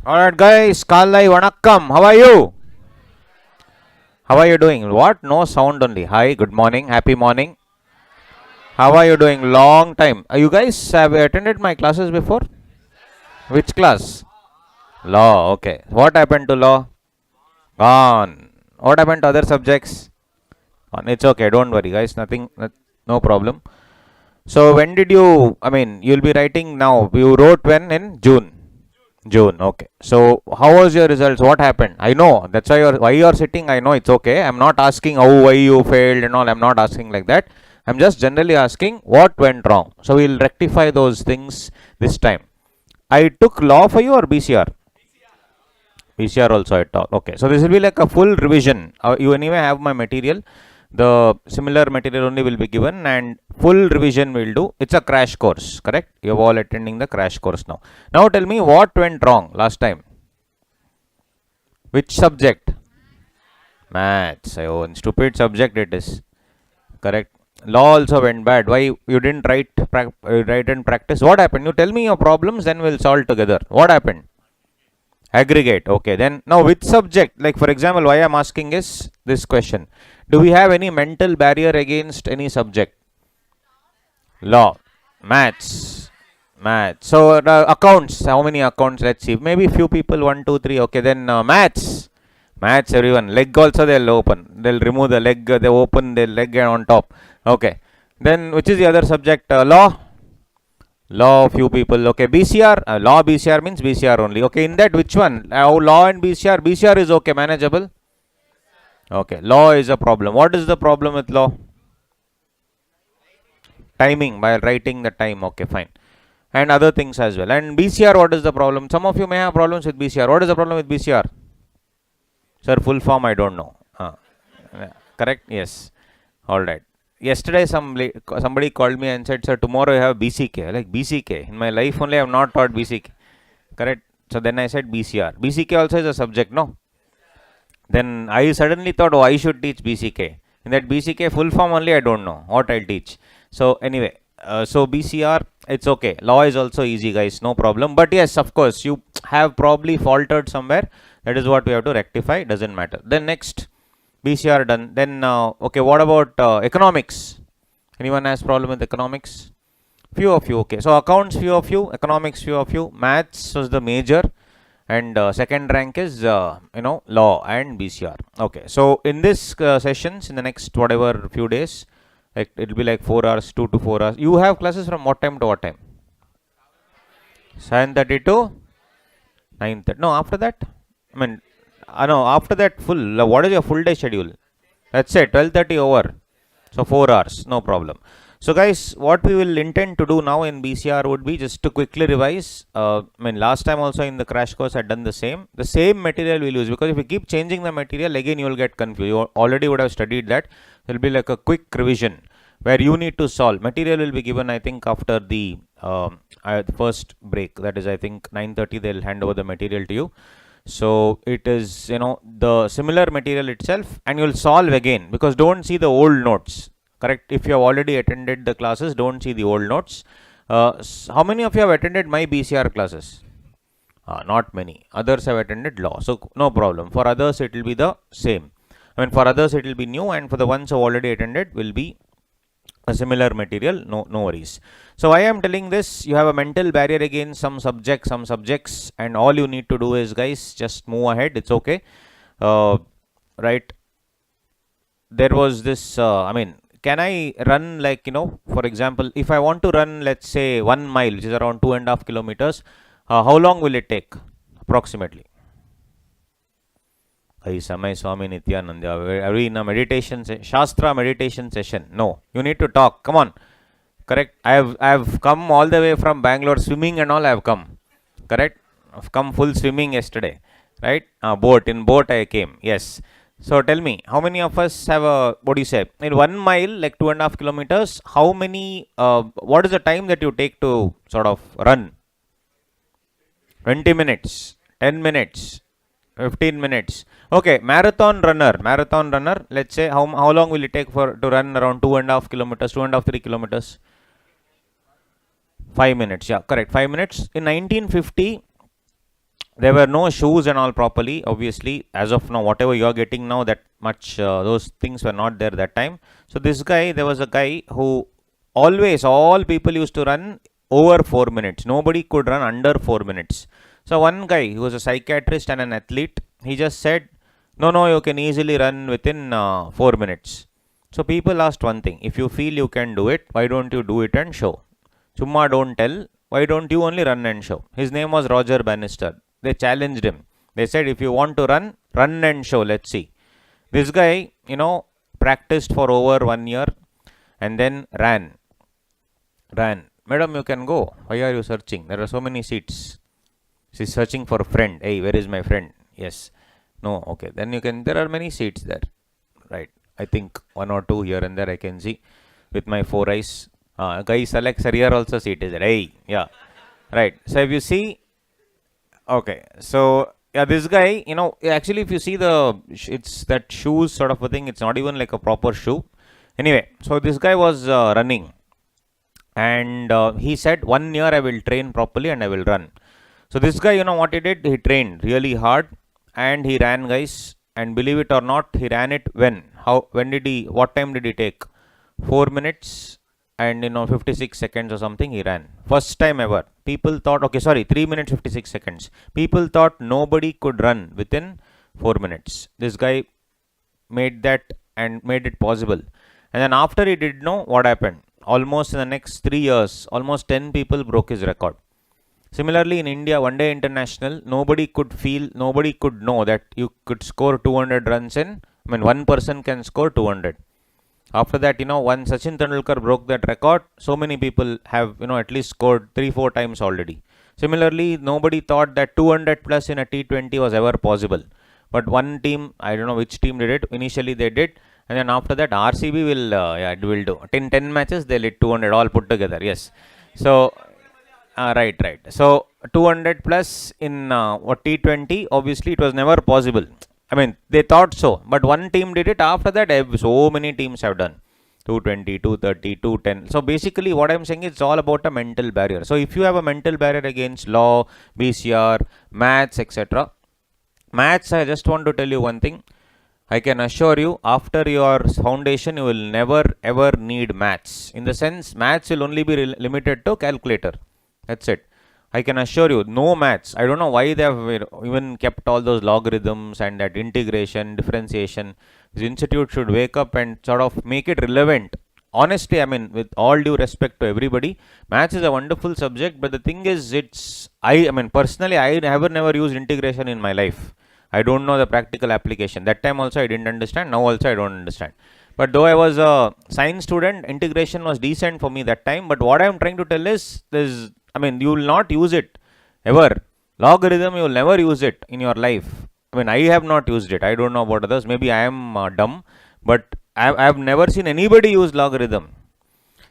Alright guys, Kallai Vanakkam. How are you? How are you doing? What? No sound only. Hi, good morning, happy morning. How are you doing? Long time. You guys have attended my classes before? Which class? Law, okay. What happened to law? Gone. What happened to other subjects? Gone. It's okay, don't worry guys, nothing, no problem. So when did you, you'll be writing now. You wrote when? In June. June, okay. So how was your results? What happened? I know, that's why you're sitting, I know, it's okay. I'm not asking why you failed and all. I'm not asking like that. I'm just generally asking what went wrong. So we'll rectify those things this time. I took law for you or BCR? BCR also I taught. Okay, so this will be like a full revision. You anyway have my material. The similar material only will be given and full revision we'll do. It's a crash course, correct? You're all attending the crash course now. Now tell me what went wrong last time. Which subject? Maths. Oh, stupid subject it is. Correct. Law also went bad. Why you didn't write and practice? What happened? You tell me your problems, then we'll solve together. What happened? Aggregate. Okay, then now which subject? Like for example, why I'm asking is this question. Do we have any mental barrier against any subject? Law, maths. So accounts. How many accounts? Let's see. Maybe few people. 1, 2, 3. Okay, then maths. Maths. Everyone. Leg also they'll open. They'll remove the leg. They open the leg on top. Okay. Then which is the other subject? Law. Law, few people. Okay, BCR. Law, BCR means BCR only. Okay, in that which one? Law and BCR. BCR is okay, manageable. Okay, law is a problem. What is the problem with law? Timing, by writing the time. Okay, fine. And other things as well. And BCR, what is the problem? Some of you may have problems with BCR. What is the problem with BCR? Sir, full form I don't know. Correct? Yes. All right. Yesterday somebody called me and said, sir, tomorrow you have BCK. Like BCK. In my life only I have not taught BCK. Correct? So then I said BCR. BCK also is a subject, no? Then I suddenly thought, I should teach BCK. In that BCK full form only I don't know what I'll teach. So anyway, so BCR, it's okay. Law is also easy guys, no problem. But yes, of course, you have probably faltered somewhere. That is what we have to rectify. Doesn't matter. Then next. BCR done. Then, okay, what about economics? Anyone has problem with economics? Few of you, okay. So, accounts, few of you. Economics, few of you. Maths was the major. And second rank is, law and BCR. Okay, so in this sessions, in the next whatever few days, it will be like 4 hours, 2 to 4 hours. You have classes from what time to what time? 7:30 to 9:30. No, after that? No, after that full, what is your full day schedule? That's it, 12:30 over. So 4 hours, no problem. So guys, what we will intend to do now in BCR would be just to quickly revise. Last time also in the crash course I had done the same. The same material we'll use, because if you keep changing the material, again you will get confused. You already would have studied that. There will be like a quick revision where you need to solve. Material will be given, I think, after the first break. That is, I think, 9:30 they'll hand over the material to you. So it is, the similar material itself, and you'll solve again, because don't see the old notes. Correct? If you have already attended the classes, don't see the old notes. How many of you have attended my BCR classes? Not many. Others have attended law. So no problem. For others, it will be the same. For others, it will be new, and for the ones who already attended will be a similar material. No worries. So I am telling this, you have a mental barrier against some subjects, and all you need to do is, guys, just move ahead. It's okay. Right. There was this, can I run like, for example, if I want to run, let's say 1 mile, which is around 2.5 kilometers, how long will it take approximately? Samay Swami Nityananda, are we in a meditation, Shastra meditation session? No, you need to talk. Come on. Correct. I have come all the way from Bangalore, swimming and all I have come. Correct. I've come full swimming yesterday. Right. In boat I came. Yes. So tell me, how many of us have what do you say? In 1 mile, like 2.5 kilometers, how many, what is the time that you take to sort of run? 20 minutes, 10 minutes, 15 minutes. Okay, marathon runner, let's say, how long will it take to run around 2.5 kilometers, 3 kilometers? 5 minutes, yeah, correct, 5 minutes. In 1950, there were no shoes and all properly. Obviously, as of now, whatever you are getting now, that much those things were not there that time. So this guy, there was a guy who always, all people used to run over 4 minutes. Nobody could run under 4 minutes. So one guy who was a psychiatrist and an athlete, he just said, no, you can easily run within 4 minutes. So people asked one thing: if you feel you can do it, why don't you do it and show? Chumma don't tell. Why don't you only run and show? His name was Roger Bannister. They challenged him. They said, if you want to run, run and show. Let's see. This guy, practiced for over 1 year and then ran. Madam, you can go. Why are you searching? There are so many seats. She's searching for a friend. Hey, where is my friend? Yes. No. Okay. Then you can. There are many seats there. Right. I think 1 or 2 here and there I can see with my 4 eyes. Guy selects here also seat is there. Hey. Yeah. Right. So if you see. Okay. So yeah, this guy, actually if you see it's that shoes sort of a thing. It's not even like a proper shoe. Anyway. So this guy was running. And he said, 1 year I will train properly and I will run. So this guy, what he did? He trained really hard and he ran, guys. And believe it or not, he ran it when? What time did he take? 4 minutes and 56 seconds or something he ran. First time ever. People thought, 3 minutes 56 seconds. People thought nobody could run within 4 minutes. This guy made that and made it possible. And then after he did know what happened? Almost in the next 3 years, almost 10 people broke his record. Similarly, in India, one day international, nobody could know that you could score 200 runs one person can score 200. After that, when Sachin Tendulkar broke that record, so many people have, at least scored 3-4 times already. Similarly, nobody thought that 200 plus in a T20 was ever possible. But one team, I don't know which team did it, initially they did. And then after that, RCB will do. 10 matches, they'll hit 200 all put together. Yes. So, right. So, 200 plus in T20, obviously it was never possible. They thought so. But one team did it. After that, so many teams have done. 220, 230, 210. So, basically what I'm saying is it's all about a mental barrier. So, if you have a mental barrier against law, BCR, maths, etc. Maths, I just want to tell you one thing. I can assure you, after your foundation, you will never ever need maths. In the sense, maths will only be limited to calculator. That's it. I can assure you, no maths. I don't know why they have even kept all those logarithms and that integration, differentiation. This institute should wake up and sort of make it relevant. Honestly, with all due respect to everybody, maths is a wonderful subject, but the thing is, personally, I have never used integration in my life. I don't know the practical application. That time also I didn't understand. Now also I don't understand. But though I was a science student, integration was decent for me that time. But what I am trying to tell is, you will not use it ever. Logarithm, you will never use it in your life. I have not used it. I don't know about others. Maybe I am dumb. But I have never seen anybody use logarithm.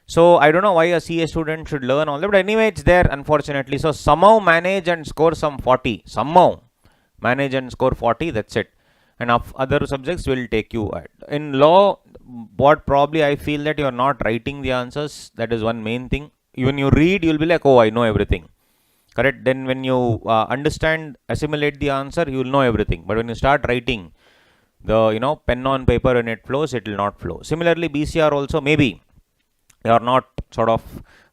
So I don't know why a CA student should learn all that. But anyway, it's there, unfortunately. So somehow manage and score some 40. Somehow manage and score 40. That's it. And other subjects will take you at. In law, what probably I feel that you are not writing the answers. That is one main thing. When you read, you will be like, oh, I know everything. Correct? Then when you understand, assimilate the answer, you will know everything. But when you start writing, the pen on paper, when it flows, it will not flow. Similarly, BCR also, maybe you are not sort of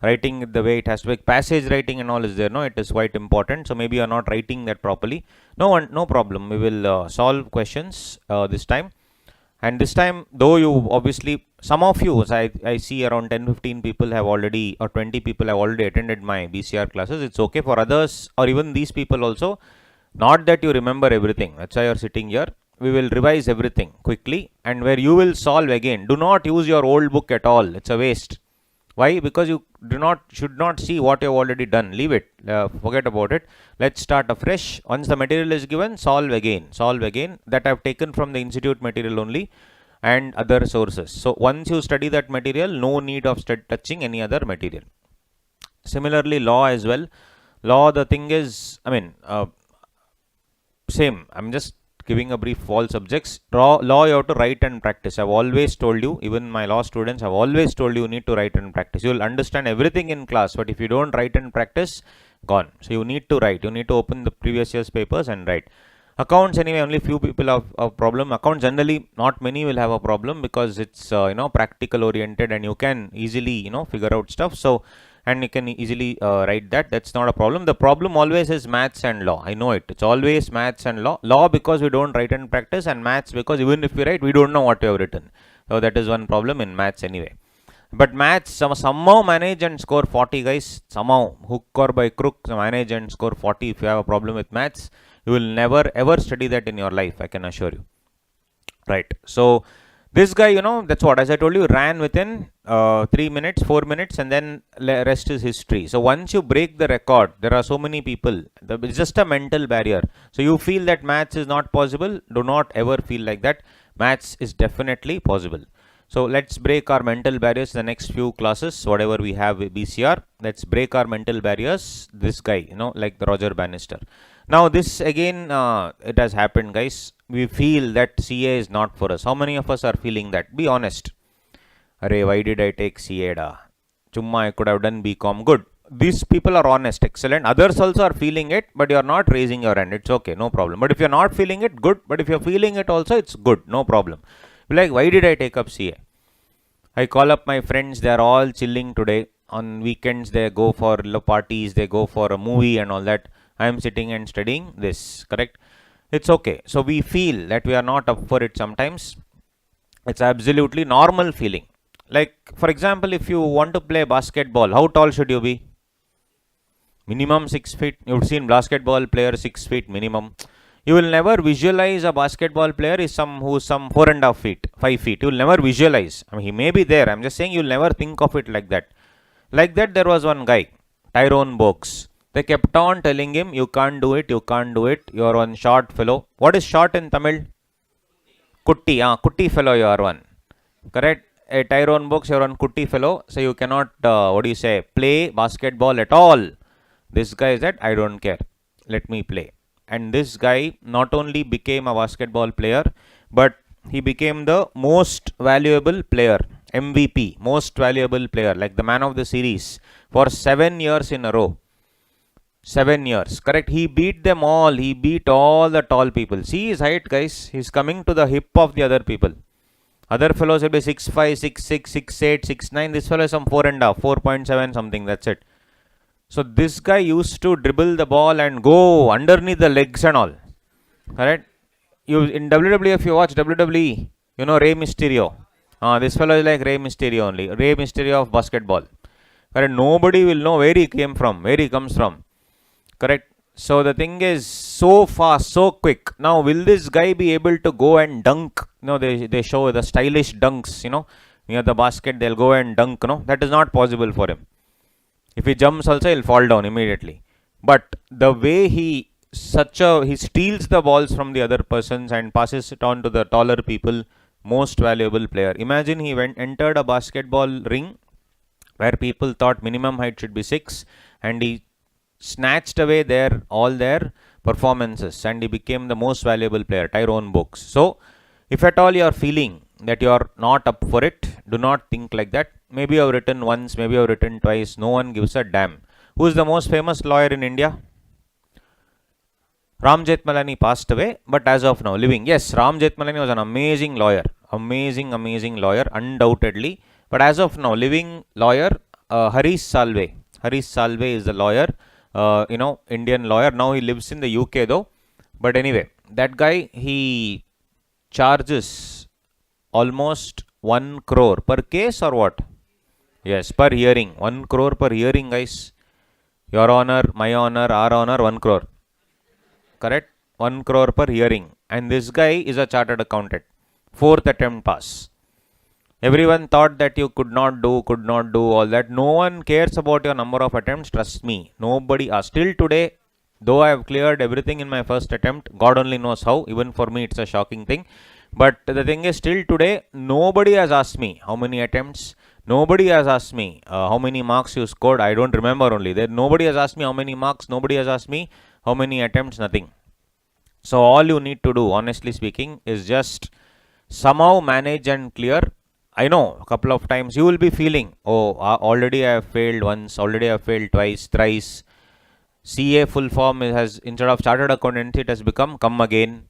writing it the way it has to be. Passage writing and all is there. No, it is quite important. So maybe you are not writing that properly. No problem. We will solve questions this time. And this time, though you obviously, some of you, I see around 10-15 people have already, or 20 people have already attended my BCR classes. It's okay for others, or even these people also. Not that you remember everything. That's why you are sitting here. We will revise everything quickly, and where you will solve again. Do not use your old book at all. It's a waste. Why? Because you should not see what you have already done. Leave it. Forget about it. Let's start afresh. Once the material is given, solve again. That I have taken from the institute material only and other sources. So once you study that material, no need of touching any other material. Similarly, law as well. Law, the thing is, same. I'm just giving a brief all subjects. Law you have to write and practice. I've always told you, even my law students have always told you need to write and practice. You will understand everything in class, but if you don't write and practice, gone. So you need to write. You need to open the previous year's papers and write. Accounts, anyway, only few people have a problem. Accounts, generally not many will have a problem, because it's practical oriented, and you can easily figure out stuff. So, and you can easily write that. That's not a problem. The problem always is maths and law. I know it. It's always maths and law. Law because we don't write and practice, and maths because even if we write, we don't know what we have written. So that is one problem in maths anyway. But maths, somehow manage and score 40, guys. Somehow, hook or by crook, manage and score 40. If you have a problem with maths, you will never ever study that in your life, I can assure you. Right. So this guy, that's what, as I told you, ran within 3 minutes, 4 minutes, and then rest is history. So once you break the record, there are so many people. It's just a mental barrier. So you feel that maths is not possible. Do not ever feel like that. Maths is definitely possible. So let's break our mental barriers in the next few classes, whatever we have with BCR. Let's break our mental barriers. This guy, like the Roger Bannister. Now this again, it has happened, guys. We feel that CA is not for us. How many of us are feeling that? Be honest. Array, why did I take CA da? Chumma, I could have done BCom. Good. These people are honest. Excellent. Others also are feeling it, but you are not raising your hand. It's okay. No problem. But if you are not feeling it, good. But if you are feeling it also, it's good. No problem. Like, why did I take up CA? I call up my friends. They are all chilling today. On weekends, they go for parties. They go for a movie and all that. I am sitting and studying this. Correct? It's okay. So we feel that we are not up for it sometimes. It's absolutely normal feeling. Like, for example, if you want to play basketball, how tall should you be? Minimum 6 feet. You've seen basketball player 6 feet minimum. You will never visualize a basketball player is who's some 4.5 feet, 5 feet. You will never visualize. I mean, he may be there. I'm just saying you'll never think of it like that. Like that, there was one guy, Tyrone Box. They kept on telling him, you can't do it, you can't do it. You are one short fellow. What is short in Tamil? Kutti. Kutti fellow you are one. Correct? A Tyrone Box, you are one Kutti fellow. So you cannot, play basketball at all. This guy said, I don't care. Let me play. And this guy not only became a basketball player, but he became the most valuable player, MVP, most valuable player, like the man of the series for 7 years in a row. 7 years, correct? He beat them all. He beat all the tall people. See his height, guys. He's coming to the hip of the other people. Other fellows will be 6'5", 6'6", 6'8", 6'9". This fellow is some 4.5, 4.7 something. That's it. So this guy used to dribble the ball and go underneath the legs and all. Correct? You in WWE, if you watch WWE, Rey Mysterio. This fellow is like Rey Mysterio only. Rey Mysterio of basketball. Correct? Nobody will know where he came from, where he comes from. Correct? So the thing is so fast, so quick. Now will this guy be able to go and dunk? They show the stylish dunks, near the basket they'll go and dunk. That is not possible for him. If he jumps also, he'll fall down immediately. But the way he steals the balls from the other persons and passes it on to the taller people, most valuable player. Imagine he entered a basketball ring where people thought minimum height should be 6, and he snatched away all their performances, and he became the most valuable player, Tyrone Box. So, if at all you are feeling that you are not up for it, do not think like that. Maybe you have written once, maybe you have written twice. No one gives a damn. Who is the most famous lawyer in India? Ram Jethmalani passed away, but as of now, living. Yes, Ram Jethmalani was an amazing lawyer. Amazing lawyer, undoubtedly. But as of now, living lawyer, Harish Salve. Harish Salve is the lawyer, Indian lawyer. Now he lives in the UK though. But anyway, that guy, he charges almost 1 crore per case or what? Yes, per hearing. 1 crore per hearing, guys. Your honor, my honor, our honor, 1 crore. Correct? 1 crore per hearing. And this guy is a chartered accountant. 4th attempt pass. Everyone thought that you could not do all that. No one cares about your number of attempts. Trust me. Nobody asked. Till today, though I have cleared everything in my first attempt, God only knows how. Even for me, it's a shocking thing. But the thing is, till today, nobody has asked me how many attempts. Nobody has asked me how many marks you scored. I don't remember only. Nobody has asked me how many marks. Nobody has asked me how many attempts. Nothing. So all you need to do, honestly speaking, is just somehow manage and clear. I know a couple of times you will be feeling, oh, already I have failed once, already I have failed twice, thrice. CA full form has, instead of chartered accountancy, it has become come again.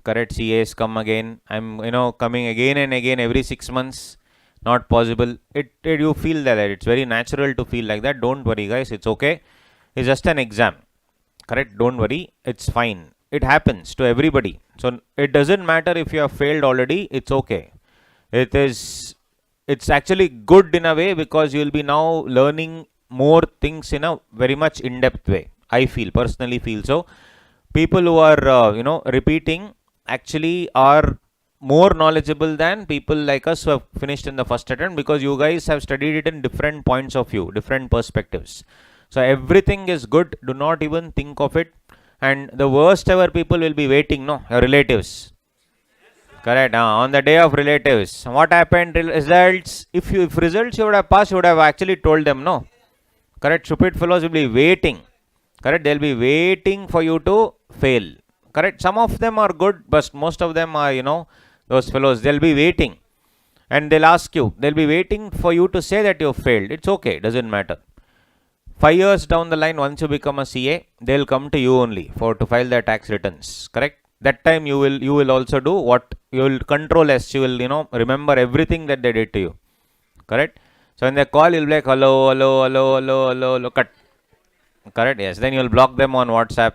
Correct, CAs come again. I'm coming again and again every 6 months. Not possible. It you feel that it's very natural to feel like that. Don't worry, guys. It's okay. It's just an exam. Correct. Don't worry. It's fine. It happens to everybody. So it doesn't matter if you have failed already. It's okay. It's actually good in a way, because you will be now learning more things in a very much in-depth way. I personally feel so. People who are repeating actually are more knowledgeable than people like us who have finished in the first attempt, because you guys have studied it in different points of view, different perspectives. So everything is good. Do not even think of it. And the worst ever people will be waiting, no, your relatives. Correct. On the day of relatives, what happened? Results. If results you would have passed, you would have actually told them, no. Correct. Stupid fellows will be waiting. Correct. They'll be waiting for you to fail. Correct. Some of them are good, but most of them are, those fellows. They'll be waiting, and they'll ask you. They'll be waiting for you to say that you failed. It's okay. Doesn't matter. 5 years down the line, once you become a CA, they'll come to you only to file their tax returns. Correct. That time you will also do what you will control S. You will remember everything that they did to you. Correct. So when they call, you'll be like hello, cut. Correct. Yes. Then you'll block them on WhatsApp.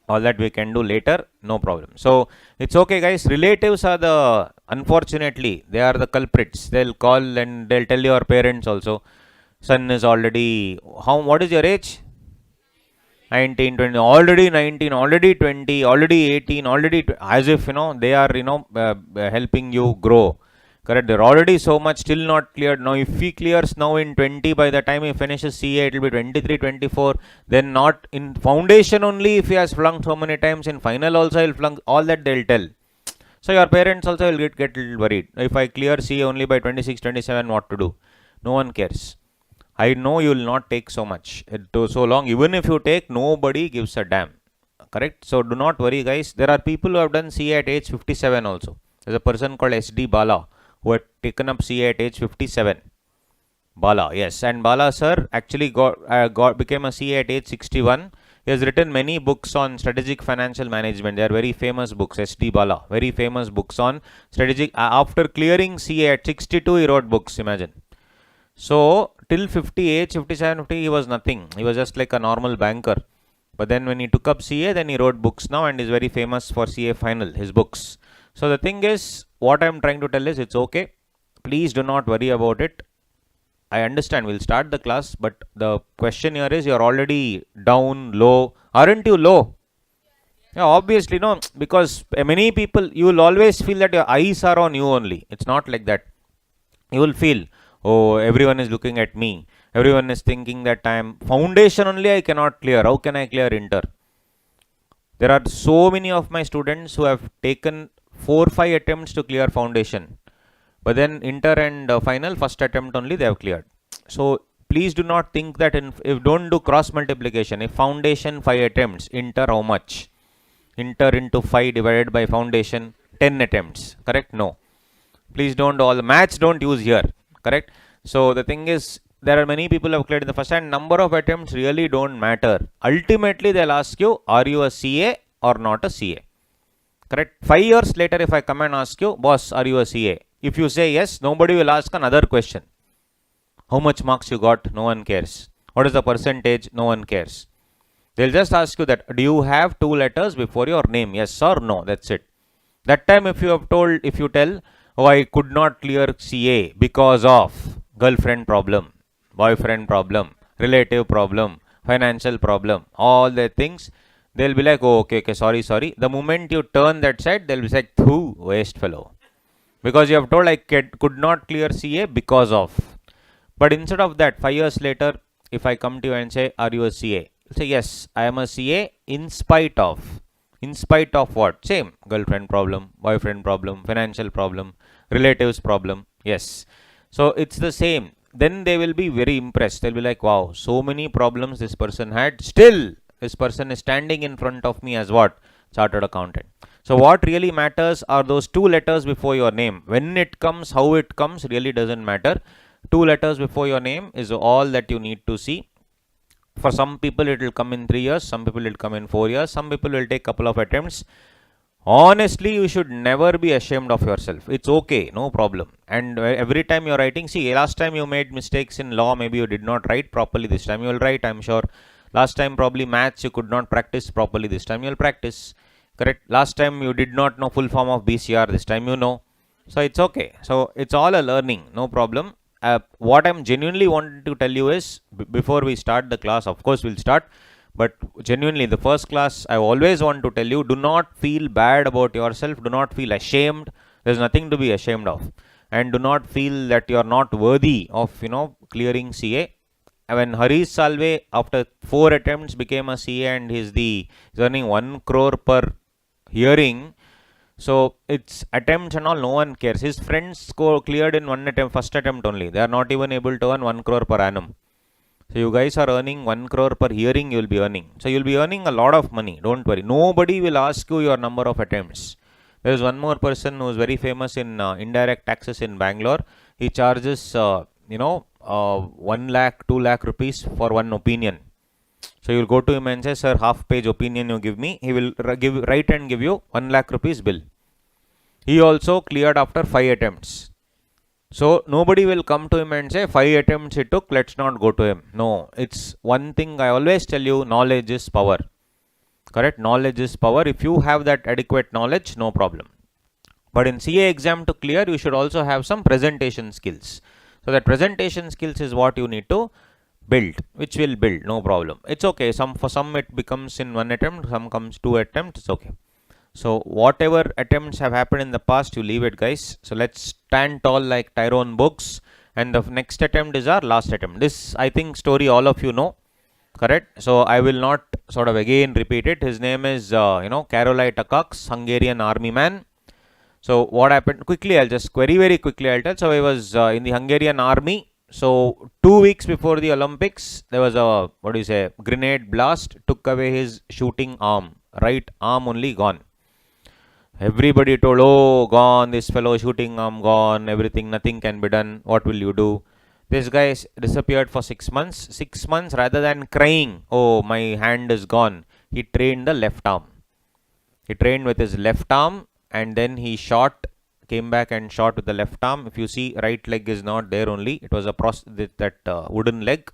All that we can do later, no problem. So it's okay, guys. Relatives are unfortunately, they are the culprits. They'll call and they'll tell your parents also. Son is already, what is your age? 19, 20, already 19, already 20, already 18, already, as if, they are, helping you grow. Correct. They're already so much still not cleared. Now, if he clears now in 20, by the time he finishes CA, it will be 23, 24. Then not in foundation only, if he has flunked so many times, in final also he'll flunk. All that they'll tell. So your parents also will get a little worried. If I clear CA only by 26, 27, what to do? No one cares. I know you will not take so much. So long. Even if you take, nobody gives a damn. Correct. So do not worry, guys. There are people who have done CA at age 57 also. There's a person called SD Bala, who had taken up CA at age 57. Bala, yes. And Bala sir actually became a CA at age 61. He has written many books on strategic financial management. They are very famous books. SD Bala, very famous books on strategic. After clearing CA at 62, he wrote books, imagine. So till 58, 57, 50, he was nothing. He was just like a normal banker. But then when he took up CA, then he wrote books now and is very famous for CA final, his books. So the thing is, what I am trying to tell is, it's okay. Please do not worry about it. I understand, we'll start the class, but the question here is, you're already down, low. Aren't you low? Yeah, obviously no, because many people, you will always feel that your eyes are on you only. It's not like that. You will feel, oh, everyone is looking at me. Everyone is thinking that I am foundation only I cannot clear. How can I clear inter? There are so many of my students who have taken 4-5 attempts to clear foundation. But then inter and final, first attempt only they have cleared. So please do not think that if don't do cross multiplication. If foundation 5 attempts, inter how much? Inter into 5 divided by foundation, 10 attempts. Correct? No. Please don't, all the maths don't use here. Correct? So the thing is, there are many people who have cleared in the first, and number of attempts really don't matter. Ultimately, they'll ask you, are you a CA or not a CA? Correct? 5 years later, if I come and ask you, boss, are you a CA? If you say yes, nobody will ask another question. How much marks you got? No one cares. What is the percentage? No one cares. They'll just ask you that, do you have 2 letters before your name? Yes or no? That's it. That time if you tell, oh, I could not clear CA because of girlfriend problem, boyfriend problem, relative problem, financial problem, all the things, they'll be like, oh, okay, sorry. The moment you turn that side, they'll be like, thoo, waste fellow. Because you have told I could not clear CA because of. But instead of that, 5 years later, if I come to you and say, are you a CA? You'll say, yes, I am a CA in spite of. In spite of what? Same. Girlfriend problem, boyfriend problem, financial problem, relatives problem. Yes. So it's the same. Then they will be very impressed. They'll be like, wow, so many problems this person had. Still, this person is standing in front of me as what? Chartered accountant. So what really matters are those 2 letters before your name. When it comes, how it comes really doesn't matter. 2 letters before your name is all that you need to see. For some people it will come in 3 years, some people it will come in 4 years, some people will take couple of attempts. Honestly, you should never be ashamed of yourself. It's okay, no problem. And every time you're writing, see, last time you made mistakes in law, maybe you did not write properly. This time you will write, I'm sure. Last time probably maths you could not practice properly. This time you will practice. Correct? Last time you did not know full form of BCR. This time you know. So it's okay. So it's all a learning, no problem. What I'm genuinely wanting to tell you is, before we start the class, of course we'll start, but genuinely the first class, I always want to tell you, do not feel bad about yourself, do not feel ashamed. There's nothing to be ashamed of, and do not feel that you're not worthy of clearing CA. When Harish Salve after 4 attempts became a CA and he's earning 1 crore per hearing. So it's attempts and all, no one cares. His friends cleared in first attempt only. They are not even able to earn 1 crore per annum. So you guys are earning 1 crore per hearing, you will be earning. So you will be earning a lot of money. Don't worry. Nobody will ask you your number of attempts. There is one more person who is very famous in indirect taxes in Bangalore. He charges 1 lakh, 2 lakh rupees for one opinion. So you will go to him and say, sir, half page opinion you give me. He will write and give you 1 lakh rupees bill. He also cleared after 5 attempts. So nobody will come to him and say 5 attempts he took, let's not go to him. No, it's one thing I always tell you, knowledge is power. Correct? Knowledge is power. If you have that adequate knowledge, no problem. But in CA exam to clear, you should also have some presentation skills. So that presentation skills is what you need to build, which will build, no problem. It's okay. For some it becomes in 1 attempt, some comes 2 attempts, it's okay. So whatever attempts have happened in the past, you leave it, guys. So let's stand tall like Tyrone Books, and the next attempt is our last attempt. This, I think, story all of you know, correct? So I will not sort of again repeat it. His name is Karolai Takacs, Hungarian army man. So what happened? Quickly, I'll just very quickly I'll tell. So he was in the Hungarian army. So 2 weeks before the Olympics, there was a grenade blast, took away his shooting arm, right arm only gone. Everybody told, oh, gone, this fellow shooting arm gone, everything, nothing can be done. What will you do? This guy disappeared for 6 months. 6 months, rather than crying, oh, my hand is gone, he trained the left arm. He trained with his left arm, and then he shot, came back and shot with the left arm. If you see, right leg is not there only. It was a wooden leg.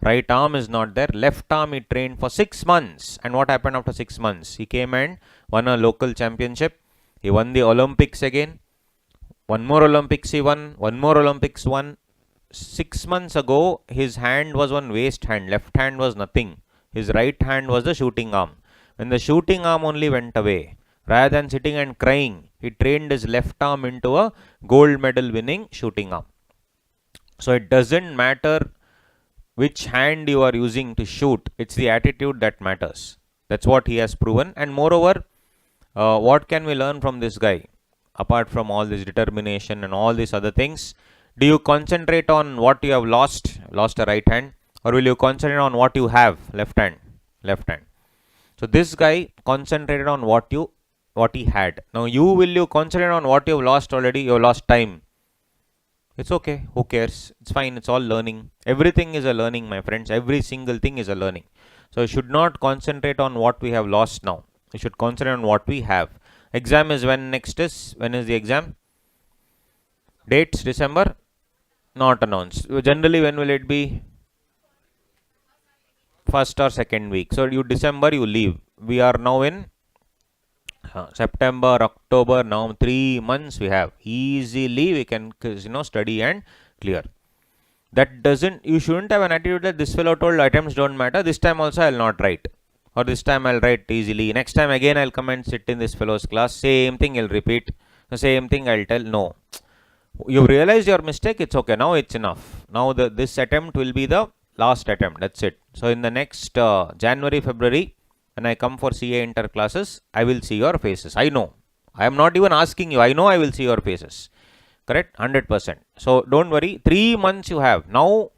Right arm is not there. Left arm he trained for 6 months. And what happened after 6 months? He came and won a local championship. He won the Olympics again. One more Olympics he won. One more Olympics won. 6 months ago, his hand was one waste hand. Left hand was nothing. His right hand was the shooting arm. When the shooting arm only went away, rather than sitting and crying, he trained his left arm into a gold medal winning shooting arm. So it doesn't matter which hand you are using to shoot. It's the attitude that matters. That's what he has proven. And moreover, what can we learn from this guy? Apart from all this determination and all these other things, do you concentrate on what you have lost a right hand, or will you concentrate on what you have, left hand? So this guy concentrated on what he had. Now will you concentrate on what you have lost already? You have lost time. It's okay. Who cares? It's fine. It's all learning. Everything is a learning, my friends. Every single thing is a learning. So you should not concentrate on what we have lost now. You should concentrate on what we have. Exam is when next is? When is the exam? Dates, December? Not announced. Generally, when will it be? First or second week. So December you leave. We are now in September, October. Now 3 months we have. Easily we can study and clear. You shouldn't have an attitude that this fellow told attempts don't matter. This time also I will not write. Or this time I'll write easily. Next time again I'll come and sit in this fellow's class. Same thing I'll repeat. The same thing I'll tell. No. You've realized your mistake. It's okay. Now it's enough. Now this attempt will be the last attempt. That's it. So in the next January, February, when I come for CA inter classes, I will see your faces. I know. I am not even asking you. I know I will see your faces. Correct? 100%. So don't worry. 3 months you have. Now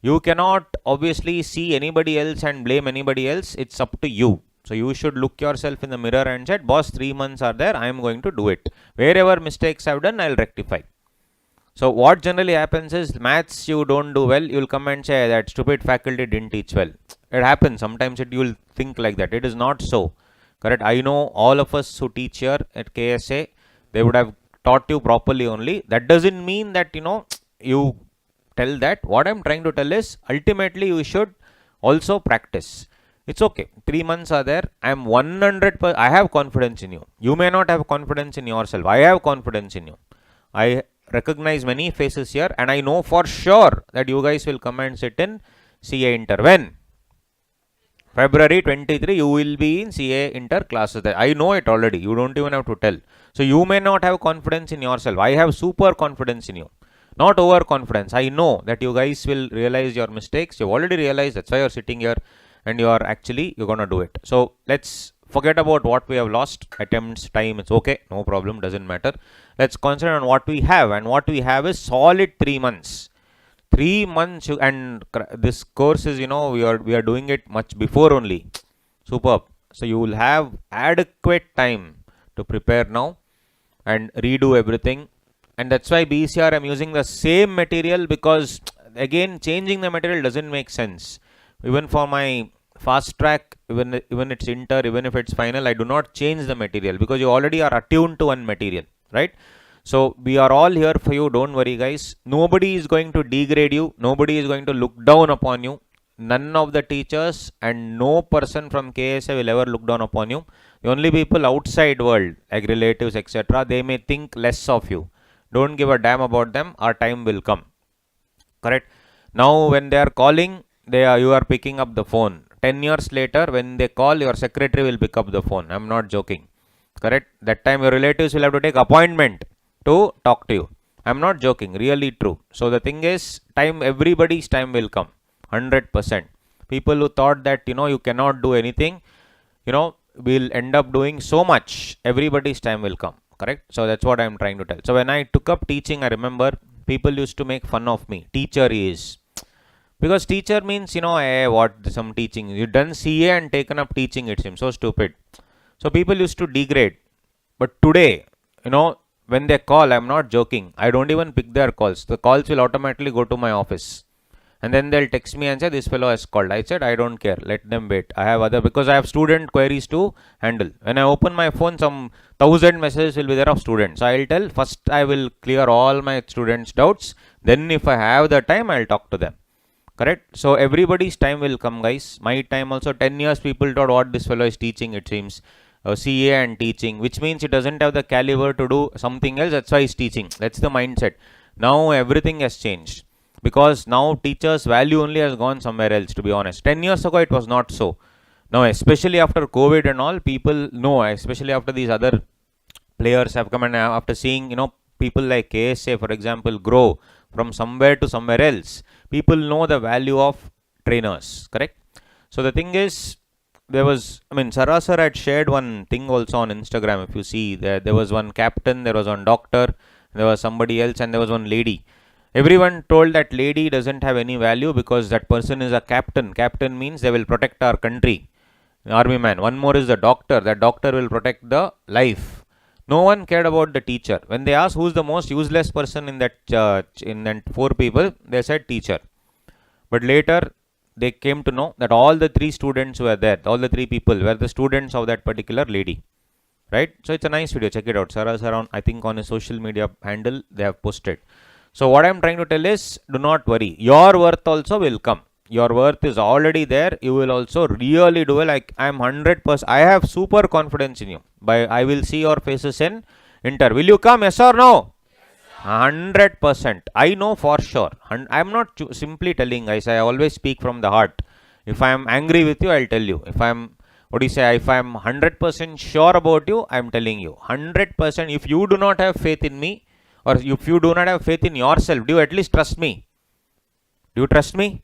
you cannot obviously see anybody else and blame anybody else. It's up to you. So you should look yourself in the mirror and say, boss, 3 months are there. I am going to do it. Wherever mistakes I've done, I'll rectify. So what generally happens is, maths you don't do well, you'll come and say that stupid faculty didn't teach well. It happens. Sometimes you'll think like that. It is not so. Correct? I know all of us who teach here at KSA, they would have taught you properly only. That doesn't mean that, you tell that. What I'm trying to tell is, ultimately you should also practice. It's okay. 3 months are there. I'm 100%. I have confidence in you. You may not have confidence in yourself. I have confidence in you. I recognize many faces here, and I know for sure that you guys will come and sit in CA Inter. When? February 23, you will be in CA Inter classes. I know it already. You don't even have to tell. So you may not have confidence in yourself. I have super confidence in you. Not overconfidence. I know that you guys will realize your mistakes. You've already realized. That's why you're sitting here, and you're going to do it. So let's forget about what we have lost. Attempts, time, it's okay. No problem. Doesn't matter. Let's concentrate on what we have. And what we have is solid 3 months. 3 months. And this course is, we are doing it much before only. Superb. So you will have adequate time to prepare now and redo everything. And that's why BCR I'm using the same material, because again changing the material doesn't make sense. Even for my fast track, even it's inter, even if it's final, I do not change the material, because you already are attuned to one material, right? So we are all here for you. Don't worry, guys. Nobody is going to degrade you. Nobody is going to look down upon you. None of the teachers and no person from KSA will ever look down upon you. The only people outside world, like relatives, etc., they may think less of you. Don't give a damn about them. Our time will come. Correct? Now when they are calling, you are picking up the phone. 10 years later, when they call, your secretary will pick up the phone. I'm not joking. Correct? That time your relatives will have to take appointment to talk to you. I'm not joking. Really true. So the thing is, everybody's time will come. 100%. People who thought that, you cannot do anything, will end up doing so much. Everybody's time will come. Correct? So that's what I'm trying to tell. So when I took up teaching, I remember people used to make fun of me. Teacher is. Because teacher means, some teaching. You done CA and taken up teaching, it seems so stupid. So people used to degrade. But today, when they call, I'm not joking. I don't even pick their calls. The calls will automatically go to my office. And then they'll text me and say, this fellow has called. I said, I don't care. Let them wait. Because I have student queries to handle. When I open my phone, some 1,000 messages will be there of students. So I'll tell, first I will clear all my students' doubts. Then if I have the time, I'll talk to them. Correct? So everybody's time will come, guys. My time also, 10 years people thought what this fellow is teaching, it seems. CA and teaching, which means he doesn't have the caliber to do something else. That's why he's teaching. That's the mindset. Now everything has changed. Because now teachers' value only has gone somewhere else, to be honest. 10 years ago, it was not so. Now, especially after COVID and all, people know, especially after these other players have come, and after seeing, people like KSA, for example, grow from somewhere to somewhere else, people know the value of trainers, correct? So the thing is, Sarah sir had shared one thing also on Instagram. If you see, there was one captain, there was one doctor, there was somebody else, and there was one lady. Everyone told that lady doesn't have any value because that person is a captain. Captain means they will protect our country. Army man. One more is the doctor. That doctor will protect the life. No one cared about the teacher. When they asked who's the most useless person in that church, in that 4 people, they said teacher. But later they came to know that all the 3 students were there. All the 3 people were the students of that particular lady. Right? So it's a nice video. Check it out. Sarah's around, I think on his social media handle, they have posted. So what I'm trying to tell is, do not worry. Your worth also will come. Your worth is already there. You will also really do well. Like I'm 100%. I have super confidence in you. I will see your faces in inter. Will you come? Yes or no? 100%. I know for sure. I'm not simply telling, guys. I always speak from the heart. If I'm angry with you, I'll tell you. If I'm 100% sure about you, I'm telling you. 100%. If you do not have faith in me, or if you do not have faith in yourself, do you at least trust me? Do you trust me?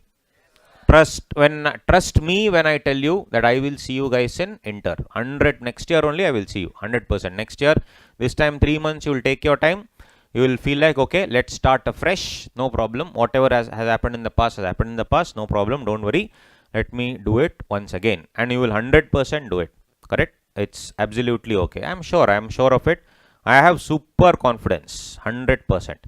Trust me when I tell you that I will see you guys in inter. 100 next year only I will see you. 100% next year. This time 3 months you will take your time. You will feel like, okay, let's start afresh. No problem. Whatever has happened in the past has happened in the past. No problem. Don't worry. Let me do it once again. And you will 100% do it. Correct? It's absolutely okay. I'm sure of it. I have super confidence, 100%.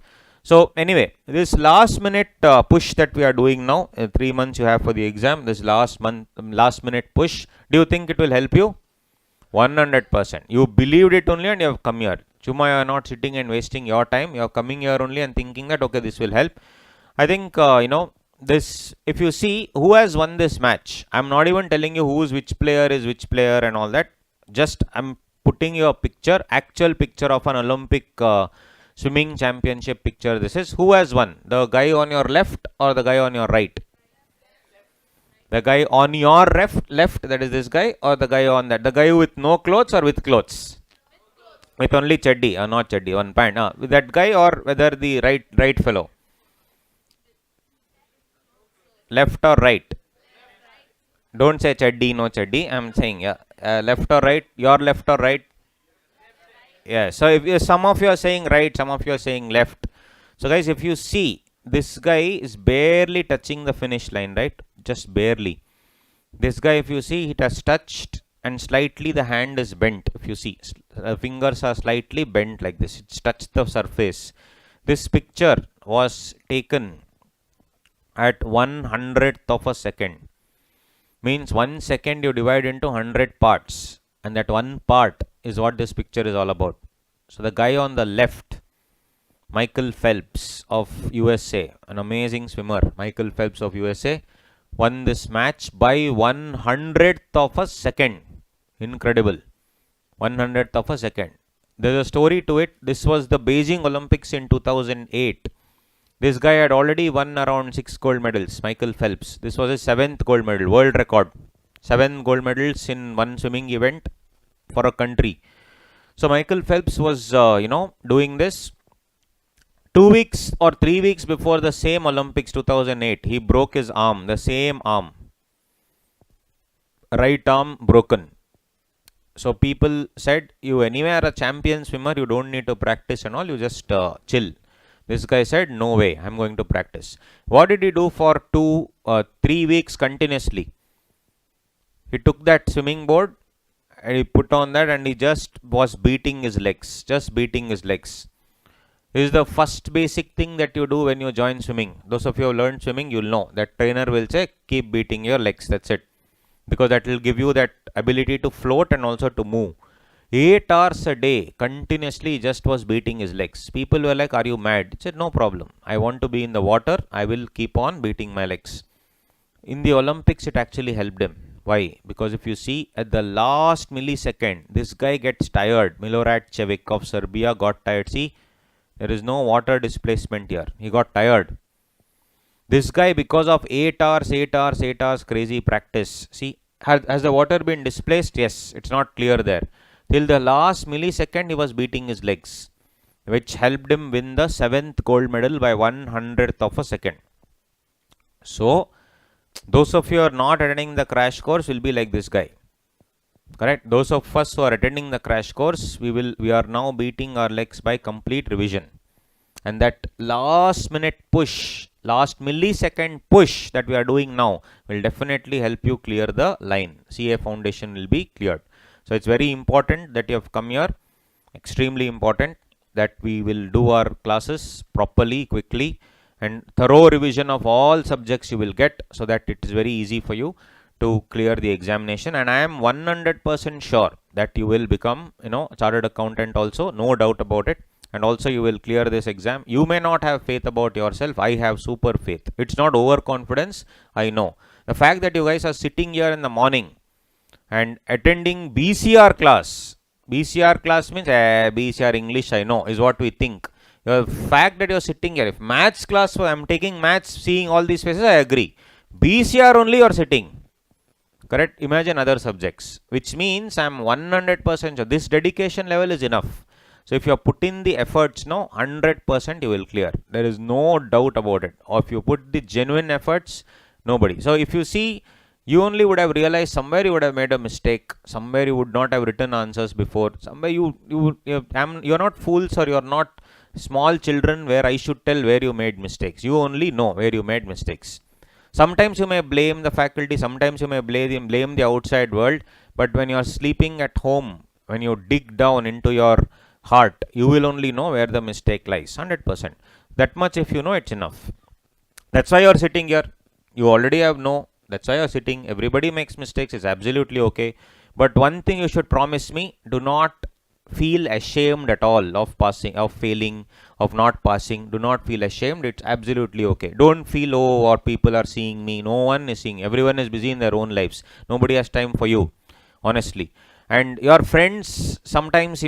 So anyway, this last minute push that we are doing now, 3 months you have for the exam, this last minute push, do you think it will help you? 100%. You believed it only and you have come here. Chuma, you are not sitting and wasting your time. You are coming here only and thinking that, okay, this will help. I think, this, if you see who has won this match, I'm not even telling you which player is which player and all that. Just I'm putting you a picture, actual picture of an Olympic swimming championship picture. This is who has won, the guy on your left or the guy on your right? The guy on your left, that is this guy, or the guy on that? The guy with no clothes or with clothes? With only chaddi, or not chaddi, one pant. With that guy or whether the right fellow? Left or right? Don't say chaddi, no chaddi. I'm saying, yeah, left or right? Your left or right? Yeah. So if some of you are saying right, some of you are saying left. So guys, if you see, this guy is barely touching the finish line, right? Just barely. This guy, if you see, it has touched and slightly the hand is bent. If you see, the fingers are slightly bent like this. It's touched the surface. This picture was taken at 1/100th of a second. Means 1 second you divide into 100 parts, and that one part is what this picture is all about. So the guy on the left, Michael Phelps of USA, an amazing swimmer, Michael Phelps of USA, won this match by 1/100th of a second. Incredible. 1/100th of a second. There's a story to it. This was the Beijing Olympics in 2008. This guy had already won around 6 gold medals, Michael Phelps. This was his 7th gold medal, world record. 7 gold medals in one swimming event for a country. So Michael Phelps was, doing this. 2 weeks or 3 weeks before the same Olympics 2008, he broke his arm, the same arm. Right arm broken. So people said, you anyway are a champion swimmer, you don't need to practice and all, you just chill. This guy said, no way, I'm going to practice. What did he do for 3 weeks continuously? He took that swimming board and he put on that and he just was beating his legs, just beating his legs. This is the first basic thing that you do when you join swimming. Those of you who have learned swimming, you'll know that trainer will say, keep beating your legs, that's it. Because that will give you that ability to float and also to move. 8 hours a day, continuously just was beating his legs. People were like, are you mad? He said, no problem. I want to be in the water. I will keep on beating my legs. In the Olympics, it actually helped him. Why? Because if you see, at the last millisecond, this guy gets tired. Milorad Cevic of Serbia got tired. See, there is no water displacement here. He got tired. This guy, because of 8 hours, crazy practice. See, has the water been displaced? Yes, it's not clear there. Till the last millisecond, he was beating his legs, which helped him win the 7th gold medal by 1/100th of a second. So, those of you who are not attending the crash course will be like this guy. Correct? Those of us who are attending the crash course, we are now beating our legs by complete revision. And that last minute push, last millisecond push that we are doing now will definitely help you clear the line. CA foundation will be cleared. So it's very important that you have come here. Extremely important that we will do our classes properly, quickly, and thorough revision of all subjects you will get, so that it is very easy for you to clear the examination. And I am 100% sure that you will become, chartered accountant also, no doubt about it. And also you will clear this exam. You may not have faith about yourself. I have super faith. It's not overconfidence. I know. The fact that you guys are sitting here in the morning and attending BCR class. BCR class means BCR English, I know, is what we think. The fact that you're sitting here, if maths class, so I'm taking maths, seeing all these faces, I agree. BCR only you're sitting. Correct? Imagine other subjects, which means I'm 100% sure this dedication level is enough. So if you put in the efforts now, 100% you will clear. There is no doubt about it. Or if you put the genuine efforts, nobody. So if you see, you only would have realized somewhere you would have made a mistake. Somewhere you would not have written answers before. Somewhere you're not fools, or you're not small children where I should tell where you made mistakes. You only know where you made mistakes. Sometimes you may blame the faculty. Sometimes you may blame the outside world. But when you're sleeping at home, when you dig down into your heart, you will only know where the mistake lies. 100%. That much if you know, it's enough. That's why you're sitting here. You already have no. That's why you're sitting. Everybody makes mistakes. It's absolutely okay. But one thing you should promise me, do not feel ashamed at all of passing, of failing, of not passing. Do not feel ashamed. It's absolutely okay. Don't feel, oh, or people are seeing me. No one is seeing. Everyone is busy in their own lives. Nobody has time for you, honestly. And your friends, sometimes,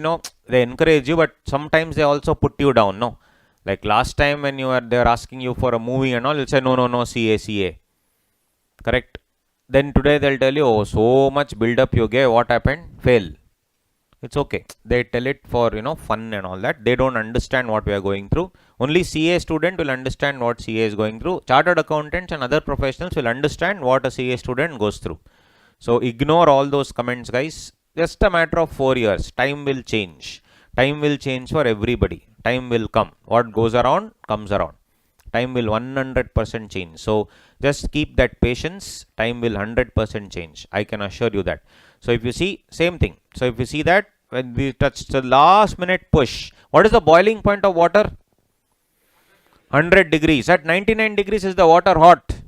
they encourage you, but sometimes they also put you down, no? Like last time when they're asking you for a movie and all, you'll say, no, CA. Correct? Then today they'll tell you, oh, so much build up you gave, what happened? Fail. It's okay. They tell it for, fun and all that. They don't understand what we are going through. Only CA student will understand what CA is going through. Chartered accountants and other professionals will understand what a CA student goes through. So ignore all those comments, guys. Just a matter of 4 years. Time will change. Time will change for everybody. Time will come. What goes around comes around. Time will 100% change. So just keep that patience. Time will 100% change. I can assure you that. So if you see, same thing. So if you see that when we touch the last minute push, what is the boiling point of water? 100 degrees. At 99 degrees is the water hot?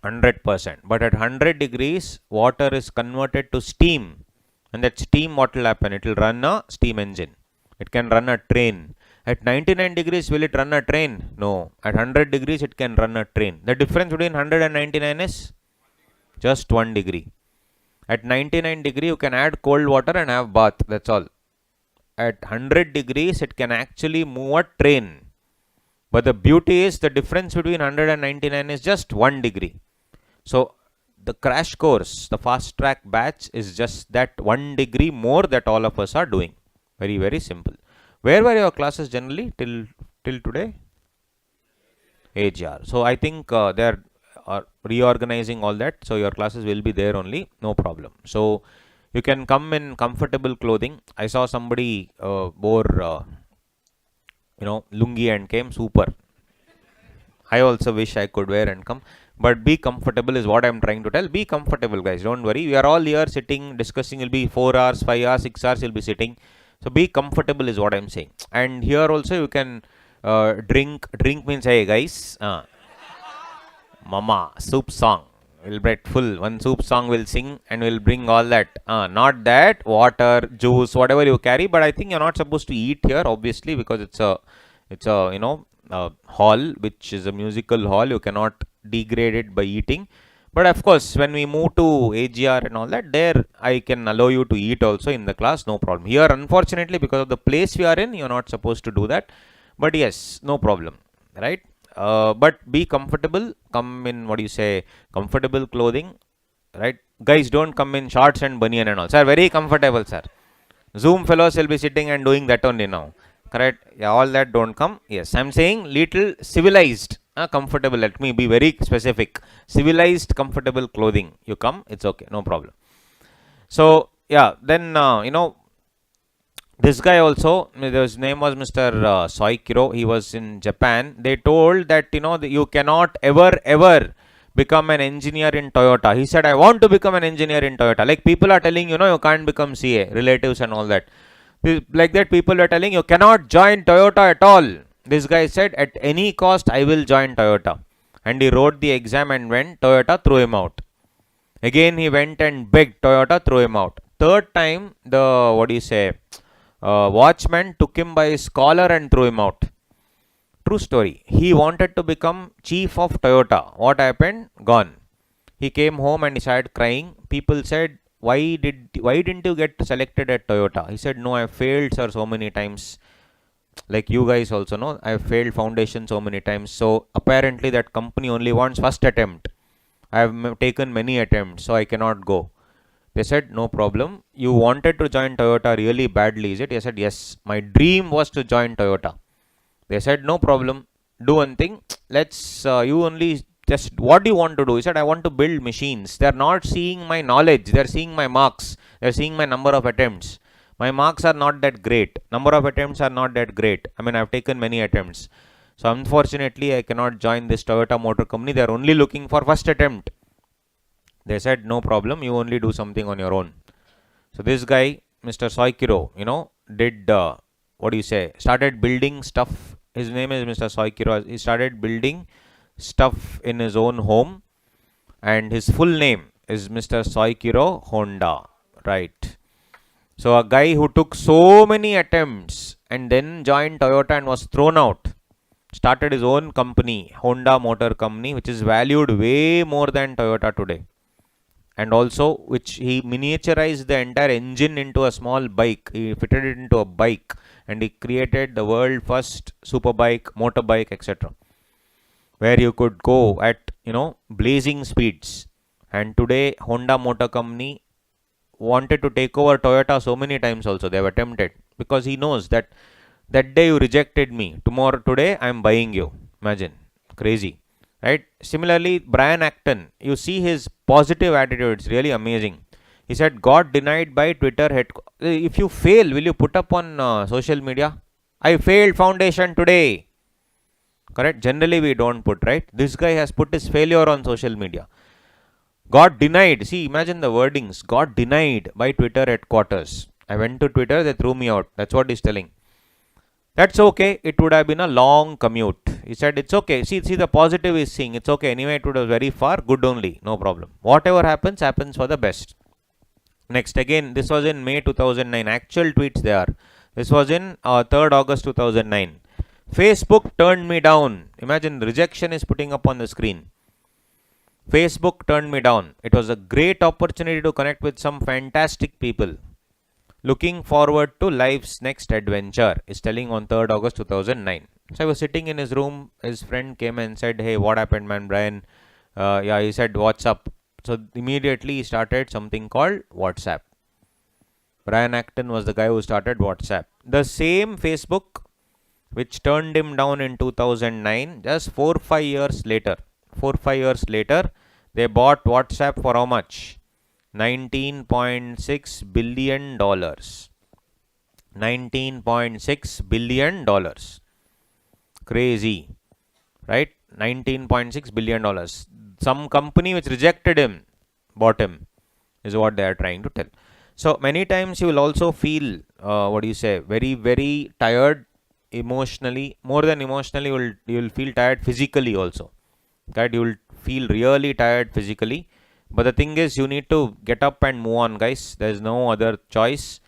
100%. But at 100 degrees, water is converted to steam. And that steam, what will happen? It will run a steam engine. It can run a train. At 99 degrees, will it run a train? No. At 100 degrees, it can run a train. The difference between 100 and 99 is just 1 degree. At 99 degree, you can add cold water and have bath. That's all. At 100 degrees, it can actually move a train. But the beauty is the difference between 100 and 99 is just 1 degree. So the crash course, the fast track batch is just that 1 degree more that all of us are doing. Very, very simple. Where were your classes generally till today? AGR. So I think they are reorganizing all that. So your classes will be there only. No problem. So you can come in comfortable clothing. I saw somebody wore, lungi and came. Super. I also wish I could wear and come. But be comfortable is what I'm trying to tell. Be comfortable, guys. Don't worry. We are all here sitting, discussing. Will be 4 hours, 5 hours, 6 hours. You'll be sitting. So be comfortable is what I'm saying. And here also you can drink. Drink means, hey guys, mama, soup song. We'll get full. One soup song will sing and we'll bring all that. Not that, water, juice, whatever you carry. But I think you're not supposed to eat here, obviously, because it's a hall, which is a musical hall. You cannot degrade it by eating. But of course, when we move to AGR and all that, there I can allow you to eat also in the class, no problem. Here, unfortunately, because of the place we are in, you're not supposed to do that. But yes, no problem, right? But be comfortable. Come in, comfortable clothing, right? Guys, don't come in shorts and banian and all. Sir, very comfortable, sir. Zoom fellows will be sitting and doing that only now. Correct? Yeah, all that don't come. Yes, I'm saying little civilized. Comfortable, let me be very specific. Civilized, comfortable clothing. You come, it's okay, no problem. So, yeah, then, this guy also, his name was Mr. Soikiro. He was in Japan. They told that, you cannot ever become an engineer in Toyota. He said, I want to become an engineer in Toyota. Like people are telling, you can't become CA, relatives and all that. Like that, people are telling, you cannot join Toyota at all. This guy said, at any cost, I will join Toyota. And he wrote the exam and went. Toyota threw him out. Again, he went and begged. Toyota threw him out. Third time, the, watchman took him by his collar and threw him out. True story. He wanted to become chief of Toyota. What happened? Gone. He came home and he started crying. People said, why didn't you get selected at Toyota? He said, no, I failed, sir, so many times. Like you guys also know, I have failed foundation so many times. So apparently that company only wants first attempt. I have taken many attempts, so I cannot go. They said, no problem. You wanted to join Toyota really badly, is it? He said, yes. My dream was to join Toyota. They said, no problem. Do one thing. Let's, you only just, what do you want to do? He said, I want to build machines. They're not seeing my knowledge. They're seeing my marks. They're seeing my number of attempts. My marks are not that great. Number of attempts are not that great. I mean, I've taken many attempts. So unfortunately, I cannot join this Toyota Motor Company. They're only looking for first attempt. They said, no problem. You only do something on your own. So this guy, Mr. Soikiro, did, started building stuff His name is Mr. Soikiro. He started building stuff in his own home, and his full name is Mr. Soikiro Honda, right? So a guy who took so many attempts and then joined Toyota and was thrown out, started his own company, Honda Motor Company, which is valued way more than Toyota today. And also, which he miniaturized the entire engine into a small bike. He fitted it into a bike, and he created the world first superbike, motorbike, etc., where you could go at, blazing speeds. And today, Honda Motor Company wanted to take over Toyota so many times also. They have attempted, because he knows that day you rejected me, today I am buying you. Imagine, crazy, right? Similarly, Brian Acton, you see his positive attitude, it's really amazing. He said, God denied by Twitter if you fail, will you put up on social media? I failed foundation today. Correct? Generally we don't put, right? This guy has put his failure on social media. God denied. See, imagine the wordings. God denied by Twitter headquarters. I went to Twitter, they threw me out. That's what he's telling. That's okay. It would have been a long commute. He said, it's okay. See the positive is seeing. It's okay. Anyway, it would have very far. Good only. No problem. Whatever happens, happens for the best. Next, again, this was in May 2009. Actual tweets there. This was in 3rd August 2009. Facebook turned me down. Imagine, rejection is putting up on the screen. Facebook turned me down. It was a great opportunity to connect with some fantastic people. Looking forward to life's next adventure, is telling on 3rd August 2009. So I was sitting in his room. His friend came and said, hey, what happened, man, Brian? He said, what's up? So immediately he started something called WhatsApp. Brian Acton was the guy who started WhatsApp. The same Facebook which turned him down in 2009, just 4-5 years later, they bought WhatsApp for how much? $19.6 billion. $19.6 billion. Crazy, right? $19.6 billion. Some company which rejected him bought him, is what they are trying to tell. So many times you will also feel, very, very tired emotionally. More than emotionally, you will feel tired physically also. Right? You will feel really tired physically. But the thing is, you need to get up and move on, guys. There is no other choice.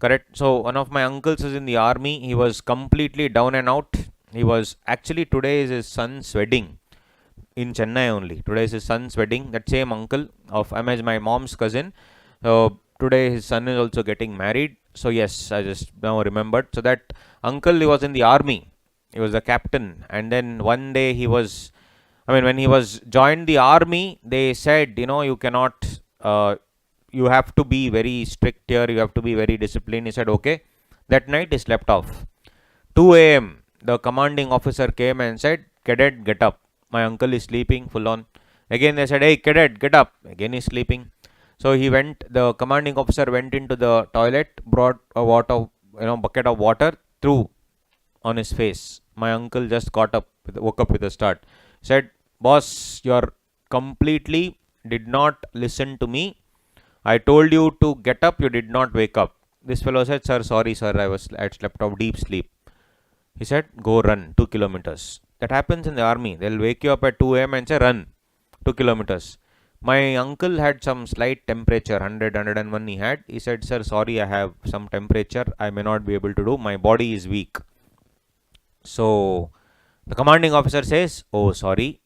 Correct? So one of my uncles is in the army. He was completely down and out. He was, actually today is his son's wedding in Chennai only. Today is his son's wedding. That same uncle of my mom's cousin. So today his son is also getting married. So yes, I just now remembered. So that uncle, he was in the army. He was a captain. And then one day he was, when he was joined the army, they said, you cannot, you have to be very strict here. You have to be very disciplined. He said, okay. That night he slept off. 2 a.m. the commanding officer came and said, cadet, get up. My uncle is sleeping full on. Again they said, hey, cadet, get up. Again he's sleeping. So he went, the commanding officer went into the toilet, brought a bucket of water, threw on his face. My uncle just woke up with a start. Said, boss, you're completely did not listen to me. I told you to get up, you did not wake up. This fellow said, sir, sorry, sir, I had slept off deep sleep. He said, go run 2 kilometers. That happens in the army. They'll wake you up at 2 a.m. and say, run 2 kilometers. My uncle had some slight temperature, 100, 101 he had. He said, sir, sorry, I have some temperature. I may not be able to do. My body is weak. So the commanding officer says, oh, sorry.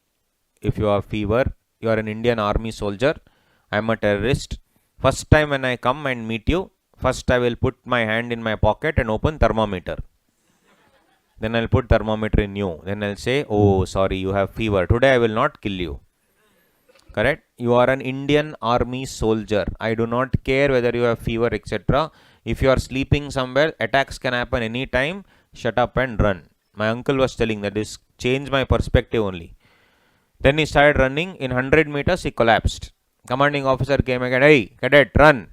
If you have fever, you are an Indian army soldier. I am a terrorist. First time when I come and meet you, first I will put my hand in my pocket and open thermometer. Then I'll put thermometer in you. Then I'll say, oh, sorry, you have fever. Today I will not kill you. Correct? You are an Indian army soldier. I do not care whether you have fever, etc. If you are sleeping somewhere, attacks can happen anytime. Shut up and run. My uncle was telling that this changed my perspective only. Then he started running. In 100 meters, he collapsed. Commanding officer came again. Hey, cadet, run.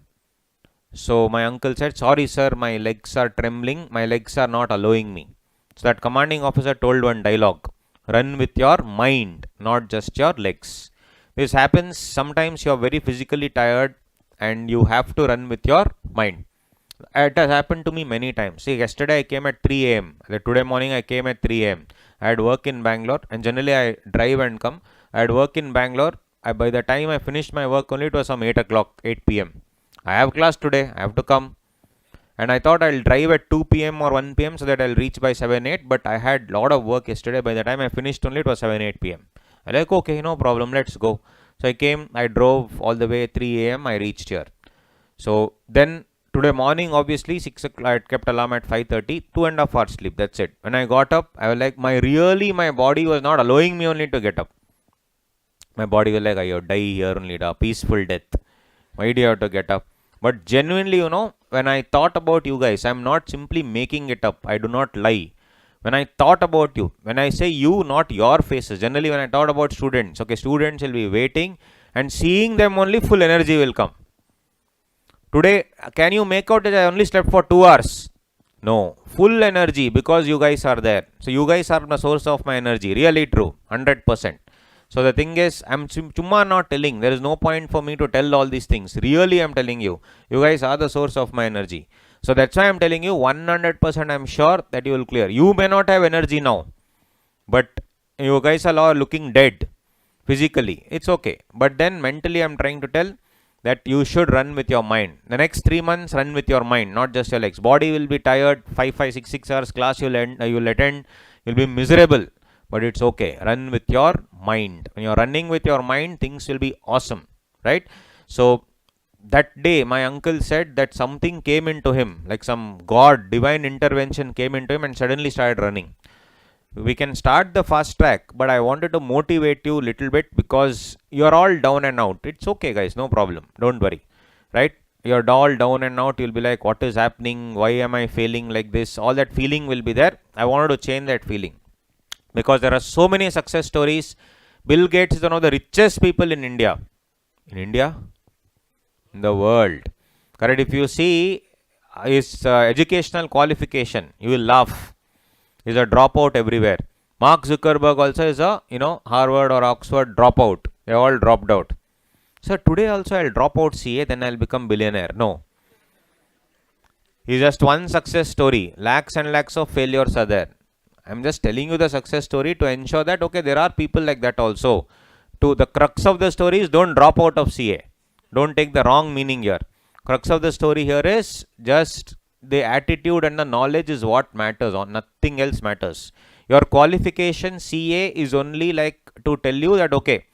So my uncle said, sorry, sir, my legs are trembling. My legs are not allowing me. So that commanding officer told one dialogue. Run with your mind, not just your legs. This happens sometimes. You are very physically tired and you have to run with your mind. It has happened to me many times. See, yesterday I came at 3 a.m. Today morning I came at 3 a.m. I had work in Bangalore, and generally I drive and come. I had work in Bangalore. By the time I finished my work only, it was some 8 o'clock, 8 p.m. I have class today. I have to come. And I thought I'll drive at 2 p.m. or 1 p.m. so that I'll reach by 7, 8. But I had lot of work yesterday. By the time I finished only, it was 7, 8 p.m. I like, okay, no problem, let's go. So I came, I drove all the way 3 a.m. I reached here. So then today morning, obviously 6 o'clock, I had kept alarm at 5:30, 2.5 hours sleep. That's it. When I got up, I was like, my body was not allowing me only to get up. My body was like, I die here only, a peaceful death. Why do you have to get up? But genuinely, when I thought about you guys, I'm not simply making it up. I do not lie. When I thought about you, when I say you, not your faces. Generally, when I thought about students, okay, students will be waiting and seeing them only, full energy will come. Today, can you make out that I only slept for 2 hours? No, full energy because you guys are there. So you guys are the source of my energy. Really true, 100%. So the thing is, I'm chumma not telling. There is no point for me to tell all these things. Really, I'm telling you. You guys are the source of my energy. So that's why I'm telling you 100% I'm sure that you will clear. You may not have energy now, but you guys are all looking dead physically. It's okay. But then mentally I'm trying to tell that you should run with your mind. The next 3 months, run with your mind, not just your legs. Body will be tired. 6 hours class you'll attend. You'll be miserable. But it's okay. Run with your mind. When you're running with your mind, things will be awesome. Right? So that day, my uncle said that something came into him, like some God, divine intervention came into him and suddenly started running. We can start the fast track, but I wanted to motivate you a little bit because you're all down and out. It's okay, guys, no problem. Don't worry. Right? You're all down and out. You'll be like, what is happening? Why am I failing like this? All that feeling will be there. I wanted to change that feeling because there are so many success stories. Bill Gates is one of the richest people in India. In the world. Correct? If you see his educational qualification, you will laugh. He's a dropout everywhere. Mark Zuckerberg also is a, Harvard or Oxford dropout. They all dropped out. So today also I'll drop out CA, then I'll become billionaire. No. He's just one success story. Lakhs and lakhs of failures are there. I'm just telling you the success story to ensure that, okay, there are people like that also. To the crux of the story is don't drop out of CA. Don't take the wrong meaning here. Crux of the story here is just the attitude and the knowledge is what matters, or nothing else matters. Your qualification CA is only like to tell you that, okay,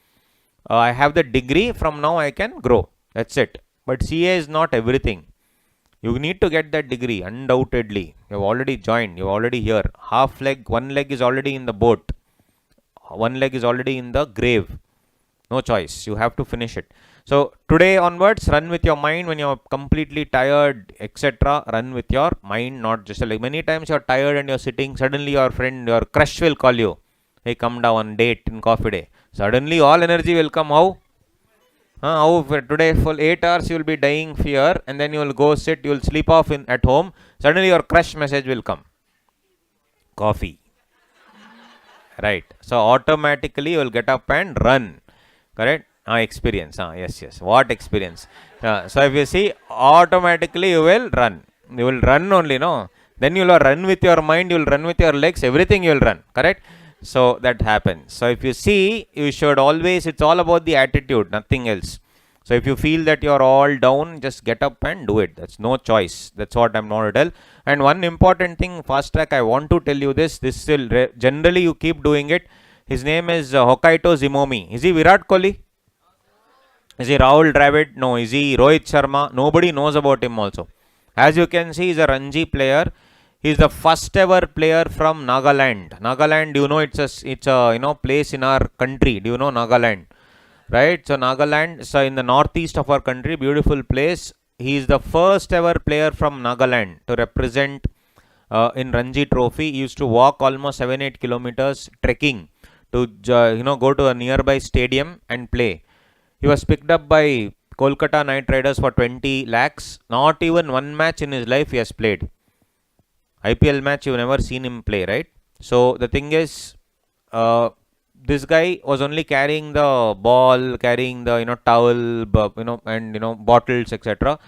I have the degree, from now I can grow. That's it. But CA is not everything. You need to get that degree, undoubtedly. You have already joined, you are already here. Half leg, one leg is already in the boat. One leg is already in the grave. No choice. You have to finish it. So today onwards, run with your mind. When you're completely tired, etc., run with your mind, not just like many times you're tired and you're sitting, suddenly your friend, your crush will call you. Hey, come down, date in coffee day. Suddenly all energy will come. How? How for today for 8 hours you will be dying fear, and then you will go sit, you will sleep off at home. Suddenly your crush message will come. Coffee. Right. So automatically you will get up and run. Correct? Experience. Yes. What experience? So if you see, automatically you will run. You will run only, no? Then you will run with your mind, you will run with your legs, everything you will run. Correct? So that happens. So if you see, you should always, it's all about the attitude, nothing else. So if you feel that you're all down, just get up and do it. That's no choice. That's what I'm going to tell. And one important thing, fast track, I want to tell you this. This will generally you keep doing it. His name is Hokkaido Zimomi. Is he Virat Kohli? Is he Rahul Dravid? No. Is he Rohit Sharma? Nobody knows about him also. As you can see, he's a Ranji player. He is the first ever player from Nagaland. Nagaland, you know, it's a place in our country. Do you know Nagaland? Right? So Nagaland, so in the northeast of our country, beautiful place. He is the first ever player from Nagaland to represent in Ranji Trophy. He used to walk almost 7-8 kilometers trekking to go to a nearby stadium and play. He was picked up by Kolkata Knight Riders for 20 lakhs. Not even one match in his life he has played. IPL match, you've never seen him play, right? So the thing is, this guy was only carrying the ball, carrying the towel, and bottles, etc.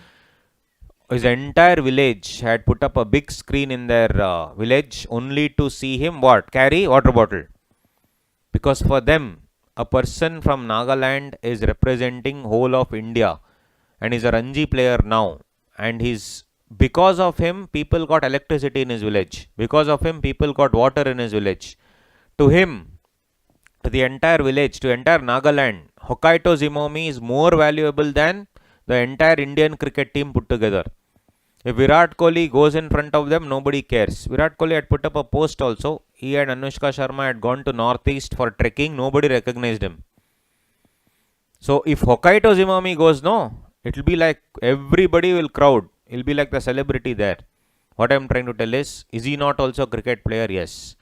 his entire village had put up a big screen in their village only to see him what? Carry water bottle. Because for them, a person from Nagaland is representing whole of India and is a Ranji player now. And because of him, people got electricity in his village. Because of him, people got water in his village. To him, to the entire village, to entire Nagaland, Hokkaido Zimomi is more valuable than the entire Indian cricket team put together. If Virat Kohli goes in front of them, nobody cares. Virat Kohli had put up a post also. He and Anushka Sharma had gone to Northeast for trekking. Nobody recognized him. So if Hokkaido Zimomi goes, no, it will be like everybody will crowd. He'll be like the celebrity there. What I am trying to tell is he not also a cricket player? Yes.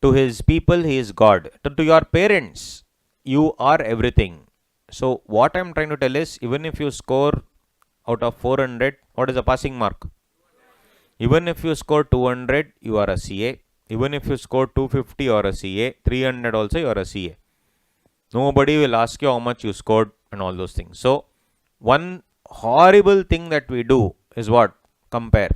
To his people, he is God. To your parents, you are everything. So what I am trying to tell is, even if you score out of 400, what is the passing mark? Even if you score 200, you are a CA. Even if you score 250, you are a CA. 300 also, you are a CA. Nobody will ask you how much you scored and all those things. So, one horrible thing that we do is what? Compare.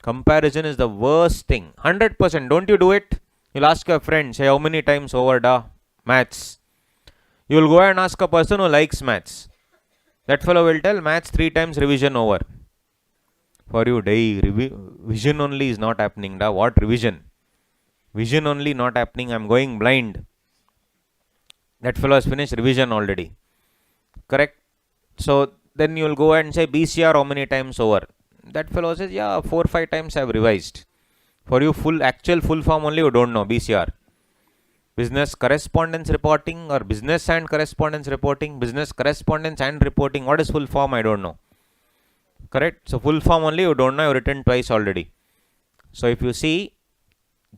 Comparison is the worst thing. 100%. Don't you do it? You'll ask your friend, say how many times over the maths. You will go and ask a person who likes maths. That fellow will tell maths 3 times revision over. For you, vision only is not happening. Da. What revision? Vision only not happening. I am going blind. That fellow has finished revision already. Correct? So then you will go and say BCR how many times over? That fellow says, yeah, 4 or 5 times I have revised. For you, actual full form only you don't know, BCR. Business correspondence reporting or business and correspondence reporting, business correspondence and reporting. What is full form? I don't know. Correct? So full form only you don't know, you've written twice already. So if you see,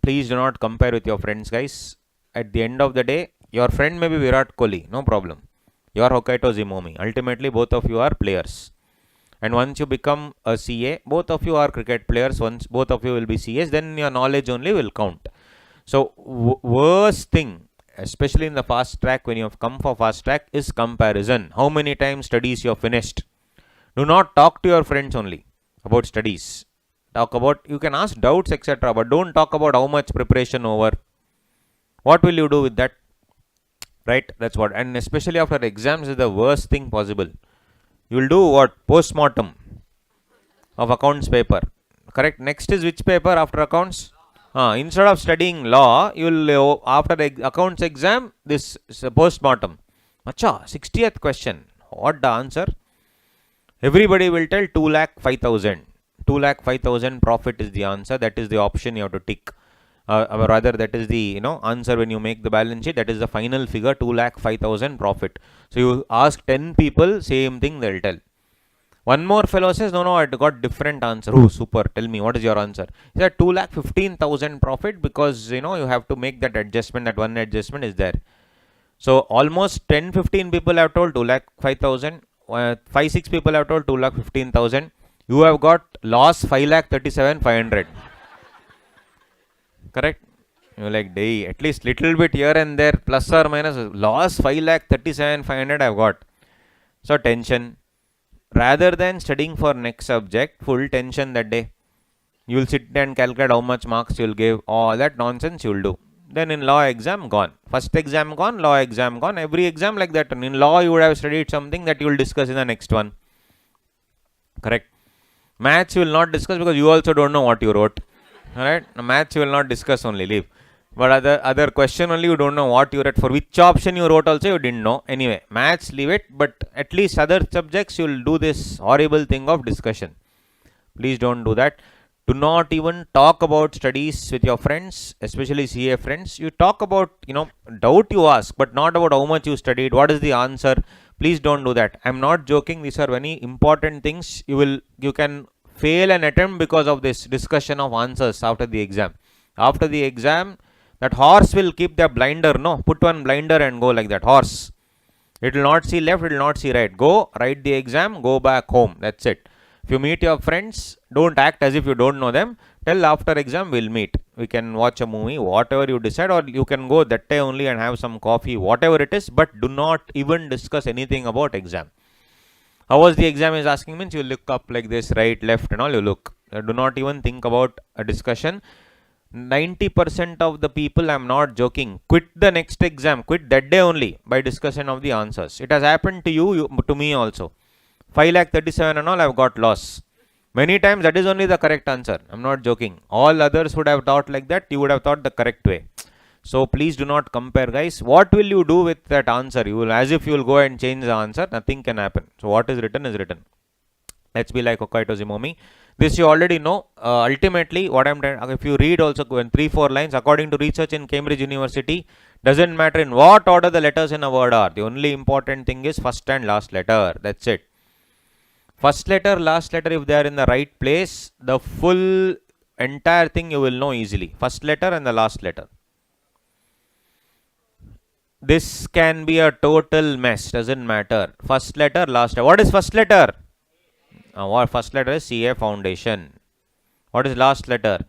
please do not compare with your friends, guys. At the end of the day, your friend may be Virat Kohli, no problem. You are Hokkaido Zimomi. Ultimately, both of you are players. And once you become a CA, both of you are cricket players. Once both of you will be CAs, then your knowledge only will count. So, worst thing, especially in the fast track, when you have come for fast track, is comparison. How many times studies you have finished? Do not talk to your friends only about studies. Talk about, you can ask doubts, etc. But don't talk about how much preparation over. What will you do with that? Right? That's what. And especially after exams is the worst thing possible. You will do what? Post-mortem of accounts paper. Correct? Next is which paper after accounts? Instead of studying law, you will, after the accounts exam, this is a post-mortem. Acha, 60th question. What the answer? Everybody will tell 2,05,000. 2,05,000 profit is the answer. That is the option you have to tick. Rather, that is the answer when you make the balance sheet. That is the final figure, 2,05,000 profit. So you ask 10 people, same thing they'll tell. One more fellow says, no, I got different answer. Oh, super. Tell me, what is your answer? He said 2,15,000 profit because, you have to make that adjustment. That one adjustment is there. So almost 10-15 people have told 2,05,000. 5-6 people have told 2,15,000. You have got loss 5,37,500. Correct? You like, day, at least little bit here and there, plus or minus, loss 5,37,500 I have got. So tension. Rather than studying for next subject, full tension that day. You will sit and calculate how much marks you will give. All that nonsense you will do. Then in law exam, gone. First exam gone, law exam gone. Every exam like that. In law, you would have studied something that you will discuss in the next one. Correct? Maths you will not discuss because you also don't know what you wrote. Alright? Maths you will not discuss, only leave. But other question only you don't know what you wrote. For which option you wrote also you didn't know. Anyway, maths leave it. But at least other subjects you will do this horrible thing of discussion. Please don't do that. Do not even talk about studies with your friends, especially CA friends. You talk about, doubt you ask, but not about how much you studied. What is the answer? Please don't do that. I'm not joking. These are very important things. You can fail an attempt because of this discussion of answers after the exam. After the exam, that horse will keep the blinder. No, put one blinder and go like that. Horse. It will not see left, it will not see right. Go, write the exam, go back home. That's it. If you meet your friends, don't act as if you don't know them. Tell after exam we'll meet. We can watch a movie, whatever you decide, or you can go that day only and have some coffee, whatever it is. But do not even discuss anything about exam. How was the exam is asking means you look up like this, right, left and all, you look. Do not even think about a discussion. 90% of the people, I'm not joking, quit the next exam, quit that day only by discussion of the answers. It has happened to you to me also. 5,37,000 and all, I've got loss. Many times that is only the correct answer. I'm not joking. All others would have thought like that, you would have thought the correct way. So please do not compare, guys. What will you do with that answer? You will, as if you will go and change the answer, nothing can happen. So what is written is written. Let's be like Hokkaido Zimomi. This you already know. Ultimately, what I'm trying, if you read also in 3-4 lines, according to research in Cambridge University, doesn't matter in what order the letters in a word are. The only important thing is first and last letter. That's it. First letter, last letter, if they are in the right place, the full entire thing you will know easily. First letter and the last letter. This can be a total mess. Doesn't matter. First letter, last letter. What is first letter? What first letter is CA foundation. What is last letter?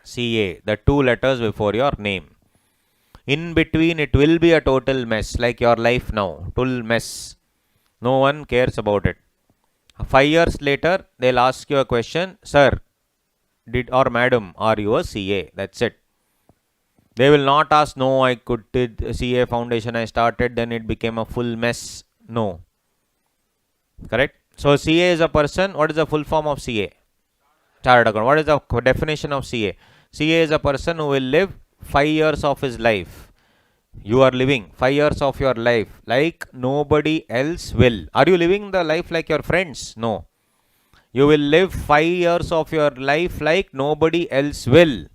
CA. The two letters before your name. In between, it will be a total mess, like your life now. Total mess. No one cares about it. 5 years later, they'll ask you a question, sir, or madam, are you a CA? That's it. They will not ask, no, I did CA foundation, I started, then it became a full mess. No. Correct? So CA is a person. What is the full form of CA? Chartered accountant. What is the definition of CA? CA is a person who will live 5 years of his life. You are living 5 years of your life like nobody else will. Are you living the life like your friends? No. You will live 5 years of your life like nobody else will,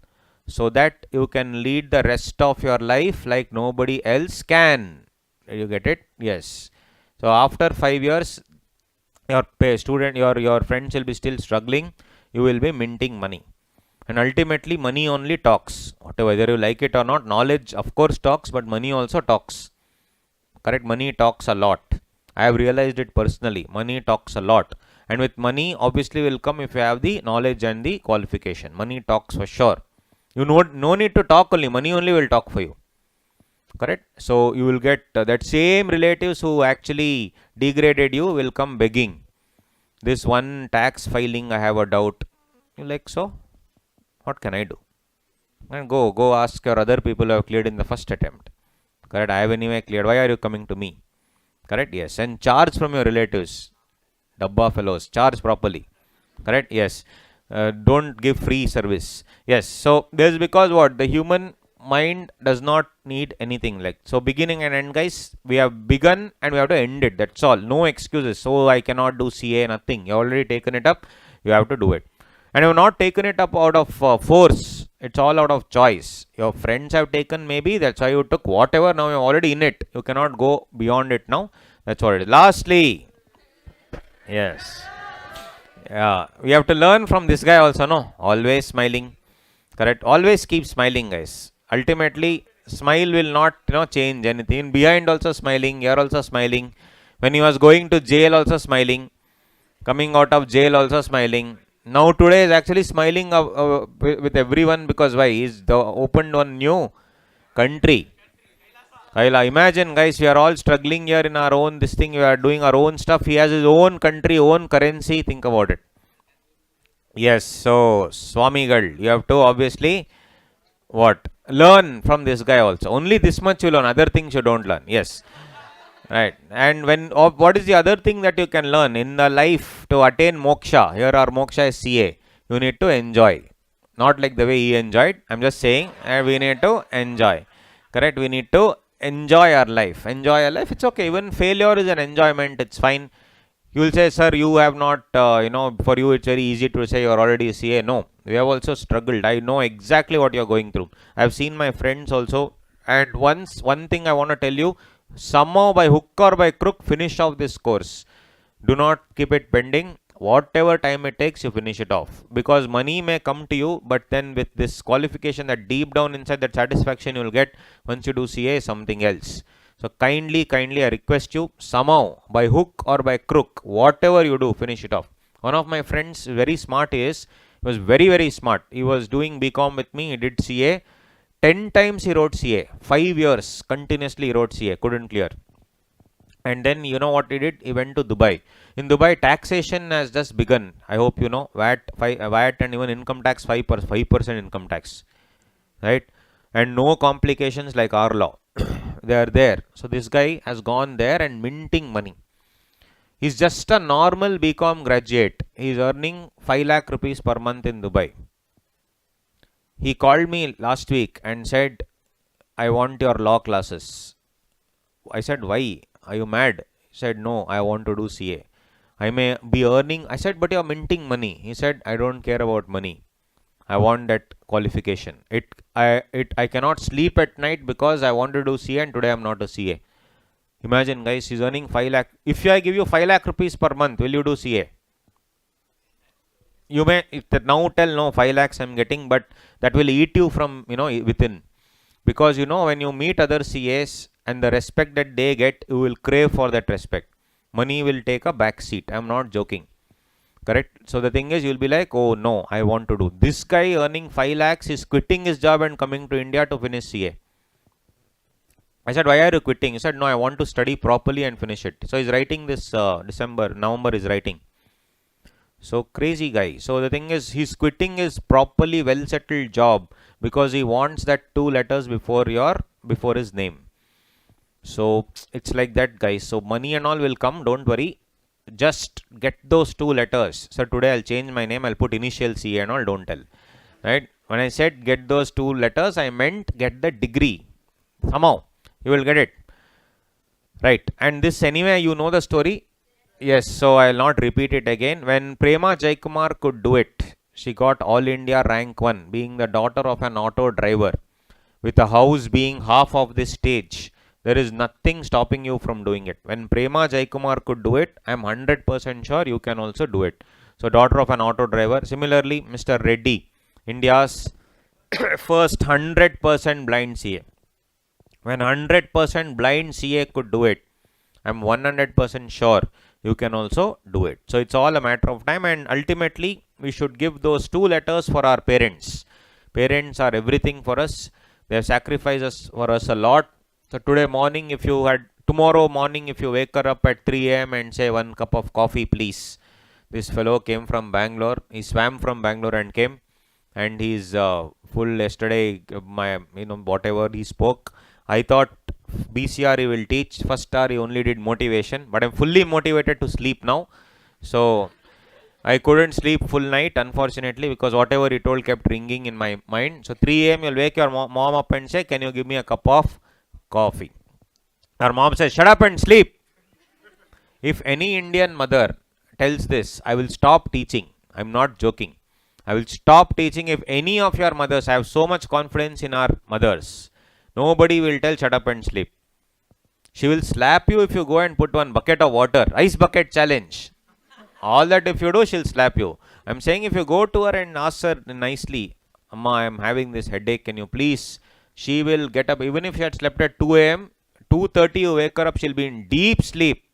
so that you can lead the rest of your life like nobody else can. You get it? Yes. So after 5 years, your student, your friends will be still struggling. You will be minting money. And ultimately, money only talks. Whether you like it or not, knowledge of course talks, but money also talks. Correct? Money talks a lot. I have realized it personally. Money talks a lot. And with money, obviously will come if you have the knowledge and the qualification. Money talks for sure. You know, no need to talk only. Money only will talk for you. Correct? So you will get that same relatives who actually degraded you will come begging. This one tax filing, I have a doubt. You like, so? What can I do? And go ask your other people who have cleared in the first attempt. Correct? I have anyway cleared. Why are you coming to me? Correct? Yes. And charge from your relatives. Dabba fellows. Charge properly. Correct? Yes. Don't give free service. Yes. So this is because what? The human mind does not need anything like. So beginning and end, guys. We have begun and we have to end it. That's all. No excuses. So I cannot do CA, nothing. You already taken it up. You have to do it. And you have not taken it up out of force. It's all out of choice. Your friends have taken maybe. That's why you took whatever. Now you're already in it. You cannot go beyond it now. That's what it is. Lastly. Yes. Yeah. We have to learn from this guy also, no? Always smiling. Correct? Always keep smiling, guys. Ultimately, smile will not, change anything. Behind also smiling. Here also smiling. When he was going to jail also smiling. Coming out of jail also smiling. Now today is actually smiling with everyone, because why? He's opened one new country. Imagine, guys, we are all struggling here in our own this thing. We are doing our own stuff. He has his own country, own currency. Think about it. Yes. So Swamigal, you have to obviously what? Learn from this guy also. Only this much you learn. Other things you don't learn. Yes. Right. And what is the other thing that you can learn in the life to attain moksha? Here our moksha is CA. You need to enjoy. Not like the way he enjoyed. I'm just saying we need to enjoy. Correct? We need to enjoy our life. Enjoy our life. It's okay. Even failure is an enjoyment. It's fine. You will say, sir, you have not, for you it's very easy to say you're already a CA. No. We have also struggled. I know exactly what you're going through. I've seen my friends also. And one thing I want to tell you, somehow by hook or by crook, finish off this course. Do not keep it pending. Whatever time it takes, you finish it off. Because money may come to you, but then with this qualification, that deep down inside, that satisfaction you will get once you do CA, something else. So kindly, I request you, somehow by hook or by crook, whatever you do, finish it off. One of my friends, very smart he was very, very smart. He was doing BCom with me. He did CA. 10 times he wrote CA. 5 years continuously he wrote CA. Couldn't clear. And then you know what he did? He went to Dubai. In Dubai, taxation has just begun. I hope you know VAT and even income tax 5% income tax, right? And no complications like our law. They are there. So this guy has gone there and minting money. He's just a normal BCom graduate. He's earning 5 lakh rupees per month in Dubai. He called me last week and said, I want your law classes. I said, why? Are you mad? He said, no, I want to do CA. I may be earning. I said, but you're minting money. He said, I don't care about money. I want that qualification. I cannot sleep at night because I want to do CA and today I'm not a CA. Imagine, guys, he's earning 5 lakh. If I give you 5 lakh rupees per month, will you do CA? You may now tell, no, 5 lakhs I'm getting, but that will eat you from, within. Because, when you meet other CAs and the respect that they get, you will crave for that respect. Money will take a back seat. I'm not joking. Correct? So the thing is, you'll be like, oh no, I want to do. This guy earning 5 lakhs is quitting his job and coming to India to finish CA. I said, why are you quitting? He said, no, I want to study properly and finish it. So he's writing this November is writing. So crazy guy. So the thing is, he's quitting his properly well settled job because he wants that 2 letters before his name. So it's like that, guys. So money and all will come, don't worry. Just get those 2 letters. So today I'll change my name, I'll put initial CA and all, don't tell. Right? When I said get those 2 letters, I meant get the degree. Somehow you will get it. Right? And this anyway, you know the story. Yes, so I'll not repeat it again. When Prema Jayakumar could do it, she got All India rank 1, being the daughter of an auto driver, with a house being half of this stage. There is nothing stopping you from doing it. When Prema Jayakumar could do it, I am 100% sure you can also do it. So, daughter of an auto driver. Similarly, Mr. Reddy, India's first 100% blind CA. When 100% blind CA could do it, I am 100% sure you can also do it. So, it's all a matter of time, and ultimately, we should give those 2 letters for our parents. Parents are everything for us. They have sacrificed for us a lot. So tomorrow morning, if you wake her up at 3 a.m. and say 1 cup of coffee, please. This fellow came from Bangalore. He swam from Bangalore and came, and he's full yesterday. Whatever he spoke, I thought BCR he will teach. First hour he only did motivation, but I'm fully motivated to sleep now. So I couldn't sleep full night, unfortunately, because whatever he told kept ringing in my mind. So 3 a.m. you'll wake your mom up and say, can you give me a cup of coffee? Our mom says, shut up and sleep. If any Indian mother tells this, I will stop teaching. I'm not joking. I will stop teaching. If any of your mothers, I have so much confidence in our mothers, nobody will tell shut up and sleep. She will slap you if you go and put 1 bucket of water. Ice bucket challenge. All that if you do, she'll slap you. I'm saying if you go to her and ask her nicely, Amma, I'm having this headache, can you please? She will get up. Even if she had slept at 2 a.m., 2:30 you wake her up, she'll be in deep sleep.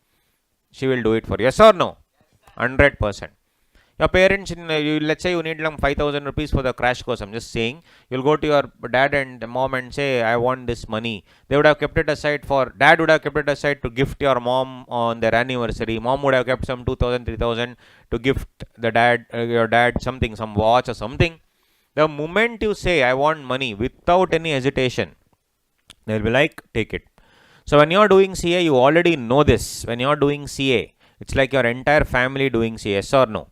She will do it for you. Yes or no? 100%. Your parents, let's say you need 5,000 rupees for the crash course. I'm just saying, you'll go to your dad and mom and say, I want this money. They would have kept it aside dad would have kept it aside to gift your mom on their anniversary. Mom would have kept some 2,000, 3,000 to gift your dad something, some watch or something. The moment you say, I want money without any hesitation, they'll be like, take it. So when you're doing CA, you already know this. When you're doing CA, it's like your entire family doing CA, yes or no?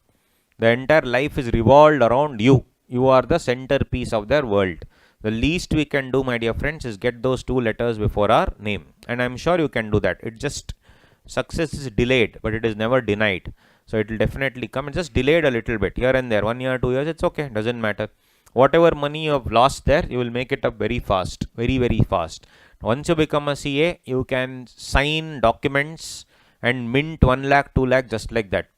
The entire life is revolved around you. You are the centerpiece of their world. The least we can do, my dear friends, is get those 2 letters before our name. And I'm sure you can do that. It just, success is delayed, but it is never denied. So it will definitely come. It's just delayed a little bit here and there. 1 year, 2 years, it's okay. Doesn't matter. Whatever money you have lost there, you will make it up very fast. Very, very fast. Once you become a CA, you can sign documents and mint 1 lakh, 2 lakh just like that.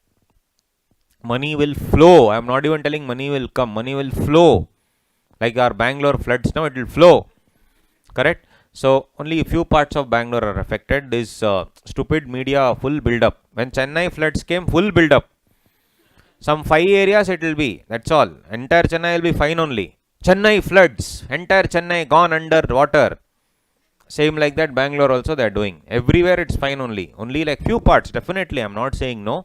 Money will flow. I'm not even telling money will come. Money will flow. Like our Bangalore floods now, it will flow. Correct? So, only a few parts of Bangalore are affected. This stupid media full build-up. When Chennai floods came, full build-up. Some 5 areas it will be. That's all. Entire Chennai will be fine only. Chennai floods. Entire Chennai gone under water. Same like that, Bangalore also they are doing. Everywhere it's fine only. Only like few parts, definitely. I'm not saying no.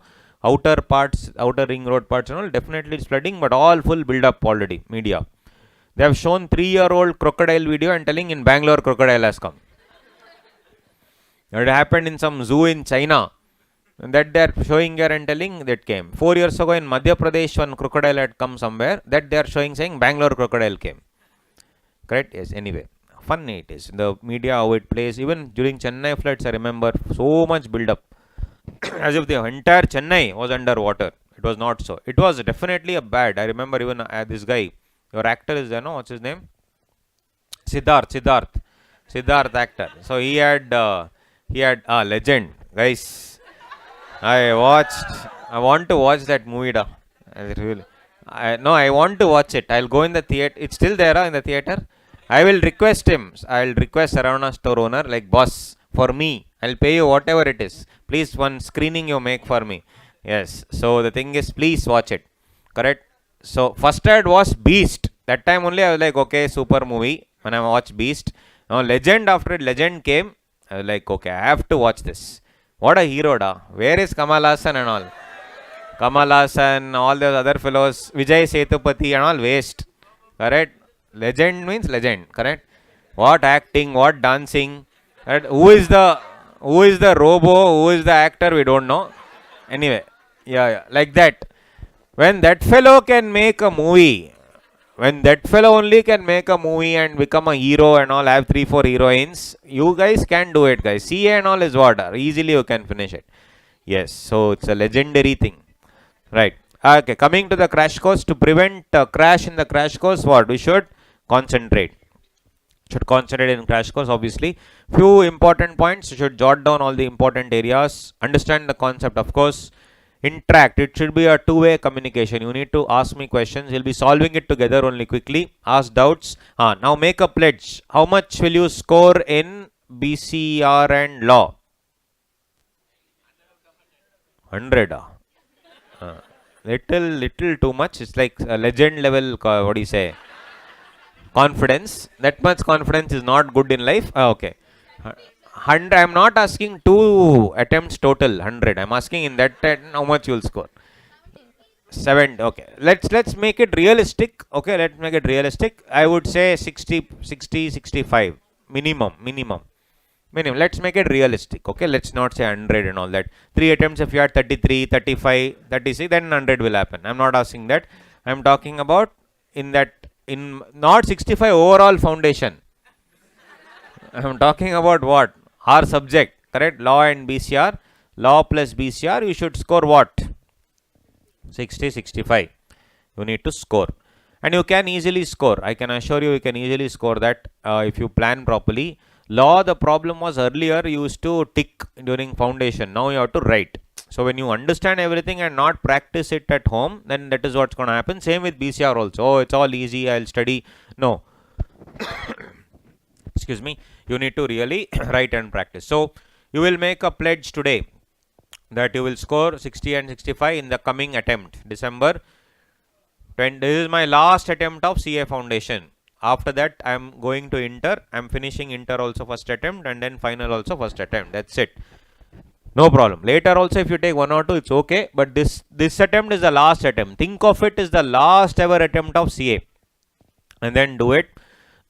Outer parts, outer ring road parts and all, definitely it's flooding, but all full build up already. Media. They have shown 3-year-old crocodile video and telling in Bangalore crocodile has come. It happened in some zoo in China. And that they are showing here and telling that came. 4 years ago in Madhya Pradesh, one crocodile had come somewhere. That they are showing saying Bangalore crocodile came. Correct? Yes, anyway. Fun it is. The media, how it plays. Even during Chennai floods, I remember so much build up. As if the entire Chennai was underwater. It was not so. It was definitely a bad. I remember even this guy. Your actor is there, no? What's his name? Siddharth actor. So he had legend. Guys, I want to watch that movie. I want to watch it. I'll go in the theater. It's still there in the theater. I will request him. I'll request Saravana store owner, like, boss, for me, I'll pay you whatever it is. Please, one screening you make for me. Yes. So the thing is, please watch it. Correct? So first ad was Beast. That time only I was like, okay, super movie. When I watched Beast. Now Legend, after it, Legend came. I was like, okay, I have to watch this. What a hero, da. Where is Kamal Hassan and all? Kamal Hassan, all those other fellows, Vijay Sethupathi and all waste. Correct? Legend means legend. Correct? What acting, what dancing. Correct? Who is the robo, who is the actor, we don't know. Anyway, yeah, like that. When that fellow can make a movie, when that fellow only can make a movie and become a hero and all, have 3-4 heroines, you guys can do it, guys. CA and all is what? Easily you can finish it. Yes, so it's a legendary thing. Right. Okay, coming to the crash course, to prevent crash in the crash course, what? We should concentrate. Should concentrate in crash course, obviously. Few important points, you should jot down all the important areas. Understand the concept, of course. Interact. It should be a two-way communication. You need to ask me questions. You'll be solving it together only quickly. Ask doubts. Now make a pledge. How much will you score in BCR and law? 100. Little too much. It's like a legend level, what do you say? Confidence. That much confidence is not good in life. Okay. 100. I'm not asking 2 attempts total. 100. I'm asking in that how much you'll score. 7. Okay. Let's make it realistic. Okay. Let's make it realistic. I would say 60, 65. Minimum. Let's make it realistic. Okay. Let's not say 100 and all that. 3 attempts, if you had 33, 35, 36, then 100 will happen. I'm not asking that. I'm talking about in not 65 overall foundation. I'm talking about what? Our subject. Correct? Law and BCR. Law plus BCR, you should score what? 60, 65. You need to score. And you can easily score. I can assure you, you can easily score that if you plan properly. Law, the problem was earlier you used to tick during foundation. Now you have to write. So when you understand everything and not practice it at home, then that is what's going to happen. Same with BCR also. Oh, it's all easy, I'll study. No. Excuse me. You need to really write and practice. So you will make a pledge today that you will score 60 and 65 in the coming attempt. December 20. This is my last attempt of CA foundation. After that, I am going to inter. I am finishing inter also first attempt, and then final also first attempt. That's it. No problem. Later also, if you take 1 or 2, it's okay. But this attempt is the last attempt. Think of it as the last ever attempt of CA. And then do it.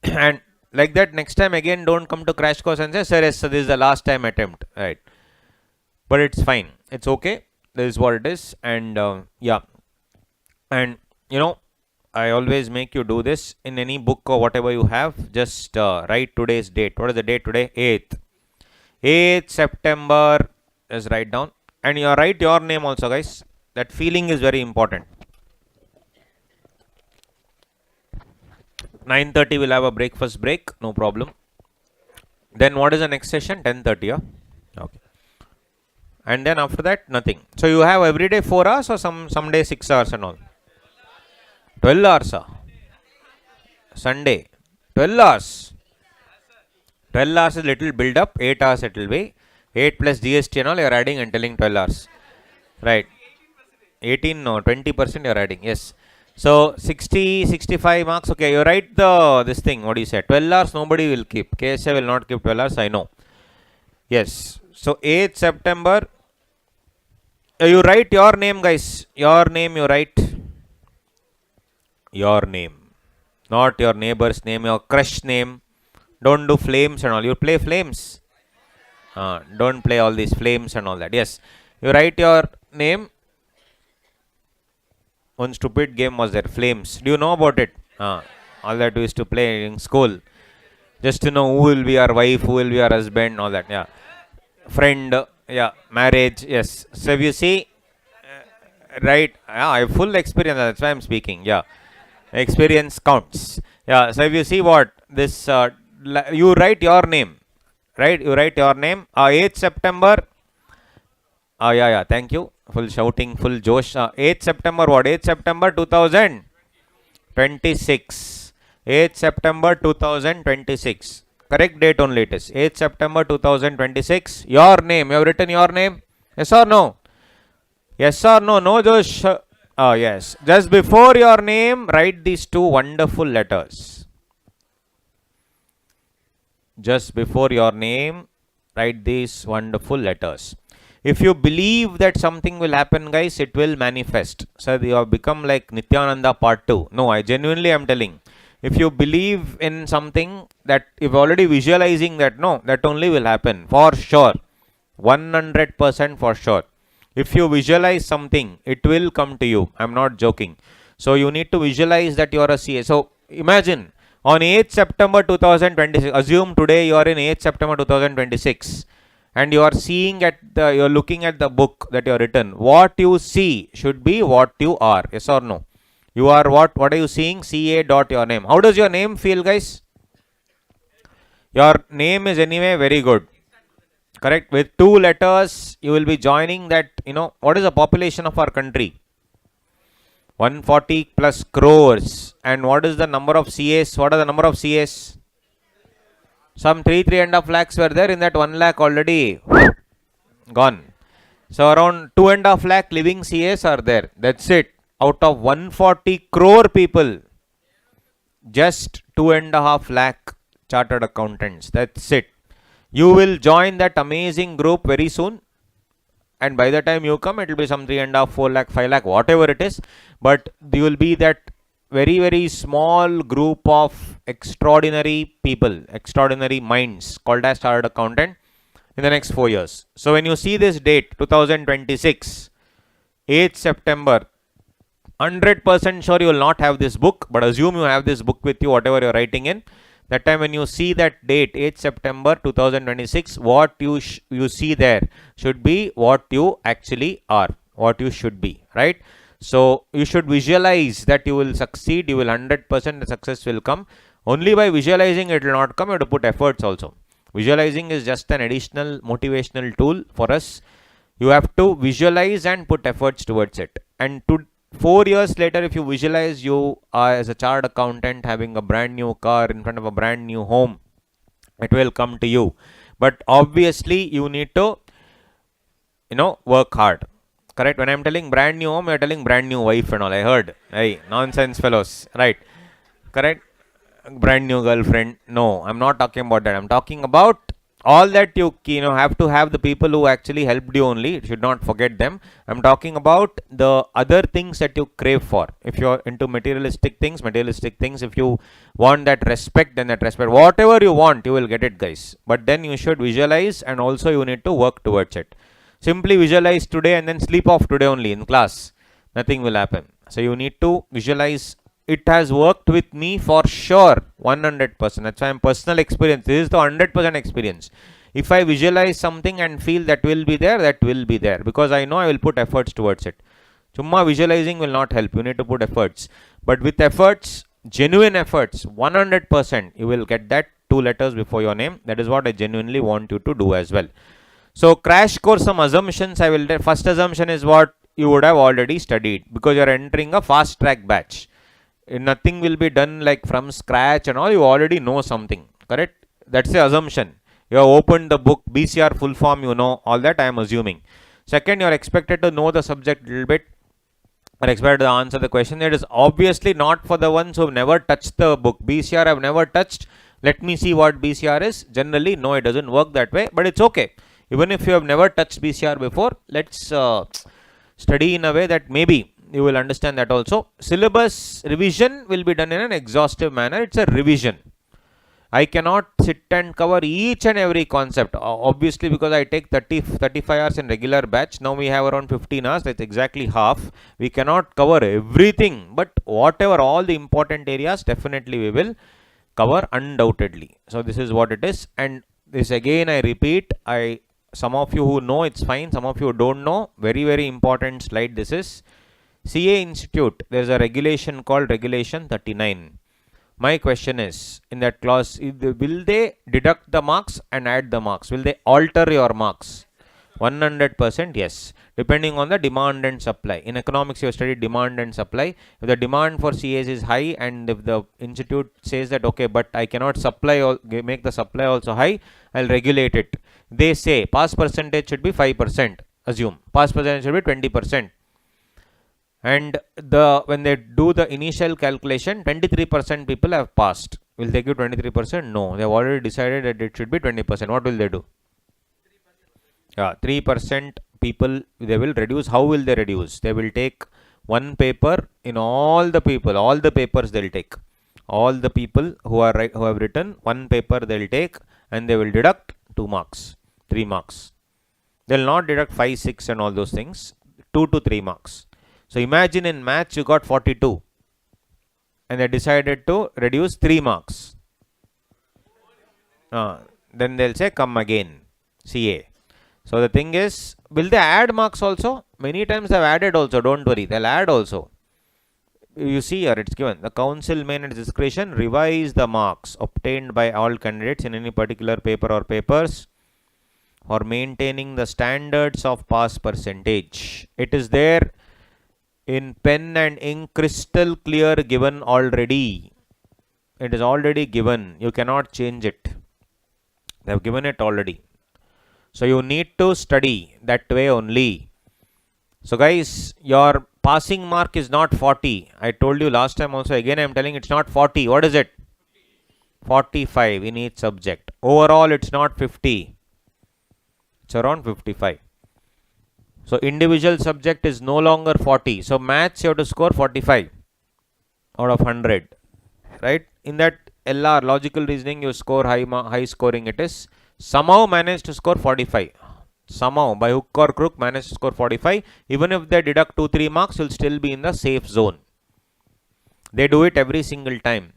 And like that, next time again, don't come to crash course and say, sir, yes, so this is the last time attempt. Right. But it's fine. It's okay. This is what it is. And yeah. And you know, I always make you do this in any book or whatever you have. Just write today's date. What is the date today? 8th. 8th September. Just write down. And you write your name also, guys. That feeling is very important. 9:30 we'll have a breakfast break. No problem. Then what is the next session? 10:30. Yeah? Okay. And then after that, nothing. So you have every day 4 hours or some day 6 hours and all? 12 hours. Sunday. 12 hours. 12 hours is little build up. 8 hours it will be. 8 plus GST and all you are adding and telling 12 hours. Right. 18, no, 20% you are adding. Yes. So 60, 65 marks. Okay, you write this thing. What do you say? 12 hours nobody will keep. KSA will not keep 12 hours. I know. Yes. So 8th September. You write your name, guys. Your name you write. Your name. Not your neighbor's name, your crush name. Don't do flames and all. You play flames. Don't play all these flames and all that. Yes. You write your name. One stupid game was there. Flames. Do you know about it? All that we used to play in school. Just to know who will be our wife, who will be our husband, all that. Yeah. Friend. Yeah. Marriage. Yes. So if you see, right. Yeah, I have full experience. That's why I'm speaking. Yeah. Experience counts. Yeah. So if you see what this, you write your name. Right. You write your name. 8th September. Yeah. Thank you. Full shouting, full josh. 8th September what? 8th September 2026. 8th September 2026. Correct date only it is. 8th September 2026. Your name. You have written your name? Yes or no? Yes or no? No, Josh. Yes. Just before your name, write these two wonderful letters. Just before your name, write these wonderful letters. If you believe that something will happen, guys, it will manifest. So you have become like Nityananda part 2. No, I genuinely am telling. If you believe in something that if already visualizing that, no, that only will happen for sure. 100% for sure. If you visualize something, it will come to you. I'm not joking. So you need to visualize that you are a CA. So imagine on 8th September 2026, assume today you are in 8th September 2026. And you are seeing you're looking at the book that you have written. What you see should be what you are. Yes or no? You are what? What are you seeing? CA dot your name. How does your name feel, guys? Your name is anyway very good. Correct? With 2 letters, you will be joining that, what is the population of our country? 140 plus crores. And what is the number of CAs? What are the number of CAs? Some 3.5 lakhs were there. In that 1 lakh already gone. So around 2.5 lakh living CAs are there. That's it. Out of 140 crore people, just 2.5 lakh chartered accountants. That's it. You will join that amazing group very soon. And by the time you come, it will be some 3.5, 4 lakh, 5 lakh, whatever it is. But you will be that very, very small group of extraordinary people, extraordinary minds called as chartered accountant in the next 4 years. So when you see this date, 2026, 8th September, 100% sure you will not have this book, but assume you have this book with you, whatever you are writing in. That time when you see that date, 8th September 2026, what you see there should be what you actually are, what you should be, right? So you should visualize that you will succeed, you will 100% the success will come. Only by visualizing it will not come, you have to put efforts also. Visualizing is just an additional motivational tool for us. You have to visualize and put efforts towards it. And 4 years later, if you visualize you are as a chartered accountant having a brand new car in front of a brand new home, it will come to you. But obviously you need to, work hard. Correct? When I'm telling brand new home, you're telling brand new wife and all. I heard. Hey, nonsense fellows. Right. Correct? Brand new girlfriend. No, I'm not talking about that. I'm talking about all that you have to have the people who actually helped you only. You should not forget them. I'm talking about the other things that you crave for. If you're into materialistic things. If you want that respect, then that respect. Whatever you want, you will get it, guys. But then you should visualize and also you need to work towards it. Simply visualize today and then sleep off today only in class. Nothing will happen. So you need to visualize. It has worked with me for sure. 100%. That's why I'm personal experience. This is the 100% experience. If I visualize something and feel that will be there, that will be there. Because I know I will put efforts towards it. Chumma visualizing will not help. You need to put efforts. But with efforts, genuine efforts, 100%, you will get that 2 letters before your name. That is what I genuinely want you to do as well. So crash course, some assumptions I will do. First assumption is what you would have already studied because you are entering a fast track batch. Nothing will be done like from scratch and all. You already know something. Correct? That's the assumption. You have opened the book, BCR full form, all that I am assuming. Second, you are expected to know the subject a little bit. are expected to answer the question. It is obviously not for the ones who have never touched the book. BCR have never touched. Let me see what BCR is. Generally, no, it doesn't work that way, but it's okay. Even if you have never touched BCR before, let's study in a way that maybe you will understand that also. Syllabus revision will be done in an exhaustive manner. It's a revision. I cannot sit and cover each and every concept, obviously, because I take 35 hours in regular batch. Now we have around 15 hours, that's exactly half. We cannot cover everything, but whatever, all the important areas, definitely we will cover undoubtedly. So this is what it is, and this again I repeat, some of you who know, it's fine. Some of you don't know, very, very important slide this is. CA Institute, there is a regulation called Regulation 39. My question is, in that clause, will they deduct the marks and add the marks? Will they alter your marks? 100% yes, depending on the demand and supply. In economics, you have studied demand and supply. If the demand for CAs is high, and if the institute says that, okay, but I cannot supply, make the supply also high, I'll regulate it. They say pass percentage should be 5%. Assume pass percentage should be 20%. And when they do the initial calculation, 23% people have passed. Will they give 23%? No, they have already decided that it should be 20%. What will they do? 3% people they will reduce. How will they reduce? They will take one paper in all the papers they'll take. All the people who have written one paper they'll take, and they will deduct 2 marks, 3 marks. They'll not deduct 5, 6 and all those things. 2 to 3 marks. So imagine in maths you got 42 and they decided to reduce 3 marks. Then they'll say come again, CA. So the thing is, will they add marks also? Many times they've added also, don't worry, they'll add also. You see here it's given, the council may at its discretion revise the marks obtained by all candidates in any particular paper or papers for maintaining the standards of pass percentage. It is there in pen and ink, crystal clear, given already. It is already given. You cannot change it. They have given it already. So you need to study that way only. So guys, your passing mark is not 40. I told you last time also. Again I am telling it's not 40. What is it? 45 in each subject. Overall it's not 50. It's around 55. So individual subject is no longer 40. So maths you have to score 45 out of 100. Right? In that LR, logical reasoning, you score high scoring it is. Somehow managed to score 45. Somehow by hook or crook managed to score 45. Even if they deduct 2-3 marks, you'll still be in the safe zone. They do it every single time.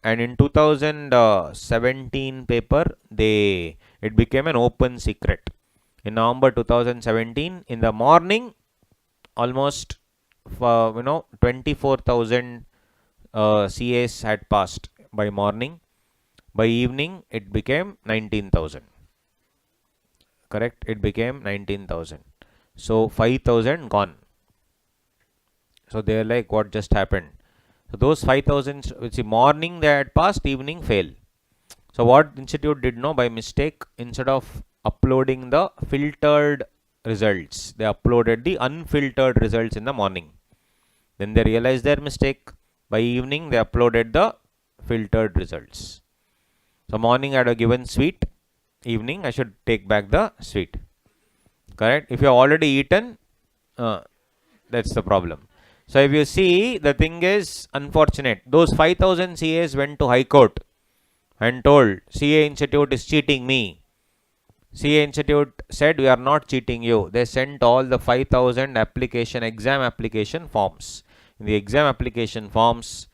And in 2017 paper, it became an open secret. In November 2017, in the morning, almost 24,000 CAs had passed by morning. By evening, it became 19,000. Correct? It became 19,000. So 5,000 gone. So they are like, what just happened? So those 5,000, which morning they had passed, evening fail. So what institute did know by mistake, instead of uploading the filtered results, they uploaded the unfiltered results in the morning. Then they realized their mistake. By evening, they uploaded the filtered results. So morning I had given sweet, evening I should take back the sweet. Correct? If you have already eaten, that's the problem. So if you see, the thing is unfortunate. Those 5,000 CAs went to High Court and told CA Institute is cheating me. CA Institute said we are not cheating you. They sent all the 5,000 exam application forms. In the exam application forms,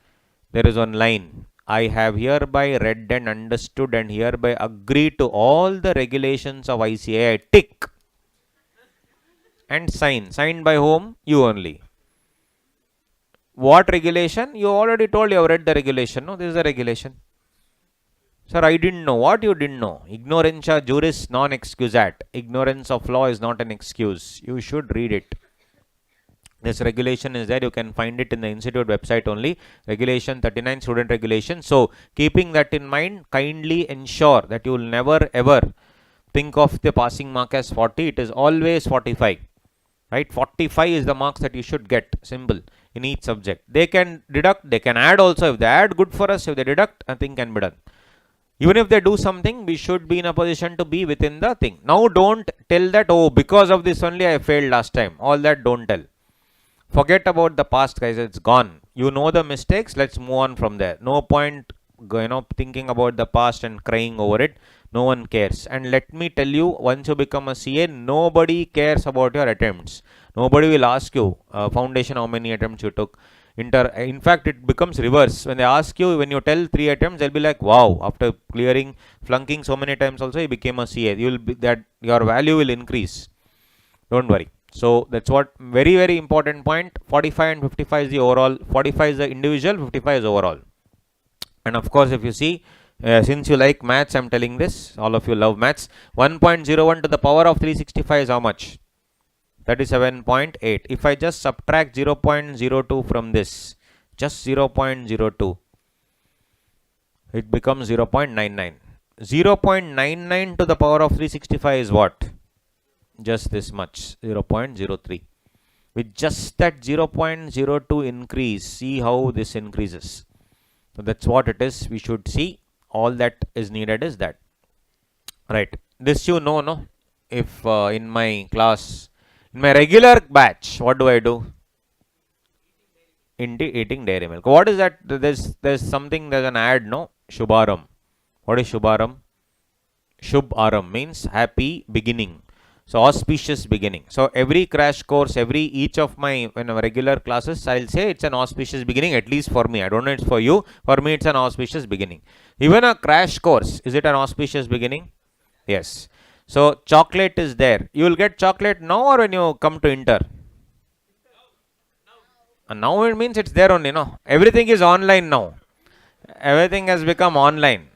there is one line. I have hereby read and understood and hereby agree to all the regulations of ICAI. Tick. And sign. Signed by whom? You only. What regulation? You already told you have read the regulation. No, this is the regulation. Sir, I didn't know. What you didn't know? Ignorantia juris non excusat. Ignorance of law is not an excuse. You should read it. This regulation is there. You can find it in the institute website only. Regulation 39, student regulation. So, keeping that in mind, kindly ensure that you will never ever think of the passing mark as 40. It is always 45. right? 45 is the marks that you should get, simple, in each subject. They can deduct, they can add also. If they add, good for us. If they deduct, nothing can be done. Even if they do something, we should be in a position to be within the thing. Now don't tell that, oh, because of this only I failed last time. All that don't tell. Forget about the past, guys. It's gone. You know the mistakes. Let's move on from there. No point, thinking about the past and crying over it. No one cares. And let me tell you, once you become a CA, nobody cares about your attempts. Nobody will ask you, foundation, how many attempts you took. In fact, it becomes reverse. When they ask you, when you tell 3 attempts, they'll be like, wow, after flunking so many times also, you became a CA. Your value will increase. Don't worry. So that's what very, very important point. 45 and 55 is the overall. 45 is the individual, 55 is overall. And of course, if you see, since you like maths, I'm telling this, all of you love maths. 1.01 to the power of 365 is how much? 37.8. If I just subtract 0.02 from this, just 0.02, it becomes 0.99. 0.99 to the power of 365 is what? Just this much, 0.03. With just that 0.02 increase, see how this increases. So that's what it is. We should see. All that is needed is that. Right. This you know, no? If in my class, in my regular batch, what do I do? Eating dairy milk. What is that? There's an ad, no? Shubharam. What is Shubharam? Shubharam means happy beginning. So auspicious beginning. So every crash course, each of my regular classes, I'll say it's an auspicious beginning, at least for me. I don't know it's for you. For me, it's an auspicious beginning. Even a crash course, is it an auspicious beginning? Yes. So chocolate is there. You will get chocolate now or when you come to inter? And now it means it's there only, no? Everything is online now. Everything has become online.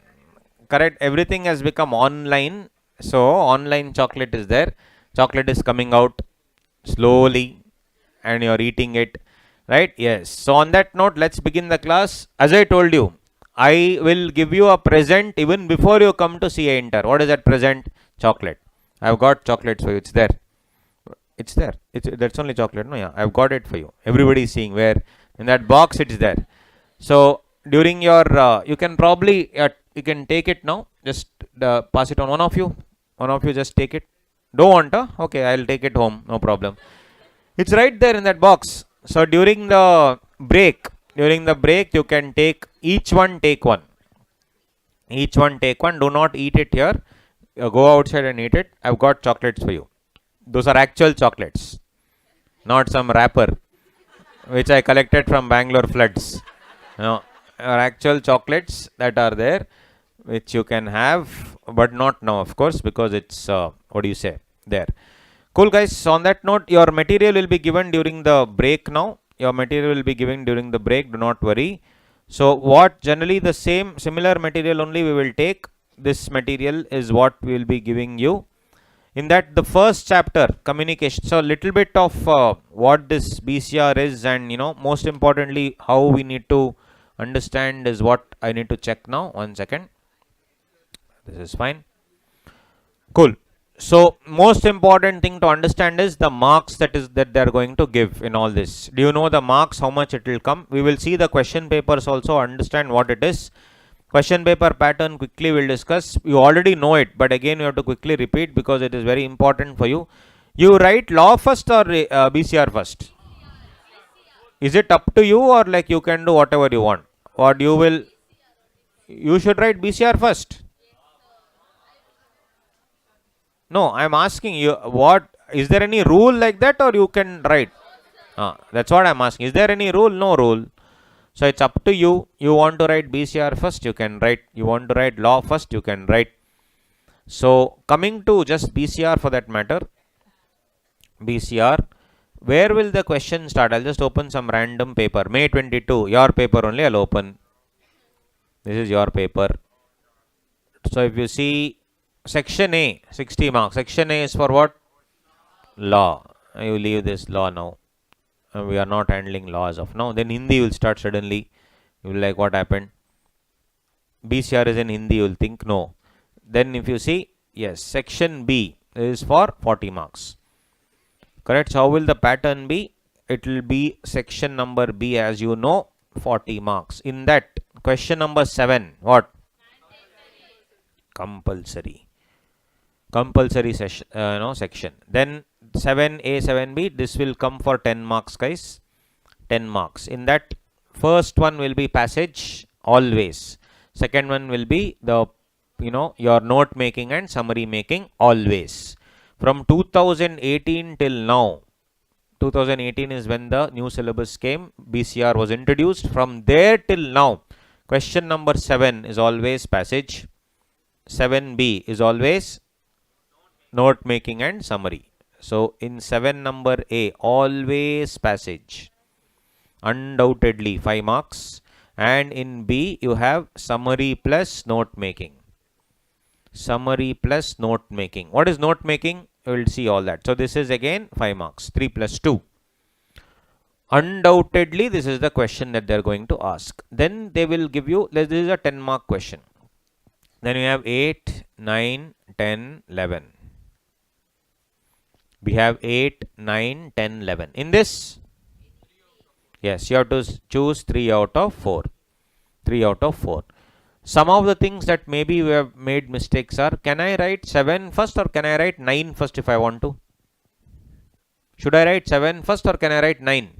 Correct? Everything has become online. So online chocolate is there. Chocolate is coming out slowly and you're eating it. Right? Yes. So on that note, let's begin the class. As I told you, I will give you a present even before you come to CA Inter. What is that present? Chocolate. I've got chocolates for you. It's there. It's there. That's only chocolate. No, yeah. I've got it for you. Everybody is seeing where in that box it's there. So during your, you can probably, you can take it now. Just pass it on. One of you just take it. Don't want to? Okay, I'll take it home. No problem. It's right there in that box. So during the break, you can take each one. Take one. Each one take one. Do not eat it here. Go outside and eat it. I've got chocolates for you. Those are actual chocolates, not some wrapper which I collected from Bangalore floods. No, are actual chocolates that are there, which you can have, but not now, of course, because it's what do you say there. Cool, guys. So on that note, your material will be given during the break now. Your material will be given during the break. Do not worry. So what generally the similar material only we will take. This material is what we will be giving you. In that, the first chapter, communication. So a little bit of what this BCR is, and most importantly, how we need to understand is what I need to check now. 1 second. This is fine. Cool. So most important thing to understand is the marks that they are going to give in all this. Do you know the marks? How much it will come? We will see the question papers also. Understand what it is. Question paper pattern quickly we'll discuss. You already know it, but again you have to quickly repeat because it is very important for you. You write law first or BCR first? Is it up to you, or like you can do whatever you want? Or you should write BCR first. No, I'm asking you, what is there any rule like that, or you can write? That's what I'm asking. Is there any rule? No rule. So it's up to you. You want to write BCR first, you can write. You want to write law first, you can write. So coming to just BCR for that matter, BCR, where will the question start? I'll just open some random paper. May 22, your paper only I'll open. This is your paper. So if you see section A, 60 marks. Section A is for what? Law. You leave this law now. We are not handling law as of now. Then Hindi will start suddenly. You will like, what happened? BCR is in Hindi, you will think no. Then if you see, yes, section B is for 40 marks. Correct. So how will the pattern be? It will be section number B, as you know, 40 marks. In that, question number 7, what? Compulsory. Compulsory session, section. Then 7A, 7B, this will come for 10 marks, guys. 10 marks. In that, first one will be passage, always. Second one will be the, your note making and summary making, always. From 2018 till now, 2018 is when the new syllabus came, BCR was introduced. From there till now, question number 7 is always passage, 7B is always note making and summary. So in 7 number A, always passage, undoubtedly 5 marks, and in B you have summary plus note making. Summary plus note making. What is note making? You will see all that. So this is again 5 marks, 3 plus 2. Undoubtedly this is the question that they are going to ask. Then they will give you, this is a 10 mark question. Then you have 8, 9, 10, 11. We have 8, 9, 10, 11. In this, yes, you have to choose 3 out of 4. 3 out of 4. Some of the things that maybe we have made mistakes are, can I write 7 first or can I write 9 first if I want to? Should I write 7 first or can I write 9?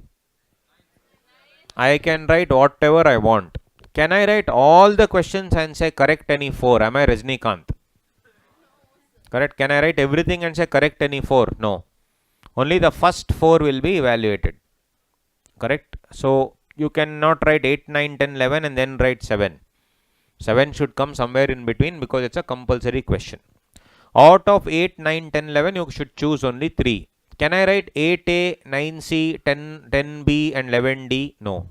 I can write whatever I want. Can I write all the questions and say correct any 4? Am I Rajnikant? Correct. Can I write everything and say correct any 4? No. Only the first 4 will be evaluated. Correct. So you cannot write 8, 9, 10, 11 and then write 7. 7 should come somewhere in between because it's a compulsory question. Out of 8, 9, 10, 11, you should choose only 3. Can I write 8A, 9C, 10B and 11D? No.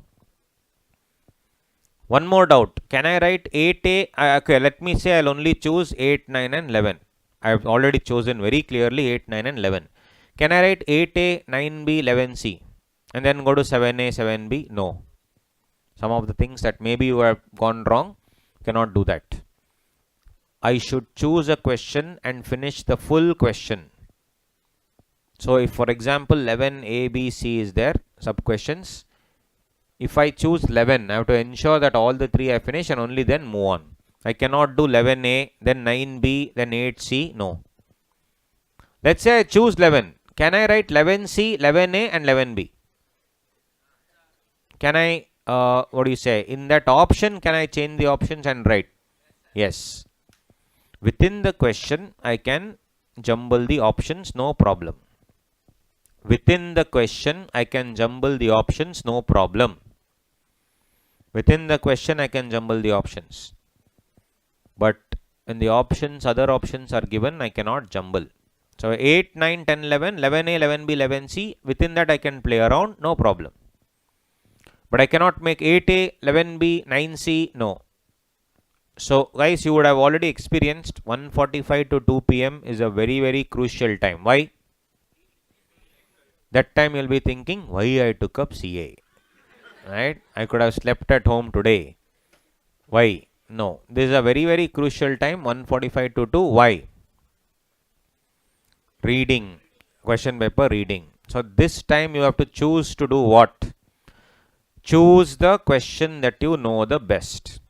One more doubt. Can I write 8A? Okay, let me say I'll only choose 8, 9 and 11. I have already chosen very clearly 8, 9 and 11. Can I write 8A, 9B, 11C and then go to 7A, 7B? No. Some of the things that maybe you have gone wrong, cannot do that. I should choose a question and finish the full question. So if for example 11 A, B, C is there, sub questions. If I choose 11, I have to ensure that all the 3 I finish and only then move on. I cannot do 11A, then 9B, then 8C. No. Let's say I choose 11. Can I write 11C, 11A and 11B? Can I, what do you say? In that option, can I change the options and write? Yes. Within the question, I can jumble the options, no problem. Within the question, I can jumble the options, no problem. Within the question, I can jumble the options. But in the options, other options are given, I cannot jumble. So 8, 9, 10, 11, 11A, 11B, 11C, within that I can play around, no problem. But I cannot make 8A, 11B, 9C, no. So guys, you would have already experienced 1:45 to 2 p.m. is a very, very crucial time. Why? That time you'll be thinking, why I took up CA? Right? I could have slept at home today. Why? No. This is a very, very crucial time, 1:45 to 2. Why? Reading. Question paper reading. So this time you have to choose to do what? Choose the question that you know the best.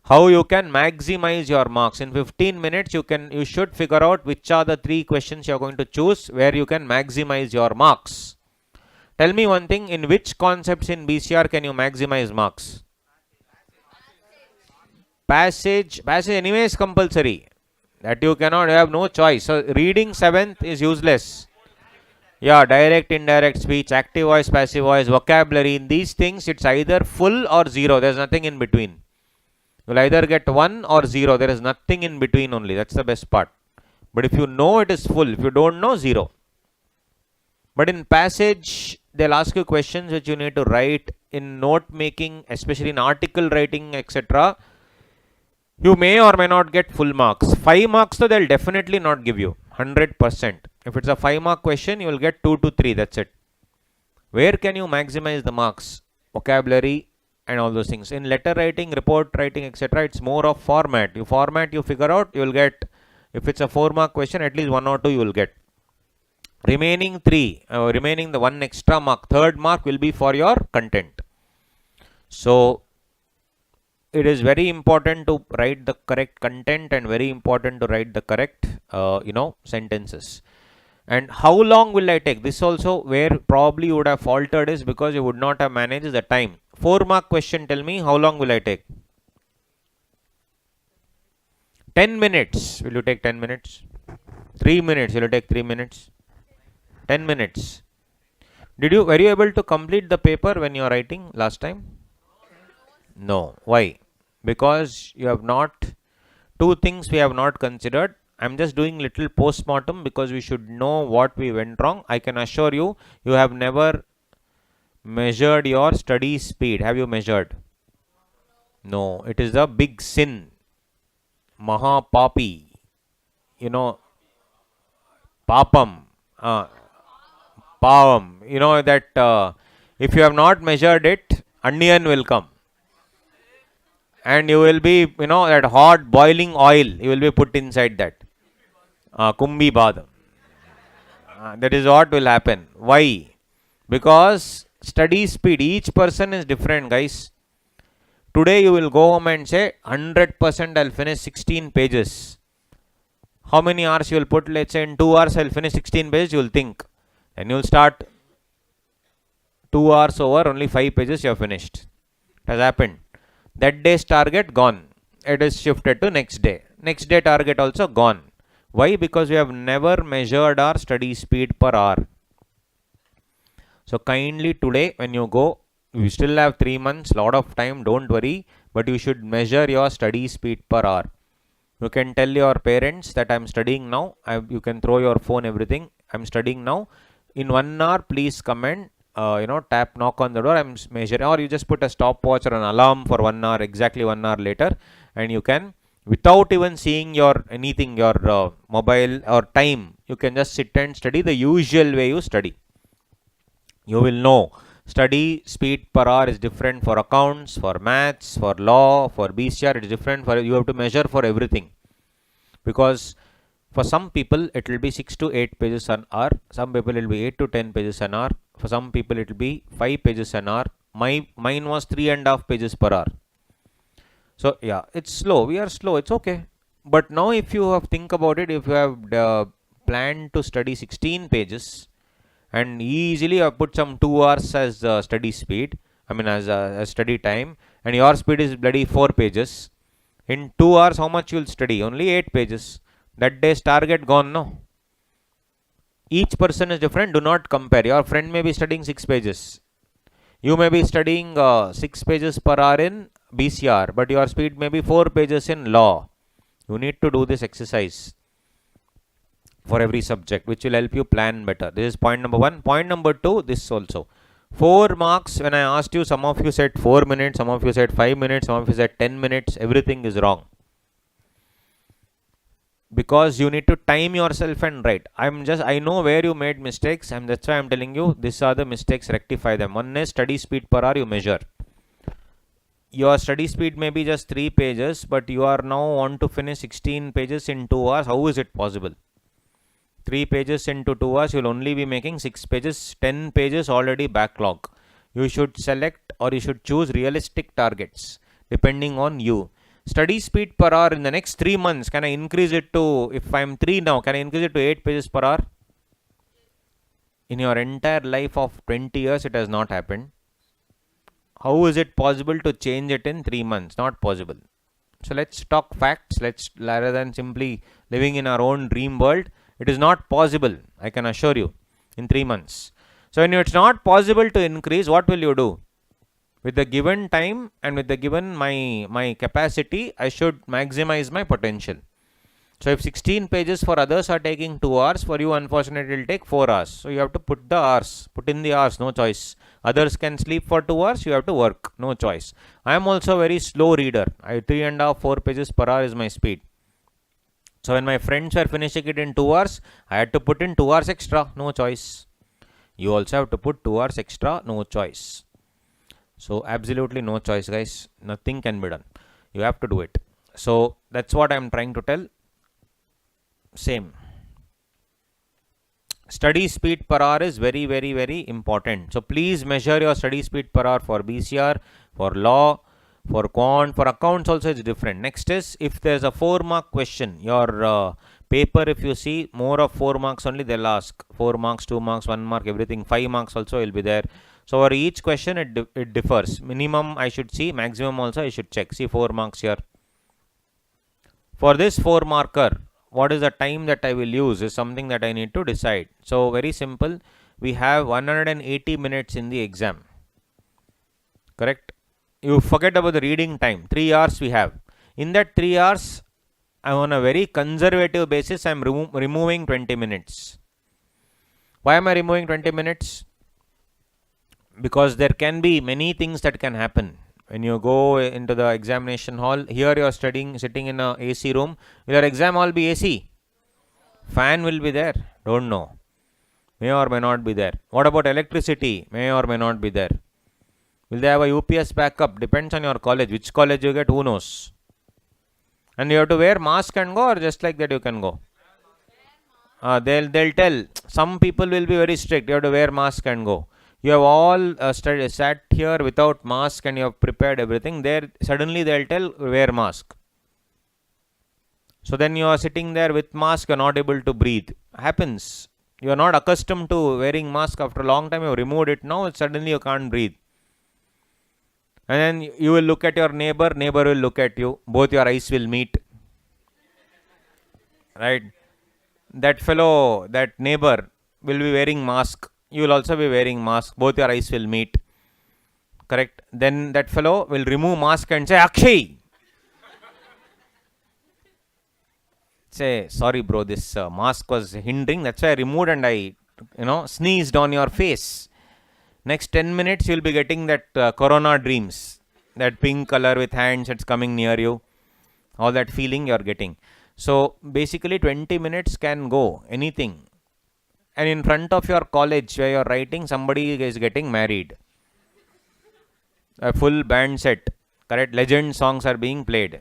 How you can maximize your marks. In 15 minutes, you should figure out which are the 3 questions you are going to choose where you can maximize your marks. Tell me one thing, in which concepts in BCR can you maximize marks? Passage anyway is compulsory. That you cannot, you have no choice. So reading 7th is useless. Yeah, direct, indirect speech, active voice, passive voice, vocabulary. In these things, it's either full or 0. There's nothing in between. You'll either get 1 or 0. There is nothing in between only. That's the best part. But if you know, it is full. If you don't know, 0. But in passage, they'll ask you questions which you need to write. In note making, especially in article writing, etc., you may or may not get full marks. 5 marks, though, they'll definitely not give you. 100%. If it's a 5 mark question, you will get 2 to 3. That's it. Where can you maximize the marks? Vocabulary and all those things. In letter writing, report writing, etc., it's more of format. You figure out, you will get, if it's a 4 mark question, at least 1 or 2 you will get. Remaining 3, remaining the 1 extra mark, third mark will be for your content. So it is very important to write the correct content and very important to write the correct, sentences. And how long will I take? This also where probably you would have faltered is because you would not have managed the time. 4 mark question, tell me how long will I take? 10 minutes. Will you take 10 minutes? 3 minutes. Will you take 3 minutes? 10 minutes. Were you able to complete the paper when you are writing last time? No. Why? Because you have not, two things we have not considered. I'm just doing little post-mortem because we should know what we went wrong. I can assure you, you have never measured your study speed. Have you measured? No. It is a big sin. Maha papi. Papam. Pavam. That if you have not measured it, onion will come. And you will be, that hot boiling oil, you will be put inside that. Kumbi badam. That is what will happen. Why? Because study speed, each person is different, guys. Today you will go home and say 100% I'll finish 16 pages. How many hours you will put? Let's say in 2 hours I'll finish 16 pages, you will think. Then you will start 2 hours over, only 5 pages you have finished. It has happened. That day's target gone. It is shifted to next day. Next day target also gone. Why? Because we have never measured our study speed per hour. So kindly today when you go, you still have 3 months, lot of time, don't worry, but you should measure your study speed per hour. You can tell your parents that I'm studying now. You can throw your phone, everything. I'm studying now. In 1 hour, please come and tap, knock on the door. I'm measuring, or you just put a stopwatch or an alarm for 1 hour, exactly 1 hour later, and you can, without even seeing your anything, your mobile or time, you can just sit and study the usual way you study. You will know study speed per hour is different for accounts, for maths, for law, for BCR. It is different for, you have to measure for everything, because for some people it will be 6 to 8 pages an hour. Some people it will be 8 to 10 pages an hour. For some people it will be 5 pages an hour. Mine was 3.5 pages per hour. So yeah, it's slow. We are slow. It's okay. But now if you have think about it, if you have planned to study 16 pages and easily you have put some 2 hours as study speed, as a study time, and your speed is bloody 4 pages. In 2 hours, how much you will study? Only 8 pages. That day's target gone, no? Each person is different. Do not compare. Your friend may be studying 6 pages. You may be studying 6 pages per hour in BCR, but your speed may be 4 pages in law. You need to do this exercise for every subject, which will help you plan better. This is point number 1. Point number 2, this also. 4 marks, when I asked you, some of you said 4 minutes, some of you said 5 minutes, some of you said 10 minutes. Everything is wrong. Because you need to time yourself and write. I know where you made mistakes, and that's why I'm telling you, these are the mistakes, rectify them. One is study speed per hour, you measure. Your study speed may be just 3 pages, but you are now want to finish 16 pages in 2 hours. How is it possible? 3 pages into 2 hours, you will only be making 6 pages, 10 pages already backlog. You should select, or you should choose realistic targets, depending on you. Study speed per hour in the next 3 months, can I increase it to, if I'm 3 now, can I increase it to 8 pages per hour? In your entire life of 20 years, it has not happened. How is it possible to change it in 3 months? Not possible. So let's talk facts. Rather than simply living in our own dream world, it is not possible, I can assure you, in 3 months. So when it's not possible to increase, what will you do? With the given time and with the given my capacity, I should maximize my potential. So if 16 pages for others are taking 2 hours, for you unfortunately it will take 4 hours. So you have to put in the hours, no choice. Others can sleep for 2 hours, you have to work, no choice. I am also a very slow reader. 3.5, 4 pages per hour is my speed. So when my friends were finishing it in 2 hours, I had to put in 2 hours extra, no choice. You also have to put 2 hours extra, no choice. So absolutely no choice, guys. Nothing can be done. You have to do it. So that's what I'm trying to tell. Same. Study speed per hour is very, very, very important. So please measure your study speed per hour for BCR, for law, for quant, for accounts also it's different. Next is, if there's a 4-mark question, your paper, if you see more of 4 marks only, they'll ask 4 marks, 2 marks, 1 mark, everything. 5 marks also will be there. So for each question it differs. Minimum I should see, maximum also I should check. See 4 marks here. For this 4 marker, what is the time that I will use is something that I need to decide. So very simple, we have 180 minutes in the exam. Correct? You forget about the reading time. 3 hours we have. In that 3 hours, I'm on a very conservative basis, I'm removing 20 minutes. Why am I removing 20 minutes? Because there can be many things that can happen. When you go into the examination hall, here you are studying, sitting in a AC room. Will your exam hall be AC? Fan will be there? Don't know. May or may not be there. What about electricity? May or may not be there. Will they have a UPS backup? Depends on your college. Which college you get, who knows? And you have to wear mask and go, or just like that you can go? They'll tell. Some people will be very strict. You have to wear mask and go. You have all sat here without mask and you have prepared everything. There suddenly they'll tell wear mask. So then you are sitting there with mask, you are not able to breathe. Happens. You are not accustomed to wearing mask. After a long time you have removed it. Now suddenly you can't breathe. And then you will look at your neighbor will look at you. Both your eyes will meet. Right? That fellow, that neighbor will be wearing mask. You will also be wearing mask. Both your eyes will meet. Correct? Then that fellow will remove mask and say, Akshay! Say, sorry bro, this mask was hindering. That's why I removed and I, sneezed on your face. Next 10 minutes, you'll be getting that corona dreams. That pink color with hands that's coming near you. All that feeling you're getting. So basically 20 minutes can go. Anything. And in front of your college where you're writing, somebody is getting married. A full band set. Correct? Legend songs are being played.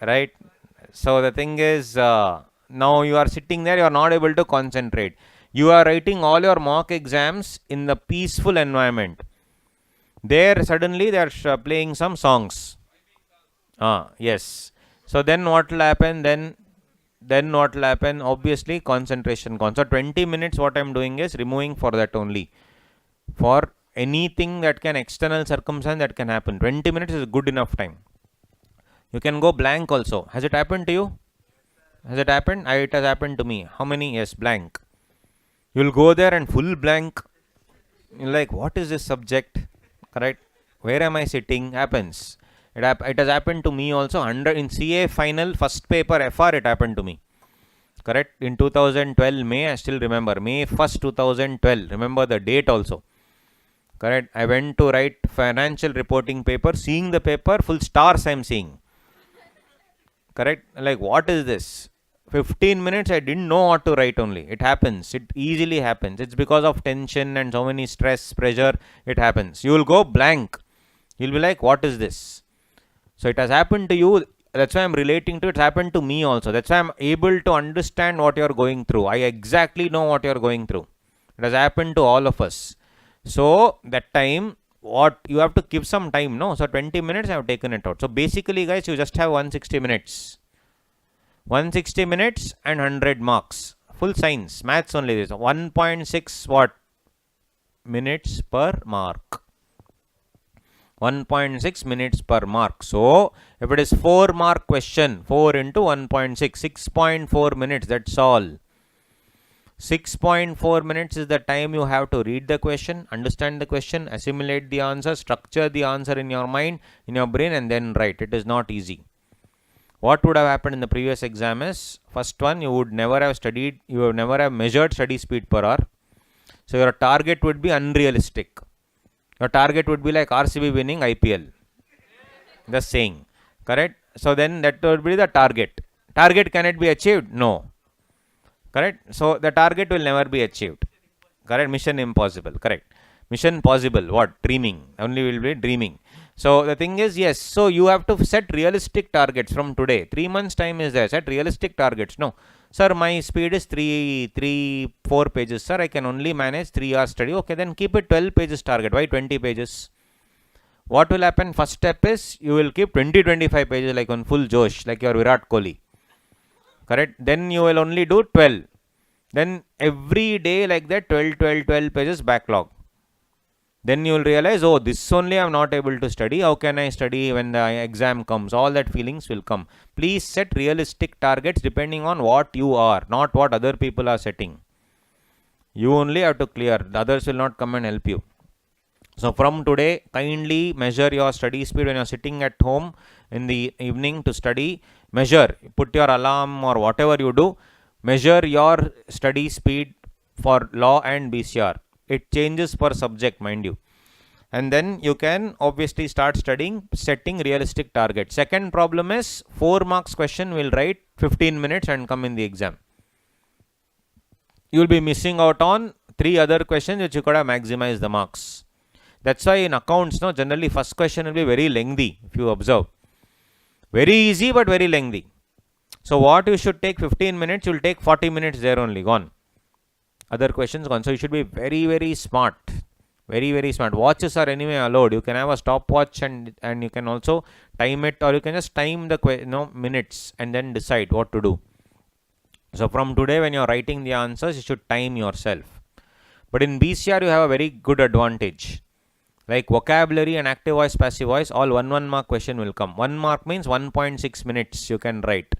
Right? So the thing is, now you are sitting there, you are not able to concentrate. You are writing all your mock exams in the peaceful environment. There suddenly they are playing some songs. Yes. So then what will happen? Then what will happen? Obviously concentration gone. So 20 minutes what I am doing is removing for that only. For anything that can, external circumstance that can happen. 20 minutes is good enough time. You can go blank also. Has it happened to you? Has it happened? It has happened to me. How many? Yes, blank. You will go there and full blank. You're like, what is this subject? Correct? Where am I sitting? Happens. It has happened to me also. In CA final first paper FR it happened to me. Correct? In 2012 May, I still remember. May 1st 2012. Remember the date also. Correct? I went to write financial reporting paper. Seeing the paper, full stars I am seeing. Correct? Like, what is this? 15 minutes I didn't know what to write only. It happens. It easily happens. It's because of tension and so many stress, pressure. It happens. You will go blank. You'll be like, what is this? So it has happened to you. That's why I'm relating to it. It's happened to me also. That's why I'm able to understand what you're going through. I exactly know what you're going through. It has happened to all of us. So that time, what you have to give some time, no? So 20 minutes I have taken it out. So basically guys, you just have 160 minutes. 160 minutes and 100 marks. Full science, maths only this. 1.6 what? Minutes per mark. 1.6 minutes per mark. So if it is 4 mark question, 4 into 1.6, 6.4 minutes, that's all. 6.4 minutes is the time you have to read the question, understand the question, assimilate the answer, structure the answer in your mind, in your brain, and then write. It is not easy. What would have happened in the previous exam is, first one, you would never have studied, you would never have measured study speed per hour. So your target would be unrealistic. Your target would be like RCB winning IPL. Just saying. Correct? So then that would be the target. Target, can it be achieved? No. Correct? So the target will never be achieved. Correct? Mission impossible. Correct. Mission possible. What? Dreaming. Only will be dreaming. So the thing is, yes, so you have to set realistic targets from today. 3 months time is there. Set realistic targets. No, sir, my speed is 4 pages. Sir, I can only manage 3 hours study. Okay, then keep it 12 pages target. Why 20 pages? What will happen? First step is you will keep 20-25 pages like on full Josh, like your Virat Kohli. Correct? Then you will only do 12. Then every day like that 12 pages backlog. Then you will realize, oh, this only I am not able to study. How can I study when the exam comes? All that feelings will come. Please set realistic targets depending on what you are, not what other people are setting. You only have to clear. The others will not come and help you. So from today, kindly measure your study speed when you are sitting at home in the evening to study. Measure. Put your alarm or whatever you do. Measure your study speed for law and BCR. It changes per subject, mind you. And then you can obviously start studying, setting realistic targets. Second problem is 4 marks question will write 15 minutes and come in the exam. You will be missing out on 3 other questions which you could have maximized the marks. That's why in accounts, no, generally first question will be very lengthy if you observe. Very easy but very lengthy. So what you should take 15 minutes, you will take 40 minutes there only, gone. Other questions gone. So you should be very, very smart. Very, very smart. Watches are anyway allowed. You can have a stopwatch and you can also time it, or you can just time the minutes and then decide what to do. So from today when you are writing the answers, you should time yourself. But in BCR you have a very good advantage. Like vocabulary and active voice, passive voice, all 1 mark question will come. 1 mark means 1.6 minutes you can write.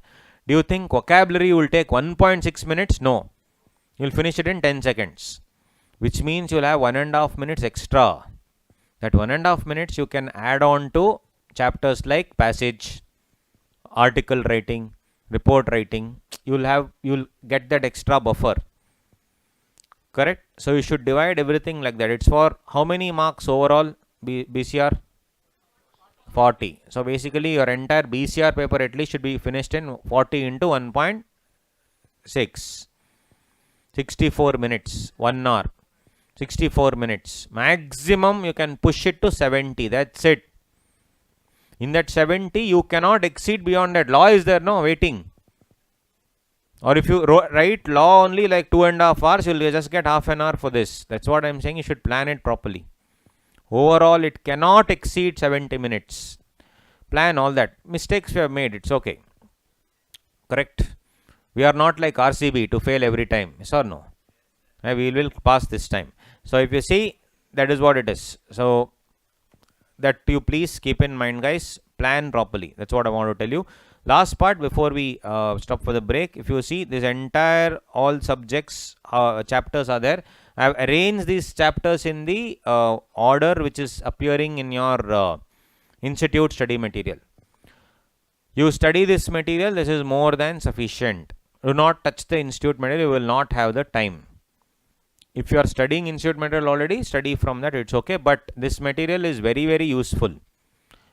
Do you think vocabulary will take 1.6 minutes? No. You will finish it in 10 seconds. Which means you will have 1.5 minutes extra. That 1.5 minutes you can add on to chapters like passage, article writing, report writing. You'll get that extra buffer. Correct? So you should divide everything like that. It's for how many marks overall BCR? 40. So basically your entire BCR paper at least should be finished in 40 into 1.6. 64 minutes, 1 hour. 64 minutes. Maximum you can push it to 70. That's it. In that 70 you cannot exceed beyond that. Law is there, no, waiting. Or if you write law only like 2.5 hours, you will just get half an hour for this. That's what I am saying. You should plan it properly. Overall, it cannot exceed 70 minutes. Plan all that. Mistakes we have made, it's okay. Correct? We are not like RCB to fail every time. Yes or no? We will pass this time. So if you see, that is what it is. So that you please keep in mind, guys. Plan properly. That's what I want to tell you. Last part before we stop for the break. If you see, this entire all subjects chapters are there. I have arranged these chapters in the order which is appearing in your institute study material. You study this material, this is more than sufficient. Do not touch the institute material, you will not have the time. If you are studying institute material already, study from that, it's okay. But this material is very, very useful.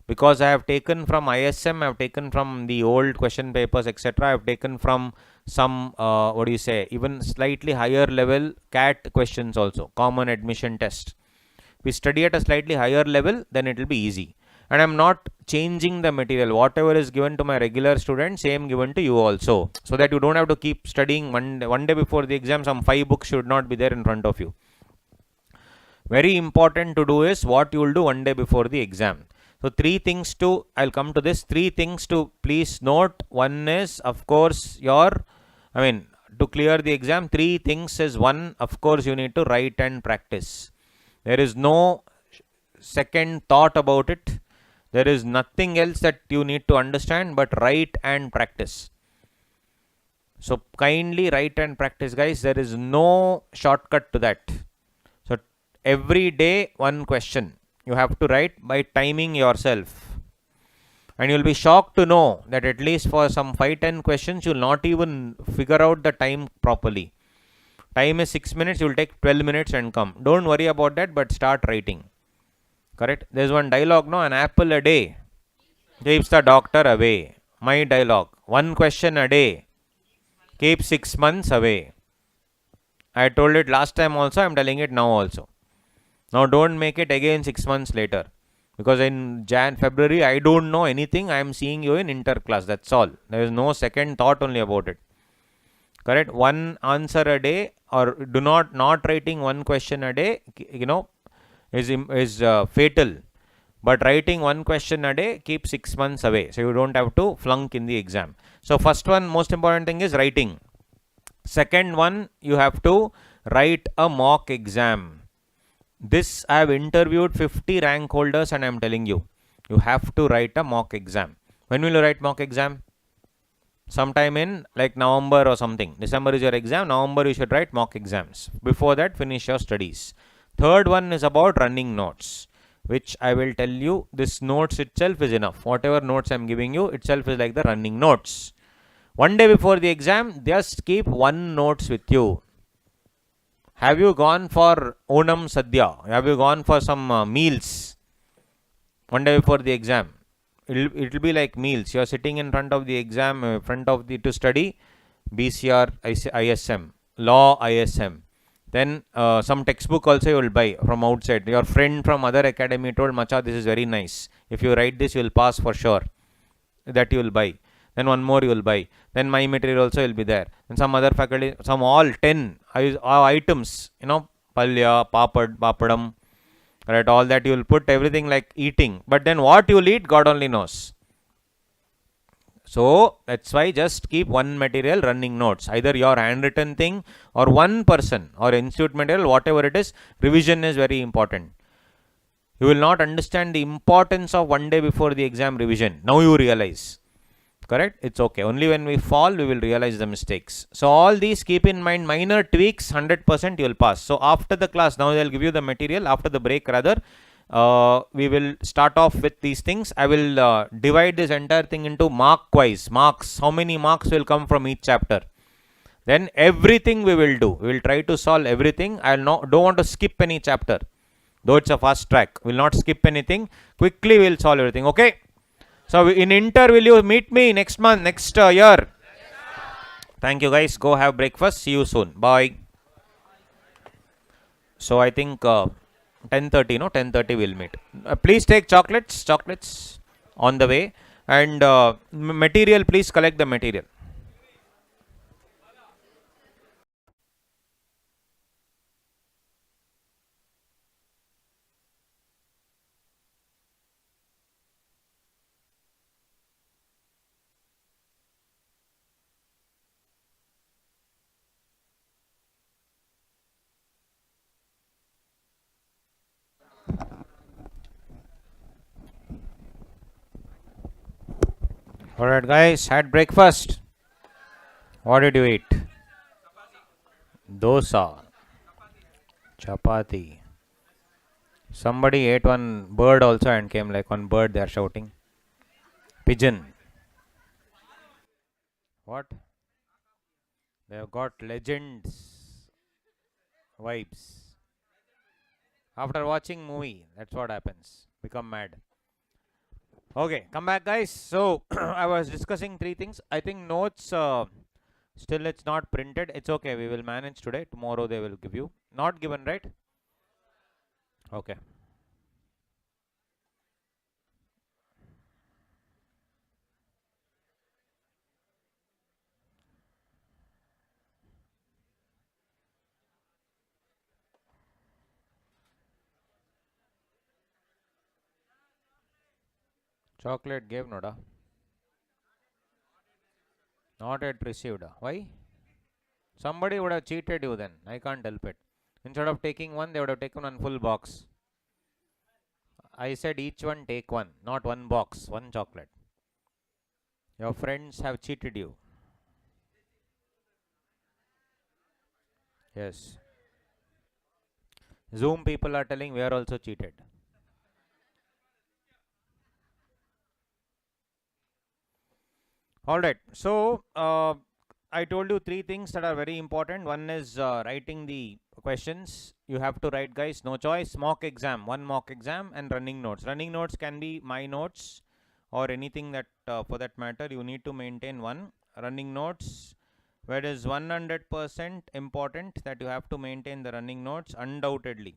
Because I have taken from ISM, I have taken from the old question papers, etc. I have taken from some, even slightly higher level CAT questions also, common admission test. We study at a slightly higher level, then it will be easy. And I am not changing the material. Whatever is given to my regular students, same given to you also. So that you don't have to keep studying one day before the exam, some 5 books should not be there in front of you. Very important to do is what you will do one day before the exam. So 3 things to, I'll come to this, 3 things to please note. One is, of course, to clear the exam, 3 things is, 1, of course, you need to write and practice. There is no second thought about it. There is nothing else that you need to understand but write and practice. So kindly write and practice, guys. There is no shortcut to that. So every day 1 question. You have to write by timing yourself. And you will be shocked to know that at least for some 5-10 questions, you will not even figure out the time properly. Time is 6 minutes, you will take 12 minutes and come. Don't worry about that, but start writing. Correct? There is one dialogue, no? An apple a day keeps the doctor away. My dialogue. 1 question a day keeps 6 months away. I told it last time also, I am telling it now also. Now don't make it again 6 months later. Because in February, I don't know anything. I am seeing you in inter class. That's all. There is no second thought only about it. Correct? One answer a day, or do not writing one question a day, is fatal. But writing one question a day keeps 6 months away. So you don't have to flunk in the exam. So first one, most important thing is writing. Second one, you have to write a mock exam. This I have interviewed 50 rank holders and I am telling you, you have to write a mock exam. When will you write mock exam? Sometime in like November or something. December is your exam. November you should write mock exams. Before that, finish your studies. Third one is about running notes, which I will tell you, this notes itself is enough. Whatever notes I am giving you itself is like the running notes. One day before the exam, just keep one notes with you. Have you gone for Onam Sadhya? Have you gone for some meals? One day before the exam. It'll be like meals. You are sitting in front of the exam, to study BCR, ISM, Law ISM. Then some textbook also you will buy from outside. Your friend from other academy told, Macha, this is very nice. If you write this, you will pass for sure. That you will buy. Then one more you will buy. Then my material also will be there. And some other faculty, some all 10 items, palya, papad, papadam, right, all that you will put everything like eating. But then what you will eat, God only knows. So that's why just keep one material running notes, either your handwritten thing or one person or institute material, whatever it is. Revision is very important. You will not understand the importance of one day before the exam revision. Now you realize. Correct? It's okay. Only when we fall, we will realize the mistakes. So all these keep in mind, minor tweaks, 100% you will pass. So after the class, now they'll give you the material. After the break rather, we will start off with these things. I will divide this entire thing into mark-wise. Marks, how many marks will come from each chapter. Then everything we will do. We will try to solve everything. Don't want to skip any chapter. Though it's a fast track. We will not skip anything. Quickly we will solve everything. Okay? So in inter, will you meet me next month, next year? Thank you guys. Go have breakfast. See you soon. Bye. So I think 10:30, no? 10:30 we'll meet. Please take chocolates on the way. And material, please collect the material. Alright guys, had breakfast. What did you eat? Dosa. Chapati. Somebody ate one bird also and came like one bird they are shouting. Pigeon. What? They have got legends vibes. After watching movie, that's what happens. Become mad. Okay, come back guys. So I was discussing three things. I think notes still it's not printed. It's okay. We will manage today. Tomorrow they will give you. Not given, right? Okay. Chocolate gave Noda. Not yet received. Why? Somebody would have cheated you then. I can't help it. Instead of taking one, they would have taken one full box. I said each one take one, not one box, one chocolate. Your friends have cheated you. Yes. Zoom people are telling we are also cheated. Alright, so I told you three things that are very important. One is writing the questions. You have to write, guys, no choice. Mock exam, one mock exam, and running notes. Running notes can be my notes or anything that for that matter you need to maintain one. Running notes, where it is 100% important that you have to maintain the running notes undoubtedly.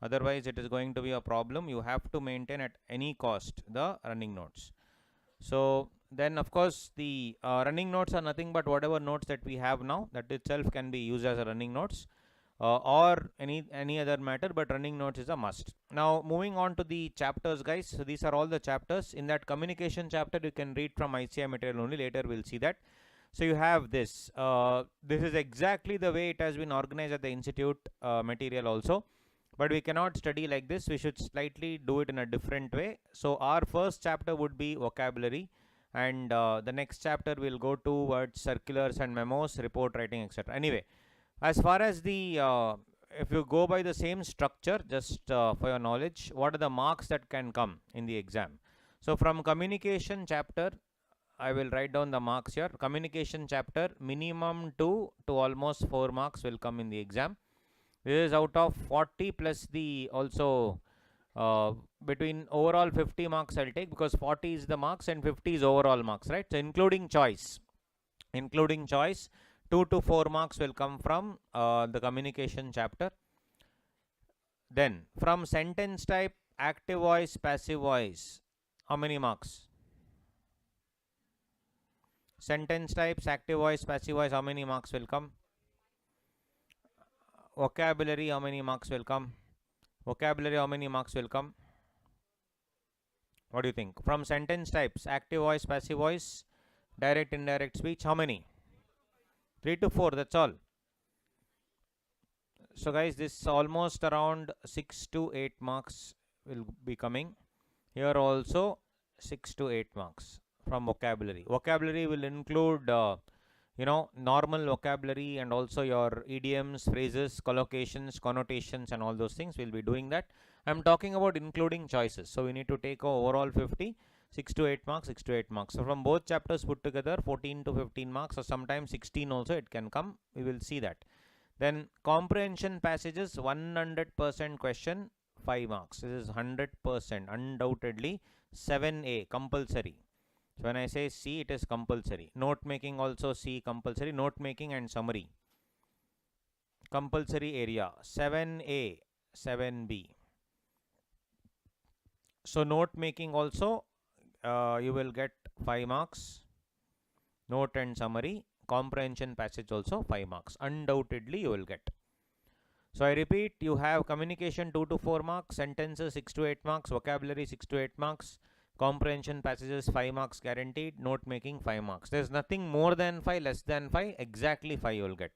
Otherwise it is going to be a problem. You have to maintain at any cost the running notes. So then of course the running notes are nothing but whatever notes that we have now, that itself can be used as a running notes, or any other matter, but running notes is a must. Now moving on to the chapters, guys. So these are all the chapters. In that communication chapter you can read from ICI material only, later we'll see that. So you have this, this is exactly the way it has been organized at the institute material also, but we cannot study like this. We should slightly do it in a different way. So our first chapter would be vocabulary, and the next chapter will go towards circulars and memos, report writing, etc. Anyway, as far as the if you go by the same structure, just for your knowledge, what are the marks that can come in the exam? So from communication chapter, I will write down the marks here. Communication chapter, minimum 2 to almost 4 marks will come in the exam. This is out of 40 plus the also between overall 50 marks I'll take, because 40 is the marks and 50 is overall marks, right? So including choice, 2 to 4 marks will come from the communication chapter. Then from sentence type, active voice, passive voice, how many marks? Sentence types, active voice, passive voice, how many marks will come? Vocabulary, how many marks will come? Vocabulary, how many marks will come? What do you think? From sentence types, active voice, passive voice, direct, indirect speech, how many? 3 to 4, that's all. So guys, this almost around 6 to 8 marks will be coming. Here also 6 to 8 marks from vocabulary. Vocabulary will include normal vocabulary and also your idioms, phrases, collocations, connotations, and all those things. We'll be doing that. I'm talking about including choices. So we need to take overall 50, 6 to 8 marks, 6 to 8 marks. So from both chapters put together, 14 to 15 marks, or sometimes 16 also it can come. We will see that. Then comprehension passages, 100% question, 5 marks. This is 100%, undoubtedly 7A, compulsory. So when I say C, it is compulsory. Note making also C, compulsory. Note making and summary, compulsory area, 7A, 7B. So note making also you will get 5 marks. Note and summary, comprehension passage also 5 marks. Undoubtedly you will get. So I repeat, you have communication 2 to 4 marks, sentences 6 to 8 marks, vocabulary 6 to 8 marks, comprehension passages 5 marks guaranteed, note making 5 marks. There is nothing more than 5, less than 5, exactly 5 you will get.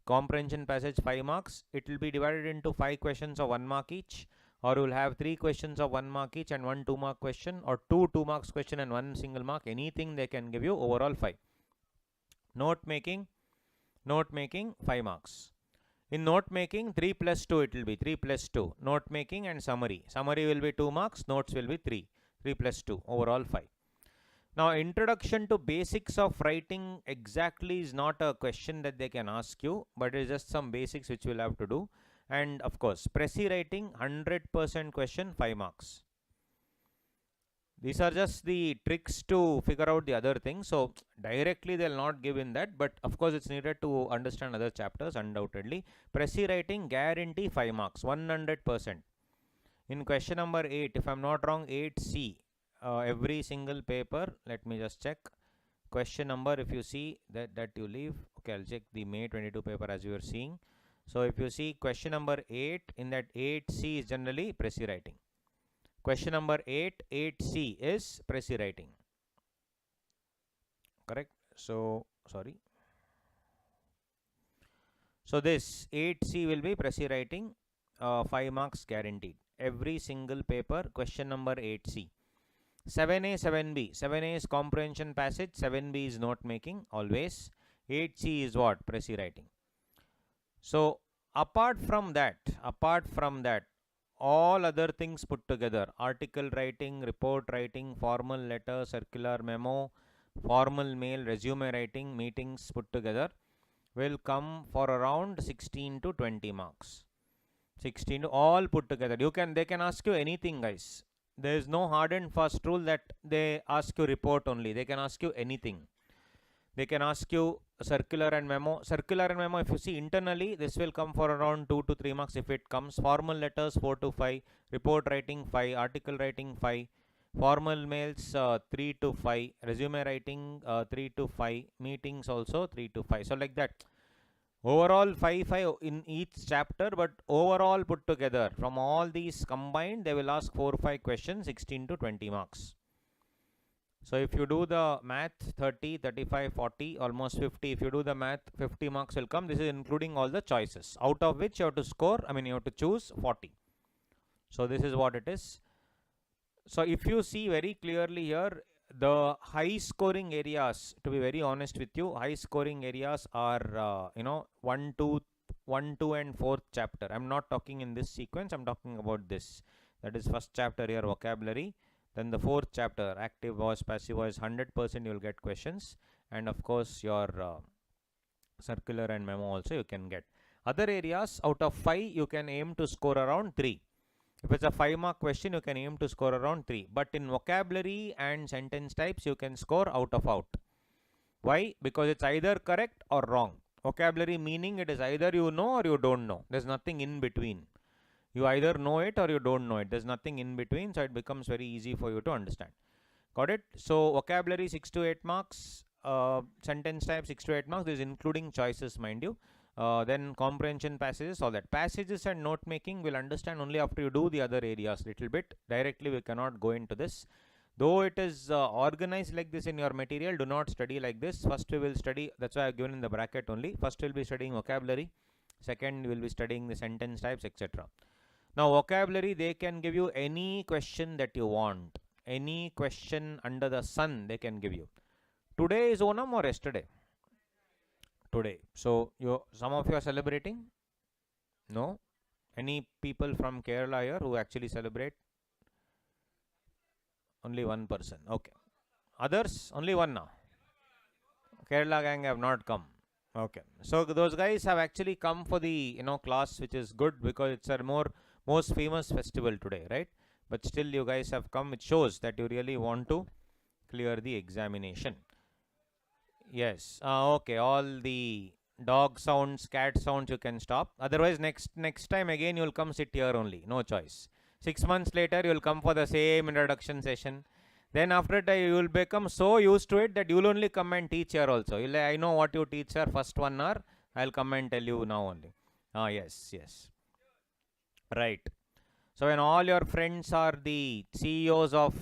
Comprehension passage 5 marks. It will be divided into 5 questions of 1 mark each, or you will have 3 questions of 1 mark each and 1 2 mark question, or 2 2 marks question and 1 single mark. Anything they can give you, overall 5. Note making 5 marks. In note making, 3 plus 2 it will be 3 plus 2. Note making and summary. Summary will be 2 marks, notes will be 3. 3 plus 2, overall 5. Now, introduction to basics of writing exactly is not a question that they can ask you, but it is just some basics which you will have to do. And of course, Prezi writing, 100% question, 5 marks. These are just the tricks to figure out the other things. So directly they will not give in that, but of course it's needed to understand other chapters, undoubtedly. Prezi writing, guarantee 5 marks, 100%. In question number 8, if I'm not wrong, 8C, every single paper, let me just check. Question number, if you see that you leave, okay, I'll check the May 22 paper as you are seeing. So if you see question number 8, in that 8C is generally Prezi writing. Question number 8, 8C is Prezi writing. Correct? So, sorry. So this 8C will be Prezi writing, 5 marks guaranteed. Every single paper, question number 8C. 7A, 7B. 7A is comprehension passage, 7B is note making, always. 8C is what? Prezi writing. So apart from that, all other things put together, article writing, report writing, formal letter, circular, memo, formal mail, resume writing, meetings put together will come for around 16 to 20 marks. 16 all put together. They can ask you anything, guys. There is no hard and fast rule that they ask you report only. They can ask you anything. They can ask you circular and memo. Circular and memo, if you see internally, this will come for around 2 to 3 marks if it comes. Formal letters 4 to 5, report writing 5, article writing 5, formal mails 3 to 5, resume writing 3 to 5, meetings also 3 to 5. So like that. Overall 5 in each chapter, but overall put together from all these combined, they will ask 4 or 5 questions, 16 to 20 marks. So if you do the math, 30, 35, 40, almost 50. If you do the math, 50 marks will come. This is including all the choices, out of which you have to score, you have to choose 40. So this is what it is. So if you see very clearly here, the high scoring areas, to be very honest with you, high scoring areas are, 1, 2, and 4th chapter. I'm not talking in this sequence, I'm talking about this. That is first chapter here, vocabulary. Then the 4th chapter, active voice, passive voice, 100% you will get questions. And of course your circular and memo also you can get. Other areas, out of 5, you can aim to score around 3. If it's a 5-mark question, you can aim to score around 3. But in vocabulary and sentence types, you can score out of out. Why? Because it's either correct or wrong. Vocabulary meaning it is either you know or you don't know. There's nothing in between. You either know it or you don't know it. There's nothing in between, so it becomes very easy for you to understand. Got it? So vocabulary 6 to 8 marks, sentence type 6 to 8 marks. This is including choices, mind you. Then comprehension passages, all that. Passages and note making will understand only after you do the other areas little bit. Directly we cannot go into this. Though it is organized like this in your material, do not study like this. First we will study, that's why I have given in the bracket only. First we will be studying vocabulary. Second we will be studying the sentence types, etc. Now vocabulary, they can give you any question that you want. Any question under the sun they can give you. Today is Onam or yesterday? Today. So some of you are celebrating? No? Any people from Kerala here who actually celebrate? Only one person. Okay. Others? Only one now. Kerala gang have not come. Okay. So those guys have actually come for the class, which is good because it's a most famous festival today, right? But still you guys have come. It shows that you really want to clear the examination. Yes. Okay. All the dog sounds, cat sounds you can stop. Otherwise next time again you will come sit here only. No choice. 6 months later you will come for the same introduction session. Then after that you will become so used to it that you will only come and teach here also. I know what you teach, sir. First 1 hour I will come and tell you now only. Yes. Right. So when all your friends are the CEOs of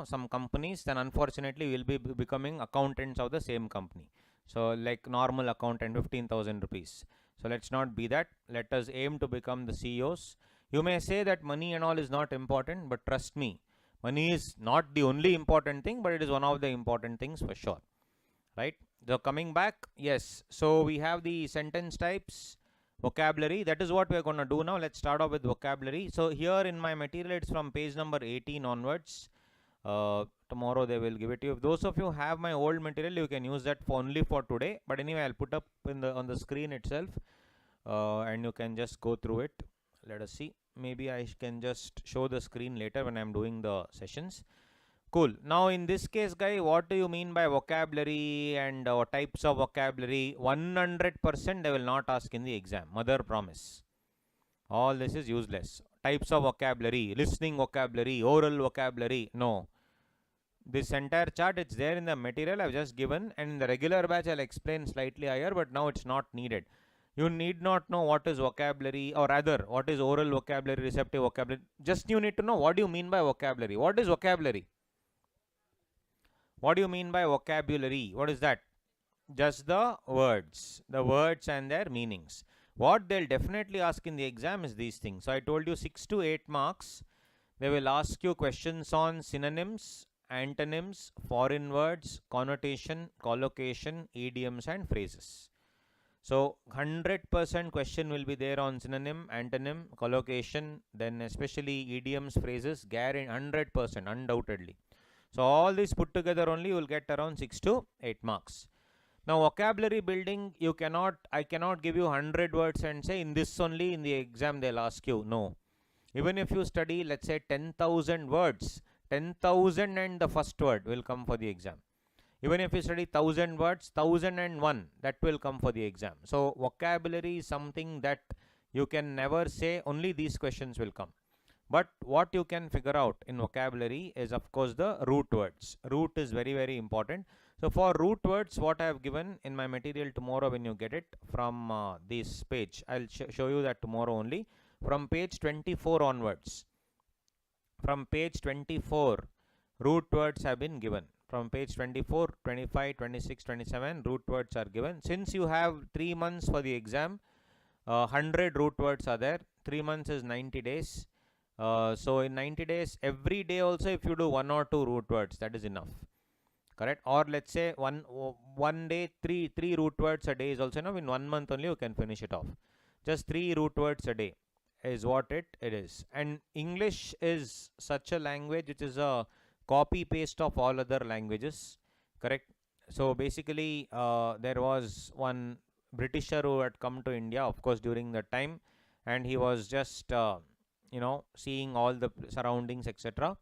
some companies, then unfortunately you will be becoming accountants of the same company. So like normal accountant, 15,000 rupees. So let's not be that. Let us aim to become the CEOs. You may say that money and all is not important, but trust me, money is not the only important thing, but it is one of the important things for sure. Right? So coming back, yes. So we have the sentence types, vocabulary. That is what we are going to do now. Let's start off with vocabulary. So here in my material, it's from page number 18 onwards. Tomorrow they will give it to you. If those of you have my old material, you can use that only for today. But anyway, I'll put up on the screen itself, and you can just go through it. Let us see. Maybe I can just show the screen later when I'm doing the sessions. Cool. Now in this case, guy, what do you mean by vocabulary and types of vocabulary? 100% they will not ask in the exam. Mother promise. All this is useless. Types of vocabulary, listening vocabulary, oral vocabulary. No. This entire chart, it's there in the material I've just given, and in the regular batch I'll explain slightly higher, but now it's not needed. You need not know what is vocabulary, or rather what is oral vocabulary, receptive vocabulary. Just you need to know what do you mean by vocabulary. What is vocabulary? What do you mean by vocabulary? What is that? Just the words and their meanings. What they'll definitely ask in the exam is these things. So I told you 6 to 8 marks. They will ask you questions on synonyms, antonyms, foreign words, connotation, collocation, idioms and phrases. So 100% question will be there on synonym, antonym, collocation, then especially idioms, phrases, guaranteed 100%, undoubtedly. So all these put together only you will get around 6 to 8 marks. Now vocabulary building, I cannot give you 100 words and say in this only in the exam they'll ask you. No. Even if you study, let's say 10,000 words, 10,000 and the first word will come for the exam. Even if you study 1000 words, 1001 that will come for the exam. So vocabulary is something that you can never say only these questions will come. But what you can figure out in vocabulary is of course the root words. Root is very, very important. So for root words, what I have given in my material tomorrow when you get it from this page, I'll show you that tomorrow only. From page 24 onwards. From page 24, root words have been given. From page 24, 25, 26, 27, root words are given. Since you have 3 months for the exam, 100 root words are there. 3 months is 90 days. So in 90 days, every day also if you do 1 or 2 root words, that is enough. Correct? Or let's say one day, three root words a day is also enough. In 1 month only you can finish it off. Just 3 root words a day is what it is. And English is such a language which is a copy paste of all other languages. Correct? So basically there was one Britisher who had come to India, of course, during the time, and he was just seeing all the surroundings, etc.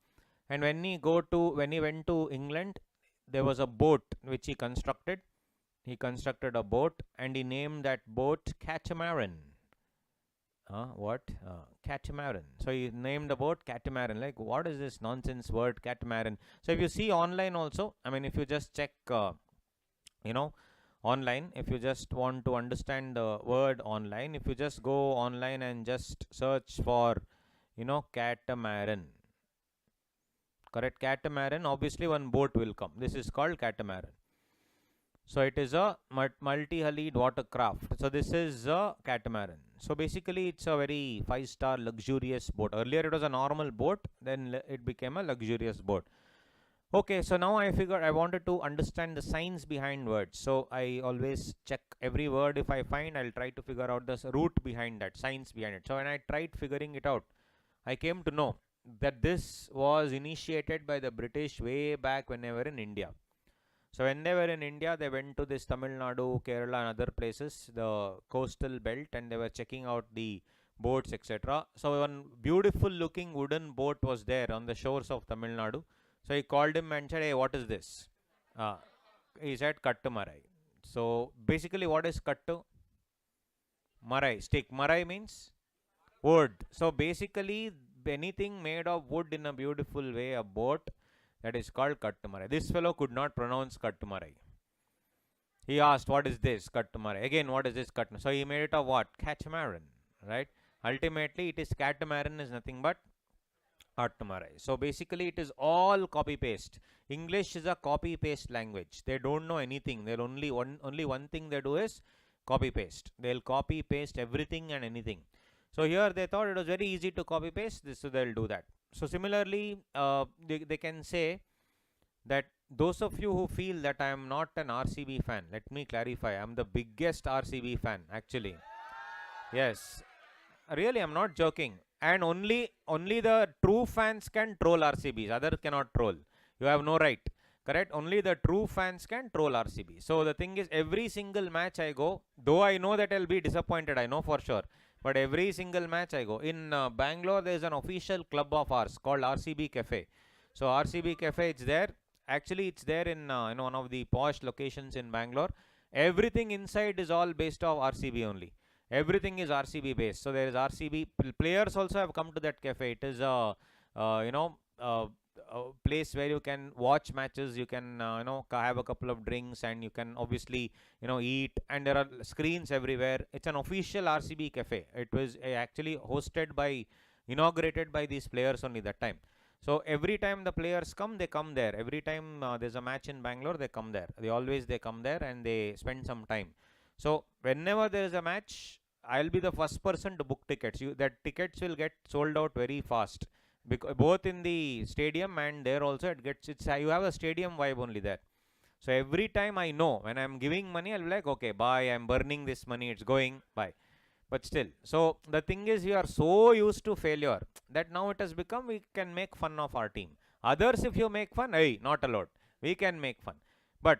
And when he went to England, there was a boat which he constructed. He constructed a boat and he named that boat Catamaran. Catamaran. So he named the boat Catamaran. Like, what is this nonsense word Catamaran? So if you see online also, I mean, if you just check, online, if you just want to understand the word online, if you just go online and just search for, catamaran. Correct? Catamaran, obviously one boat will come. This is called catamaran. So it is a multi-hulled watercraft. So this is a catamaran. So basically it's a very 5-star luxurious boat. Earlier it was a normal boat, then it became a luxurious boat. Okay, so now I figured I wanted to understand the science behind words. So I always check every word. If I find, I'll try to figure out the root behind that, science behind it. So when I tried figuring it out, I came to know that this was initiated by the British way back when they were in India. So when they were in India, they went to this Tamil Nadu, Kerala and other places, the coastal belt, and they were checking out the boats, etc. So one beautiful looking wooden boat was there on the shores of Tamil Nadu. So he called him and said, hey, what is this? He said, Kattu Marai. So basically what is Kattu? Marai, stick. Marai means wood. So basically anything made of wood in a beautiful way, a boat, that is called Kattumarai. This fellow could not pronounce Kattumarai. He asked, what is this Kattumarai? Again, what is this Kattumarai? So he made it of what? Catamaran, right? Ultimately, it is catamaran is nothing but Kattumarai. So basically, it is all copy paste. English is a copy paste language. They don't know anything. They'll only one thing they do is copy paste. They'll copy paste everything and anything. So here they thought it was very easy to copy paste this, so they'll do that. So similarly, they can say that those of you who feel that I am not an RCB fan, let me clarify, I am the biggest RCB fan actually. Yes, really, I'm not joking. And only the true fans can troll RCBs, others cannot troll. You have no right. Correct? Only the true fans can troll RCB. So the thing is, every single match I go, though I know that I'll be disappointed, I know for sure. But every single match I go. In Bangalore, there is an official club of ours called RCB Cafe. So RCB Cafe, it's there. Actually, it's there in one of the posh locations in Bangalore. Everything inside is all based off RCB only. Everything is RCB based. So there is RCB. Players also have come to that cafe. It is a place where you can watch matches, you can have a couple of drinks, and you can obviously eat, and there are screens everywhere. It's an official RCB cafe. It was actually inaugurated by these players only that time. So every time the players come, they come there. Every time there's a match in Bangalore, they come there. They come there and they spend some time. So whenever there is a match, I'll be the first person to book tickets. That tickets will get sold out very fast. Because both in the stadium and there also you have a stadium vibe only there. So every time I know when I'm giving money, I'll be like, okay, bye, I'm burning this money, it's going, bye. But still, so the thing is, we are so used to failure that now it has become, we can make fun of our team. Others, if you make fun, hey, not allowed. We can make fun. But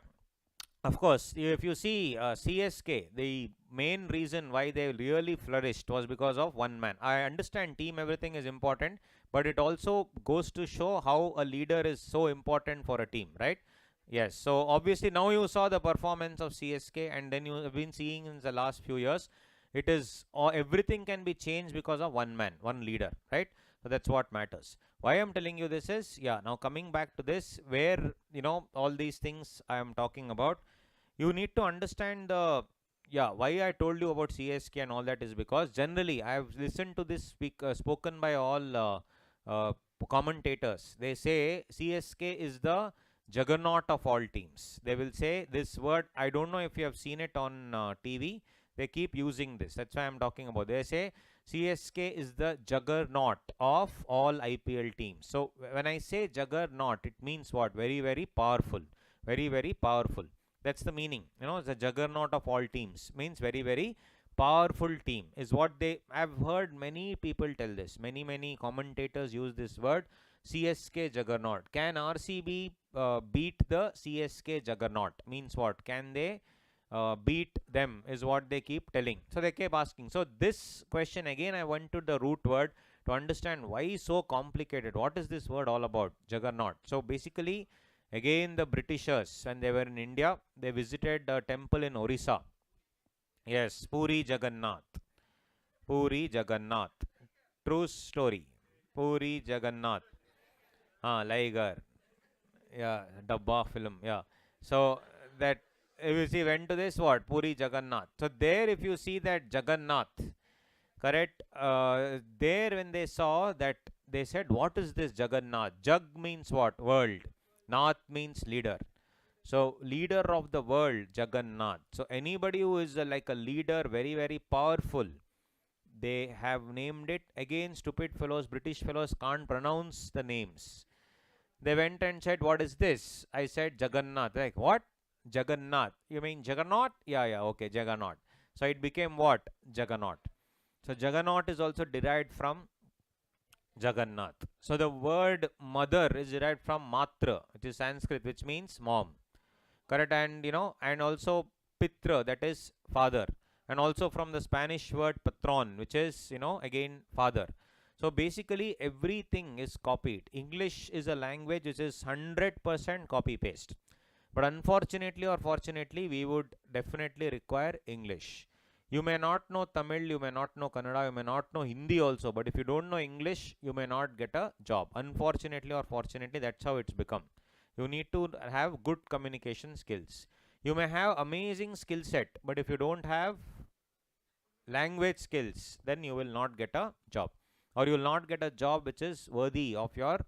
of course, if you see CSK, the main reason why they really flourished was because of one man. I understand team, everything is important, but it also goes to show how a leader is so important for a team, right? Yes, so obviously now you saw the performance of CSK, and then you have been seeing in the last few years, it is everything can be changed because of one man, one leader, right? So that's what matters. Why I'm telling you this is, yeah, now coming back to this, where all these things I am talking about, you need to understand the, yeah, why I told you about CSK and all that is because generally I have listened to this spoken by all commentators. They say CSK is the juggernaut of all teams. They will say this word. I don't know if you have seen it on TV. They keep using this. That's why I'm talking about. They say CSK is the juggernaut of all IPL teams. So when I say juggernaut, it means what? Very, very powerful. Very, very powerful. That's the meaning. The juggernaut of all teams means very, very powerful team is what they. I've heard many people tell this. Many commentators use this word. CSK juggernaut. Can RCB beat the CSK juggernaut? Means what? Can they beat them? Is what they keep telling. So they keep asking. So this question again, I went to the root word to understand why so complicated. What is this word all about? Juggernaut. So basically, again, the Britishers, when they were in India, they visited a temple in Orissa. Yes, Puri Jagannath. Puri Jagannath. True story. Puri Jagannath. Liger. Yeah, Dabba film. Yeah. So that, if you see, went to this what? Puri Jagannath. So there, if you see that Jagannath, correct? There, when they saw that, they said, what is this Jagannath? Jag means what? World. Nath means leader. So leader of the world, Jagannath. So anybody who is like a leader, very, very powerful, they have named it. Again, stupid fellows, British fellows can't pronounce the names. They went and said, what is this? I said Jagannath. Like, what? Jagannath. You mean Juggernaut? Yeah, okay, Juggernaut. So it became what? Juggernaut. So Juggernaut is also derived from Jagannath. So the word mother is derived from Matra, which is Sanskrit, which means mom. Correct? And and also Pitra, that is father. And also from the Spanish word patron, which is, again father. So basically everything is copied. English is a language which is 100% copy paste. But unfortunately or fortunately, we would definitely require English. You may not know Tamil, you may not know Kannada, you may not know Hindi also, but if you don't know English, you may not get a job. Unfortunately or fortunately, that's how it's become. You need to have good communication skills. You may have amazing skill set, but if you don't have language skills, then you will not get a job, or you will not get a job which is worthy of your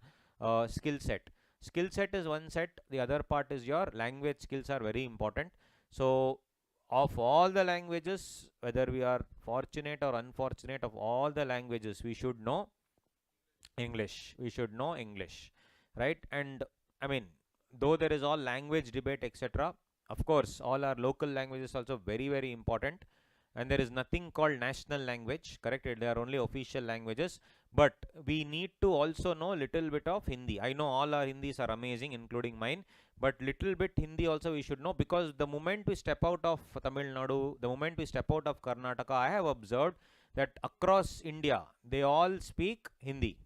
skill set. Skill set is one set, the other part is your language skills are very important. So of all the languages, whether we are fortunate or unfortunate, of all the languages, we should know English. We should know English, right? And I mean, though there is all language debate, etc., of course, all our local languages also very, very important. And there is nothing called national language, correct? They are only official languages. But we need to also know little bit of Hindi. I know all our Hindis are amazing, including mine. But little bit Hindi also we should know, because the moment we step out of Tamil Nadu, the moment we step out of Karnataka, I have observed that across India, they all speak Hindi.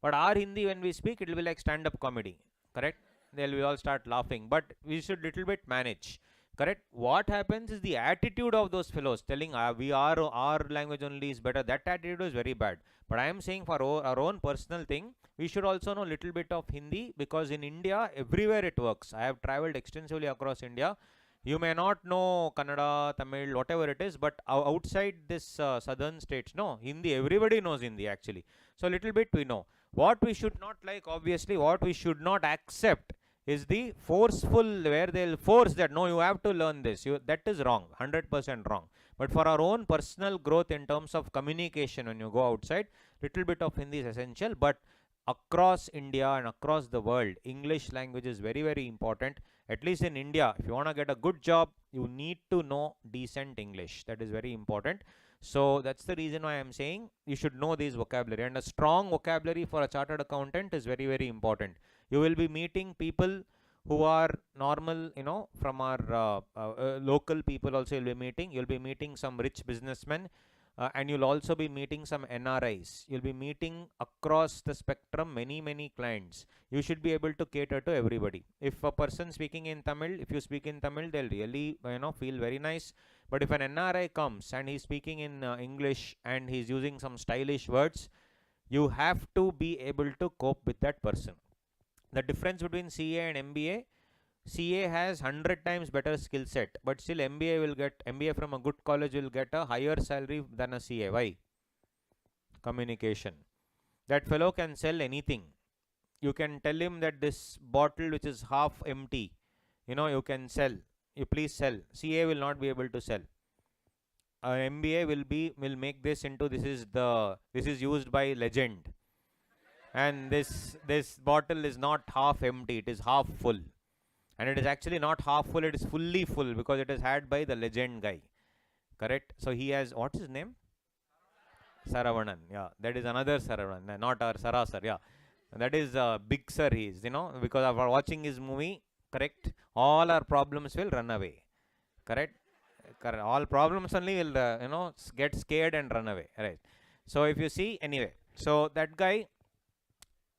But our Hindi, when we speak, it will be like stand-up comedy, correct? They'll all start laughing. But we should little bit manage. Correct? What happens is the attitude of those fellows telling we are, our language only is better. That attitude is very bad. But I am saying for our own personal thing, we should also know little bit of Hindi, because in India, everywhere it works. I have traveled extensively across India. You may not know Kannada, Tamil, whatever it is, but outside this southern states, no, Hindi, everybody knows Hindi actually. So little bit we know. What we should not like, obviously, what we should not accept is the forceful, where they'll force that, no, you have to learn this. That is wrong, 100% wrong. But for our own personal growth in terms of communication, when you go outside, little bit of Hindi is essential. But across India and across the world, English language is very, very important. At least in India, if you want to get a good job, you need to know decent English. That is very important. So that's the reason why I am saying you should know this vocabulary. And a strong vocabulary for a chartered accountant is very, very important. You will be meeting people who are normal, from our local people also you'll be meeting. You'll be meeting some rich businessmen. and you'll also be meeting some NRIs. You'll be meeting across the spectrum many clients. You should be able to cater to everybody. If a person speaking in Tamil, if you speak in Tamil, they'll really feel very nice. But if an NRI comes and he's speaking in English and he's using some stylish words, you have to be able to cope with that person. The difference between CA and MBA, CA has 100 times better skill set, but still MBA from a good college will get a higher salary than a CA. Why? Communication. That fellow can sell anything. You can tell him that this bottle which is half empty, you can sell. You please sell. CA will not be able to sell. MBA will make this into this is used by legend, and this bottle is not half empty, it is half full. And it is actually not half full, it is fully full, because it is had by the legend guy. Correct? So he has, what's his name? Saravanan. Yeah, that is another Saravanan, not our Sarasar. Yeah, that is big sir he is, because of our watching his movie. Correct? All our problems will run away. Correct? Correct. All problems only will, get scared and run away. Right? So if you see, anyway, so that guy,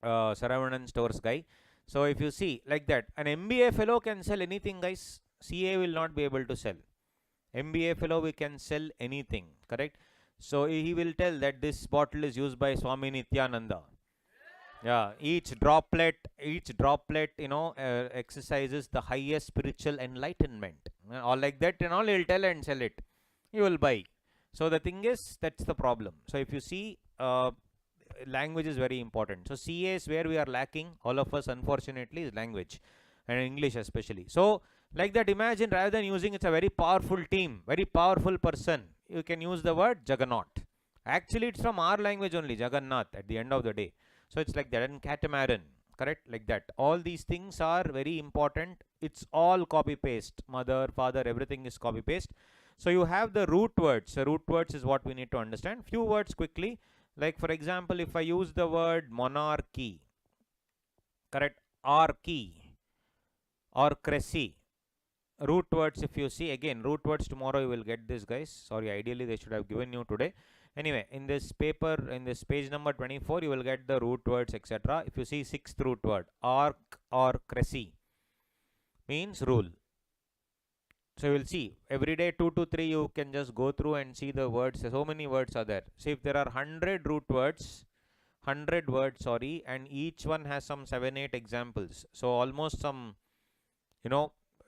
Saravanan stores guy. So if you see like that, an MBA fellow can sell anything, guys. CA will not be able to sell. MBA fellow, we can sell anything. Correct? So he will tell that this bottle is used by Swami Nityananda. Yeah, each droplet, exercises the highest spiritual enlightenment. All like that and all, he'll tell and sell it. You will buy. So the thing is, that's the problem. So if you see, language is very important. So CA is where we are lacking, all of us, unfortunately, is language, and English especially. So like that, imagine, rather than using it's a very powerful team, very powerful person, you can use the word Juggernaut. Actually, it's from our language only, Jagannath, at the end of the day. So it's like that. And catamaran, correct? Like that. All these things are very important. It's all copy paste. Mother, father, everything is copy paste. So you have the root words. The root words is what we need to understand. Few words quickly. Like for example, if I use the word monarchy, correct, archy or crazy, root words, if you see, again, root words tomorrow you will get this, guys. Sorry, ideally they should have given you today. Anyway, in this paper, in this page number 24, you will get the root words, etc. If you see sixth root word, arc or crazy, means rule. So you will see every day 2 to 3 you can just go through and see the words. So many words are there. So if there are 100 root words, 100 words, sorry, and each one has some 7-8 examples. So almost some,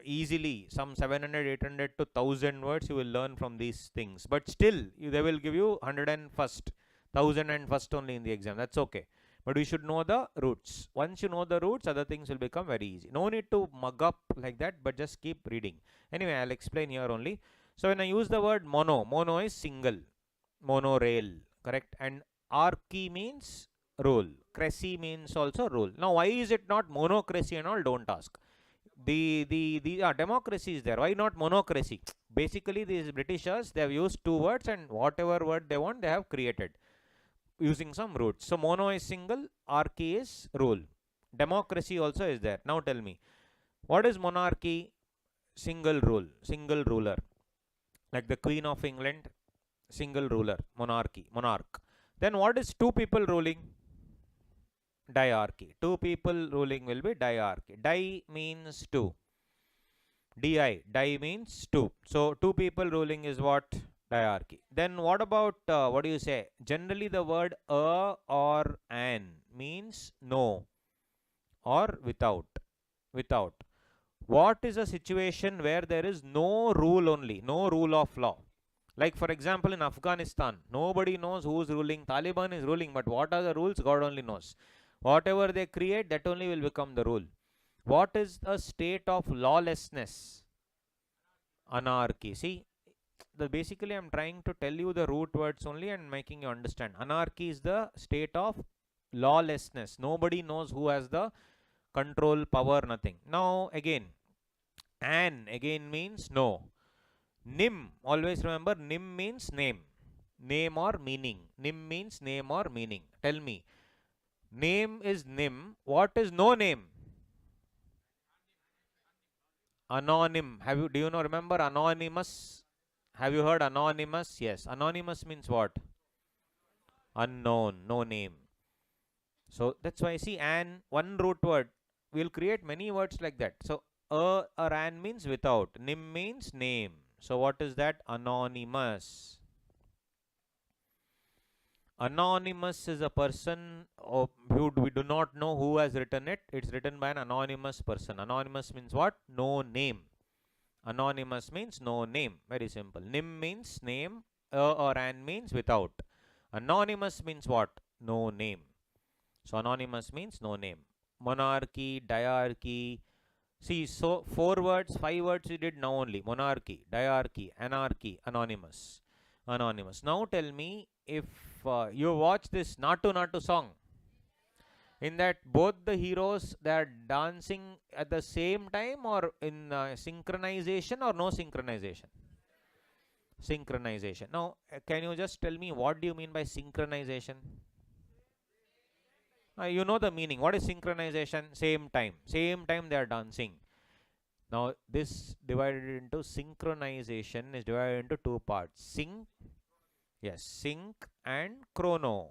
easily some 700, 800 to 1000 words you will learn from these things. But still, they will give you 101st, 1001st only in the exam. That's okay. But we should know the roots. Once you know the roots, other things will become very easy. No need to mug up like that, but just keep reading. Anyway, I'll explain here only. So when I use the word mono is single. Monorail, correct? And archy means rule. Crazy means also rule. Now, why is it not monocracy and all? Don't ask. The democracy is there. Why not monocracy? Basically, these Britishers, they have used two words, and whatever word they want, they have created using some roots. So mono is single, archy is rule. Democracy also is there. Now tell me, what is monarchy? Single rule, single ruler. Like the Queen of England, single ruler, monarchy, monarch. Then what is two people ruling? Diarchy. Two people ruling will be diarchy. Di means two. Di means two. So two people ruling is what? Diarchy. Then what about, what do you say? Generally the word a or an means no or without. Without. What is a situation where there is no rule only, no rule of law? Like for example, in Afghanistan, nobody knows who is ruling. Taliban is ruling, but what are the rules? God only knows. Whatever they create, that only will become the rule. What is a state of lawlessness? Anarchy. See, basically I'm trying to tell you the root words only and making you understand. Anarchy is the state of lawlessness. Nobody knows who has the control, power, nothing. Now again, an again means no. Nim, always remember, nim means name. Name or meaning. Nim means name or meaning. Tell me, name is nim. What is no name? Anonym. Do you know, remember anonymous? Have you heard anonymous? Yes. Anonymous means what? Unknown, no name. So that's why, see, an, one root word, we'll create many words like that. So a or an means without, nim means name. So what is that? Anonymous. Anonymous is a person who we do not know who has written it. It's written by an anonymous person. Anonymous means what? No name. Anonymous means no name. Very simple. Nim means name. Or an means without. Anonymous means what? No name. So anonymous means no name. Monarchy, diarchy. See, so 4 words, 5 words we did now only. Monarchy, diarchy, anarchy, anonymous. Anonymous. Now tell me, if you watch this Natu Natu song, in that both the heroes, they are dancing at the same time, or in synchronization, or no synchronization? Synchronization. Now, can you just tell me what do you mean by synchronization? You know the meaning. What is synchronization? Same time. Same time they are dancing. Now, this divided into synchronization is divided into 2 parts. Sync, yes, sync and chrono.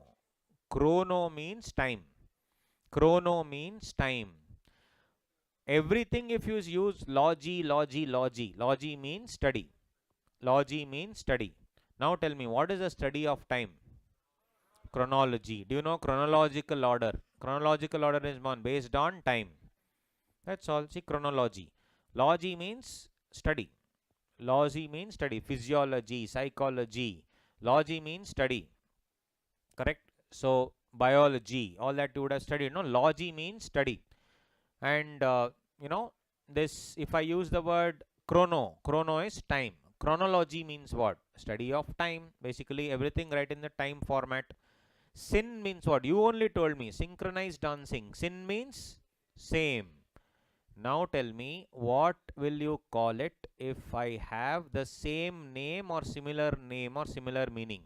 Chrono means time. Chrono means time. Everything if you use logi, logi means study. Logi means study. Now tell me, what is the study of time? Chronology. Do you know chronological order? Chronological order is based on time. That's all. See, chronology. Logi means study. Logi means study. Physiology, psychology. Logi means study. Correct? So, biology, all that you would have studied. No, logi means study. And, you know, this, if I use the word chrono is time. Chronology means what? Study of time. Basically, everything right in the time format. Syn means what? You only told me. Synchronized dancing. Syn means same. Now tell me, what will you call it if I have the same name or similar meaning?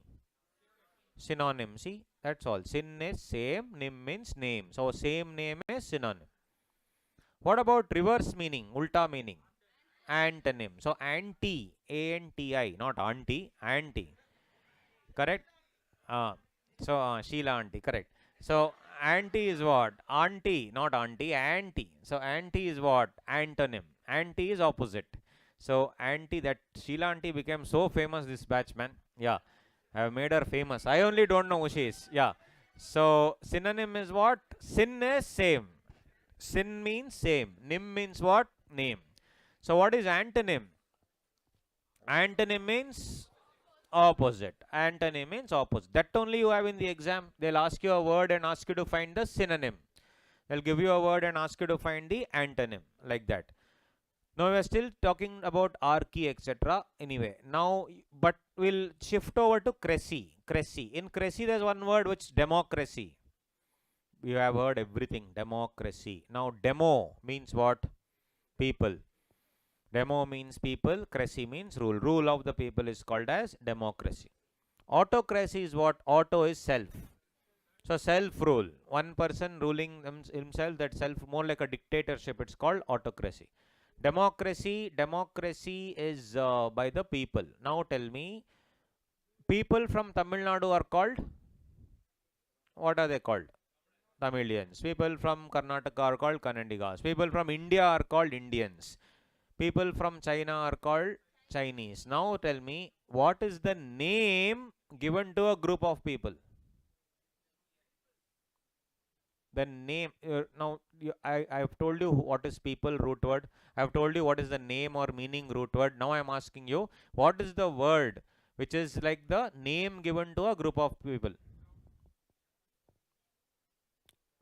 Synonym. See, that's all. Syn is same, nim means name. So same name is synonym. What about reverse meaning, ulta meaning? Antonym. So anti, A-N-T-I, not auntie, anti. Correct? Sheila auntie, correct. So anti is what? Auntie, not auntie, anti. So anti is what? Antonym. Anti is opposite. So anti, that Sheila auntie became so famous this batch, man. Yeah, I have made her famous. I only don't know who she is. Yeah. So synonym is what? Syn is same. Syn means same. Nim means what? Name. So what is antonym? Antonym means opposite. Antonym means opposite. That only you have in the exam. They'll ask you a word and ask you to find the synonym. They'll give you a word and ask you to find the antonym, like that. Now we are still talking about archy, etc. Anyway, now, but we'll shift over to Cressy. Cressy. In Cressy, there's one word which is democracy. You have heard everything. Democracy. Now, demo means what? People. Demo means people. Cracy means rule. Rule of the people is called as democracy. Autocracy is what? Auto is self. So self-rule. One person ruling himself, that self, more like a dictatorship. It's called autocracy. Democracy is by the people. Now tell me, people from Tamil Nadu are called? What are they called? Tamilians. People from Karnataka are called Kannadigas. People from India are called Indians. People from China are called Chinese. Now tell me, what is the name given to a group of people? The name, I have told you what is people root word. I have told you what is the name or meaning root word. Now I am asking you, what is the word which is like the name given to a group of people?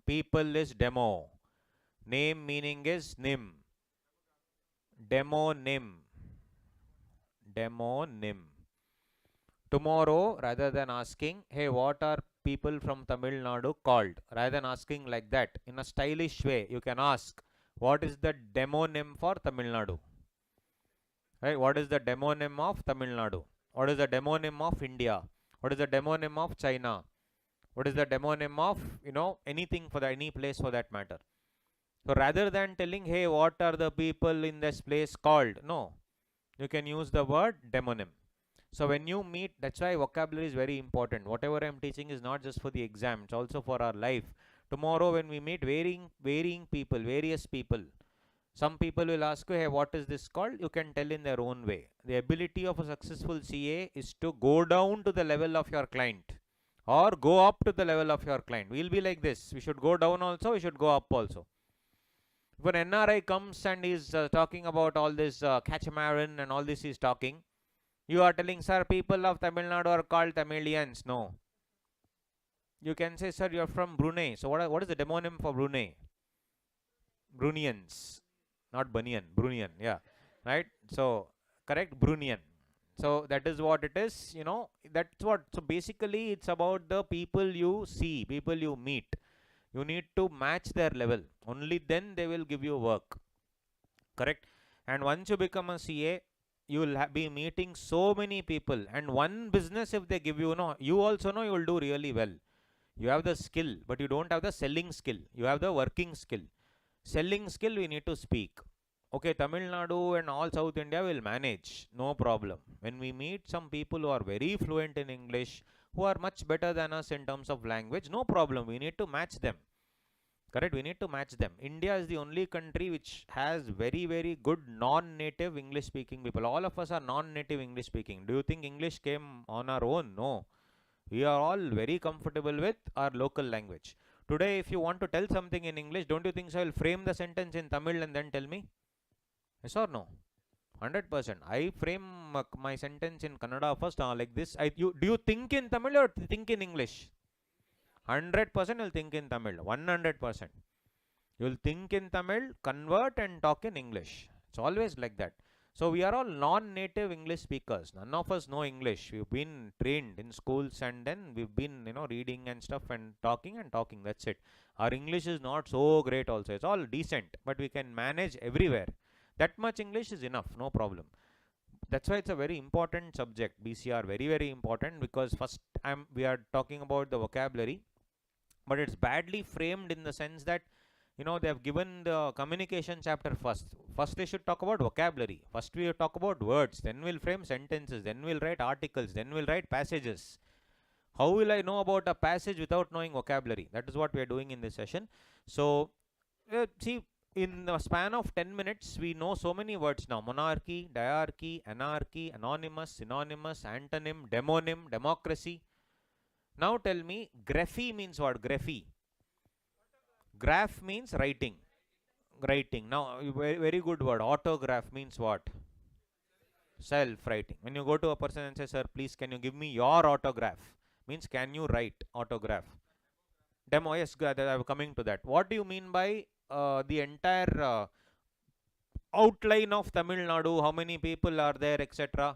People is demo. Name meaning is nim. Demonym. Demonym. Tomorrow, rather than asking, hey, what are people from Tamil Nadu called? Rather than asking like that, in a stylish way, you can ask, what is the demonym for Tamil Nadu? Right? What is the demonym of Tamil Nadu? What is the demonym of India? What is the demonym of China? What is the demonym of, anything for any place for that matter? So rather than telling, hey, what are the people in this place called? No. You can use the word demonym. So when you meet, that's why vocabulary is very important. Whatever I'm teaching is not just for the exam, it's also for our life. Tomorrow when we meet varying people, various people, some people will ask you, hey, what is this called? You can tell in their own way. The ability of a successful CA is to go down to the level of your client or go up to the level of your client. We'll be like this. We should go down also, we should go up also. If an NRI comes and is talking about all this catamaran and all this he's talking, you are telling, sir, people of Tamil Nadu are called Tamilians. No. You can say, sir, you're from Brunei. So what is the demonym for Brunei? Brunians. Not Bunyan. Brunian. Yeah. Right? So, correct? Brunian. So, that is what it is. You know, that's what. So, basically, it's about the people you see, people you meet. You need to match their level. Only then they will give you work. Correct? And once you become a CA, you will be meeting so many people. And one business, if they give you, you also know you will do really well. You have the skill, but you don't have the selling skill. You have the working skill. Selling skill, we need to speak. Okay, Tamil Nadu and all South India will manage, no problem. When we meet some people who are very fluent in English, who are much better than us in terms of language, no problem. We need to match them. Correct? We need to match them. India is the only country which has very, very good non-native English speaking people. All of us are non-native English speaking. Do you think English came on our own? No. We are all very comfortable with our local language. Today, if you want to tell something in English, don't you think so? I will frame the sentence in Tamil and then tell me? Yes or no? 100%. I frame my sentence in Kannada first, like this. Do you think in Tamil or think in English? 100% you'll think in Tamil. 100%. You'll think in Tamil, convert and talk in English. It's always like that. So we are all non-native English speakers. None of us know English. We've been trained in schools and then we've been, reading and stuff and talking. That's it. Our English is not so great also. It's all decent, but we can manage everywhere. That much English is enough, no problem. That's why it's a very important subject, BCR, very, very important, because first we are talking about the vocabulary, but it's badly framed in the sense that they have given the communication chapter first. First they should talk about vocabulary. First we talk about words. Then we'll frame sentences. Then we'll write articles. Then we'll write passages. How will I know about a passage without knowing vocabulary? That is what we are doing in this session. So, see, in the span of 10 minutes, we know so many words now. Monarchy, diarchy, anarchy, anonymous, synonymous, antonym, demonym, democracy. Now tell me, graphy means what? Graphy. Graph means writing. Writing. Now, very good word. Autograph means what? Self-writing. When you go to a person and say, sir, please, can you give me your autograph? Means, can you write autograph? Demo, yes, I'm coming to that. What do you mean by the entire outline of Tamil Nadu? How many people are there, etc.?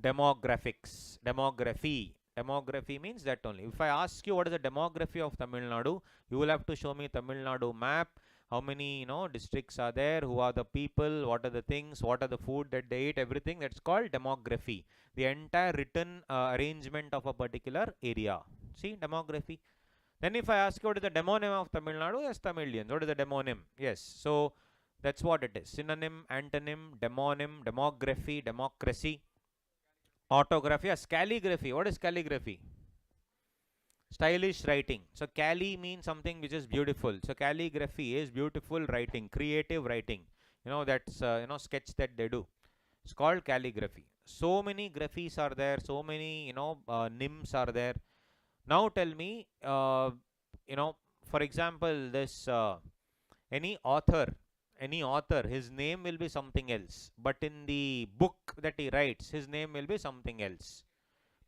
Demographics. Demography. Demography means that only. If I ask you what is the demography of Tamil Nadu, you will have to show me Tamil Nadu map. How many districts are there? Who are the people? What are the things? What are the food that they eat? Everything. That's called demography. The entire written arrangement of a particular area. See, demography. Then if I ask you what is the demonym of Tamil Nadu, yes, Tamilians. What is the demonym? Yes. So that's what it is. Synonym, antonym, demonym, demography, democracy. Autography, yes, calligraphy. What is calligraphy? Stylish writing. So calli means something which is beautiful. So calligraphy is beautiful writing, creative writing. That's sketch that they do. It's called calligraphy. So many graphies are there. So many nyms are there. Now tell me, for example, this any author, his name will be something else. But in the book that he writes, his name will be something else.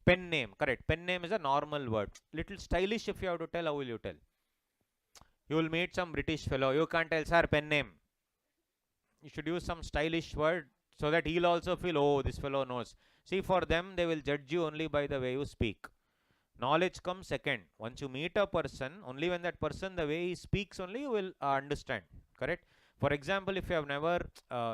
Pen name, correct. Pen name is a normal word. Little stylish if you have to tell, how will you tell? You will meet some British fellow. You can't tell, sir, pen name. You should use some stylish word so that he'll also feel, oh, this fellow knows. See, for them, they will judge you only by the way you speak. Knowledge comes second. Once you meet a person, only when that person, the way he speaks only, you will understand. Correct? For example, if you have never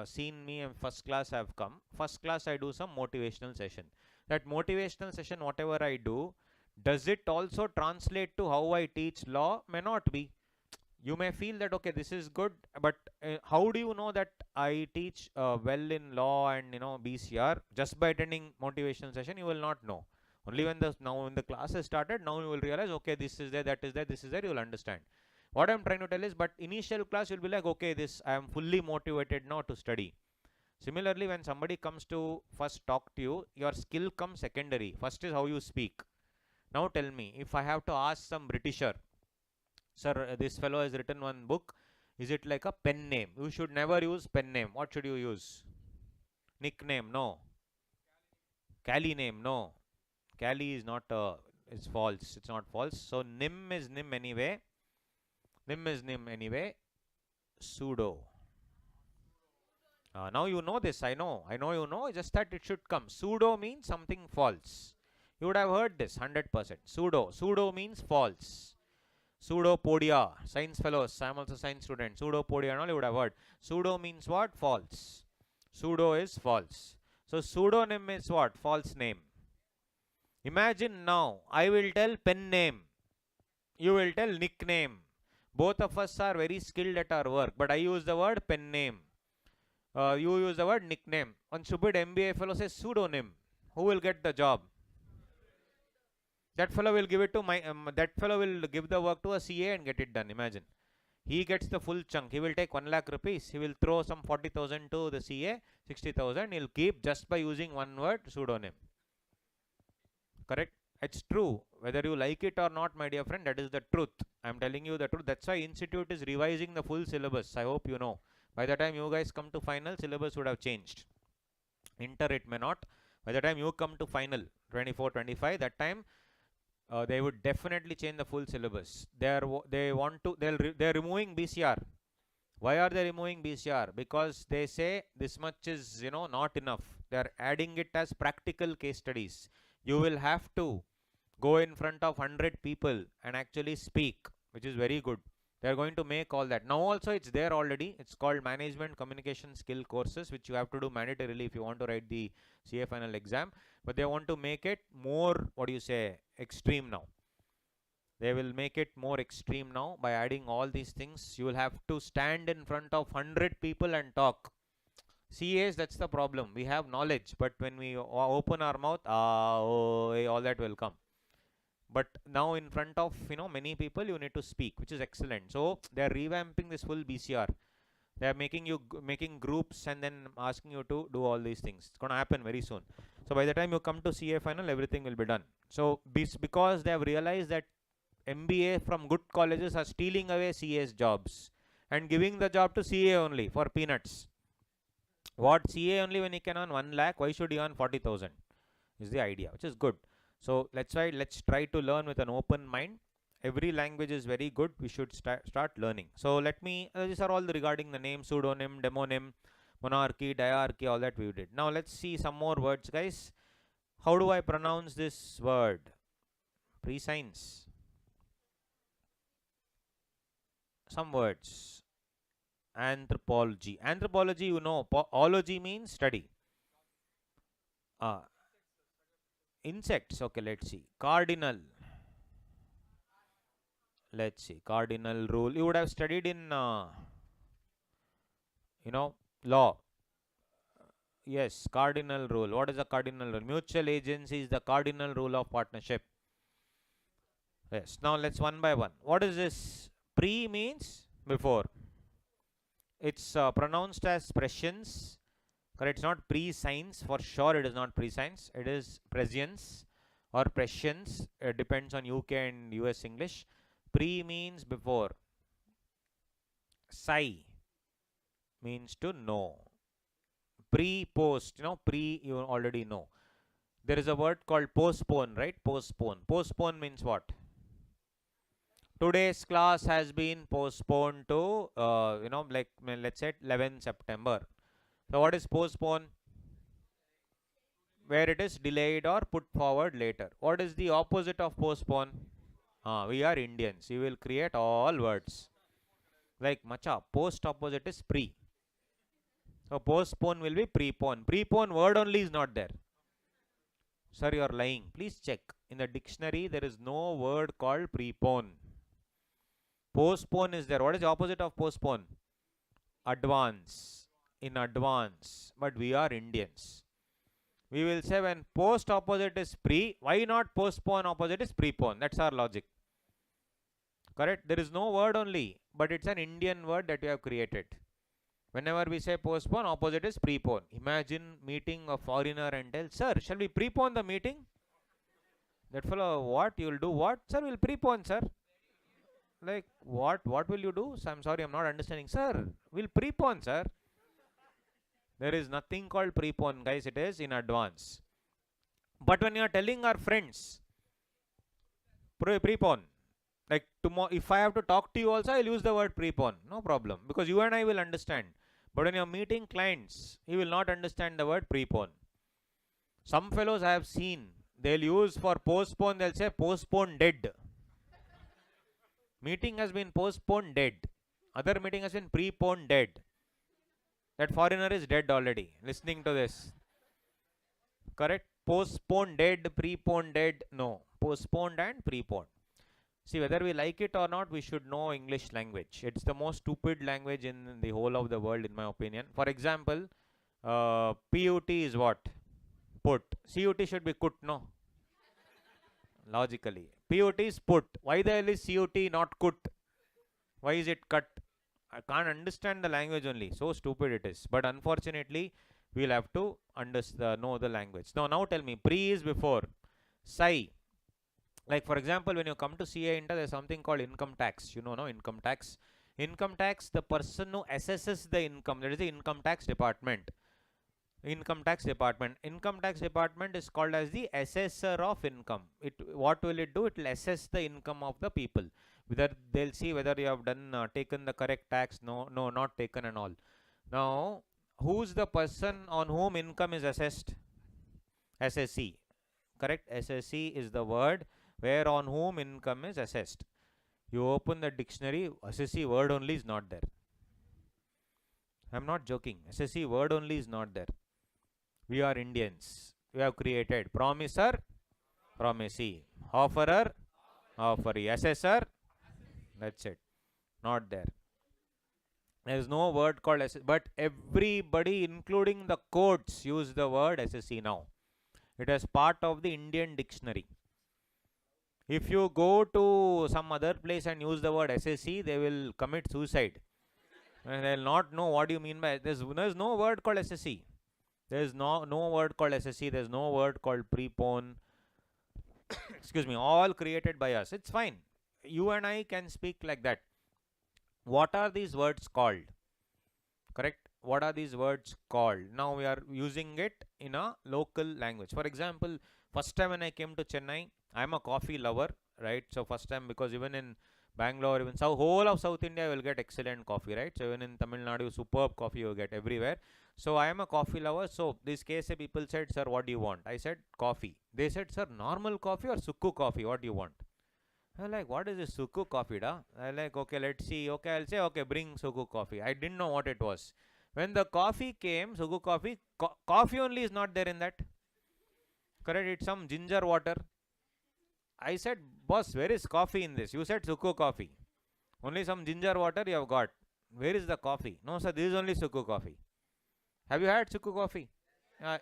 seen me in first class, I have come. First class, I do some motivational session. That motivational session, whatever I do, does it also translate to how I teach law? May not be. You may feel that okay, this is good, but how do you know that I teach well in law and BCR? Just by attending motivational session you will not know. Only when the class has started, now you will realize okay, this is there, that is there, this is there, you will understand what I'm trying to tell is. But initial class you'll be like, okay, this I am fully motivated now to study. Similarly, when somebody comes to first talk to you, your skill comes secondary. First is how you speak. Now tell me, if I have to ask some Britisher, sir, this fellow has written one book, is it like a pen name? You should never use pen name. What should you use? Nickname? No. Cali name? No. Cali is not, it's false. It's not false. So nim is nim anyway. Nim is nim anyway. Pseudo. Now you know this. I know you know. Just that it should come. Pseudo means something false. You would have heard this 100%. Pseudo means false. Pseudopodia. Science fellows. I am also science student. Pseudopodia and all you would have heard. Pseudo means what? False. Pseudo is false. So pseudonym is what? False name. Imagine now, I will tell pen name. You will tell nickname. Both of us are very skilled at our work, but I use the word pen name. You use the word nickname. One stupid MBA fellow says pseudonym. Who will get the job? That fellow will give it to that fellow will give the work to a CA and get it done. Imagine. He gets the full chunk. He will take 1 lakh rupees. He will throw some 40,000 to the CA, 60,000. He'll keep just by using one word, pseudonym. Correct? It's true. Whether you like it or not, my dear friend, that is the truth. I'm telling you the truth. That's why Institute is revising the full syllabus. I hope you know. By the time you guys come to final, syllabus would have changed. Inter it may not. By the time you come to final, 24-25, that time they would definitely change the full syllabus. They're removing BCR. Why are they removing BCR? Because they say this much is not enough. They are adding it as practical case studies. You will have to go in front of 100 people and actually speak, which is very good. They are going to make all that. Now also it's there already. It's called Management Communication Skill Courses, which you have to do mandatorily if you want to write the CA final exam. But they want to make it more, extreme now. They will make it more extreme now by adding all these things. You will have to stand in front of 100 people and talk. CAs, that's the problem. We have knowledge, but when we open our mouth, all that will come. But now in front of many people you need to speak, which is excellent. So they are revamping this full BCR. They are making groups and then asking you to do all these things. It's going to happen very soon. So by the time you come to CA final, everything will be done. So because they have realized that MBA from good colleges are stealing away CA's jobs and giving the job to CA only for peanuts. What? CA only when he can earn 1 lakh, why should he earn 40,000? Is the idea, which is good. So let's try to learn with an open mind. Every language is very good. We should start learning. So these are all regarding the name, pseudonym, demonym, monarchy, diarchy, all that we did. Now let's see some more words, guys. How do I pronounce this word? Prescience. Some words. Anthropology. Anthropology, ology means study. Insects. Okay, let's see. Cardinal. Let's see. Cardinal rule. You would have studied in, law. Yes, cardinal rule. What is a cardinal rule? Mutual agency is the cardinal rule of partnership. Yes. Now let's one by one. What is this? Pre means before. It's pronounced as prescience. Correct. It's not prescience. For sure it is not prescience. It is prescience or prescience. It depends on UK and US English. Pre means before. Sci means to know. Pre-post. Pre you already know. There is a word called postpone, right? Postpone. Postpone means what? Today's class has been postponed to, let's say 11 September. So what is postpone? Where it is delayed or put forward later. What is the opposite of postpone? We are Indians. We will create all words. Like macha, post opposite is pre. So postpone will be prepone. Prepone word only is not there. Sir, you are lying. Please check. In the dictionary, there is no word called prepone. Postpone is there. What is the opposite of postpone? Advance. In advance. But we are Indians. We will say when post opposite is pre, why not postpone opposite is prepone? That's our logic. Correct? There is no word only, but it's an Indian word that we have created. Whenever we say postpone, opposite is prepone. Imagine meeting a foreigner and tell, sir, shall we prepone the meeting? That fellow, what? You will do what? Sir, we'll prepone, sir. Like, what? What will you do? So, I'm sorry, I'm not understanding. Sir, we'll prepone, sir. There is nothing called prepone, guys. It is in advance. But when you are telling our friends, prepone. Like tomorrow, if I have to talk to you also, I'll use the word prepone. No problem. Because you and I will understand. But when you're meeting clients, he will not understand the word prepone. Some fellows I have seen, they'll use for postpone, they'll say postpone dead. Meeting has been postponed dead. Other meeting has been preponed dead. That foreigner is dead already. Listening to this. Correct? Postponed dead, preponed dead. No. Postponed and preponed. See, whether we like it or not, we should know English language. It's the most stupid language in the whole of the world, in my opinion. For example, PUT is what? Put. CUT should be kut, no? Logically. PUT is put. Why the hell is CUT not kut? Why is it cut? I can't understand the language only. So stupid it is. But unfortunately, we'll have to know the language. Now tell me, pre is before. Sai. Like for example, when you come to CA Inter, there's something called income tax. You know, no? Income tax. Income tax, the person who assesses the income, that is the income tax department. Income tax department. Income tax department is called as the assessor of income. What will it do? It will assess the income of the people. Whether they'll see whether you have done taken the correct tax. No, not taken and all. Now, who's the person on whom income is assessed? SSC. Correct? SSC is the word where on whom income is assessed. You open the dictionary, SSC word only is not there. I'm not joking. SSC word only is not there. We are Indians. We have created promiser, promisee, offerer, offeree, assessor. That's it. Not there. There is no word called SSC, but everybody, including the courts, use the word SSC now. It is part of the Indian dictionary. If you go to some other place and use the word SSC, they will commit suicide. And they will not know what you mean by it. There's no word called SSC. There is no word called SSC. There is no word called prepone. Excuse me. All created by us. It's fine. You and I can speak like that. What are these words called? Correct? What are these words called? Now we are using it in a local language. For example, first time when I came to Chennai, I am a coffee lover, right? So first time, because even in Bangalore, even whole of South India, you will get excellent coffee, right? So even in Tamil Nadu, superb coffee you will get everywhere. So I am a coffee lover. So this case, people said, sir, what do you want? I said, coffee. They said, sir, normal coffee or sukku coffee? What do you want? I'm like, what is this sukku coffee, da? I'm like, okay, let's see. Okay, I'll say, okay, bring sukku coffee. I didn't know what it was. When the coffee came, sukku coffee, coffee only is not there in that. Correct? It's some ginger water. I said, boss, where is coffee in this? You said sukku coffee. Only some ginger water you have got. Where is the coffee? No, sir, this is only sukku coffee. Have you had sukku coffee?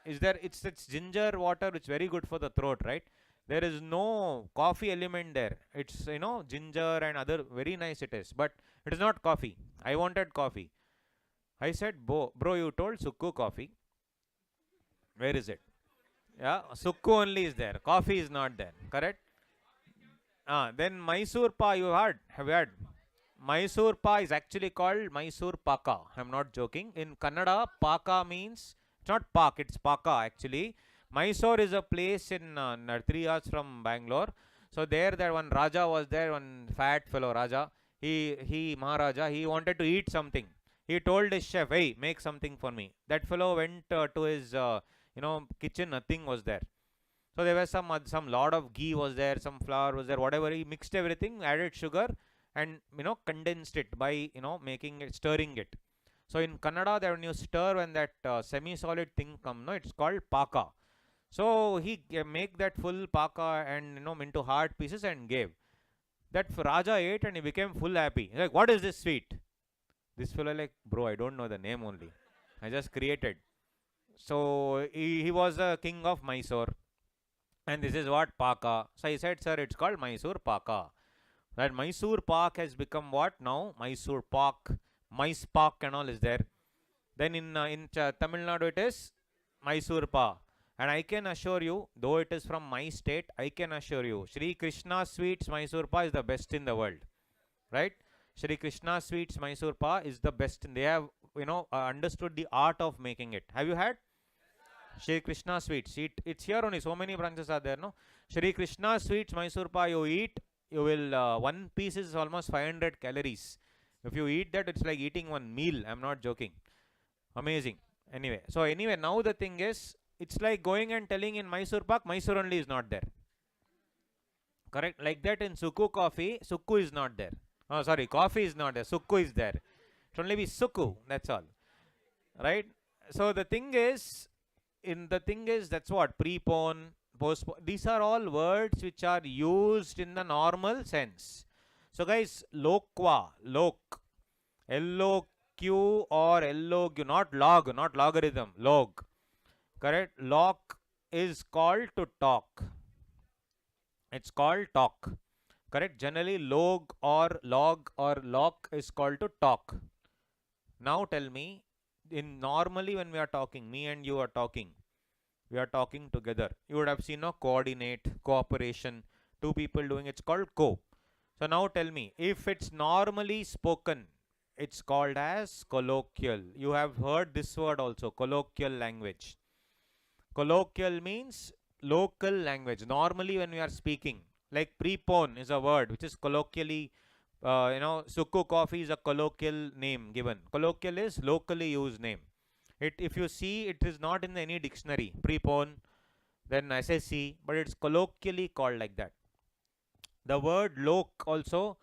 Is there? It's ginger water, which is very good for the throat, right? There is no coffee element there. It's, ginger and other, very nice it is. But it is not coffee. I wanted coffee. I said, bro, you told sukku coffee. Where is it? Yeah, sukku only is there. Coffee is not there. Correct? Then Mysore pa you heard? Have you heard? Mysore pa is actually called Mysore Paka. I'm not joking. In Kannada, Paka means, it's not Pak, it's Paka actually. Mysore is a place in 3 hours from Bangalore. So there one Raja was there, one fat fellow Raja. He Maharaja, he wanted to eat something. He told his chef, hey, make something for me. That fellow went to his, kitchen, nothing was there. So there was some lot of ghee was there, some flour was there, whatever. He mixed everything, added sugar and, condensed it by, making it, stirring it. So in Kannada, when you stir, when that semi-solid thing comes, it's called Paka. So he make that full Paka and, into hard pieces and gave. That Raja ate and he became full happy. He's like, what is this sweet? This fellow like, bro, I don't know the name only. I just created. So he was the king of Mysore. And this is what? Paka. So he said, sir, it's called Mysore Paka. That Mysore Pak has become what now? Mysore Pak. Mice Pak and all is there. Then in Tamil Nadu it is Mysore Pa. And I can assure you, though it is from my state, I can assure you, Sri Krishna Sweets Mysore Pa is the best in the world. Right? Sri Krishna Sweets Mysore Pa is the best. They have, understood the art of making it. Have you had? Shri Krishna Sweets. It's here only. So many branches are there, no? Shri Krishna Sweets Mysore Pa, you eat, you will, one piece is almost 500 calories. If you eat that, it's like eating one meal. I'm not joking. Amazing. Anyway, now the thing is, it's like going and telling in Mysore Pak, Mysore only is not there. Correct? Like that in Suku coffee, Suku is not there. Oh, sorry, coffee is not there. Suku is there. It only be Suku. That's all. Right? So the thing is, that's what? Prepone, postpone. These are all words which are used in the normal sense. So guys, lokwa, lok, L-O-Q or L-O-Q, not log, not logarithm, log. Correct? Lok is called to talk. It's called talk. Correct? Generally, log or log or lock is called to talk. Now tell me, normally when we are talking, me and you are talking, we are talking together. You would have seen a coordinate, cooperation, two people doing it's called co. So now tell me, if it's normally spoken, it's called as colloquial. You have heard this word also, colloquial language. Colloquial means local language. Normally when we are speaking, like prepone is a word which is colloquially, Suku coffee is a colloquial name given. Colloquial is locally used name. If you see, it is not in any dictionary. Prepone, then SSC, but it's colloquially called like that. The word lok also,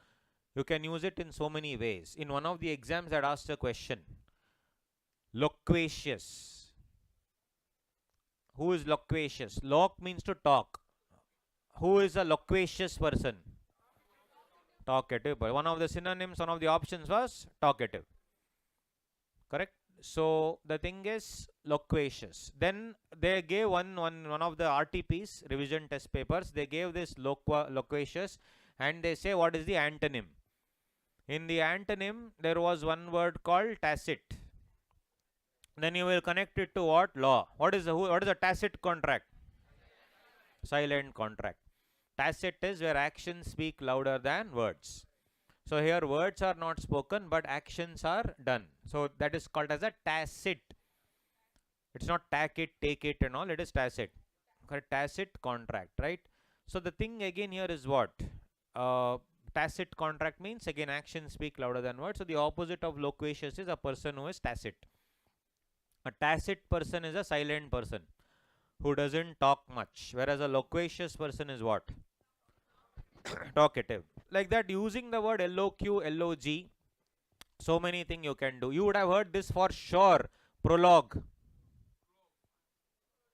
you can use it in so many ways. In one of the exams, I asked a question. Loquacious. Who is loquacious? Lok means to talk. Who is a loquacious person? Talkative. One of the synonyms, one of the options was talkative. Correct? So the thing is loquacious. Then they gave one of the RTPs, revision test papers, they gave this loquacious and they say what is the antonym. In the antonym, there was one word called tacit. Then you will connect it to what? Law. What is a tacit contract? Silent contract. Tacit is where actions speak louder than words. So here words are not spoken but actions are done. So that is called as a tacit. It's not take it and all. It is tacit. Tacit contract, right? So the thing again here is what? Tacit contract means again actions speak louder than words. So the opposite of loquacious is a person who is tacit. A tacit person is a silent person who doesn't talk much, whereas a loquacious person is what? Talkative. Like that, using the word LOQ, LOG, so many things you can do. You would have heard this for sure. Prologue.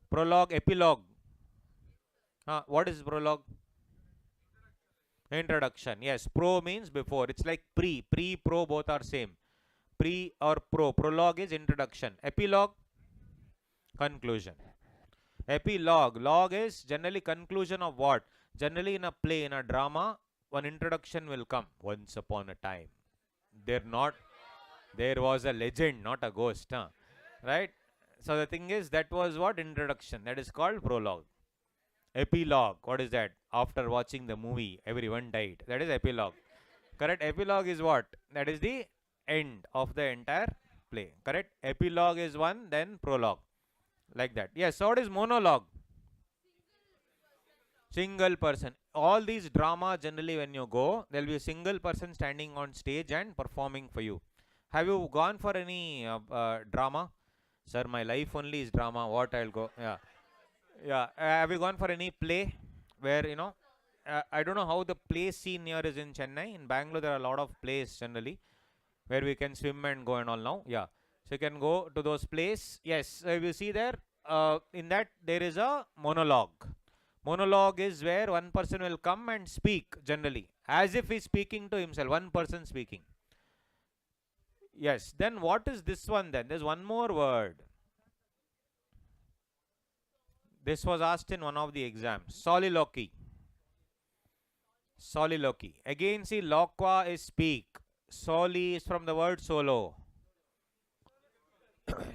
Prologue, epilogue. What is prologue? Introduction. Yes, pro means before. It's like pre, pro, both are same. Pre or pro. Prologue is introduction. Epilogue, conclusion. Epilogue. Log is generally conclusion of what? Generally in a play, in a drama, one introduction will come. Once upon a time. There was a legend, not a ghost. Right? So the thing is, that was what? Introduction. That is called prologue. Epilogue. What is that? After watching the movie, everyone died. That is epilogue. Correct? Epilogue is what? That is the end of the entire play. Correct? Epilogue is one, then prologue. Like that. Yes. So what is monologue? Single person. All these drama, generally when you go, there will be a single person standing on stage and performing for you. Have you gone for any drama? Sir, my life only is drama. What I'll go? Yeah. Have you gone for any play where, I don't know how the play scene here is in Chennai. In Bangalore, there are a lot of plays generally where we can swim and go and all now. Yeah. So you can go to those plays. Yes. So if you see there, in that there is a monologue. Monologue is where one person will come and speak generally. As if he's speaking to himself, one person speaking. Yes, then what is this one then? There's one more word. This was asked in one of the exams. Soliloquy. Soliloquy. Again, see, loqua is speak. Soli is from the word solo.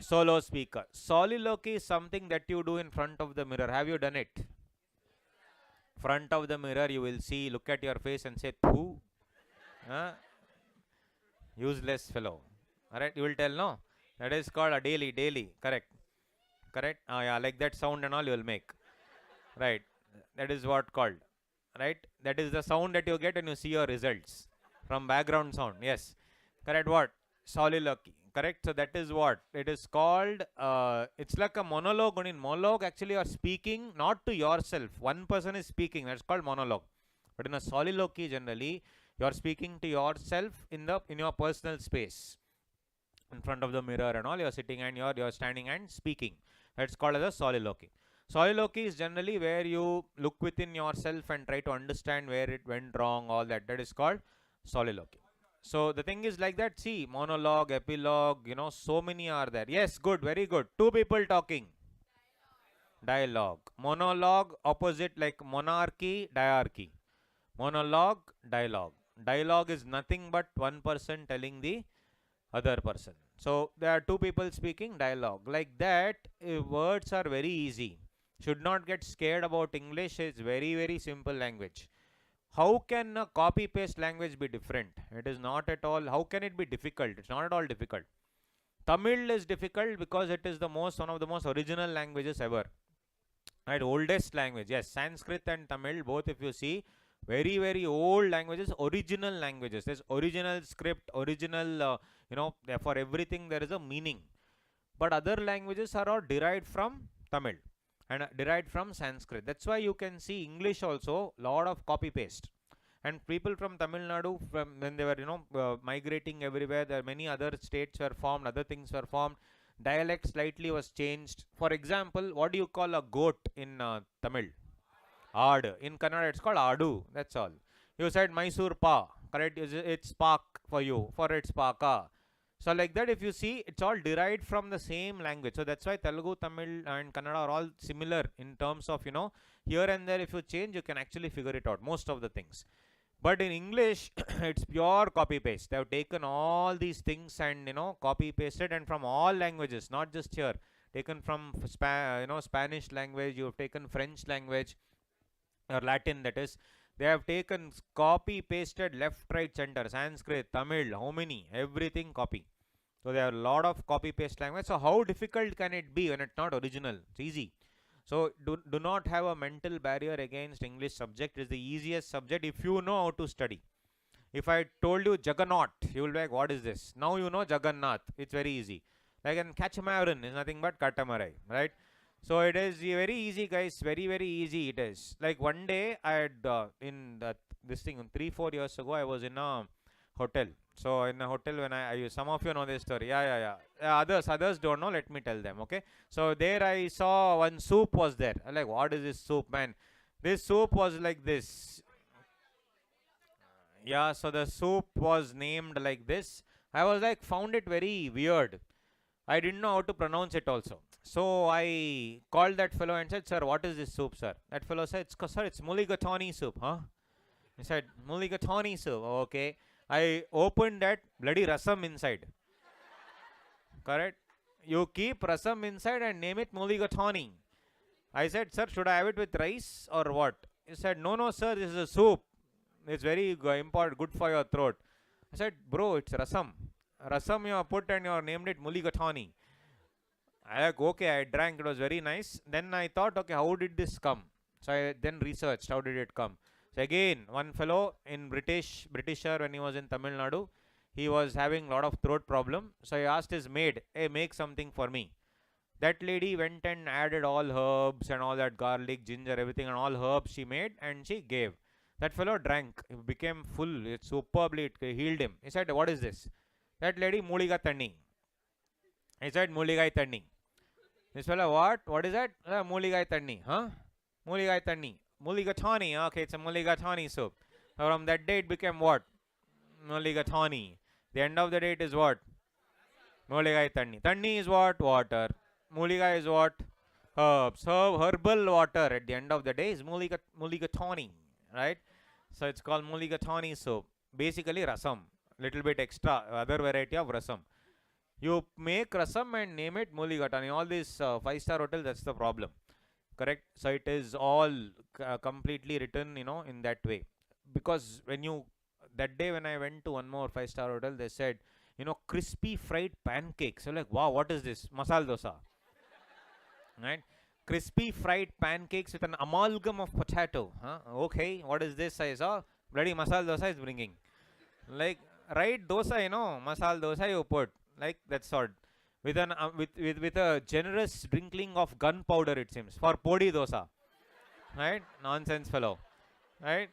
Solo speaker. Soliloquy is something that you do in front of the mirror. Have you done it? Front of the mirror, you will see, look at your face and say, "Thoo." Useless fellow. Alright, you will tell, no? That is called a daily. Correct. Correct? Yeah, like that sound and all you will make. Right. That is what called. Right? That is the sound that you get when you see your results. From background sound. Yes. Correct what? Soliloquy. Correct? So that is what? It is called, it's like a monologue. In monologue, actually you are speaking not to yourself. One person is speaking. That's called monologue. But in a soliloquy, generally, you are speaking to yourself in your personal space. In front of the mirror and all, you are sitting and you're standing and speaking. That's called as a soliloquy. Soliloquy is generally where you look within yourself and try to understand where it went wrong, all that. That is called soliloquy. So the thing is like that. See, monologue, epilogue, so many are there. Yes, good, very good. Two people talking. Dialogue. Monologue, opposite like monarchy, diarchy. Monologue, dialogue. Dialogue is nothing but one person telling the other person. So there are two people speaking, dialogue. Like that, words are very easy. Should not get scared about English. It's very simple language. How can a copy paste language be different? It is not at all. How can it be difficult? It's not at all difficult. Tamil is difficult because it is one of the most original languages ever. Right, oldest language. Yes, Sanskrit and Tamil, both if you see, very old languages, original languages. There's original script, original, for everything there is a meaning. But other languages are all derived from Tamil and derived from Sanskrit. That's why you can see English also, lot of copy paste. And people from Tamil Nadu, when they were, migrating everywhere, there are many other states were formed, other things were formed. Dialect slightly was changed. For example, what do you call a goat in Tamil? Aad. In Kannada, it's called Adu. That's all. You said Mysore Pa. Correct? It's Pak for you. For it's Paka. So like that, if you see, it's all derived from the same language. So that's why Telugu, Tamil and Kannada are all similar in terms of, here and there if you change, you can actually figure it out. Most of the things. But in English, it's pure copy paste. They have taken all these things and copy pasted, and from all languages, not just here. Taken from Spanish language, you have taken French language or Latin, that is. They have taken copy pasted left, right, center. Sanskrit, Tamil, how many? Everything copy. So there are a lot of copy paste language. So how difficult can it be when it's not original? It's easy. So do not have a mental barrier against English subject. It is the easiest subject if you know how to study. If I told you Jagannath, you will be like, what is this? Now you know Jagannath. It's very easy. Like an Catamaran is nothing but catamaran, right? So it is very easy, guys. Very easy it is. Like one day I had this thing 3-4 years ago, I was in a hotel. So in a hotel, when some of you know this story. Yeah. Others don't know. Let me tell them. Okay. So there I saw one soup was there. I'm like, what is this soup, man? This soup was like this. Yeah. So the soup was named like this. I was like, found it very weird. I didn't know how to pronounce it also. So I called that fellow and said, sir, what is this soup, sir? That fellow said, sir, it's mulligatawny soup. Huh? He said, mulligatawny soup. Okay. I opened that, bloody rasam inside. Correct? You keep rasam inside and name it mulligatawny. I said, sir, should I have it with rice or what? He said, no, sir, this is a soup. It's very important, good for your throat. I said, bro, it's rasam. Rasam you have put and you have named it mulligatawny. I like, okay, I drank, it was very nice. Then I thought, okay, how did this come? So I then researched, how did it come? So again, one fellow in Britisher, when he was in Tamil Nadu, he was having a lot of throat problem. So he asked his maid, hey, make something for me. That lady went and added all herbs and all that garlic, ginger, everything and all herbs she made and she gave. That fellow drank, he became full, it superbly, it healed him. He said, what is this? That lady, Muliga Tanni. He said, Muligai Tanni. This fellow, what? What is that? Muligai Tanni. Huh? Muligai Tanni. Mulligatawny. Okay, it's a mulligatawny soup. From that day it became what? Mulligatawny. The end of the day it is what? Muligai Tanni. Tanni is what? Water. Muligai is what? Herbs. Herbal water at the end of the day is Mulligatawny. Right? So it's called Mulligatawny soup. Basically rasam. Little bit extra. Other variety of rasam. You make rasam and name it Mulligatawny. All these 5-star hotels, that's the problem. Correct? So it is all completely written, in that way. Because that day when I went to one more 5-star hotel, they said, crispy fried pancakes. So like, wow, what is this? Masala dosa. Right? Crispy fried pancakes with an amalgam of potato. Huh? Okay, what is this? I saw bloody masala dosa is bringing. Like, right dosa, masala dosa you put. Like that sort. With an with a generous sprinkling of gunpowder, it seems, for podi dosa. Right? Nonsense fellow. Right?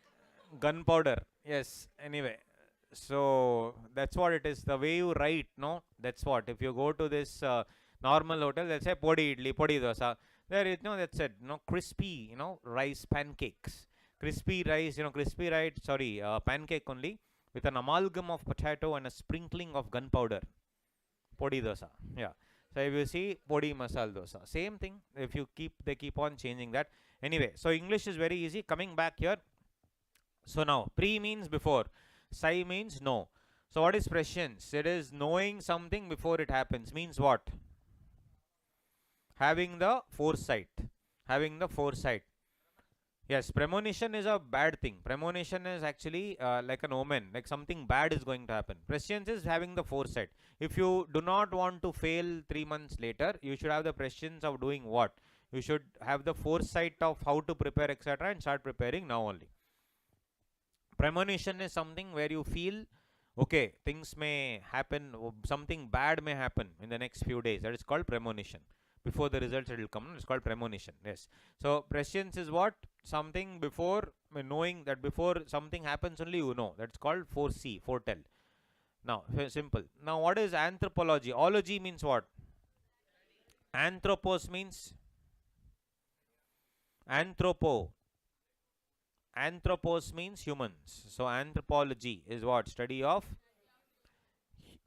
Gunpowder. Yes. Anyway. So that's what it is. The way you write, no? That's what. If you go to this normal hotel, they'll say podi idli, podi dosa. There, that's it. Crispy, rice pancakes. Crispy rice, crispy rice, sorry, pancake only with an amalgam of potato and a sprinkling of gunpowder. Podi dosa. Yeah. So if you see podi masala dosa, same thing. If you they keep on changing that. Anyway, so English is very easy. Coming back here. So now, pre means before. Sai means no. So what is prescience? It is knowing something before it happens. Means what? Having the foresight. Having the foresight. Yes, premonition is a bad thing. Premonition is actually like an omen, like something bad is going to happen. Prescience is having the foresight. If you do not want to fail 3 months later, you should have the prescience of doing what? You should have the foresight of how to prepare, etc., and start preparing now only. Premonition is something where you feel, okay, things may happen, something bad may happen in the next few days. That is called premonition. Before the results it will come, it's called premonition. Yes. So prescience is what? Something before, knowing that before something happens only you know. That's called foresee, foretell. Now, simple. Now, what is anthropology? Ology means what? Anthropos means anthropo. Anthropos means humans. So anthropology is what? Study of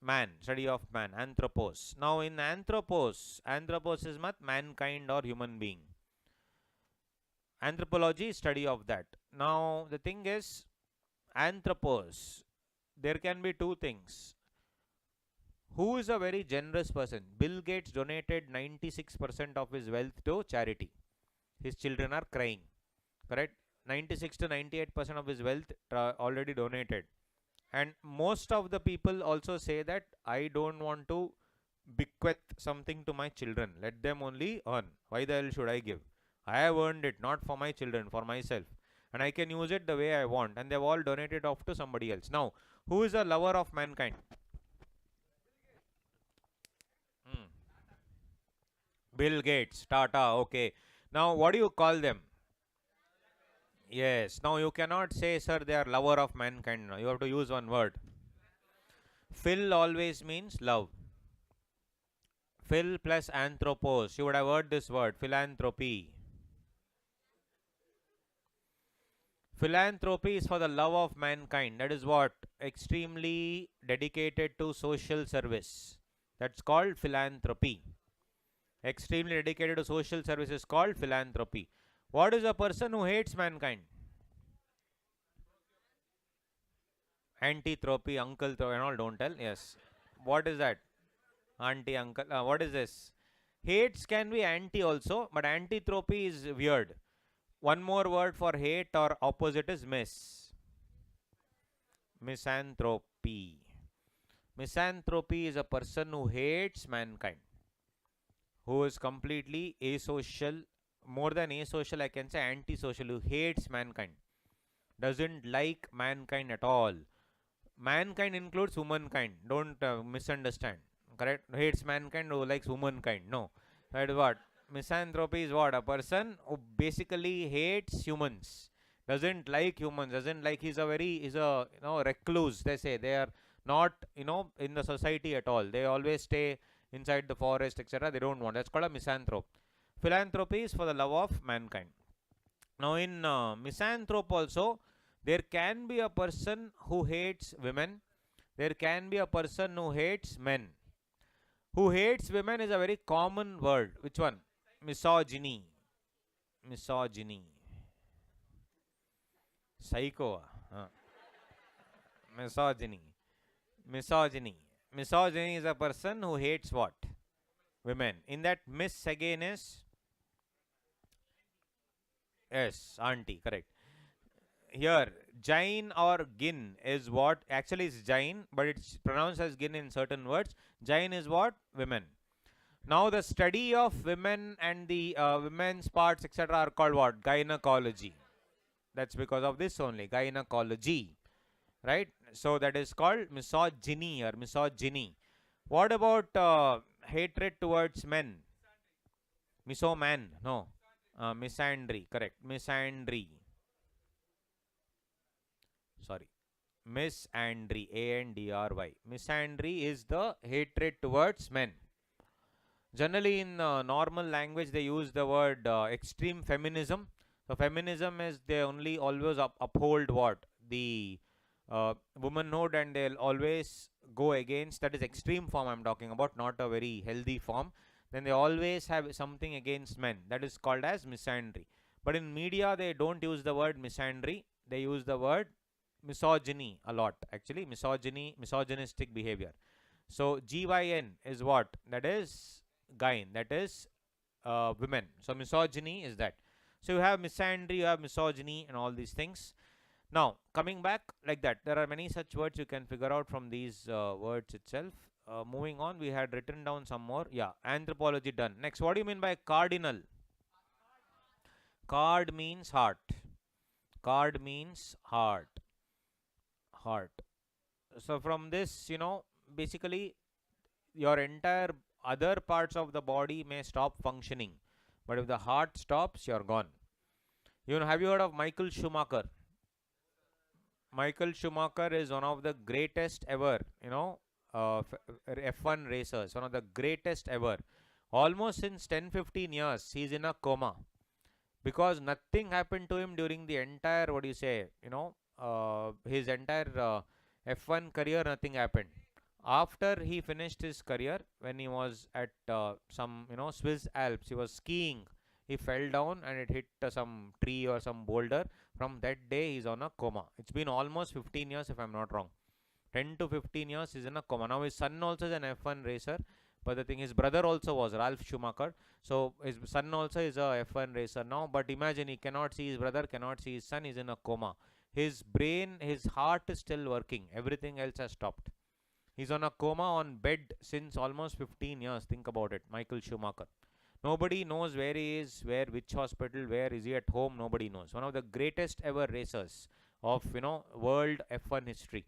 man. Study of man. Anthropos. Now in anthropos is what? Mankind or human being. Anthropology is study of that. Now the thing is, anthropos, there can be two things. Who is a very generous person? Bill Gates donated 96% of his wealth to charity. His children are crying. Correct? 96 to 98% of his wealth already donated. And most of the people also say that I don't want to bequeath something to my children. Let them only earn. Why the hell should I give? I have earned it, not for my children, for myself. And I can use it the way I want. And they've all donated off to somebody else. Now, who is a lover of mankind? Bill Gates, Tata, okay. Now, what do you call them? Yes. Now, you cannot say, sir, they are lover of mankind. You have to use one word. Phil always means love. Phil plus anthropos. You would have heard this word, philanthropy. Philanthropy is for the love of mankind. That is what? Extremely dedicated to social service. That's called philanthropy. Extremely dedicated to social service is called philanthropy. What is a person who hates mankind? Antithropy, uncle, and all, don't tell. Yes. What is that? Auntie, uncle. What is this? Hates can be anti also, but antithropy is weird. One more word for hate or opposite is miss. Misanthropy. Misanthropy is a person who hates mankind, who is completely asocial, more than asocial, I can say antisocial, who hates mankind, doesn't like mankind at all. Mankind includes humankind. Don't misunderstand. Correct? Hates mankind who likes humankind. No. That is what? Misanthropy is what? A person who basically hates humans, doesn't like humans, doesn't like, he's a recluse. They say they are not, in the society at all. They always stay inside the forest, etc. They don't want. That's called a misanthrope. Philanthropy is for the love of mankind. Now in misanthrope also, There can be a person who hates women. There can be a person who hates men. Who hates women is a very common word. Which one? Misogyny. Misogyny. Psycho. Misogyny. Misogyny. Misogyny is a person who hates what? Women. In that, miss again is, yes, auntie, correct. Here, Jain or Gin is what? Actually, it's Jain, but it's pronounced as Gin in certain words. Jain is what? Women. Now, the study of women and the women's parts, etc., are called what? Gynecology. That's because of this only, gynecology. Right? So, that is called misogyny or misogyny. What about hatred towards men? Misoman? No. Misandry. Correct. Misandry. Sorry. Misandry. Andry. Misandry is the hatred towards men. Generally, in normal language, they use the word extreme feminism. So, feminism is they only always uphold what? The womanhood, and they'll always go against, that is extreme form I'm talking about, not a very healthy form. Then they always have something against men. That is called as misandry. But in media, they don't use the word misandry. They use the word misogyny a lot. Actually, misogyny, misogynistic behavior. So, GYN is what? That is gyn, that is women. So, misogyny is that. So, you have misandry, you have misogyny, and all these things. Now, coming back like that, there are many such words you can figure out from these words itself. Moving on, we had written down some more. Yeah, anthropology done. Next, what do you mean by cardinal? Card means heart. Card means heart. Heart. So, from this, basically, your entire other parts of the body may stop functioning. But if the heart stops, you're gone. Have you heard of Michael Schumacher? Michael Schumacher is one of the greatest ever, F1 racers, one of the greatest ever. Almost since 10-15 years, he's in a coma because nothing happened to him during the entire, his entire F1 career, nothing happened. After he finished his career, when he was at some, Swiss Alps, he was skiing. He fell down and it hit some tree or some boulder. From that day, he's on a coma. It's been almost 15 years, if I'm not wrong. 10 to 15 years, he's in a coma. Now, his son also is an F1 racer. But the thing, his brother also was Ralf Schumacher. So, his son also is a F1 racer now. But imagine, he cannot see his brother, cannot see his son. He's in a coma. His brain, his heart is still working. Everything else has stopped. He's on a coma on bed since almost 15 years. Think about it. Michael Schumacher. Nobody knows where he is, which hospital, where is he at home. Nobody knows. One of the greatest ever racers of, world F1 history.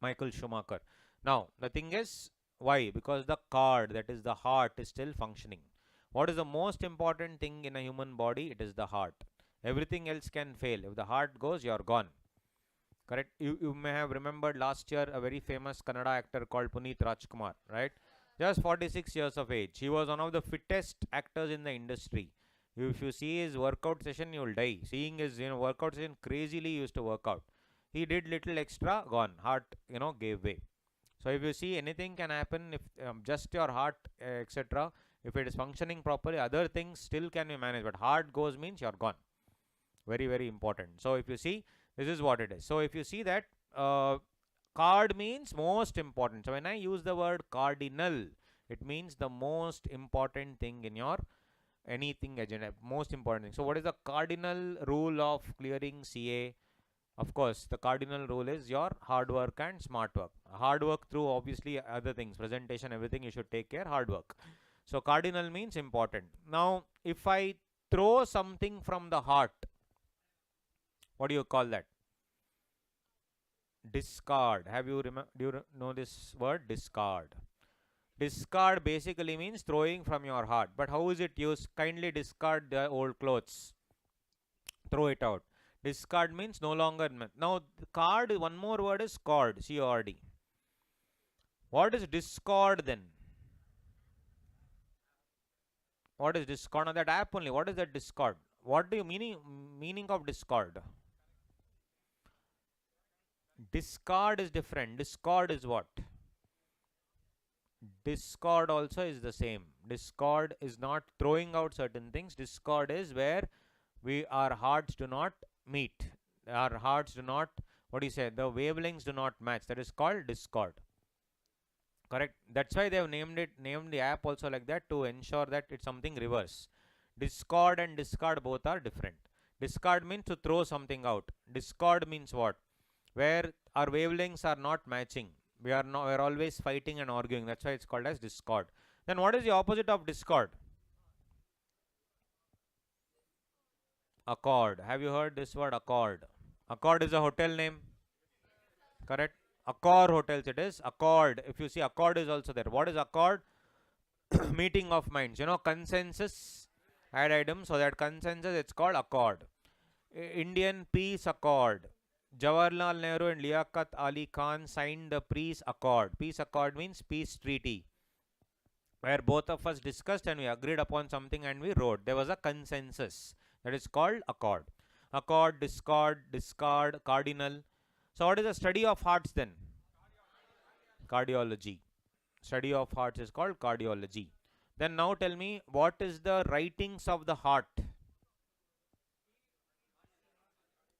Michael Schumacher. Now, the thing is, why? Because the card, that is the heart, is still functioning. What is the most important thing in a human body? It is the heart. Everything else can fail. If the heart goes, you're gone. Correct? You may have remembered last year a very famous Kannada actor called Punit Rajkumar, right? Just 46 years of age. He was one of the fittest actors in the industry. If you see his workout session, you will die. Seeing his workout session, crazily used to work out. He did little extra, gone. Heart, gave way. So if you see, anything can happen if just your heart, etc. If it is functioning properly, other things still can be managed. But heart goes means you're gone. Very, very important. So if you see, this is what it is. So if you see that card means most important. So when I use the word cardinal, it means the most important thing in your anything agenda. Most important thing. So what is the cardinal rule of clearing CA? Of course, the cardinal rule is your hard work and smart work. Hard work through obviously other things, presentation, everything you should take care, hard work. So cardinal means important. Now, if I throw something from the heart, what do you call that? Discard. Do you know this word? Discard. Discard basically means throwing from your heart. But how is it used? Kindly discard the old clothes. Throw it out. Discard means no longer. Now, card, one more word is cord. C-O-R-D. What is discord then? What is discord? Now, that app only. What is that discord? What do you meaning of discord? Discard is different. Discord is what? Discord also is the same. Discord is not throwing out certain things. Discord is where our hearts do not meet. Our hearts do not, what do you say, the wavelengths do not match. That is called discord. Correct. That's why they have named the app also like that, to ensure that it's something reverse. Discord and discard both are different. Discard means to throw something out. Discord means what? Where our wavelengths are not matching. We're always fighting and arguing. That's why it's called as discord. Then what is the opposite of discord? Accord. Have you heard this word, accord? Accord is a hotel name. Correct. Accor hotels it is. Accord. If you see, accord is also there. What is accord? Meeting of minds. Consensus. Add item. So that consensus, it's called accord. Indian Peace Accord. Jawaharlal Nehru and Liaquat Ali Khan signed the peace accord. Peace accord means peace treaty, where both of us discussed and we agreed upon something and we wrote. There was a consensus. That is called accord. Accord, discord, discard, cardinal. So what is the study of hearts then? Cardiology. Study of hearts is called cardiology. Then now tell me, what is the writings of the heart?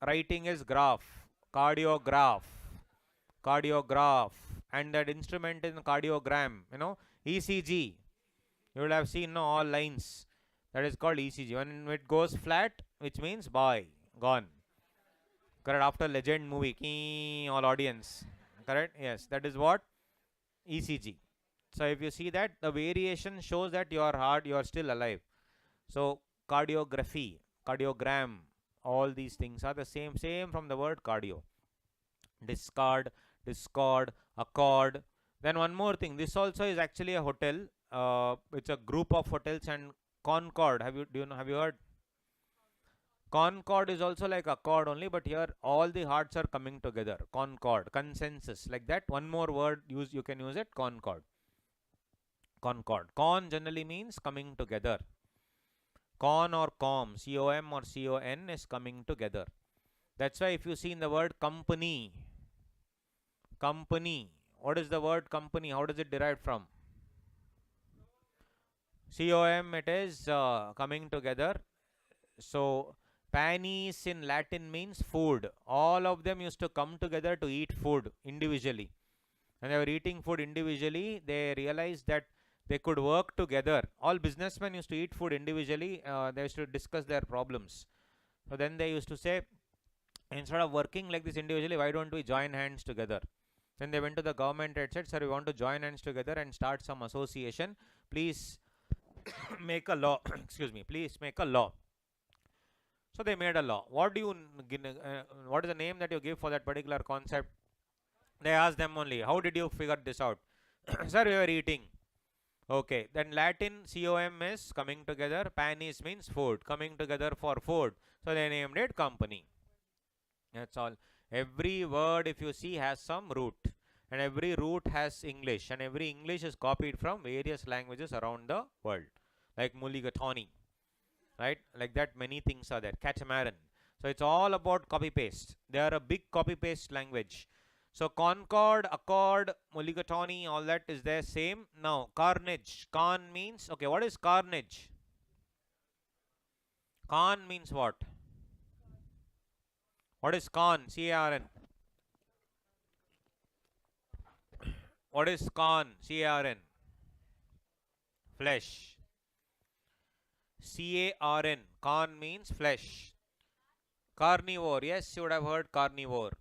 Writing is graph. Cardiograph. And that instrument is cardiogram. ECG. You will have seen all lines. That is called ECG. When it goes flat, which means bye, gone. Correct. After Legend movie, all audience. Correct. Yes, that is what ECG. So if you see that, the variation shows that your heart, you are still alive. So cardiography, cardiogram, all these things are the same from the word cardio. Discard, discord, accord. Then one more thing. This also is actually a hotel. It's a group of hotels. And Concord. Have you heard? Concord is also like accord only, but here all the hearts are coming together. Concord, consensus, like that. One more word you can use it. Concord. Con generally means coming together. Con or com, C-O-M or C-O-N is coming together. That's why if you see in the word company, what is the word company? How does it derive from? C-O-M, it is coming together. So panis in Latin means food. All of them used to come together to eat food individually. When they were eating food individually, they realized that they could work together. All businessmen used to eat food individually. They used to discuss their problems. So then they used to say, instead of working like this individually, why don't we join hands together? Then they went to the government and said, sir, we want to join hands together and start some association. Please make a law. Excuse me. Please make a law. So they made a law. What is the name that you give for that particular concept? They asked them only, how did you figure this out? Sir, we were eating. Okay, then Latin COM is coming together. Panis means food, coming together for food. So they named it company. That's all. Every word, if you see, has some root. And every root has English. And every English is copied from various languages around the world. Like Mulligatawny. Right? Like that, many things are there. Catamaran. So it's all about copy-paste. They are a big copy-paste language. So Concord, Accord, Mulligatawny, all that is there same. Now carnage. Con means, okay, what is carnage? Con means what? What is con? C-A-R-N. What is con? C-A-R-N. Flesh. C-A-R-N. Con means flesh. Carnivore. Yes, you would have heard carnivore.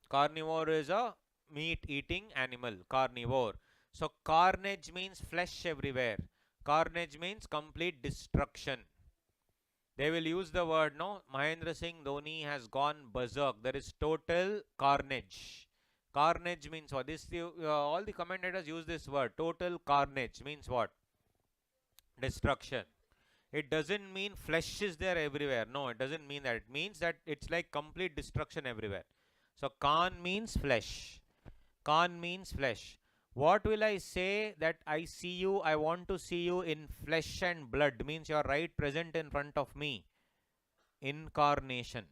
Carnivore is a meat-eating animal. Carnivore. So carnage means flesh everywhere. Carnage means complete destruction. They will use the word, no? Mahendra Singh Dhoni has gone berserk. There is total carnage. Carnage means what? All the commentators use this word. Total carnage means what? Destruction. It doesn't mean flesh is there everywhere. No, it doesn't mean that. It means that it's like complete destruction everywhere. So Khan means flesh. Khan means flesh. What will I say that I see you, I want to see you in flesh and blood? Means you are right present in front of me. Incarnation.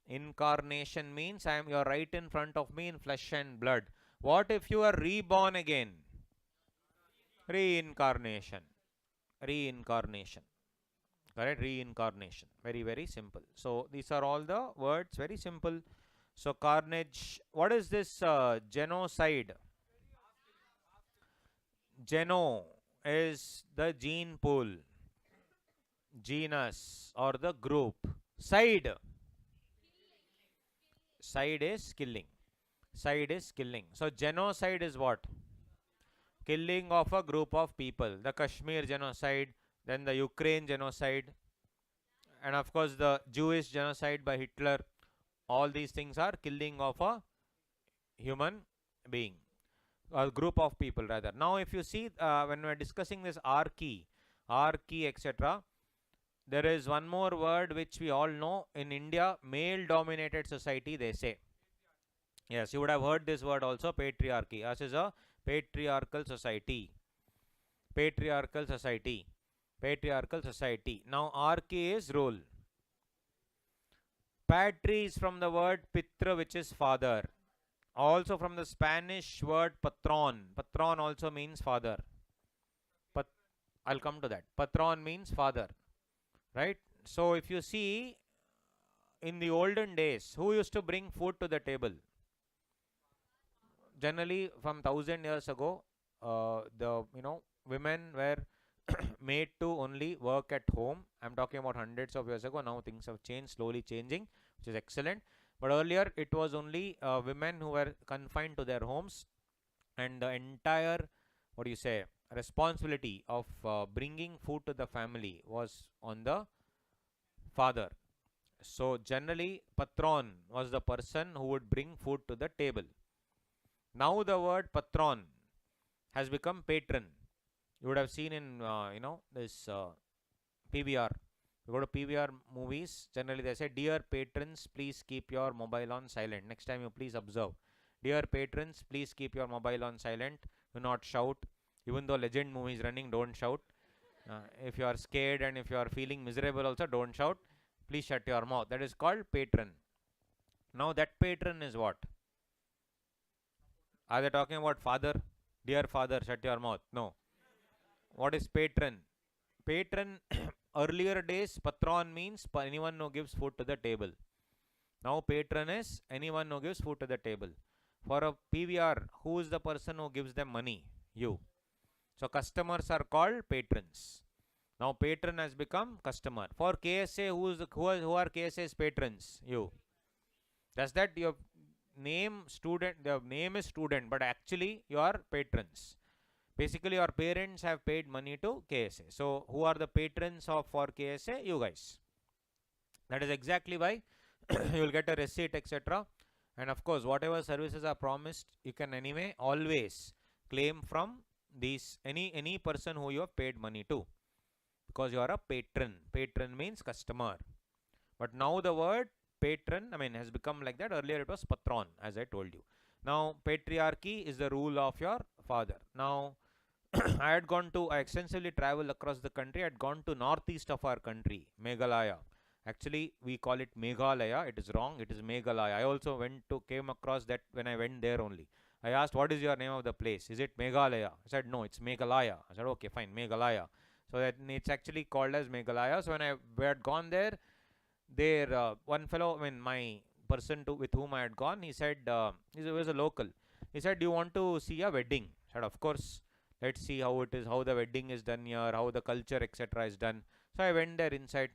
Incarnation means you're right in front of me in flesh and blood. What if you are reborn again? Reincarnation. Reincarnation. Correct? Reincarnation. Very, very simple. So these are all the words. Very simple. So carnage. What is this genocide? Geno is the gene pool, genus or the group. Side. Side is killing. Side is killing. So genocide is what? Killing of a group of people. The Kashmir genocide, then the Ukraine genocide, and of course the Jewish genocide by Hitler. All these things are killing of a human being, a group of people rather. Now if you see when we are discussing this R key etc., there is one more word which we all know. In India, male dominated society, they say. Yes, you would have heard this word also, patriarchy. Us is a patriarchal society. Patriarchal society. Patriarchal society. Now archy is rule. Patri is from the word pitra, which is father. Also from the Spanish word patron. Patron also means father. I'll come to that. Patron means father. Right? So if you see, in the olden days, who used to bring food to the table? Generally, from 1000 years ago, the women were made to only work at home. I'm talking about hundreds of years ago. Now things have changed, slowly changing, which is excellent. But earlier it was only women who were confined to their homes, and the entire, what do you say, responsibility of bringing food to the family was on the father. So generally, patron was the person who would bring food to the table. Now the word patron has become patron. You would have seen in this PVR. You go to PVR movies, generally they say, dear patrons, please keep your mobile on silent. Next time you please observe. Dear patrons, please keep your mobile on silent. Do not shout. Even though legend movie is running, don't shout. If you are scared and if you are feeling miserable also, don't shout. Please shut your mouth. That is called patron. Now that patron is what? Are they talking about father? Dear father, shut your mouth. No. What is patron? Patron, earlier days, patron means anyone who gives food to the table. Now patron is anyone who gives food to the table. For a PVR, who is the person who gives them money? You. So customers are called patrons. Now patron has become customer. For KSA, who are KSA's patrons? You. Does that your name student? The name is student, but actually you are patrons. Basically, your parents have paid money to KSA. So who are the patrons for KSA? You guys. That is exactly why you will get a receipt, etc. And of course, whatever services are promised, you can anyway always claim from these any person who you have paid money to, because you are a patron. Patron means customer. But now the word patron, has become like that. Earlier it was patron, as I told you. Now patriarchy is the rule of your father. Now I extensively traveled across the country. I had gone to northeast of our country, Meghalaya. Actually, we call it Meghalaya. It is wrong. It is Meghalaya. I also came across that when I went there only. I asked, what is your name of the place? Is it Meghalaya? I said, no, it's Meghalaya. I said, okay, fine, Meghalaya. So that it's actually called as Meghalaya. So when I had gone there, one fellow, my person with whom I had gone, he said, he was a local. He said, do you want to see a wedding? I said, of course. Let's see how it is, how the wedding is done here, how the culture, etc. is done. So I went there inside.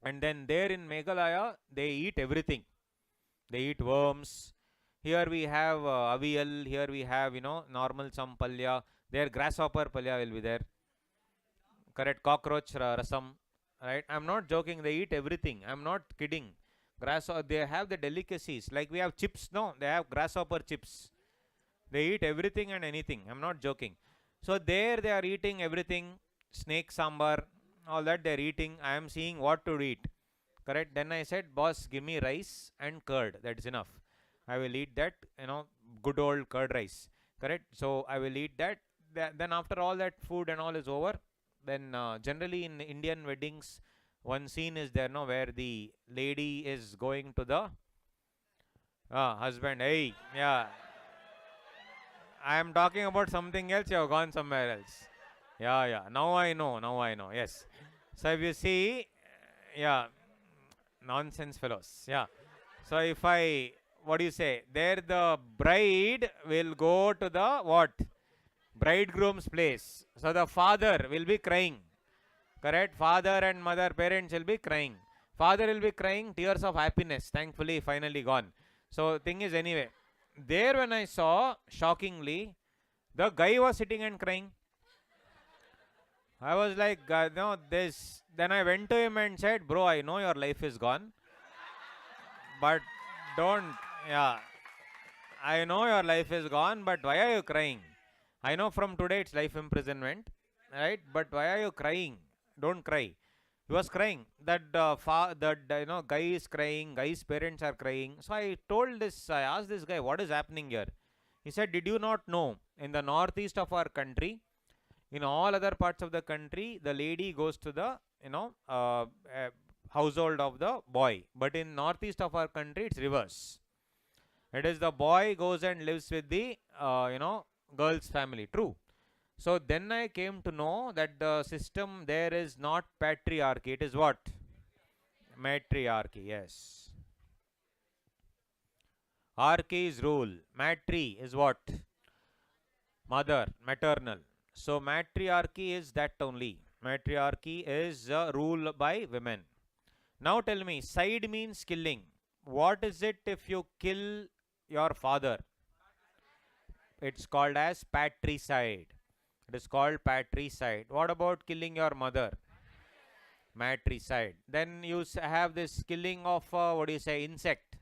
And then there in Meghalaya, they eat everything. They eat worms. Here we have avial. Here we have, normal some palya. There grasshopper palya will be there. Correct. Cockroach rasam. Right. I'm not joking. They eat everything. I'm not kidding. They have the delicacies. Like we have chips. No, they have grasshopper chips. They eat everything and anything. I'm not joking. So there they are eating everything. Snake sambar, all that they are eating. I am seeing what to eat. Correct. Then I said, boss, give me rice and curd. That is enough. I will eat that. Good old curd rice. Correct. So I will eat that. Then after all that food and all is over, then generally in Indian weddings, one scene is there, no, where the lady is going to the husband. Hey, yeah, I am talking about something else. You have gone somewhere else. Yeah, yeah. Now I know. Now I know. Yes. So if you see, yeah, nonsense fellows. Yeah. So if I, what do you say? There the bride will go to the what? Bridegroom's place. So the father will be crying. Correct? Father and mother, parents will be crying. Father will be crying tears of happiness. Thankfully, finally gone. So thing is anyway, there when I saw, shockingly, the guy was sitting and crying. I was like, no, this. Then I went to him and said, bro, I know your life is gone, but don't, yeah, I know your life is gone, but why are you crying? I know from today it's life imprisonment, right? But why are you crying? Don't cry. He was crying. That guy is crying. Guy's parents are crying. So I told this. I asked this guy, what is happening here? He said, did you not know in the northeast of our country, in all other parts of the country, the lady goes to the household of the boy, but in northeast of our country, it's reverse. It is the boy goes and lives with the girl's family. True. So then I came to know that the system there is not patriarchy. It is what? Matriarchy. Yes. Archy is rule. Matri is what? Mother, maternal. So matriarchy is that only. Matriarchy is rule by women. Now tell me, side means killing. What is it if you kill your father? It's called as patricide. It is called patricide. What about killing your mother? Matricide. Then you have this killing of what do you say? Insect.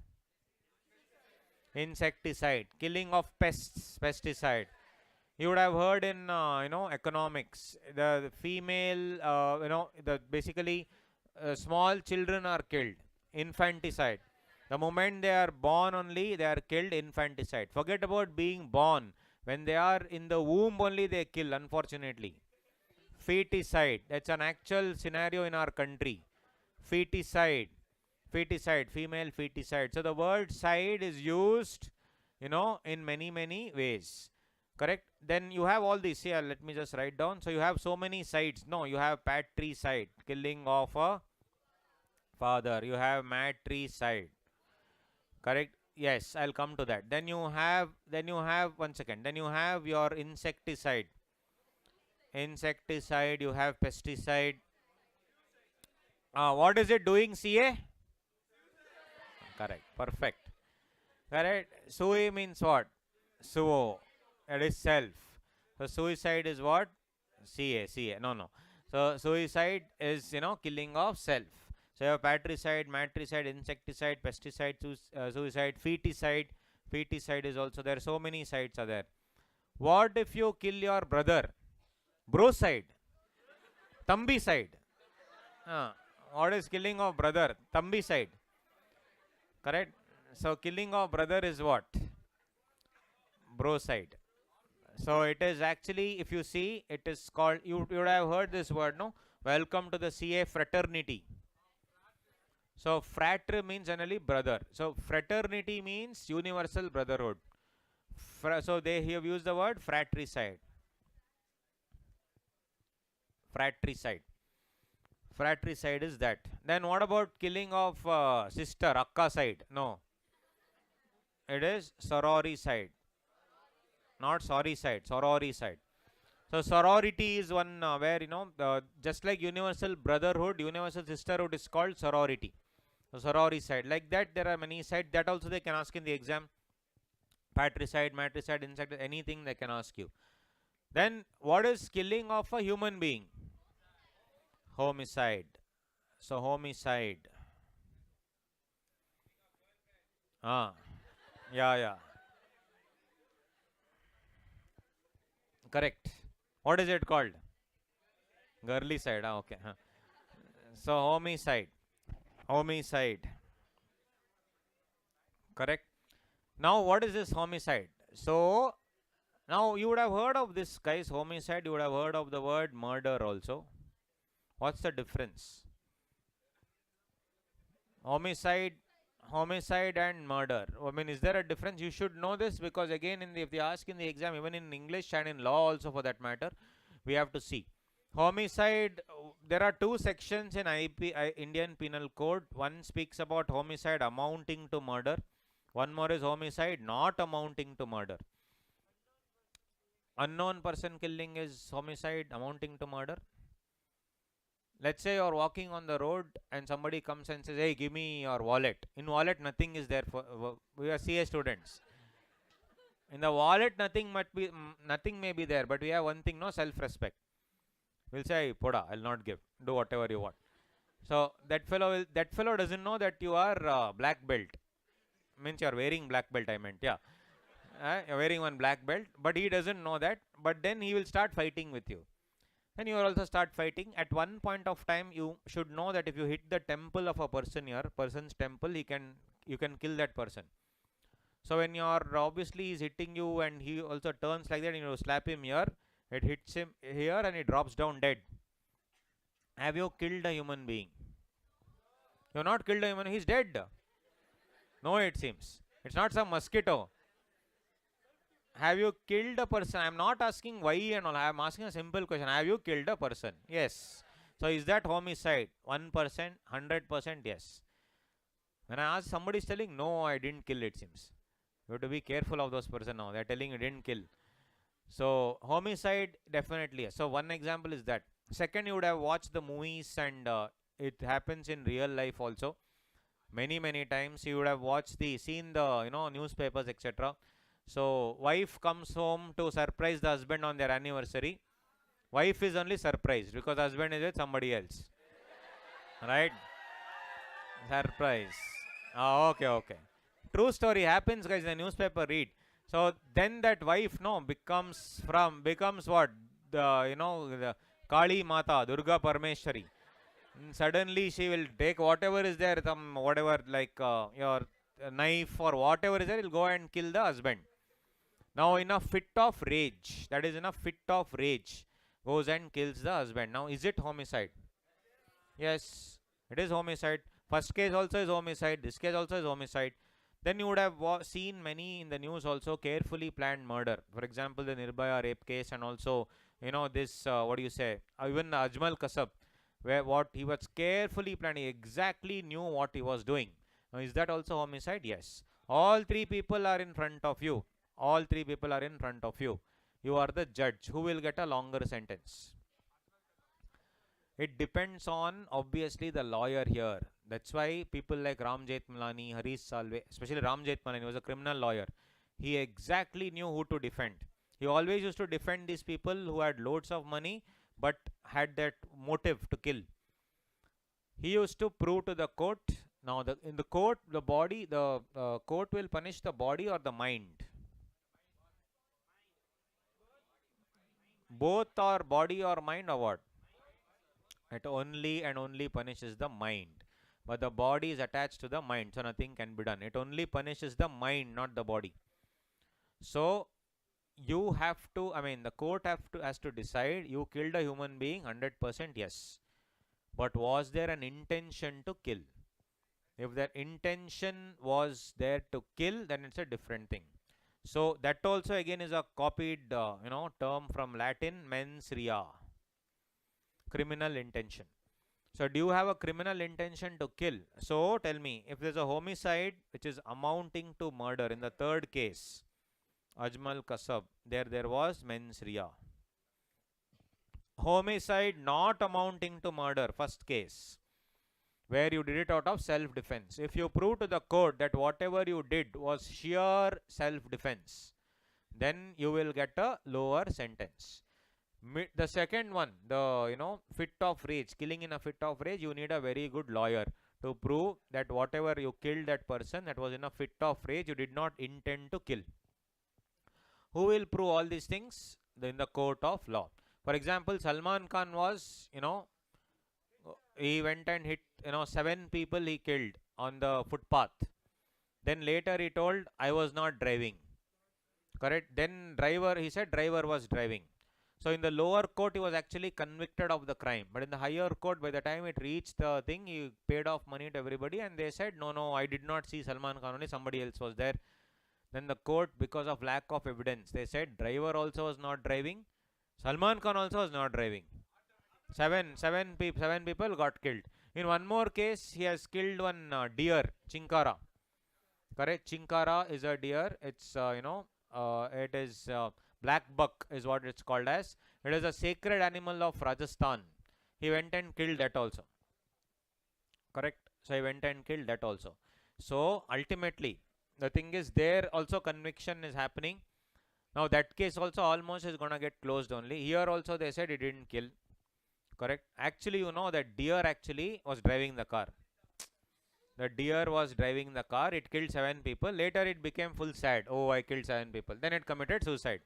Insecticide. Killing of pests. Pesticide. You would have heard in economics, the female the basically small children are killed, infanticide. The moment they are born only they are killed, infanticide. Forget about being born, when they are in the womb only they kill, unfortunately. Feticide, that's an actual scenario in our country. Feticide, feticide, female feticide. So the word side is used in many ways. Correct. Then you have all these here. Let me just write down. So you have so many sides. No, you have patricide, killing of a father. You have matricide. Correct. Yes, I'll come to that. Then you have one second. Then you have your insecticide. Insecticide. You have pesticide. What is it doing? CA. Correct. Perfect. Correct. Sui means what? Suo. It is self. So suicide is what? CA. No. So suicide is killing of self. So you have patricide, matricide, insecticide, pesticide, suicide, feticide. Feticide is also there. So many sides are there. What if you kill your brother? Brocide. Thambicide. What is killing of brother? Thambicide. Correct. So killing of brother is what? Brocide. So it is actually, if you see, it is called, you would have heard this word, no? Welcome to the CA fraternity. So frater means generally brother. So fraternity means universal brotherhood. So they have used the word fratricide. Fratricide. Fratricide is that. Then what about killing of sister, akka side? No. It is sororicide. Not sorry side, sorority side. So sorority is one where just like universal brotherhood, universal sisterhood is called sorority. So sorority side. Like that, there are many sides. That also they can ask in the exam. Patricide, matricide, insect, anything they can ask you. Then what is killing of a human being? Homicide. So homicide. Yeah. Correct. What is it called? Girly side. Okay. So homicide. Homicide. Correct. Now what is this homicide? So now you would have heard of this, guys, homicide. You would have heard of the word murder also. What's the difference? Homicide, homicide and murder. I mean, is there a difference? You should know this, because again, if they ask in the exam, even in English and in law also for that matter, we have to see. Homicide, there are two sections in Indian Penal Code. One speaks about homicide amounting to murder. One more is homicide not amounting to murder. Unknown person killing is homicide amounting to murder. Let's say you're walking on the road and somebody comes and says, hey, give me your wallet. In wallet, nothing is there. For we are CA students. In the wallet, nothing may be there, but we have one thing, no self-respect. We'll say, poda, I'll not give. Do whatever you want. So that fellow doesn't know that you are black belt. Means you're wearing black belt, I meant, yeah. You're wearing one black belt, but he doesn't know that. But then he will start fighting with you. Then you will also start fighting. At one point of time, you should know that if you hit the temple of a person here, person's temple, you can kill that person. So when you're obviously he's hitting you and he also turns like that and you slap him here, it hits him here and he drops down dead. Have you killed a human being? You have not killed a human, he's dead. No, it seems. It's not some mosquito. Have you killed a person? I am not asking why and all. I am asking a simple question. Have you killed a person? Yes. So is that homicide? 1%, 100%? Yes. When I ask, somebody is telling, no, I didn't kill, it seems. You have to be careful of those person now. They are telling you didn't kill. So homicide, definitely. So one example is that. Second, you would have watched the movies and it happens in real life also. Many times you would have seen the newspapers, etc. So wife comes home to surprise the husband on their anniversary. Wife is only surprised because husband is with somebody else. Right? Surprise. Oh, okay. True story happens, guys, in the newspaper, read. So then that wife becomes what? The Kali Mata, Durga Parmeshwari. Suddenly she will take whatever is there, whatever like your knife or whatever is there, will go and kill the husband. Now in a fit of rage, goes and kills the husband. Now is it homicide? Yes, it is homicide. First case also is homicide. This case also is homicide. Then you would have seen many in the news also carefully planned murder. For example, the Nirbhaya rape case and also this even Ajmal Kasab, where what he was carefully planning, exactly knew what he was doing. Now is that also homicide? Yes. All three people are in front of you. You are the judge. Who will get a longer sentence? It depends on obviously the lawyer here. That's why people like Ram Jethmalani, Harish Salve, especially Ram Jethmalani was a criminal lawyer. He exactly knew who to defend. He always used to defend these people who had loads of money but had that motive to kill. He used to prove to the court. Now in the court, the court will punish the body or the mind. Both are body or mind or what? It only and only punishes the mind. But the body is attached to the mind, so nothing can be done. It only punishes the mind, not the body. So you have to, the court has to decide, you killed a human being, 100% yes. But was there an intention to kill? If that intention was there to kill, then it's a different thing. So that also again is a copied term from Latin, mens rea, criminal intention. So do you have a criminal intention to kill? So tell me, if there's a homicide which is amounting to murder in the third case, Ajmal Kasab, there was mens rea. Homicide not amounting to murder, first case, where you did it out of self-defense. If you prove to the court that whatever you did was sheer self-defense, then you will get a lower sentence. The second one, the fit of rage, killing in a fit of rage, you need a very good lawyer to prove that whatever you killed that person, that was in a fit of rage, you did not intend to kill. Who will prove all these things? In the court of law. For example, Salman Khan was, he went and hit 7 people he killed on the footpath. Then later he told, I was not driving. Correct? Then he said driver was driving. So in the lower court, he was actually convicted of the crime. But in the higher court, by the time it reached the thing, he paid off money to everybody, and they said, no, no, I did not see Salman Khan, only somebody else was there. Then the court, because of lack of evidence, they said driver also was not driving, Salman Khan also was not driving. Seven people got killed. In one more case, he has killed one deer, Chinkara. Correct? Chinkara is a deer. It's, it is black buck is what it's called as. It is a sacred animal of Rajasthan. He went and killed that also. Correct? So he went and killed that also. So ultimately, the thing is, there also conviction is happening. Now that case also almost is gonna get closed only. Here also they said he didn't kill. Correct? Actually, that deer actually was driving the car. The deer was driving the car. It killed 7 people. Later it became full sad. Oh, I killed 7 people. Then it committed suicide.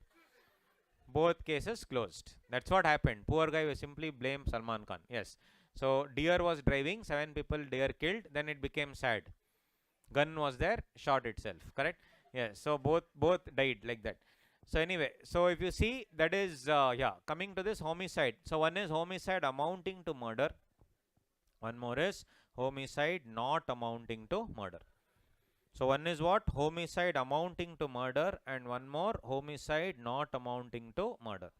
Both cases closed. That's what happened. Poor guy will simply blame Salman Khan. Yes. So deer was driving. 7 people deer killed. Then it became sad. Gun was there. Shot itself. Correct? Yes. So both died like that. So anyway, so if you see, that is, coming to this homicide. So one is homicide amounting to murder. One more is homicide not amounting to murder. So one is what? Homicide amounting to murder, and one more, homicide not amounting to murder.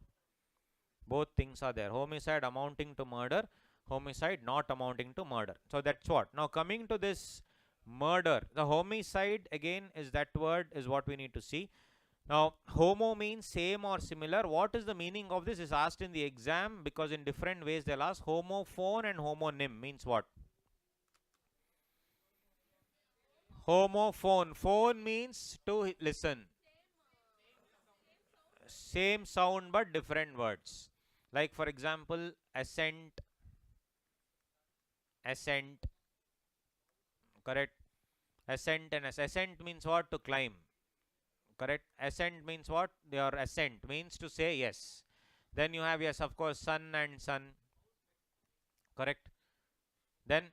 Both things are there. Homicide amounting to murder, homicide not amounting to murder. So that's what. Now coming to this murder, the homicide again is that word is what we need to see. Now, homo means same or similar. What is the meaning of this is asked in the exam, because in different ways they'll ask. Homophone and homonym means what? Homophone. Phone means to listen. Same sound but different words. Like for example, ascent. Ascent. Correct? Ascent and ascent means what? To climb. Correct? Ascent means what? Your assent means to say yes. Then you have, yes, of course, sun and sun. Correct? Then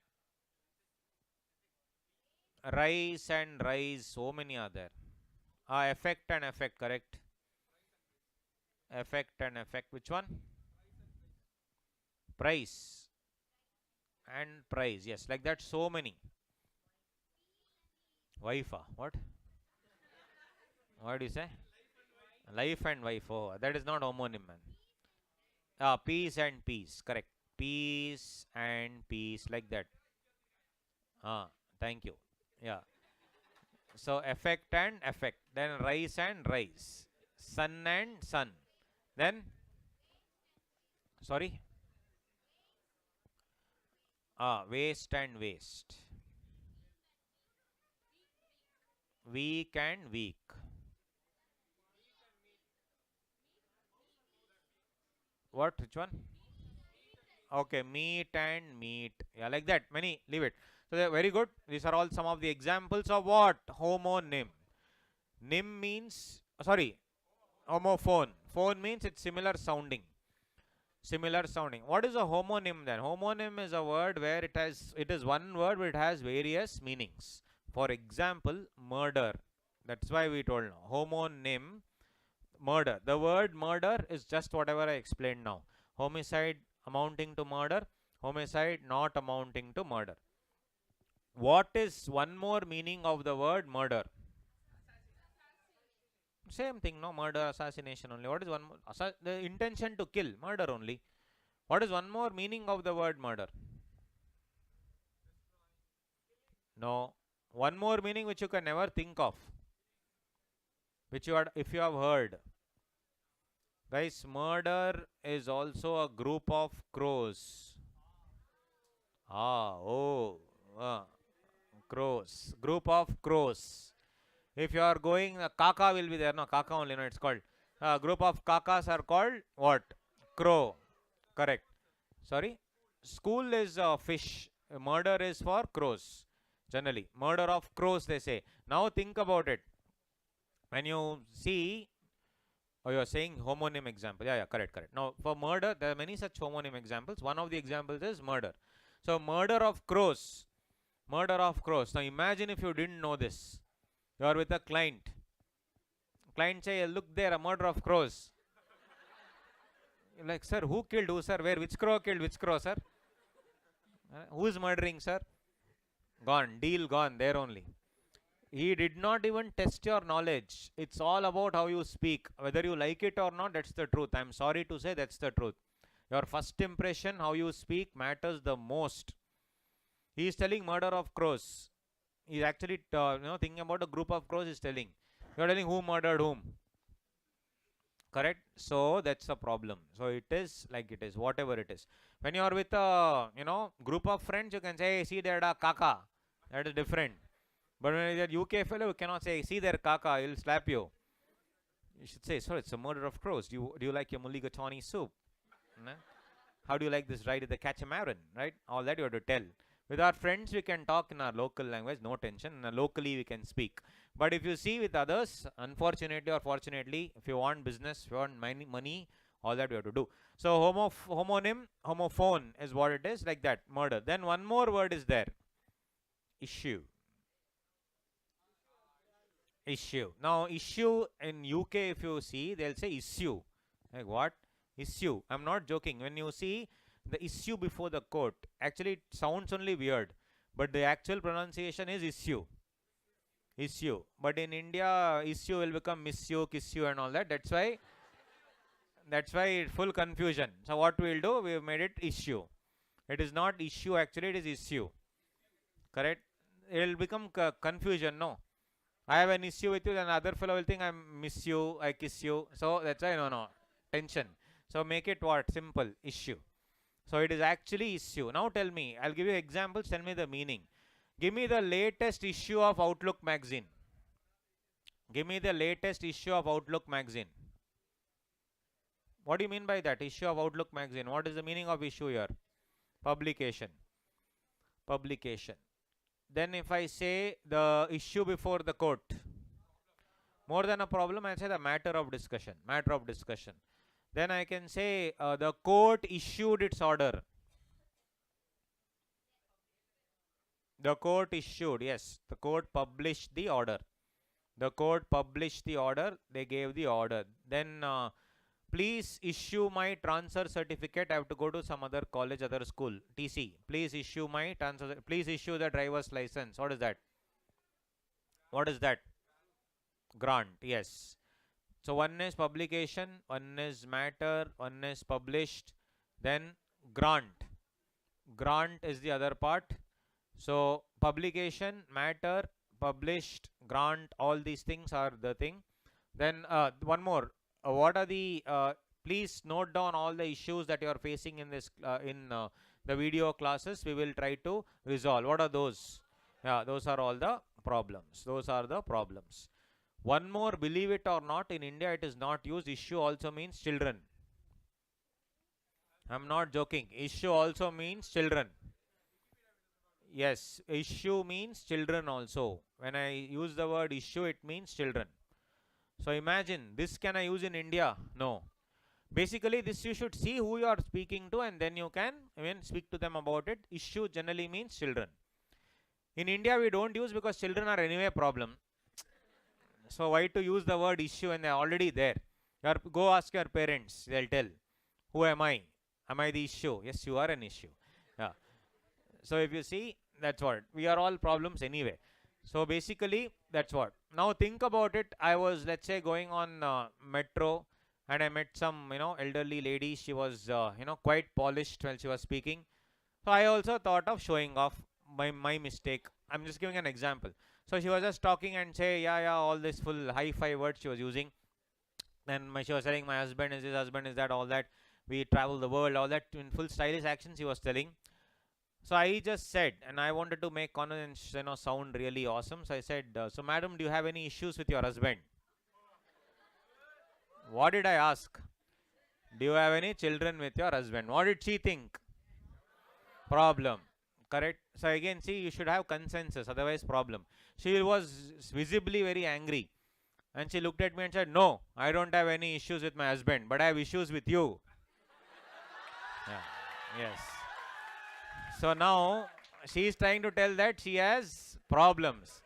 rise and rise. So many are there. Effect and effect. Correct? Effect and effect. Which one? Price and price. Yes, like that. So many. Wife. What? What do you say? Life and wife. Oh, that is not homonym, man. Peace and peace. Correct. Peace and peace, like that. Thank you. Yeah. So effect and effect. Then rise and rise. Sun and sun. Then, sorry. Waste and waste. Weak and weak. What? Which one? Okay, meat and meat. Yeah, like that. Many. Leave it. So they're very good. These are all some of the examples of what? Homonym. Nym means, sorry, homophone. Phone means it's similar sounding. Similar sounding. What is a homonym then? Homonym is a word where it is one word but it has various meanings. For example, murder. That's why we told now. Homonym. Murder. The word murder is just whatever I explained now. Homicide amounting to murder. Homicide not amounting to murder. What is one more meaning of the word murder? Same thing, no? Murder, assassination only. What is one more? The intention to kill. Murder only. What is one more meaning of the word murder? No. One more meaning which you can never think of. Which if you have heard. Guys, murder is also a group of crows. Crows. Group of crows. If you are going, kaka will be there. No, kaka only. No, it's called. Group of kakas are called what? Crow. Correct. Sorry. School is fish. Murder is for crows. Generally. Murder of crows, they say. Now think about it. When you see, you are saying homonym example. Yeah, correct. Now, for murder, there are many such homonym examples. One of the examples is murder. So, murder of crows. Murder of crows. Now, imagine if you didn't know this. You are with a client. Client say, look there, a murder of crows. Like, sir, who killed who, sir? Where? Which crow killed which crow, sir? Who is murdering, sir? Gone. Deal gone. There only. He did not even test your knowledge. It's all about how you speak. Whether you like it or not, that's the truth. I'm sorry to say that's the truth. Your first impression, how you speak, matters the most. He is telling murder of crows. He's actually thinking about a group of crows. He's telling. You're telling who murdered whom. Correct? So that's a problem. So it is like it is, whatever it is. When you are with a group of friends, you can say, hey, see there, kaka. That is different. But when you're a UK fellow, you cannot say, see there, kaka, he'll slap you. You should say, sorry, it's a murder of crows. Do you like your mulligatawny soup? How do you like this ride at the catamaran? Right? All that you have to tell. With our friends, we can talk in our local language, no tension. Locally, we can speak. But if you see with others, unfortunately or fortunately, if you want business, if you want money, all that we have to do. So, homonym, homophone is what it is, like that, murder. Then one more word is there. Issue. Issue. Now, issue in UK, if you see, they'll say issue. Like what? Issue. I'm not joking. When you see the issue before the court, actually it sounds only weird, but the actual pronunciation is issue. Issue. But in India, issue will become misuse, issue and all that. That's why full confusion. So what we'll do, we've made it issue. It is not issue, actually it is issue. Correct? It will become confusion, no? I have an issue with you, then other fellow will think I miss you, I kiss you. So that's why no. Tension. So make it what? Simple. Issue. So it is actually issue. Now tell me, I'll give you examples, tell me the meaning. Give me the latest issue of Outlook magazine. Give me the latest issue of Outlook magazine. What do you mean by that? Issue of Outlook magazine. What is the meaning of issue here? Publication. Publication. Then if I say the issue before the court, more than a problem, I say the matter of discussion. Matter of discussion. Then I can say the court issued its order. The court issued, yes. The court published the order. The court published the order. They gave the order. Then please issue my transfer certificate. I have to go to some other college, other school. TC. Please issue my transfer. Please issue the driver's license. What is that? What is that? Grant. Yes. So one is publication, one is matter, one is published. Then grant. Grant is the other part. So publication, matter, published, grant, all these things are the thing. Then one more. What are the please note down all the issues that you are facing in this the video classes. We will try to resolve. What are those? Yeah, those are all the problems. Those are the problems. One more, believe it or not, in India it is not used. Issue also means children. I'm not joking. Issue also means children. Yes, issue means children also. When I use the word issue, it means children. So imagine, this can I use in India? No. Basically, this you should see who you are speaking to and then you can speak to them about it. Issue generally means children. In India, we don't use because children are anyway a problem. So why to use the word issue when they are already there? Go ask your parents. They'll tell. Who am I? Am I the issue? Yes, you are an issue. Yeah. So if you see, that's what. We are all problems anyway. So basically, that's what. Now think about it. I was, let's say, going on metro and I met some, elderly lady. She was, quite polished while she was speaking. So I also thought of showing off my mistake. I'm just giving an example. So she was just talking and say, yeah, all this full hi-fi words she was using. Then she was telling my husband is this, husband is that, all that. We travel the world, all that in full stylish action she was telling. So I just said, and I wanted to make conversation, sound really awesome. So I said, so madam, do you have any issues with your husband? What did I ask? Do you have any children with your husband? What did she think? Problem. Correct. So again, see, you should have consensus, otherwise problem. She was visibly very angry. And she looked at me and said, no, I don't have any issues with my husband, but I have issues with you. Yeah. Yes. So now she is trying to tell that she has problems.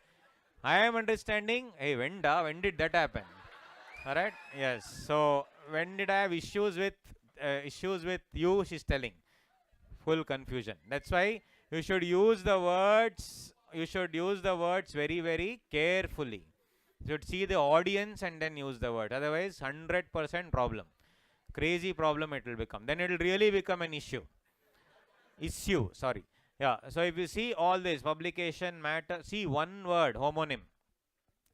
I am understanding, hey, when did that happen? Alright? Yes. So when did I have issues with issues with you, she's telling. Full confusion. That's why you should use the words. You should use the words very, very carefully. You should see the audience and then use the word. Otherwise, 100% problem. Crazy problem it will become. Then it will really become an issue. Sorry. Yeah. So if you see all this publication matter, see one word homonym.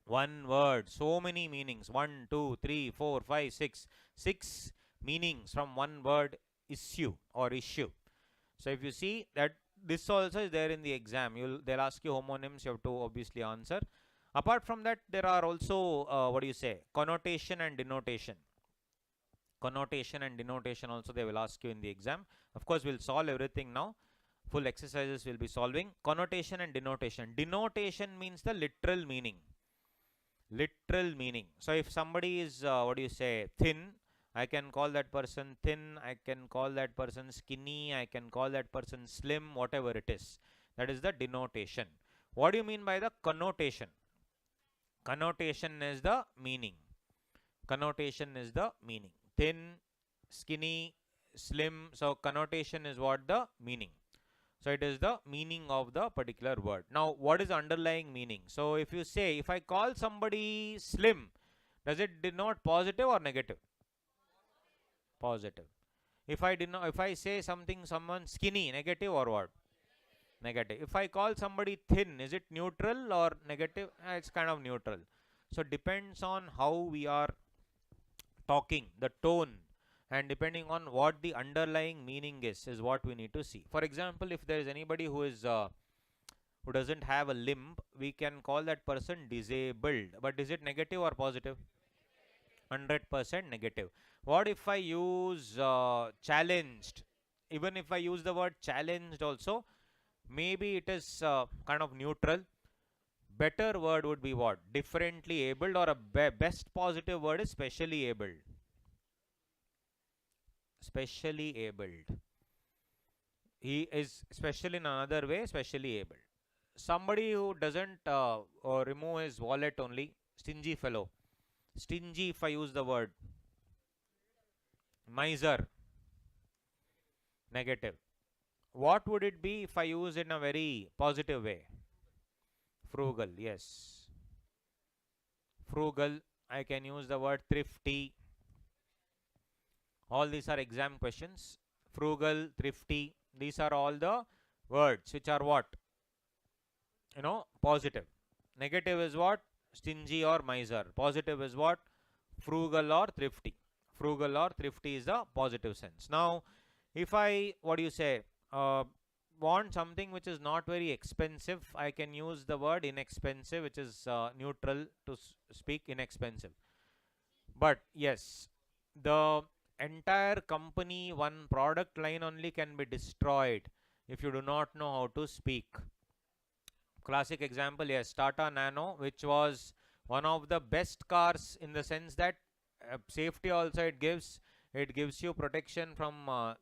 One word, so many meanings. 1, 2, 3, 4, 5, 6. 6 meanings from one word issue or issue. So if you see that this also is there in the exam, they'll ask you homonyms, you have to obviously answer. Apart from that, there are also connotation and denotation. Connotation and denotation also they will ask you in the exam. Of course, we'll solve everything now. Full exercises will be solving. Connotation and denotation. Denotation means the literal meaning. Literal meaning. So if somebody is thin, I can call that person thin, I can call that person skinny, I can call that person slim, whatever it is. That is the denotation. What do you mean by the connotation? Connotation is the meaning. Connotation is the meaning. Thin, skinny, slim. So connotation is what? The meaning. So it is the meaning of the particular word. Now, what is the underlying meaning? So if you say, if I call somebody slim, does it denote positive or negative? Positive. If I say someone skinny, negative or what? Negative. If I call somebody thin, is it neutral or negative? It's kind of neutral. So depends on how we are talking, the tone, and depending on what the underlying meaning is what we need to see. For example, if there is anybody who doesn't have a limb, we can call that person disabled. But is it negative or positive? 100% negative. What if I use challenged? Even if I use the word challenged also, maybe it is kind of neutral. Better word would be what? Differently abled, or a best positive word is specially abled. Specially abled. He is special in another way, specially abled. Somebody who doesn't remove his wallet only, stingy fellow. Stingy if I use the word. Miser. Negative. What would it be if I use in a very positive way? Frugal, yes. Frugal. I can use the word thrifty. All these are exam questions. Frugal, thrifty. These are all the words which are what? Positive. Negative is what? Stingy or miser. Positive is what? Frugal or thrifty. Frugal or thrifty is the positive sense. Now, if I, want something which is not very expensive, I can use the word inexpensive, which is neutral to speak, inexpensive. But yes, the entire company, one product line only can be destroyed if you do not know how to speak. Classic example, yes, Tata Nano, which was one of the best cars in the sense that safety also it gives you protection from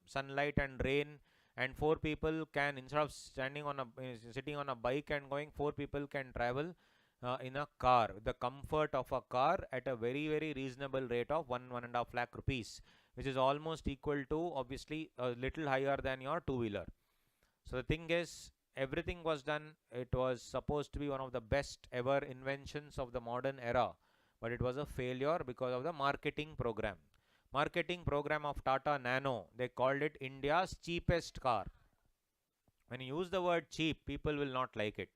sunlight and rain, and 4 people can, instead of sitting on a bike and going, 4 people can travel in a car, the comfort of a car at a very, very reasonable rate of 1.5 lakh rupees, which is almost equal to, obviously, a little higher than your two-wheeler. So the thing is, everything was done. It was supposed to be one of the best ever inventions of the modern era, but it was a failure because of the marketing program. Marketing program of Tata Nano, they called it India's cheapest car. When you use the word cheap, people will not like it.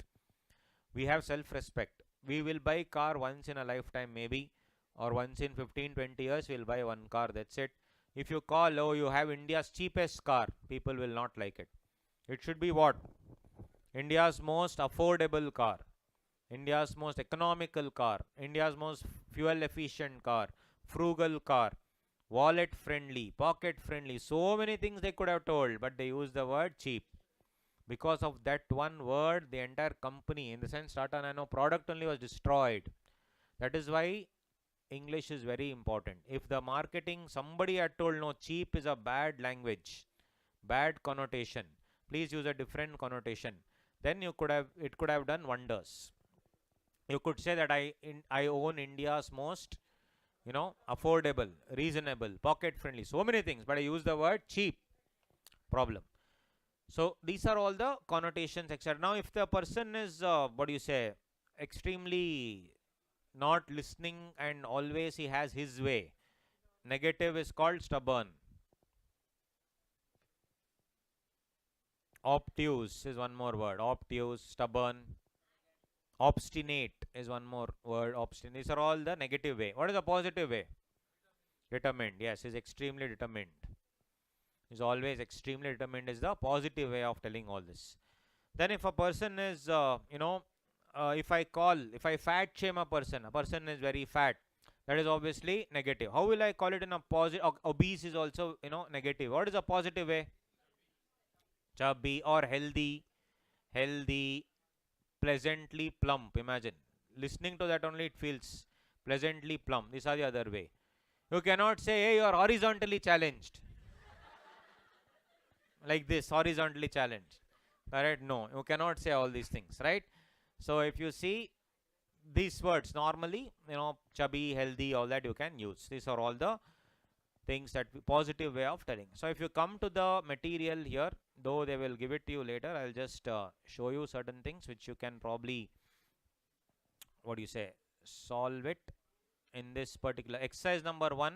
We have self-respect. We will buy car once in a lifetime maybe, or once in 15-20 years we'll buy one car, that's it. If you call, oh, you have India's cheapest car, people will not like it. It should be what? India's most affordable car, India's most economical car, India's most fuel efficient car, frugal car, wallet friendly, pocket friendly. So many things they could have told, but they used the word cheap. Because of that one word, the entire company, in the sense Tata Nano product only, was destroyed. That is why English is very important. If the marketing, somebody had told, no, cheap is a bad language, bad connotation, please use a different connotation, then it could have done wonders. You could say that I own India's most affordable, reasonable, pocket friendly, so many things, but I use the word cheap. Problem. So these are all the connotations, etc. Now, if the person is, what do you say, extremely not listening and always he has his way, negative is called stubborn. Obtuse is one more word. Obtuse, stubborn. Obstinate is one more word. Obstinate. These are all the negative way. What is the positive way? Determined. Yes, is extremely determined. Is always extremely determined is the positive way of telling all this. Then if a person is, if I fat shame a person is very fat, that is obviously negative. How will I call it in a positive? Obese is also, negative. What is a positive way? Chubby or healthy, pleasantly plump. Imagine listening to that only, it feels pleasantly plump. These are the other way. You cannot say, hey, you are horizontally challenged. Like this, horizontally challenged. Correct? No, you cannot say all these things, right? So if you see these words, normally, chubby, healthy, all that you can use. These are all the things that positive way of telling. So if you come to the material here, though they will give it to you later, I'll just show you certain things which you can probably, what do you say, solve it in this particular exercise number 1,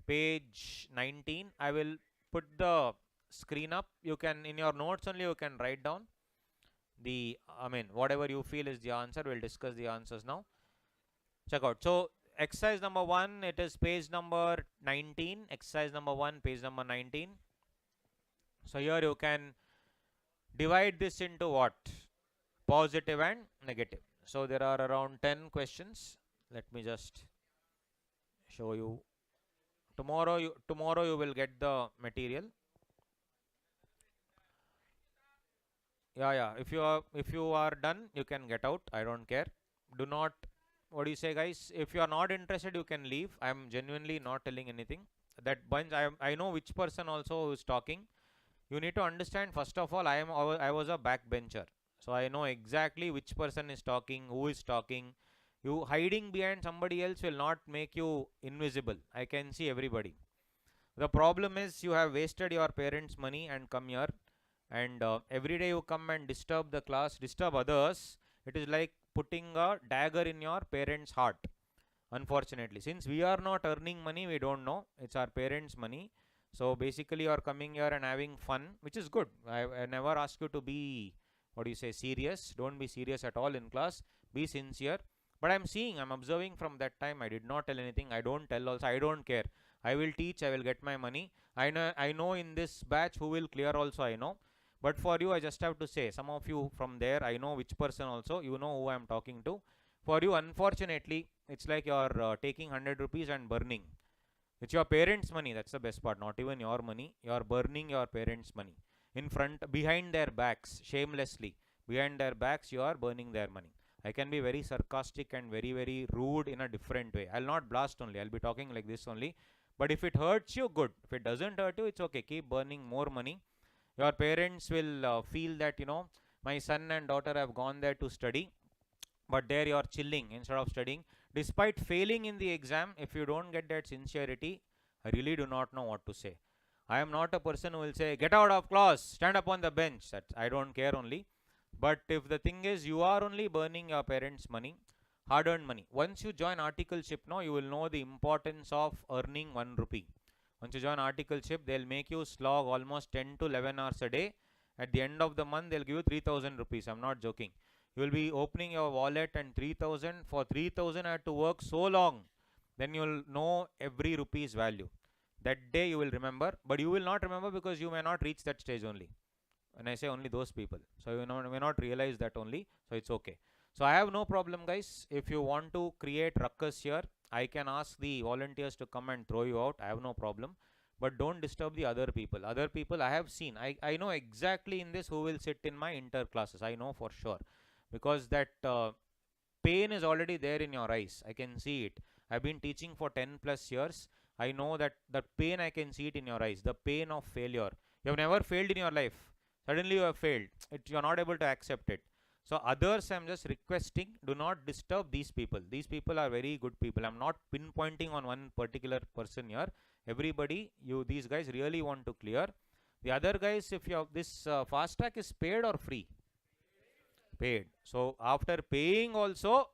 page 19. I will put the screen up. You can, in your notes only, you can write down the, whatever you feel is the answer. We'll discuss the answers now. Check out. So exercise number 1, it is page number 19. Exercise number 1, page number 19. So here you can divide this into what? Positive and negative. So there are around 10 questions. Let me just show you. Tomorrow you will get the material. Yeah. If you are done, you can get out. I don't care. Do not, what do you say, guys? If you are not interested, you can leave. I am genuinely not telling anything. That bunch, I know which person also who is talking. You need to understand, first of all, I was a backbencher. So I know exactly which person is talking, who is talking. You hiding behind somebody else will not make you invisible. I can see everybody. The problem is you have wasted your parents' money and come here, and every day you come and disturb the class, disturb others. It is like putting a dagger in your parents' heart. Unfortunately, since we are not earning money, we don't know. It's our parents' money. So basically, you are coming here and having fun, which is good. I never ask you to be, what do you say, serious. Don't be serious at all in class. Be sincere. But I'm observing from that time. I did not tell anything. I don't tell also. I don't care. I will teach. I will get my money. I know in this batch who will clear also. I know. But for you, I just have to say, some of you from there, I know which person also. You know who I am talking to. For you, unfortunately, it's like you are taking 100 rupees and burning. It's your parents' money. That's the best part. Not even your money. You are burning your parents' money behind their backs, shamelessly. Behind their backs, you are burning their money. I can be very sarcastic and very, very rude in a different way. I'll not blast only. I'll be talking like this only. But if it hurts you, good. If it doesn't hurt you, it's okay. Keep burning more money. Your parents will feel that, my son and daughter have gone there to study, but there you are chilling instead of studying. Despite failing in the exam, if you don't get that sincerity, I really do not know what to say. I am not a person who will say, get out of class, stand up on the bench. That I don't care only. But if the thing is, you are only burning your parents' money, hard-earned money. Once you join articleship, no, you will know the importance of earning 1 rupee. Once you join articleship, they'll make you slog almost 10 to 11 hours a day. At the end of the month, they'll give you 3,000 rupees. I'm not joking. You will be opening your wallet and 3,000. For 3,000, I had to work so long. Then you will know every rupee's value. That day you will remember, but you will not remember because you may not reach that stage only. When I say only those people. So you may not realize that only. So it's okay. So I have no problem, guys. If you want to create ruckus here, I can ask the volunteers to come and throw you out. I have no problem. But don't disturb the other people. Other people I have seen. I know exactly in this who will sit in my inter classes. I know for sure. Because that pain is already there in your eyes. I can see it. I've been teaching for 10 plus years. I know that the pain, I can see it in your eyes. The pain of failure. You have never failed in your life. Suddenly you have failed. You are not able to accept it. So others, I'm just requesting, do not disturb these people. These people are very good people. I'm not pinpointing on one particular person here. Everybody, these guys really want to clear. The other guys, if you have this fast track is paid or free? Paid. So after paying also,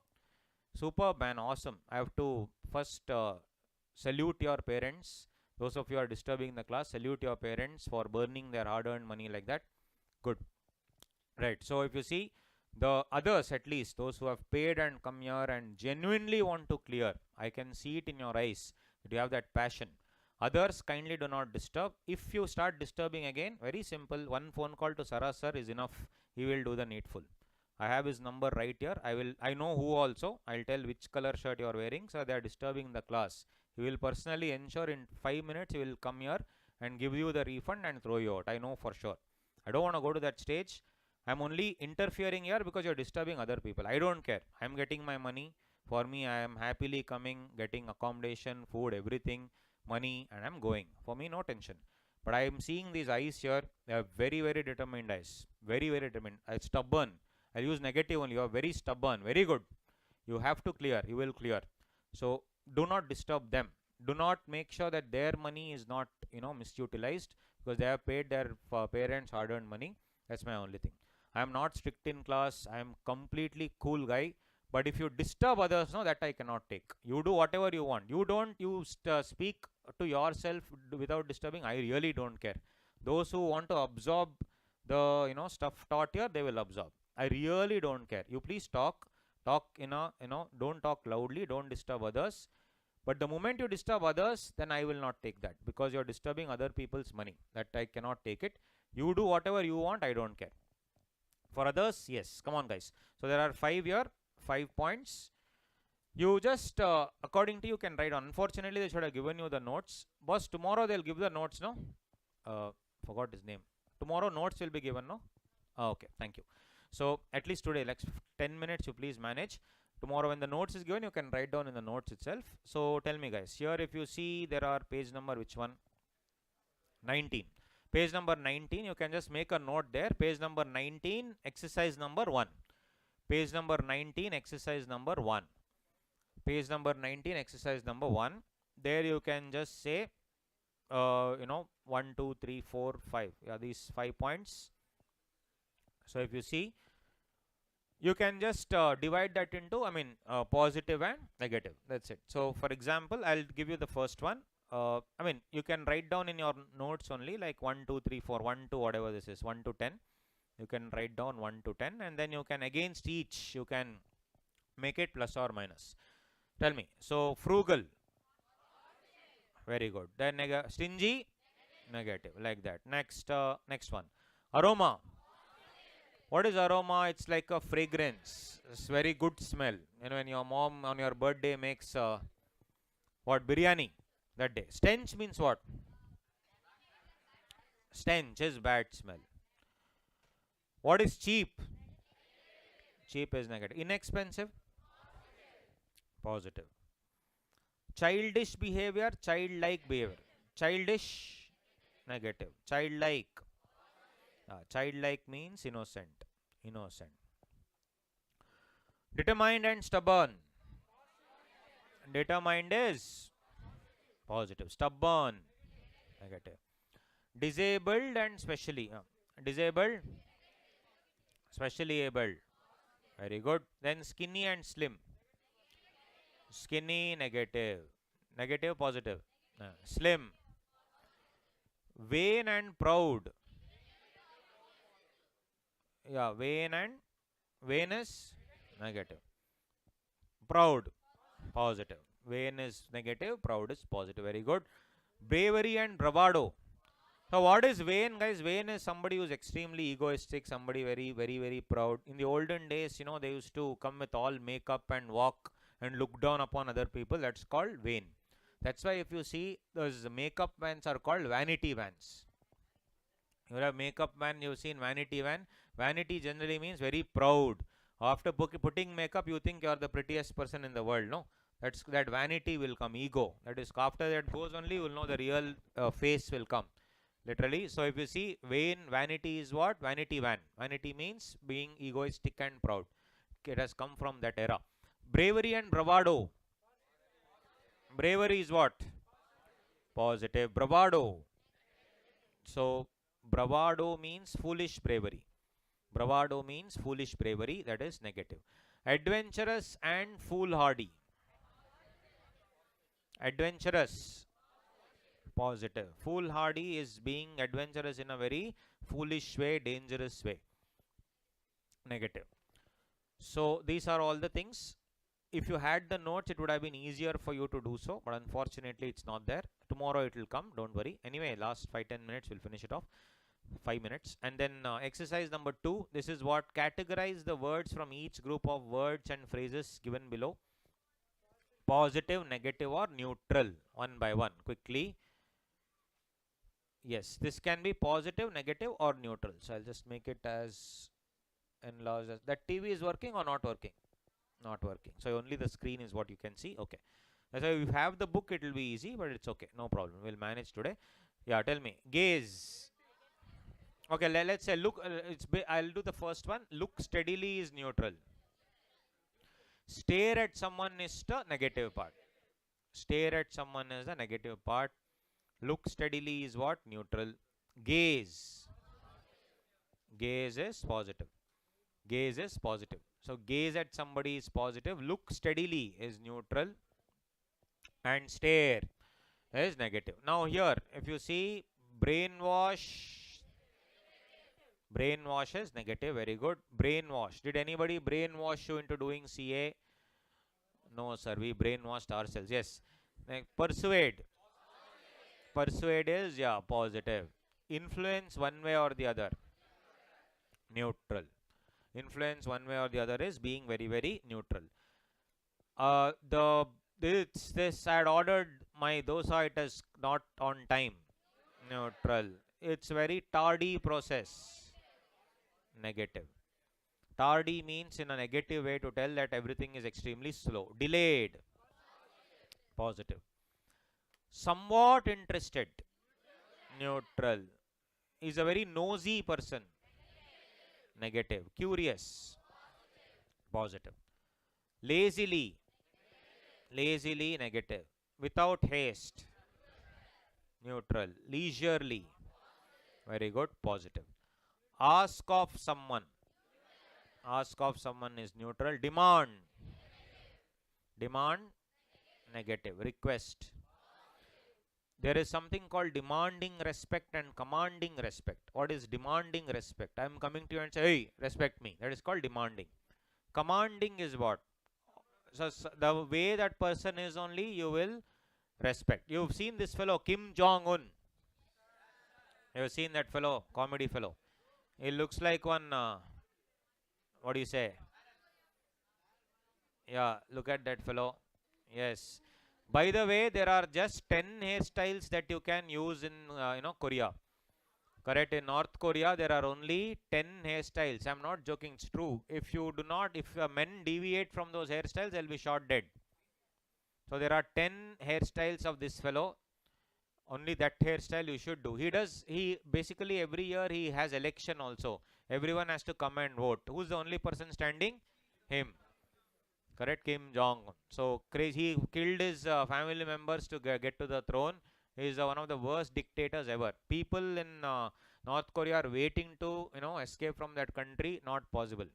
superb and awesome. I have to first salute your parents. Those of you who are disturbing the class, salute your parents for burning their hard-earned money like that. Good. Right. So if you see, the others, at least those who have paid and come here and genuinely want to clear, I can see it in your eyes that you have that passion. Others, kindly do not disturb. If you start disturbing again, very simple, one phone call to Sarah sir is enough. He will do the needful. I have his number right here. I know who also. I'll tell which color shirt you are wearing. So they are disturbing the class. He will personally ensure in 5 minutes he will come here and give you the refund and throw you out. I know for sure. I don't want to go to that stage. I'm only interfering here because you're disturbing other people. I don't care. I'm getting my money. For me, I am happily coming, getting accommodation, food, everything, money, and I'm going. For me, no tension. But I am seeing these eyes here. They are very, very determined eyes. Very, very determined. Stubborn. I'll use negative only. You are very stubborn. Very good. You have to clear. You will clear. So do not disturb them. Do not make sure that their money is not, misutilized, because they have paid their parents hard-earned money. That's my only thing. I am not strict in class. I am completely cool guy. But if you disturb others, no, that I cannot take. You do whatever you want. You speak to yourself without disturbing. I really don't care. Those who want to absorb the stuff taught here, they will absorb. I really don't care. You please talk don't talk loudly, don't disturb others. But the moment you disturb others, then I will not take that, because you're disturbing other people's money. That I cannot take it. You do whatever you want, I don't care. For others, yes. Come on, guys. So there are 5 here, 5 points. You just, according to you, can write on. Unfortunately, they should have given you the notes. Boss, tomorrow they'll give the notes, no? Forgot his name. Tomorrow notes will be given, no? Okay, thank you. So at least today, like 10 minutes, you please manage. Tomorrow when the notes is given, you can write down in the notes itself. So tell me, guys, here if you see, there are page number, which one? 19. Page number 19, you can just make a note there. Page number 19, exercise number 1. Page number 19, exercise number 1. Page number 19, exercise number 1. There you can just say, 1, 2, 3, 4, 5. Yeah, these 5 points. So if you see, you can just divide that into, positive and negative. That's it. So for example, I'll give you the first one. You can write down in your notes only like 1, 2, 3, 4, 1 to whatever this is, 1 to 10. You can write down 1 to 10, and then you can against each, you can make it plus or minus. Tell me. So frugal. Very good. Then stingy. Negative. Like that. Next one. Aroma. What is aroma? It's like a fragrance. It's very good smell. When your mom on your birthday makes biryani that day. Stench means what? Stench is bad smell. What is cheap? Cheap is negative. Inexpensive? Positive. Childish behavior, childlike behavior. Childish, negative. Childlike. Childlike means innocent. Innocent. Determined and stubborn. Determined is positive. Stubborn, negative. Disabled and specially. Disabled, specially able. Very good. Then skinny and slim. Skinny, negative. Negative, positive. Slim. Vain and proud. Yeah, vain is negative. Proud, positive. Vain is negative, proud is positive. Very good. Bravery and bravado. So what is vain, guys? Vain is somebody who is extremely egoistic, somebody very, very, very proud. In the olden days, they used to come with all makeup and walk and look down upon other people. That's called vain. That's why if you see, those makeup vans are called vanity vans. You have makeup van, you've seen vanity van. Vanity generally means very proud. After putting makeup, you think you are the prettiest person in the world. No, that vanity will come, ego. That is, after that goes only, you will know the real face will come. Literally. So if you see vain, vanity is what? Vanity van. Vanity means being egoistic and proud. It has come from that era. Bravery and bravado. Bravery is what? Positive. Bravado. So bravado means foolish bravery. Bravado means foolish bravery. That is negative. Adventurous and foolhardy. Adventurous. Positive. Foolhardy is being adventurous in a very foolish way, dangerous way. Negative. So these are all the things. If you had the notes, it would have been easier for you to do so, but unfortunately it's not there. Tomorrow it will come, don't worry. Anyway, last 5-10 minutes we'll finish it off. 5 minutes. And then exercise number 2, this is what? Categorize the words from each group of words and phrases given below. Positive, negative or neutral, one by one, quickly. Yes, this can be positive, negative or neutral. So I'll just make it as enlarged as that. TV is working or not working? Not working. So only the screen is what you can see. Okay. So if you have the book, it will be easy, but it's okay. No problem. We'll manage today. Yeah, tell me. Gaze. Okay, let's say look. I'll do the first one. Look steadily is neutral. Stare at someone is the negative part. Stare at someone is the negative part. Look steadily is what? Neutral. Gaze. Gaze is positive. Gaze is positive. So gaze at somebody is positive. Look steadily is neutral. And stare is negative. Now here, if you see brainwash, brainwash is negative. Very good. Brainwash. Did anybody brainwash you into doing CA? No, sir. We brainwashed ourselves. Yes. Persuade. Persuade is, yeah, positive. Influence one way or the other. Neutral. Influence one way or the other is being very, very neutral. This I had ordered my dosa, it is not on time. Neutral. It's very tardy process. Negative. Tardy means in a negative way to tell that everything is extremely slow. Delayed. Positive. Somewhat interested. Neutral. Is a very nosy person. Negative. Curious. Positive. Lazily. Lazily, negative. Without haste. Neutral. Leisurely. Very good. Positive. Ask of someone. Ask of someone is neutral. Demand. Demand. Negative. Request. There is something called demanding respect and commanding respect. What is demanding respect? I am coming to you and say, hey, respect me. That is called demanding. Commanding is what? So the way that person is only you will respect. You've seen this fellow, Kim Jong-un. You've seen that fellow, comedy fellow. He looks like one, what do you say? Yeah, look at that fellow. Yes. By the way, there are just 10 hairstyles that you can use in, Korea. Correct. In North Korea, there are only 10 hairstyles. I'm not joking. It's true. If men deviate from those hairstyles, they'll be shot dead. So there are 10 hairstyles of this fellow. Only that hairstyle you should do. He basically every year he has election also. Everyone has to come and vote. Who's the only person standing? Him. Correct, Kim Jong. So crazy. He killed his family members to get to the throne. He is one of the worst dictators ever. People in North Korea are waiting to escape from that country. Not possible.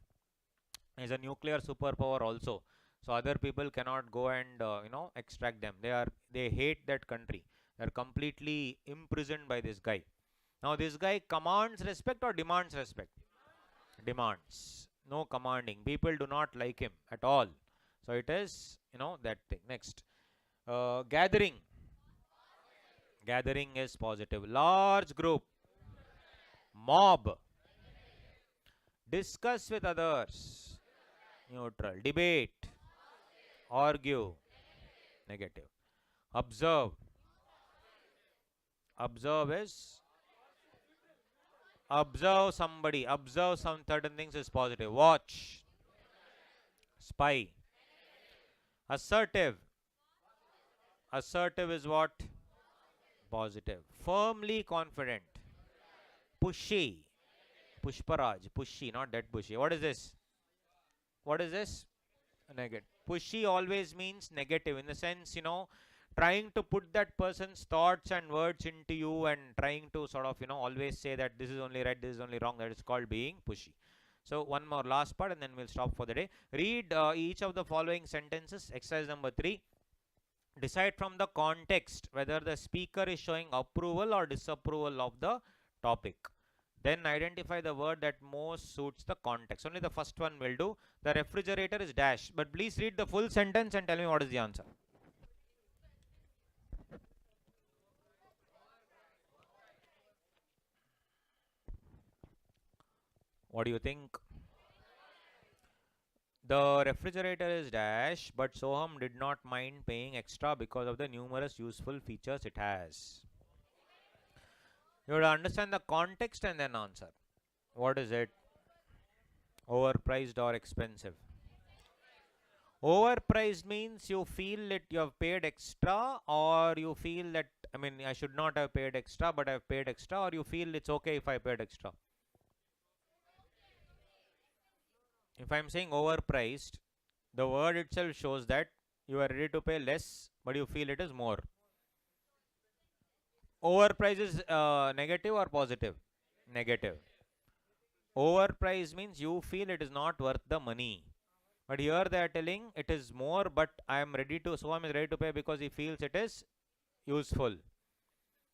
He is a nuclear superpower also. So other people cannot go and extract them. They hate that country. They are completely imprisoned by this guy. Now this guy commands respect or demands respect? Demands. No commanding. People do not like him at all. So it is, that thing. Next. Gathering. Gathering is positive. Large group. Mob. Discuss with others. Neutral. Debate. Argue. Negative. Observe. Observe is observe somebody. Observe some certain things is positive. Watch. Spy. Assertive. Assertive is what? Positive. Firmly confident. Pushy. Pushparaj. Pushy, not that pushy. What is this? What is this? Negative. Pushy always means negative in the sense, trying to put that person's thoughts and words into you and trying to sort of, always say that this is only right, this is only wrong. That is called being pushy. So one more last part and then we'll stop for the day. Read each of the following sentences. Exercise number 3. Decide from the context whether the speaker is showing approval or disapproval of the topic. Then identify the word that most suits the context. Only the first one will do. The refrigerator is dash. But please read the full sentence and tell me what is the answer. What do you think? The refrigerator is dash, but Soham did not mind paying extra because of the numerous useful features it has. You have to understand the context and then answer. What is it? Overpriced or expensive? Overpriced means you feel that you have paid extra, or you feel that, I should not have paid extra, but I've paid extra, or you feel it's okay if I paid extra. If I'm saying overpriced, the word itself shows that you are ready to pay less, but you feel it is more. Overpriced is negative or positive? Negative. Overpriced means you feel it is not worth the money. But here they are telling it is more, but I am ready to, Soham is ready to pay because he feels it is useful.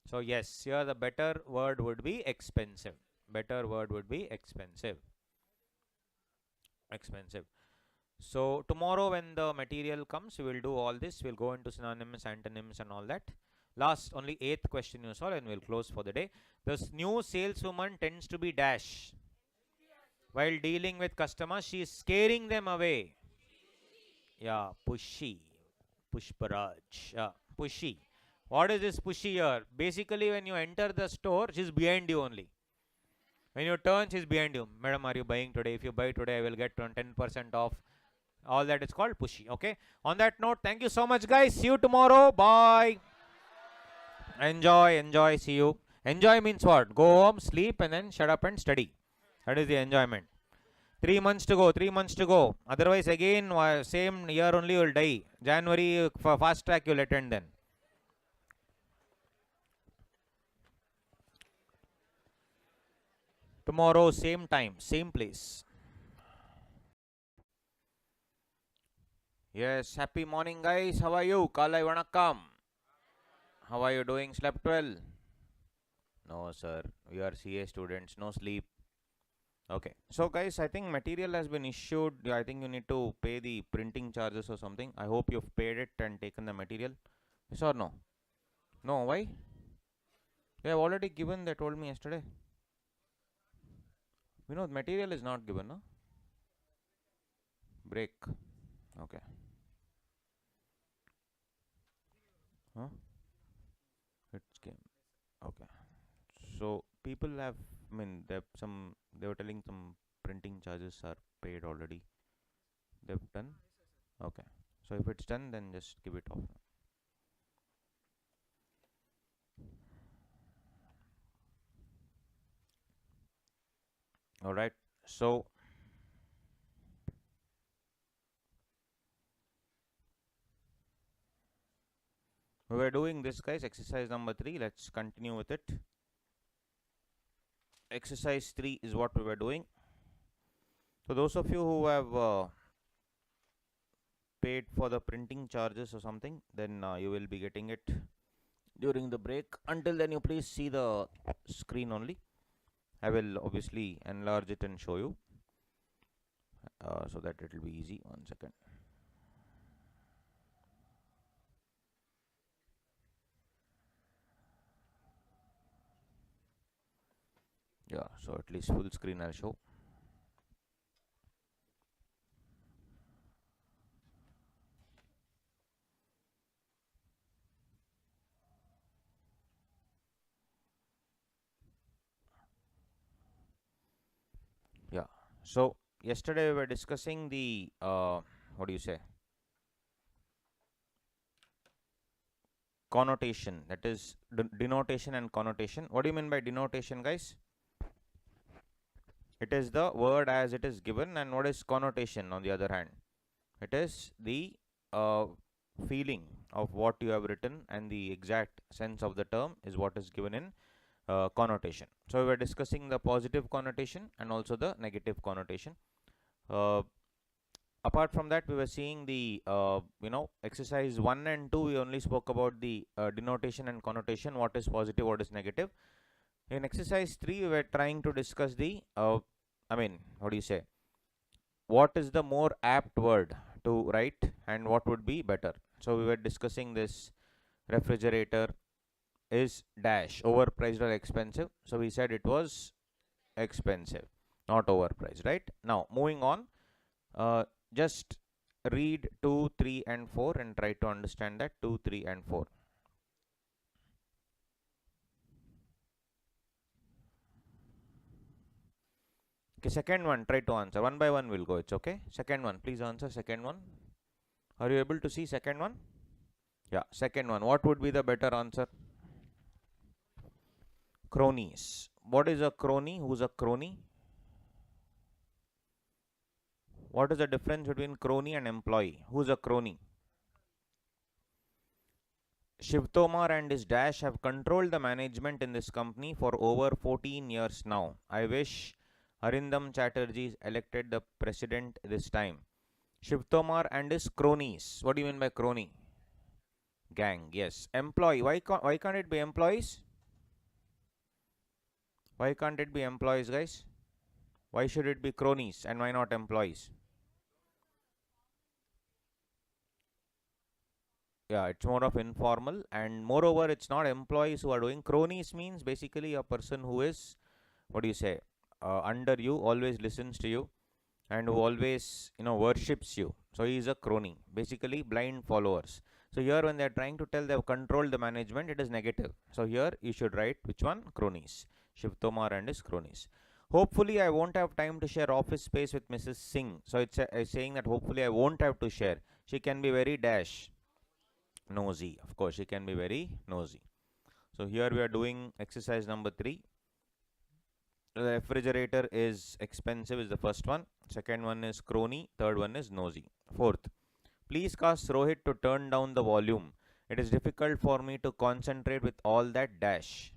So yes, here the better word would be expensive. Better word would be expensive. Expensive. So tomorrow when the material comes, we will do all this. We'll go into synonyms, antonyms and all that. Last, only 8th question you saw and we'll close for the day. This new saleswoman tends to be dash. While dealing with customers, she is scaring them away. Yeah, pushy. Pushparaj. Yeah, pushy. What is this pushy here? Basically, when you enter the store, she's behind you only. When you turn, she's behind you. Madam, are you buying today? If you buy today, I will get 10% off. All that is called pushy. Okay. On that note, thank you so much, guys. See you tomorrow. Bye. Enjoy. See you. Enjoy means what? Go home, sleep, and then shut up and study. That is the enjoyment. 3 months to go. 3 months to go. Otherwise, again, same year only you will die. January, for fast track, you will attend then. Tomorrow, same time, same place. Yes, happy morning, guys. How are you? Kalai Vanakkam. How are you doing? Slept well? No, sir. We are CA students. No sleep. Okay. So, guys, I think material has been issued. I think you need to pay the printing charges or something. I hope you've paid it and taken the material. Yes or no? No, why? They have already given, they told me yesterday. Material is not given, no? Break. Okay. Huh? It's game. Okay. So people have, they were telling some printing charges are paid already. They've done? Okay. So if it's done, then just give it off. All right. So we were doing this, guys, exercise number 3. Let's continue with it. Exercise 3 is what we were doing. So those of you who have paid for the printing charges or something, then you will be getting it during the break. Until then, you please see the screen only. I will obviously enlarge it and show you so that it will be easy. 1 second. Yeah, so at least full screen I'll show. Yeah, so yesterday we were discussing the what do you say, connotation, that is denotation and connotation. What do you mean by denotation, guys? It is the word as it is given. And what is connotation on the other hand? It is the feeling of what you have written, and the exact sense of the term is what is given in connotation. So we are discussing the positive connotation and also the negative connotation. Apart from that, we were seeing the exercise 1 and 2. We only spoke about the denotation and connotation, what is positive, what is negative. In exercise 3, we were trying to discuss the what do you say, what is the more apt word to write and what would be better. So we were discussing this: refrigerator is dash, overpriced or expensive. So we said it was expensive, not overpriced, right? Now moving on, just read 2, 3 and 4 and try to understand that 2, 3 and 4. Okay, second one, try to answer. One by one we'll go, it's okay. Second one, please answer second one. Are you able to see second one? Yeah, second one. What would be the better answer? Cronies. What is a crony? Who's a crony? What is the difference between crony and employee? Who's a crony? Shiv Tomar and his dash have controlled the management in this company for over 14 years now. I wish Arindam Chatterjee is elected the president this time. Shiv Tomar and his cronies. What do you mean by crony? Gang. Yes. Employee. Why can't it be employees? Why can't it be employees, guys? Why should it be cronies and why not employees? Yeah, it's more of informal, and moreover it's not employees who are doing. Cronies means basically a person who is, what do you say, under you, always listens to you, and who always worships you. So he is a crony, basically blind followers. So here when they are trying to tell they have controlled the management, it is negative. So here you should write which one? Cronies. Shiv Tomar and his cronies. Hopefully I won't have time to share office space with Mrs. Singh. So it's saying that hopefully I won't have to share. She can be very dash nosy. Of course she can be very nosy. So here we are doing exercise number 3. The refrigerator is expensive is the first one. Second one is crony. Third one is nosy. Fourth, please ask Rohit to turn down the volume. It is difficult for me to concentrate with all that dash.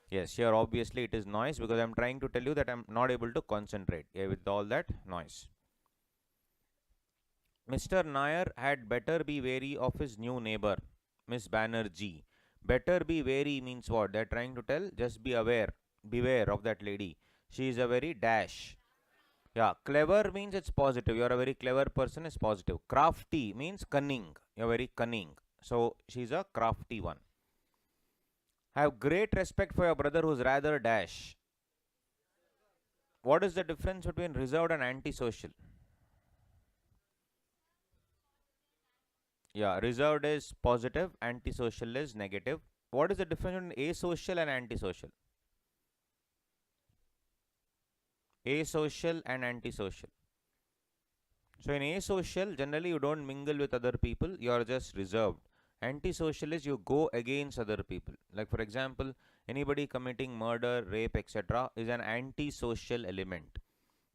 Yes, here obviously it is noise, because I am trying to tell you that I am not able to concentrate with all that noise. Mr. Nair had better be wary of his new neighbor, Miss Banerjee. Better be wary means what? They are trying to tell, just be aware. Beware of that lady. She is a very dash. Yeah, clever means it's positive. You are a very clever person is positive. Crafty means cunning. You are very cunning. So she's a crafty one. Have great respect for your brother who's rather dash. What is the difference between reserved and antisocial? Yeah, reserved is positive, antisocial is negative. What is the difference between asocial and antisocial? Asocial and antisocial. So in asocial, generally you don't mingle with other people, you are just reserved. Antisocial is you go against other people. Like for example, anybody committing murder, rape, etc. is an antisocial element.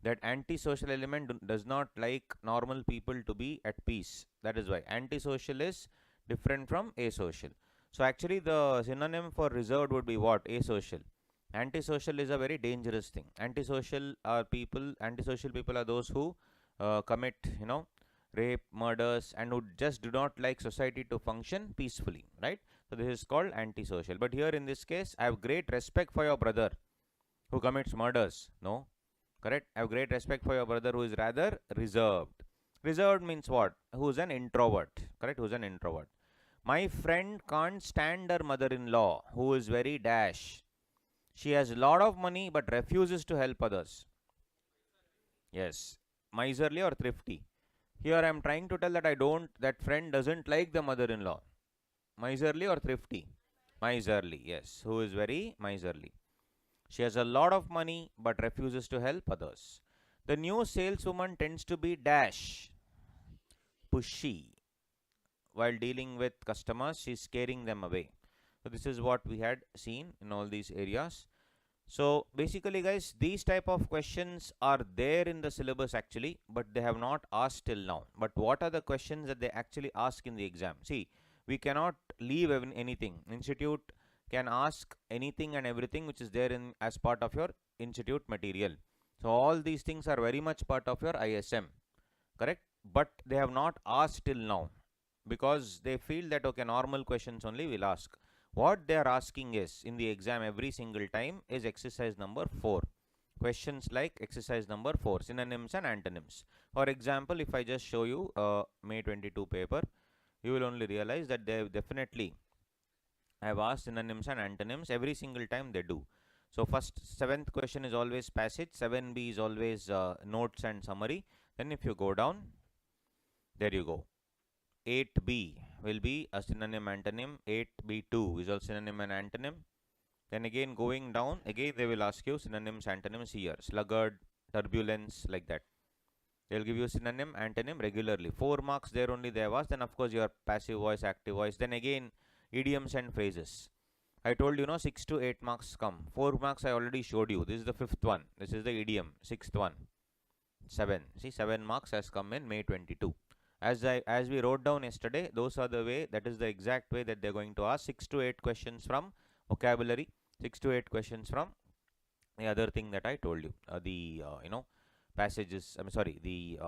That antisocial element does not like normal people to be at peace. That is why antisocial is different from asocial. So actually the synonym for reserved would be what? Asocial. Antisocial is a very dangerous thing. Antisocial people are those who commit rape, murders, and who just do not like society to function peacefully, right? So this is called antisocial. But here in this case, I have great respect for your brother who commits murders. No, correct. I have great respect for your brother who is rather reserved. Reserved means what? Who is an introvert, correct? Who is an introvert. My friend can't stand her mother-in-law who is very dash. She has a lot of money but refuses to help others. Yes, miserly or thrifty. Here I am trying to tell that that friend doesn't like the mother-in-law. Miserly or thrifty? Miserly, yes. Who is very miserly. She has a lot of money but refuses to help others. The new saleswoman tends to be dash, pushy. While dealing with customers, she is scaring them away. So this is what we had seen in all these areas. So basically guys, these type of questions are there in the syllabus actually, but they have not asked till now. But what are the questions that they actually ask in the exam? See, we cannot leave anything. Institute can ask anything and everything which is there in as part of your institute material. So all these things are very much part of your ISM, correct? But they have not asked till now because they feel that okay, normal questions only will ask. What they are asking is in the exam every single time is exercise number 4. Questions like exercise number 4, synonyms and antonyms. For example, if I just show you May 22 paper, you will only realize that they definitely have asked synonyms and antonyms every single time they do. So first 7th question is always passage, 7b is always notes and summary. Then if you go down, there you go. 8b will be a synonym antonym. 8b2 is also synonym and antonym. Then again going down, again they will ask you synonyms, antonyms here. Sluggard, turbulence, like that. They will give you synonym, antonym regularly. 4 marks there only they have asked. Then of course your passive voice, active voice. Then again idioms and phrases. I told you 6 to 8 marks come. 4 marks I already showed you. This is the 5th one. This is the idiom. 6th one. 7. See, 7 marks has come in May 22. As we wrote down yesterday, those are the way, that is the exact way that they're going to ask 6 to 8 questions from vocabulary, 6 to 8 questions from the other thing that I told you, passages, I'm sorry, the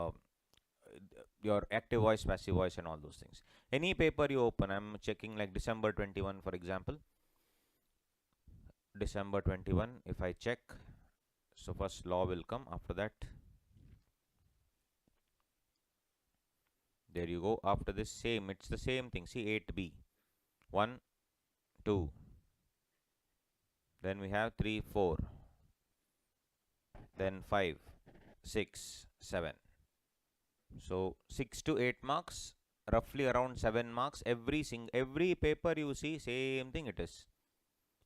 your active voice, passive voice and all those things. Any paper you open, I'm checking like December 21 for example. December 21, if I check, so first law will come, after that there you go. After this same, it's the same thing. See 8b, 1, 2, then we have 3, 4, then 5, 6, 7. So 6 to 8 marks, roughly around 7 marks. Every paper you see, same thing it is.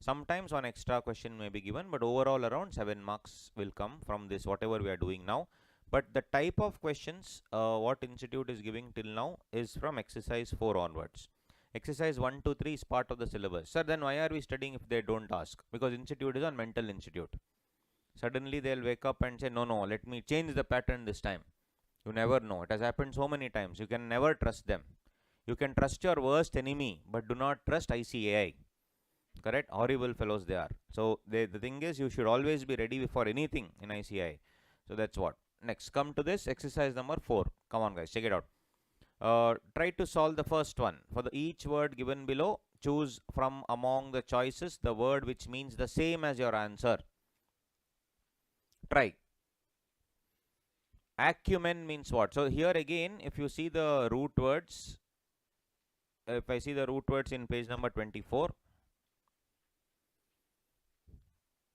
Sometimes one extra question may be given, but overall around 7 marks will come from this whatever we are doing now. But the type of questions what institute is giving till now is from exercise 4 onwards. Exercise 1 to 3 is part of the syllabus. Sir, then why are we studying if they don't ask? Because institute is on mental institute. Suddenly they'll wake up and say, no, let me change the pattern this time. You never know. It has happened so many times. You can never trust them. You can trust your worst enemy, but do not trust ICAI. Correct? Horrible fellows they are. So the thing is, you should always be ready for anything in ICAI. So that's what. Next, come to this exercise number 4. Come on guys, check it out. Try to solve the first one. For each word given below, choose from among the choices the word which means the same as your answer. Try. Acumen means what? So here again, if you see the root words, if I see the root words in page number 24,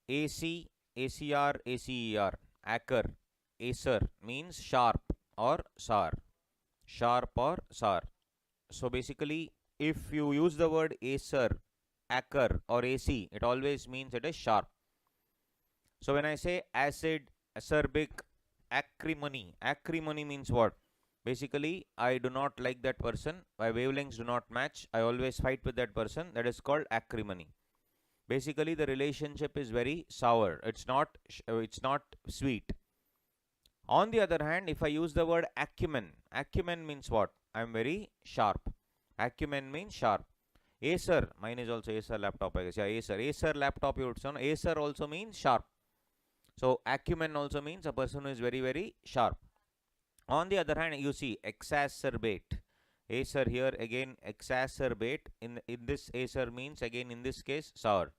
AC, ACR, ACER, Acer, Acer means sharp or sour. Sharp or sour. So basically, if you use the word Acer, Acer or AC, it always means it is sharp. So when I say acid, acerbic, acrimony, acrimony means what? Basically, I do not like that person. My wavelengths do not match. I always fight with that person. That is called acrimony. Basically, the relationship is very sour. It's not sweet. On the other hand, if I use the word acumen, acumen means what? I am very sharp. Acumen means sharp. Acer, mine is also Acer laptop, I guess. Yeah, Acer laptop, you would say. Acer also means sharp. So acumen also means a person who is very, very sharp. On the other hand, you see exacerbate. Acer here again exacerbate. In this Acer means again in this case sour.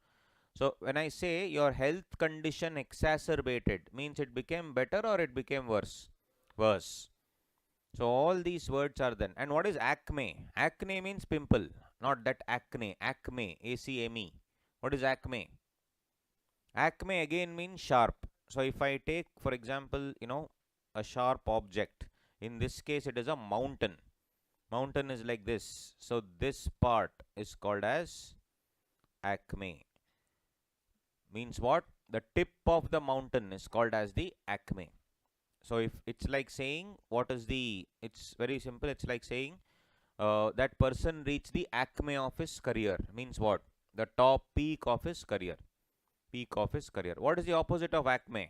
So when I say your health condition exacerbated, means it became better or it became worse? Worse. So all these words are then. And what is acme? Acne means pimple, not that acne. Acme, ACME. What is acme? Acme again means sharp. So if I take, for example, a sharp object, in this case it is a mountain. Mountain is like this. So this part is called as acme. Means what? The tip of the mountain is called as the acme. So if it's like saying, what is the, it's very simple. It's like saying that person reached the acme of his career. Means what? The top peak of his career. peak of his career. What is the opposite of acme?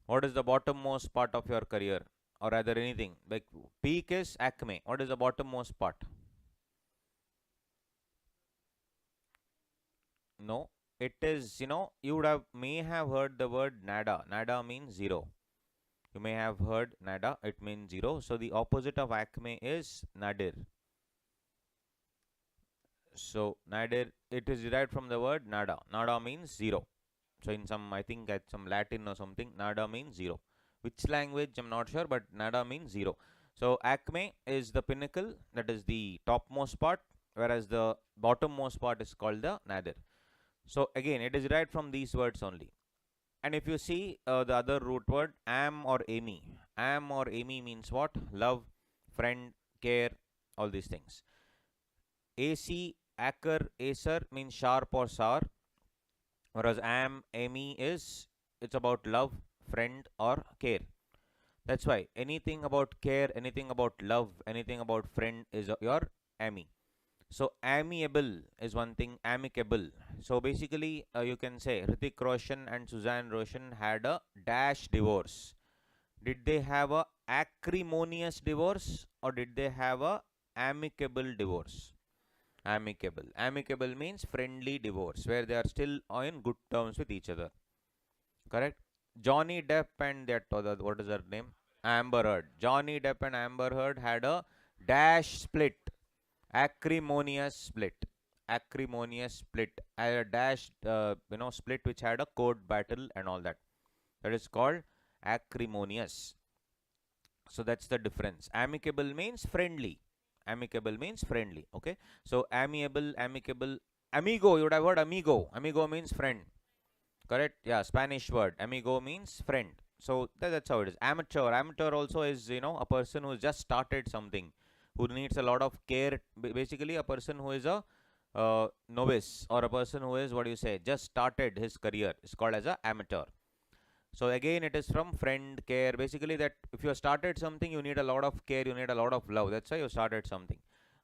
What is the bottommost part of your career, or rather anything? Like peak is acme. What is the bottommost part? No, it is, you would have may have heard the word nada. Nada means zero. You may have heard nada, it means zero. So the opposite of acme is nadir. So nadir, it is derived from the word nada. Nada means zero. So in some, I think at some Latin or something, nada means zero. Which language I'm not sure, but nada means zero. So acme is the pinnacle, that is the topmost part, whereas the bottommost part is called the nadir. So again, it is derived from these words only. And if you see the other root word, am or amy. Am or amy means what? Love, friend, care, all these things. AC, acre, acer means sharp or sour. Whereas am, amy is, it's about love, friend or care. That's why anything about care, anything about love, anything about friend is your amy. So amiable is one thing, amicable. So basically, you can say Hrithik Roshan and Suzanne Roshan had a dash divorce. Did they have a acrimonious divorce, or did they have a amicable divorce? Amicable. Amicable means friendly divorce, where they are still on good terms with each other. Correct? Johnny Depp and that other, what is her name? Amber Heard. Johnny Depp and Amber Heard had a dash split. Acrimonious split. Acrimonious split. A dash, split which had a court battle and all that. That is called acrimonious. So that's the difference. Amicable means friendly. Amicable means friendly. Okay. So amiable, amicable, amigo. You would have heard amigo. Amigo means friend. Correct? Yeah. Spanish word. Amigo means friend. So that's how it is. Amateur. Amateur also is, a person who just started something, who needs a lot of care. Basically, a person who is a novice, or a person who is, what do you say, just started his career, is called as a amateur. So again, it is from friend, care. Basically, that if you started something, you need a lot of care, you need a lot of love. That's why you started something.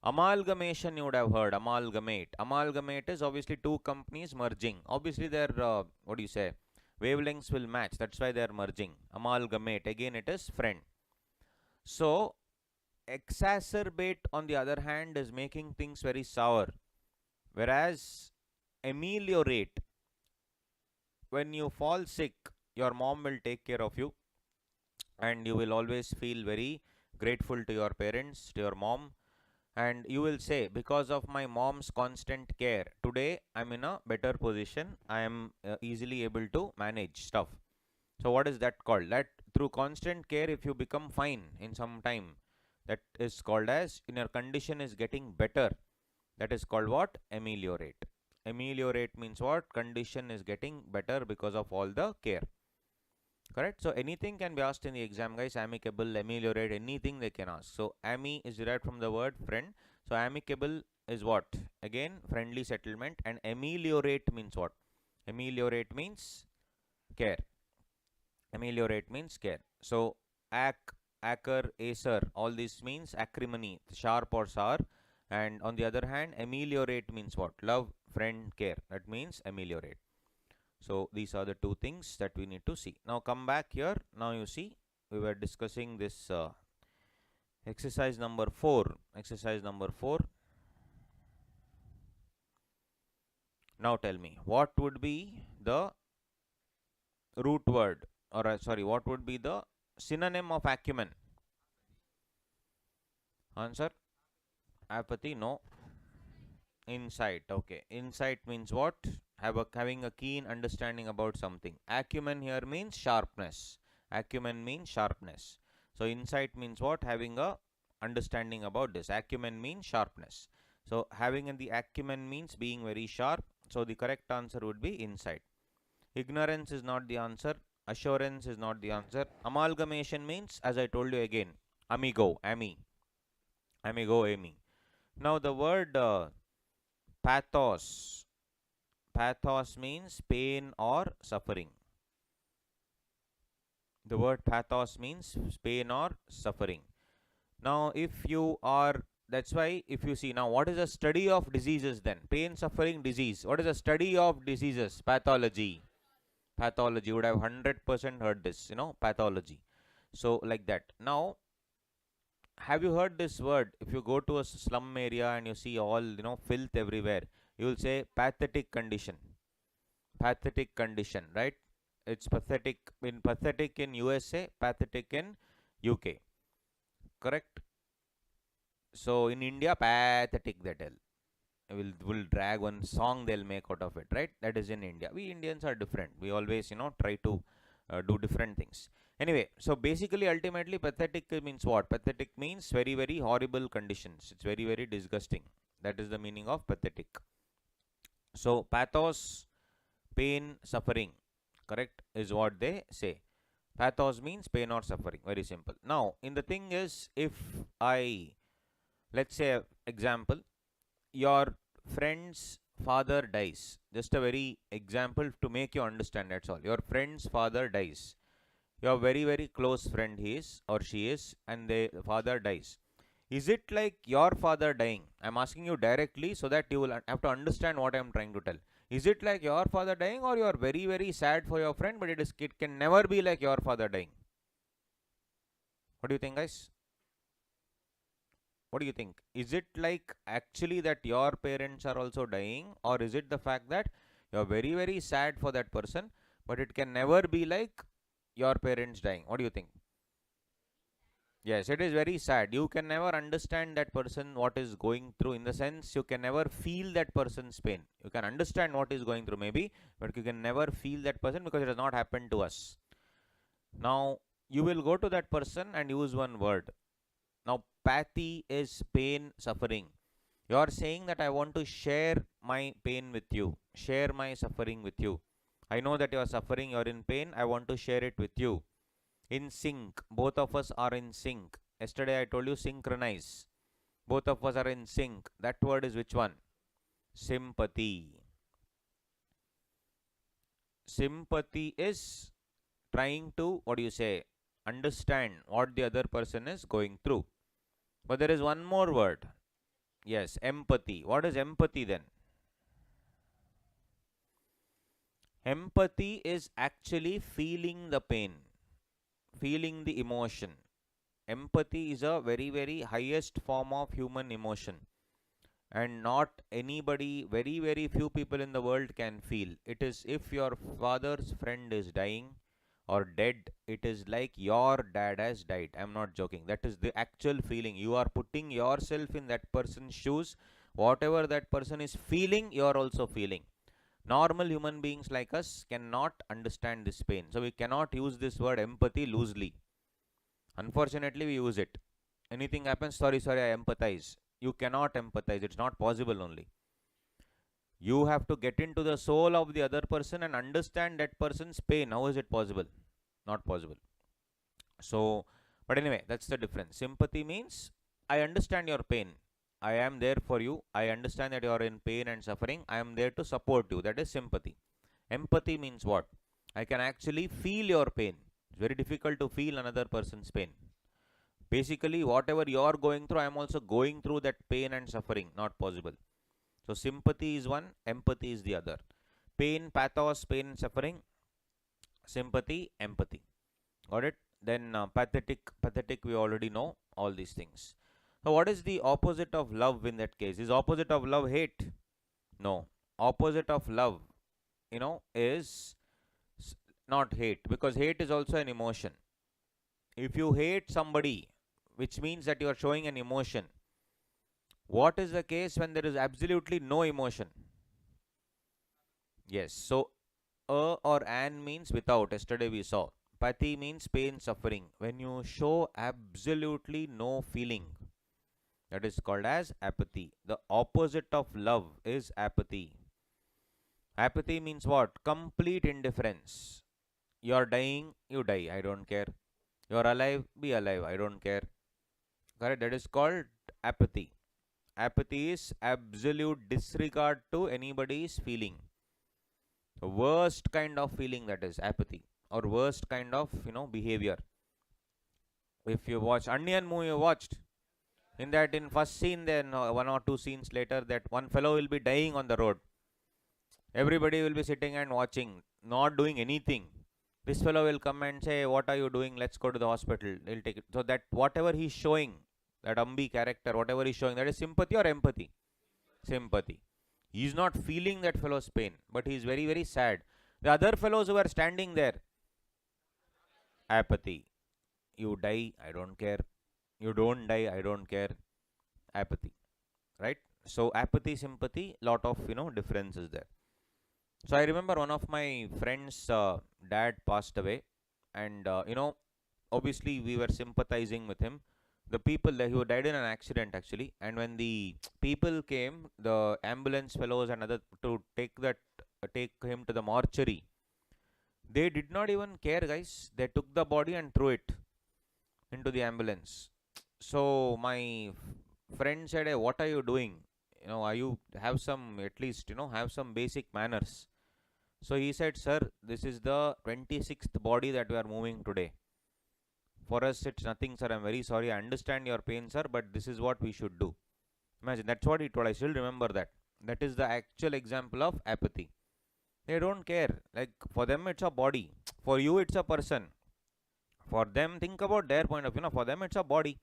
Amalgamation, you would have heard. Amalgamate. Amalgamate is obviously two companies merging. Obviously, their what do you say, wavelengths will match. That's why they are merging. Amalgamate. Again, it is friend. So exacerbate, on the other hand, is making things very sour, whereas ameliorate, when you fall sick, your mom will take care of you, and you will always feel very grateful to your parents, to your mom, and you will say, because of my mom's constant care, today I'm in a better position, I am easily able to manage stuff. So what is that called? That through constant care, if you become fine in some time, that is called as, in your condition is getting better, that is called what? Ameliorate. Ameliorate means what? Condition is getting better because of all the care. Correct? So anything can be asked in the exam, guys. Amicable, ameliorate, anything they can ask. So ami is derived from the word friend. So amicable is what? Again, friendly settlement. And ameliorate means what? Ameliorate means care. Ameliorate means care. So acre, acer, all this means acrimony, sharp or sour. And on the other hand, ameliorate means what? Love, friend, care. That means ameliorate. So these are the two things that we need to see. Now come back here. Now you see, we were discussing this exercise number 4. Exercise number 4. Now tell me, what would be the root word, or sorry, what would be the synonym of acumen? Answer? Apathy? No. Insight. Okay. Insight means what? Having a keen understanding about something. Acumen here means sharpness. Acumen means sharpness. So insight means what? Having a understanding about this. Acumen means sharpness. So having the acumen means being very sharp. So the correct answer would be insight. Ignorance is not the answer. Assurance is not the answer. Amalgamation means, as I told you again, amigo, ami. Amigo, ami. Now the word pathos. Pathos means pain or suffering. The word pathos means pain or suffering. Now, if you are that's why if you see now, what is a study of diseases then? Pain, suffering, disease. What is a study of diseases? Pathology. Pathology. You would have 100% heard this, pathology. So like that. Now, have you heard this word? If you go to a slum area and you see all, filth everywhere, you will say pathetic condition. Pathetic condition, right? It's pathetic in USA, pathetic in UK. Correct? So in India, pathetic they tell. Will drag one song they'll make out of it, right? That is in India. We Indians are different. We always, try to do different things. Anyway, so basically, ultimately, pathetic means what? Pathetic means very, very horrible conditions. It's very, very disgusting. That is the meaning of pathetic. So pathos, pain, suffering, correct, is what they say. Pathos means pain or suffering. Very simple. Now, in the thing is, if let's say, example, your friend's father dies. Just a very example to make you understand, that's all. Your friend's father dies. Your very, very close friend he is or she is, and the father dies. Is it like your father dying? I'm asking you directly so that you will have to understand what I'm trying to tell. Is it like your father dying, or you are very, very sad for your friend, but it can never be like your father dying? What do you think, guys? What do you think? Is it like actually that your parents are also dying, or is it the fact that you're very, very sad for that person, but it can never be like your parents dying? What do you think? Yes, it is very sad. You can never understand that person, what is going through, in the sense you can never feel that person's pain. You can understand what is going through maybe, but you can never feel that person because it has not happened to us. Now, you will go to that person and use one word. Now, pathy is pain, suffering. You are saying that I want to share my pain with you, share my suffering with you. I know that you are suffering, you are in pain, I want to share it with you. In sync, both of us are in sync. Yesterday I told you synchronize. Both of us are in sync. That word is which one? Sympathy. Sympathy is trying to, what do you say, understand what the other person is going through. But there is one more word. Yes, empathy. What is empathy then? Empathy is actually feeling the pain, feeling the emotion. Empathy is a very, very highest form of human emotion, and not anybody, very, very few people in the world can feel. It is, if your father's friend is dying or dead, it is like your dad has died. I'm not joking. That is the actual feeling. You are putting yourself in that person's shoes. Whatever that person is feeling, you are also feeling. Normal human beings like us cannot understand this pain. So we cannot use this word empathy loosely. Unfortunately, we use it. Anything happens, sorry, I empathize. You cannot empathize. It's not possible only. You have to get into the soul of the other person and understand that person's pain. How is it possible? Not possible. So, but anyway, that's the difference. Sympathy means I understand your pain. I am there for you. I understand that you are in pain and suffering. I am there to support you. That is sympathy. Empathy means what? I can actually feel your pain. It's very difficult to feel another person's pain. Basically, whatever you are going through, I am also going through that pain and suffering. Not possible. So, sympathy is one, empathy is the other. Pain, pathos, pain and suffering. Sympathy, empathy. Got it? Then pathetic we already know all these things. So, what is the opposite of love in that case? Is opposite of love hate? No. Opposite of love, is not hate, because hate is also an emotion. If you hate somebody, which means that you are showing an emotion. What is the case when there is absolutely no emotion? Yes. So, or an means without. Yesterday we saw. Pathy means pain, suffering. When you show absolutely no feeling, that is called as apathy. The opposite of love is apathy. Apathy means what? Complete indifference. You are dying, you die, I don't care. You are alive, be alive, I don't care. Correct? That is called apathy. Apathy is absolute disregard to anybody's feeling. The worst kind of feeling, that is apathy, or worst kind of behavior. If you watch Onion movie, you watched, In that, in first scene, then one or two scenes later, that one fellow will be dying on the road. Everybody will be sitting and watching, not doing anything. This fellow will come and say, "What are you doing? Let's go to the hospital." They'll take it. So that whatever he's showing, that Ambi character, whatever he's showing, that is sympathy or empathy? Sympathy. He's not feeling that fellow's pain, but he's very, very sad. The other fellows who are standing there, apathy. You die, I don't care. You don't die, I don't care. Apathy. Right? So apathy, sympathy, lot of differences there. So I remember one of my friends' dad passed away, and obviously we were sympathizing with him. The people that he died in an accident actually, and when the people came, the ambulance fellows and other to take him to the mortuary, they did not even care, guys. They took the body and threw it into the ambulance. So my friend said, "Hey, what are you doing? Are you have some at least have some basic manners?" So he said, "Sir, this is the 26th body that we are moving today. For us, it's nothing, sir. I'm very sorry. I understand your pain, sir, but this is what we should do." Imagine, that's what he told. I still remember that. That is the actual example of apathy. They don't care. Like, for them, it's a body. For you, it's a person. For them, think about their point of view. For them, it's a body.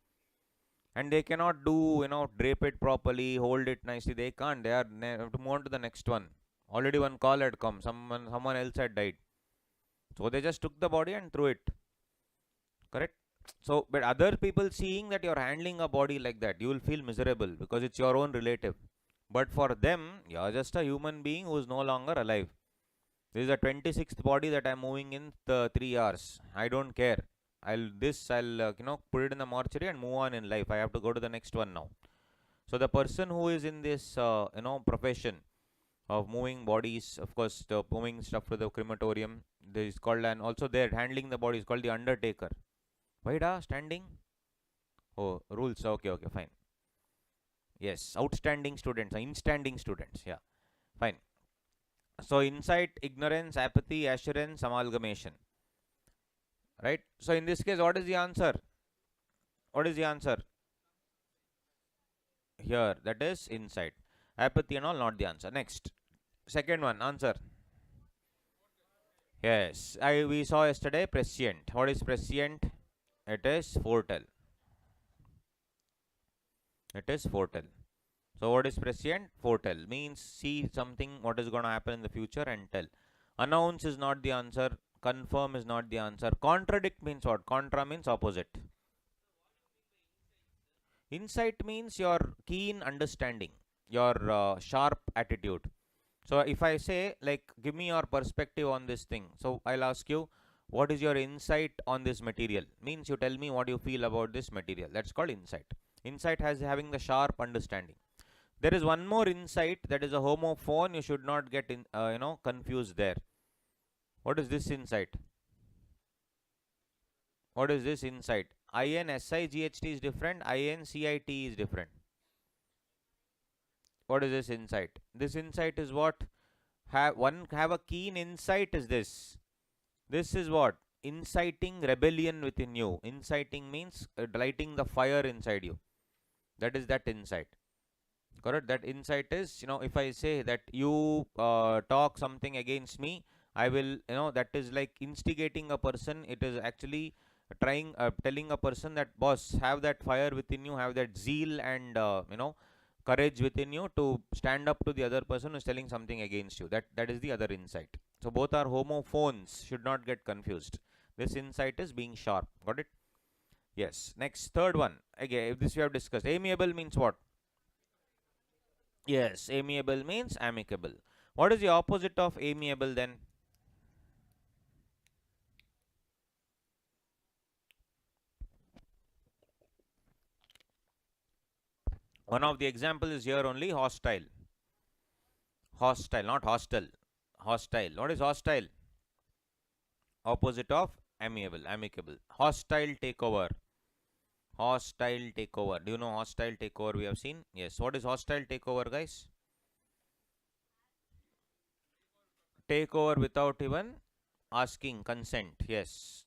And they cannot do, drape it properly, hold it nicely. They can't. They have to move on to the next one. Already one call had come. Someone else had died. So they just took the body and threw it. Correct? So, but other people seeing that you're handling a body like that, you will feel miserable because it's your own relative. But for them, you're just a human being who is no longer alive. This is the 26th body that I'm moving in the 3 hours. I don't care. I'll put it in the mortuary and move on in life. I have to go to the next one now. So the person who is in this profession of moving bodies, of course, the moving stuff to the crematorium, this is called, and also there handling the body is called the undertaker. Why standing? Oh, rules. Okay, okay, fine. Yes, outstanding students, instanding students. Yeah, fine. So insight, ignorance, apathy, assurance, amalgamation. Right? So in this case, what is the answer? What is the answer? Here, that is insight. Apathy and all, not the answer. Next. Second one, answer. Yes, we saw yesterday prescient. What is prescient? It is foretell. It is foretell. So what is prescient? Foretell means see something what is going to happen in the future and tell. Announce is not the answer. Confirm is not the answer. Contradict means what? Contra means opposite. Insight means your keen understanding, your sharp attitude. So if I say, like, give me your perspective on this thing, so I'll ask you, what is your insight on this material? Means you tell me what you feel about this material. That's called insight. Insight has having the sharp understanding. There is one more insight, that is a homophone. You should not get confused there. What is this insight? What is this insight? INSIGHT is different. INCIT is different. What is this insight? This insight is what? Have a keen insight is this. This is what? Inciting rebellion within you. Inciting means lighting the fire inside you. That is that insight. Correct? That insight is, if I say that you talk something against me, I will, that is like instigating a person. It is actually telling a person that, boss, have that fire within you, have that zeal and, courage within you to stand up to the other person who is telling something against you. That is the other insight. So both are homophones, should not get confused. This insight is being sharp. Got it? Yes. Next, third one. Again, this we have discussed. Amiable means what? Yes, amiable means amicable. What is the opposite of amiable then? One of the examples is here only, hostile. Hostile, not hostile. Hostile. What is hostile? Opposite of amiable, amicable. Hostile takeover. Hostile takeover. Do you know hostile takeover we have seen? Yes. What is hostile takeover, guys? Takeover without even asking consent. Yes.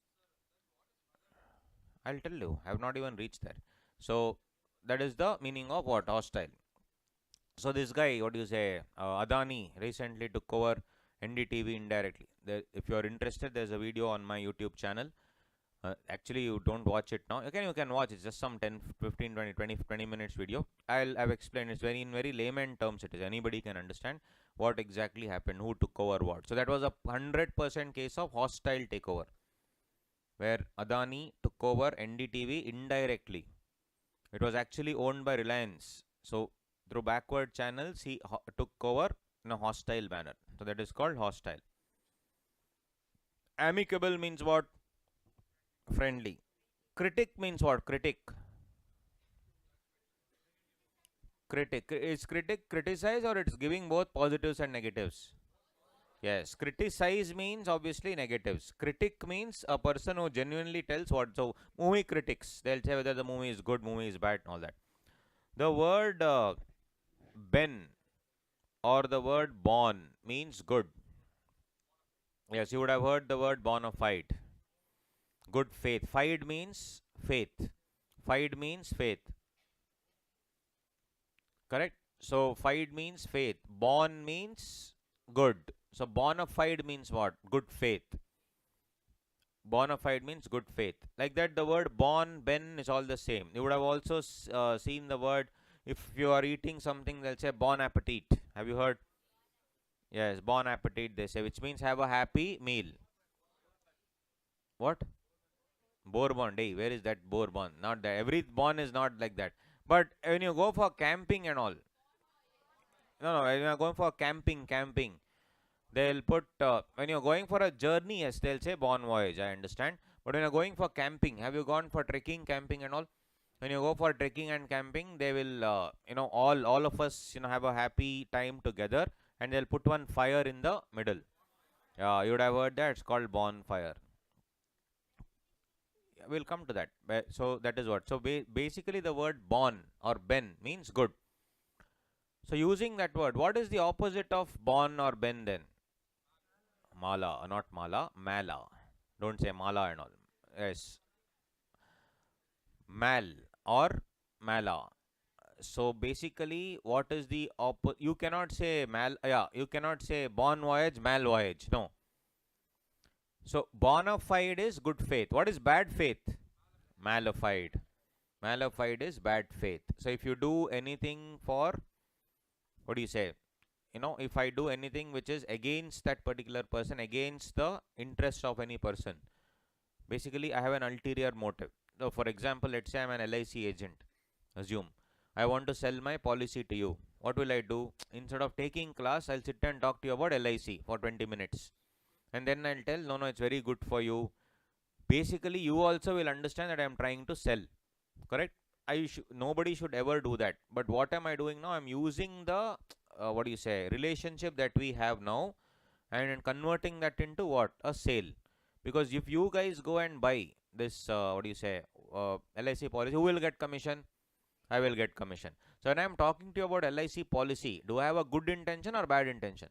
I'll tell you. I have not even reached there. So That is the meaning of what? Hostile. So this guy, what do you say, Adani recently took over NDTV indirectly. If you are interested, there's a video on my YouTube channel. Actually, you don't watch it now. You can watch it. Just some 10, 15, 20 minutes video. I've explained. It's in very layman terms. It is. Anybody can understand what exactly happened, who took over what. So that was a 100% case of hostile takeover, where Adani took over NDTV indirectly. It was actually owned by Reliance. So through backward channels, he took over in a hostile manner. So that is called hostile. Amicable means what? Friendly. Critic means what? Critic. Is critic criticize, or it's giving both positives and negatives? Yes. Criticize means obviously negatives. Critic means a person who genuinely tells what. So movie critics, they'll say whether the movie is good, movie is bad, and all that. The word ben or the word born means good. Yes, you would have heard the word bona fide. Good faith. Fide means faith. Fide means faith. Correct? So fide means faith. Born means good. So bona fide means what? Good faith. Bona fide means good faith. Like that, the word bon, ben is all the same. You would have also seen the word, if you are eating something, they'll say bon appetit. Have you heard? Yes, bon appetit they say, which means have a happy meal. What? Bourbon. Hey, where is that Bourbon? Not that. Every bon is not like that. But when you go for camping and all, no, when you are going for camping, they'll put, when you're going for a journey, yes, they'll say bon voyage, I understand. But when you're going for camping, have you gone for trekking, camping and all? When you go for trekking and camping, they will, all of us, have a happy time together, and they'll put one fire in the middle. Yeah, you would have heard that. It's called bonfire. We'll come to that. So that is what. So basically the word bon or ben means good. So using that word, what is the opposite of bon or ben then? Mala, not mala, mala. Don't say mala and all. Yes. Mal or mala. So basically, what is the opposite? You cannot say mal, you cannot say bon voyage, mal voyage. No. So bona fide is good faith. What is bad faith? Malified. Malified is bad faith. So if you do anything for, what do you say? If I do anything which is against that particular person, against the interest of any person, basically I have an ulterior motive. So for example, let's say I'm an LIC agent. Assume I want to sell my policy to you. What will I do? Instead of taking class, I'll sit and talk to you about LIC for 20 minutes. And then I'll tell, no, it's very good for you. Basically, you also will understand that I am trying to sell. Correct? Nobody should ever do that. But what am I doing now? I'm using the, relationship that we have now, and converting that into what? A sale. Because if you guys go and buy this, LIC policy, who will get commission? I will get commission. So when I am talking to you about LIC policy, do I have a good intention or bad intention?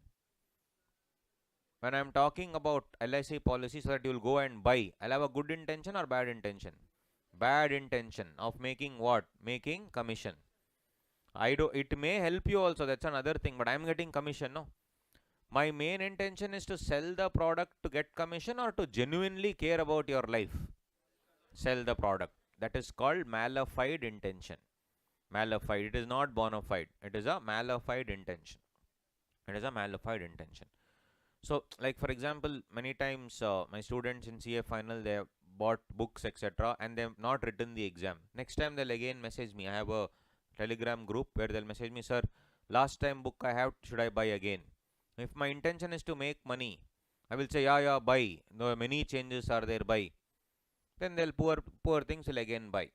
When I am talking about LIC policy so that you will go and buy, I'll have a good intention or bad intention? Bad intention of making what? Making commission. It may help you also, that's another thing, but I am getting commission, no? My main intention is to sell the product to get commission, or to genuinely care about your life? Sell the product. That is called malified intention. Malified. It is not bona fide. It is a malified intention. It is a malified intention. So, like for example, many times my students in CA final, they have bought books, etc., and they have not written the exam. Next time they'll again message me. I have a Telegram group where they'll message me, sir, last time book I have, should I buy again? If my intention is to make money, I will say, yeah, buy. No, many changes are there, buy. Then they'll poor things will again buy.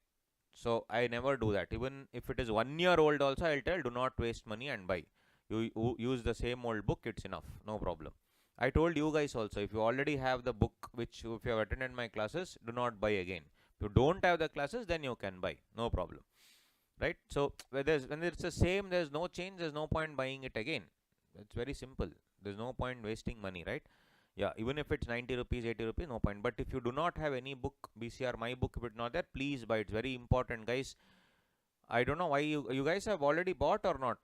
So I never do that. Even if it is 1 year old also, I'll tell, do not waste money and buy. You use the same old book, it's enough, no problem. I told you guys also, if you already have the book, which if you have attended my classes, do not buy again. If you don't have the classes, then you can buy, no problem. Right? So when it's the same, there's no change, there's no point buying it again. It's very simple. There's no point wasting money, right? Yeah, even if it's 90 rupees, 80 rupees, no point. But if you do not have any book, BCR, my book, if it's not there, please buy. It's very important, guys. I don't know why you guys have already bought or not.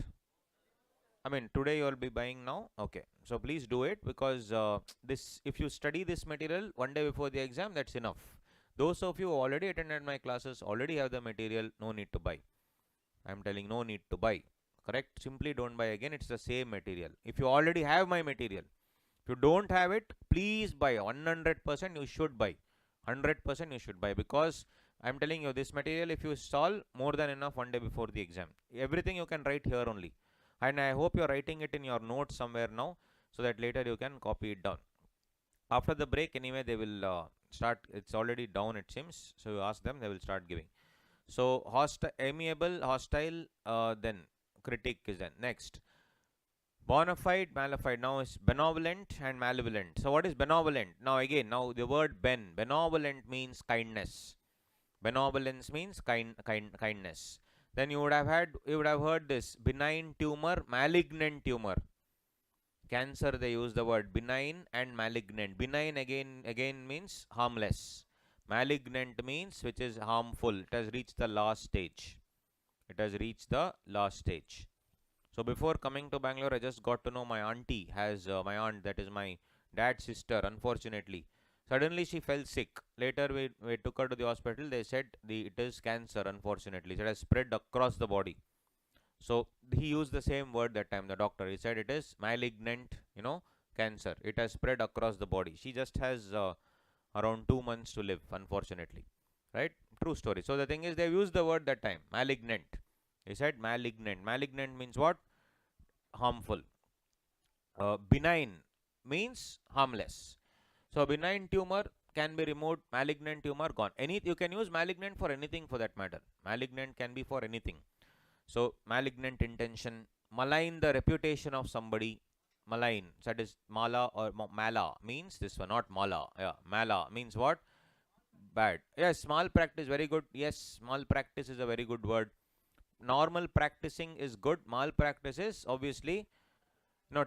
I mean, today you will be buying now. Okay, so please do it, because this, if you study this material one day before the exam, that's enough. Those of you who already attended my classes already have the material, no need to buy. I'm telling, no need to buy. Correct? Simply don't buy again. It's the same material. If you already have my material, if you don't have it, please buy. 100% you should buy. 100% you should buy, because I'm telling you, this material, if you solve, more than enough one day before the exam. Everything you can write here only. And I hope you're writing it in your notes somewhere now, so that later you can copy it down. After the break, anyway, they will start. It's already down, it seems. So you ask them, they will start giving. So amiable, hostile, then critic is then next. Bona fide, malified. Now is benevolent and malevolent. So what is benevolent? Now again, now the word benevolent means kindness. Benevolence means kindness. Then you would have heard this: benign tumor, malignant tumor. Cancer, they use the word benign and malignant. Benign again means harmless. Malignant means which is harmful. It has reached the last stage. It has reached the last stage. So before coming to Bangalore, I just got to know my auntie has my aunt, that is my dad's sister. Unfortunately, suddenly she fell sick. Later we took her to the hospital. They said it is cancer. Unfortunately, it has spread across the body. So he used the same word that time. The doctor, he said it is malignant, cancer. It has spread across the body. She just has around 2 months to live. Unfortunately, right? True story. So the thing is, they used the word that time, malignant. He said malignant. Malignant means what? Harmful. Benign means harmless. So benign tumor can be removed, malignant tumor gone. You can use malignant for anything, for that matter. Malignant can be for anything. So malignant intention, malign the reputation of somebody. Malign, that is mala or mala means this one, not mala. Yeah, mala means what? Bad. Yes, small practice, very good. Yes, small practice is a very good word. Normal practicing is good. Malpractice is obviously,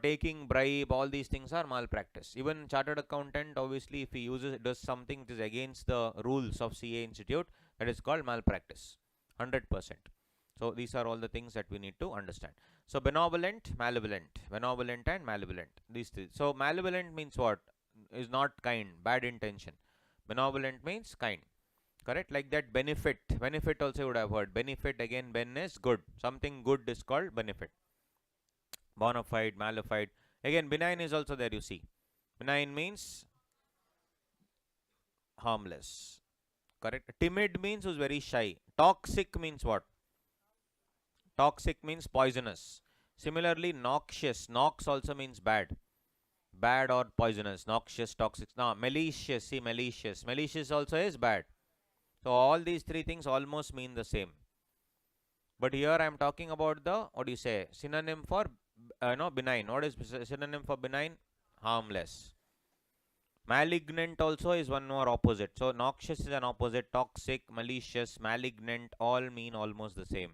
taking bribe. All these things are malpractice. Even chartered accountant, obviously, if he does something which is against the rules of CA Institute, that is called malpractice. 100%. So these are all the things that we need to understand. So benevolent, malevolent, benevolent and malevolent. These three. So malevolent means what? Is not kind, bad intention. Benevolent means kind. Correct? Like that, benefit. Benefit also you would have heard. Benefit, again, ben is good. Something good is called benefit. Bona fide, malified. Again, benign is also there, you see. Benign means harmless. Correct? Timid means who's very shy. Toxic means what? Toxic means poisonous. Similarly, noxious. Nox also means bad. Bad or poisonous. Noxious, toxic. Now, malicious. See, malicious. Malicious also is bad. So all these three things almost mean the same. But here I am talking about the, what do you say, synonym for benign. What is synonym for benign? Harmless. Malignant also is one more opposite. So noxious is an opposite. Toxic, malicious, malignant all mean almost the same.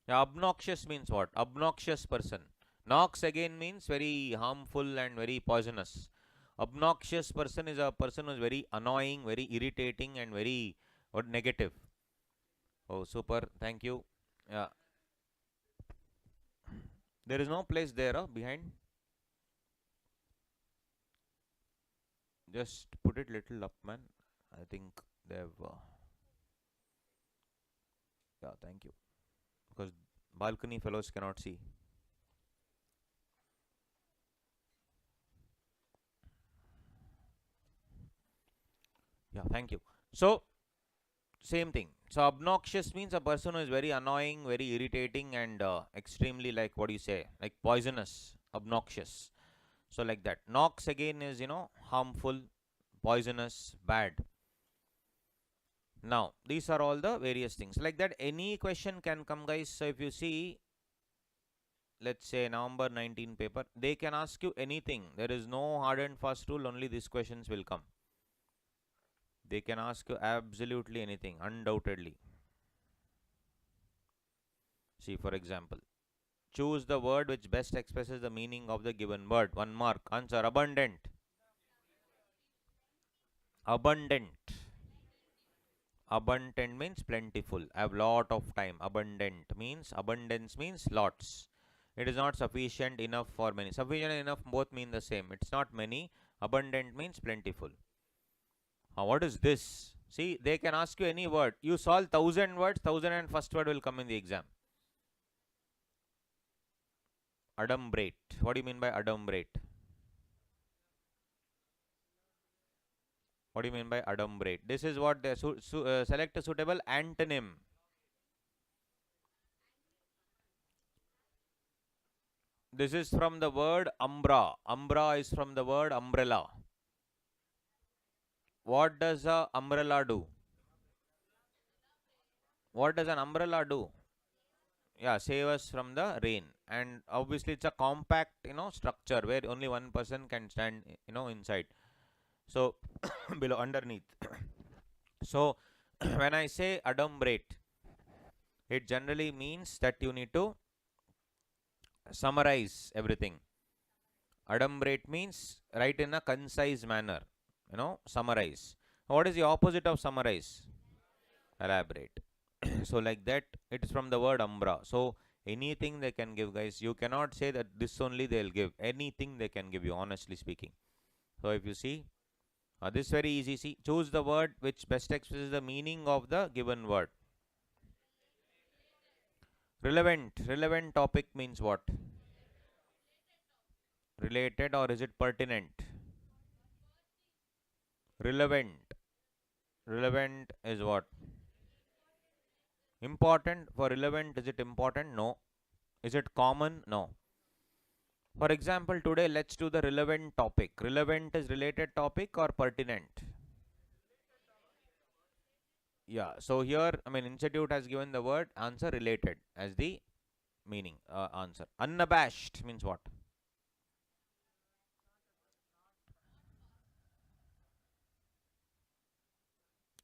Yeah, obnoxious means what? Obnoxious person. Nox again means very harmful and very poisonous. Obnoxious person is a person who is very annoying, very irritating and very negative. Oh, super. Thank you. Yeah. There is no place there behind. Just put it little up, man. I think they have. Yeah, thank you. Because balcony fellows cannot see. Yeah, thank you. So, same thing. So, obnoxious means a person who is very annoying, very irritating, and extremely, like, what do you say, like poisonous, obnoxious. So, like that. Nox again is, harmful, poisonous, bad. Now, these are all the various things. Like that, any question can come, guys. So, if you see, let's say November 19 paper, they can ask you anything. There is no hard and fast rule, only these questions will come. They can ask you absolutely anything, undoubtedly. See, for example, choose the word which best expresses the meaning of the given word. 1 mark. Answer: abundant. Abundant. Abundant means plentiful. I have lot of time. Abundant means, abundance means lots. It is not sufficient enough for many. Sufficient and enough both mean the same. It's not many. Abundant means plentiful. What is this? See, they can ask you any word. You solve 1000 words, 1001st word will come in the exam. Adumbrate. What do you mean by adumbrate? What do you mean by adumbrate? This is what they select a suitable antonym. This is from the word umbra. Umbra is from the word umbrella. What does a umbrella do? What does an umbrella do? Yeah, save us from the rain. And obviously it's a compact, structure where only one person can stand, inside. So below, underneath. So when I say adumbrate, it generally means that you need to summarize everything. Adumbrate means write in a concise manner. Summarize. What is the opposite of summarize? Elaborate. So like that, it is from the word umbra. So anything they can give, guys. You cannot say that this only they'll give. Anything they can give you, honestly speaking. So if you see, this is very easy. See, choose the word which best expresses the meaning of the given word. Relevant. Relevant topic means what? Related, or is it pertinent? Relevant. Relevant is what? Important. For relevant, is it important? No. Is it common? No. For example, today let's do the relevant topic. Relevant is related topic or pertinent? Yeah. So here, institute has given the word answer related as the meaning answer. Unabashed means what?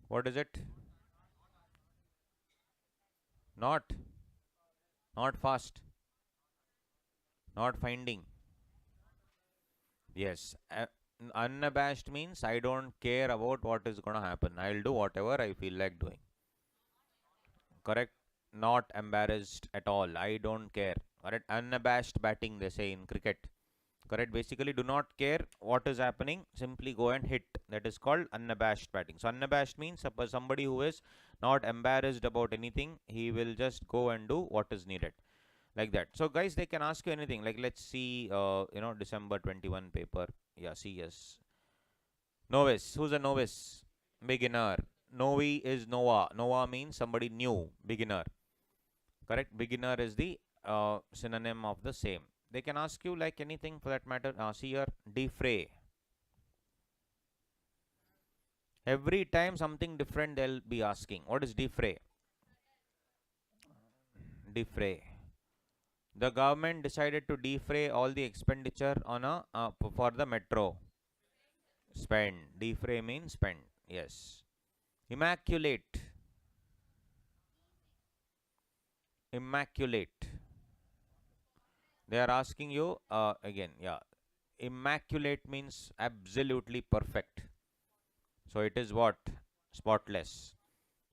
What is it? Not. Not fast. Not finding. Yes. Unabashed means I don't care about what is going to happen. I'll do whatever I feel like doing. Correct? Not embarrassed at all. I don't care. Correct? Unabashed batting, they say in cricket. Correct? Basically, do not care what is happening. Simply go and hit. That is called unabashed batting. So, unabashed means somebody who is not embarrassed about anything. He will just go and do what is needed. Like that. So, guys, they can ask you anything. Like, let's see, December 21 paper. Yeah, see, yes. Novice. Who's a novice? Beginner. Novi is Nova. Nova means somebody new. Beginner. Correct? Beginner is the synonym of the same. They can ask you like anything for that matter. See here, defray. Every time something different they'll be asking. What is defray? Defray. The government decided to defray all the expenditure on for the metro. Spend. Defray means spend. Yes. Immaculate. Immaculate. They are asking you again. Yeah. Immaculate means absolutely perfect. So it is what? Spotless.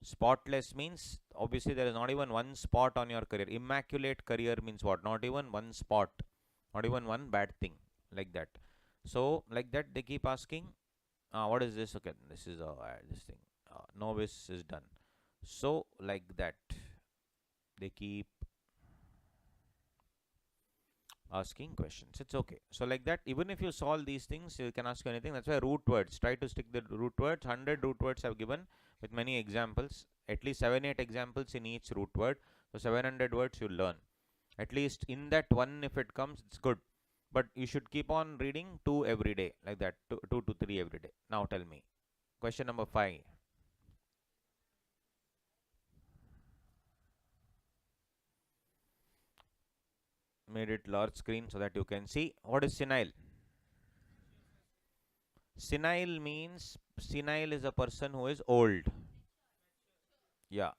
Spotless means obviously there is not even one spot on your career. Immaculate career means what? Not even one spot. Not even one bad thing. Like that. So like that they keep asking. What is this? Okay, this is this thing. Novice is done. So like that they keep asking questions. It's okay. So like that, even if you solve these things, you can ask you anything. That's why root words. Try to stick the root words. 100 root words I've given with many examples. At least 7-8 examples in each root word. So 700 words you learn. At least in that one, if it comes, it's good. But you should keep on reading 2 every day. Like that. 2 to 3 every day. Now tell me. Question number 5. Made it large screen so that you can see. What is senile? Senile means, senile is a person who is old. Yeah,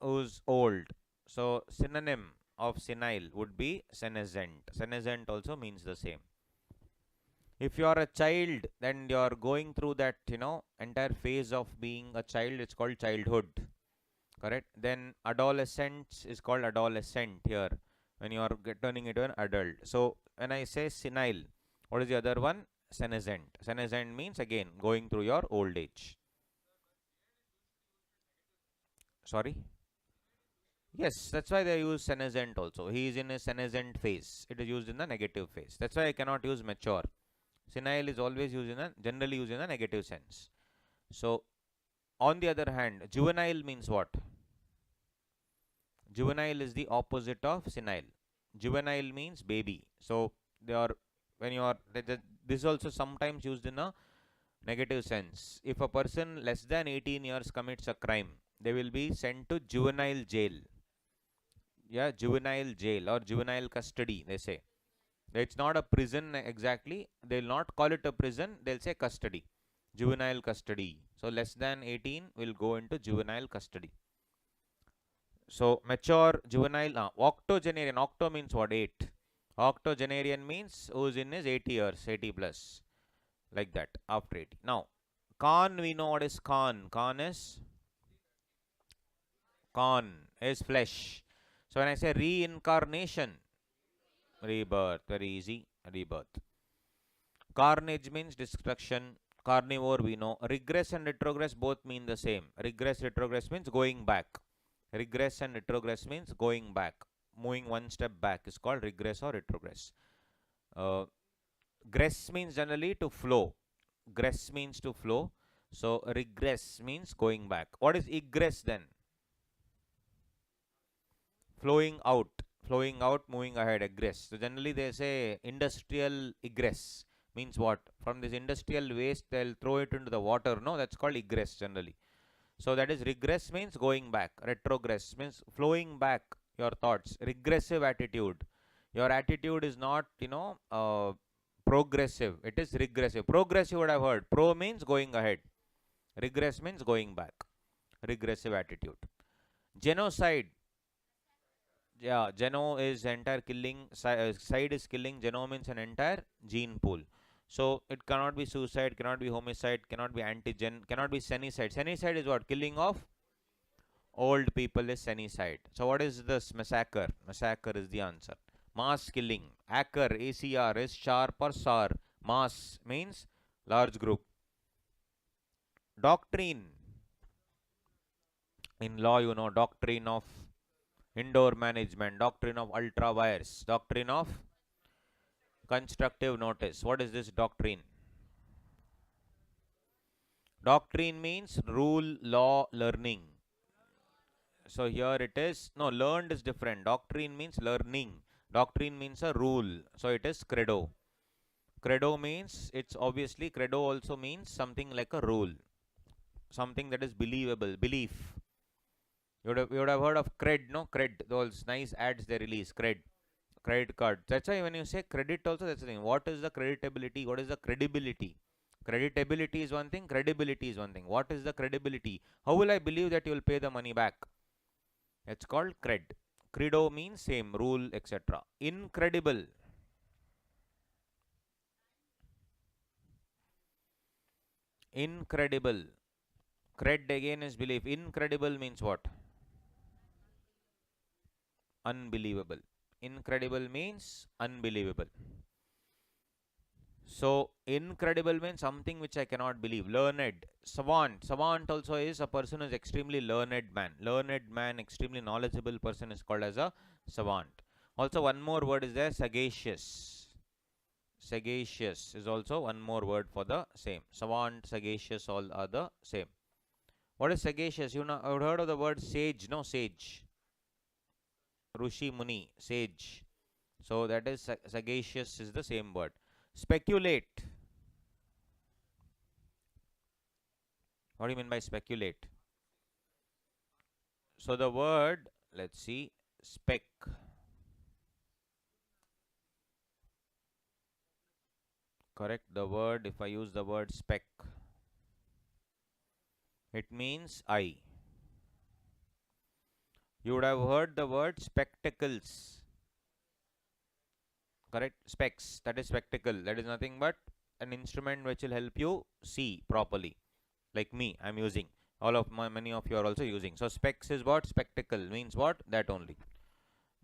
who's old. So synonym of senile would be senescent. Senescent also means the same. If you are a child, then you are going through that, entire phase of being a child. It's called childhood. Correct. Then adolescence is called adolescent here, when you are turning into an adult. So when I say senile, what is the other one? Senescent. Senescent means again going through your old age. Sorry. Yes, that's why they use senescent also. He is in a senescent phase. It is used in the negative phase. That's why I cannot use mature. Senile is always used in a, generally used in a negative sense. So on the other hand, juvenile means what? Juvenile is the opposite of senile. Juvenile means baby. So they are, when you are, this is also sometimes used in a negative sense. If a person less than 18 years commits a crime, they will be sent to juvenile jail. Yeah, juvenile jail or juvenile custody, they say. It's not a prison exactly. They'll not call it a prison. They'll say custody. Juvenile custody. So less than 18 will go into juvenile custody. So mature, juvenile, octogenarian. Octo means what? 8. Octogenarian means who is in his 80 years, 80 plus. Like that, after 80. Now, Khan, we know what is Khan. Khan is flesh. So when I say reincarnation, rebirth, very easy, rebirth. Carnage means destruction. Carnivore, we know. Regress and retrogress both mean the same. Regress, retrogress means going back. Regress and retrogress means going back. Moving one step back is called regress or retrogress. Gress means generally to flow. Gress means to flow. So regress means going back. What is egress then? Flowing out. Flowing out, moving ahead, egress. So generally they say industrial egress means what? From this industrial waste they'll throw it into the water. No, that's called egress generally. So that is regress means going back. Retrogress means flowing back your thoughts. Regressive attitude. Your attitude is not, progressive. It is regressive. Progressive you would have heard. Pro means going ahead. Regress means going back. Regressive attitude. Genocide. Yeah, geno is entire killing. Side is killing. Geno means an entire gene pool. So it cannot be suicide, cannot be homicide, cannot be antigen, cannot be senicide. Senicide is what? Killing of old people is senicide. So what is this massacre? Massacre is the answer. Mass killing. Acre, ACR is sharp or sour. Mass means large group. Doctrine. In law, you know, doctrine of indoor management, doctrine of ultra wires, doctrine of constructive notice. What is this doctrine? Doctrine means rule, law, learning. So here it is. No, learned is different. Doctrine means learning. Doctrine means a rule. So it is credo. Credo means, it's obviously, credo also means something like a rule. Something that is believable. Belief. You would have heard of cred, no? Cred. Those nice ads they release. Cred. Credit card. That's why when you say credit also, that's the thing. What is the creditability? What is the credibility? Creditability is one thing. Credibility is one thing. What is the credibility? How will I believe that you will pay the money back? It's called cred. Credo means same, rule, etc. Incredible. Incredible. Cred again is belief. Incredible means what? Unbelievable. Incredible means unbelievable. So, incredible means something which I cannot believe. Learned. Savant. Savant also is a person who is extremely learned man. Learned man, extremely knowledgeable person is called as a savant. Also, one more word is there, sagacious. Sagacious is also one more word for the same. Savant, sagacious, all are the same. What is sagacious? You know, I've heard of the word sage. No, sage. Rushi Muni, sage. So that is sagacious is the same word. Speculate. What do you mean by speculate? So the word, let's see, spec. Correct the word. If I use the word spec, it means eye. You would have heard the word spectacles. Correct? Specs. That is spectacle. That is nothing but an instrument which will help you see properly. Like me, I'm using. Many of you are also using. So specs is what? Spectacle means what? That only.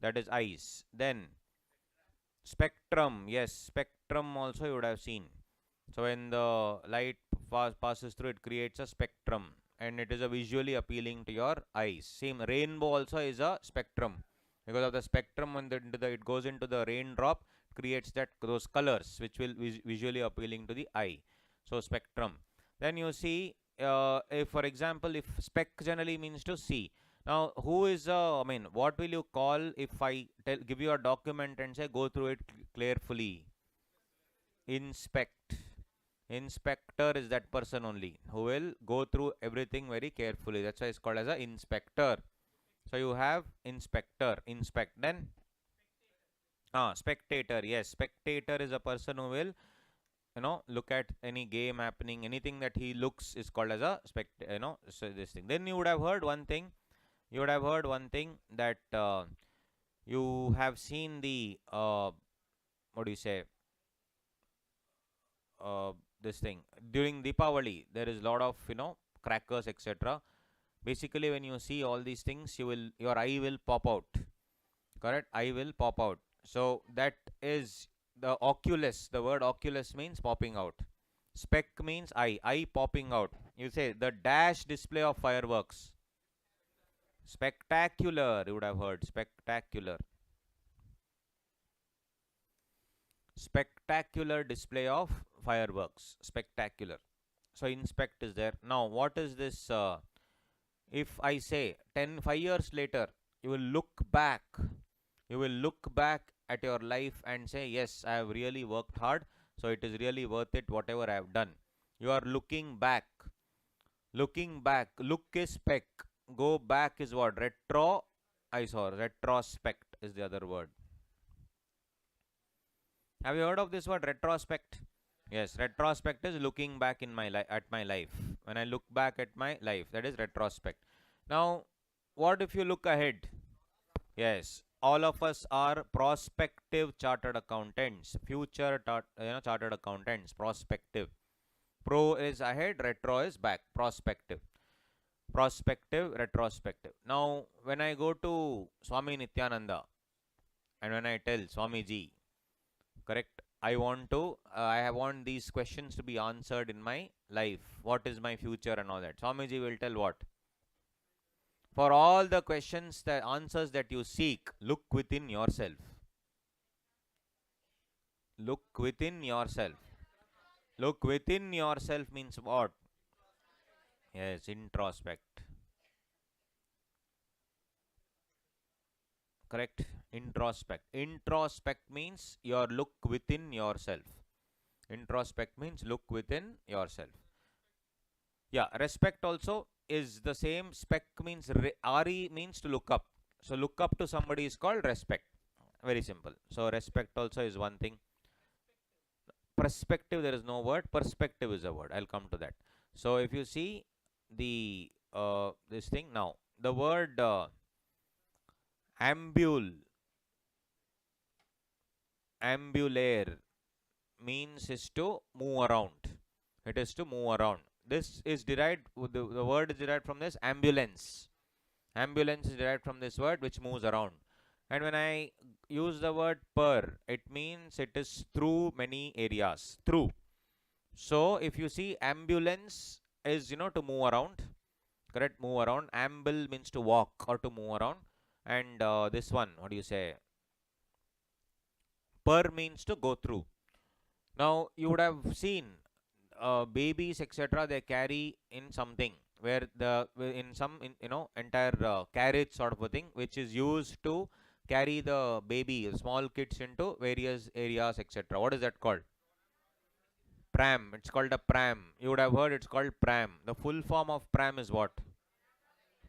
That is eyes. Then spectrum. Yes, spectrum also you would have seen. So when the light passes through, it creates a spectrum, and it is a visually appealing to your eyes. Same, rainbow also is a spectrum, because of the spectrum when it goes into the raindrop, creates those colors which will visually appealing to the eye. So spectrum. Then you see, if for example, if spec generally means to see. Now, who is what will you call if I give you a document and say go through it carefully? Inspect. Inspector is that person only who will go through everything very carefully. That's why it's called as a inspector. So you have inspector, inspect. Then spectator. Yes, spectator is a person who will look at any game happening, anything that he looks is called as a so this thing. Then you would have heard one thing. You would have heard one thing that you have seen the what do you say? This thing during Deepavali, there is a lot of crackers, etc. Basically, when you see all these things, your eye will pop out. Correct? Eye will pop out. So that is the oculus. The word oculus means popping out. Spec means eye popping out. You say the dash display of fireworks. Spectacular, you would have heard. Spectacular. Spectacular display of fireworks. Spectacular. So inspect is there. Now what is this? If I say 5 years later, you will look back. You will look back at your life and say, yes, I have really worked hard. So it is really worth it, whatever I have done. You are looking back. Looking back. Look is spec. Go back is what? Retro. Retrospect is the other word. Have you heard of this word, retrospect? Yes, retrospect is looking back in my at my life. When I look back at my life, that is retrospect. Now, what if you look ahead? Yes, all of us are prospective chartered accountants, future chartered accountants, prospective. Pro is ahead, retro is back, prospective. Prospective, retrospective. Now, when I go to Swami Nityananda and when I tell Swamiji, correct, I want these questions to be answered in my life. What is my future and all that? Swamiji will tell what? For all the questions, the answers that you seek, look within yourself. Look within yourself. Look within yourself means what? Yes, introspect. Correct? Introspect. Introspect means your look within yourself. Introspect means look within yourself. Yeah, respect also is the same. Spec means re means to look up. So look up to somebody is called respect. Very simple. So respect also is one thing. Perspective, there is no word. Perspective is a word. I'll come to that. So if you see the this thing now, the word ambulare means is to move around. It is to move around. This is derived, the word is derived from this ambulance. Ambulance is derived from this word which moves around. And when I use the word per, it means it is through many areas. Through. So if you see, ambulance is to move around. Correct? Move around. Amble means to walk or to move around. And this one, what do you say? Per means to go through. Now you would have seen babies, etc. They carry in something where entire carriage sort of a thing which is used to carry the baby, small kids into various areas, etc. What is that called? Pram. It's called a pram. You would have heard it's called pram. The full form of pram is what?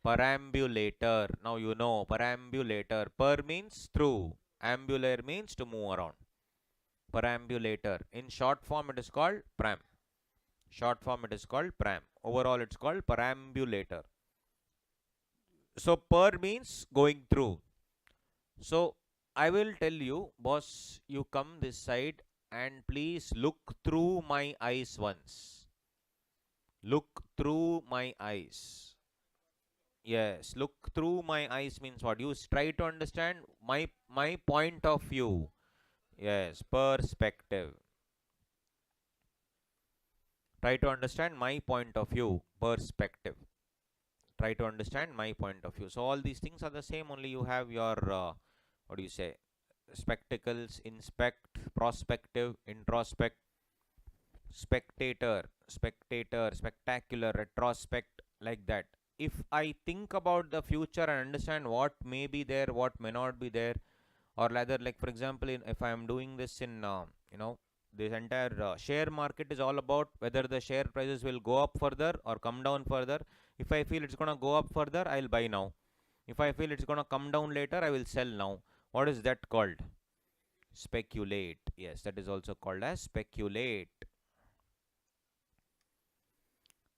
Perambulator. Now you know perambulator. Per means through. Ambulare means to move around. Perambulator. In short form it is called pram. Short form it is called pram. Overall it's called perambulator. So per means going through. So I will tell you, boss, you come this side and please look through my eyes once. Look through my eyes. Yes, look through my eyes means what? You try to understand my point of view. Yes, perspective. Try to understand my point of view. Perspective. Try to understand my point of view. So all these things are the same, only you have your what do you say, spectacles, inspect, prospective, introspect, spectator, spectacular, retrospect, like that. If I think about the future and understand what may be there, what may not be there, or rather, like for example, if I am doing this in this entire share market is all about whether the share prices will go up further or come down further. If I feel it's going to go up further, I'll buy now. If I feel it's going to come down later, I will sell now. What is that called? Speculate. Yes, that is also called as speculate.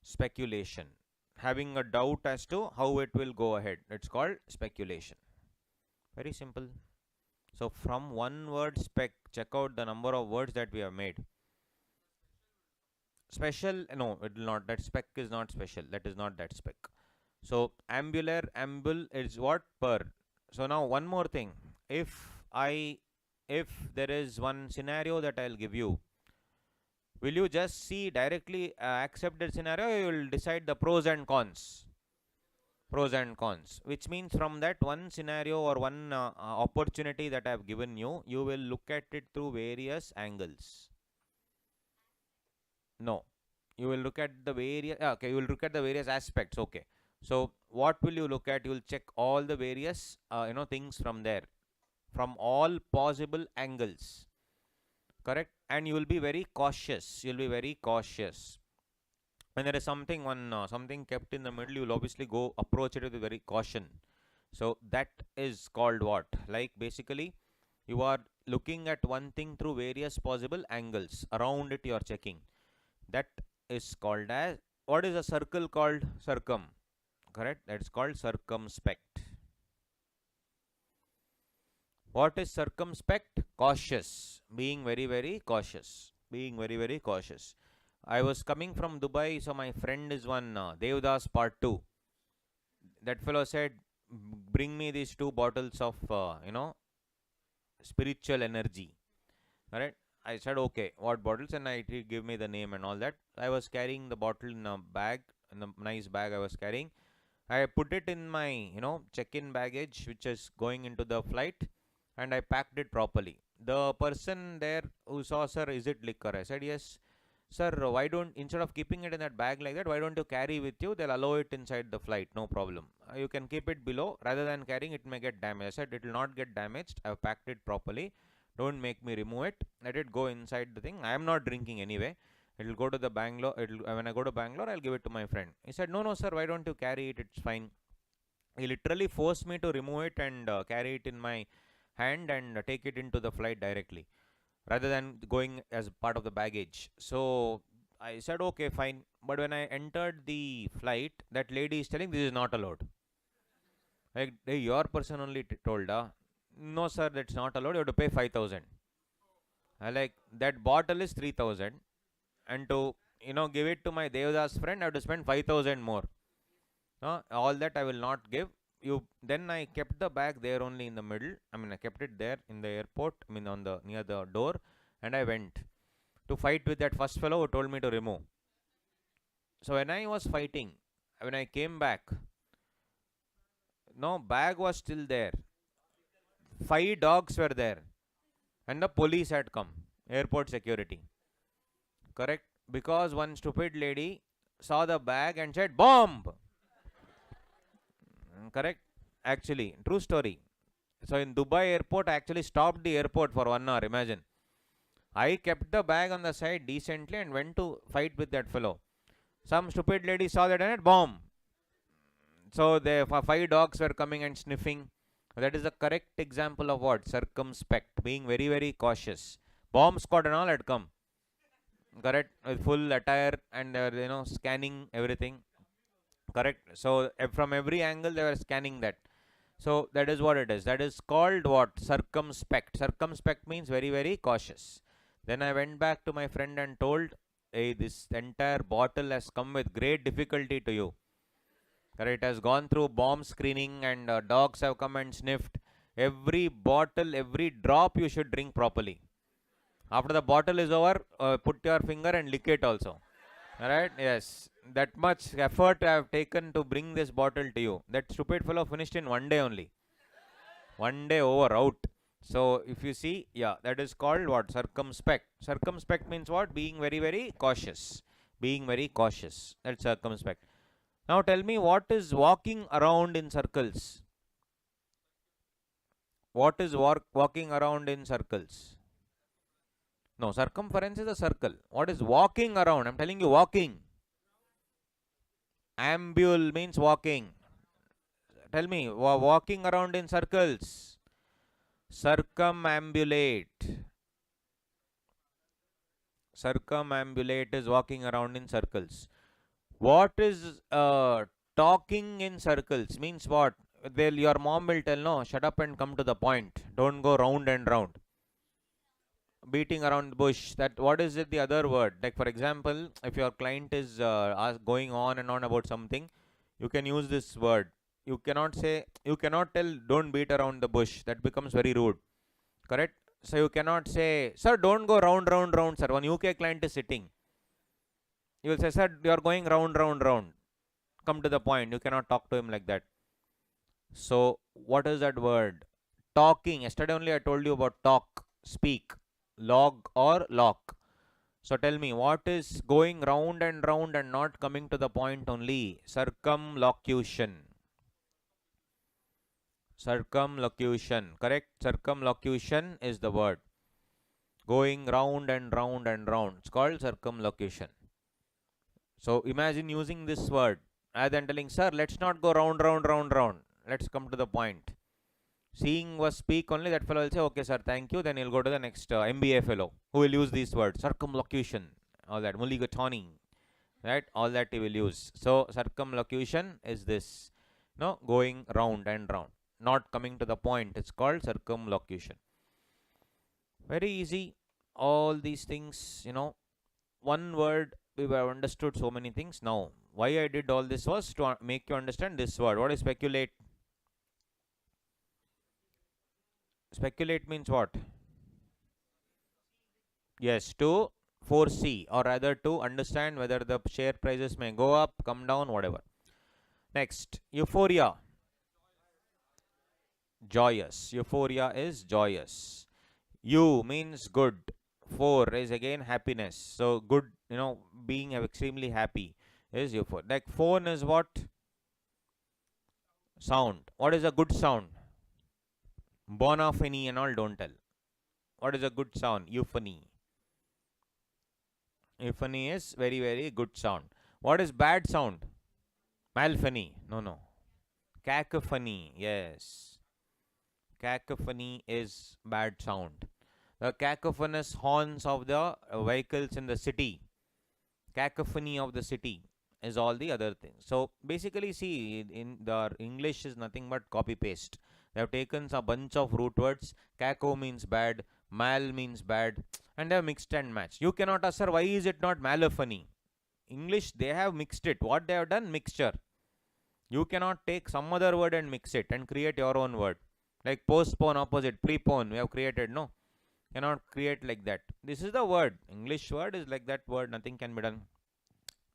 Speculation. Having a doubt as to how it will go ahead. It's called speculation. Very simple. So from one word spec, check out the number of words that we have made. Special, no, it will not. That spec is not special. That is not that spec. So ambular, ambul is what? Per. So now one more thing. If there is one scenario that I'll give you, will you just see directly accept that scenario, or you will decide the pros and cons? Pros and cons, which means from that one scenario or one opportunity that I have given you, you will look at it through various angles. No, you will look at the various, okay, you will look at the various aspects. Okay, so what will you look at? You will check all the various things from there, from all possible angles. Correct? And you will be very cautious. You will be very cautious. When there is something something kept in the middle, you will obviously go approach it with very caution. So that is called what? Like basically, you are looking at one thing through various possible angles. Around it, you are checking. That is called as, what is a circle called? Circum. Correct? That is called circumspect. What is circumspect? Cautious. Being very, very cautious. Being very, very cautious. I was coming from Dubai, so my friend is one Devdas Part 2. That fellow said, bring me these 2 bottles of, spiritual energy. Alright. I said, okay, what bottles? And he gave me the name and all that. I was carrying the bottle in a bag, in a nice bag I was carrying. I put it in my, check-in baggage, which is going into the flight, and I packed it properly. The person there who saw, sir, is it liquor? I said, yes. Sir, why don't, instead of keeping it in that bag like that, why don't you carry with you? They'll allow it inside the flight, no problem. You can keep it below. Rather than carrying, it may get damaged. I said, it will not get damaged. I've packed it properly. Don't make me remove it. Let it go inside the thing. I am not drinking anyway. It will go to the Bangalore. When I go to Bangalore, I'll give it to my friend. He said, no, sir, why don't you carry it? It's fine. He literally forced me to remove it and carry it in my hand and take it into the flight directly, rather than going as part of the baggage. So I said, okay, fine. But when I entered the flight, that lady is telling, this is not allowed. Like, hey, your person only told, no, sir, that's not allowed. You have to pay 5,000. I like, that bottle is 3,000. And to, give it to my Devdas friend, I have to spend 5,000 more. All that I will not give. Then I kept the bag there only in the middle. I kept it there in the airport. On the near the door, and I went to fight with that first fellow who told me to remove. So when I was fighting, when I came back, no, bag was still there. 5 dogs were there, and the police had come. Airport security. Correct? Because one stupid lady saw the bag and said, bomb! Correct? Actually, true story. So in Dubai airport, I actually stopped the airport for 1 hour. Imagine. I kept the bag on the side decently and went to fight with that fellow. Some stupid lady saw that and said, bomb! So the 5 dogs were coming and sniffing. That is the correct example of what? Circumspect. Being very, very cautious. Bomb squad and all had come. Correct? With full attire and scanning everything. Correct? So from every angle they were scanning that. So that is what it is. That is called what? Circumspect. Circumspect means very, very cautious. Then I went back to my friend and told, hey, this entire bottle has come with great difficulty to you. Correct? It has gone through bomb screening and dogs have come and sniffed. Every bottle, every drop you should drink properly. After the bottle is over, put your finger and lick it also. Alright? Yes. That much effort I have taken to bring this bottle to you. That stupid fellow finished in one day only. One day over, out. So if you see, yeah, that is called what? Circumspect. Circumspect means what? Being very, very cautious. Being very cautious. That's circumspect. Now tell me, what is walking around in circles? What is walking around in circles? No, circumference is a circle. What is walking around? I'm telling you, walking. Ambule means walking. Tell me, walking around in circles. Circumambulate. Circumambulate is walking around in circles. What is talking in circles? Means what? Your mom will tell, no, shut up and come to the point. Don't go round and round. Beating around the bush. That what is it? The other word. Like for example, if your client is going on and on about something, you can use this word. You cannot say, you cannot tell, don't beat around the bush. That becomes very rude. Correct? So you cannot say, sir, don't go round, round, round, sir. One UK client is sitting. You will say, sir, you are going round, round, round. Come to the point. You cannot talk to him like that. So what is that word? Talking. Yesterday only I told you about talk, speak, log or lock. So tell me, what is going round and not coming to the point only? Circumlocution. Circumlocution. Correct? Circumlocution is the word. Going round and round. It's called circumlocution. So imagine using this word rather than telling, sir, let's not go round, round. Let's come to the point. Seeing was speak only, that fellow will say, okay, sir, thank you. Then he'll go to the next MBA fellow who will use these words, circumlocution, all that, mulligatawny, right? All that he will use. So circumlocution is this, no, going round and round, not coming to the point. It's called circumlocution. Very easy. All these things, one word we have understood so many things. Now, why I did all this was to make you understand this word. What is speculate? Speculate means what? Yes, to foresee or rather to understand whether the share prices may go up, come down, whatever. Next, euphoria. Joyous. Euphoria is joyous. U means good. For is again happiness. So good, being extremely happy is euphoria. Like phone is what? Sound. What is a good sound? Bona fide and all don't tell. What is a good sound? Euphony. Euphony is very, very good sound. What is bad sound? Malphony. No. Cacophony. Yes. Cacophony is bad sound. The cacophonous horns of the vehicles in the city. Cacophony of the city is all the other things. So basically, see, in the English is nothing but copy paste. They have taken a bunch of root words. Caco means bad, mal means bad, and they have mixed and matched. You cannot ask, sir, why is it not malophony? English, they have mixed it. What they have done? Mixture. You cannot take some other word and mix it and create your own word. Like postpone, opposite, prepone, we have created, no. Cannot create like that. This is the word. English word is like that word. Nothing can be done.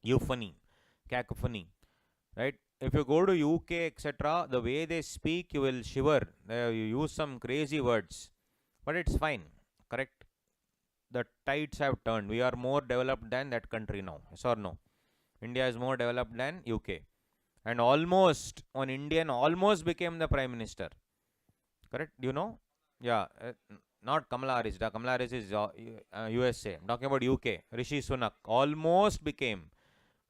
Euphony, cacophony, right? If you go to UK, etc., the way they speak, you will shiver. You use some crazy words, but it's fine. Correct? The tides have turned. We are more developed than that country now. Yes or no? India is more developed than UK, and almost one Indian almost became the Prime Minister. Correct? Do you know? Yeah. Not Kamala Harris. Kamala Harris is USA. I'm talking about UK. Rishi Sunak almost became.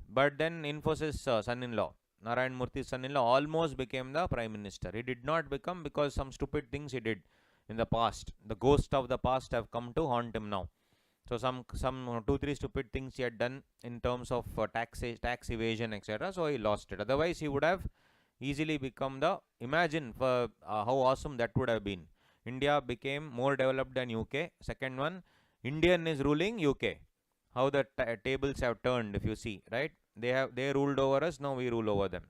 But then Infosys son-in-law, Narayan Murthy's son-in-law, almost became the Prime Minister. He did not become because some stupid things he did in the past. The ghosts of the past have come to haunt him now. So some 2-3 stupid things he had done in terms of tax evasion, etc. So he lost it. Otherwise, he would have easily become the, imagine how awesome that would have been. India became more developed than UK. Second one, Indian is ruling UK. How the tables have turned, if you see, right? They ruled over us, now we rule over them.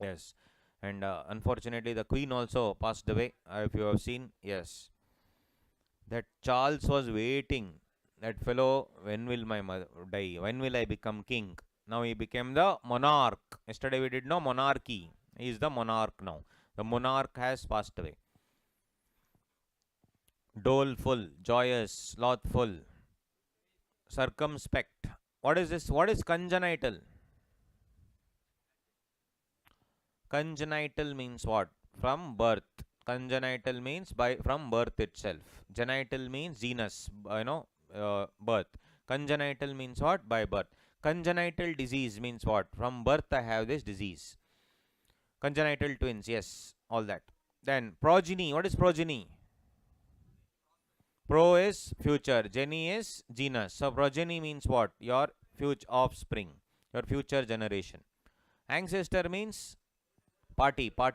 Yes. And unfortunately the queen also passed away, if you have seen. Yes, that Charles was waiting. That fellow, when will my mother die? When will I become king? Now he became the monarch. Yesterday we did no monarchy. He is the monarch now. The monarch has passed away. Doleful, joyous, slothful, circumspect. What is this? What is congenital? Congenital means what? From birth. Congenital means by from birth itself. Genital means genus, birth. Congenital means what? By birth. Congenital disease means what? From birth I have this disease. Congenital twins, yes, all that. Then progeny. What is progeny? Pro is future, geny is genus. So progeny means what? Your future offspring, your future generation. Ancestor means party, all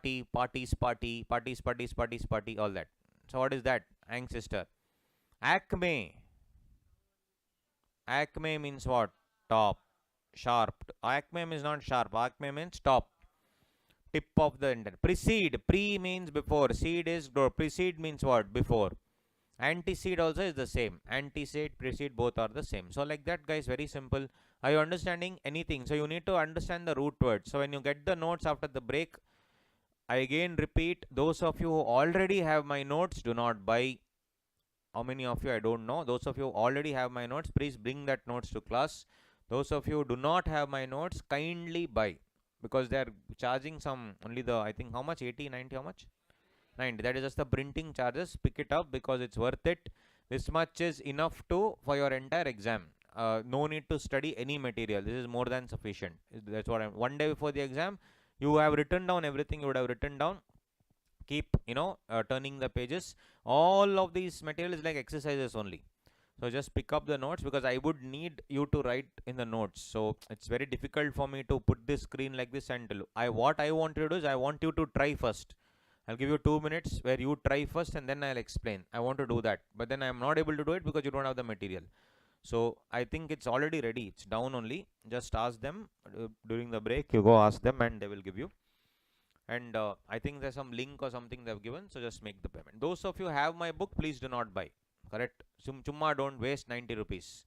that. So what is that? Ancestor. Acme. Acme means what? Top. Sharp. Acme means not sharp. Acme means top. Tip of the end. Precede. Pre means before. Seed is grow. Precede means what? Before. Antecede also is the same. Antecede, precede, both are the same. So like that, guys, very simple. Are you understanding anything? So you need to understand the root words. So when you get the notes after the break, I again repeat, those of you who already have my notes, do not buy. How many of you? I don't know. Those of you who already have my notes, please bring that notes to class. Those of you who do not have my notes, kindly buy. Because they are charging some, only the, I think, how much? 80, 90, how much? 90. That is just the printing charges. Pick it up because it's worth it. This much is enough for your entire exam. No need to study any material. This is more than sufficient. That's what one day before the exam, you have written down everything you would have written down. Keep, turning the pages. All of these material is like exercises only. So just pick up the notes because I would need you to write in the notes. So it's very difficult for me to put this screen like this and tell you. What I want to do is I want you to try first. I'll give you 2 minutes where you try first and then I'll explain. I want to do that. But then I'm not able to do it because you don't have the material. So I think it's already ready. It's down only. Just ask them during the break. You go ask them and they will give you. And I think there's some link or something they've given. So just make the payment. Those of you who have my book, please do not buy. Correct? Chumma don't waste 90 rupees.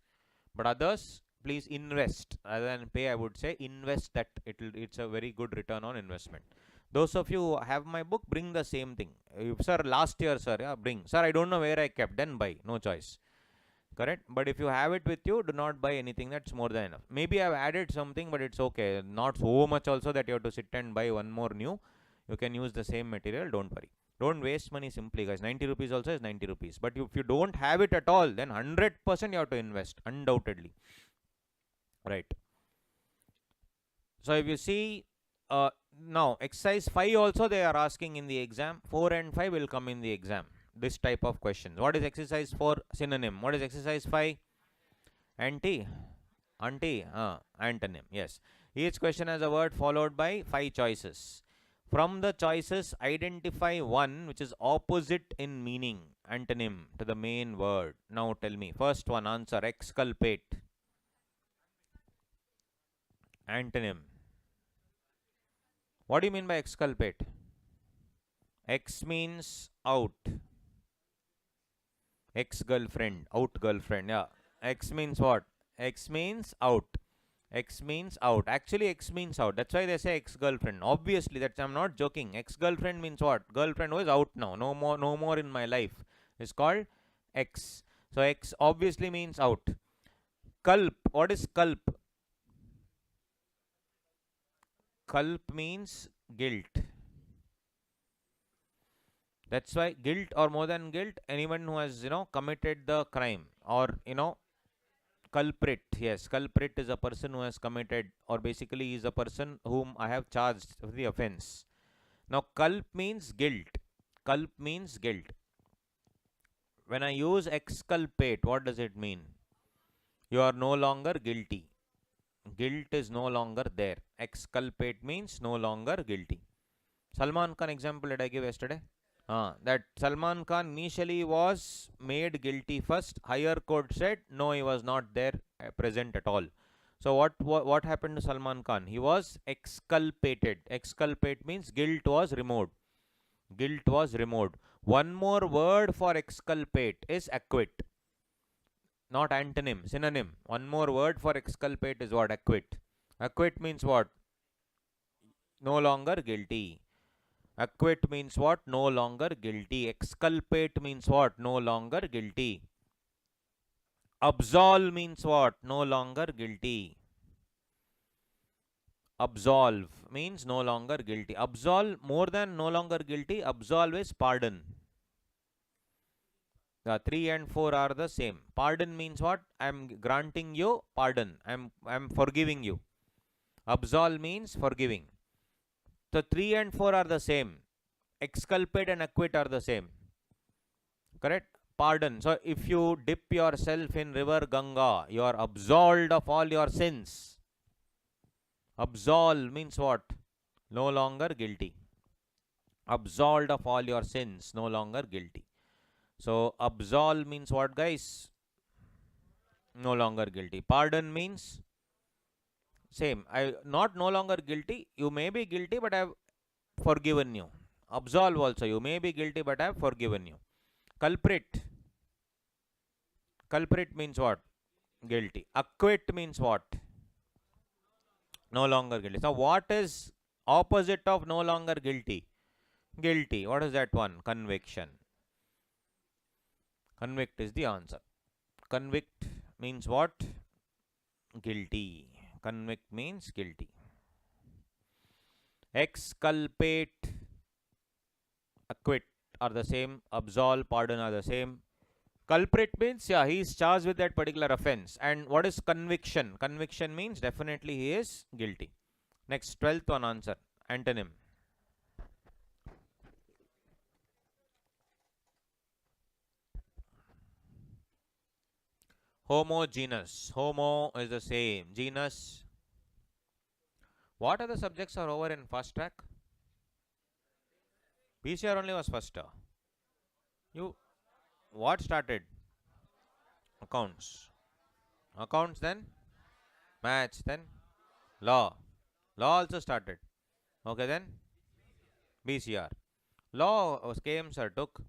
But others, please invest. Rather than pay, I would say invest that. It's a very good return on investment. Those of you who have my book, bring the same thing. Sir, last year, sir, yeah, bring. Sir, I don't know where I kept. Then buy. No choice. Correct? But if you have it with you, do not buy anything. That's more than enough. Maybe I've added something, but it's okay. Not so much also that you have to sit and buy one more new. You can use the same material. Don't worry. Don't waste money simply, guys. 90 rupees also is 90 rupees. But if you don't have it at all, then 100% you have to invest. Undoubtedly. Right. So if you see, now exercise 5 also they are asking in the exam. 4 and 5 will come in the exam. This type of questions. What is exercise 4? Synonym. What is exercise 5? Antonym. Yes. Each question has a word followed by 5 choices. From the choices, identify one which is opposite in meaning, antonym to the main word. Now tell me. First one, answer. Exculpate. Antonym. What do you mean by exculpate? Ex means out. Ex-girlfriend. Out girlfriend. Yeah. Ex means what? Ex means out. X means out. Actually, X means out. That's why they say ex-girlfriend. Obviously, I'm not joking. Ex-girlfriend means what? Girlfriend who is out now. No more in my life. It's called X. So X obviously means out. Culp. What is culp? Culp means guilt. That's why guilt or more than guilt, anyone who has, committed the crime or, culprit. Yes, culprit is a person who has committed, or basically is a person whom I have charged with the offense. Now, culp means guilt. Culp means guilt. When I use exculpate, what does it mean? You are no longer guilty. Guilt is no longer there. Exculpate means no longer guilty. Salman Khan example did I give yesterday? That Salman Khan initially was made guilty first. Higher court said no, he was not there present at all. So what happened to Salman Khan? He was exculpated. Exculpate means guilt was removed. Guilt was removed. One more word for exculpate is acquit, not antonym, synonym. One more word for exculpate is what? Acquit. Acquit means what? No longer guilty. Acquit means what? No longer guilty. Exculpate means what? No longer guilty. Absolve means what? No longer guilty. Absolve means no longer guilty. Absolve more than no longer guilty. Absolve is pardon. The 3 and 4 are the same. Pardon means what? I am granting you pardon. I am forgiving you. Absolve means forgiving. So 3 and 4 are the same. Exculpate and acquit are the same. Correct? Pardon. So if you dip yourself in river Ganga, you are absolved of all your sins. Absolve means what? No longer guilty. Absolved of all your sins, no longer guilty. So absolve means what, guys? No longer guilty. Pardon means same. I not no longer guilty. You may be guilty, but I have forgiven you. Absolve also. You may be guilty, but I have forgiven you. Culprit. Culprit means what? Guilty. Acquit means what? No longer guilty. So what is opposite of no longer guilty? Guilty. What is that one? Conviction. Convict is the answer. Convict means what? Guilty. Convict means guilty. Exculpate, acquit are the same. Absolve, pardon are the same. Culprit means, yeah, he is charged with that particular offense. And what is conviction? Conviction means definitely he is guilty. Next, 12th one answer. Antonym. Homogeneous. Homo is the same. Genus. What other subjects are over in first track? PCR only was first. You, what started? Accounts. Accounts, then maths, then law. Law also started. Okay, then BCR. Law was KM sir took.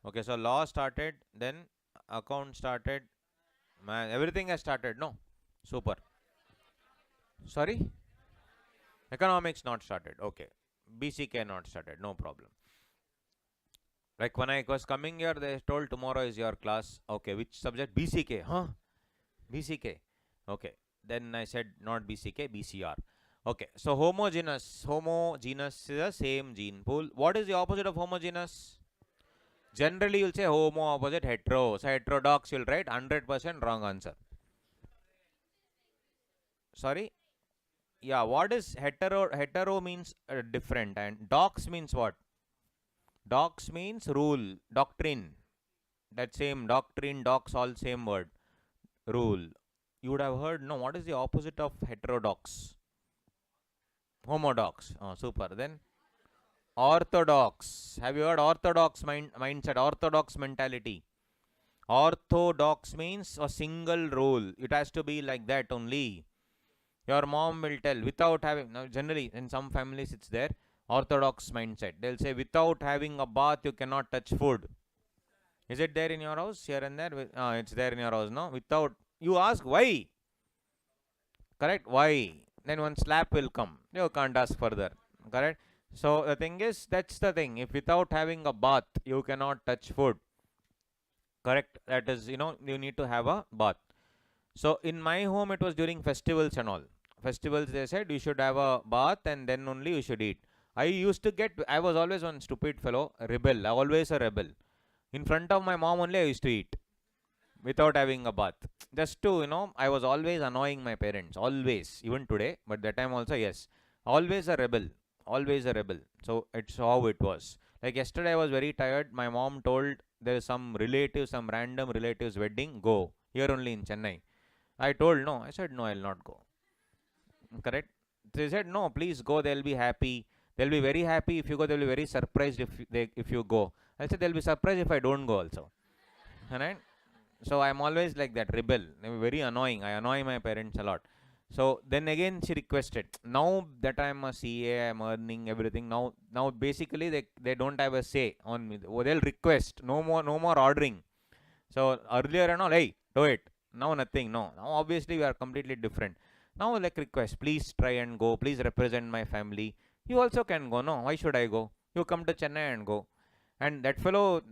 Okay, so law started, then account started, everything has started, no? Super. Sorry? Economics not started. Okay. BCK not started. No problem. Like when I was coming here, they told tomorrow is your class. Okay, which subject? BCK. Huh? BCK. Okay. Then I said not BCK, BCR. Okay. So homogeneous. Homogeneous is the same gene pool. What is the opposite of homogeneous? Generally, you'll say homo opposite hetero. So heterodox, you'll write 100% wrong answer. Sorry? Yeah, what is hetero? Hetero means different, and dox means what? Dox means rule, doctrine. That same doctrine, dox, all same word. Rule. You would have heard, no, what is the opposite of heterodox? Homodox. Oh, super. Then orthodox. Have you heard orthodox mindset, orthodox mentality? Orthodox means a single rule. It has to be like that only. Your mom will tell without having, now generally in some families it's there, orthodox mindset. They'll say without having a bath you cannot touch food. Is it there in your house? Here and there? It's there in your house, no? Without, you ask why? Correct? Why? Then one slap will come. You can't ask further. Correct? So the thing is, that's the thing. If without having a bath you cannot touch food. Correct? That is, you need to have a bath. So in my home it was during festivals and all. Festivals, they said you should have a bath and then only you should eat. I was always one stupid fellow, rebel, always a rebel. In front of my mom only I used to eat without having a bath. Just to, I was always annoying my parents, always, even today, but that time also, yes. Always a rebel, always a rebel. So it's how it was. Like yesterday I was very tired. My mom told there is some random relative's wedding, go. Here only in Chennai. I told no. I said no, I'll not go. Correct? They said no, please go, they'll be happy. They'll be very happy if you go. They'll be very surprised if you go. I'll say they'll be surprised if I don't go also. Alright? So I'm always like that rebel. I'm very annoying. I annoy my parents a lot. So then again she requested. Now that I'm a CA, I'm earning everything. Now basically they don't have a say on me. They'll request. No more ordering. So earlier and all, hey, do it. Now nothing. No. Now obviously we are completely different. Now like request, please try and go. Please represent my family. You also can go. No, why should I go? You come to Chennai and go. And that fellow,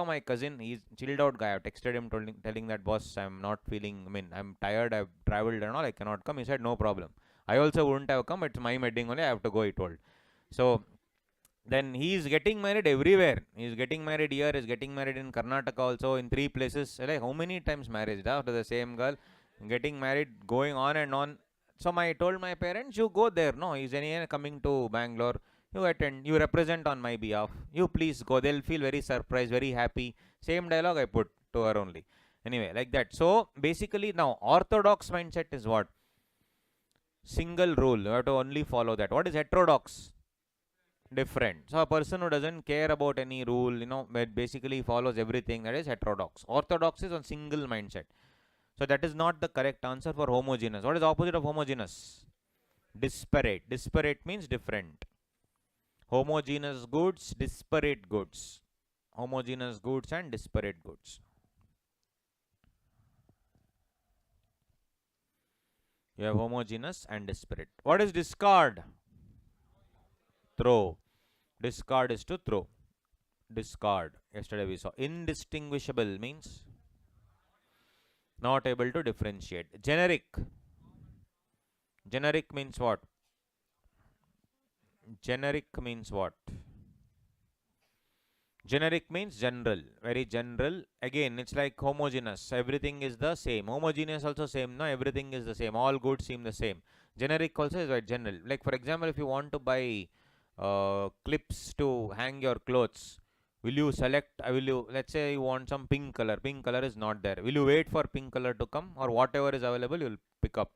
my cousin, he's chilled out guy. I texted him telling that boss, I'm not feeling. I mean, I'm tired. I've traveled and all. I cannot come. He said no problem. I also wouldn't have come. It's my wedding only. I have to go. He told. So then he is getting married everywhere. He is getting married here. He is getting married in Karnataka also, in 3 places. Like how many times marriage to the same girl, getting married, going on and on. So I told my parents, you go there. No, he's anyway coming to Bangalore. You attend. You represent on my behalf. You please go. They'll feel very surprised, very happy. Same dialogue I put to her only. Anyway, like that. So basically now orthodox mindset is what? Single rule. You have to only follow that. What is heterodox? Different. So a person who doesn't care about any rule, but basically follows everything, that is heterodox. Orthodox is on single mindset. So that is not the correct answer for homogeneous. What is the opposite of homogeneous? Disparate. Disparate means different. Homogeneous goods, disparate goods. Homogeneous goods and disparate goods. You have homogeneous and disparate. What is discard? Throw. Discard is to throw. Discard. Yesterday we saw. Indistinguishable means not able to differentiate. Generic. Generic means what? Generic means what? Generic means general. Very general. Again, it's like homogeneous. Everything is the same. Homogeneous also same. No, everything is the same. All goods seem the same. Generic also is like general. Like for example, if you want to buy clips to hang your clothes, will you select? Let's say you want some pink color. Pink color is not there. Will you wait for pink color to come, or whatever is available you'll pick up?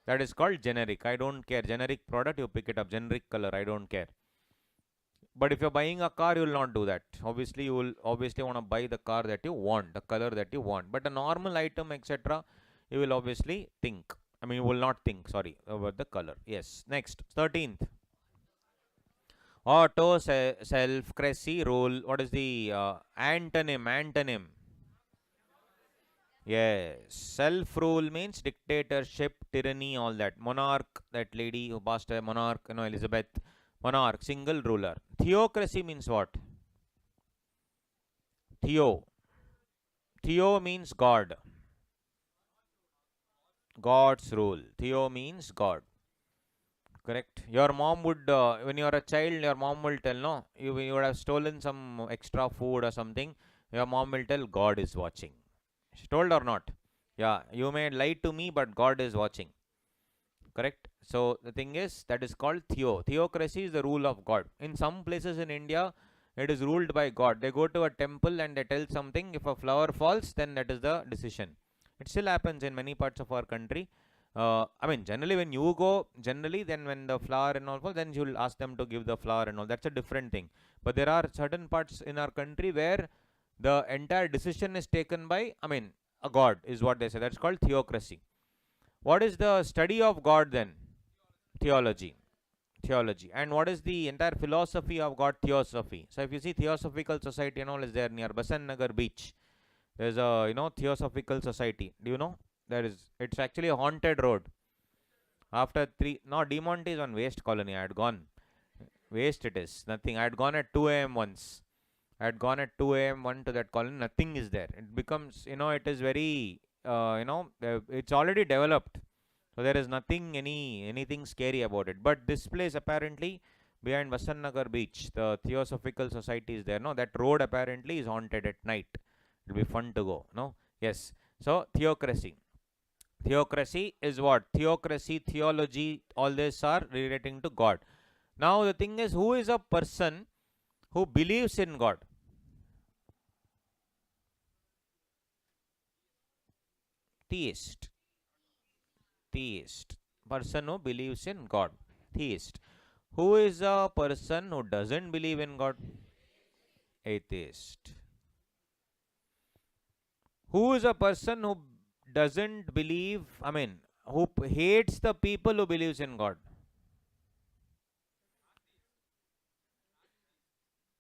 That is called generic. I don't care. Generic product, you pick it up. Generic color, I don't care. But if you're buying a car, you will not do that. Obviously, you will obviously want to buy the car that you want, the color that you want. But a normal item, etc., you will obviously think. I mean, you will not think, sorry, about the color. Yes. Next, 13th. Auto, self, crazy, rule. What is the antonym? Antonym. Yes. Self-rule means dictatorship, tyranny, all that. Monarch, that lady who passed away, monarch, Elizabeth. Monarch, single ruler. Theocracy means what? Theo. Theo means God. God's rule. Theo means God. Correct. Your mom would, when you are a child, your mom will tell, no, you would have stolen some extra food or something. Your mom will tell, God is watching. She told or not? Yeah, you may lie to me, but God is watching. Correct. So the thing is, that is called theo. Theocracy is the rule of God. In some places in India, it is ruled by God. They go to a temple and they tell something. If a flower falls, then that is the decision. It still happens in many parts of our country. I mean, generally when you go, then when the flower and all falls, then you will ask them to give the flower and all. That's a different thing. But there are certain parts in our country where the entire decision is taken by, a God is what they say. That's called theocracy. What is the study of God then? Theology. Theology. And what is the entire philosophy of God? Theosophy. So if you see Theosophical Society and all is there near Basan Nagar beach. There's a, Theosophical Society. Do you know? It's actually a haunted road. After Demonte is on Waste Colony. I had gone. Waste it is. Nothing. I had gone at 2 a.m. once. I had gone at 2 a.m. one to that colony. Nothing is there. It becomes, it is very, it's already developed. So there is anything scary about it. But this place apparently, behind Vasan Nagar beach, the Theosophical Society is there. No, that road apparently is haunted at night. It will be fun to go. No? Yes. So theocracy. Theocracy is what? Theocracy, theology, all these are relating to God. Now the thing is, who is a person who believes in God? Theist. Theist. Person who believes in God. Theist. Who is a person who doesn't believe in God? Atheist. Who is a person who doesn't believe, who hates the people who believes in God?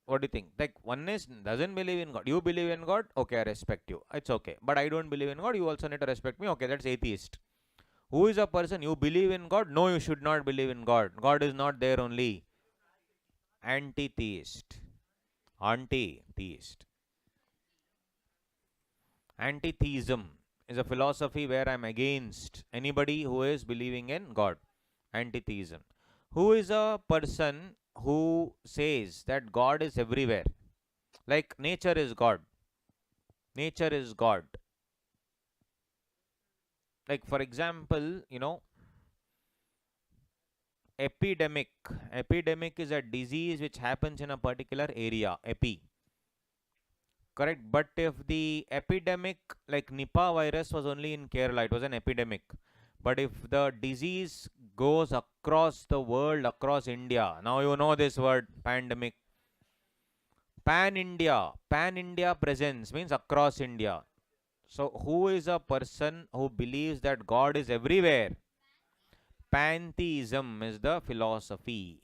What do you think? Like oneness doesn't believe in God. You believe in God, okay, I respect you. It's okay. But I don't believe in God, you also need to respect me. Okay, that's atheist. Who is a person you believe in God? No, you should not believe in God. God is not there only. Anti-theist. Anti-theist. Anti-theism is a philosophy where I'm against anybody who is believing in God. Anti-theism. Who is a person who says that God is everywhere? Like nature is God. Nature is God. Like for example, epidemic. Epidemic is a disease which happens in a particular area. Correct. But if the epidemic like Nipah virus was only in Kerala, it was an epidemic. But if the disease goes across the world, across India, now you know this word pandemic. Pan India presence means across India. So who is a person who believes that God is everywhere? Pantheism is the philosophy.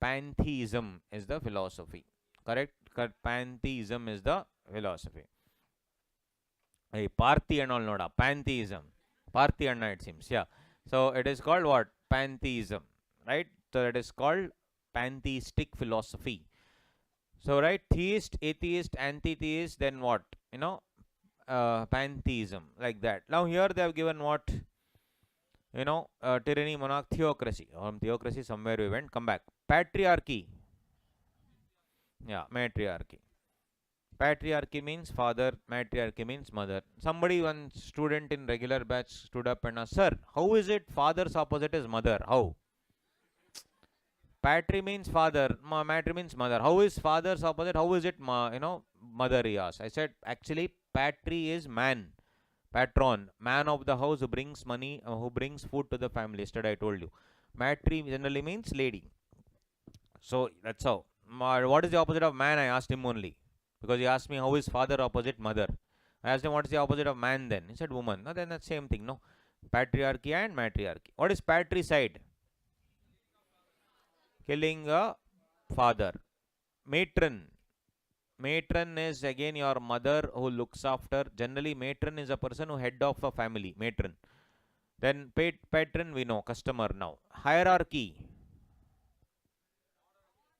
Pantheism is the philosophy. Correct? Correct. Pantheism is the philosophy. Hey, Parthi and all noda. Pantheism. Parthi and it seems. Yeah. So it is called what? Pantheism. Right? So it is called pantheistic philosophy. So right, theist, atheist, anti-theist, then what? Pantheism, like that. Now here they have given what? Tyranny, monarch, theocracy. Or theocracy, somewhere we went. Come back. Patriarchy. Yeah, matriarchy. Patriarchy means father, matriarchy means mother. Somebody, one student in regular batch stood up and asked, Sir, how is it father's opposite is mother? How? Patri means father, matri means mother. How is father's opposite? How is it, mother? He asked. I said, actually, patri is man, patron, man of the house who brings money, who brings food to the family. Yesterday I told you. Matri generally means lady. So that's how. What is the opposite of man? I asked him only. Because he asked me, how is father opposite mother? I asked him, what is the opposite of man then? He said, woman. No, then that's same thing, no? Patriarchy and matriarchy. What is patricide? Killing a father. Matron. Matron is again your mother who looks after. Generally, matron is a person who head of a family. Matron. Then patron we know, customer now. Hierarchy.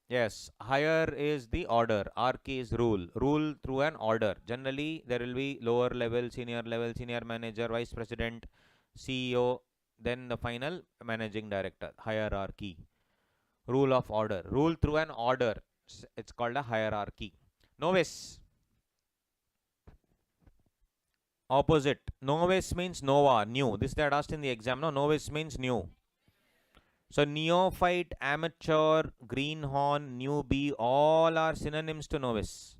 Yes, higher is the order. Archy is rule. Rule through an order. Generally, there will be lower level, senior manager, vice president, CEO, then the final managing director. Hierarchy. Rule of order. Rule through an order. It's called a hierarchy. Novice. Opposite. Novice means nova, new. This that asked in the exam. No, novice means new. So neophyte, amateur, greenhorn, newbie, all are synonyms to novice.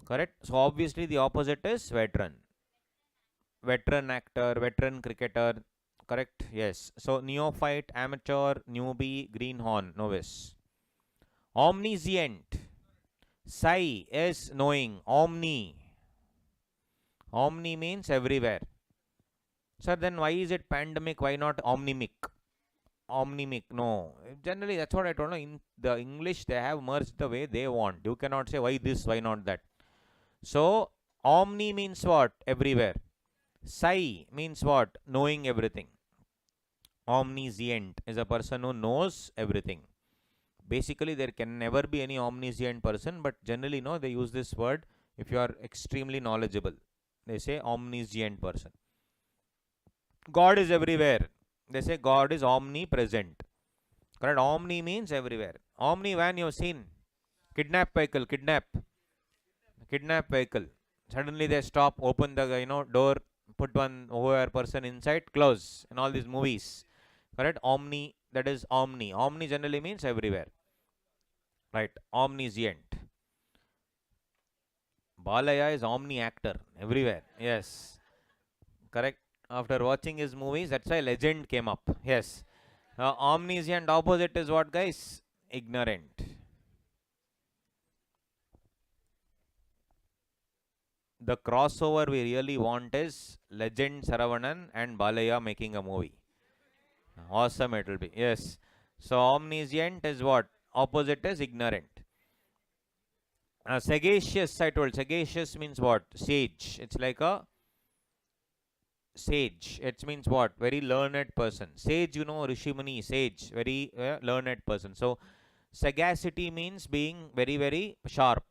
Correct? So obviously the opposite is veteran. Veteran actor, veteran cricketer. Correct? Yes. So neophyte, amateur, newbie, greenhorn, novice. Omniscient. Psi is knowing. Omni. Omni means everywhere. Sir, then why is it pandemic? Why not omnimic? Omnimic, no. Generally, that's what I told you. In the English, they have merged the way they want. You cannot say why this, why not that. So, omni means what? Everywhere. Psi means what? Knowing everything. Omniscient is a person who knows everything. Basically, there can never be any omniscient person, but generally, no, they use this word if you are extremely knowledgeable. They say omniscient person. God is everywhere. They say God is omnipresent. Correct? Omni means everywhere. Omni van you have seen. Kidnap vehicle, kidnap vehicle. Suddenly they stop, open the door, put one whoever person inside, close. In all these movies. Correct? Omni, that is omni. Omni generally means everywhere. Right? Omniscient. Balaya is omni actor. Everywhere. Yes. Correct? After watching his movies, that's why legend came up. Yes. Omniscient opposite is what, guys? Ignorant. The crossover we really want is Legend Saravanan and Balaya making a movie. Awesome it will be. Yes. So omniscient is what? Opposite is ignorant. Sagacious, I told. Sagacious means what? Sage. It's like a sage. It means what? Very learned person. Sage, you know, Rishimuni, sage. Very learned person. So sagacity means being very, very sharp.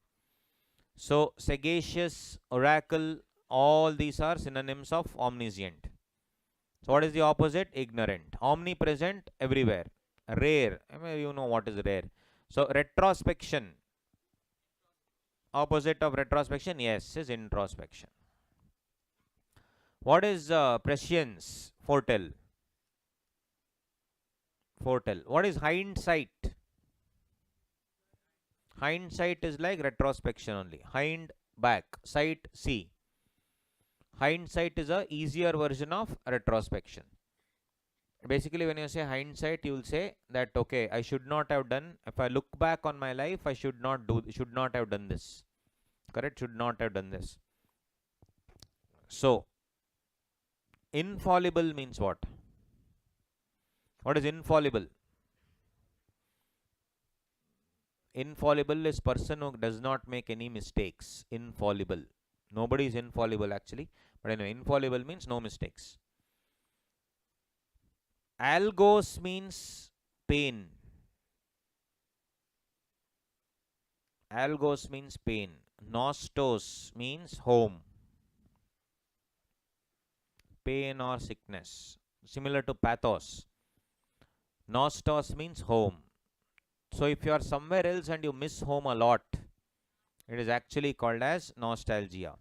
So sagacious, oracle, all these are synonyms of omniscient. So what is the opposite? Ignorant. Omnipresent, everywhere. Rare. I mean, you know what is rare. So retrospection. Opposite of retrospection, yes, is introspection. What is prescience? Foretell. Foretell. What is hindsight? Hindsight is like retrospection only. Hind, back. Sight, see. Hindsight is a easier version of retrospection. Basically, when you say hindsight, you will say that okay, I should not have done. If I look back on my life, I should not have done this. Correct? Should not have done this. So, infallible means what? What is infallible? Infallible is person who does not make any mistakes. Infallible. Nobody is infallible actually. But anyway, infallible means no mistakes. Algos means pain. Algos means pain. Nostos means home. Pain or sickness. Similar to pathos. Nostos means home. So if you are somewhere else and you miss home a lot, it is actually called as nostalgia.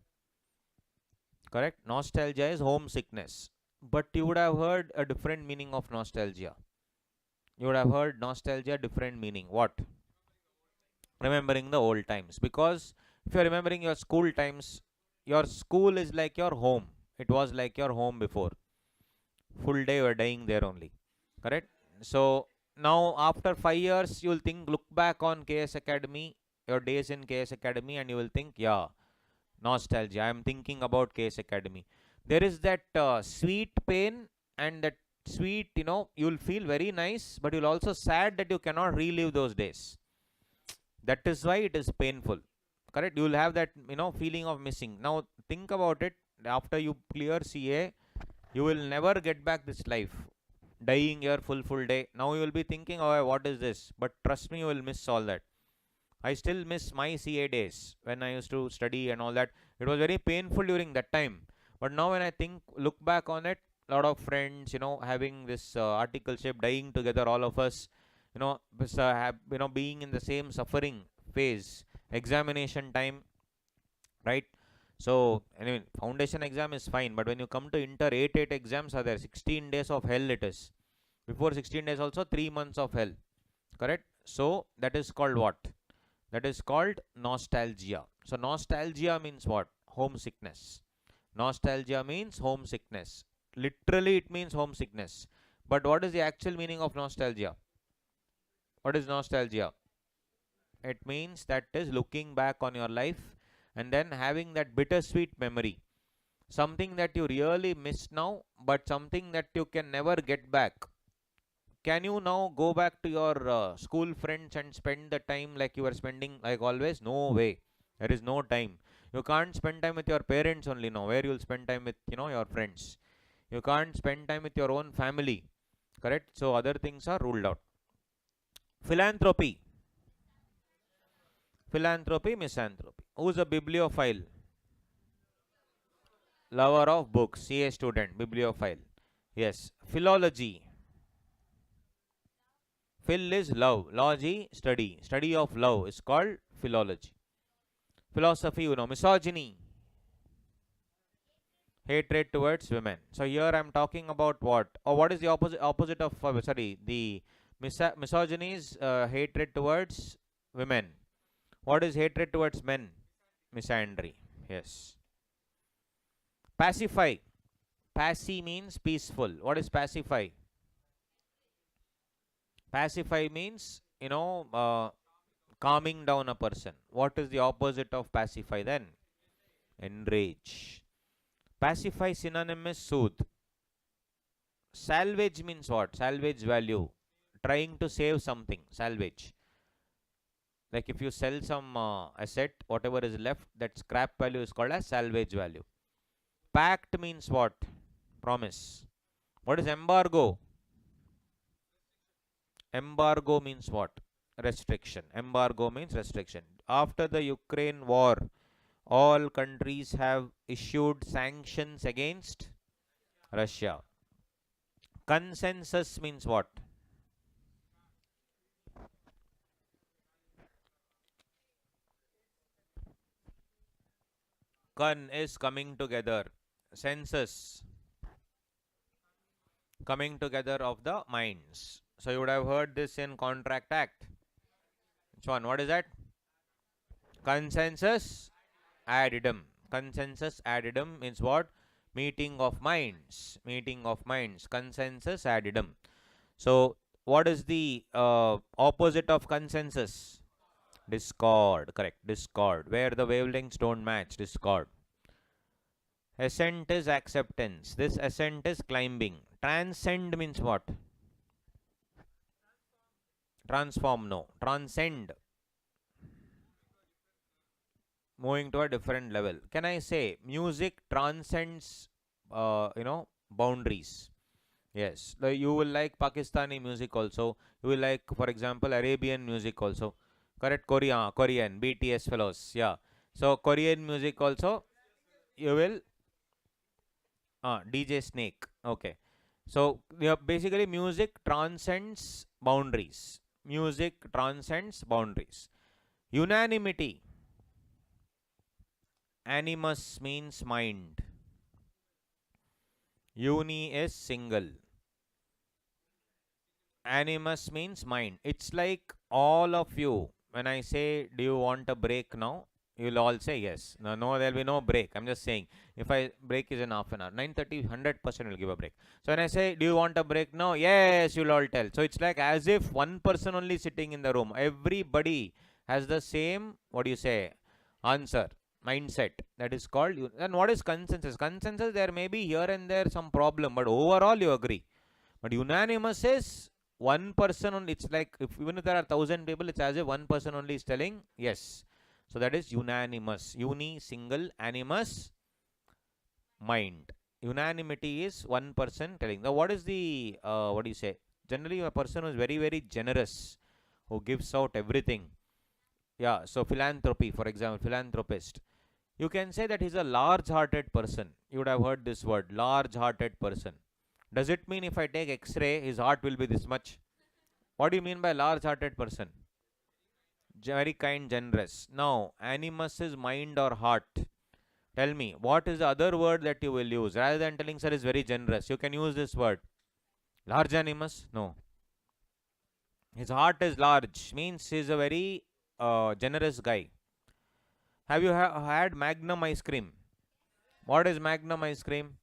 Correct? Nostalgia is homesickness. But you would have heard a different meaning of nostalgia. You would have heard nostalgia different meaning. What? Remembering the old times. Because if you are remembering your school times, your school is like your home. It was like your home before. Full day you are dying there only. Correct? So now after 5 years you will think, look back on KS Academy, your days in KS Academy, and you will think, yeah, nostalgia. I am thinking about KS Academy. There is that sweet pain and that sweet, you know, you will feel very nice, but you will also sad that you cannot relive those days. That is why it is painful. Correct? You will have that, you know, feeling of missing. Now think about it. After you clear CA, you will never get back this life. Dying your full day. Now you will be thinking, oh, what is this? But trust me, you will miss all that. I still miss my CA days when I used to study and all that. It was very painful during that time. But now when I look back on it, a lot of friends, you know, having this articleship, dying together, all of us, you know, being in the same suffering phase, examination time, right? So anyway, foundation exam is fine, but when you come to inter 8 exams are there, 16 days of hell it is. Before 16 days also 3 months of hell. Correct? So that is called what? That is called nostalgia. So nostalgia means what? Homesickness. Nostalgia means homesickness. Literally it means homesickness. But what is the actual meaning of nostalgia? What is nostalgia? It means that is looking back on your life and then having that bittersweet memory. Something that you really miss now, but something that you can never get back. Can you now go back to your school friends and spend the time like you were spending like always? No way. There is no time. You can't spend time with your parents only now. Where you'll spend time with, you know, your friends. You can't spend time with your own family. Correct? So other things are ruled out. Philanthropy. Philanthropy, misanthropy. Who's a bibliophile? Lover of books. CA student. Bibliophile. Yes. Philology. Phil is love. Logy, study. Study of love is called philology. Philosophy, you know. Misogyny. Hatred towards women. So here I am talking about what? Or what is the opposite of, the misogyny is hatred towards women. What is hatred towards men? Misandry. Yes. Pacify. Passy means peaceful. What is pacify? Pacify means, calming down a person. What is the opposite of pacify then? Enrage. Pacify synonym is soothe. Salvage means what? Salvage value. Trying to save something. Salvage. Like if you sell some asset, whatever is left, that scrap value is called as salvage value. Pact means what? Promise. What is embargo? Embargo means what? Restriction. Embargo means restriction. After the Ukraine war, all countries have issued sanctions against Russia. Consensus means what? Con is coming together. Census, coming together of the minds. So you would have heard this in Contract Act. Which one? What is that? Consensus addendum. Consensus addendum means what? Meeting of minds. Meeting of minds. Consensus addendum. So what is the opposite of consensus? Discord. Correct. Discord. Where the wavelengths don't match. Discord. Ascent is acceptance. This ascent is climbing. Transcend means what? Transform. No. Transcend. Moving to a different level. Can I say music transcends, boundaries? Yes. You will like Pakistani music also. You will like, for example, Arabian music also. Correct? Korean, BTS fellows. Yeah. So Korean music also, you will DJ Snake. Okay. So basically music transcends boundaries. Music transcends boundaries. Unanimity. Animus means mind. Uni is single. Animus means mind. It's like all of you. When I say, do you want a break now? You will all say yes. No, there will be no break. I'm just saying, if I break is in half an hour, 9:30, 100% will give a break. So when I say, do you want a break now? Yes, you'll all tell. So it's like as if one person only sitting in the room. Everybody has the same, what do you say, answer, mindset. That is called. And what is consensus? Consensus, there may be here and there some problem, but overall you agree. But unanimous is one person only. It's like even if there are 1,000 people, it's as if one person only is telling yes. So that is unanimous. Uni, single, animus, mind. Unanimity is one person telling. Now what is the, what do you say? Generally a person who is very, very generous, who gives out everything. Yeah, so philanthropy, for example, philanthropist. You can say that he's a large-hearted person. You would have heard this word, large-hearted person. Does it mean if I take X-ray, his heart will be this much? What do you mean by large-hearted person? Very kind, generous. Now, animus is mind or heart. Tell me, what is the other word that you will use? Rather than telling sir is very generous, you can use this word. Large animus? No. His heart is large. Means he is a very generous guy. Have you had Magnum ice cream? What is Magnum ice cream?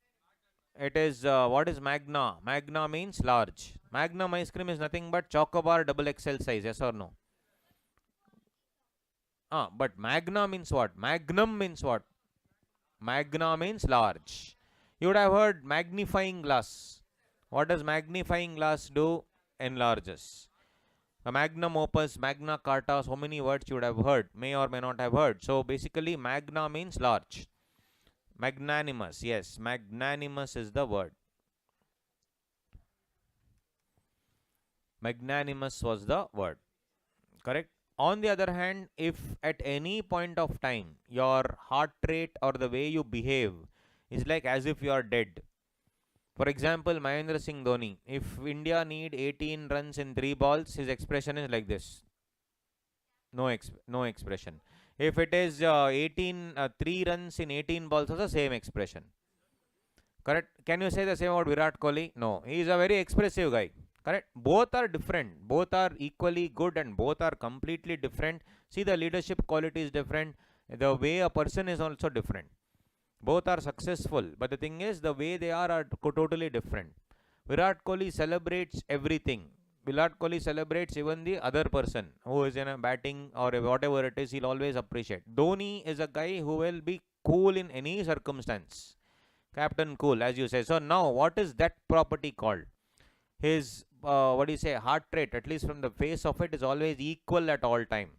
It is, what is Magna? Magna means large. Magnum ice cream is nothing but Chocobar double XL size, yes or no? But Magna means what? Magnum means what? Magna means large. You would have heard magnifying glass. What does magnifying glass do? Enlarges. A magnum opus, magna carta, so many words you would have heard, may or may not have heard. So basically magna means large. Magnanimous, yes, magnanimous is the word. Magnanimous was the word. Correct? On the other hand, if at any point of time your heart rate or the way you behave is like as if you are dead. For example, Mahendra Singh Dhoni, if India need 18 runs in 3 balls, his expression is like this. No expression. If it is 3 runs in 18 balls, also same expression. Correct? Can you say the same about Virat Kohli? No. He is a very expressive guy. Correct? Both are different. Both are equally good and both are completely different. See, the leadership quality is different. The way a person is also different. Both are successful. But the thing is, the way they are totally different. Virat Kohli celebrates everything. Virat Kohli celebrates even the other person who is in a batting or whatever it is, he'll always appreciate. Dhoni is a guy who will be cool in any circumstance. Captain Cool, as you say. So now, what is that property called? His, heart rate, at least from the face of it, is always equal at all time.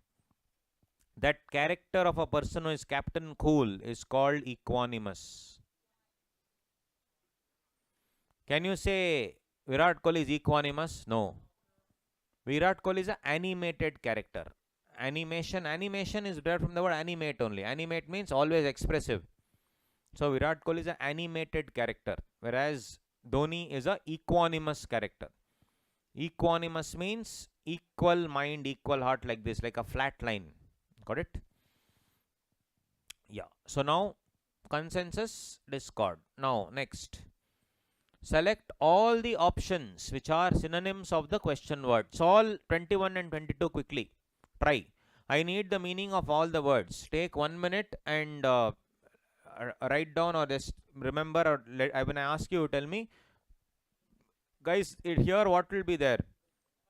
That character of a person who is Captain Cool is called equanimous. Can you say Virat Kohli is equanimous? No. Virat Kohli is an animated character. Animation is derived from the word animate only. Animate means always expressive. So Virat Kohli is an animated character, whereas Dhoni is a equanimous character. Equanimous means equal mind, equal heart, like this, like a flat line. Got it? Yeah. So now consensus, discord. Now next. Select all the options which are synonyms of the question word. Solve 21 and 22 quickly. Try. I need the meaning of all the words. Take 1 minute and write down, or just remember, or when I ask you, tell me. Guys, here what will be there?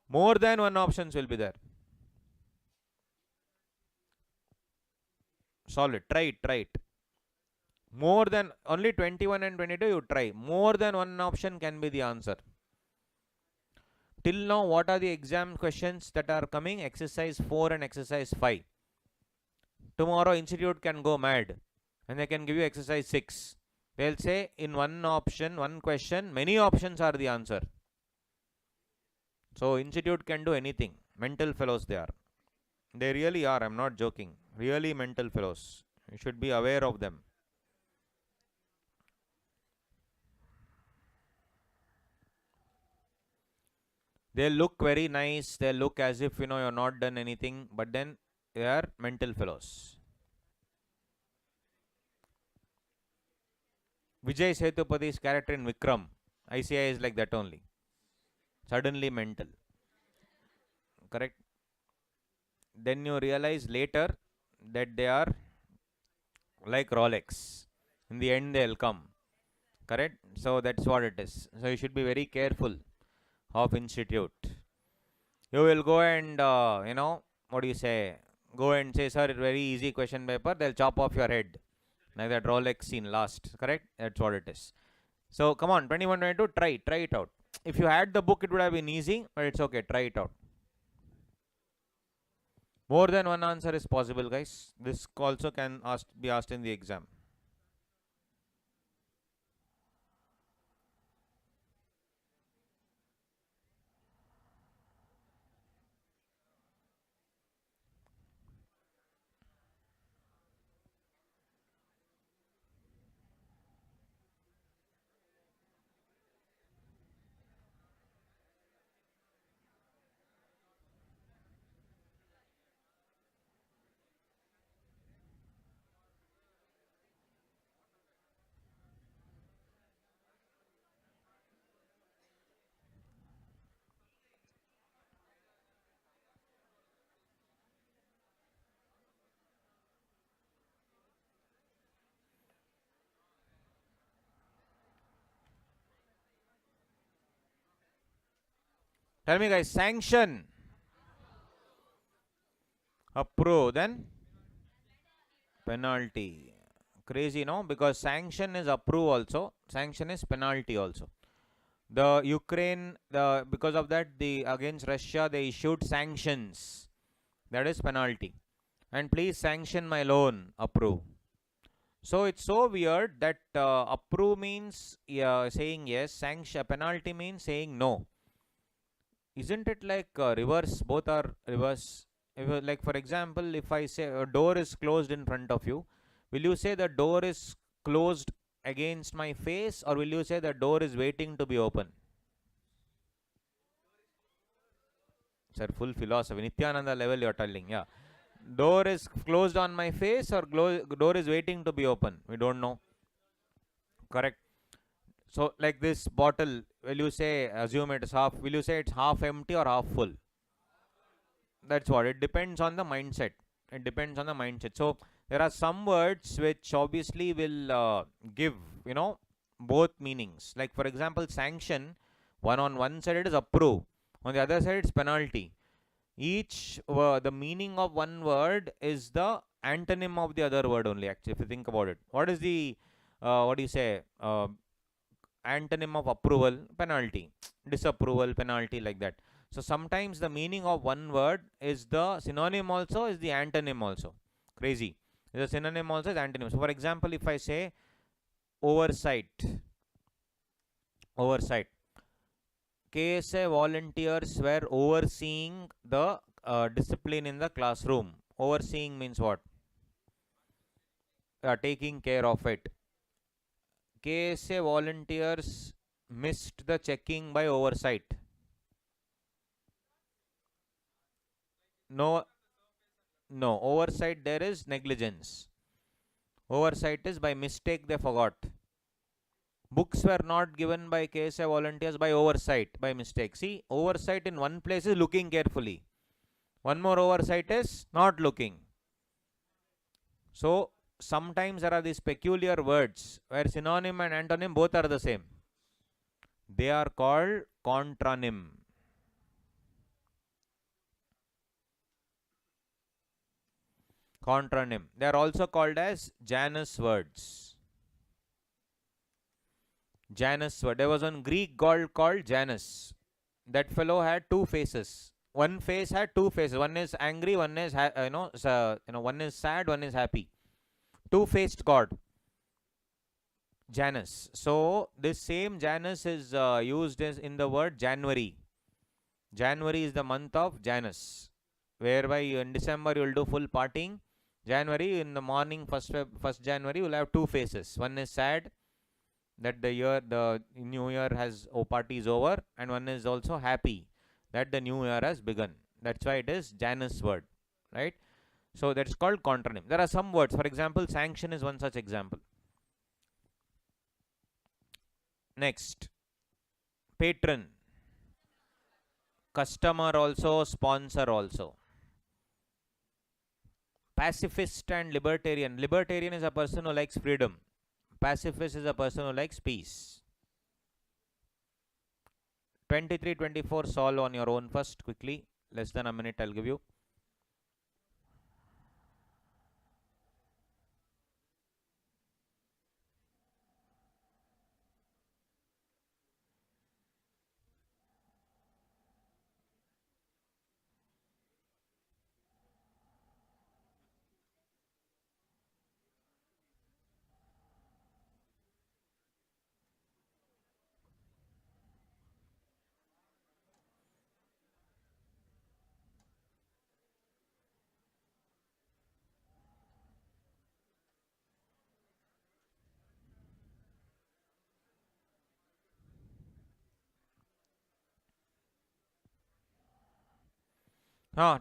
More than one options will be there. Solve it. Try it. More than only 21 and 22 you try. More than one option can be the answer. Till now, what are the exam questions that are coming? Exercise 4 and exercise 5. Tomorrow institute can go mad and they can give you exercise 6. They'll say in one option, one question, many options are the answer. So institute can do anything. Mental fellows they are. They really are. I'm not joking. Really mental fellows. You should be aware of them. They look very nice. They look as if you're not done anything, but then they are mental fellows. Vijay Sethupathiy's character in Vikram, ICI is like that only. Suddenly mental. Correct? Then you realize later that they are like Rolex. In the end, they'll come. Correct? So that's what it is. So you should be very careful of institute. You will go and, go and say, sir, very easy question paper. They'll chop off your head. Like that Rolex scene last. Correct? That's what it is. So come on, 21, 22, try it out. If you had the book, it would have been easy, but it's okay. Try it out. More than one answer is possible, guys. This also can be asked in the exam. Tell me, guys, sanction. Approve, then penalty. Crazy, no? Because sanction is approve also. Sanction is penalty also. The Ukraine, because of that, against Russia, they issued sanctions. That is penalty. And please sanction my loan. Approve. So it's so weird that approve means saying yes. Sanction penalty means saying no. Isn't it like reverse? Both are reverse. Like for example, if I say a door is closed in front of you, will you say the door is closed against my face, or will you say the door is waiting to be open? Sir, full philosophy. Nityananda level you are telling. Yeah. Door is closed on my face, or door is waiting to be open? We don't know. Correct. So like this bottle, will you say, assume it is half, will you say it's half empty or half full? That's what. It depends on the mindset. It depends on the mindset. So there are some words which obviously will give, both meanings. Like for example, sanction, on one side it is approve. On the other side, it's penalty. Each the meaning of one word is the antonym of the other word only. Actually, if you think about it, what is the what do you say? Antonym of approval? Penalty. Disapproval? Penalty, like that. So sometimes the meaning of one word is the synonym also, is the antonym also. Crazy. The synonym also is antonym. So for example, if I say oversight, oversight. KSA volunteers were overseeing the discipline in the classroom. Overseeing means what? Taking care of it. KSA volunteers missed the checking by oversight. No, no. Oversight there is negligence. Oversight is by mistake they forgot. Books were not given by KSA volunteers by oversight, by mistake. See, oversight in one place is looking carefully. One more oversight is not looking. So, sometimes there are these peculiar words where synonym and antonym both are the same. They are called contronym. Contronym. They are also called as Janus words. Janus word. There was one Greek god called Janus. That fellow had two faces. One face had two faces. One is angry. One is one is sad. One is happy. Two-faced god. Janus. So this same Janus is used as in the word January. January is the month of Janus, whereby in December you will do full partying. January, in the morning, first January, you will have two faces. One is sad, that the new year has party is over, and one is also happy that the new year has begun. That's why it is Janus word, right? So that's called contronym. There are some words, for example, sanction is one such example. Next, patron, customer also, sponsor also. Pacifist and libertarian. Libertarian is a person who likes freedom. Pacifist is a person who likes peace. 23, 24, solve on your own first, quickly. Less than a minute, I'll give you.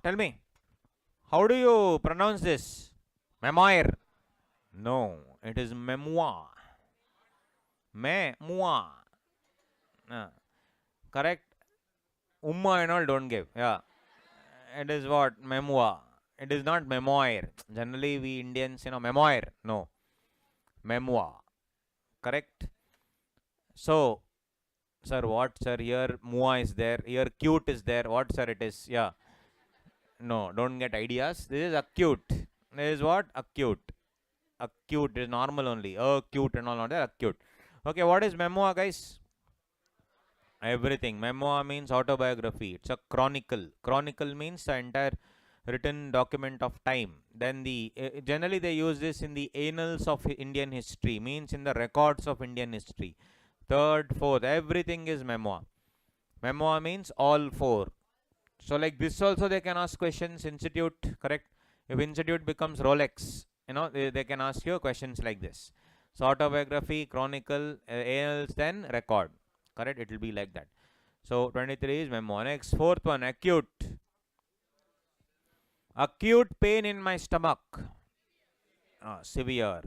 Tell me, how do you pronounce this? Memoir. No, it is memoir. Memoir. Correct? Umma and all don't give. Yeah. It is what? Memoir. It is not memoir. Generally, we Indians, memoir. No. Memoir. Correct? So, sir, what, sir? Here, mua is there. Here, cute is there. What, sir, it is? Yeah. No, don't get ideas. This is acute. This is what? Acute. Acute is normal only. Acute and all, not there. Acute. Okay, what is memoir, guys? Everything. Memoir means autobiography. It's a chronicle. Chronicle means the entire written document of time. Then generally they use this in the annals of Indian history, means in the records of Indian history. Third, fourth, everything is memoir. Memoir means all four. So like this also they can ask questions. Institute, correct? If institute becomes Rolex, they can ask you questions like this. So autobiography, chronicle, annals, then record. Correct? It will be like that. So 23 is memoir. Next, fourth one, acute. Acute pain in my stomach. Severe.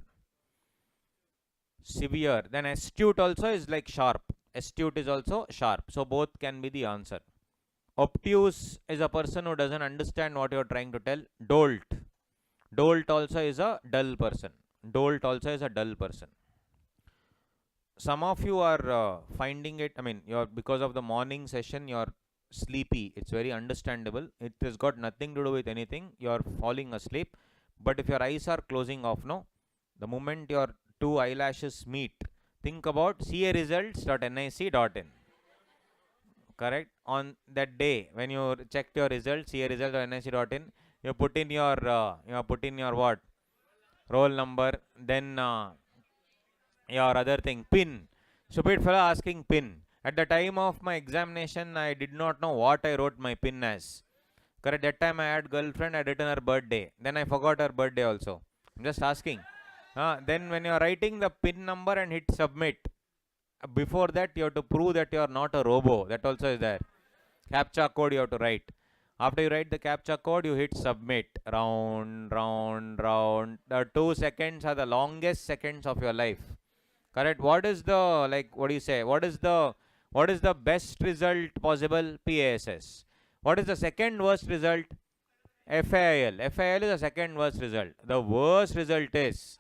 Severe. Then astute also is like sharp. Astute is also sharp. So both can be the answer. Obtuse is a person who doesn't understand what you're trying to tell. Dolt. Dolt also is a dull person. Dolt also is a dull person. Some of you are finding it, because of the morning session, you're sleepy. It's very understandable. It has got nothing to do with anything. You are falling asleep. But if your eyes are closing off, no, the moment your two eyelashes meet, think about caresults.nic.in. Correct? On that day, when you checked your results, caresults.nic.in, you put in your what? Roll number, then your other thing, pin. Stupid fellow asking pin. At the time of my examination, I did not know what I wrote my pin as. Correct? That time I had girlfriend, I had written her birthday. Then I forgot her birthday also. I'm just asking. Then when you are writing the pin number and hit submit, before that you have to prove that you are not a robo. That also is there. CAPTCHA code you have to write. After you write the CAPTCHA code, you hit submit. Round, round, round. The 2 seconds are the longest seconds of your life. Correct? What is the, like, what do you say? What is the best result possible? PASS. What is the second worst result? FAIL. FAIL is the second worst result. The worst result is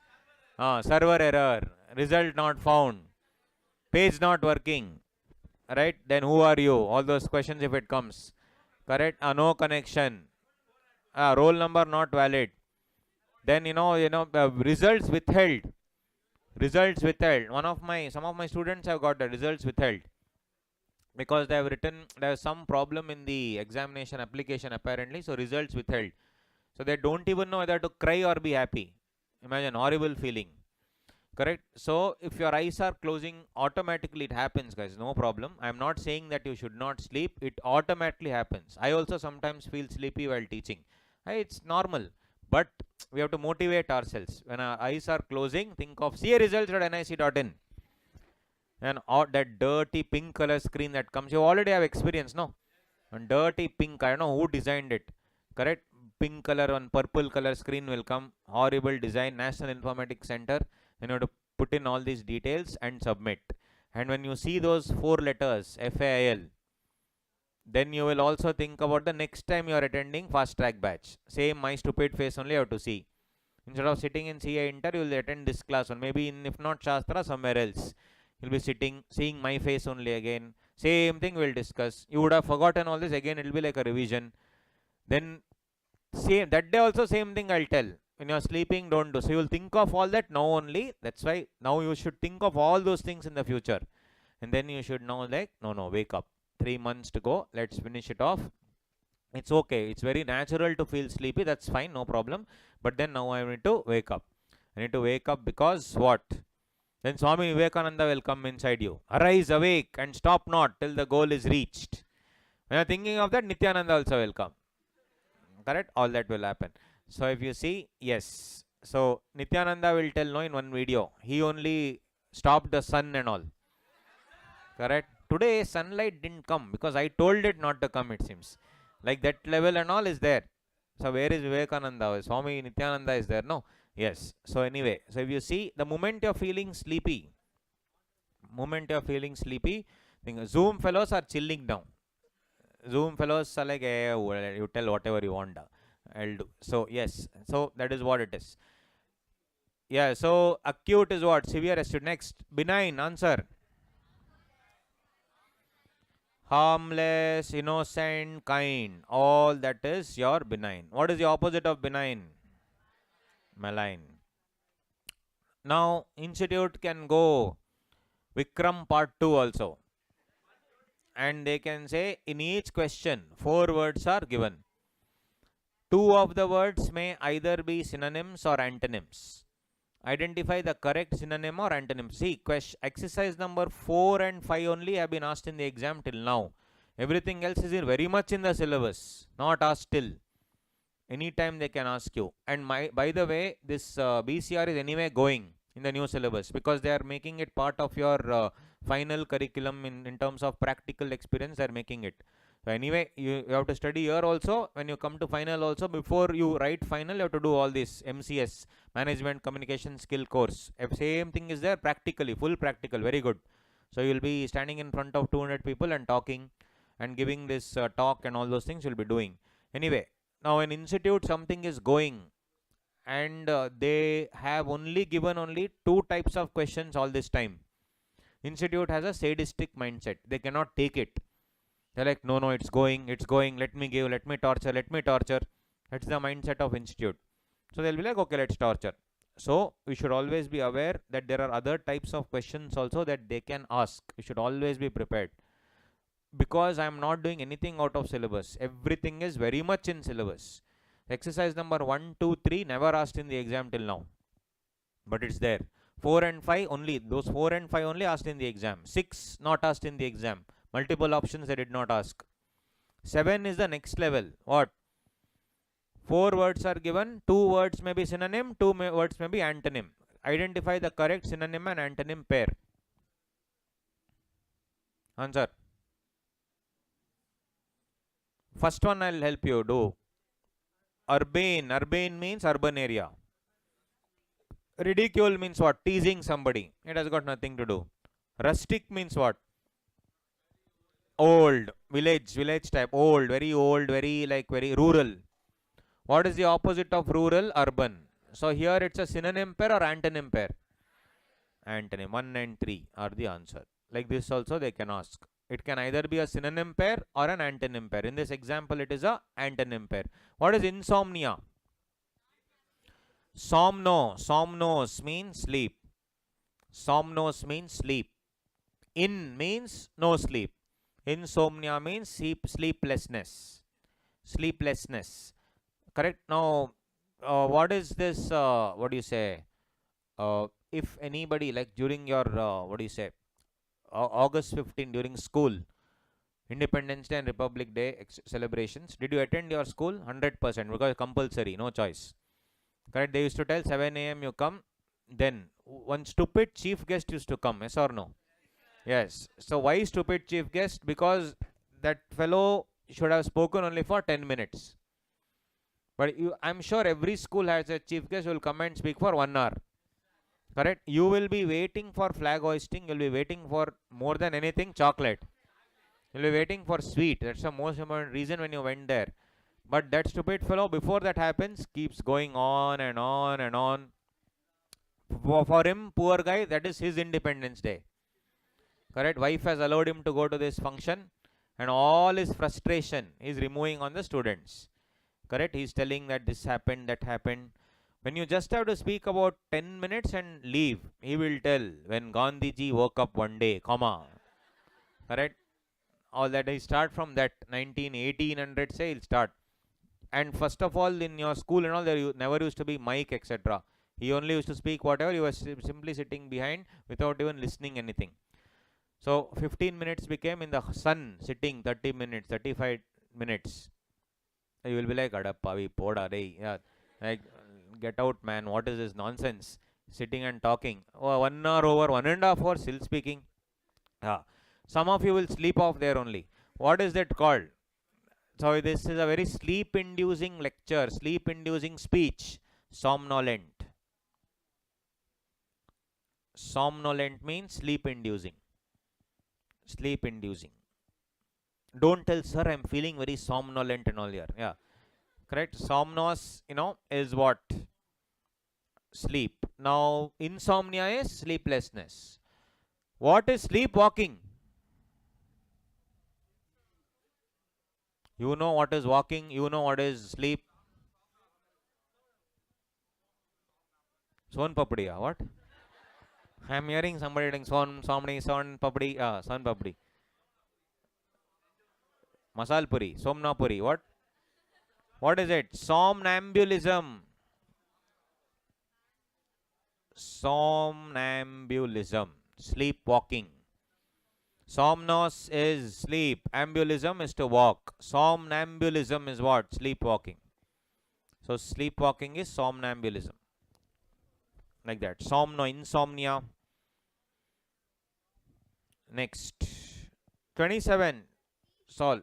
server error, result not found, page not working. Right? Then who are you? All those questions if it comes. Correct? No connection. Roll number not valid. Then results withheld. Results withheld. Some of my students have got the results withheld because they have written, there's some problem in the examination application apparently, so results withheld. So they don't even know whether to cry or be happy. Imagine, horrible feeling. Correct? So if your eyes are closing, automatically it happens, guys. No problem. I am not saying that you should not sleep. It automatically happens. I also sometimes feel sleepy while teaching. It's normal. But we have to motivate ourselves. When our eyes are closing, think of caresults.nic.in. And that dirty pink color screen that comes, you already have experience, no? And dirty pink, I don't know who designed it. Correct? Pink color and purple color screen will come. Horrible design. National Informatics Center. You have to put in all these details and submit. And when you see those 4 letters, FAIL, then you will also think about the next time you are attending fast track batch. Same my stupid face only you have to see. Instead of sitting in CA Inter, you will attend this class one. Maybe in, if not Shastra, somewhere else. You'll be sitting, seeing my face only again. Same thing we'll discuss. You would have forgotten all this. Again, it will be like a revision. Then, same, that day also same thing I'll tell. When you're sleeping, don't do. So, you'll think of all that now only. That's why now you should think of all those things in the future. And then you should know like, no, wake up. 3 months to go. Let's finish it off. It's okay. It's very natural to feel sleepy. That's fine. No problem. But then now I need to wake up. I need to wake up because what? Then Swami Vivekananda will come inside you. Arise, awake, and stop not till the goal is reached. When you are thinking of that, Nityananda also will come. Correct? All that will happen. So if you see, yes. So Nityananda will tell no in one video. He only stopped the sun and all. Correct? Today sunlight didn't come because I told it not to come, it seems. Like that level and all is there. So where is Vivekananda? Swami Nityananda is there? No. Yes. So anyway, so if you see, the moment you're feeling sleepy, think Zoom fellows are chilling down. Zoom fellows are like, hey, you tell whatever you want. I'll do. So yes. So that is what it is. Yeah. So acute is what? Severe acute. Next. Benign. Answer. Harmless, innocent, kind. All that is your benign. What is the opposite of benign? Malign. Now, institute can go Vikram part 2 also. And they can say in each question 4 words are given. 2 of the words may either be synonyms or antonyms. Identify the correct synonym or antonym. See, exercise number 4 and 5 only have been asked in the exam till now. Everything else is very much in the syllabus, not asked till. Anytime they can ask you. And by the way, this BCR is anyway going in the new syllabus because they are making it part of your final curriculum in terms of practical experience. They are making it. So anyway, you have to study here also. When you come to final also, before you write final, you have to do all this MCS, Management Communication Skill course. Same thing is there practically, full practical, very good. So you will be standing in front of 200 people and talking and giving this talk and all those things you will be doing. Anyway, now in institute something is going and they have only given 2 types of questions all this time. Institute has a sadistic mindset. They cannot take it. They're like, no, no, it's going, let me give, let me torture, let me torture. That's the mindset of institute. So they'll be like, okay, let's torture. So we should always be aware that there are other types of questions also that they can ask. We should always be prepared. Because I am not doing anything out of syllabus. Everything is very much in syllabus. Exercise number 1, 2, 3 never asked in the exam till now. But it's there. 4 and 5 only. Those 4 and 5 only asked in the exam. 6 not asked in the exam. Multiple options they did not ask. 7 is the next level. What? 4 words are given. 2 words may be synonym. 2 words may be antonym. Identify the correct synonym and antonym pair. Answer. First one I'll help you do. Urbane. Urbane means urban area. Ridicule means what? Teasing somebody. It has got nothing to do. Rustic means what? Old. Village type. Old. Very old. Very rural. What is the opposite of rural? Urban. So here it's a synonym pair or antonym pair? Antonym. 1 and 3 are the answer. Like this also they can ask. It can either be a synonym pair or an antonym pair. In this example, it is a antonym pair. What is insomnia? Somnos means sleep. Somnos means sleep. In means no sleep. Insomnia means sleeplessness. Sleeplessness. Correct. Now, what is this? What do you say? If anybody, like during your August 15 during school, Independence Day and Republic Day celebrations, did you attend your school? 100% because compulsory, no choice. Correct. They used to tell 7 a.m. you come. Then one stupid chief guest used to come. Yes or no? Yes. So why stupid chief guest? Because that fellow should have spoken only for 10 minutes. But I'm sure every school has a chief guest who will come and speak for 1 hour. Correct. You will be waiting for flag hoisting. You will be waiting for more than anything chocolate. You will be waiting for sweet. That's the most important reason when you went there. But that stupid fellow, before that happens, keeps going on and on and on. For him, poor guy, that is his Independence Day. Correct. Wife has allowed him to go to this function, and all his frustration is removing on the students. Correct. He's telling that this happened, that happened. When you just have to speak about 10 minutes and leave, he will tell when Gandhiji woke up one day, comma. Correct. All that. He start from that 1800 say he'll start. And first of all, in your school and all, there never used to be mic, etc. He only used to speak whatever. He was simply sitting behind without even listening anything. So 15 minutes became in the sun, sitting 30 minutes, 35 minutes. You will be like, Adappavi, poda re. Yeah, like, get out, man. What is this nonsense? Sitting and talking. Oh, 1 hour over, 1.5 hours still speaking. Yeah. Some of you will sleep off there only. What is that called? So this is a very sleep-inducing lecture, sleep-inducing speech. Somnolent. Somnolent means sleep-inducing. Sleep-inducing. Don't tell, sir, I'm feeling very somnolent and all here. Yeah. Correct. Somnos, is what? Sleep. Now, insomnia is sleeplessness. What is sleepwalking? You know what is walking, you know what is sleep. Son papdi, what? I am hearing somebody doing son papdi, son papdi. Masal puri, somna puri, what? What is it? Somnambulism. Somnambulism. Sleepwalking. Somnos is sleep. Ambulism is to walk. Somnambulism is what? Sleepwalking. So sleepwalking is somnambulism. Like that. Insomnia. Next. 27. Solve.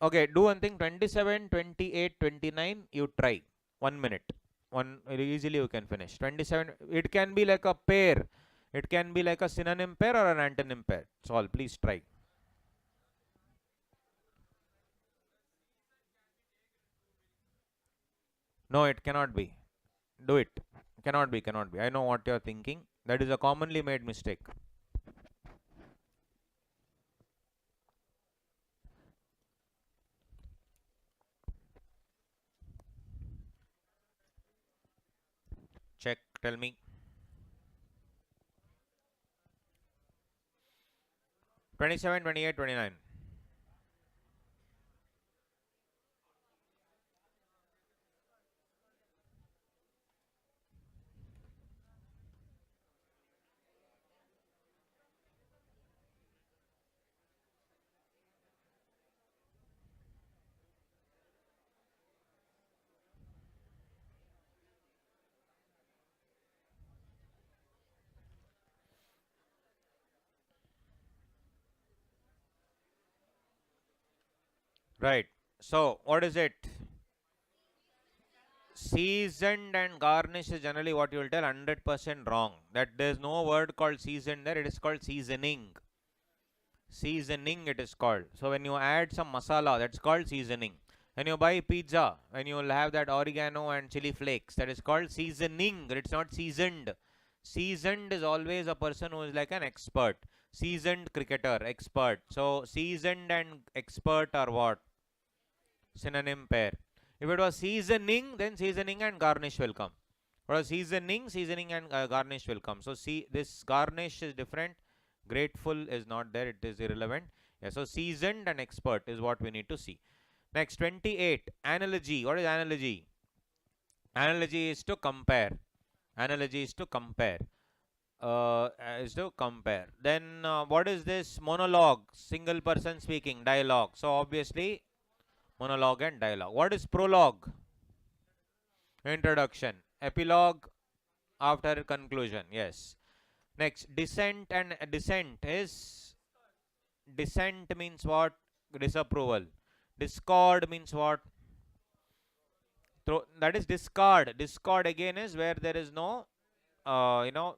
Okay, do one thing. 27, 28, 29. You try. 1 minute. Easily you can finish. 27. It can be like a pair. It can be like a synonym pair or an antonym pair. Solve. Please try. No, it cannot be. Do it. Cannot be. I know what you are thinking. That is a commonly made mistake. Tell me. 27, 28, 29. Right. So, what is it? Seasoned and garnish is generally what you will tell. 100% wrong. That there is no word called seasoned there. It is called seasoning. Seasoning it is called. So, when you add some masala, that's called seasoning. When you buy pizza, when you will have that oregano and chili flakes, that is called seasoning. It's not seasoned. Seasoned is always a person who is like an expert. Seasoned cricketer, expert. So, seasoned and expert are what? Synonym pair. If it was seasoning, then seasoning and garnish will come. For seasoning, seasoning and garnish will come. So, see, this garnish is different. Grateful is not there. It is irrelevant. Yeah, so, seasoned and expert is what we need to see. Next, 28. Analogy. What is analogy? Analogy is to compare. Analogy is to compare. Then, what is this? Monologue. Single person speaking. Dialogue. So, obviously, monologue and dialogue. What is prologue? Introduction. Epilogue after conclusion. Yes. Next, dissent and dissent is, dissent means what? Disapproval. Discord means what? That is discard. Discord again is where there is no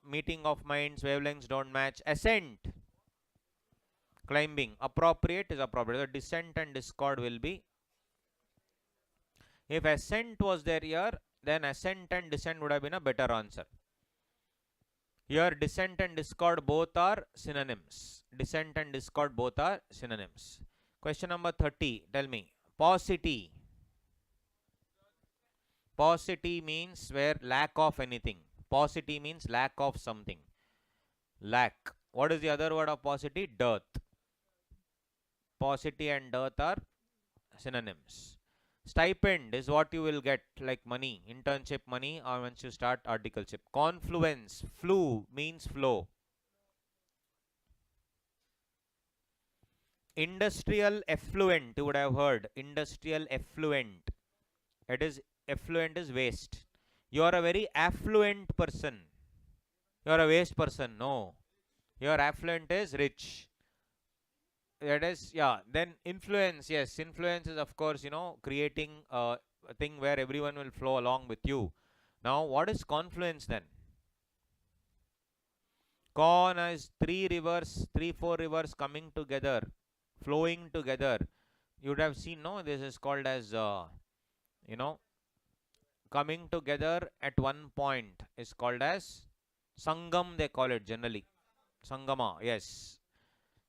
meeting of minds, wavelengths don't match. Ascent, climbing. Appropriate is appropriate. So dissent and discord will be. If ascent was there here, then ascent and dissent would have been a better answer. Here dissent and discord both are synonyms. Dissent and discord both are synonyms. Question number 30. Tell me. Paucity. Paucity means where lack of anything. Paucity means lack of something. Lack. What is the other word of paucity? Dearth. Paucity and dearth are synonyms. Stipend is what you will get, like money, internship money, or once you start articleship. Confluence, flu means flow. Industrial effluent, you would have heard. Industrial effluent. It is, effluent is waste. You are a very affluent person. You are a waste person. No. Your affluent is rich. That is, yeah. Then influence, yes. Influence is, of course, creating a thing where everyone will flow along with you. Now, what is confluence then? Con is three, four rivers coming together, flowing together. You would have seen, no? This is called as, coming together at one point is called as Sangam, they call it generally. Sangama, yes.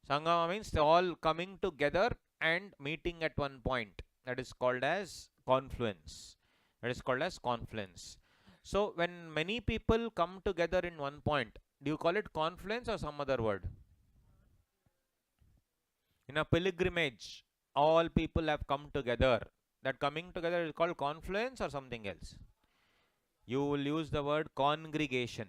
Sangama means they all coming together and meeting at one point. That is called as confluence. That is called as confluence. So, when many people come together in one point, do you call it confluence or some other word? In a pilgrimage, all people have come together. That coming together is called confluence or something else? You will use the word congregation.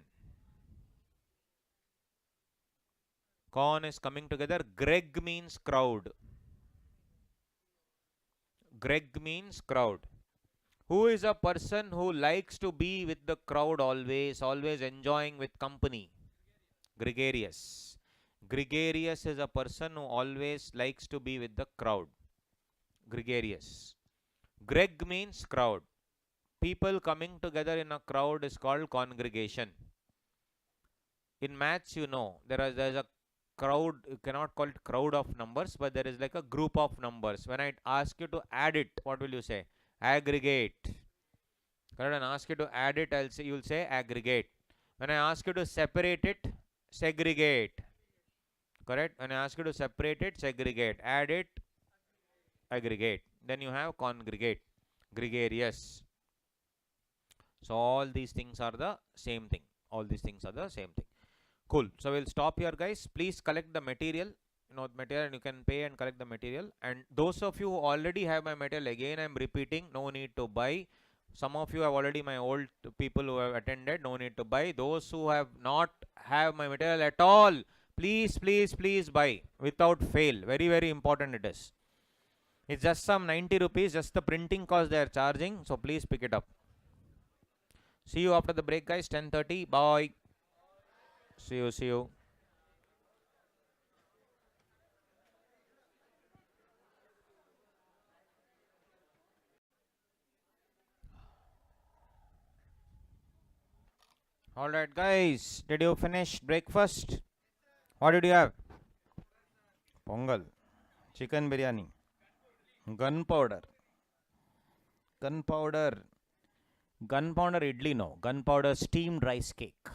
Con is coming together. Greg means crowd. Greg means crowd. Who is a person who likes to be with the crowd always, always enjoying with company? Gregarious. Gregarious is a person who always likes to be with the crowd. Gregarious. Greg means crowd. People coming together in a crowd is called congregation. In maths, there is a crowd. You cannot call it crowd of numbers, but there is like a group of numbers. When I ask you to add it, what will you say? Aggregate. Correct? When I ask you to add it, you will say aggregate. When I ask you to separate it, segregate. Correct? When I ask you to separate it, segregate. Add it, aggregate. Then you have congregate. Gregarious. So all these things are the same thing. All these things are the same thing. Cool. So we'll stop here, guys. Please collect the material. Material, you can pay and collect the material. And those of you who already have my material, again I'm repeating, no need to buy. Some of you have already, my old people who have attended, no need to buy. Those who have not have my material at all, please, please, please buy without fail. Very, very important it is. It's just some 90 rupees, just the printing cost they are charging. So please pick it up. See you after the break, guys. 10:30. Bye. See you. See you. Alright, guys. Did you finish breakfast? What did you have? Pongal. Chicken biryani. Gunpowder. Gunpowder. Gunpowder idli, no. Gunpowder steamed rice cake.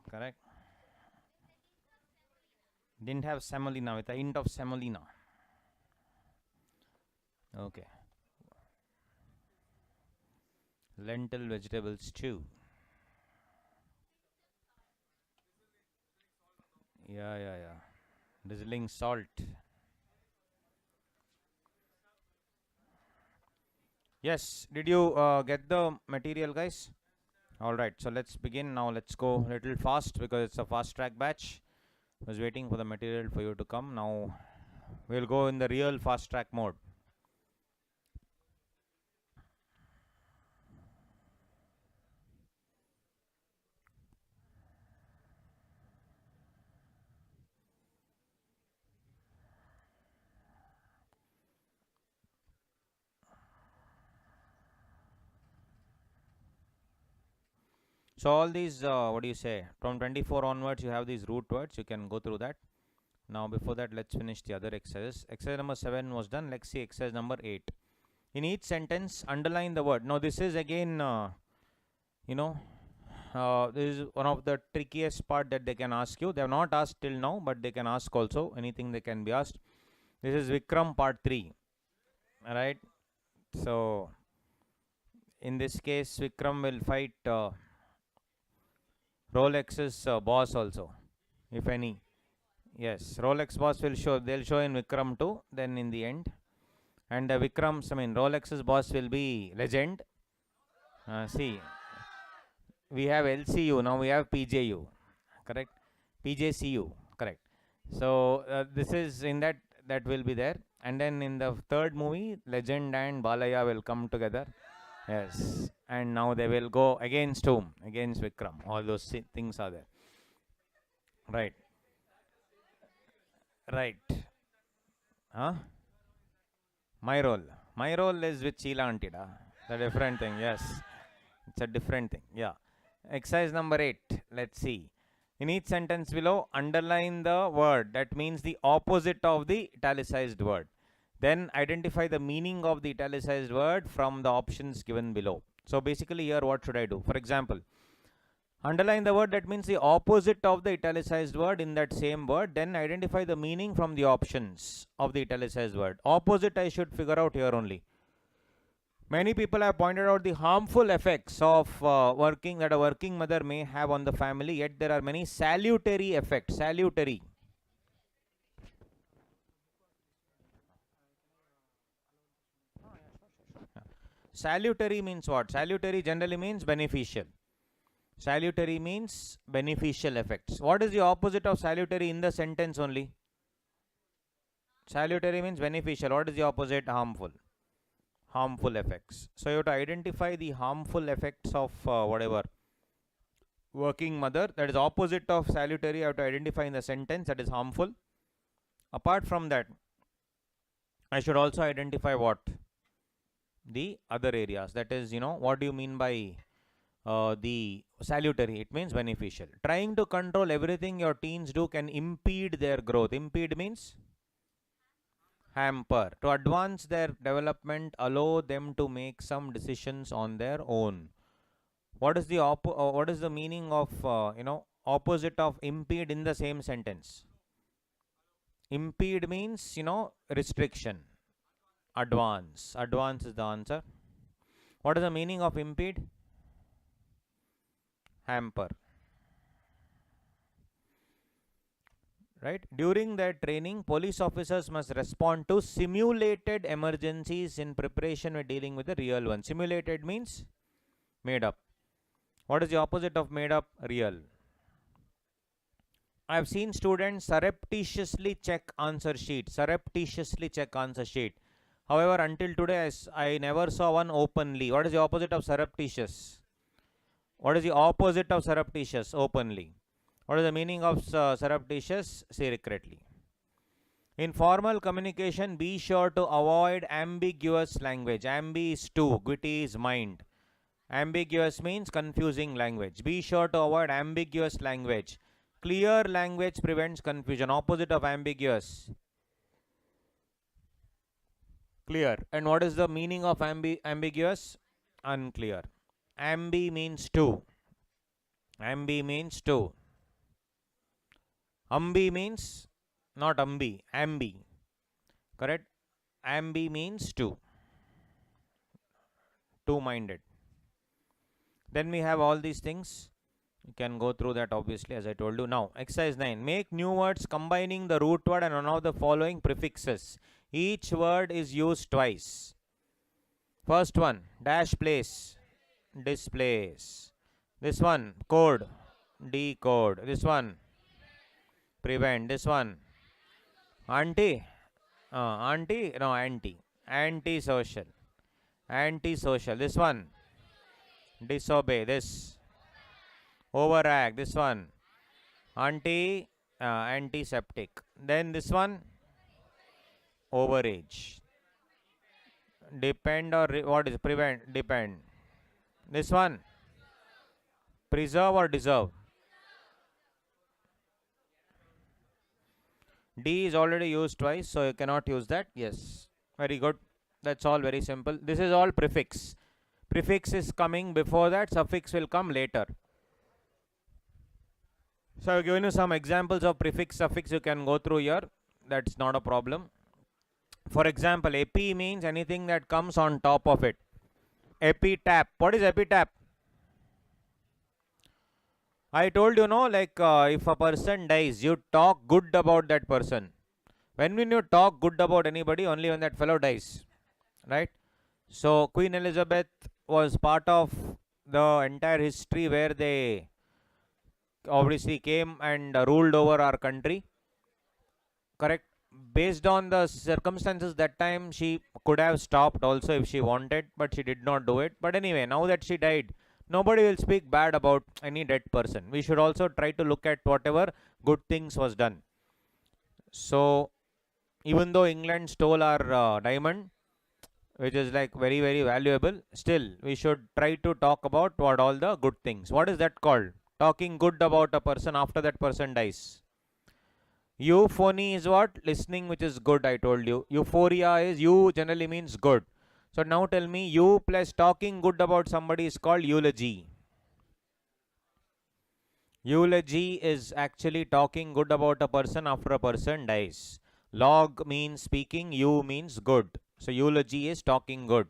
Correct. Didn't have semolina with a hint of semolina. Okay. Lentil vegetable stew. Yeah. Drizzling salt. Yes. Did you get the material, guys? Alright. So let's begin now. Let's go a little fast because it's a fast track batch. I was waiting for the material for you to come. Now we'll go in the real fast track mode. So all these, what do you say, from 24 onwards you have these root words, you can go through that. Now before that, let's finish the other exercises. Exercise number 7 was done. Let's see exercise number 8. In each sentence, underline the word. Now this is again, this is one of the trickiest part that they can ask you. They have not asked till now, but they can ask also. Anything they can be asked. This is Vikram part 3. Alright. So in this case, Vikram will fight Rolex's boss also, if any. Yes, Rolex boss will show. They'll show in Vikram too. Then in the end, and Rolex's boss will be legend. See, we have LCU now. We have PJU, correct? PJCU, correct. So this is in that will be there. And then in the third movie, Legend and Balaya will come together. Yes, and now they will go against whom? Against Vikram. All those things are there. Right. Huh? My role is with Sheila Auntie. The different thing. Yes, it's a different thing. Yeah. Exercise number 8. Let's see. In each sentence below, underline the word that means the opposite of the italicized word. Then identify the meaning of the italicized word from the options given below. So basically here what should I do? For example, underline the word that means the opposite of the italicized word in that same word. Then identify the meaning from the options of the italicized word. Opposite I should figure out here only. Many people have pointed out the harmful effects of working that a working mother may have on the family. Yet there are many salutary effects. Salutary. Salutary means what? Salutary generally means beneficial. Salutary means beneficial effects. What is the opposite of salutary in the sentence only? Salutary means beneficial. What is the opposite? Harmful. Harmful effects. So you have to identify the harmful effects of whatever working mother. That is opposite of salutary. You have to identify in the sentence that is harmful. Apart from that, I should also identify what? The other areas. That is, what do you mean by the salutary? It means beneficial. Trying to control everything your teens do can impede their growth. Impede means hamper. To advance their development, allow them to make some decisions on their own. What is the meaning of opposite of impede in the same sentence? Impede means restriction. Advance is the answer. What is the meaning of impede? Hamper. Right? During their training, police officers must respond to simulated emergencies in preparation with dealing with the real one. Simulated means made up. What is the opposite of made up? Real. I have seen students surreptitiously check answer sheet. Surreptitiously check answer sheet. However, until today, I never saw one openly. What is the opposite of surreptitious? What is the opposite of surreptitious? Openly. What is the meaning of surreptitious? Secretly. In formal communication, be sure to avoid ambiguous language. Ambi is to, gwitty is mind. Ambiguous means confusing language. Be sure to avoid ambiguous language. Clear language prevents confusion. Opposite of ambiguous? Clear. And what is the meaning of ambiguous? Unclear. Ambi means to. Ambi means to. Ambi means not ambi, ambi. Correct? Ambi means two. Two-minded. Then we have all these things. You can go through that obviously as I told you. Now, exercise 9. Make new words combining the root word and one of the following prefixes. Each word is used twice. First one, dash place, displace. This one, code, decode. This one, prevent. This one, anti, anti-social. Anti-social. This one, disobey. This, overact. This one, antiseptic. Then this one, overage. Depend or what is prevent? Depend. This one, preserve or deserve. D is already used twice, so you cannot use that. Yes, very good. That's all very simple. This is all prefix. Prefix is coming before that, suffix will come later. So I've given you some examples of prefix, suffix. You can go through here. That's not a problem. For example, epi means anything that comes on top of it. Epitaph. What is epitaph? I told you, no, like if a person dies, you talk good about that person. When will you talk good about anybody? Only when that fellow dies. Right? So Queen Elizabeth was part of the entire history where they obviously came and ruled over our country. Correct? Based on the circumstances that time, she could have stopped also if she wanted, but she did not do it. But anyway, now that she died, nobody will speak bad about any dead person. We should also try to look at whatever good things was done. So even though England stole our diamond, which is like very, very valuable, still we should try to talk about what all the good things. What is that called? Talking good about a person after that person dies. Euphony is what? Listening, which is good, I told you. Euphoria is, you generally means good. So now tell me, you plus talking good about somebody is called eulogy. Eulogy is actually talking good about a person after a person dies. Log means speaking, you means good. So eulogy is talking good.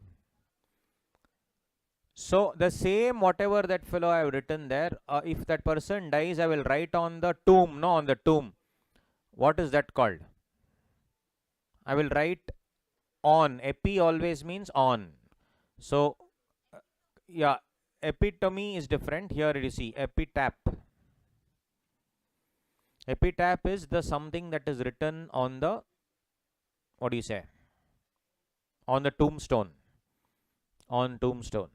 So the same whatever that fellow I have written there, if that person dies, I will write on the tomb, no, on the tomb. What is that called? I will write on. Epi always means on. So, yeah, epitome is different. Here you see epitaph. Epitaph is the something that is written on the, what do you say? On the tombstone. On tombstone.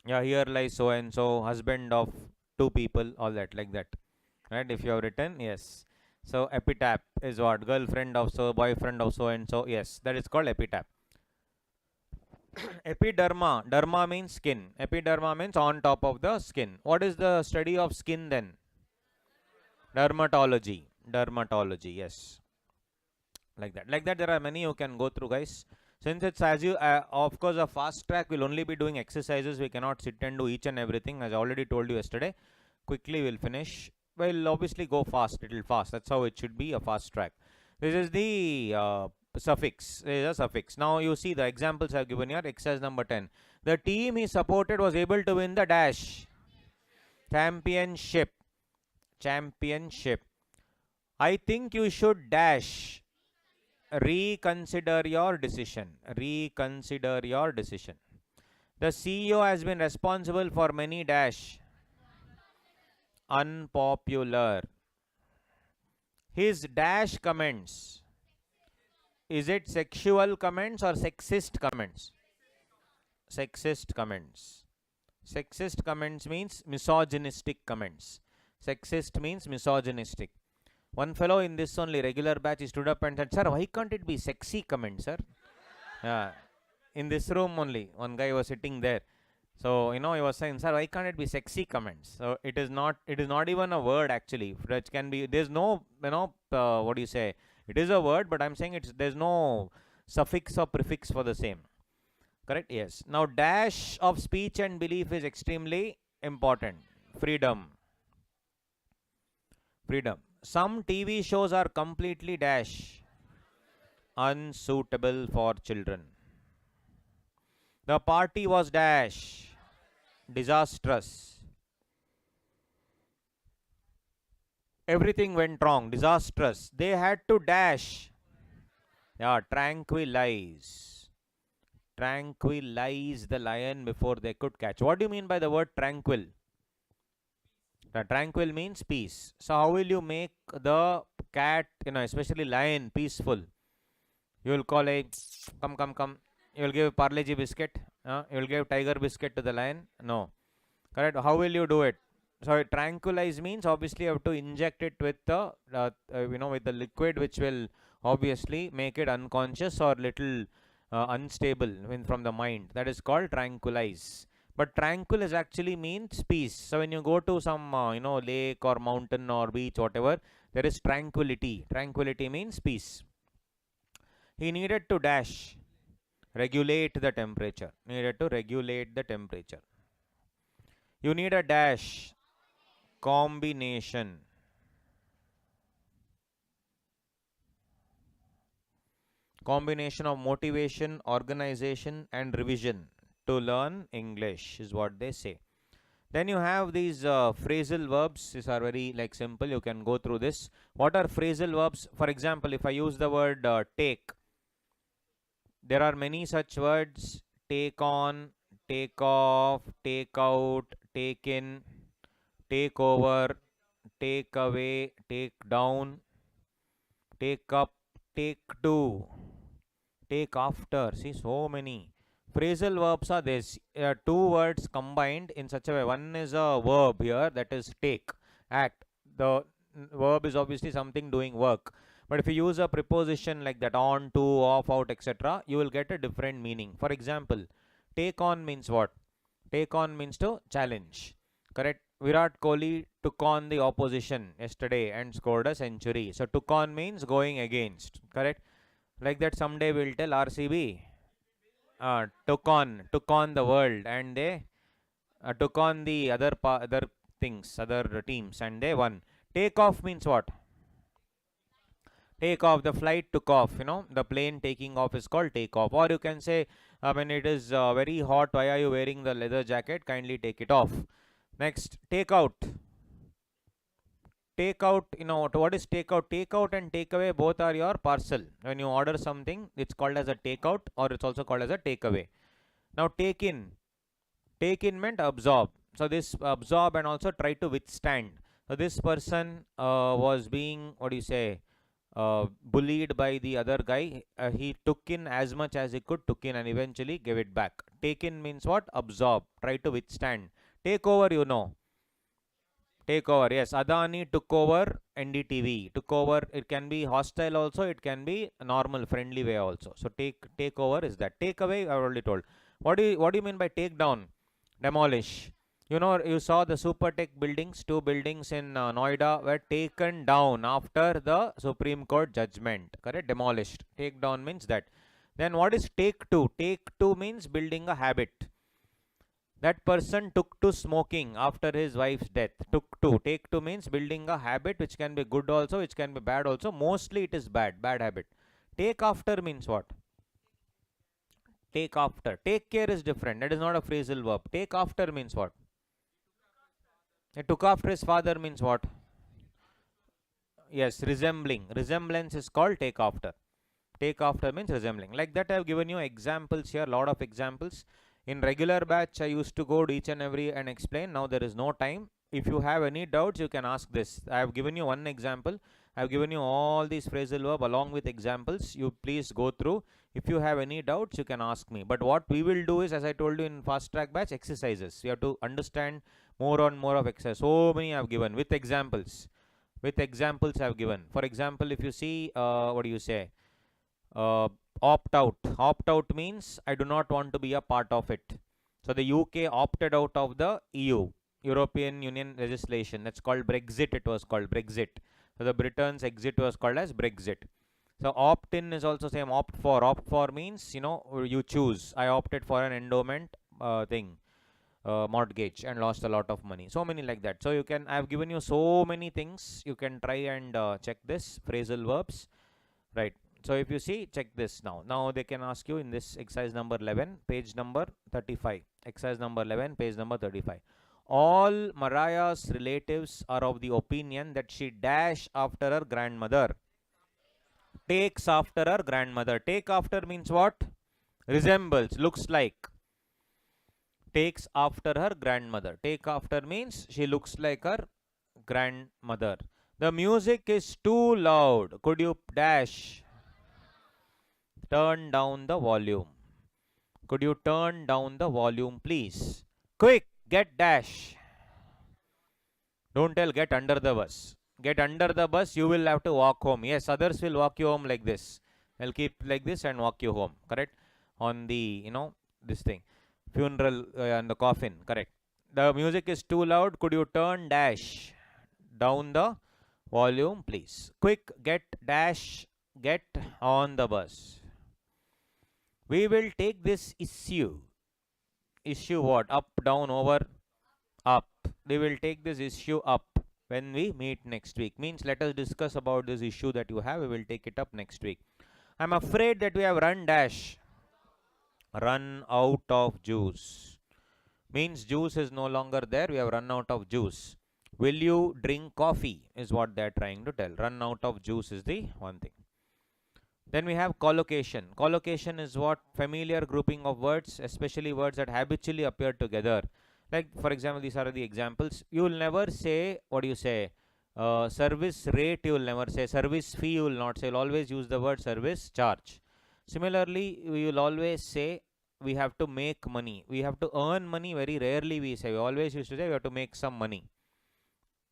Yeah, here lies so and so, husband of two people, all that, like that. Right? If you have written, yes. So epitaph is what? Girlfriend of so, boyfriend of so and so. Yes, that is called epitaph. Epiderma. Derma means skin. Epiderma means on top of the skin. What is the study of skin then? Dermatology. Dermatology, yes. Like that. Like that, there are many you can go through, guys. Since it's as you, of course, a fast track, we'll only be doing exercises. We cannot sit and do each and everything. As I already told you yesterday, quickly we'll finish. We'll obviously go fast, little fast. That's how it should be, a fast track. This is the suffix. There is a suffix. Now you see the examples I have given here. Exercise number 10. The team he supported was able to win the dash. Championship. Championship. I think you should dash. Reconsider your decision. Reconsider your decision. The CEO has been responsible for many dash. Unpopular. His dash comments. Is it sexual comments or sexist comments? Sexist comments. Sexist comments means misogynistic comments. Sexist means misogynistic. One fellow in this only regular batch, he stood up and said, "Sir, why can't it be sexy comments, sir?" In this room only, one guy was sitting there. So, he was saying, "Sir, why can't it be sexy comments?" So, it is not even a word actually. It can be, there's no, what do you say? It is a word, but I'm saying there's no suffix or prefix for the same. Correct? Yes. Now, dash of speech and belief is extremely important. Freedom. Freedom. Some TV shows are completely dash. Unsuitable for children. The party was dash. Disastrous. Everything went wrong. Disastrous. They had to dash. Yeah, tranquilize. Tranquilize the lion before they could catch. What do you mean by the word tranquil? Tranquil means peace. So how will you make the cat, especially lion, peaceful? You will call come. You will give Parle-G biscuit. You will give tiger biscuit to the lion. No. Correct. How will you do it? So tranquilize means obviously you have to inject it with the with the liquid, which will obviously make it unconscious or little unstable from the mind. That is called tranquilize. But tranquil is actually means peace. So when you go to some lake or mountain or beach, whatever, there is tranquility. Tranquility means peace. He needed to dash. Regulate the temperature. Needed to regulate the temperature. You need a dash. Combination. Combination of motivation, organization and revision to learn English is what they say. Then you have these phrasal verbs. These are very simple. You can go through this. What are phrasal verbs? For example, if I use the word take, there are many such words. Take on, take off, take out, take in, take over, take away, take down, take up, take to, take after. See, so many. Phrasal verbs are this. Two words combined in such a way. One is a verb here, that is take, act. The verb is obviously something doing work. But if you use a preposition like that, on, to, off, out, etc., you will get a different meaning. For example, take on means what? Take on means to challenge. Correct? Virat Kohli took on the opposition yesterday and scored a century. So took on means going against. Correct? Like that someday we'll tell RCB took on the world, and they took on the other things, other teams, and they won. Take off means what? Take off. The flight took off. The plane taking off is called take off. Or you can say, when it is very hot, why are you wearing the leather jacket? Kindly take it off. Next, take out. Take out, what is take out? Take out and take away both are your parcel. When you order something, it's called as a take out, or it's also called as a take away. Now take in. Take in meant absorb. So this absorb and also try to withstand. So this person was being, bullied by the other guy. He took in as much as he could, took in, and eventually gave it back. Take in means what? Absorb. Try to withstand. Take over, Take over, yes. Adani took over NDTV. Took over, it can be hostile also, it can be a normal, friendly way also. So take over is that. Take away, I already told. What do you mean by take down? Demolish. You saw the super tech buildings, 2 buildings in Noida were taken down after the Supreme Court judgment. Correct? Demolished. Take down means that. Then what is take to? Take to means building a habit. That person took to smoking after his wife's death. Took to. Take to means building a habit, which can be good also, which can be bad also. Mostly it is bad habit. Take after means what? Take after. Take care is different. That is not a phrasal verb. Take after means what? He took after his father means what? Yes, resembling. Resemblance is called take after. Take after means resembling. Like that I have given you examples here, lot of examples. In regular batch I used to go to each and every and explain. Now there is no time. If you have any doubts, you can ask this. I have given you one example. I have given you all these phrasal verb along with examples. You please go through. If you have any doubts, you can ask me. But what we will do is, as I told you in fast track batch, exercises. You have to understand more and more of exercise. So many I have given with examples. With examples I have given. For example, if you see, what do you say? Opt out. Opt out means I do not want to be a part of it. So the UK opted out of the EU. European Union legislation. That's called Brexit. It was called Brexit. So the Britain's exit was called as Brexit. So opt in is also same. Opt for. Opt for means, you know, you choose. I opted for an endowment mortgage and lost a lot of money. So many like that. So you can, I have given you so many things. You can try and check this phrasal verbs, right? So if you see, check this now. Now they can ask you in this exercise number 11, page number 35. Exercise number 11, page number 35. All Mariah's relatives are of the opinion that she dash after her grandmother. Takes after her grandmother. Take after means what? Resembles, looks like. Takes after her grandmother. Take after means she looks like her grandmother. The music is too loud. Could you dash? Turn down the volume. Could you turn down the volume, please? Quick, get dash. Don't tell get under the bus. Get under the bus, you will have to walk home. Yes, others will walk you home like this. They'll keep like this and walk you home. Correct? On the, you know, this thing. Funeral and the coffin. Correct. The music is too loud. Could you turn dash down the volume, please? Quick, get dash, get on the bus. We will take this issue. Issue what? Up, down, over, up. We will take this issue up when we meet next week. Means let us discuss about this issue that you have. We will take it up next week. I'm afraid that we have run dash. Run out of juice. Means juice is no longer there. We have run out of juice. Will you drink coffee? Is what they are trying to tell. Run out of juice is the one thing. Then we have collocation. Collocation is what? Familiar grouping of words, especially words that habitually appear together. Like, for example, these are the examples. You will never say, what do you say? Service rate, you will never say. Service fee, you will not say. You will always use the word service charge. Similarly, we will always say we have to make money. We have to earn money. Very rarely we say. We always used to say we have to make some money.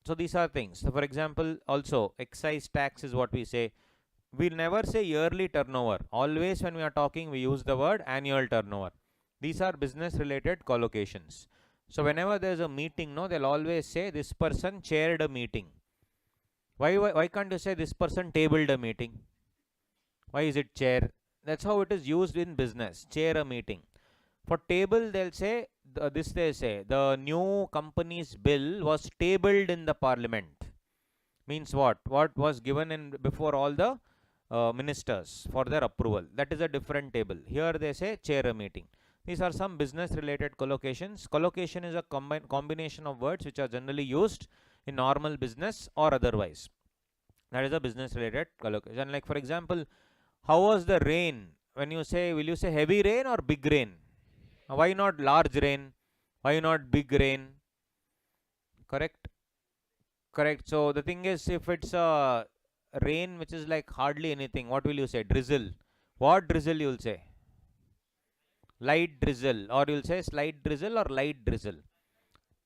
So these are things. So for example, also excise tax is what we say. We'll never say yearly turnover. Always when we are talking, we use the word annual turnover. These are business related collocations. So whenever there is a meeting, no, they'll always say this person chaired a meeting. Why can't you say this person tabled a meeting? Why is it chair? That's how it is used in business. Chair a meeting. For table, they'll say, they say, the new company's bill was tabled in the parliament. Means what? What was given in before all the ministers for their approval. That is a different table. Here they say chair a meeting. These are some business related collocations. Collocation is a combination of words which are generally used in normal business or otherwise. That is a business related collocation. Like for example, how was the rain? When you say, will you say heavy rain or big rain? Why not large rain? Why not big rain? Correct? Correct. So the thing is, if it's a rain which is like hardly anything, what will you say? Drizzle. What drizzle you will say? Light drizzle, or you will say slight drizzle or light drizzle.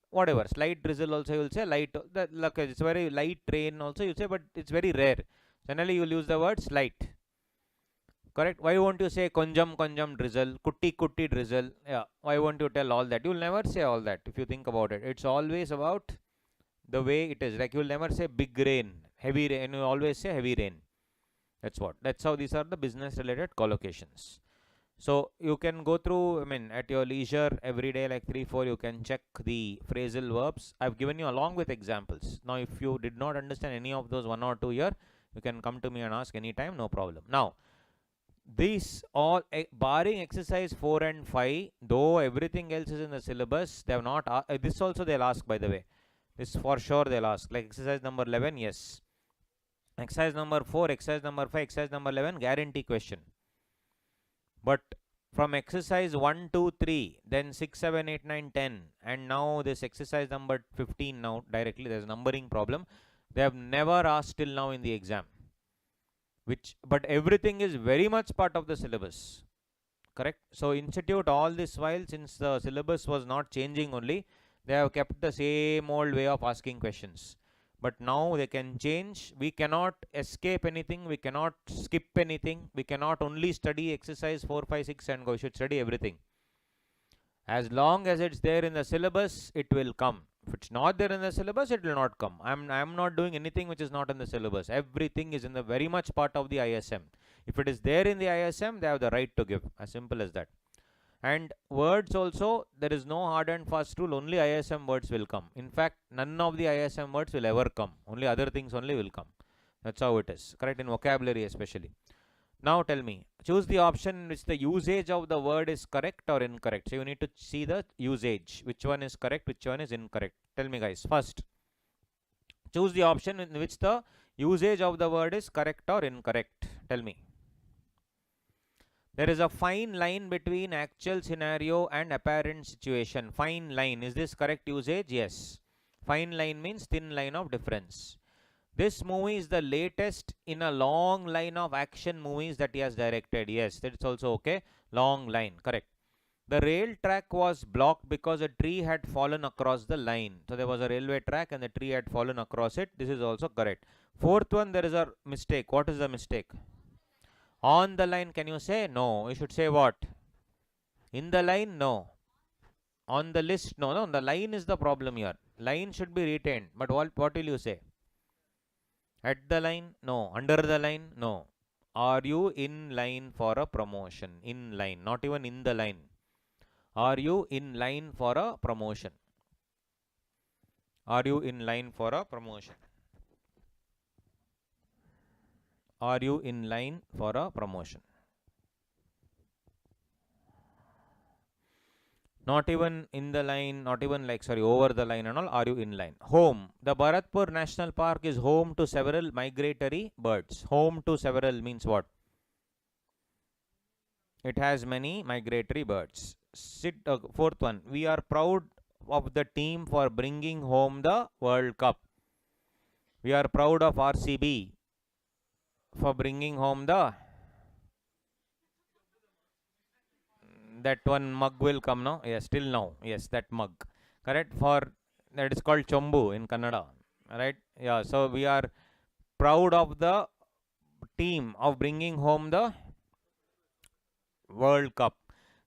Whatever, slight drizzle also you will say light. Look, it's very light rain also you say, but it's very rare. Generally you will use the word slight. Correct. Why won't you say konjam drizzle, kutti drizzle? Yeah. Why won't you tell all that? You will never say all that if you think about it. It's always about the way it is. Like you will never say big rain, heavy rain. You always say heavy rain. That's what. That's how these are the business related collocations. So you can go through, I mean, at your leisure every day, like 3-4, you can check the phrasal verbs. I've given you along with examples. Now, if you did not understand any of those 1 or 2 here, you can come to me and ask anytime, no problem. Now, These all, barring exercise 4 and 5, though everything else is in the syllabus, they have not, this also they'll ask, by the way. This for sure they'll ask. Like exercise number 11, yes. Exercise number 4, exercise number 5, exercise number 11, guarantee question. But from exercise 1, 2, 3, then 6, 7, 8, 9, 10, and now this exercise number 15, now directly there's a numbering problem. They have never asked till now in the exam. But everything is very much part of the syllabus. Correct? So institute all this while, since the syllabus was not changing only, they have kept the same old way of asking questions. But now they can change. We cannot escape anything. We cannot skip anything. We cannot only study exercise 4, 5, 6 and go. We should study everything. As long as it's there in the syllabus, it will come. If it's not there in the syllabus, it will not come. I'm not doing anything which is not in the syllabus. Everything is in the very much part of the ISM. If it is there in the ISM, they have the right to give. As simple as that. And words also, there is no hard and fast rule. Only ISM words will come. In fact, none of the ISM words will ever come. Only other things only will come. That's how it is. Correct? In vocabulary especially. Now tell me, choose the option in which the usage of the word is correct or incorrect. So you need to see the usage. Which one is correct, which one is incorrect. Tell me guys. First, choose the option in which the usage of the word is correct or incorrect. Tell me. There is a fine line between actual scenario and apparent situation. Fine line. Is this correct usage? Yes. Fine line means thin line of difference. This movie is the latest in a long line of action movies that he has directed. Yes, that's also okay. Long line. Correct. The rail track was blocked because a tree had fallen across the line. So there was a railway track and the tree had fallen across it. This is also correct. Fourth one, there is a mistake. What is the mistake? On the line, can you say? No. You should say what? In the line? No. On the list? No. No. The line is the problem here. Line should be retained. But what will you say? At the line? No. Under the line? No. Are you in line for a promotion? In line. Not even in the line. Are you in line for a promotion? Are you in line for a promotion? Are you in line for a promotion? Not even in the line, not even like, sorry, over the line and all. Are you in line? Home. The Bharatpur National Park is home to several migratory birds. Home to several means what? It has many migratory birds. Fourth one. We are proud of the team for bringing home the World Cup. We are proud of RCB for bringing home the, that one mug will come now. Yes, till now. Yes, that mug. Correct. For that is called Chombu in Kannada. Right. Yeah. So we are proud of the team of bringing home the World Cup.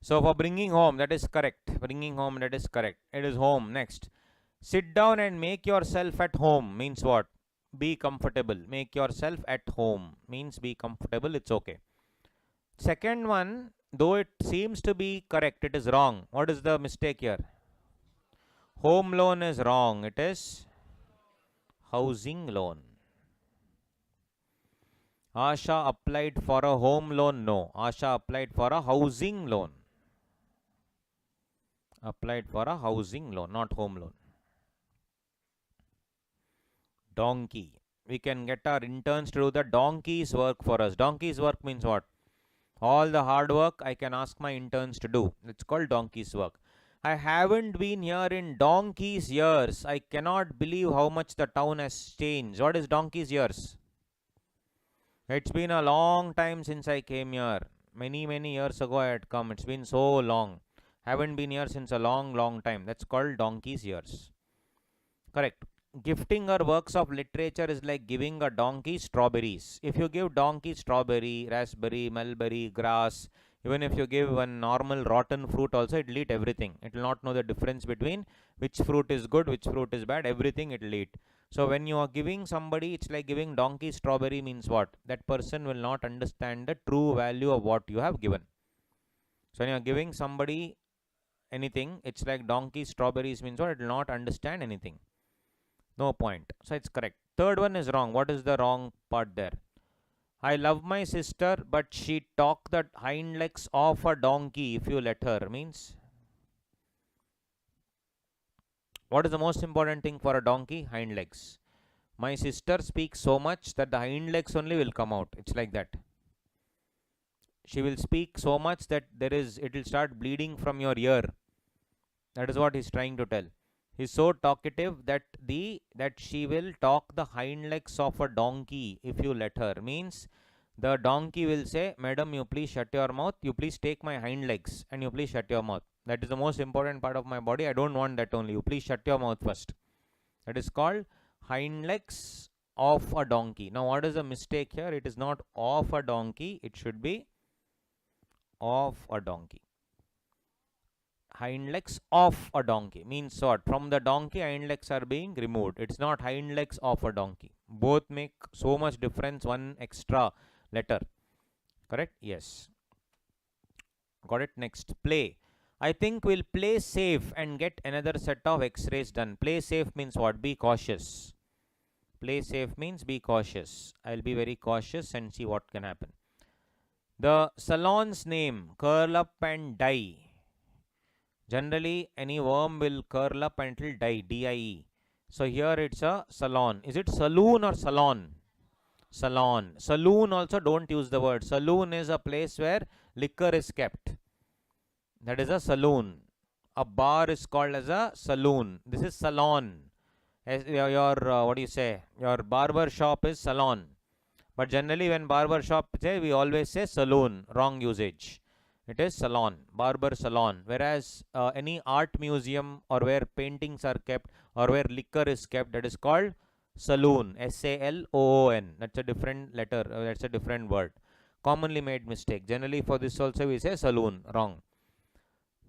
So for bringing home, that is correct. Bringing home, that is correct. It is home. Next. Sit down and make yourself at home means what? Be comfortable. Make yourself at home means be comfortable. It's okay. Second one, though it seems to be correct, it is wrong. What is the mistake here? Home loan is wrong. It is housing loan. Asha applied for a home loan. No. Asha applied for a housing loan. Applied for a housing loan, not home loan. Donkey. We can get our interns to do the donkey's work for us. Donkey's work means what? All the hard work I can ask my interns to do. It's called donkey's work. I haven't been here in donkey's years. I cannot believe how much the town has changed. What is donkey's years? It's been a long time since I came here. Many years ago I had come. It's been so long. Haven't been here since a long time. That's called donkey's years. Correct. Gifting or works of literature is like giving a donkey strawberries. If you give donkey strawberry, raspberry, mulberry, grass, even if you give one normal rotten fruit also, it will eat everything. It will not know the difference between which fruit is good, which fruit is bad. Everything it will eat. So when you are giving somebody, it's like giving donkey strawberry means what? That person will not understand the true value of what you have given. So when you are giving somebody anything, it's like donkey strawberries means what? It will not understand anything. No point. So it's correct. Third one is wrong. What is the wrong part there? I love my sister, but she talk the hind legs off a donkey if you let her. Means, what is the most important thing for a donkey? Hind legs. My sister speaks so much that the hind legs only will come out. It's like that. She will speak so much that it will start bleeding from your ear. That is what he's trying to tell. He's so talkative that she will talk the hind legs of a donkey if you let her. Means the donkey will say, Madam, you please shut your mouth, you please take my hind legs, and you please shut your mouth. That is the most important part of my body. I don't want that only. You please shut your mouth first. That is called hind legs of a donkey. Now, what is the mistake here? It is not of a donkey, it should be of a donkey. Hind legs of a donkey means what? From the donkey, hind legs are being removed. It's not hind legs of a donkey. Both make so much difference, one extra letter. Correct? Yes. Got it? Next, play. I think we'll play safe and get another set of x-rays done. Play safe means what? Be cautious. Play safe means be cautious. I'll be very cautious and see what can happen. The salon's name, curl up and die. Generally, any worm will curl up until die, D-I-E. So here it's a salon. Is it saloon or salon? Salon. Saloon also don't use the word. Saloon is a place where liquor is kept. That is a saloon. A bar is called as a saloon. This is salon. As your what do you say? Your barber shop is salon. But generally when barber shop say, we always say saloon. Wrong usage. It is salon, barber salon. Whereas any art museum or where paintings are kept or where liquor is kept, that is called saloon. S-A-L-O-O-N. That's a different letter. That's a different word. Commonly made mistake. Generally for this also we say saloon. Wrong.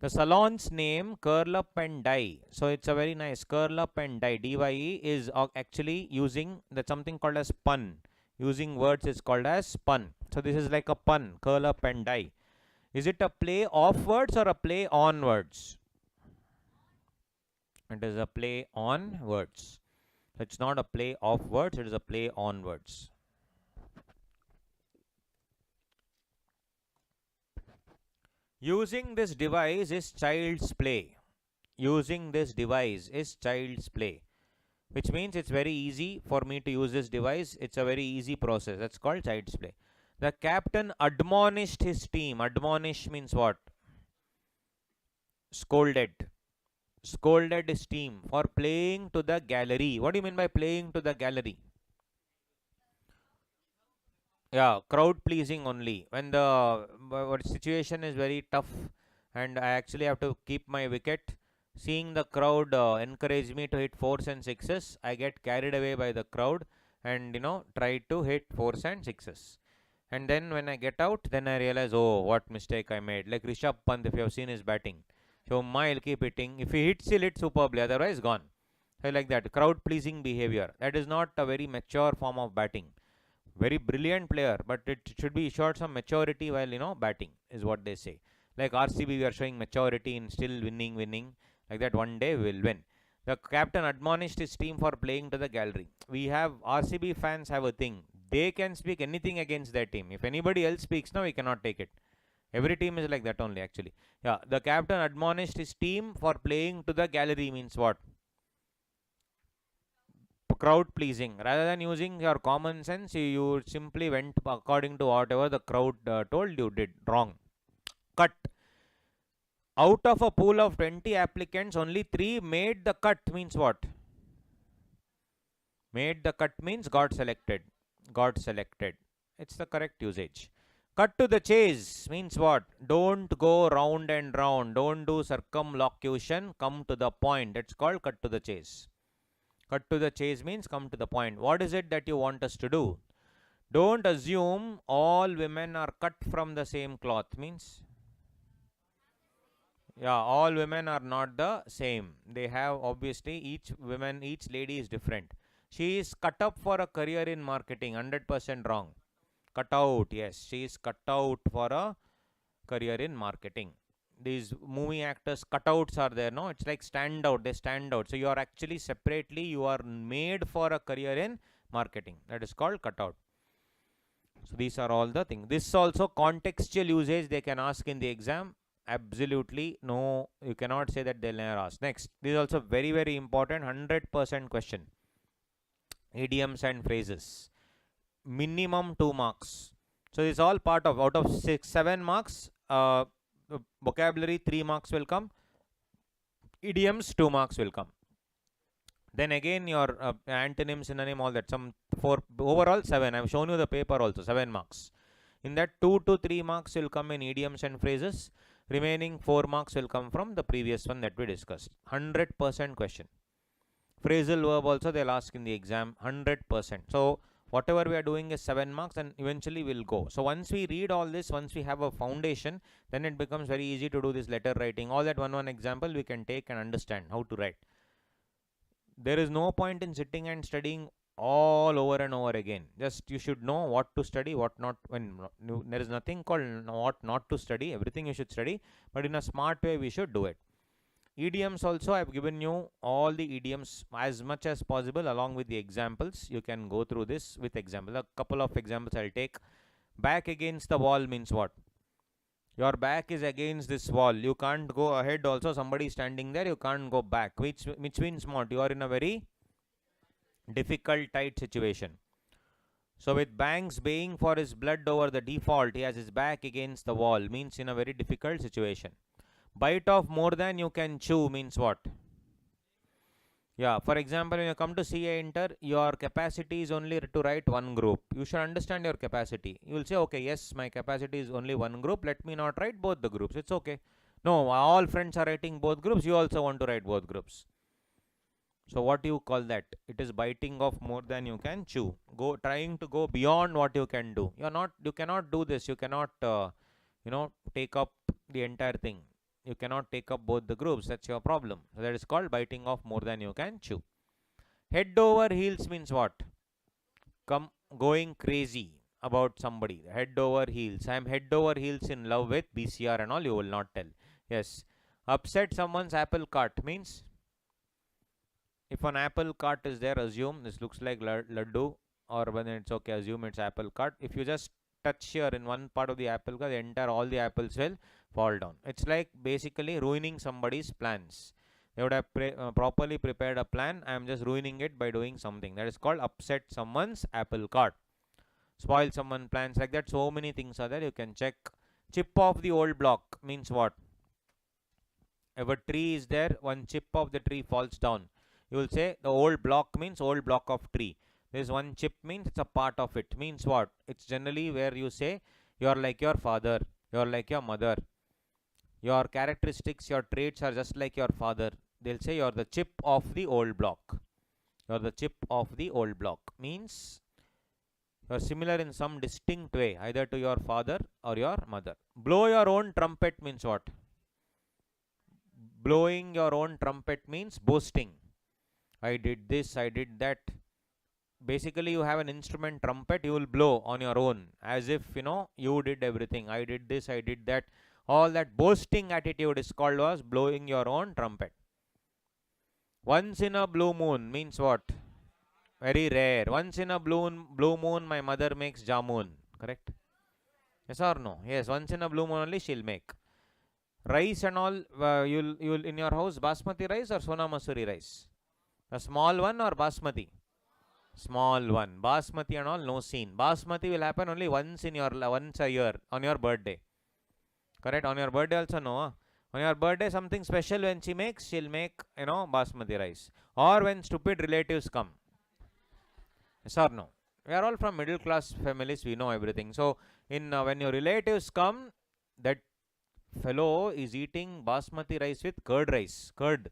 The salon's name, curl up and die. So it's a very nice curl up and die. D-Y-E is actually using that something called as pun. Using words is called as pun. So this is like a pun, curl up and die. Is it a play of words or a play on words? It is a play on words. It's not a play of words, it is a play on words. Using this device is child's play. Using this device is child's play. Which means it's very easy for me to use this device. It's a very easy process. That's called child's play. The captain admonished his team. Admonish means what? Scolded. Scolded his team for playing to the gallery. What do you mean by playing to the gallery? Yeah, crowd pleasing only. When the situation is very tough and I actually have to keep my wicket, seeing the crowd encourage me to hit 4s and 6s, I get carried away by the crowd and try to hit 4s and 6s. And then when I get out, then I realize, oh, what mistake I made. Like Rishabh Pant, if you have seen his batting. So I'll keep hitting. If he hits, he'll hit superbly. Otherwise, gone. So like that. Crowd-pleasing behavior. That is not a very mature form of batting. Very brilliant player, but it should be showed some maturity while, batting, is what they say. Like RCB, we are showing maturity in still winning. Like that, one day we will win. The captain admonished his team for playing to the gallery. We have RCB fans have a thing. They can speak anything against their team. If anybody else speaks now, we cannot take it. Every team is like that only actually. Yeah, the captain admonished his team for playing to the gallery means what? Crowd pleasing. Rather than using your common sense, you simply went according to whatever the crowd told you did. Wrong. Cut. Out of a pool of 20 applicants, only 3 made the cut means what? Made the cut means got selected. Got selected. It's the correct usage. Cut to the chase means what? Don't go round and round. Don't do circumlocution. Come to the point. That's called cut to the chase. Cut to the chase means come to the point. What is it that you want us to do? Don't assume all women are cut from the same cloth means. Yeah, all women are not the same. They have obviously each lady is different. She is cut up for a career in marketing. 100% wrong. Cut out. Yes, she is cut out for a career in marketing. These movie actors cutouts are there, no? It's like stand out. They stand out. So you are actually separately, you are made for a career in marketing. That is called cutout. So these are all the things. This also contextual usage they can ask in the exam. Absolutely no, you cannot say that they'll never ask. Next, this is also very, very important, 100% question. Idioms and phrases. Minimum 2 marks. So this is all part of, out of 7 marks, vocabulary 3 marks will come, idioms 2 marks will come. Then again your antonyms, synonym, all that, some 4, overall 7. I have shown you the paper also, 7 marks. In that 2 to 3 marks will come in idioms and phrases. Remaining 4 marks will come from the previous one that we discussed. 100% question. Phrasal verb also they'll ask in the exam, 100%. So whatever we are doing is 7 marks and eventually we'll go. So once we read all this, once we have a foundation, then it becomes very easy to do this letter writing. All that one example we can take and understand how to write. There is no point in sitting and studying all over and over again. Just you should know what to study, what not. When there is nothing called what not to study, everything you should study, but in a smart way we should do it. Idioms also, I have given you all the idioms as much as possible along with the examples. You can go through this with example. A couple of examples I'll take. Back against the wall means what? Your back is against this wall. You can't go ahead also. Somebody standing there, you can't go back. Which means what? You are in a very difficult, tight situation. So with Banks baying for his blood over the default, he has his back against the wall. Means in a very difficult situation. Bite off more than you can chew means what? Yeah, for example, when you come to CA Inter, your capacity is only to write one group. You should understand your capacity. You will say, okay, yes, my capacity is only one group. Let me not write both the groups. It's okay. No, all friends are writing both groups. You also want to write both groups. So what do you call that? It is biting off more than you can chew. Trying to go beyond what you can do. You cannot do this. You cannot, take up the entire thing. You cannot take up both the groups. That's your problem. So that is called biting off more than you can chew. Head over heels means what? Going crazy about somebody. Head over heels. I am head over heels in love with BCR and all. You will not tell. Yes. Upset someone's apple cart means, if an apple cart is there, assume this looks like laddu, or when it's okay, assume it's apple cart. If you just touch here in one part of the apple cart, all the apples will fall down. It's like basically ruining somebody's plans. They would have properly prepared a plan. I am just ruining it by doing something. That is called upset someone's apple cart. Spoil someone's plans, like that. So many things are there. You can check. Chip off the old block means what? If a tree is there, one chip of the tree falls down. You will say the old block means old block of tree. This one chip means it's a part of it. Means what? It's generally where you say you are like your father, you are like your mother. Your characteristics, your traits are just like your father. They'll say you are the chip of the old block. You are the chip of the old block. Means you are similar in some distinct way, either to your father or your mother. Blow your own trumpet means what? Blowing your own trumpet means boasting. I did this, I did that. Basically, you have an instrument, trumpet, you will blow on your own, as if, you did everything. I did this, I did that. All that boasting attitude is called as blowing your own trumpet. Once in a blue moon means what? Very rare. Once in a blue moon, my mother makes jamun. Correct? Yes or no? Yes, once in a blue moon only she'll make. Rice and all, you'll in your house, basmati rice or Sona Masuri rice? A small one or basmati? Small one. Basmati and all, no scene. Basmati will happen only once a year on your birthday. Correct? On your birthday also no. On your birthday something special when she'll make, basmati rice. Or when stupid relatives come. Yes or no? We are all from middle class families, we know everything. So, when your relatives come, that fellow is eating basmati rice with curd.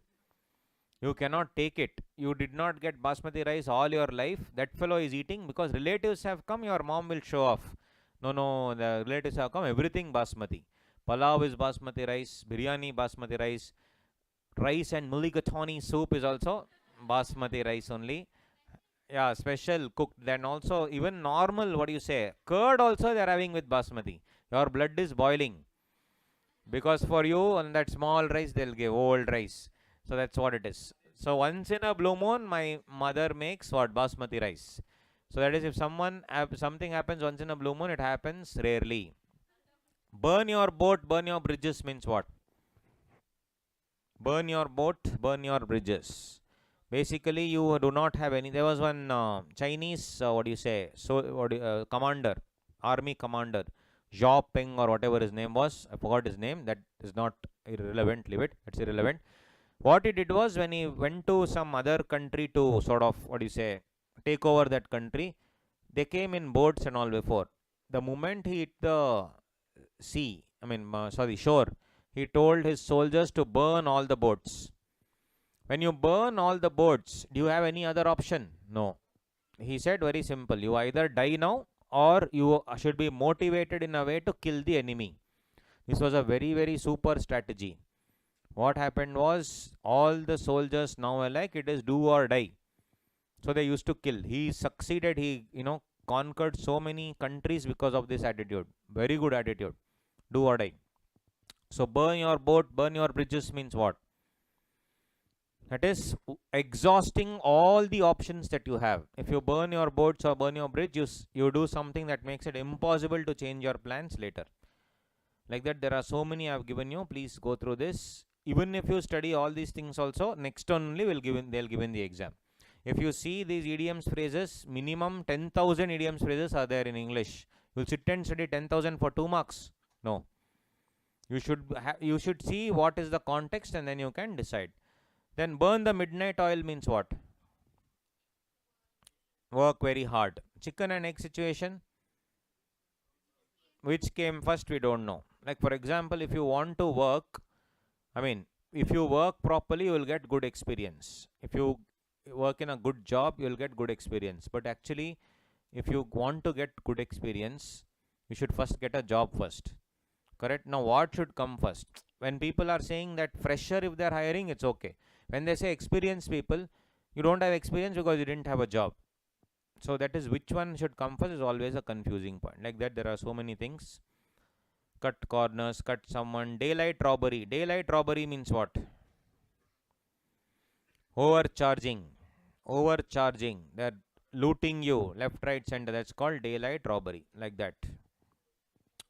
You cannot take it. You did not get basmati rice all your life. That fellow is eating because relatives have come. Your mom will show off. No, the relatives have come. Everything basmati. Palav is basmati rice. Biryani basmati rice. Rice and mulligatawny soup is also basmati rice only. Yeah, special cooked. Then also even normal, what do you say? Curd also they are having with basmati. Your blood is boiling. Because for you on that small rice they'll give old rice. So that's what it is. So once in a blue moon, my mother makes what? Basmati rice. So that is, if something happens once in a blue moon, it happens rarely. Burn your boat, burn your bridges means what? Burn your boat, burn your bridges. Basically, you do not have any. There was one Chinese, what do you say? So, commander, army commander, Zhao Peng or whatever his name was. I forgot his name. That is not irrelevant. Leave it. It's irrelevant. What he did was, when he went to some other country to sort of, what do you say, take over that country, they came in boats and all before. The moment he hit the shore, he told his soldiers to burn all the boats. When you burn all the boats, do you have any other option? No. He said very simple, you either die now or you should be motivated in a way to kill the enemy. This was a very, very super strategy. What happened was, all the soldiers now were like, it is do or die. So they used to kill. He succeeded. He, conquered so many countries because of this attitude. Very good attitude. Do or die. So burn your boat, burn your bridges means what? That is exhausting all the options that you have. If you burn your boats or burn your bridge, you do something that makes it impossible to change your plans later. Like that, there are so many I have given you. Please go through this. Even if you study all these things also, next only they'll give in the exam. If you see these idioms phrases, minimum 10,000 idioms phrases are there in English. You'll sit and study 10,000 for 2 marks. No. You should see what is the context and then you can decide. Then burn the midnight oil means what? Work very hard. Chicken and egg situation. Which came first, we don't know. Like, for example, if you want to work, if you work properly, you will get good experience. If you work in a good job, you will get good experience. But actually, if you want to get good experience, you should first get a job first. Correct? Now, what should come first? When people are saying that fresher, if they are hiring, it's okay. When they say experienced people, you don't have experience because you didn't have a job. So that is, which one should come first is always a confusing point. Like that, there are so many things. Cut corners, cut someone. Daylight robbery. Daylight robbery means what? Overcharging. Overcharging. They're looting you left, right, center. That's called daylight robbery. Like that.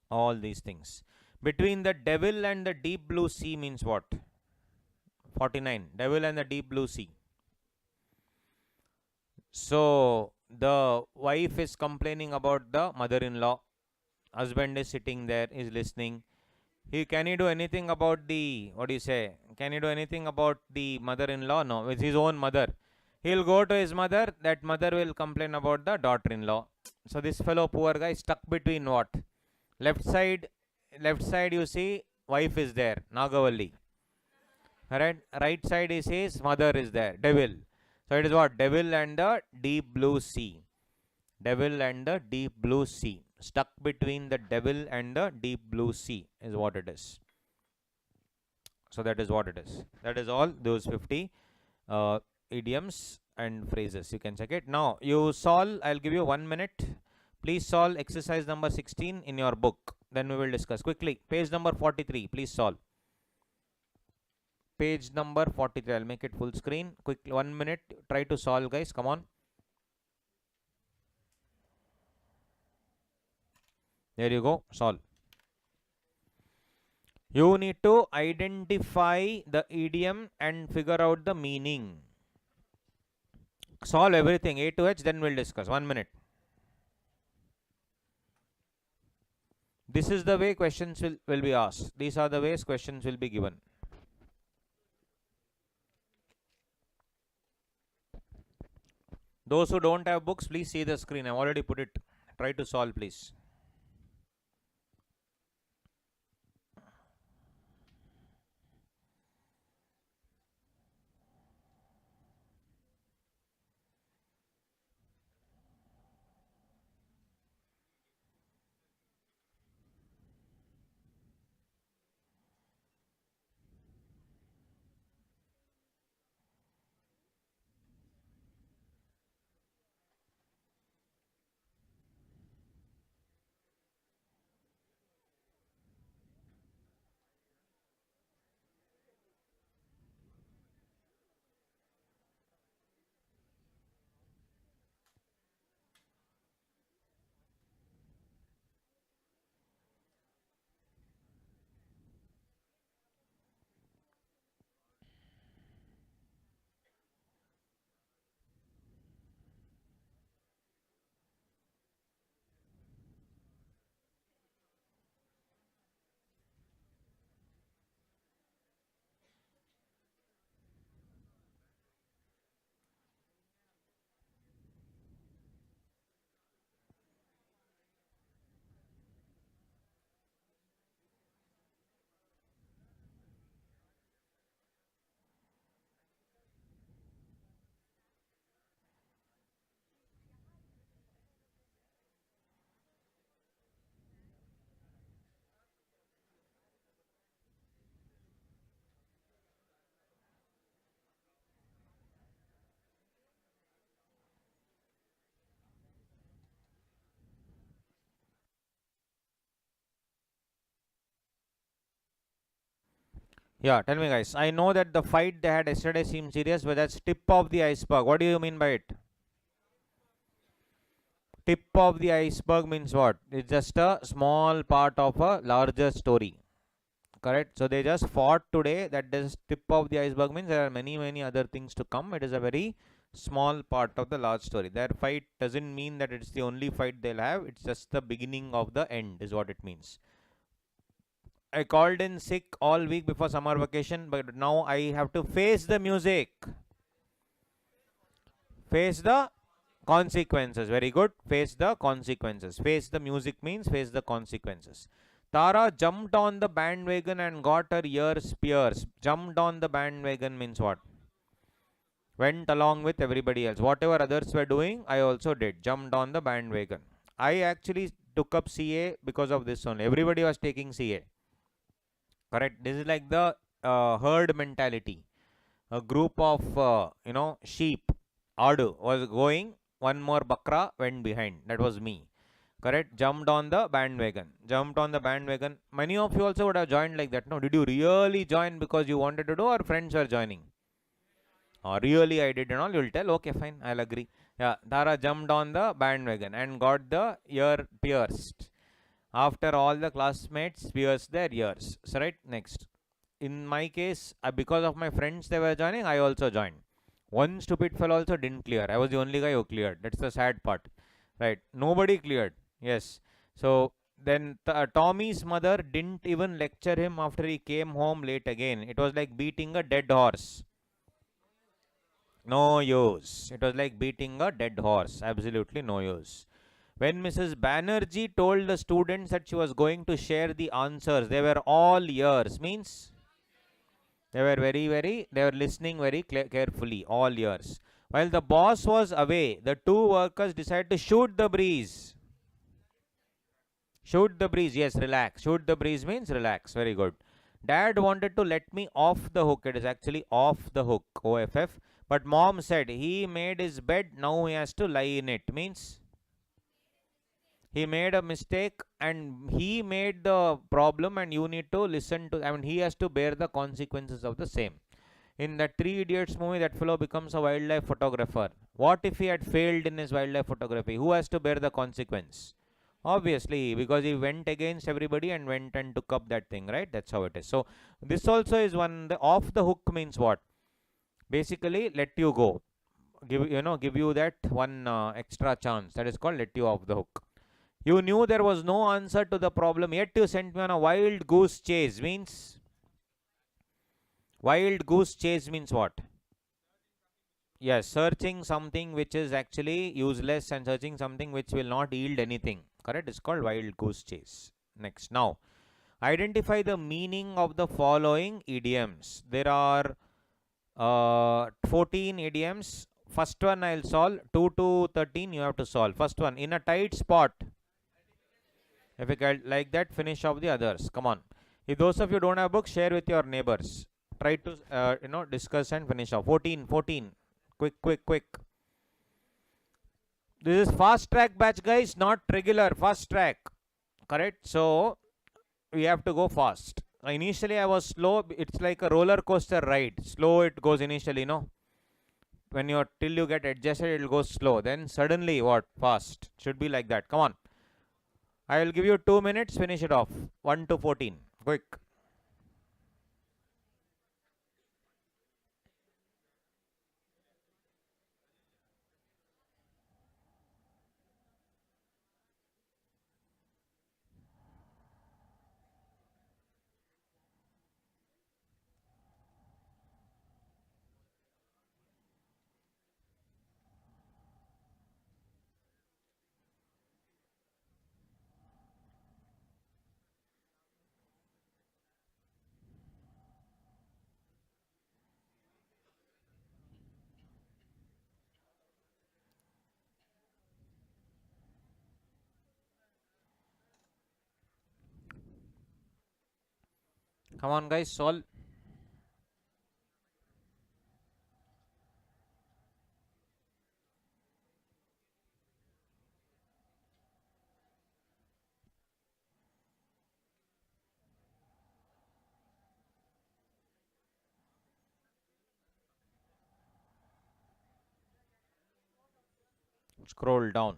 All these things. Between the devil and the deep blue sea means what? 49. Devil and the deep blue sea. So the wife is complaining about the mother-in-law. Husband is sitting there, is listening. Can he do anything about the, what do you say? Can he do anything about the mother-in-law? No, it's his own mother. He'll go to his mother. That mother will complain about the daughter-in-law. So this fellow, poor guy, stuck between what? Left side, you see, wife is there, Nagavalli. Right side is his mother is there, devil. So it is what? Devil and the deep blue sea. Devil and the deep blue sea. Stuck between the devil and the deep blue sea is what it is. So that is what it is. That is all those 50 idioms and phrases. You can check it. Now you solve. I'll give you 1 minute. Please solve exercise number 16 in your book. Then we will discuss quickly. Page number 43. Please solve. Page number 43. I'll make it full screen. Quick, 1 minute. Try to solve, guys. Come on. There you go. Solve. You need to identify the idiom and figure out the meaning. Solve everything A to H, then we'll discuss. 1 minute. This is the way questions will be asked. These are the ways questions will be given. Those who don't have books, please see the screen. I've already put it. Try to solve, please. Yeah, tell me guys. I know that the fight they had yesterday seems serious, but that's tip of the iceberg. What do you mean by it? Tip of the iceberg means what? It's just a small part of a larger story. Correct. So they just fought today. That is tip of the iceberg means there are many other things to come. It is a very small part of the large story. Their fight doesn't mean that it's the only fight they'll have. It's just the beginning of the end is what it means. I called in sick all week before summer vacation, but now I have to face the music. Face the consequences. Very good. Face the consequences. Face the music means face the consequences. Tara jumped on the bandwagon and got her ears pierced. Jumped on the bandwagon means what? Went along with everybody else. Whatever others were doing, I also did. Jumped on the bandwagon. I actually took up CA because of this only. Everybody was taking CA. Correct. This is like the herd mentality. A group of sheep, Adu, was going. One more bakra went behind. That was me. Correct. Jumped on the bandwagon. Jumped on the bandwagon. Many of you also would have joined like that. No, did you really join because you wanted to do, or friends were joining? Or really I did and all. You'll tell. Okay, fine. I'll agree. Yeah. Dhara jumped on the bandwagon and got the ear pierced. After all the classmates pierced their ears. So right. Next. In my case, because of my friends they were joining, I also joined. One stupid fellow also didn't clear. I was the only guy who cleared. That's the sad part. Right. Nobody cleared. Yes. So then Tommy's mother didn't even lecture him after he came home late again. It was like beating a dead horse. No use. It was like beating a dead horse. Absolutely no use. When Mrs. Banerjee told the students that she was going to share the answers, they were all ears. Means they were they were listening very carefully, all ears. While the boss was away, the two workers decided to shoot the breeze. Shoot the breeze, yes, relax. Shoot the breeze means relax. Very good. Dad wanted to let me off the hook. It is actually off the hook, OFF. But mom said he made his bed, now he has to lie in it. Means he made a mistake and he made the problem and you need to listen to, I mean, he has to bear the consequences of the same. In that Three Idiots movie, that fellow becomes a wildlife photographer. What if he had failed in his wildlife photography? Who has to bear the consequence? Obviously, because he went against everybody and went and took up that thing, right? That's how it is. So this also is one. The off the hook means what? Basically, let you go. Give you that one extra chance. That is called let you off the hook. You knew there was no answer to the problem, yet you sent me on a wild goose chase. Means wild goose chase means what? Yes, searching something which is actually useless and searching something which will not yield anything. Correct? It's called wild goose chase. Next. Now, identify the meaning of the following idioms. There are 14 idioms. First one I'll solve. 2 to 13 you have to solve. First one, in a tight spot. If you can like that, finish off the others. Come on. If those of you don't have books, share with your neighbors. Try to discuss and finish off. 14. Quick. This is fast track batch, guys, not regular. Fast track. Correct? So we have to go fast. Initially I was slow. It's like a roller coaster ride. Slow it goes initially, no? When you're till you get adjusted, it'll go slow. Then suddenly what? Fast. Should be like that. Come on. I will give you 2 minutes. Finish it off. 1 to 14. Quick. Come on, guys. Solve. Scroll down.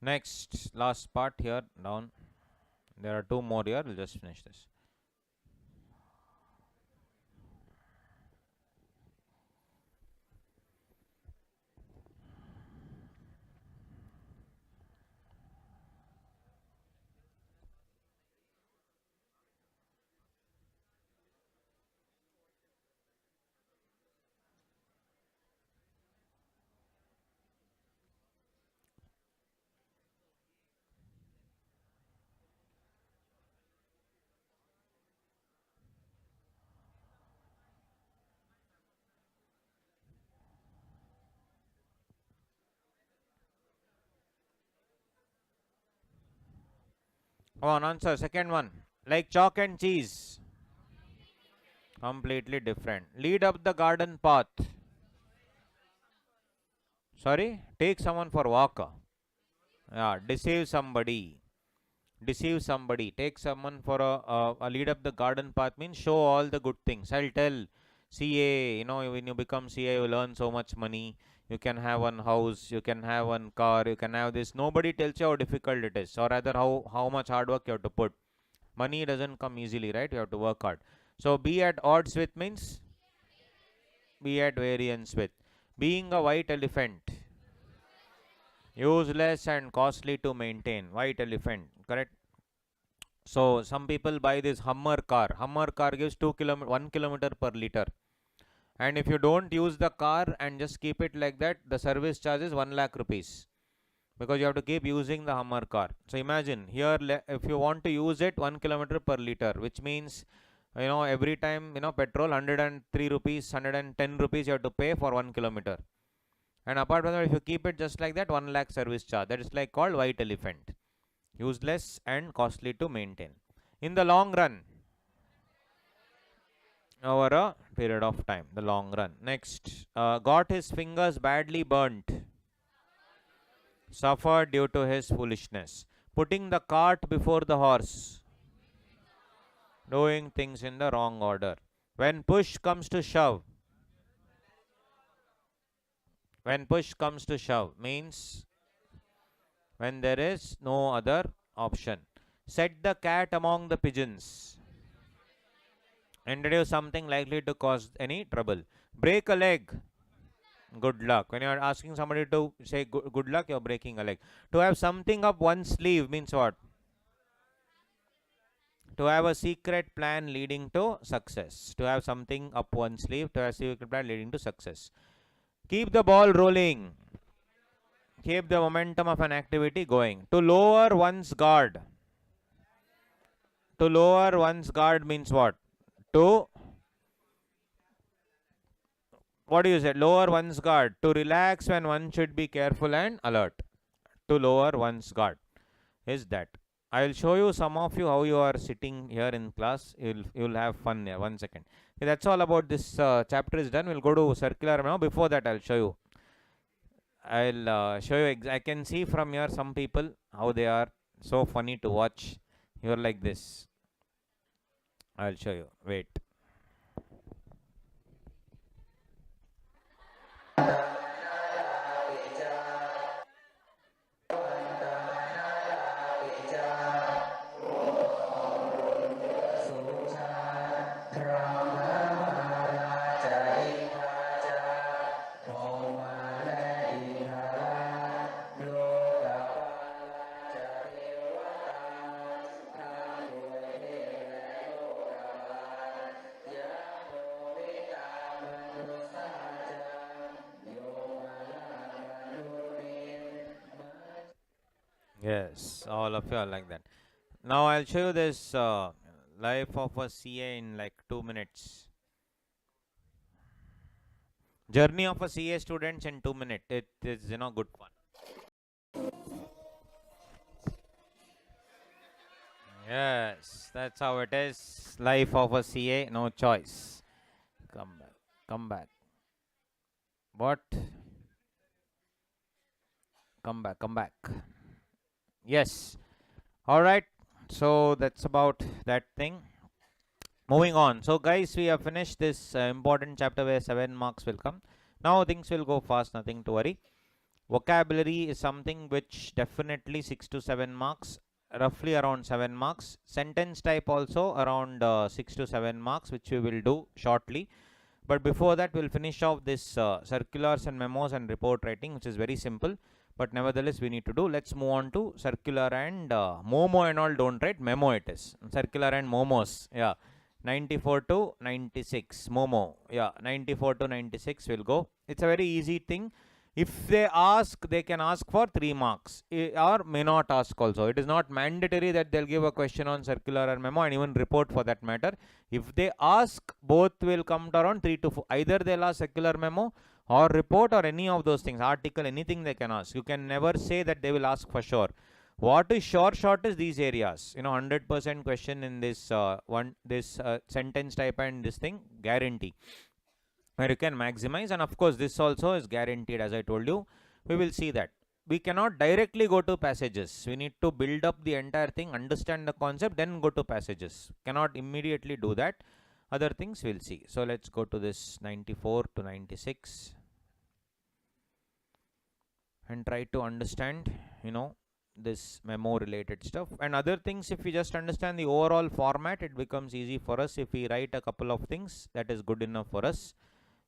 Next, last part here down. There are two more here. We'll just finish this. Come on, answer. Second one. Like chalk and cheese. Completely different. Lead up the garden path. Sorry? Take someone for walk. Yeah, deceive somebody. Deceive somebody. Take someone for a lead up the garden path means show all the good things. I'll tell CA, when you become CA, you will earn so much money. You can have one house, you can have one car, you can have this. Nobody tells you how difficult it is, or rather how much hard work you have to put. Money doesn't come easily, right? You have to work hard. So be at odds with means be at variance with. Being a white elephant. Useless and costly to maintain. White elephant, correct? So some people buy this Hummer car. Hummer car gives 1 kilometer per liter. And if you don't use the car and just keep it like that, the service charge is 1 lakh rupees. Because you have to keep using the Hummer car. So imagine here, if you want to use it 1 kilometer per liter, which means, every time, petrol 103 rupees, 110 rupees you have to pay for 1 kilometer. And apart from that, if you keep it just like that, 1 lakh service charge. That is like called white elephant. Useless and costly to maintain. In the long run, over a period of time, the long run. Next, got his fingers badly burnt. Suffered due to his foolishness. Putting the cart before the horse. Doing things in the wrong order. When push comes to shove. When push comes to shove means when there is no other option. Set the cat among the pigeons. Introduce something likely to cause any trouble. Break a leg. Good luck. When you are asking somebody to say good luck, you are breaking a leg. To have something up one's sleeve means what? To have a secret plan leading to success. To have something up one's sleeve. To have a secret plan leading to success. Keep the ball rolling. Keep the momentum of an activity going. To lower one's guard. To lower one's guard means what? To, what do you say? Lower one's guard. To relax when one should be careful and alert. To lower one's guard is that. I will show you some of you how you are sitting here in class. You'll have fun here. 1 second. Okay, that's all about this chapter is done. We'll go to circular now. Before that, I'll show you. I'll show you. I can see from here some people how they are so funny to watch. You're like this. I'll show you. Wait. Yes, all of you are like that. Now I'll show you this life of a CA in like 2 minutes. Journey of a CA students in 2 minutes. It is good fun. Yes, that's how it is. Life of a CA, no choice. Come back. Come back. What? Come back. Come back. Yes. All right. So that's about that thing. Moving on. So guys, we have finished this important chapter where 7 marks will come. Now things will go fast. Nothing to worry. Vocabulary is something which definitely 6 to 7 marks. Roughly around 7 marks. Sentence type also around 6 to 7 marks, which we will do shortly. But before that, we'll finish off this circulars and memos and report writing, which is very simple. But nevertheless, we need to do. Let's move on to circular and Momo and all. Don't write memo. It is circular and momos. Yeah, 94 to 96. Momo. Yeah, 94 to 96 will go. It's a very easy thing. If they ask, they can ask for 3 marks or may not ask also. It is not mandatory that they'll give a question on circular or memo and even report for that matter. If they ask, both will come to around 3 to 4. Either they'll ask circular memo or report or any of those things, article, anything they can ask. You can never say that they will ask for sure. What is short is these areas. 100% question in this sentence type and this thing, guarantee. Where you can maximize, and of course this also is guaranteed. As I told you, we will see that we cannot directly go to passages. We need to build up the entire thing, understand the concept, then go to passages. Cannot immediately do that. Other things we'll see. So let's go to this 94 to 96 and try to understand this memo related stuff and other things. If we just understand the overall format, it becomes easy for us. If we write a couple of things, that is good enough for us.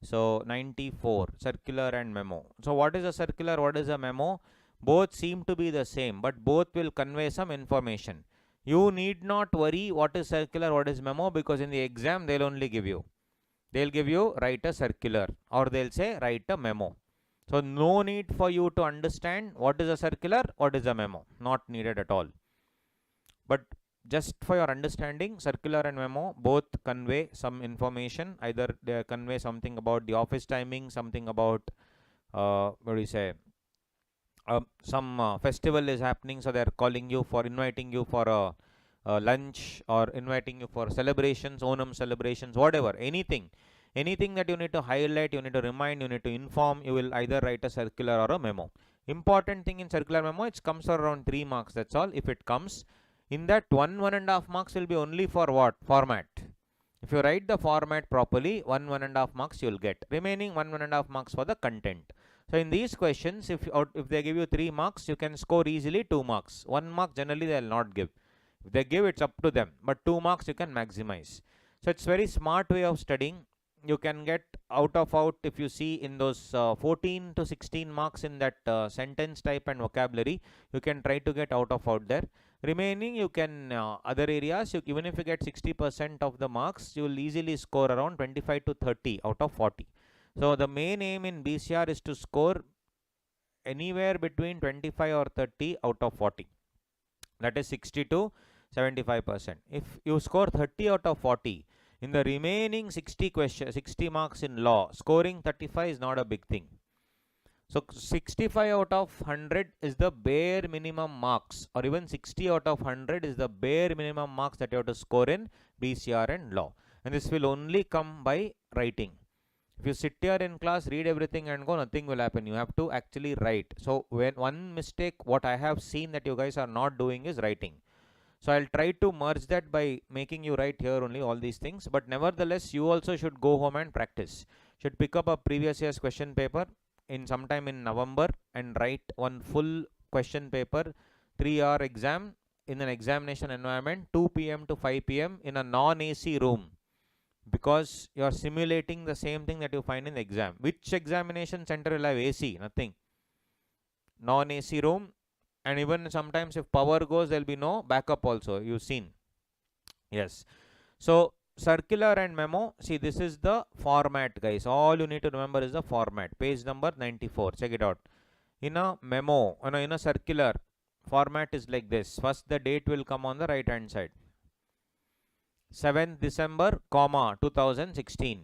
So 94, circular and memo. So what is a circular, what is a memo? Both seem to be the same, but both will convey some information. You need not worry what is circular, what is memo, because in the exam they'll only give you. They'll give you write a circular or they'll say write a memo. So no need for you to understand what is a circular, what is a memo. Not needed at all. But just for your understanding, circular and memo both convey some information. Either they convey something about the office timing, something about what do you say, some festival is happening, so they are calling you for, inviting you for a lunch, or inviting you for celebrations, Onam celebrations, whatever, anything that you need to highlight, you need to remind, you need to inform, you will either write a circular or a memo. Important thing in circular memo, it comes around 3 marks, that's all. If it comes in that, 1.5 marks will be only for what? Format. If you write the format properly, 1.5 marks you will get. Remaining 1.5 marks for the content. So in these questions, if they give you 3 marks, you can score easily 2 marks. 1 mark generally they will not give. If they give, it's up to them. But 2 marks you can maximize. So it's very smart way of studying. You can get out if you see in those 14 to 16 marks in that sentence type and vocabulary, you can try to get out there. Remaining, you can other areas, even if you get 60% of the marks, you will easily score around 25 to 30 out of 40. So the main aim in BCR is to score anywhere between 25 or 30 out of 40. That is 60 to 75%. If you score 30 out of 40, in the remaining 60 marks in law, scoring 35 is not a big thing. So 65 out of 100 is the bare minimum marks, or even 60 out of 100 is the bare minimum marks that you have to score in BCR and law. And this will only come by writing. If you sit here in class, read everything and go, nothing will happen. You have to actually write. So when one mistake, what I have seen that you guys are not doing is writing. So I'll try to merge that by making you write here only all these things. But nevertheless, you also should go home and practice. Should pick up a previous year's question paper in sometime in November and write one full question paper, 3-hour exam in an examination environment, 2 p.m. to 5 p.m. in a non-AC room. Because you are simulating the same thing that you find in the exam. Which examination center will have AC? Nothing. Non-AC room. And even sometimes if power goes, there will be no backup also. You've seen. Yes. So circular and memo. See, this is the format, guys. All you need to remember is the format. Page number 94. Check it out. In a memo, in a circular, format is like this. First the date will come on the right hand side. 7th December, comma 2016.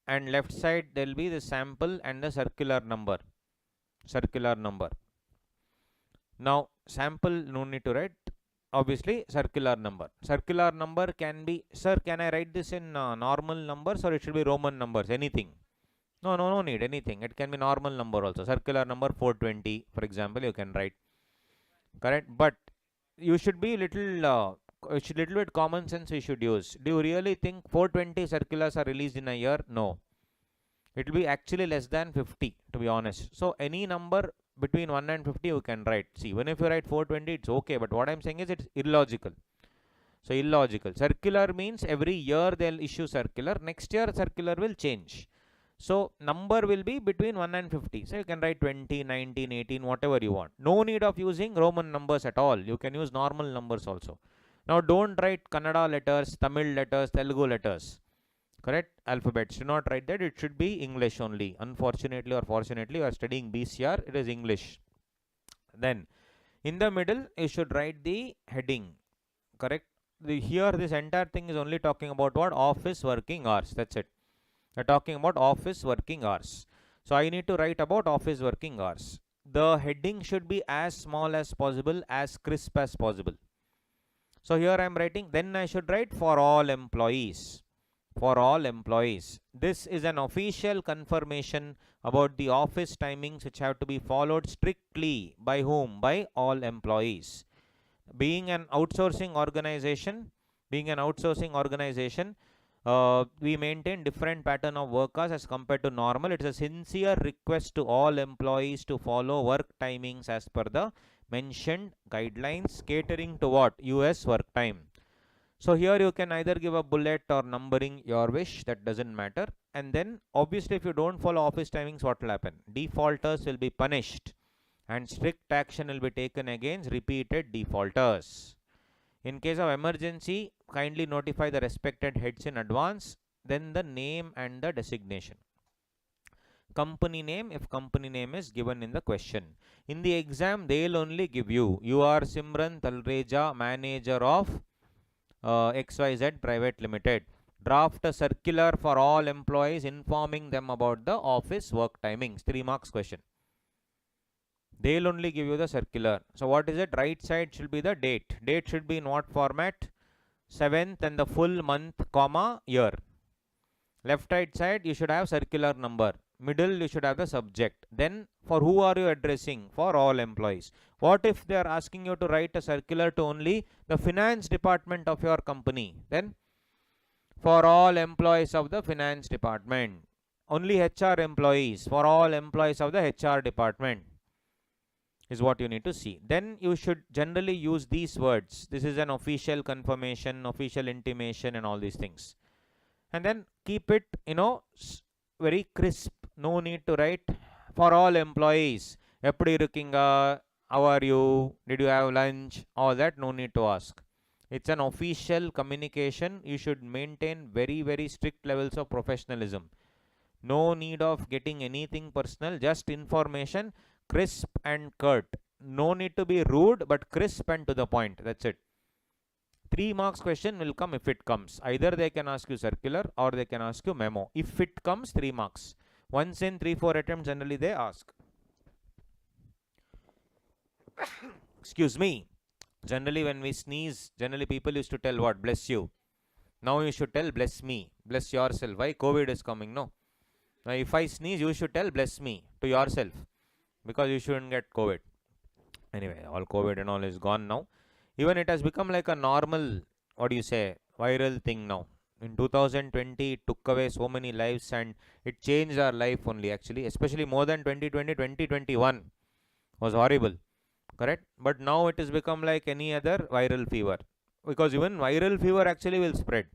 And left side there will be the sample and the circular number. Now sample no need to write, obviously circular number can be, sir, can I write this in normal numbers or it should be Roman numbers, anything? No need anything, it can be normal number also. Circular number 420 for example you can write, correct? But you should be little bit common sense we should use. Do you really think 420 circulars are released in a year? No, it will be actually less than 50 to be honest. So any number between 1 and 50 you can write. See, even if you write 420 it's okay, but what I'm saying is it's illogical. So illogical. Circular means every year they'll issue circular, next year circular will change. So number will be between 1 and 50. So you can write 20, 19, 18, whatever you want. No need of using Roman numbers at all. You can use normal numbers also. Now don't write Kannada letters, Tamil letters, Telugu letters. Correct? Alphabets. Do not write that. It should be English only. Unfortunately or fortunately, you are studying BCR. It is English. Then in the middle, you should write the heading. Correct? Here, this entire thing is only talking about what? Office working hours. That's it. We're talking about office working hours. So I need to write about office working hours. The heading should be as small as possible, as crisp as possible. So here I am writing, then I should write for all employees. For all employees. This is an official confirmation about the office timings which have to be followed strictly by whom? By all employees. Being an outsourcing organization, we maintain different pattern of work hours as compared to normal. It is a sincere request to all employees to follow work timings as per the mentioned guidelines, catering to what? US work time. So here you can either give a bullet or numbering, your wish, that doesn't matter. And then obviously if you don't follow office timings, what will happen? Defaulters will be punished and strict action will be taken against repeated defaulters. In case of emergency, kindly notify the respected heads in advance. Then the name and the designation. Company name, if company name is given in the question. In the exam, they will only give you, you are Simran Talreja, manager of XYZ Private Limited. Draft a circular for all employees informing them about the office work timings. 3 marks question. They will only give you the circular. So what is it? Right side should be the date. Date should be in what format? 7th and the full month, comma, year. Left right side you should have circular number. Middle you should have the subject. Then for who are you addressing? For all employees. What if they are asking you to write a circular to only the finance department of your company? Then for all employees of the finance department. Only HR employees. For all employees of the HR department is what you need to see. Then you should generally use these words. This is an official confirmation, official intimation and all these things. And then keep it, very crisp. No need to write for all employees. Eppadi irukkinga? How are you? Did you have lunch? All that no need to ask. It's an official communication. You should maintain very, very strict levels of professionalism. No need of getting anything personal, just information, crisp and curt. No need to be rude, but crisp and to the point. That's it. 3 marks question will come if it comes. Either they can ask you circular or they can ask you memo. If it comes, 3 marks. Once in 3-4 attempts generally they ask. Excuse me. Generally when we sneeze, generally people used to tell what? Bless you. Now you should tell bless me. Bless yourself. Why? COVID is coming, no? Now if I sneeze, you should tell bless me to yourself. Because you shouldn't get COVID. Anyway, all COVID and all is gone now. Even it has become like a normal, viral thing now. In 2020, it took away so many lives and it changed our life only actually. Especially more than 2020, 2021 was horrible. Correct? But now it has become like any other viral fever. Because even viral fever actually will spread.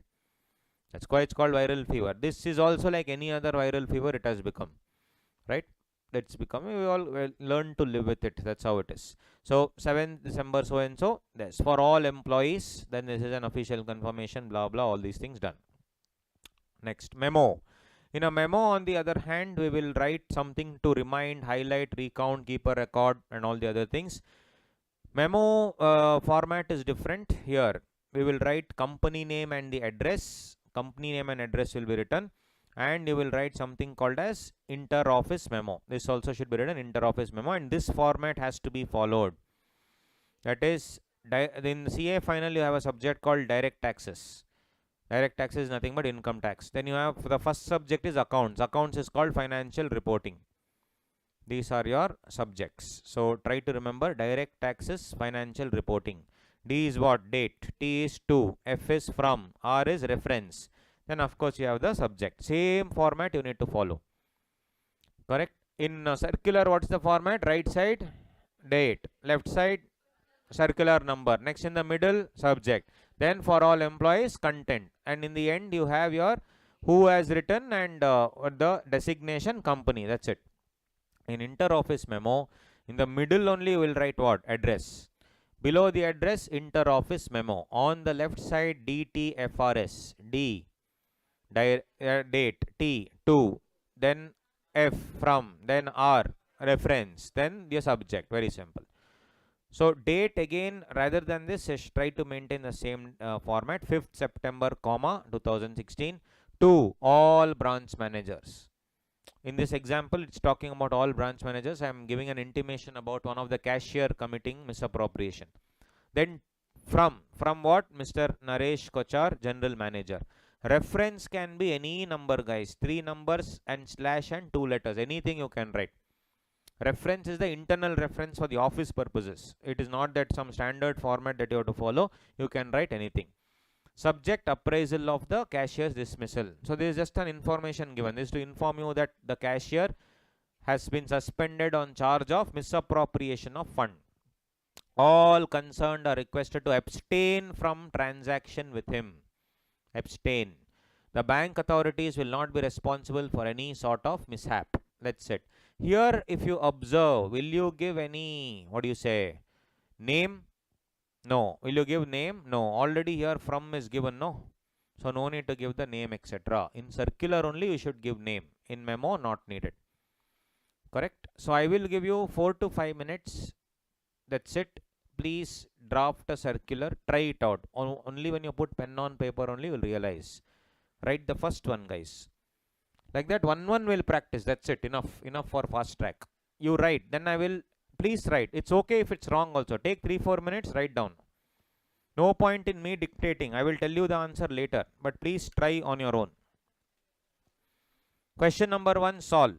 That's why it's called viral fever. This is also like any other viral fever it has become. Right? It's become, we all learn to live with it. That's how it is. So 7th December so and so. Yes, for all employees. Then this is an official confirmation. Blah blah. All these things done. Next, memo. In a memo, on the other hand, we will write something to remind, highlight, recount, keep a record, and all the other things. Memo format is different. Here we will write company name and the address. Company name and address will be written, and you will write something called as inter-office memo. This also should be written inter-office memo, and this format has to be followed. That is, in CA final you have a subject called direct taxes. Direct tax is nothing but income tax. Then you have the first subject is accounts. Accounts is called financial reporting. These are your subjects. So try to remember direct taxes, financial reporting. D is what? Date. T is to. F is from. R is reference. Then of course you have the subject. Same format you need to follow. Correct? In circular, what's the format? Right side, date. Left side, circular number. Next in the middle, subject. Then for all employees, content. And in the end, you have your who has written and the designation company. That's it. In inter-office memo, in the middle only you will write what? Address. Below the address, inter-office memo. On the left side, DTFRS. D, date. T, to. Then F, from. Then R, reference. Then the subject. Very simple. So date again, rather than this, try to maintain the same format. 5th September, comma 2016 to all branch managers. In this example, it's talking about all branch managers. I am giving an intimation about one of the cashier committing misappropriation. Then from what? Mr. Naresh Kochar, general manager. Reference can be any number, guys. 3 numbers and slash and 2 letters. Anything you can write. Reference is the internal reference for the office purposes. It is not that some standard format that you have to follow. You can write anything. Subject, appraisal of the cashier's dismissal. So this is just an information given. This is to inform you that the cashier has been suspended on charge of misappropriation of fund. All concerned are requested to abstain from transaction with him. Abstain. The bank authorities will not be responsible for any sort of mishap. That's it. Here, if you observe, will you give any, what do you say, name? No. Will you give name? No. Already here from is given, no. So no need to give the name, etc. In circular only you should give name. In memo, not needed. Correct? So I will give you 4 to 5 minutes. That's it. Please draft a circular. Try it out. Only when you put pen on paper only you will realize. Write the first one, guys. Like that, one will practice. That's it. Enough for fast track. You write. Then I will, please write. It's okay if it's wrong also. Take 3-4 minutes, write down. No point in me dictating. I will tell you the answer later. But please try on your own. Question number 1, solve.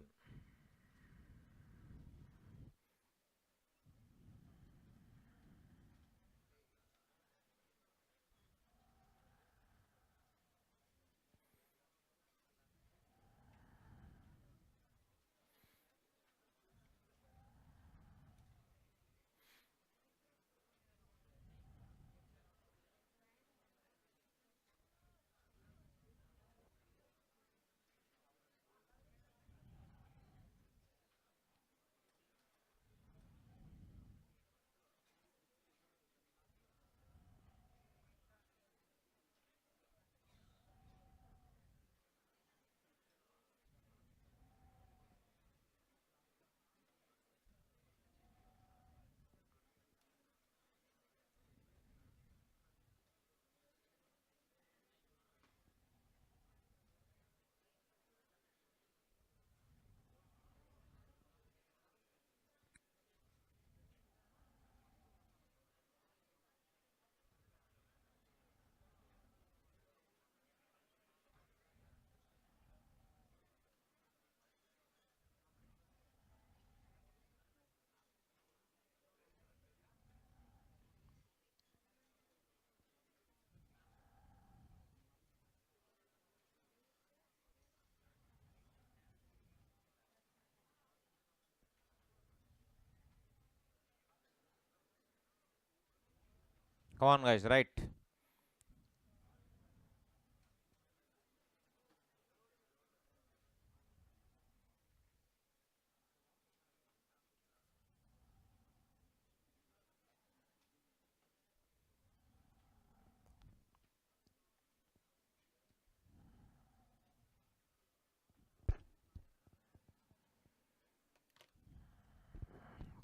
Come on, guys, write.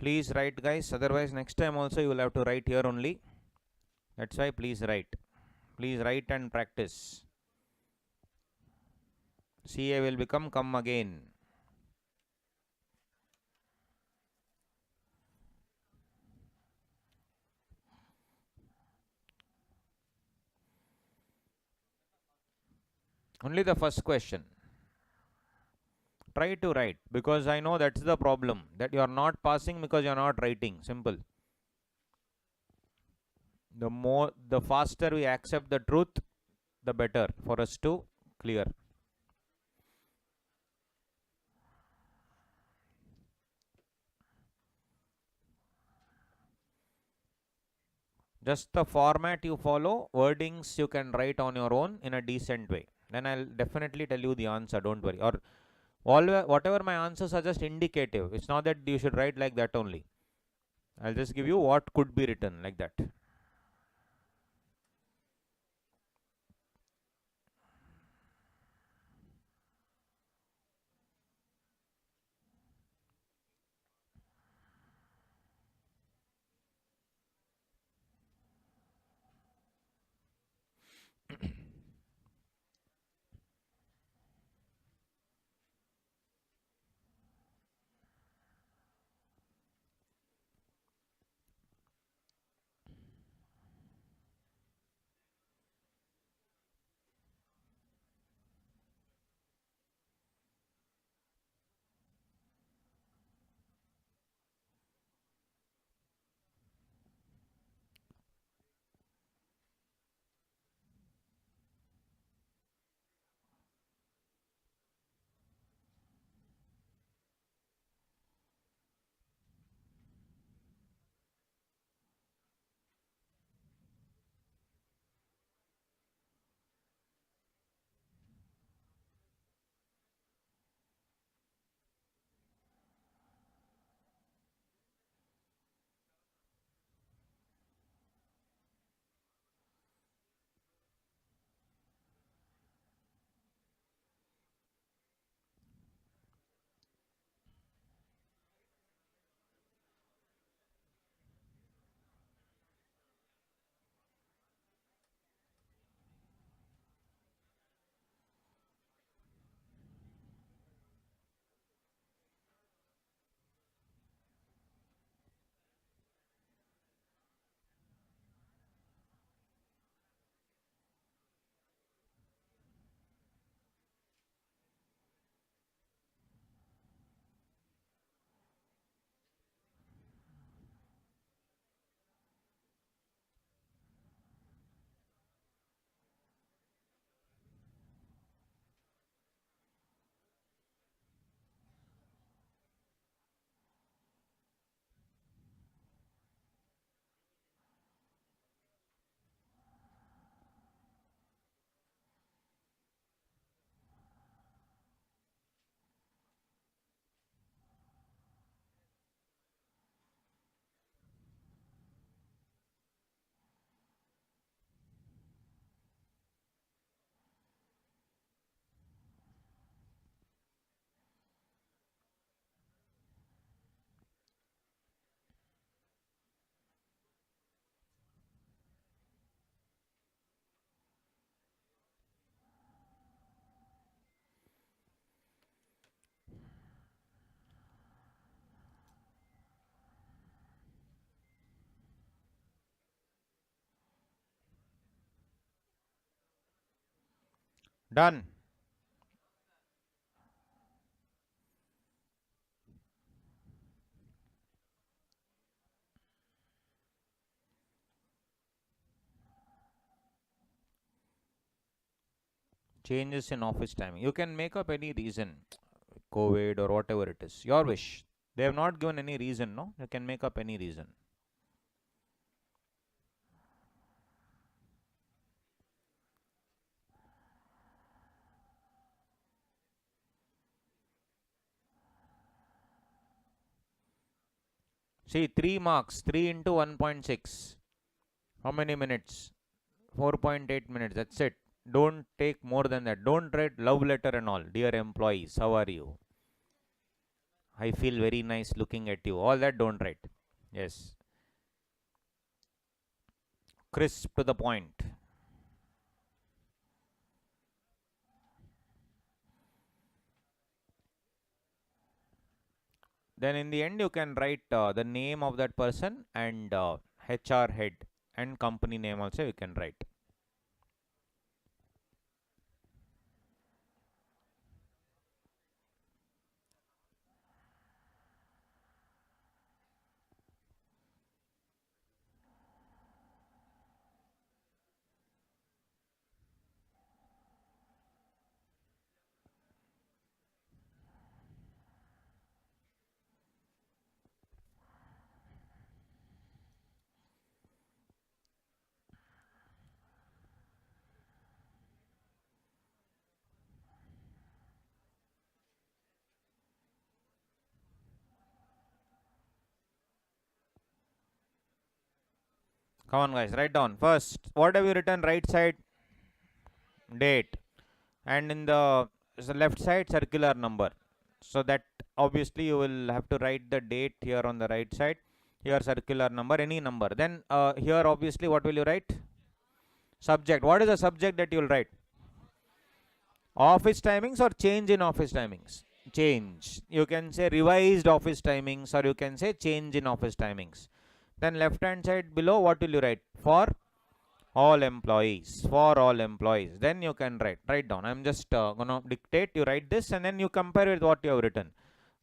Please write, guys. Otherwise, next time also you will have to write here only. That's why please write. Please write and practice. CA will become come again. Only the first question. Try to write, because I know that's the problem, that you are not passing because you are not writing. Simple. The faster we accept the truth, the better for us to clear. Just the format you follow, wordings you can write on your own in a decent way. Then I'll definitely tell you the answer, don't worry. Or whatever my answers are just indicative. It's not that you should write like that only. I'll just give you what could be written like that. Done. Changes in office timing. You can make up any reason, COVID or whatever it is. Your wish. They have not given any reason, no? You can make up any reason. See, 3 marks, 3 into 1.6. How many minutes? 4.8 minutes. That's it. Don't take more than that. Don't write love letter and all. Dear employees, how are you? I feel very nice looking at you. All that don't write. Yes. Crisp to the point. Then in the end you can write the name of that person and HR head and company name also you can write. Come on guys, write down. First, what have you written right side? Date. And in the left side, circular number. So that obviously you will have to write the date here on the right side. Here circular number, any number. Then here obviously what will you write? Subject. What is the subject that you will write? Office timings or change in office timings? Change. You can say revised office timings or you can say change in office timings. Then left hand side below, what will you write? For all employees. For all employees. Then you can write down. I'm just gonna dictate. You write this and then you compare with what you have written.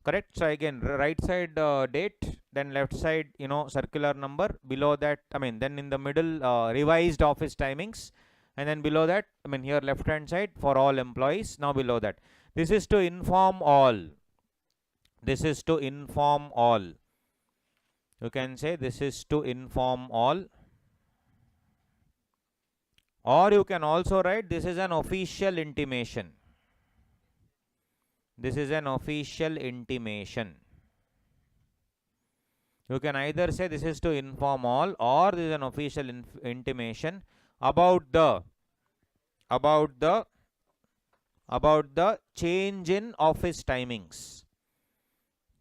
Correct? So again, right side date, then left side, circular number. Below that, then in the middle, revised office timings. And then below that, here left hand side for all employees. Now below that, this is to inform all. This is to inform all. You can say this is to inform all. Or you can also write this is an official intimation. This is an official intimation. You can either say this is to inform all or this is an official intimation about the change in office timings.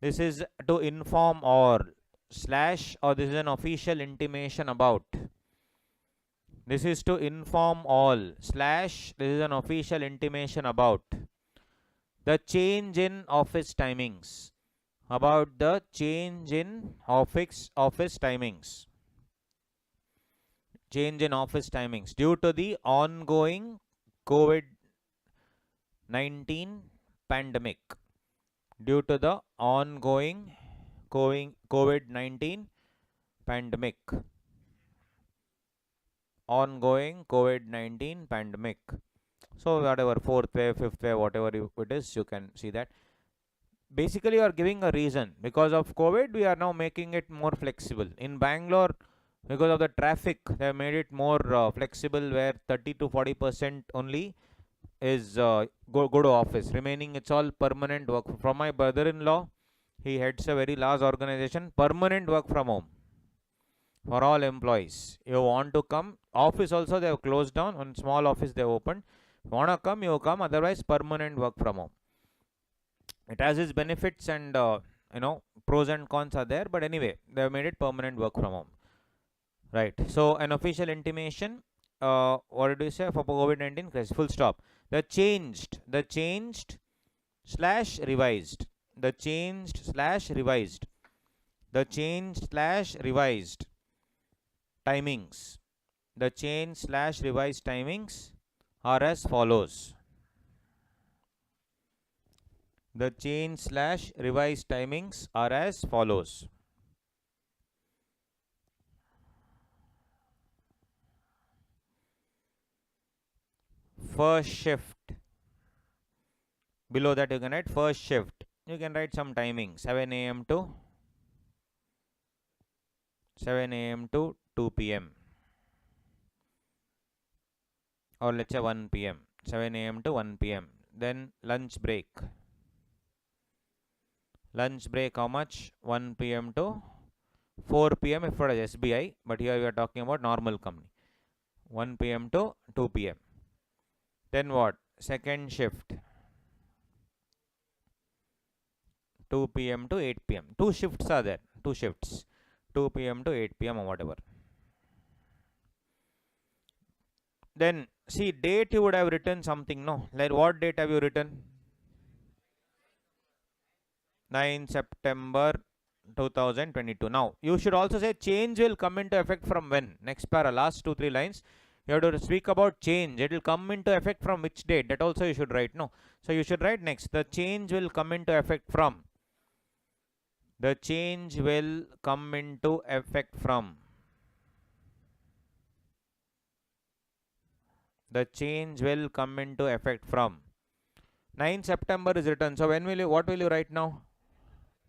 This is to inform or slash or this is an official intimation about. This is to inform all slash this is an official intimation about the change in office timings. About the change in office timings. Change in office timings due to the ongoing COVID-19 pandemic. Due to the ongoing COVID-19 pandemic. Ongoing COVID-19 pandemic. So whatever, 4th wave, 5th wave, whatever it is, you can see that. Basically, you are giving a reason. Because of COVID, we are now making it more flexible. In Bangalore, because of the traffic, they have made it more flexible, where 30 to 40% only is go to office. Remaining, it's all permanent work. From my brother-in-law, he heads a very large organization, permanent work from home for all employees. You want to come, office also they have closed down, one small office they have opened. If you want to come, you come, otherwise permanent work from home. It has its benefits and pros and cons are there, but anyway they have made it permanent work from home. Right. So an official intimation, what did we say for COVID-19 crisis? Full stop. The changed slash revised. The changed slash revised. The changed slash revised timings. The change slash revised timings are as follows. The change slash revised timings are as follows. First shift. Below that you can write first shift. You can write some timing. 7 a.m. to 2 p.m. or let's say 1 p.m. 7 a.m. to 1 p.m. Then lunch break. Lunch break how much? 1 p.m. to 4 p.m. if it is SBI, but here we are talking about normal company. 1 p.m. to 2 p.m. Then what? Second shift. 2 p.m. to 8 p.m. Two shifts are there. Two shifts. 2 p.m. to 8 p.m. or whatever. Then see, date you would have written something, no? Like what date have you written? 9 September 2022. Now you should also say change will come into effect from when. Next para, last 2-3 lines. You have to speak about change. It will come into effect from which date? That also you should write, no? So you should write next. The change will come into effect from. The change will come into effect from. The change will come into effect from. 9 September is written. So when will you, what will you write now?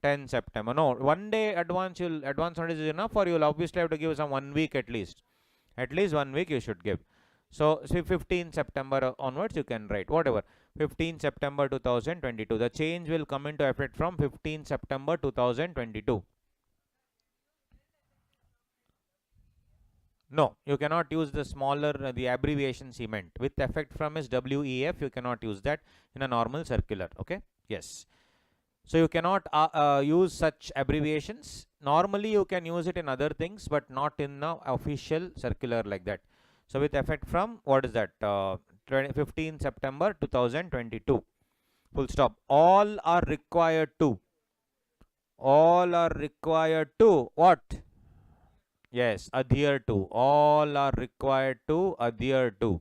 10 September. No, 1 day advance notice is enough, or you'll obviously have to give some 1 week at least. At least 1 week you should give. So, say 15 September onwards you can write whatever. 15 September 2022. The change will come into effect from 15 September 2022. No, you cannot use the smaller, the abbreviation cement. With effect from is WEF, you cannot use that in a normal circular. Okay? Yes. So you cannot use such abbreviations. Normally you can use it in other things, but not in the official circular like that. So with effect from, what is that? 15 September 2022. Full stop. All are required to. All are required to what? Yes, adhere to. All are required to adhere to.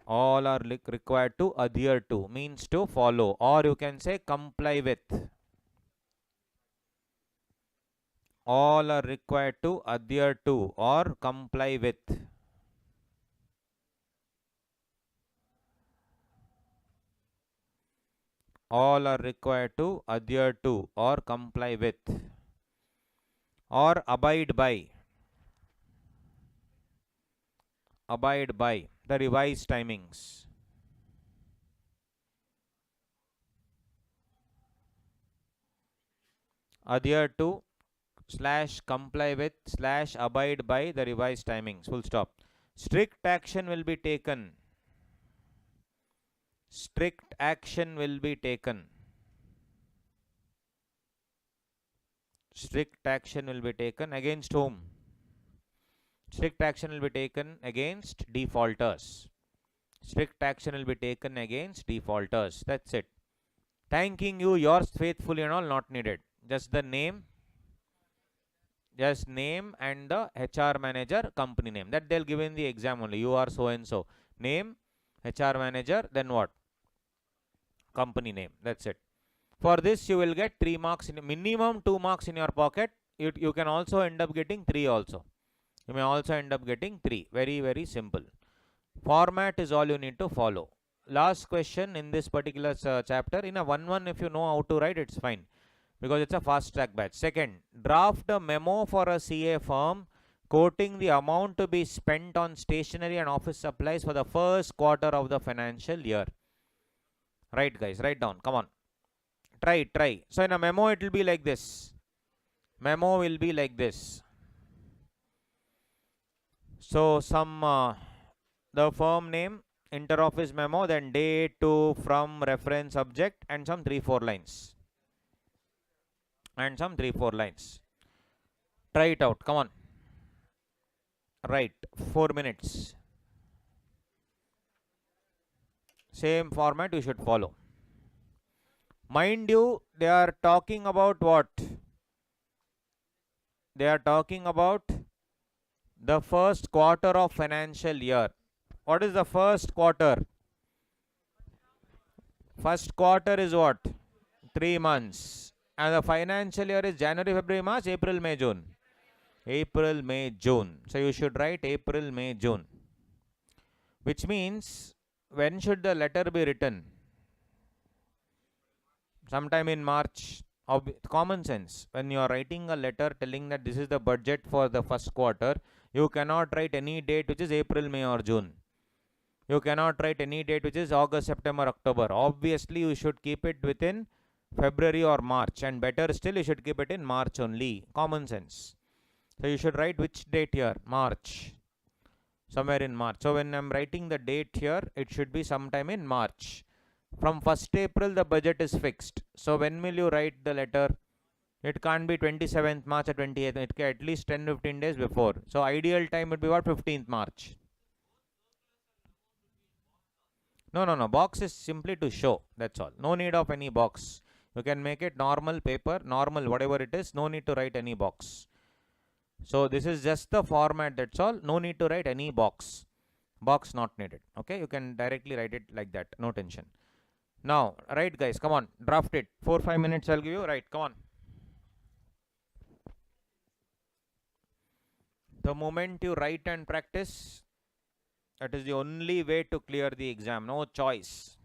All are required to adhere to means to follow, or you can say comply with. All are required to adhere to or comply with. All are required to adhere to or comply with, or abide by. Abide by the revised timings. Adhere to / comply with / abide by the revised timings. Full stop. Strict action will be taken. Strict action will be taken. Strict action will be taken against whom? Strict action will be taken against defaulters. Strict action will be taken against defaulters. That's it. Thanking you, yours faithfully and all not needed. Just the name. Just name and the HR manager company name. That they'll give in the exam only. You are so and so. Name, HR manager, then what? Company name. That's it. For this you will get 3 marks, minimum 2 marks in your pocket. You can also end up getting 3 also. You may also end up getting 3. Very, very simple. Format is all you need to follow. Last question in this particular chapter. In a 1-1, if you know how to write, it's fine, because it's a fast track batch. Second, draft a memo for a CA firm quoting the amount to be spent on stationery and office supplies for the first quarter of the financial year. Right, guys, write down. Come on. Try. So in a memo, it will be like this. Memo will be like this. So some the firm name, inter-office memo, then date, to, from, reference, subject, and some 3-4 lines. And some 3-4 lines. Try it out. Come on. Right. 4 minutes. Same format you should follow. Mind you, they are talking about what? They are talking about the first quarter of financial year. What is the first quarter? First quarter is what? 3 months. And the financial year is January, February, March, April, May, June. April, May, June. So you should write April, May, June. Which means, when should the letter be written? Sometime in March. Common sense. When you are writing a letter telling that this is the budget for the first quarter, you cannot write any date which is April, May or June. You cannot write any date which is August, September, October. Obviously, you should keep it within February or March, and better still, you should keep it in March only. Common sense. So you should write which date here? March. Somewhere in March. So when I'm writing the date here, it should be sometime in March. From 1st April, the budget is fixed. So when will you write the letter? It can't be 27th March or 28th. It can at least 10-15 days before. So ideal time would be what? 15th March. No, no, no. Box is simply to show. That's all. No need of any box. You can make it normal paper, normal whatever it is. No need to write any box. So this is just the format. That's all. No need to write any box. Box not needed. Okay. You can directly write it like that. No tension. Now, right guys, come on. Draft it. 4-5 minutes I'll give you. Right. Come on. The moment you write and practice, that is the only way to clear the exam. No choice.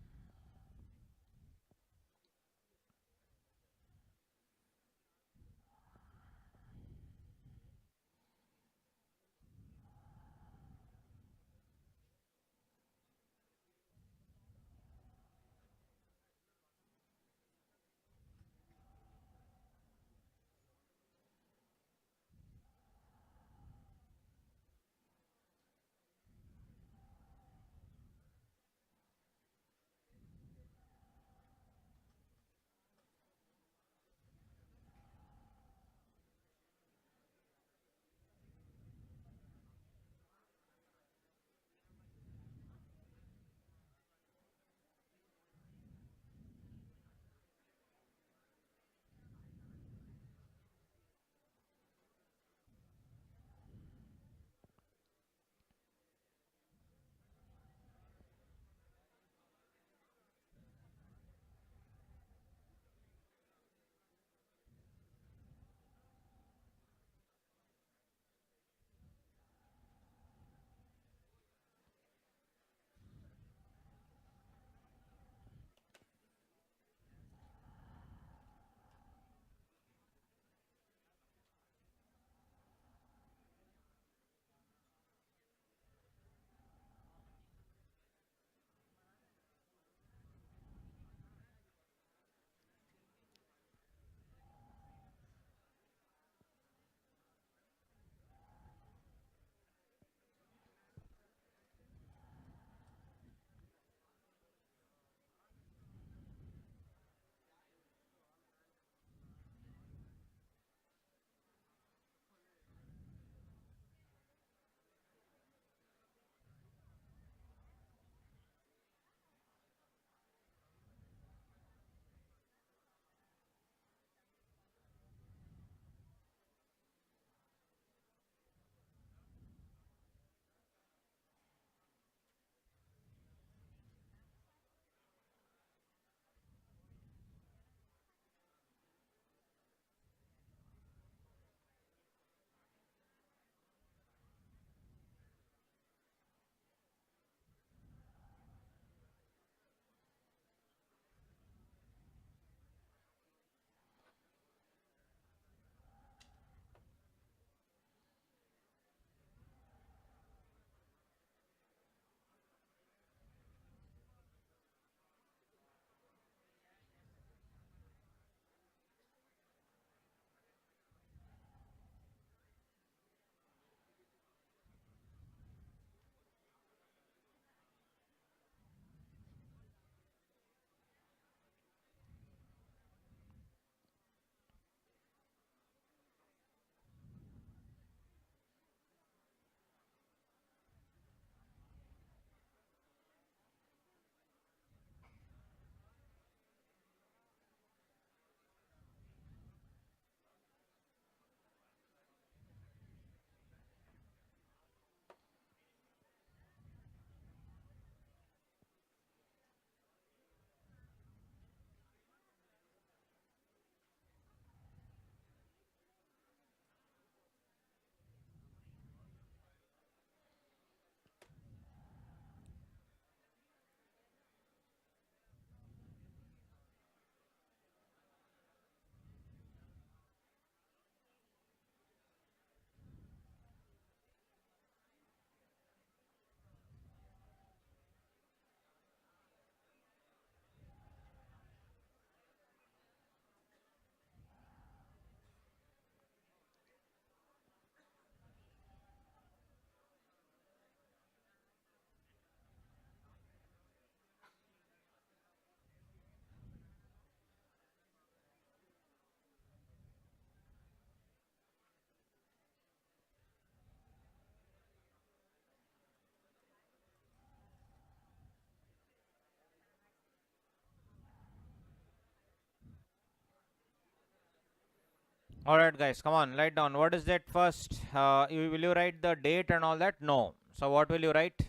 Alright guys, come on, write down. What is that first? Will you write the date and all that? No. So what will you write?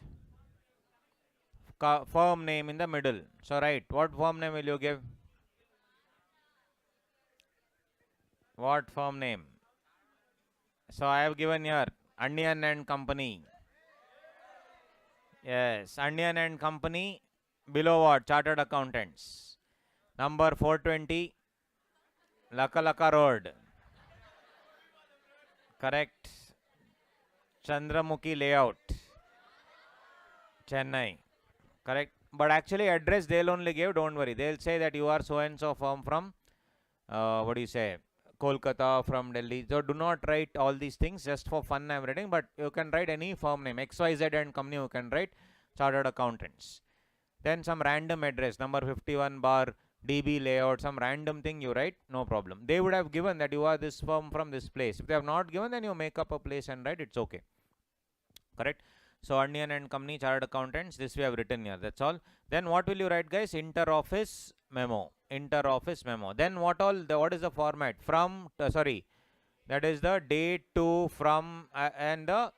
Firm name in the middle. So write, what firm name will you give? What firm name? So I have given here Onion and Company. Yes, Onion and Company. Below what? Chartered Accountants. Number 420, Laka Laka Road. Correct. Chandramukhi Layout, Chennai. Correct. But actually address they'll only give, don't worry. They'll say that you are so and so firm from, what do you say, Kolkata, from Delhi. So do not write all these things, just for fun I'm writing, but you can write any firm name, XYZ and company, you can write Chartered Accountants. Then some random address, number 51 bar DB layout, some random thing you write, no problem. They would have given that you are this firm from this place. If they have not given, then you make up a place and write, it's okay. Correct. So Onion and Company, Chartered Accountants, this we have written here, that's all. Then what will you write guys? Inter-office memo. Inter-office memo. Then what is the format? From, that is the date to, from, and the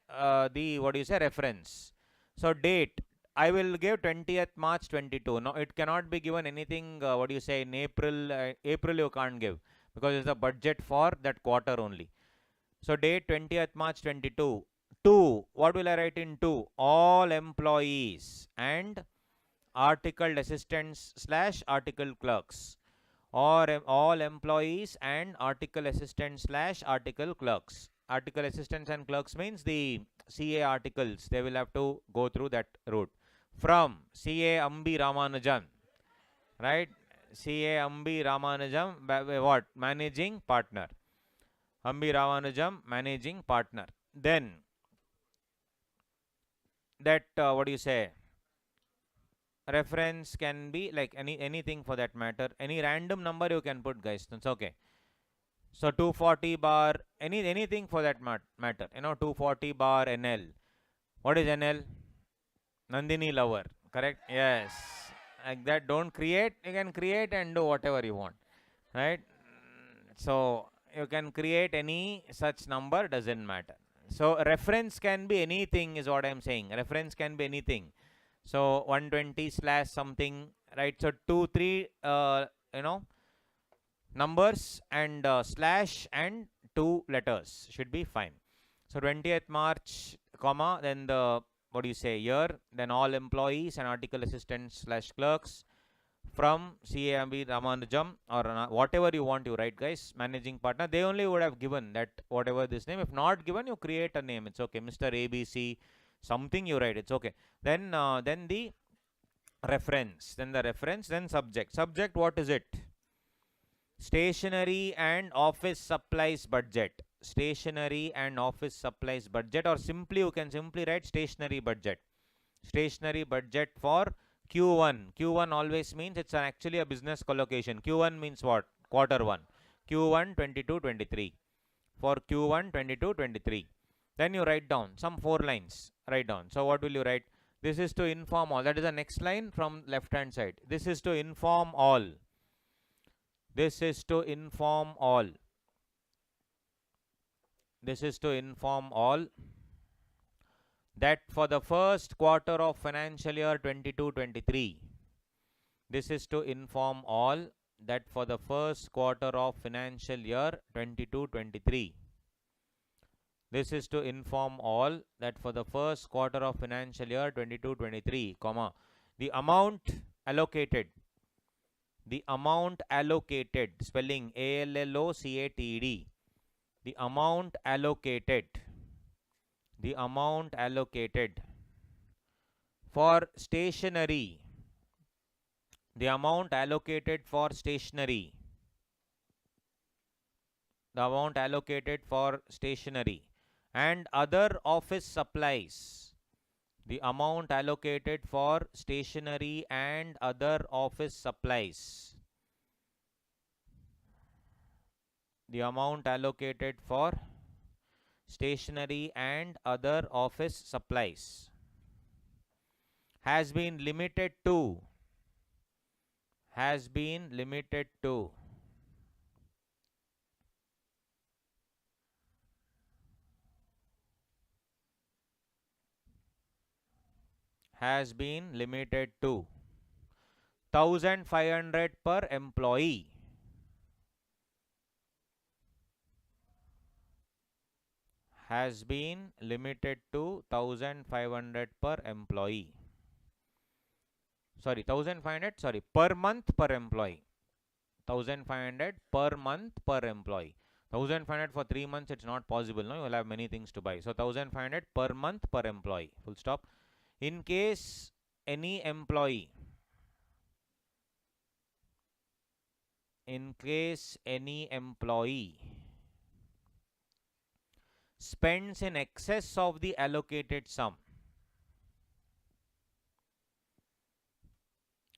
what do you say, reference. So date, I will give 20th March 22. No, it cannot be given anything, what do you say, in April. April you can't give, because it's the budget for that quarter only. So date 20th March 22. 2, what will I write in 2? All employees and articled assistants / article clerks, or all employees and article assistants / article clerks. Article assistants and clerks means the CA articles, they will have to go through that route. From CA Ambi Ramanujan, right? CA Ambi Ramanujan, what? Managing partner. Ambi Ramanujan, managing partner. Then that, what do you say, reference can be like anything for that matter, any random number you can put guys, it's okay. So 240 bar, anything for that matter, 240 bar NL. What is NL? Nandini lover, correct? Yes, like that. Don't create, you can create and do whatever you want, right? So you can create any such number, doesn't matter. So reference can be anything is what I'm saying. Reference can be anything. So 120 / something, right? So 2, 3, numbers and slash and 2 letters should be fine. So 20th March, comma, then the, what do you say, year, then all employees and article assistants / clerks, from CAMB Ramanujam, or whatever you want you write guys, managing partner. They only would have given that whatever this name. If not given, you create a name, it's okay. Mr. ABC, something you write, it's okay. Then the reference, then subject, what is it? Stationery and office supplies budget. Stationery and office supplies budget, or simply you can simply write stationery budget. Stationery budget for Q1. Q1 always means it's actually a business collocation. Q1 means what? Quarter 1. Q1 22-23. For Q1 22-23. Then you write down some 4 lines. Write down. So what will you write? This is to inform all. That is the next line from left hand side. This is to inform all. This is to inform all. This is to inform all that for the first quarter of financial year 22-23. This is to inform all that for the first quarter of financial year 22-23. This is to inform all that for the first quarter of financial year 22-23, comma, the amount allocated, spelling ALLOCATED, the amount allocated for stationery, the amount allocated for stationery, and other office supplies, the amount allocated for stationery and other office supplies, the amount allocated for stationery and other office supplies has been limited to, has been limited to 1500 per employee. Has been limited to 1500 per employee. Sorry, 1500, sorry, per month per employee. 1500 per month per employee. 1500 for 3 months, it's not possible. No, you will have many things to buy. So 1500 per month per employee. Full stop. In case any employee, spends in excess of the allocated sum.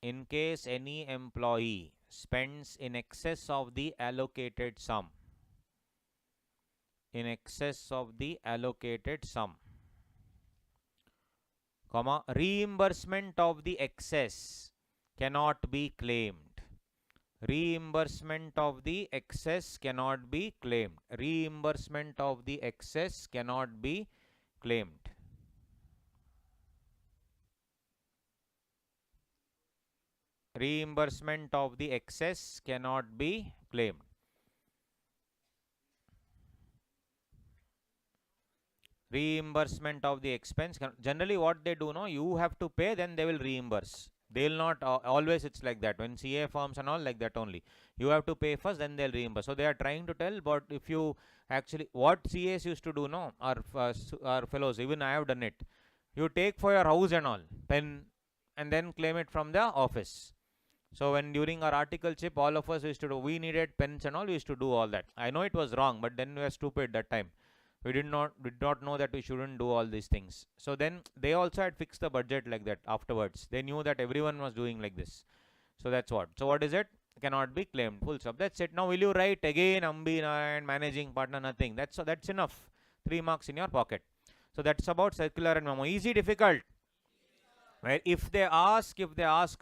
In case any employee spends in excess of the allocated sum. In excess of the allocated sum. Comma, reimbursement of the excess cannot be claimed. Reimbursement of the excess cannot be claimed. Reimbursement of the excess cannot be claimed. Reimbursement of the excess cannot be claimed. Reimbursement of the expense. Generally what they do, no, you have to pay, then they will reimburse. They will not always, it's like that. When CA firms and all like that only. You have to pay first, then they'll reimburse. So they are trying to tell, but if you actually, what CAs used to do, no, our fellows, even I have done it. You take for your house and all, pen, and then claim it from the office. So when during our articleship, all of us used to do, we needed pens and all, we used to do all that. I know it was wrong, but then we were stupid that time. We did not know that we shouldn't do all these things. So then they also had fixed the budget like that afterwards. They knew that everyone was doing like this. So that's what. So what is it? Cannot be claimed. Full stop. That's it. Now will you write again Ambina and managing partner? Nothing. That's enough. 3 marks in your pocket. So that's about circular and memo. Easy, difficult? Right? If they ask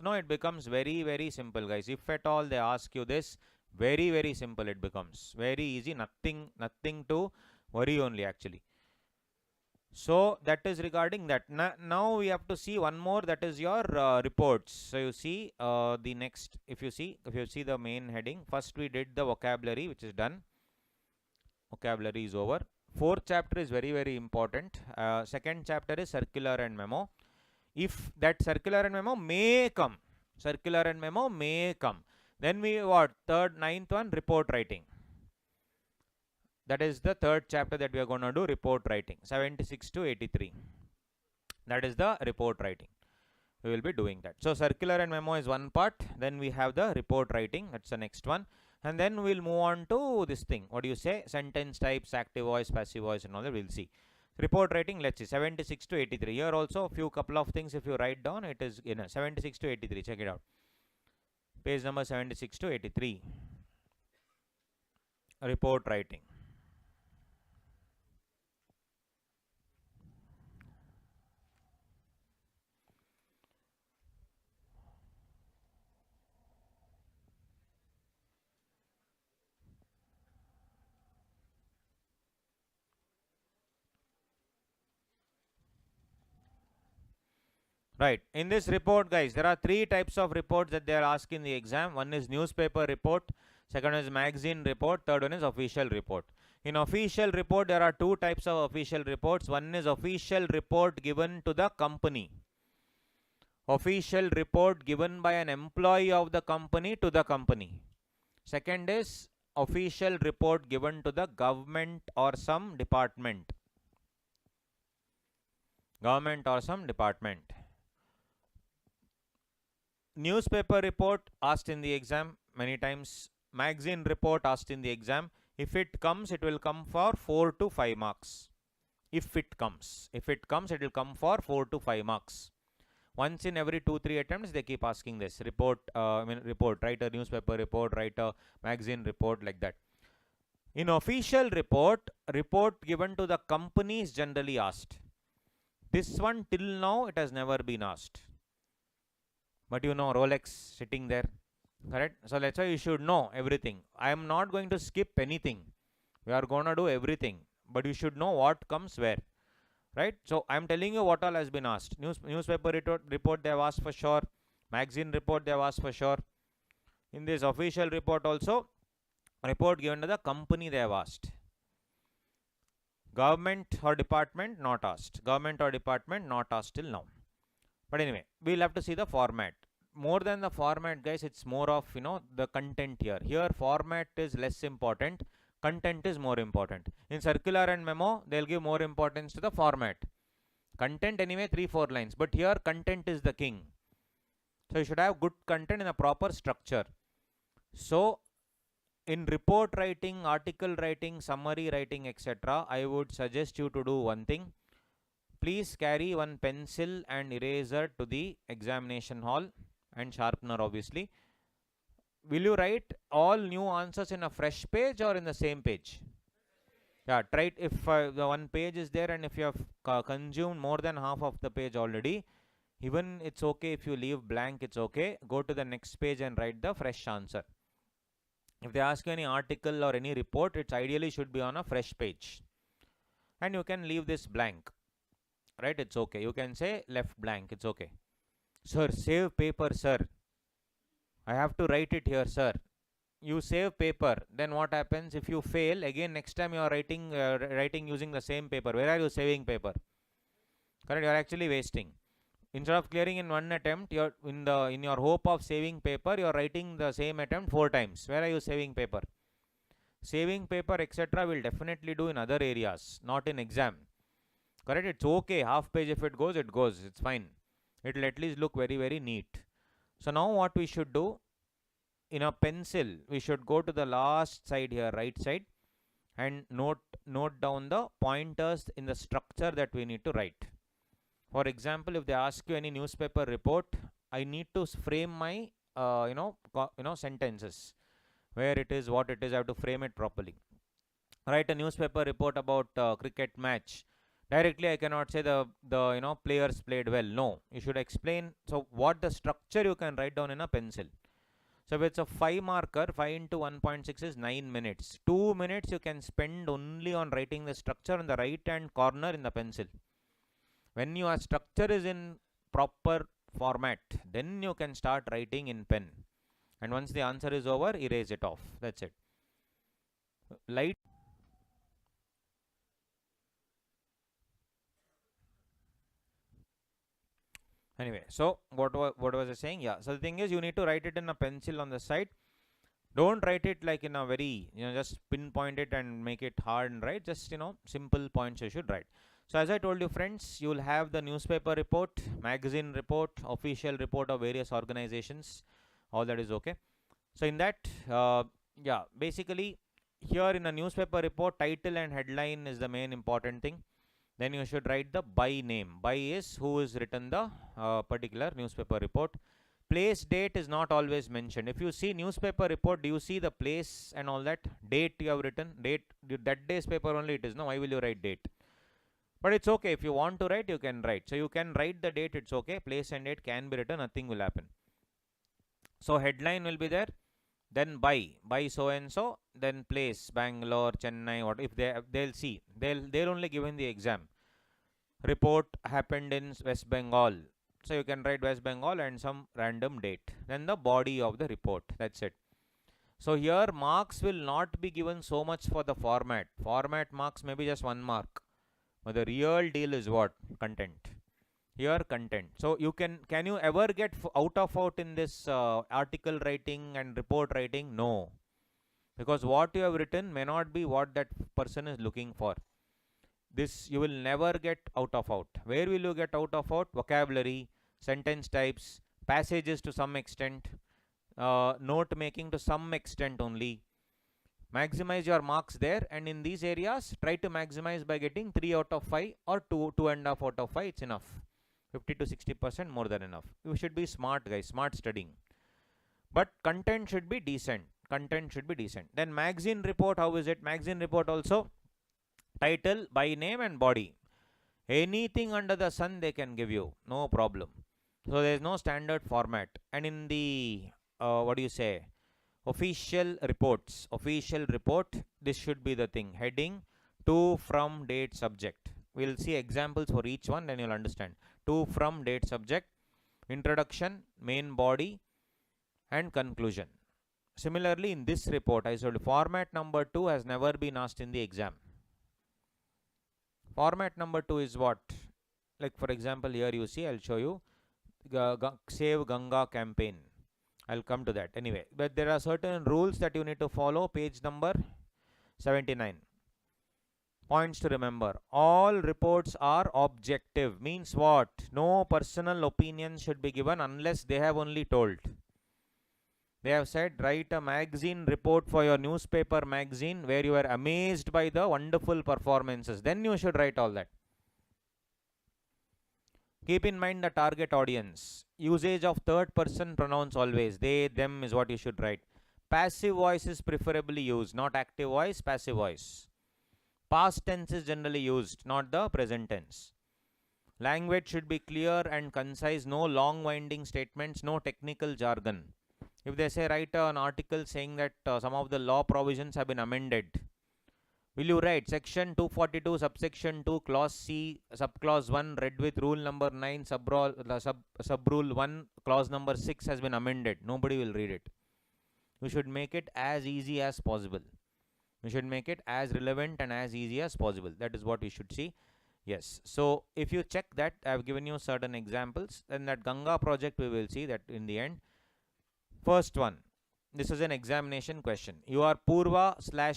no, it becomes very, very simple, guys. If at all they ask you this, very, very simple it becomes. Very easy. Nothing to worry only actually. So that is regarding that. Now we have to see one more, that is your reports. So you see the next, if you see the main heading, first we did the vocabulary, which is done. Vocabulary is over. Fourth chapter is very, very important. Second chapter is circular and memo. If that circular and memo may come, then we what? Ninth one, report writing. That is the third chapter that we are going to do, report writing, 76 to 83. That is the report writing. We will be doing that. So circular and memo is one part. Then we have the report writing. That's the next one. And then we'll move on to this thing. What do you say? Sentence types, active voice, passive voice, and all that. We'll see. Report writing, let's see, 76 to 83. Here also a couple of things if you write down, it is 76 to 83. Check it out. Page number 76 to 83. Report writing. Right. In this report, guys, there are 3 types of reports that they are asking in the exam. One is newspaper report, second is magazine report, third one is official report. In official report, there are 2 types of official reports. One is official report given to the company. Official report given by an employee of the company to the company. Second is official report given to the government or some department. Government or some department. Newspaper report asked in the exam many times. Magazine report asked in the exam. If it comes, it will come for 4 to 5 marks. If it comes, it will come for 4 to 5 marks. Once in every 2-3 attempts, they keep asking this. Report, write a newspaper report, write a magazine report, like that. In official report given to the company is generally asked. This one till now, it has never been asked. But you know, Rolex sitting there, correct? So that's why you should know everything. I am not going to skip anything. We are going to do everything. But you should know what comes where. right? So I'm telling you what all has been asked. Newspaper report they have asked for sure. Magazine report they have asked for sure. In this official report also, report given to the company they have asked. Government or department not asked. Government or department not asked till now. But anyway, we'll have to see the format. More than the format, guys, it's more of the content here. Here format is less important. Content is more important. In circular and memo, they'll give more importance to the format. Content anyway 3-4 lines, but here content is the king. So you should have good content in a proper structure. So in report writing, article writing, summary writing, etc., I would suggest you to do one thing. Please carry one pencil and eraser to the examination hall and sharpener, obviously. Will you write all new answers in a fresh page or in the same page? Yeah, try it. If the one page is there and if you have consumed more than half of the page already, even it's okay if you leave blank, it's okay. Go to the next page and write the fresh answer. If they ask you any article or any report, it ideally should be on a fresh page. And you can leave this blank, right? It's okay. You can say left blank, it's okay. Sir, save paper, sir. I have to write it here, sir. You save paper, then what happens if you fail? Again, next time you are writing using the same paper. Where are you saving paper? Correct? You are actually wasting. Instead of clearing in one attempt, you're in your hope of saving paper, you are writing the same attempt 4 times. Where are you saving paper? Saving paper, etc., will definitely do in other areas, not in exam. Correct? It's okay. Half page if it goes, it goes. It's fine. It will at least look very, very neat. So now what we should do, in a pencil, we should go to the last side here, right side, and note down the pointers in the structure that we need to write. For example, if they ask you any newspaper report, I need to frame my sentences. Where it is, what it is, I have to frame it properly. Write a newspaper report about cricket match. Directly I cannot say the players played well. No, you should explain. So what the structure you can write down in a pencil. So if it's a 5 marker, 5 into 1.6 is 9 minutes. 2 minutes you can spend only on writing the structure on the right hand corner in the pencil. When your structure is in proper format, then you can start writing in pen. And once the answer is over, erase it off. That's it. Light. Anyway, so what was I saying? Yeah, so the thing is, you need to write it in a pencil on the side. Don't write it like in a very, just pinpoint it and make it hard and write. Just, simple points you should write. So as I told you, friends, you will have the newspaper report, magazine report, official report of various organizations. All that is okay. So in that, basically here in a newspaper report, title and headline is the main important thing. Then you should write the by name. By is who is written the particular newspaper report. Place, date is not always mentioned. If you see newspaper report, do you see the place and all that? Date you have written. Date, that day's paper only it is. No, why will you write date? But it's okay. If you want to write, you can write. So you can write the date, it's okay. Place and date can be written. Nothing will happen. So headline will be there. Then by so and so, then place, Bangalore, Chennai, what if they'll see, they'll only give in the exam. Report happened in West Bengal. So you can write West Bengal and some random date. Then the body of the report. That's it. So here marks will not be given so much for the format. Format marks may be just 1 mark. But the real deal is what? Content. Here content. So you can you ever get out in this article writing and report writing? No. Because what you have written may not be what that person is looking for. This you will never get out. Where will you get out? Vocabulary, sentence types, passages to some extent, note making to some extent only. Maximize your marks there, and in these areas try to maximize by getting 3 out of 5 or 2.5 out of 5. It's enough. 50 to 60% more than enough. You should be smart, guys. Smart studying. But content should be decent. Then magazine report, how is it? Magazine report also title, by name and body. Anything under the sun they can give you. No problem. So there is no standard format. And in the official report, this should be the thing. Heading, to, from, date, subject. We'll see examples for each one, then you'll understand. To, from, date, subject, introduction, main body, and conclusion. Similarly, in this report, I said format number 2 has never been asked in the exam. Format number 2 is what? Like for example, here you see, I'll show you Save Ganga campaign. I'll come to that anyway. But there are certain rules that you need to follow. Page number 79. Points to remember. All reports are objective. Means what? No personal opinion should be given unless they have only told. They have said write a magazine report for your newspaper magazine where you are amazed by the wonderful performances. Then you should write all that. Keep in mind the target audience. Usage of third person pronouns always. They, them is what you should write. Passive voice is preferably used, not active voice, passive voice. Past tense is generally used, not the present tense. Language should be clear and concise, no long winding statements, no technical jargon. If they say write an article saying that some of the law provisions have been amended, will you write section 242 subsection 2 clause C subclause 1 read with rule number 9 subrule 1 clause number 6 has been amended? Nobody will read it. You should make it as easy as possible. You should make it as relevant and as easy as possible. That is what you should see. Yes. So if you check that, I have given you certain examples. Then that Ganga project we will see that in the end. First one. This is an examination question. You are Purva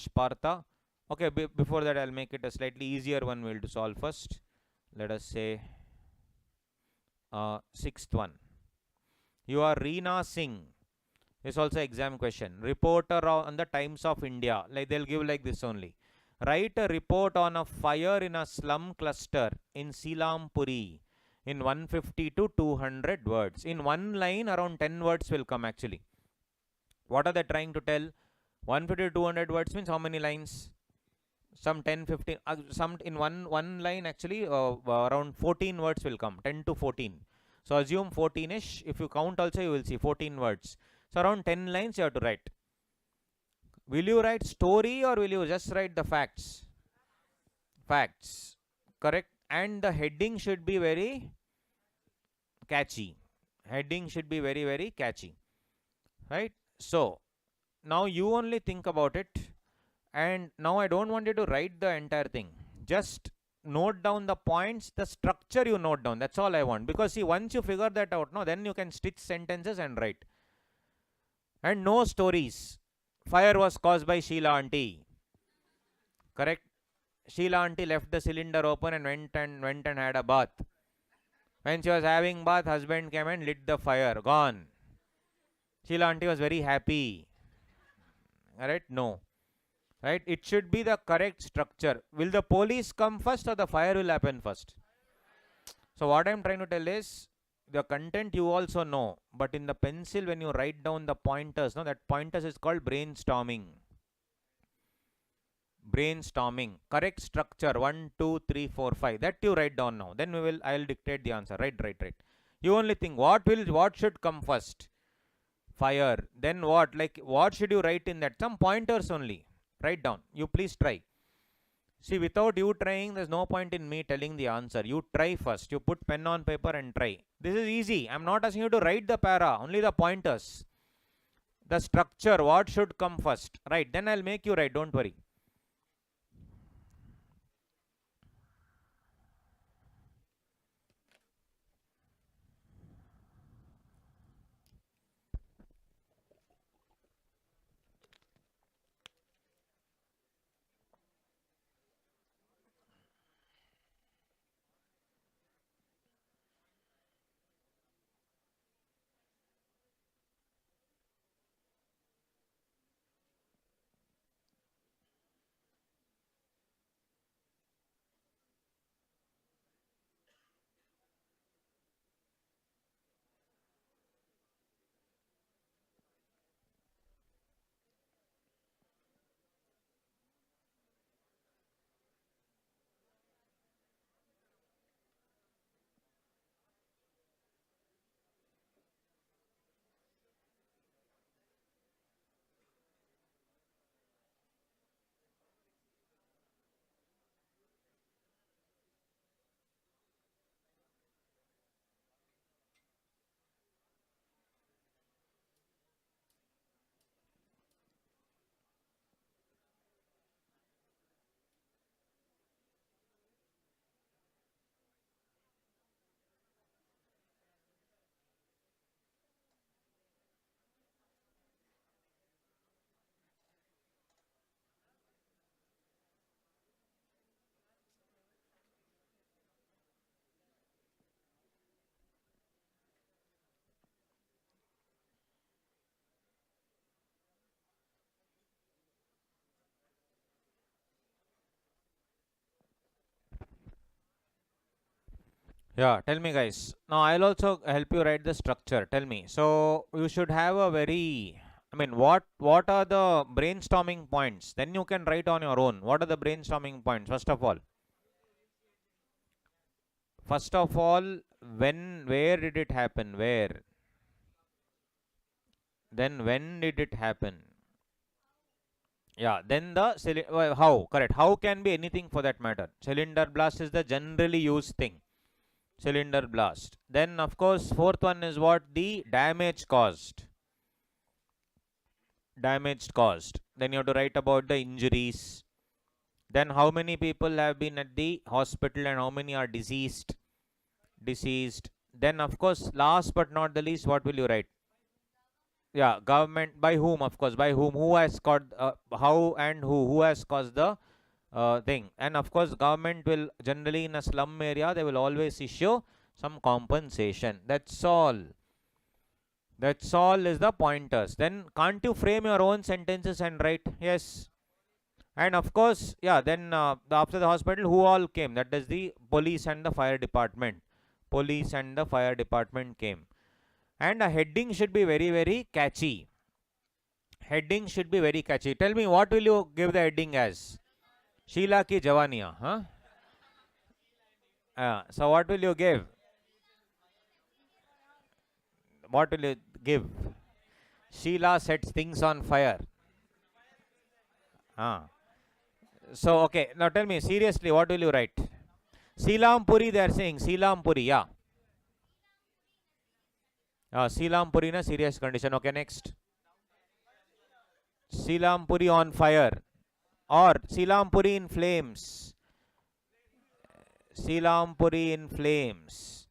/ Partha. Okay, before that I'll make it a slightly easier one we'll to solve first. Let us say sixth one. You are Reena Singh. This is also exam question. Reporter on the Times of India. Like they'll give like this only. Write a report on a fire in a slum cluster in Silampuri in 150 to 200 words. In one line around 10 words will come actually. What are they trying to tell? 150 to 200 words means how many lines? Some 10, 15, some in one line actually around 14 words will come, 10 to 14. So assume 14ish. If you count also you will see 14 words. So around 10 lines you have to write. Will you write story or will you just write the facts? Facts. Correct. And the heading should be very catchy. Heading should be very, very catchy. Right. So now you only think about it. And now I don't want you to write the entire thing. Just note down the points, the structure you note down. That's all I want. Because see, once you figure that out, no, then you can stitch sentences and write. And no stories. Fire was caused by Sheila auntie. Correct? Sheila auntie left the cylinder open and went and had a bath. When she was having bath, husband came and lit the fire. Gone. Sheila auntie was very happy. Alright? No. Right? It should be the correct structure. Will the police come first or the fire will happen first? So what I am trying to tell is, the content you also know, but in the pencil when you write down the pointers, no, that pointers is called brainstorming. Brainstorming. Correct structure 1, 2, 3, 4, 5. That you write down now. Then I will dictate the answer. Right. You only think what should come first? Fire. Then what? Like what should you write in that? Some pointers only. Write down. You please try. See, without you trying, there's no point in me telling the answer. You try first. You put pen on paper and try. This is easy. I'm not asking you to write the para, only the pointers. The structure, what should come first. Right, then I'll make you write, don't worry. Yeah, tell me guys. Now I'll also help you write the structure. Tell me. So you should have a very, I mean, what are the brainstorming points? Then you can write on your own. What are the brainstorming points? First of all, where did it happen? Where? Then when did it happen? Yeah, then how? Correct. How can be anything for that matter. Cylinder blast is the generally used thing. Cylinder blast. Then of course fourth one is what? The damage caused. Damage caused. Then you have to write about the injuries. Then how many people have been at the hospital and how many are deceased? Deceased. Then of course last but not the least, what will you write? Yeah, government. By whom? Of course, by whom? Who has caused? How and who has caused the thing? And of course, government will generally in a slum area they will always issue some compensation. That's all. That's all is the pointers. Then can't you frame your own sentences and write? Yes. And of course, yeah. Then after the hospital, who all came? That is the police and the fire department. Police and the fire department came. And a heading should be very, very catchy. Heading should be very catchy. Tell me, what will you give the heading as? Sheila ki Jawaniya, huh? So what will you give? What will you give? Sheila sets things on fire. So okay, now tell me seriously, what will you write? Seelampuri, they are saying Seelampuri, yeah. Seelampuri in a serious condition. Okay, next. Seelampuri on fire. Or Seelampuri in flames. Seelampuri in flames.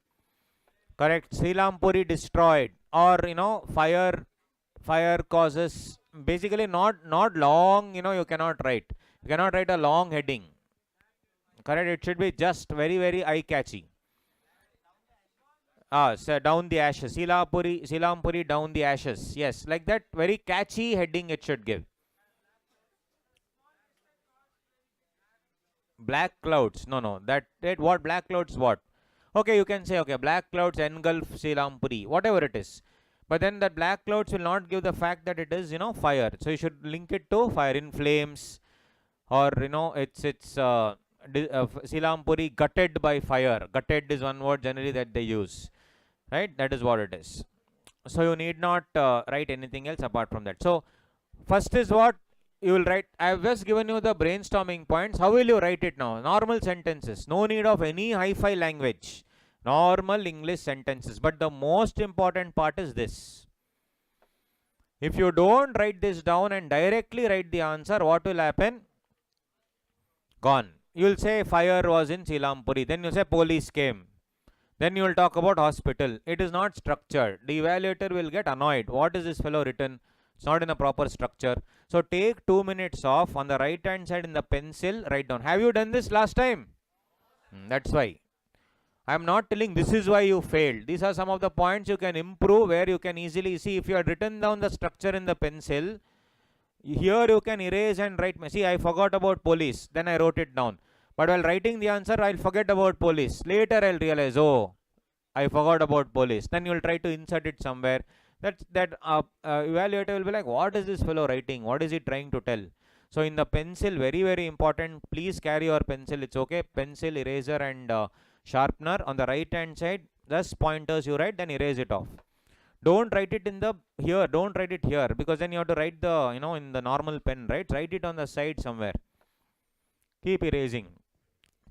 Correct. Seelampuri destroyed. Or fire causes. Basically not long, you cannot write. You cannot write a long heading. Correct. It should be just very, very eye catchy. So down the ashes. Seelampuri down the ashes. Yes, like that. Very catchy heading it should give. Black clouds. No. That what black clouds what? Okay, you can say okay. Black clouds engulf Seelampuri. Whatever it is. But then that black clouds will not give the fact that it is fire. So you should link it to fire in flames, or it's Seelampuri gutted by fire. Gutted is one word generally that they use. Right, that is what it is. So you need not write anything else apart from that. So first is what you will write. I have just given you the brainstorming points. How will you write it now? Normal sentences. No need of any hi-fi language. Normal English sentences. But the most important part is this. If you don't write this down and directly write the answer, what will happen? Gone. You will say fire was in Seelampuri. Then you say police came. Then you will talk about hospital. It is not structured. The evaluator will get annoyed. What is this fellow written? It's not in a proper structure. So take 2 minutes off. On the right hand side in the pencil, write down. Have you done this last time? That's why. I am not telling this is why you failed. These are some of the points you can improve, where you can easily see if you had written down the structure in the pencil. Here you can erase and write. See, I forgot about police. Then I wrote it down. But while writing the answer, I'll forget about police. Later I'll realize, oh, I forgot about police. Then you'll try to insert it somewhere. That evaluator will be like, what is this fellow writing? What is he trying to tell? So in the pencil, very, very important. Please carry your pencil. It's okay. Pencil, eraser and sharpener. On the right hand side, just pointers you write, then erase it off. Don't write it in the here. Don't write it here, because then you have to write the, in the normal pen, right? Write it on the side somewhere. Keep erasing.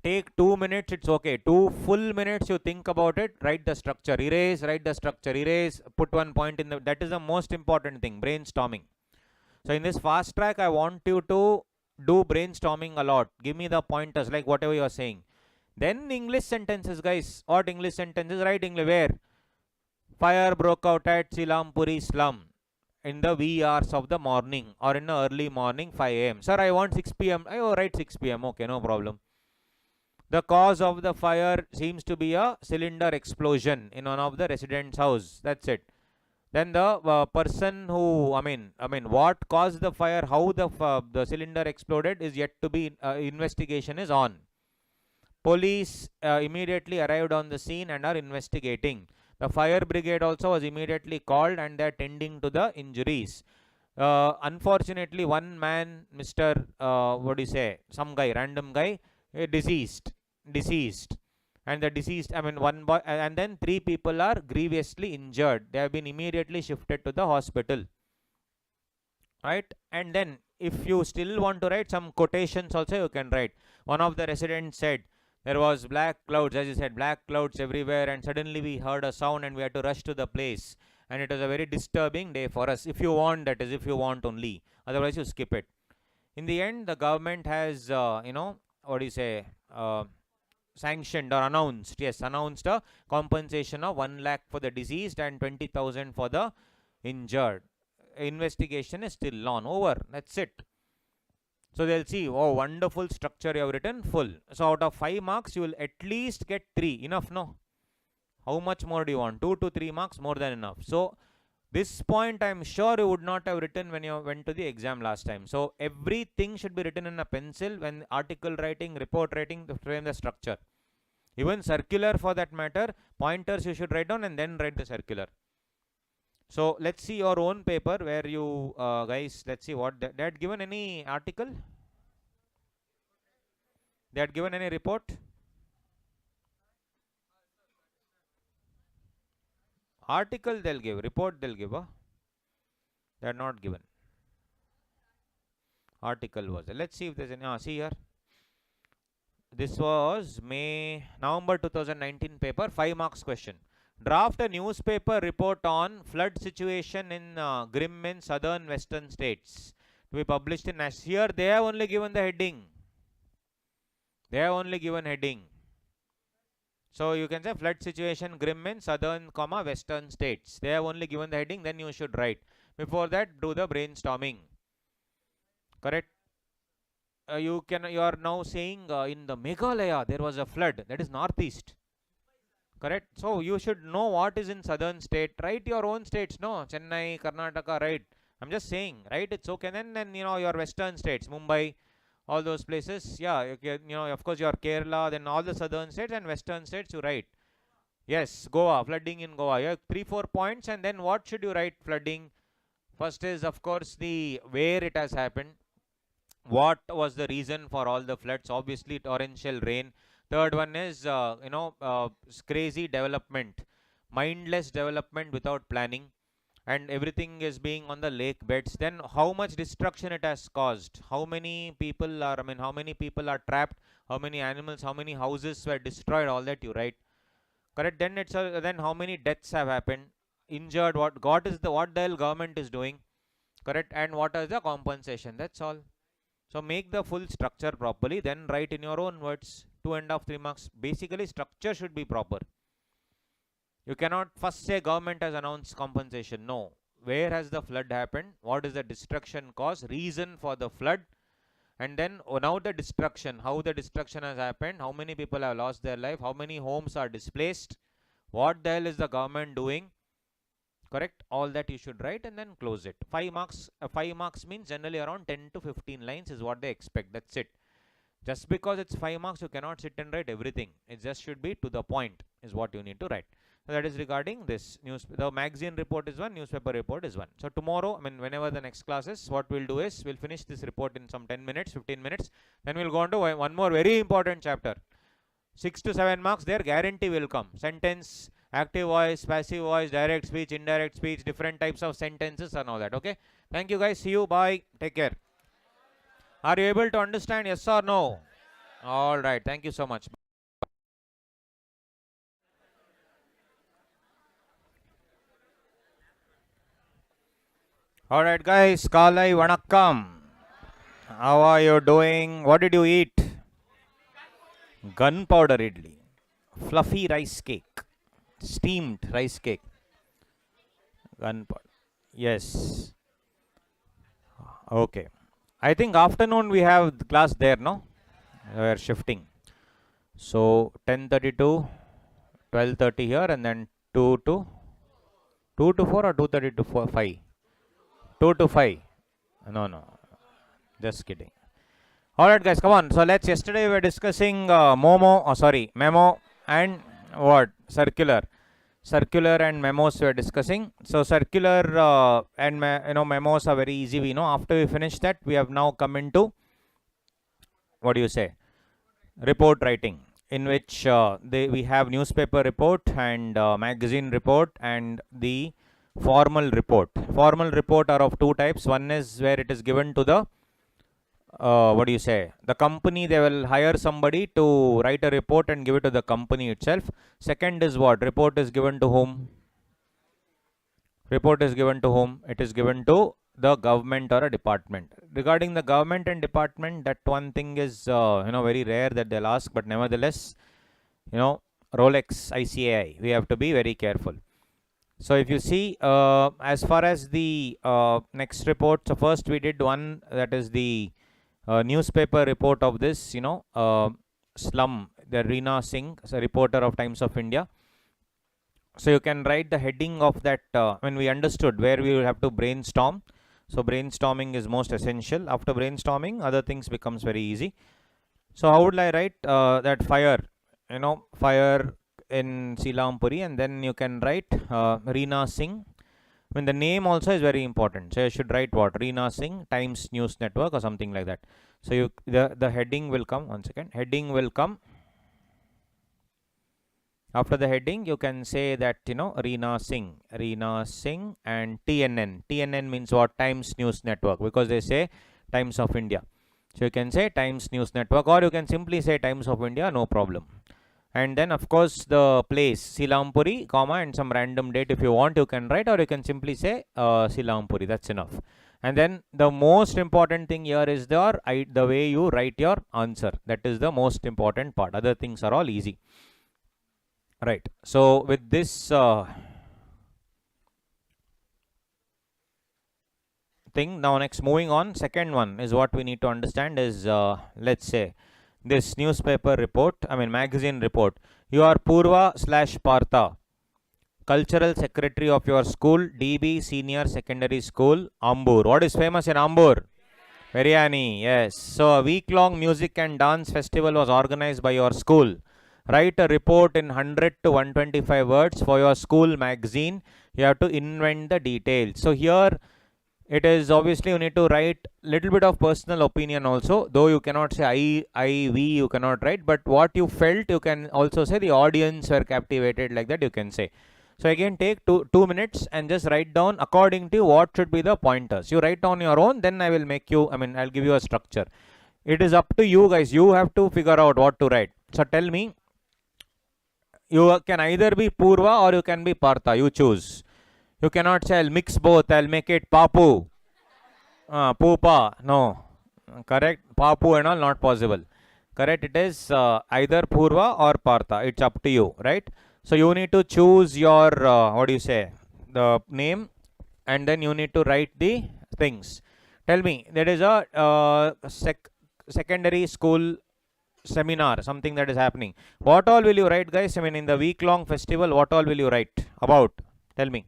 Take 2 minutes, it's okay. 2 full minutes you think about it, write the structure, erase, write the structure, erase, put one point in the, that is the most important thing, brainstorming. So in this fast track, I want you to do brainstorming a lot. Give me the pointers, like whatever you are saying. Then English sentences, guys. What English sentences? Write English. Where? Fire broke out at Seelampuri slum in the wee hours of the morning, or in the early morning, 5 a.m. Sir, I want 6 p.m. Oh, write 6 p.m. Okay, no problem. The cause of the fire seems to be a cylinder explosion in one of the residents' house. That's it. Then the person who, what caused the fire, how the cylinder exploded is yet to be, investigation is on. Police immediately arrived on the scene and are investigating. The fire brigade also was immediately called and they are tending to the injuries. Unfortunately, one man, Mr. What do you say, some guy, random guy, deceased, and the deceased, I mean one boy, and then 3 people are grievously injured. They have been immediately shifted to the hospital, right? And then if you still want to write some quotations also, you can write. One of the residents said, there was black clouds, as you said, black clouds everywhere, and suddenly we heard a sound and we had to rush to the place, and it was a very disturbing day for us. If you want, that is, if you want only, otherwise you skip it. In the end, the government has what do you say, sanctioned or announced a compensation of 1 lakh for the deceased and 20,000 for the injured. Investigation is still on. Over, that's it. So they'll see, oh, wonderful structure you have written, full. So out of 5 marks, you will at least get 3. Enough, no? How much more do you want? 2 to 3 marks, more than enough. So this point I'm sure you would not have written when you went to the exam last time. So everything should be written in a pencil when article writing, report writing, to frame the structure. Even circular for that matter, pointers you should write down and then write the circular. So let's see your own paper where you guys, let's see what they had given. Any article? They had given any report? Article they'll give, report they'll give. They are not given. Article was there. Let's see if there's any. See here. This was November 2019 paper, 5 marks question. Draft a newspaper report on flood situation in grim in southern western states to be published in National. Here they have only given the heading. They have only given heading. So you can say flood situation grim in southern, western states. They have only given the heading. Then you should write. Before that, do the brainstorming. Correct. You are now saying in the Meghalaya there was a flood. That is northeast. Correct. So you should know what is in southern state. Write your own states. No, Chennai, Karnataka. Right. I'm just saying. Right. It's okay. Then your western states, Mumbai, all those places. Yeah. Of course your Kerala. Then all the southern states and western states you write. Yes. Goa. Flooding in Goa. You have 3-4 points. And then what should you write? Flooding. First is of course the where it has happened. What was the reason for all the floods? Obviously torrential rain. Third one is crazy development, mindless development without planning, and everything is being on the lake beds. Then how much destruction it has caused, how many people are trapped, how many animals, how many houses were destroyed, all that you write. Correct. Then it's then how many deaths have happened, injured, what the hell government is doing. Correct. And what is the compensation. That's all. So make the full structure properly, then write in your own words. 2.5 3 marks. Basically structure should be proper. You cannot first say government has announced compensation. No. Where has the flood happened? What is the destruction cause? Reason for the flood. And then now the destruction. How the destruction has happened. How many people have lost their life. How many homes are displaced. What the hell is the government doing. Correct. All that you should write and then close it. 5 marks. 5 marks means generally around 10 to 15 lines is what they expect. That's it. Just because it's 5 marks, you cannot sit and write everything. It just should be to the point is what you need to write. So that is regarding this the magazine report is one, newspaper report is one. So tomorrow, whenever the next class is, what we'll do is we'll finish this report in some 10 minutes, 15 minutes. Then we'll go on to one more very important chapter. 6 to 7 marks there, guarantee will come. Sentence, active voice, passive voice, direct speech, indirect speech, different types of sentences and all that. Okay. Thank you guys. See you. Bye. Take care. Are you able to understand? Yes or no? All right. Thank you so much. All right, guys. Kalai Vanakkam. How are you doing? What did you eat? Gunpowder idli. Fluffy rice cake. Steamed rice cake. Gunpowder. Yes. Okay. I think afternoon we have the class there, no? We are shifting. So 10:30 to 12:30 here, and then 2 to 4 or 2:30 to 5. 2 to 5. No. Just kidding. All right, guys, come on. So yesterday we were discussing memo and what circular and memos we are discussing. So circular and memos are very easy. We know after we finish that, we have now come into what do you say report writing, in which we have newspaper report and magazine report and the formal report. Formal report are of two types. One is where it is given to the the company. They will hire somebody to write a report and give it to the company itself. Second is what report is given to whom? Report is given to whom? It is given to the government or a department. Regarding the government and department, that one thing is very rare that they'll ask, but nevertheless, Rolex, ICAI, we have to be very careful. So if you see, as far as the next report, so first we did one, that is the newspaper report of this, slum, the Reena Singh, a reporter of Times of India. So you can write the heading of that when we understood where we will have to brainstorm. So brainstorming is most essential. After brainstorming, other things becomes very easy. So how would I write that fire, fire in Silampuri, and then you can write Reena Singh. When the name also is very important. So you should write what? Reena Singh, Times News Network or something like that. So the heading will come, one second, heading will come. After the heading, you can say that, Reena Singh and TNN. TNN means what? Times News Network, because they say Times of India. So you can say Times News Network, or you can simply say Times of India, no problem. And then of course the place, Silampuri, comma, and some random date if you want, you can write, or you can simply say Silampuri, that's enough. And then the most important thing here is the way you write your answer. That is the most important part. Other things are all easy. Right. So with this thing, now next moving on, second one is what we need to understand is let's say this newspaper report, magazine report. You are Purva/Partha, cultural secretary of your school, DB Senior Secondary School, Ambur. What is famous in Ambur? Biryani, yes. So a week-long music and dance festival was organized by your school. Write a report in 100 to 125 words for your school magazine. You have to invent the details. So here it is obviously you need to write little bit of personal opinion also, though you cannot say we, you cannot write, but what you felt, you can also say the audience were captivated, like that you can say. So again, take 2 minutes and just write down according to what should be the pointers. You write down your own, then I will make you, I'll give you a structure. It is up to you guys. You have to figure out what to write. So tell me, you can either be Purva or you can be Partha. You choose. You cannot say I'll mix both. I'll make it Papu. Pupa. No. Correct. Papu and all not possible. Correct. It is either Purva or Partha. It's up to you. Right. So you need to choose your, the name, and then you need to write the things. Tell me, there is a secondary school seminar, something that is happening. What all will you write, guys? In the week-long festival, what all will you write about? Tell me.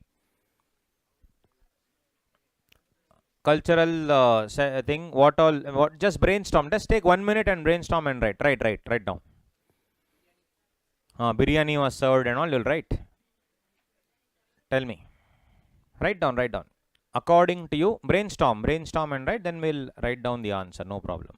Cultural thing, what all, just brainstorm. Just take 1 minute and brainstorm and write down. Biryani was served and all, you'll write. Tell me. Write down. According to you, brainstorm and write, then we'll write down the answer, no problem.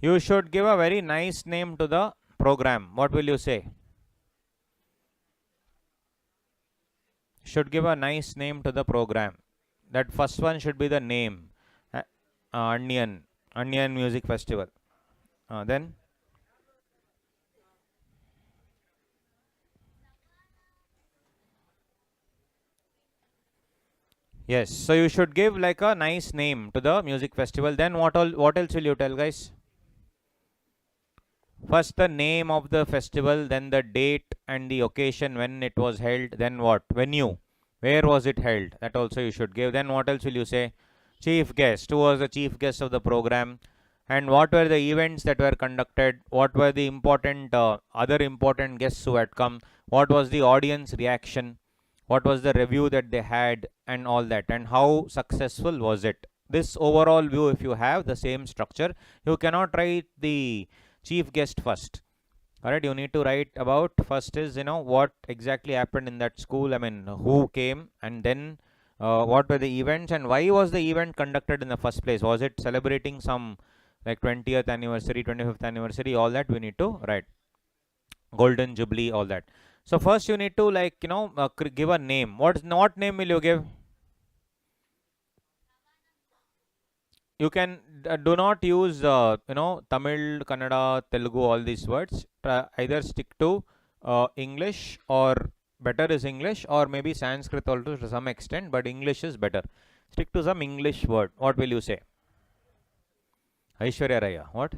You should give a very nice name to the program. What will you say? Should give a nice name to the program. That first one should be the name. Onion Music Festival. Then Yes, so you should give like a nice name to the music festival. Then what else will you tell, guys? First the name of the festival, then the date and the occasion when it was held, then what? Venue. Where was it held? That also you should give. Then what else will you say? Chief guest. Who was the chief guest of the program? And what were the events that were conducted? What were the important other important guests who had come? What was the audience reaction? What was the review that they had and all that? And how successful was it? This overall view, if you have the same structure, you cannot write the chief guest first. Alright, you need to write about first is what exactly happened in that school. I mean, who came, and then what were the events and why was the event conducted in the first place? Was it celebrating some like 20th anniversary, 25th anniversary? All that we need to write. Golden Jubilee, all that. So first you need to give a name. What name will you give? You can do not use Tamil, Kannada, Telugu, all these words. Either stick to English, or better is English, or maybe Sanskrit also to some extent, but English is better. Stick to some English word. What will you say? Aishwarya Raya. What?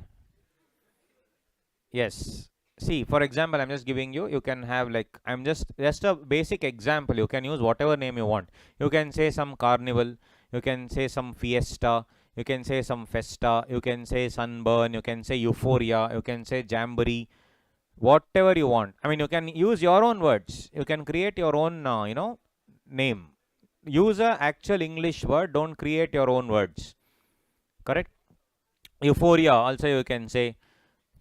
Yes. See, for example, I'm just giving you. You can have like I'm just a basic example. You can use whatever name you want. You can say some carnival. You can say some fiesta. You can say some festa. You can say sunburn. You can say euphoria. You can say jamboree. Whatever you want. I mean, you can use your own words. You can create your own, name. Use a actual English word. Don't create your own words. Correct? Euphoria. Also, you can say.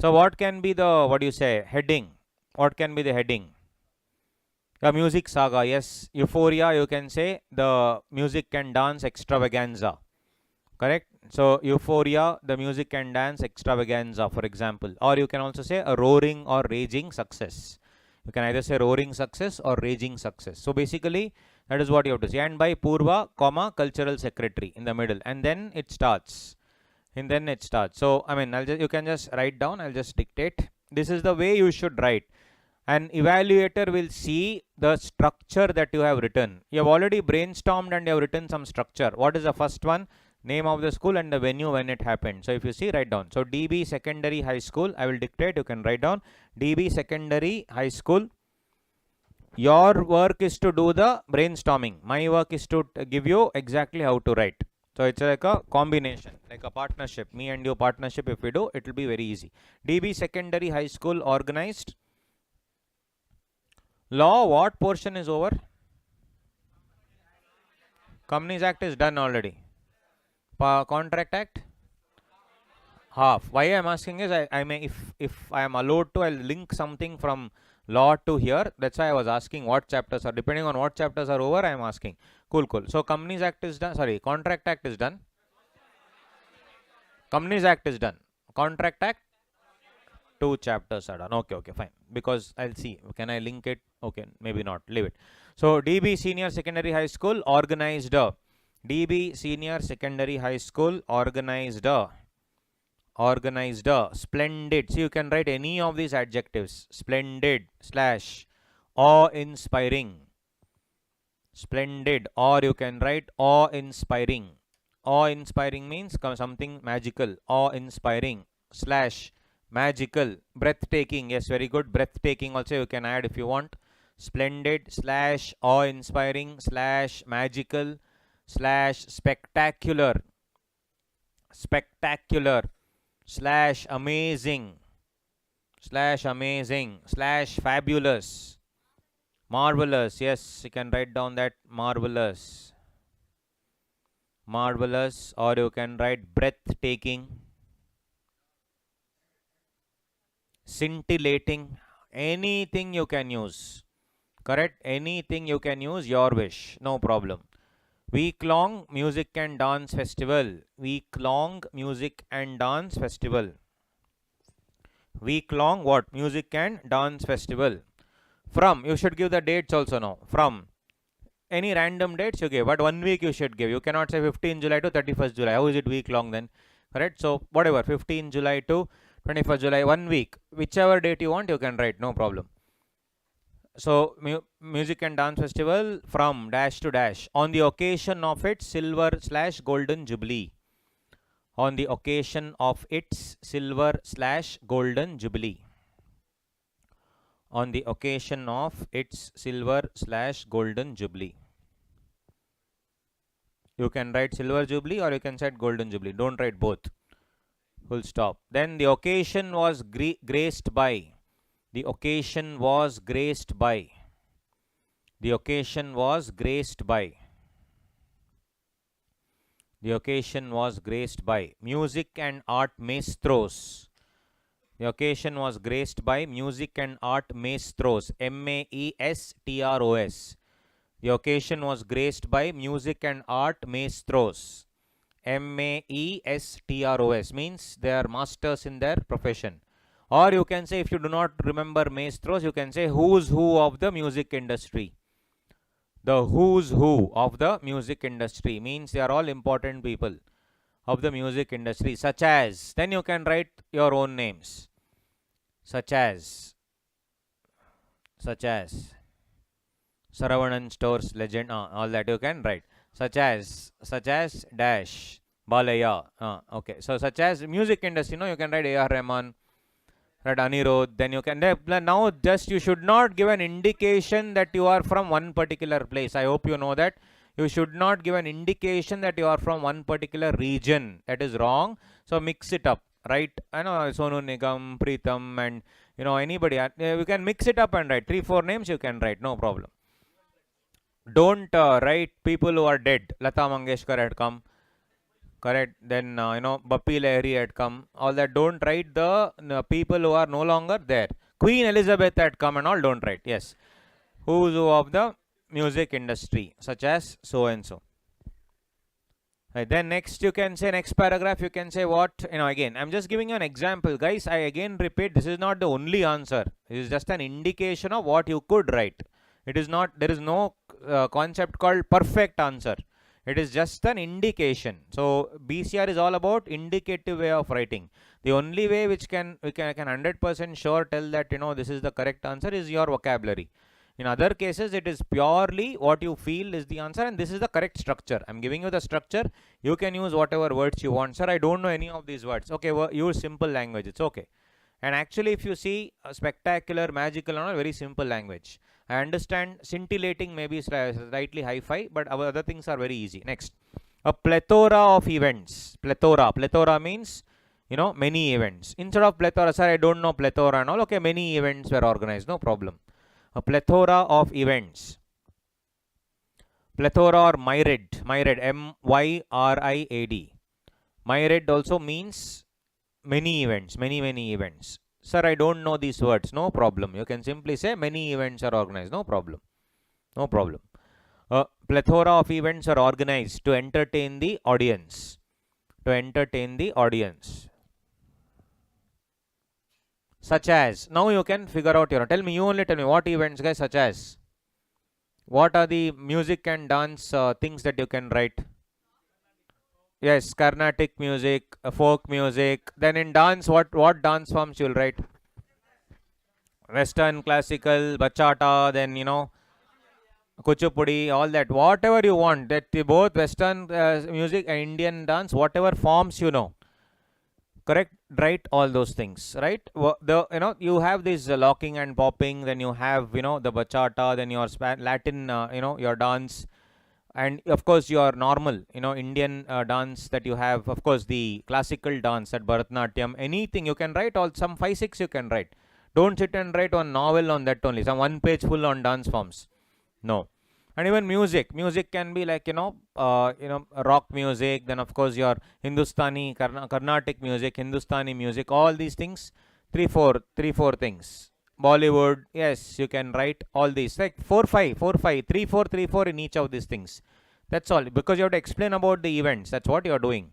So what can be the, what do you say, heading? What can be the heading? The music saga, yes. Euphoria, you can say the music and dance extravaganza. Correct? So euphoria, the music and dance extravaganza, for example. Or you can also say a roaring or raging success. You can either say roaring success or raging success. So basically, that is what you have to say. And by Purva, comma, cultural secretary in the middle. And then it starts. And then it starts. So I mean, you can just write down. I'll just dictate. This is the way you should write. An evaluator will see the structure that you have written. You have already brainstormed and you have written some structure. What is the first one? Name of the school and the venue when it happened. So if you see, write down. So DB Secondary High School. I will dictate. You can write down. DB Secondary High School. Your work is to do the brainstorming. My work is to give you exactly how to write. So it's like a combination, like a partnership. Me and you partnership, if we do, it will be very easy. DB Secondary High School organized. Law, what portion is over? Companies Act is done already. Contract Act? Half. Why I am asking is, I may, if I am allowed to, I'll link something from law to here. That's why I was asking what chapters are. Depending on what chapters are over, I am asking. Cool. So Companies Act is done. Sorry, Contract Act is done. Companies Act is done. Contract Act, 2 chapters are done. Okay, fine. Because I'll see. Can I link it? Okay, maybe not. Leave it. So DB Senior Secondary High School organized. DB Senior Secondary High School organized. Splendid. So you can write any of these adjectives. Splendid / awe-inspiring. Splendid. Or you can write awe-inspiring. Awe-inspiring means something magical. Awe-inspiring / magical. Breathtaking. Yes, very good. Breathtaking also you can add if you want. Splendid / awe-inspiring / magical / spectacular. Spectacular / amazing / fabulous. Marvelous. Yes, you can write down that marvelous. Or you can write breathtaking. Scintillating. Anything you can use. Correct? Anything you can use, your wish. No problem. Week-long music and dance festival. Week-long music and dance festival. Week-long what? Music and dance festival. From, you should give the dates also now. From any random dates you give, but 1 week you should give. You cannot say 15 July to 31st July. How is it week long then? Correct? So whatever, 15 July to 21st July, 1 week. Whichever date you want, you can write. No problem. So music and dance festival from dash to dash on the occasion of its silver/golden jubilee. On the occasion of its silver/golden jubilee. On the occasion of its silver/golden jubilee. You can write silver jubilee or you can say golden jubilee. Don't write both. Full stop. Then the occasion was graced by. The occasion was graced by. The occasion was graced by. The occasion was graced by music and art maestros. The occasion was graced by music and art maestros. M-A-E-S-T-R-O-S. The occasion was graced by music and art maestros. M-A-E-S-T-R-O-S means they are masters in their profession. Or you can say, if you do not remember maestros, you can say who's who of the music industry. The who's who of the music industry means they are all important people of the music industry, such as, then you can write your own names, such as Saravanan Stores legend, all that you can write, such as dash Balaya, okay, so such as music industry, you can write A.R. Rahman, right, Anirudh. Then you can, now just you should not give an indication that you are from one particular place. I hope you know that. You should not give an indication that you are from one particular region. That is wrong. So mix it up, right? I know Sonu Nigam, Preetham, and anybody. You can mix it up and write 3-4 names. You can write, no problem. Don't write people who are dead. Lata Mangeshkar had come. Correct. Then Bappi Lahiri had come. All that. Don't write the people who are no longer there. Queen Elizabeth had come and all. Don't write. Yes. Who's who of the music industry, such as so and so. Right. Then next you can say, next paragraph you can say what, again I'm just giving you an example, guys. I again repeat, this is not the only answer. It is just an indication of what you could write. It is not, there is no concept called perfect answer. It is just an indication. So BCR is all about indicative way of writing. The only way which I can 100% sure tell that this is the correct answer is your vocabulary. In other cases, it is purely what you feel is the answer, and this is the correct structure. I'm giving you the structure. You can use whatever words you want. Sir, I don't know any of these words. Okay, use simple language. It's okay. And actually, if you see spectacular, magical, and all, very simple language. I understand scintillating may be slightly hi-fi, but our other things are very easy. Next, a plethora of events. Plethora means, many events. Instead of plethora, sir, I don't know plethora and all. Okay, many events were organized. No problem. A plethora of events. Plethora or myriad. M-Y-R-I-A-D. Myriad also means many events, many events. Sir, I don't know these words. No problem. You can simply say many events are organized. No problem. No problem. A plethora of events are organized to entertain the audience. To entertain the audience. Such as. Now you can figure out, tell me, you only tell me what events, guys, such as. What are the music and dance things that you can write? Yes, Carnatic music, folk music. Then in dance, what dance forms you'll write? Western, classical, bachata, then kuchipudi, all that. Whatever you want. That both Western music and Indian dance, whatever forms correct, write all those things, right? You have this locking and popping, then you have the bachata, then your Latin your dance, and of course your normal Indian dance that you have, of course the classical dance, that Bharatanatyam, anything you can write, all some 5-6 you can write. Don't sit and write one novel on that only, some 1 page full on dance forms. No. And even music can be like rock music, then of course your Hindustani, Carnatic music, Hindustani music, all these things, 3-4 things. Bollywood, yes, you can write all these, like 4-5, 3-4 in each of these things. That's all, because you have to explain about the events. That's what you are doing.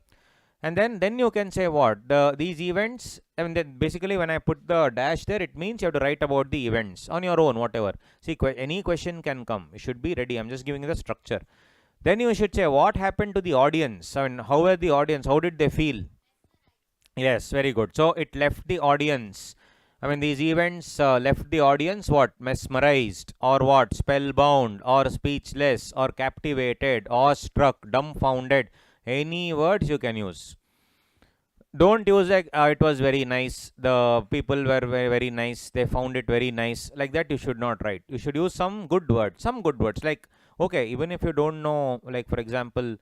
And then you can say what these events. I mean, then basically when I put the dash there, it means you have to write about the events on your own, whatever. See, any question can come. You should be ready. I'm just giving you the structure. Then you should say what happened to the audience. I mean, how were the audience? How did they feel? Yes, very good. So it left the audience I mean, these events left the audience what? Mesmerized, or what? Spellbound, or speechless, or captivated, awestruck, dumbfounded. Any words you can use. Don't use like it was very nice. The people were very, very nice. They found it very nice. Like that, you should not write. You should use some good words. Some good words. Like, okay, even if you don't know, like for example,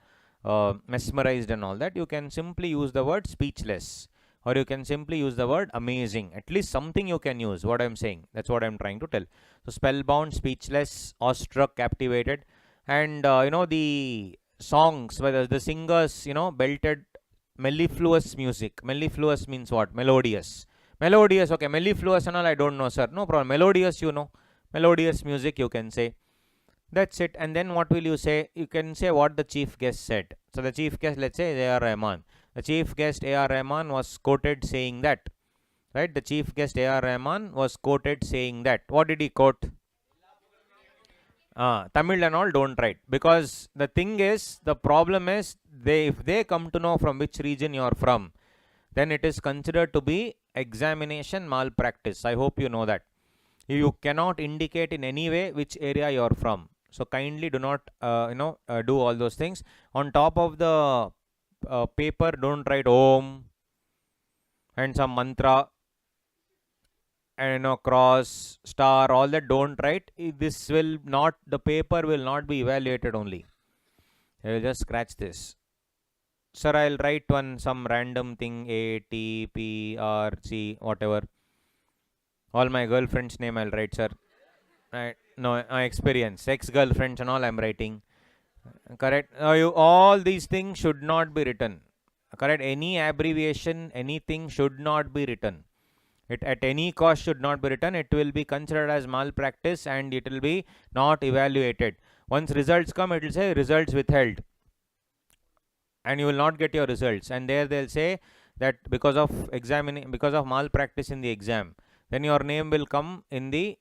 mesmerized and all that, you can simply use the word speechless, or you can simply use the word amazing. At least something you can use. What I'm saying. That's what I'm trying to tell. So spellbound, speechless, awestruck, captivated, and the songs where the singers belted mellifluous music. Mellifluous means what? Melodious. Melodious, okay. Mellifluous and all, I don't know, sir. No problem. Melodious, Melodious music, you can say. That's it. And then what will you say? You can say what the chief guest said. So the chief guest, let's say A.R. Rahman. The chief guest A.R. Rahman was quoted saying that. Right? The chief guest A.R. Rahman was quoted saying that. What did he quote? Tamil and all don't write, because the thing is, the problem is, if they come to know from which region you are from, then it is considered to be examination malpractice. I hope you know that. You cannot indicate in any way which area you are from. So kindly do not do all those things. On top of the paper, don't write Om and some mantra and cross, star, all that don't write. This will not, the paper will not be evaluated only. I will just scratch this. Sir, I'll write some random thing, A, T, P, R, C, whatever. All my girlfriend's name I'll write, sir. No, my experience, ex-girlfriends and all I'm writing. Correct? All these things should not be written. Correct? Any abbreviation, anything should not be written. It at any cost should not be written. It will be considered as malpractice and it will be not evaluated. Once results come, it will say results withheld, and you will not get your results. And there they'll say that because of malpractice in the exam, then your name will come in the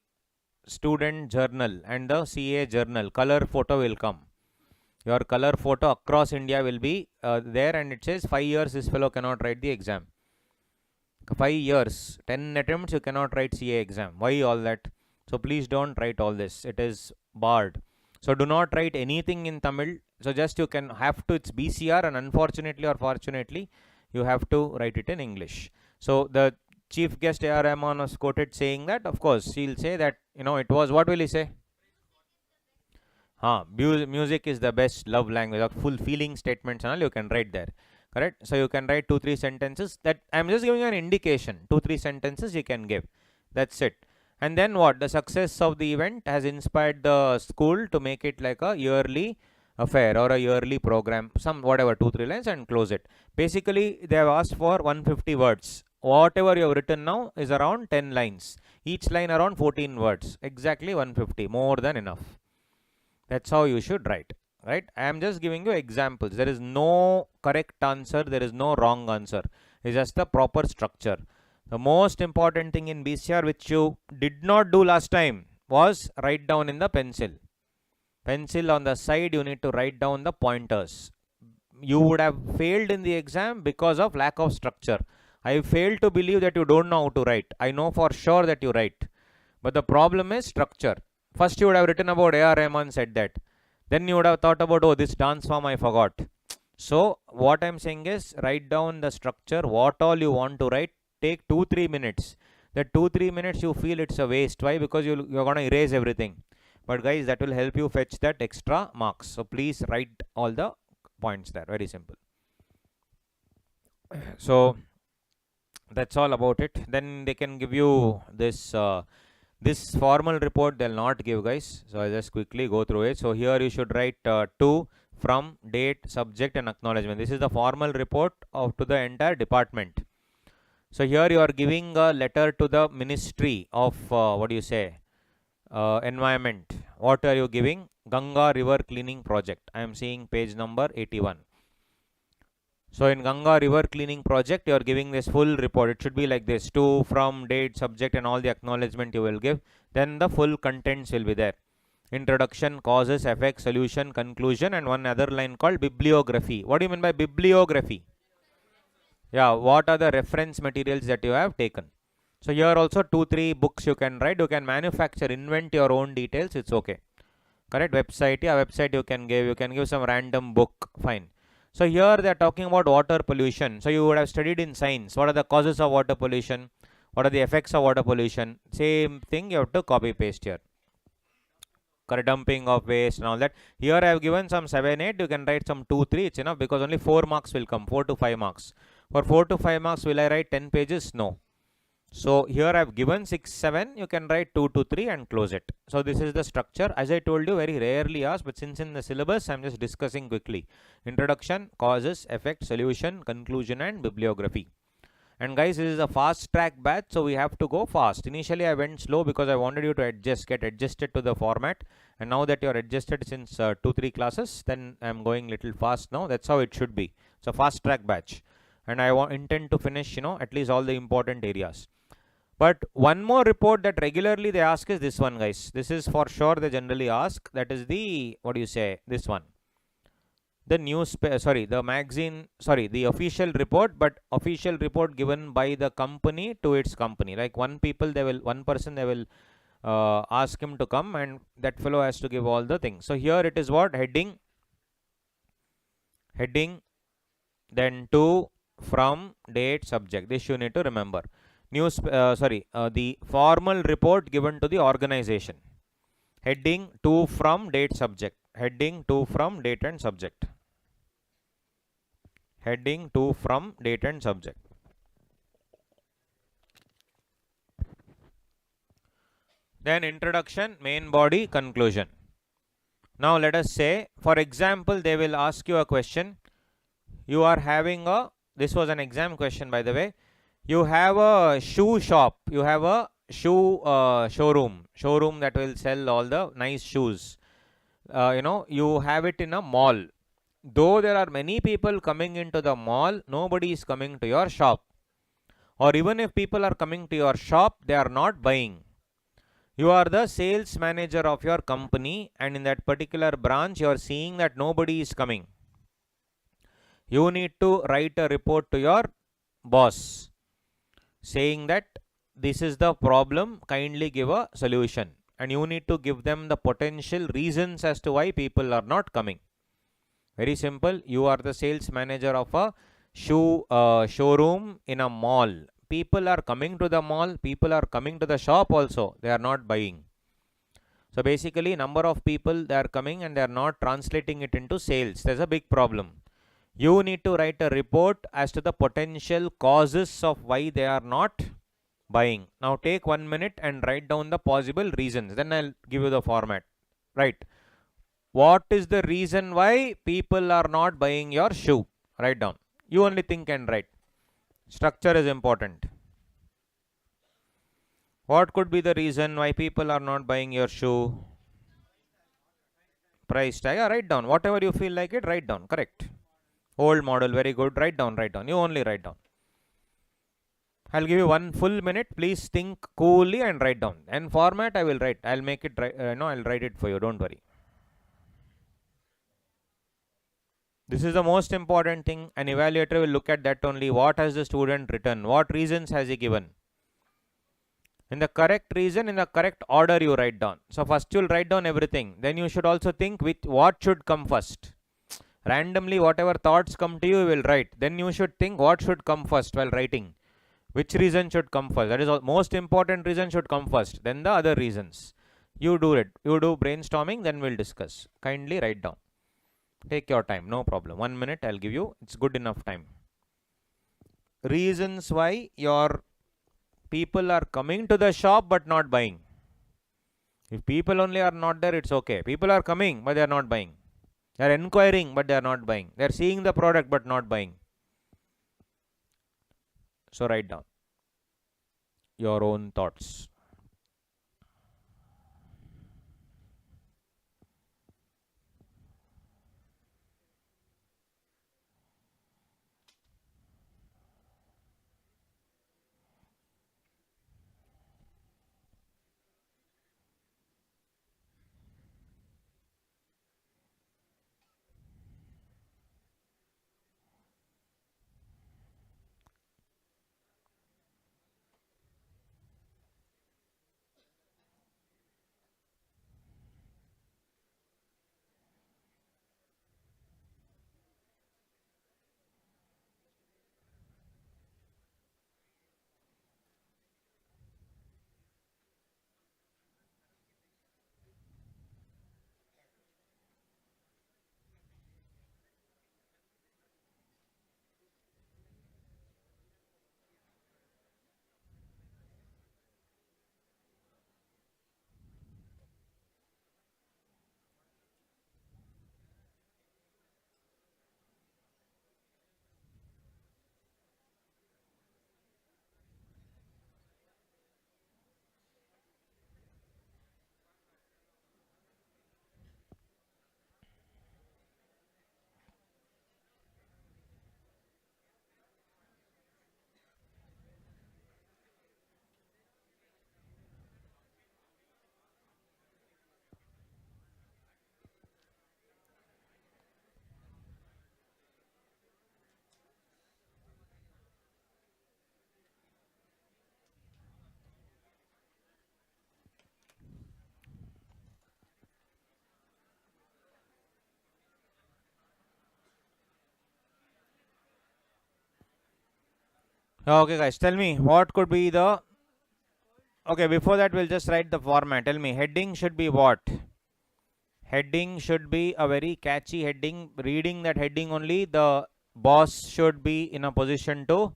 student journal and the CA journal. Color photo will come. Your color photo across India will be there, and it says 5 years this fellow cannot write the exam. 5 years, 10 attempts you cannot write CA exam. Why all that? So please don't write all this. It is barred. So do not write anything in Tamil. So just you can have to, it's BCR, and unfortunately or fortunately, you have to write it in English. So the chief guest A.R. Rahman was quoted saying that. Of course, he'll say that, it was, what will he say? Music is the best love language. Full feeling statements and all you can write there. Correct? So you can write 2-3 sentences. That I'm just giving you an indication. 2-3 sentences you can give. That's it. And then what? The success of the event has inspired the school to make it like a yearly affair or a yearly program. Some whatever 2-3 lines and close it. Basically, they have asked for 150 words. Whatever you have written now is around 10 lines. Each line around 14 words. Exactly 150. More than enough. That's how you should write. Right? I am just giving you examples. There is no correct answer. There is no wrong answer. It's just the proper structure. The most important thing in BCR, which you did not do last time, was write down in the pencil. Pencil on the side, you need to write down the pointers. You would have failed in the exam because of lack of structure. I fail to believe that you don't know how to write. I know for sure that you write. But the problem is structure. First you would have written about A.R. Rahman said that. Then you would have thought about, oh, this dance form I forgot. So what I'm saying is, write down the structure, what all you want to write. Take 2-3 minutes. That 2-3 minutes you feel it's a waste. Why? Because you're going to erase everything. But guys, that will help you fetch that extra marks. So please write all the points there. Very simple. So that's all about it. Then they can give you this this formal report they'll not give, guys. So I'll just quickly go through it. So here you should write to, from, date, subject and acknowledgement. This is the formal report to the entire department. So here you are giving a letter to the Ministry of Environment. What are you giving? Ganga River Cleaning Project. I am seeing page number 81. So in Ganga River Cleaning Project, you are giving this full report. It should be like this: to, from, date, subject and all the acknowledgement you will give. Then the full contents will be there. Introduction, causes, effects, solution, conclusion, and one other line called bibliography. What do you mean by bibliography? Yeah, what are the reference materials that you have taken? So here also 2-3 books you can write. You can manufacture, invent your own details. It's okay. Correct. Website, yeah, website you can give. You can give some random book. Fine. So here they are talking about water pollution. So you would have studied in science. What are the causes of water pollution? What are the effects of water pollution? Same thing you have to copy paste here. Correct, dumping of waste and all that. Here I have given some 7, 8. You can write some 2, 3. It's enough because only 4 marks will come. 4 to 5 marks. For 4 to 5 marks, will I write 10 pages? No. So here I have given 6, 7. You can write 2 to 3 and close it. So this is the structure. As I told you, very rarely asked, but since in the syllabus, I am just discussing quickly. Introduction, causes, effect, solution, conclusion, and bibliography. And guys, this is a fast track batch, so we have to go fast. Initially I went slow because I wanted you to get adjusted to the format, and now that you are adjusted since 2-3 classes, then I am going little fast now. That's how it should be. It's a fast track batch, and I intend to finish at least all the important areas. But one more report that regularly they ask is this one, guys. This is for sure they generally ask. That is the, what do you say, this one. The the magazine, the official report, but official report given by the company to its company. Like one person they will ask him to come, and that fellow has to give all the things. So here it is what? Heading, then to, from, date, subject. This you need to remember. The formal report given to the organization. Heading, to, from, date, subject. Heading, to, from, date and subject. Heading, to, from, date and subject. Then introduction, main body, conclusion. Now let us say, for example, they will ask you a question. You are having this was an exam question, by the way. You have a shoe shop. You have a showroom that will sell all the nice shoes. You have it in a mall. Though there are many people coming into the mall, nobody is coming to your shop. Or even if people are coming to your shop, they are not buying. You are the sales manager of your company, and in that particular branch, you are seeing that nobody is coming. You need to write a report to your boss saying that this is the problem, kindly give a solution. And you need to give them the potential reasons as to why people are not coming. Very simple. You are the sales manager of a showroom in a mall. People are coming to the mall. People are coming to the shop also. They are not buying. So basically, number of people they are coming and they are not translating it into sales. There's a big problem. You need to write a report as to the potential causes of why they are not buying. Now take 1 minute and write down the possible reasons. Then I'll give you the format. Right. What is the reason why people are not buying your shoe? Write down. You only think and write. Structure is important. What could be the reason why people are not buying your shoe? Price tag. Yeah, write down. Whatever you feel like it, write down. Correct. Old model. Very good. Write down. You only write down. I'll give you 1 full minute. Please think coolly and write down. And format I will write. I'll make it I'll write it for you. Don't worry. This is the most important thing. An evaluator will look at that only. What has the student written? What reasons has he given? In the correct reason, in the correct order you write down. So first you'll write down everything. Then you should also think with what should come first. Randomly whatever thoughts come to you, you will write. Then you should think what should come first while writing. Which reason should come first? That is the most important reason should come first. Then the other reasons. You do it. You do brainstorming, then we'll discuss. Kindly write down. Take your time, no problem. 1 minute I'll give you. It's good enough time. Reasons why your people are coming to the shop but not buying. If people only are not there, it's okay. People are coming but they are not buying. They are inquiring but they are not buying. They are seeing the product but not buying. So write down your own thoughts. Okay, guys, tell me what could be the. Okay, before that, we'll just write the format. Tell me, heading should be what? Heading should be a very catchy heading. Reading that heading only, the boss should be in a position to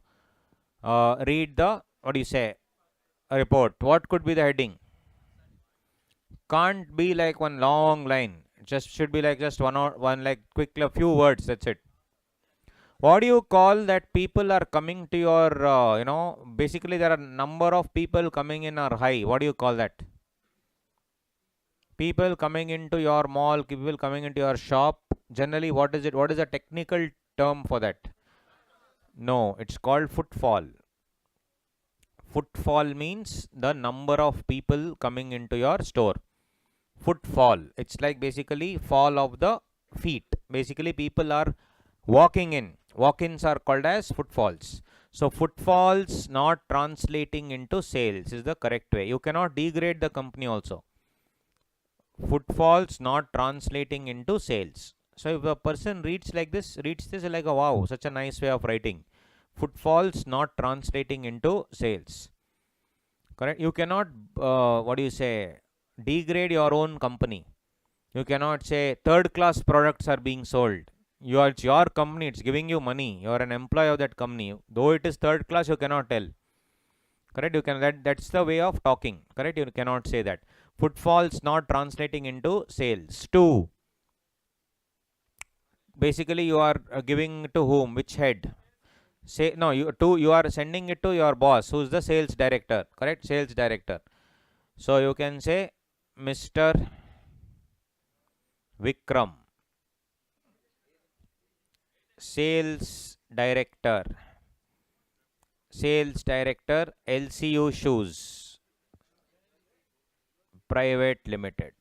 read the, what do you say, a report. What could be the heading? Can't be like one long line. Just should be like just one like quick few words. That's it. What do you call that people are coming to your, basically there are number of people coming in are high. What do you call that? People coming into your mall, people coming into your shop. Generally, what is it? What is the technical term for that? No, it's called footfall. Footfall means the number of people coming into your store. Footfall. It's like basically fall of the feet. Basically, people are walking in. Walk-ins are called as footfalls. So, footfalls not translating into sales is the correct way. You cannot degrade the company also. Footfalls not translating into sales. So, if a person reads this like a wow, such a nice way of writing. Footfalls not translating into sales. Correct? You cannot, degrade your own company. You cannot say third class products are being sold. It's your company, it's giving you money. You are an employee of that company. Though it is third class, you cannot tell. Correct? You can that's the way of talking. Correct? You cannot say that. Footfalls not translating into sales. 2. Basically, you are giving to whom? Which head? Say no. You are sending it to your boss, who is the sales director. Correct? Sales director. So you can say Mr. Vikram, sales director, LCU Shoes Private Limited.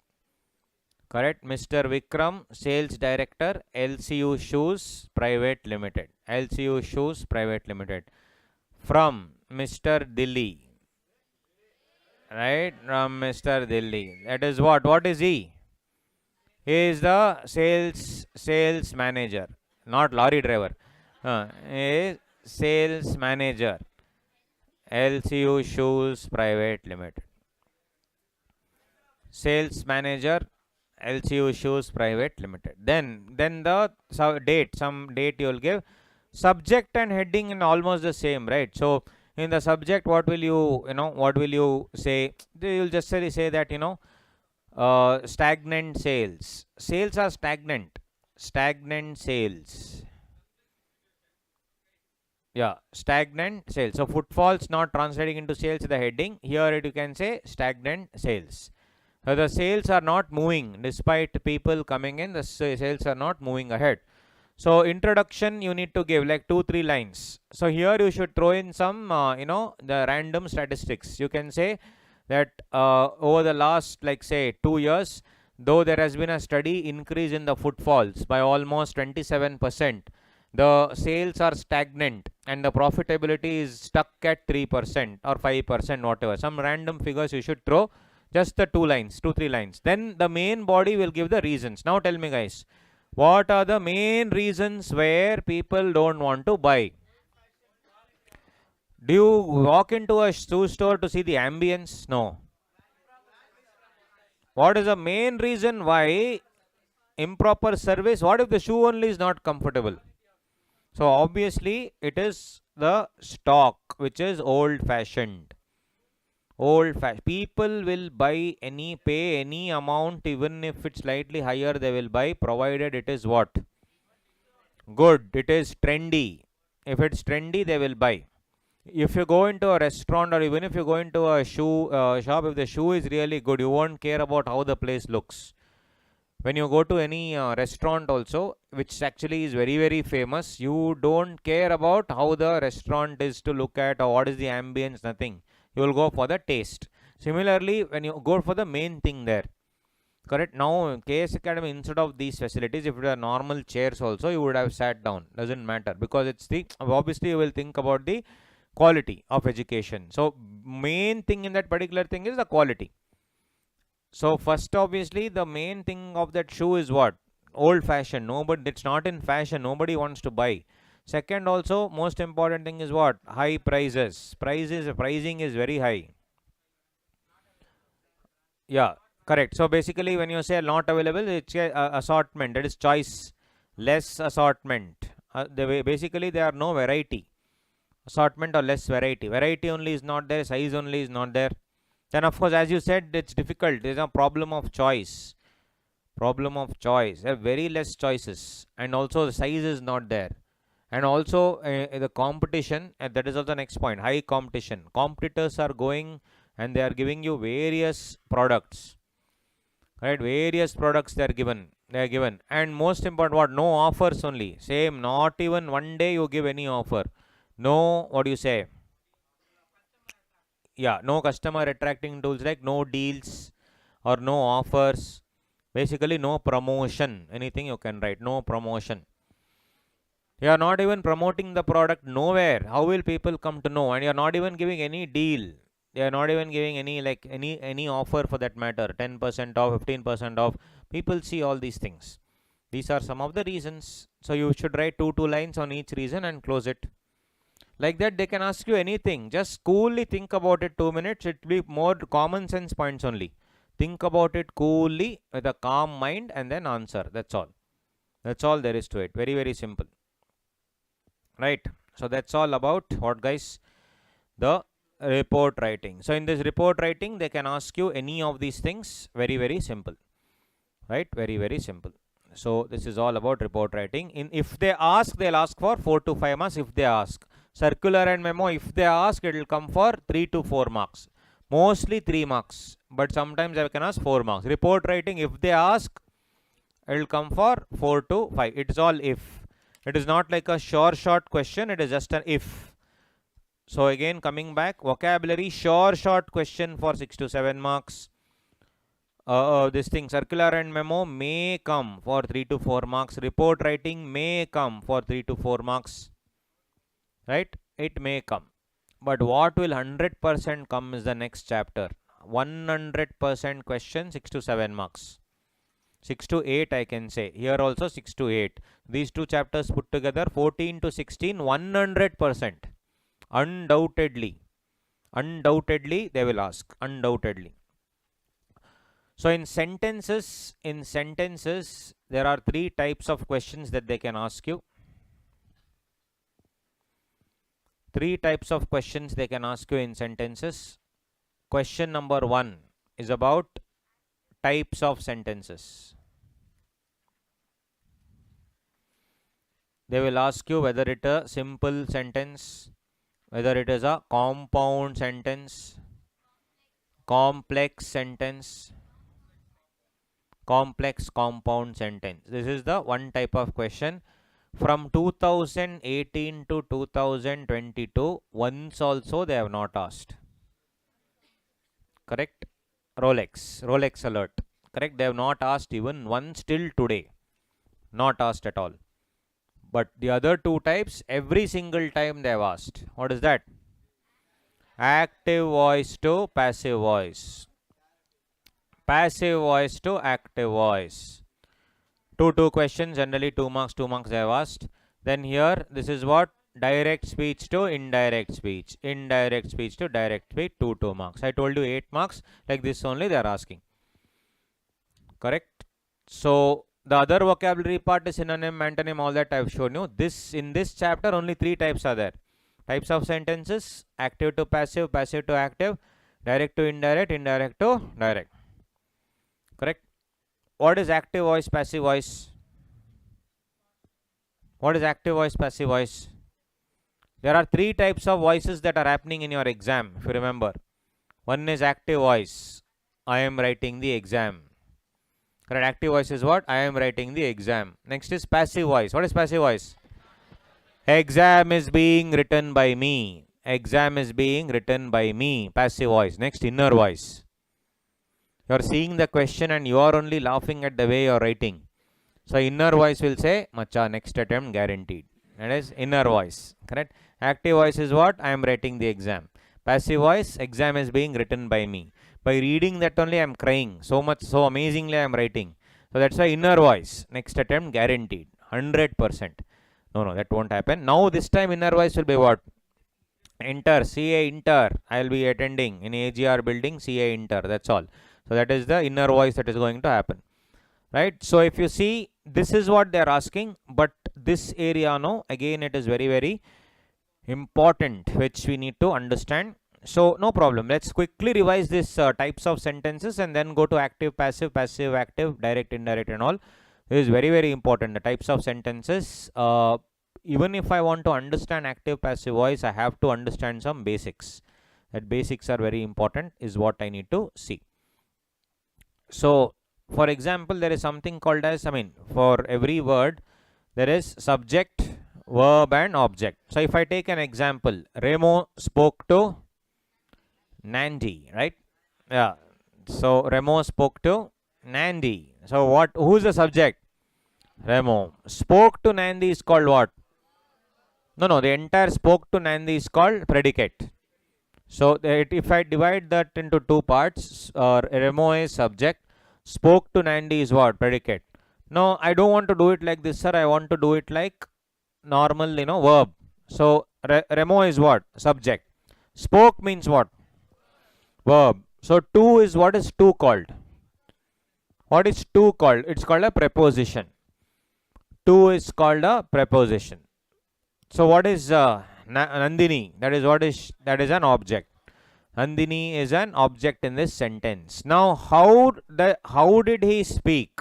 Correct? Mr. Vikram, sales director, LCU Shoes Private Limited. LCU Shoes Private Limited. From Mr. Dilli. Right? From Mr. Dilli. That is what? What is he? He is the sales manager, not lorry driver. He is sales manager. LCU Shoes Private Limited. Sales manager, LCU Shoes Private Limited. Then the some date you will give. Subject and heading in almost the same, right? So in the subject, what will you say? You will just say that stagnant sales. Sales are stagnant. Stagnant sales. Yeah, stagnant sales. So footfalls not translating into sales is the heading. Here you can say stagnant sales. So the sales are not moving despite people coming in. The sales are not moving ahead. So introduction you need to give like 2-3 lines. So here you should throw in some the random statistics. You can say that over the last say 2 years, though there has been a steady increase in the footfalls by almost 27%, the sales are stagnant and the profitability is stuck at 3% or 5%, whatever. Some random figures you should throw. Just the 2-3 lines. Then the main body will give the reasons. Now tell me, guys, what are the main reasons where people don't want to buy? Do you walk into a shoe store to see the ambience? No. What is the main reason why? Improper service. What if the shoe only is not comfortable? So obviously it is the stock which is old fashioned. People will pay any amount, even if it's slightly higher, they will buy, provided it is what? Good. It is trendy. If it's trendy, they will buy. If you go into a restaurant or even if you go into a shoe shop, if the shoe is really good, you won't care about how the place looks. When you go to any restaurant also, which actually is very, very famous, you don't care about how the restaurant is to look at or what is the ambience, nothing. You will go for the taste. Similarly, when you go for the main thing there. Correct? Now, KS Academy, instead of these facilities, if it are normal chairs also, you would have sat down. Doesn't matter, because it's obviously you will think about the quality of education. So, main thing in that particular thing is the quality. So, first, obviously, the main thing of that shoe is what? Old fashioned. Nobody, it's not in fashion. Nobody wants to buy. Second, also most important thing is what? High prices. Pricing is very high. Yeah, correct. So basically, when you say not available, it's a assortment. That is choice, less assortment. Basically, there are no variety. Assortment or less variety. Variety only is not there. Size only is not there. Then of course, as you said, it's difficult. There's a problem of choice. Problem of choice. There are very less choices, and also the size is not there. And also the competition. That is also the next point. High competition. Competitors are going and they are giving you various products. Right, various products they are given, and most important, what? No offers only. Same, not even one day you give any offer. No, what do you say? Yeah, no customer attracting tools, like no deals or no offers. Basically, no promotion. Anything you can write, no promotion. You are not even promoting the product nowhere. How will people come to know? And you are not even giving any deal. They are not even giving any offer for that matter. 10% off, 15% off. People see all these things. These are some of the reasons. So you should write two lines on each reason and close it. Like that, they can ask you anything. Just coolly think about it 2 minutes. It will be more common sense points only. Think about it coolly with a calm mind and then answer. That's all. That's all there is to it. Very, very simple. Right. So that's all about what, guys? The report writing. So in this report writing, they can ask you any of these things. Very, very simple. Right. Very, very simple. So this is all about report writing. If they ask, they'll ask for 4 to 5 marks. If they ask circular and memo, if they ask, it will come for 3 to 4 marks. Mostly 3 marks, but sometimes I can ask 4 marks. Report writing, if they ask, it will come for 4 to 5. It is all if. It is not like a short question. It is just an if. So again, coming back, vocabulary, short question for 6 to 7 marks. This thing, circular and memo, may come for 3 to 4 marks. Report writing may come for 3 to 4 marks. Right? It may come. But what will 100% come is the next chapter. 100% question, 6 to 7 marks. 6 to 8 I can say. Here also 6 to 8. These two chapters put together, 14 to 16, 100%. Undoubtedly. Undoubtedly they will ask. Undoubtedly. So in sentences, there are 3 types of questions that they can ask you. 3 types of questions they can ask you in sentences. Question number 1 is about types of sentences. They will ask you whether it is a simple sentence, whether it is a compound sentence, complex sentence, complex compound sentence. This is the one type of question. From 2018 to 2022, once also they have not asked. Correct? Rolex alert. Correct? They have not asked even once till today. Not asked at all. But the other 2 types, every single time they have asked. What is that? Active voice to passive voice. Passive voice to active voice. Two questions, generally 2 marks they have asked. Then here, this is what? Direct speech to indirect speech. Indirect speech to direct speech, 2 marks. I told you 8 marks. Like this only they are asking. Correct? So the other vocabulary part is synonym, antonym, all that I have shown you. In this chapter only 3 types are there. Types of sentences: active to passive, passive to active, direct to indirect, indirect to direct. Correct? What is active voice, passive voice? What is active voice, passive voice? There are 3 types of voices that are happening in your exam, if you remember. One is active voice. I am writing the exam. Correct? Active voice is what? I am writing the exam. Next is passive voice. What is passive voice? Exam is being written by me. Exam is being written by me. Passive voice. Next, inner voice. You are seeing the question and you are only laughing at the way you are writing. So inner voice will say, Macha, next attempt guaranteed. That is inner voice. Correct? Active voice is what? I am writing the exam. Passive voice, exam is being written by me. By reading that only I am crying. So amazingly I am writing. So that's why inner voice, next attempt guaranteed. 100%. No, no, that won't happen. Now this time inner voice will be what? Enter, CA enter. I will be attending in AGR building, CA enter. That's all. So that is the inner voice that is going to happen. Right? So if you see, this is what they are asking, but this area, no, again it is very, very important, which we need to understand. So no problem. Let's quickly revise this types of sentences and then go to active, passive, passive, active, direct, indirect and all. This is very, very important. The types of sentences. Even if I want to understand active, passive voice, I have to understand some basics. That basics are very important is what I need to see. So for example, there is something called as, for every word, there is subject, verb and object. So if I take an example, Remo spoke to Nandi, right? Yeah. So Remo spoke to Nandi. So who is the subject? Remo. Spoke to Nandi is called what? No, the entire spoke to Nandi is called predicate. So if I divide that into two parts, Remo is subject, spoke to Nandi is what? Predicate. No, I don't want to do it like this, sir. I want to do it like normal, verb. So Remo is what? Subject. Spoke means what? Verb. So to is, what is to called? What is to called? It's called a preposition. To is called a preposition. So what is Nandini? That is an object. Nandini is an object in this sentence. Now how did he speak?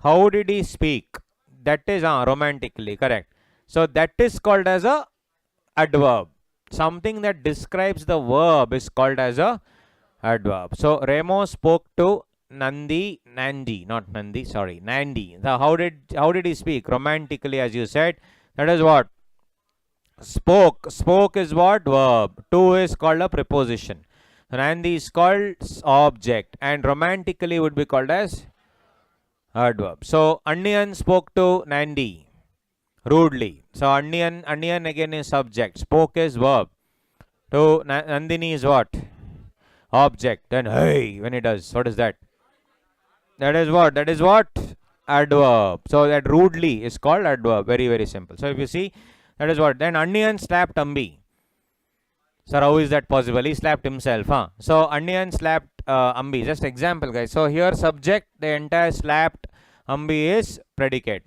How did he speak? That is romantically, correct. So that is called as a adverb. Something that describes the verb is called as a adverb. So Remo spoke to Nandi. So how did he speak? Romantically, as you said. That is what? Spoke. Spoke is what? Verb. To is called a preposition. Nandi is called object. And romantically would be called as adverb. So Onion spoke to Nandi rudely. So Onion again is subject. Spoke is verb. To Nandini is what? Object. Then hey, when it does, what is that? That is what? That is what? Adverb. So that rudely is called adverb. Very, very simple. So if you see, that is what? Then Onion slapped Ambi. Sir, how is that possible? He slapped himself, huh? So Onion slapped Ambi. Just example, guys. So here subject, the entire slapped Ambi is predicate.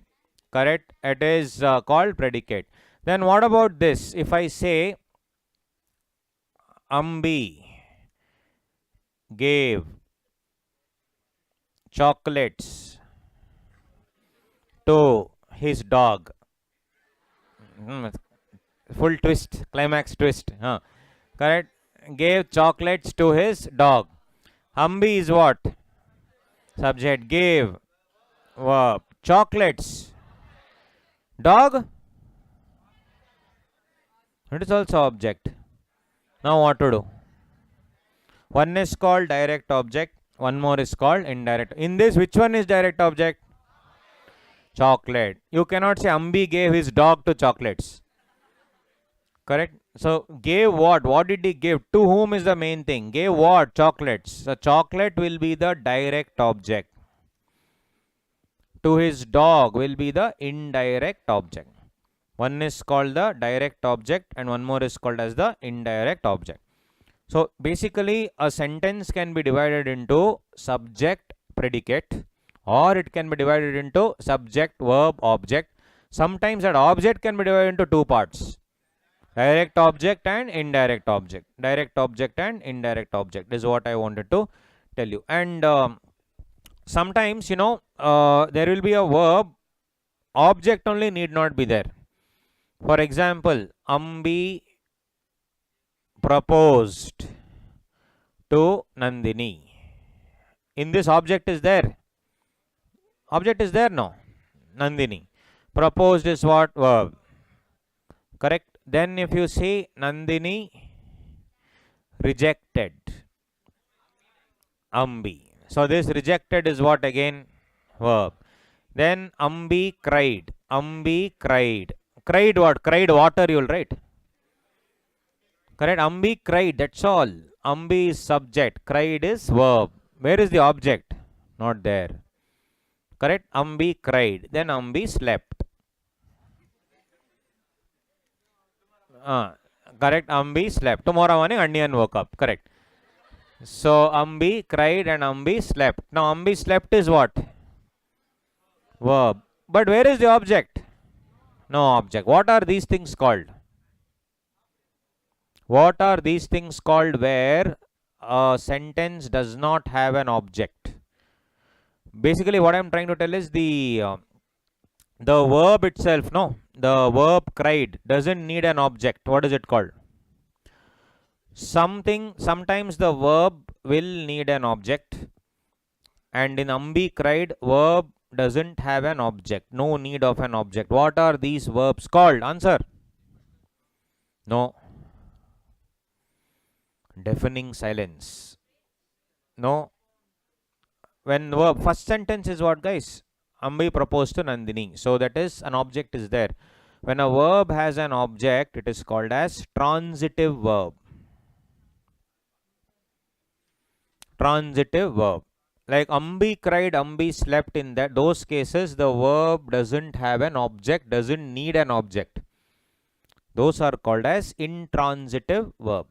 Correct? It is called predicate. Then what about this? If I say Ambi gave chocolates to his dog. Full twist, climax twist. Correct? Gave chocolates to his dog. Ambi is what? Subject. Gave. Verb. Chocolates. Dog. It is also object. Now what to do? One is called direct object. One more is called indirect. In this, which one is direct object? Chocolate. You cannot say Ambi gave his dog to chocolates. Correct? So gave what? What did he give? To whom is the main thing? Gave what? Chocolates. So chocolate will be the direct object. To his dog will be the indirect object. One is called the direct object and one more is called as the indirect object. So basically a sentence can be divided into subject, predicate, or it can be divided into subject, verb, object. Sometimes that object can be divided into two parts. Direct object and indirect object. Direct object and indirect object is what I wanted to tell you. And sometimes, there will be a verb, object only need not be there. For example, Ambi proposed to Nandini. In this, object is there. Object is there? No. Nandini. Proposed is what? Verb. Correct? Then if you say Nandini rejected Ambi. So this rejected is what again? Verb. Then Ambi cried. Ambi cried. Cried what? Cried water, you will write. Correct? Ambi cried. That's all. Ambi is subject. Cried is verb. Where is the object? Not there. Correct? Ambi cried. Then Ambi slept. Correct. Ambi slept. Tomorrow morning, Anyan woke up. Correct. So Ambi cried and Ambi slept. Now Ambi slept is what? Verb. But where is the object? No object. What are these things called? What are these things called where a sentence does not have an object? Basically, what I'm trying to tell is the verb itself. No, the verb cried doesn't need an object. What is it called? Sometimes the verb will need an object, and in Ambi cried, verb doesn't have an object. No need of an object. What are these verbs called? Answer. No. Deafening silence. No. When verb first sentence is what, guys? Ambi proposed to Nandini. So that is an object is there. When a verb has an object, it is called as transitive verb. Transitive verb. Like Ambi cried, Ambi slept, in those cases, the verb doesn't have an object, doesn't need an object. Those are called as intransitive verb.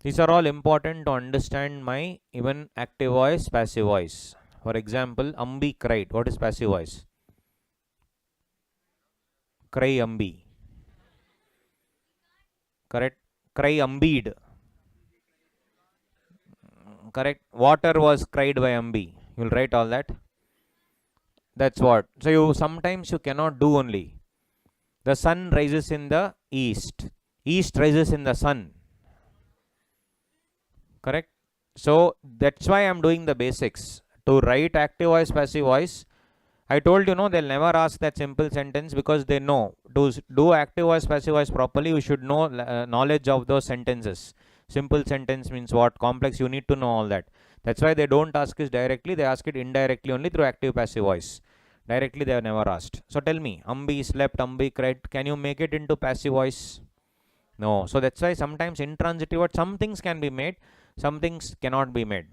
These are all important to understand my even active voice, passive voice. For example, Ambi cried. What is passive voice? Cry Ambi. Correct. Cry Ambied. Correct. Water was cried by Ambi. You'll write all that. That's what. So sometimes you cannot do only. The sun rises in the east. East rises in the sun. Correct. So that's why I'm doing the basics. To write active voice, passive voice, I told you, no, they'll never ask that simple sentence because they know to do active voice, passive voice properly, you should know knowledge of those sentences. Simple sentence means what, complex, you need to know all that. That's why they don't ask it directly, they ask it indirectly only through active passive voice. Directly they have never asked. So tell me, Ambi slept, Ambi cried, can you make it into passive voice? No. So that's why sometimes intransitive words, some things can be made, some things cannot be made.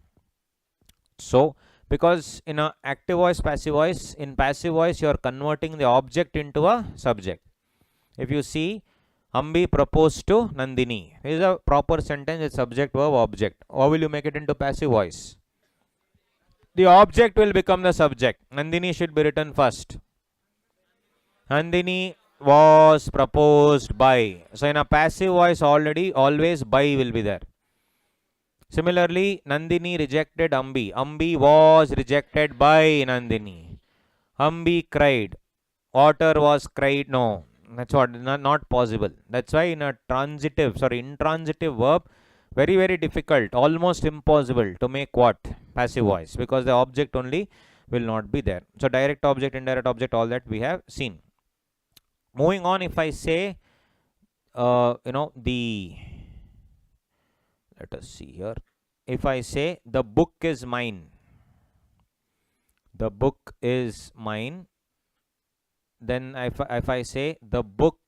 So because in a active voice, passive voice, in passive voice you are converting the object into a subject. If you see, Ambi proposed to Nandini, this is a proper sentence, it's subject, verb, object. How will you make it into passive voice? The object will become the subject. Nandini should be written first. Nandini was proposed by. So in a passive voice already, always by will be there. Similarly, Nandini rejected Ambi. Ambi was rejected by Nandini. Ambi cried. Water was cried. No, that's what, not possible. That's why in a intransitive verb, very, very difficult, almost impossible to make what? Passive voice, because the object only will not be there. So direct object, indirect object, all that we have seen. Moving on, if I say, let us see here. If I say the book is mine, the book is mine, then if I say the book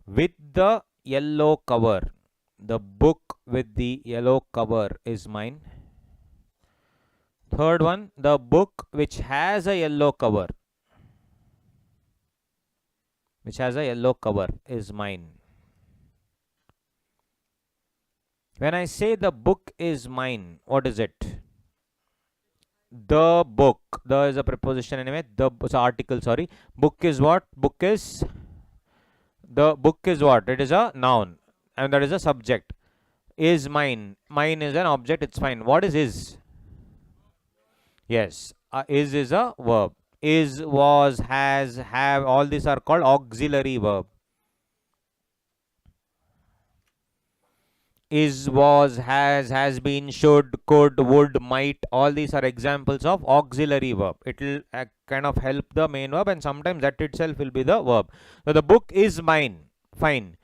with the yellow cover, the book with the yellow cover is mine. Third one, the book which has a yellow cover, is mine. When I say the book is mine, what is it? The book. The is a preposition anyway. The article, sorry. Book is what? The book is what? It is a noun. And that is a subject. Is mine. Mine is an object. It's fine. What is? Yes. Is a verb. Is, was, has, have. All these are called auxiliary verb. Is, was, has been, should, could, would, might, all these are examples of auxiliary verb. It will kind of help the main verb, and sometimes that itself will be the verb. So the book is mine. Fine.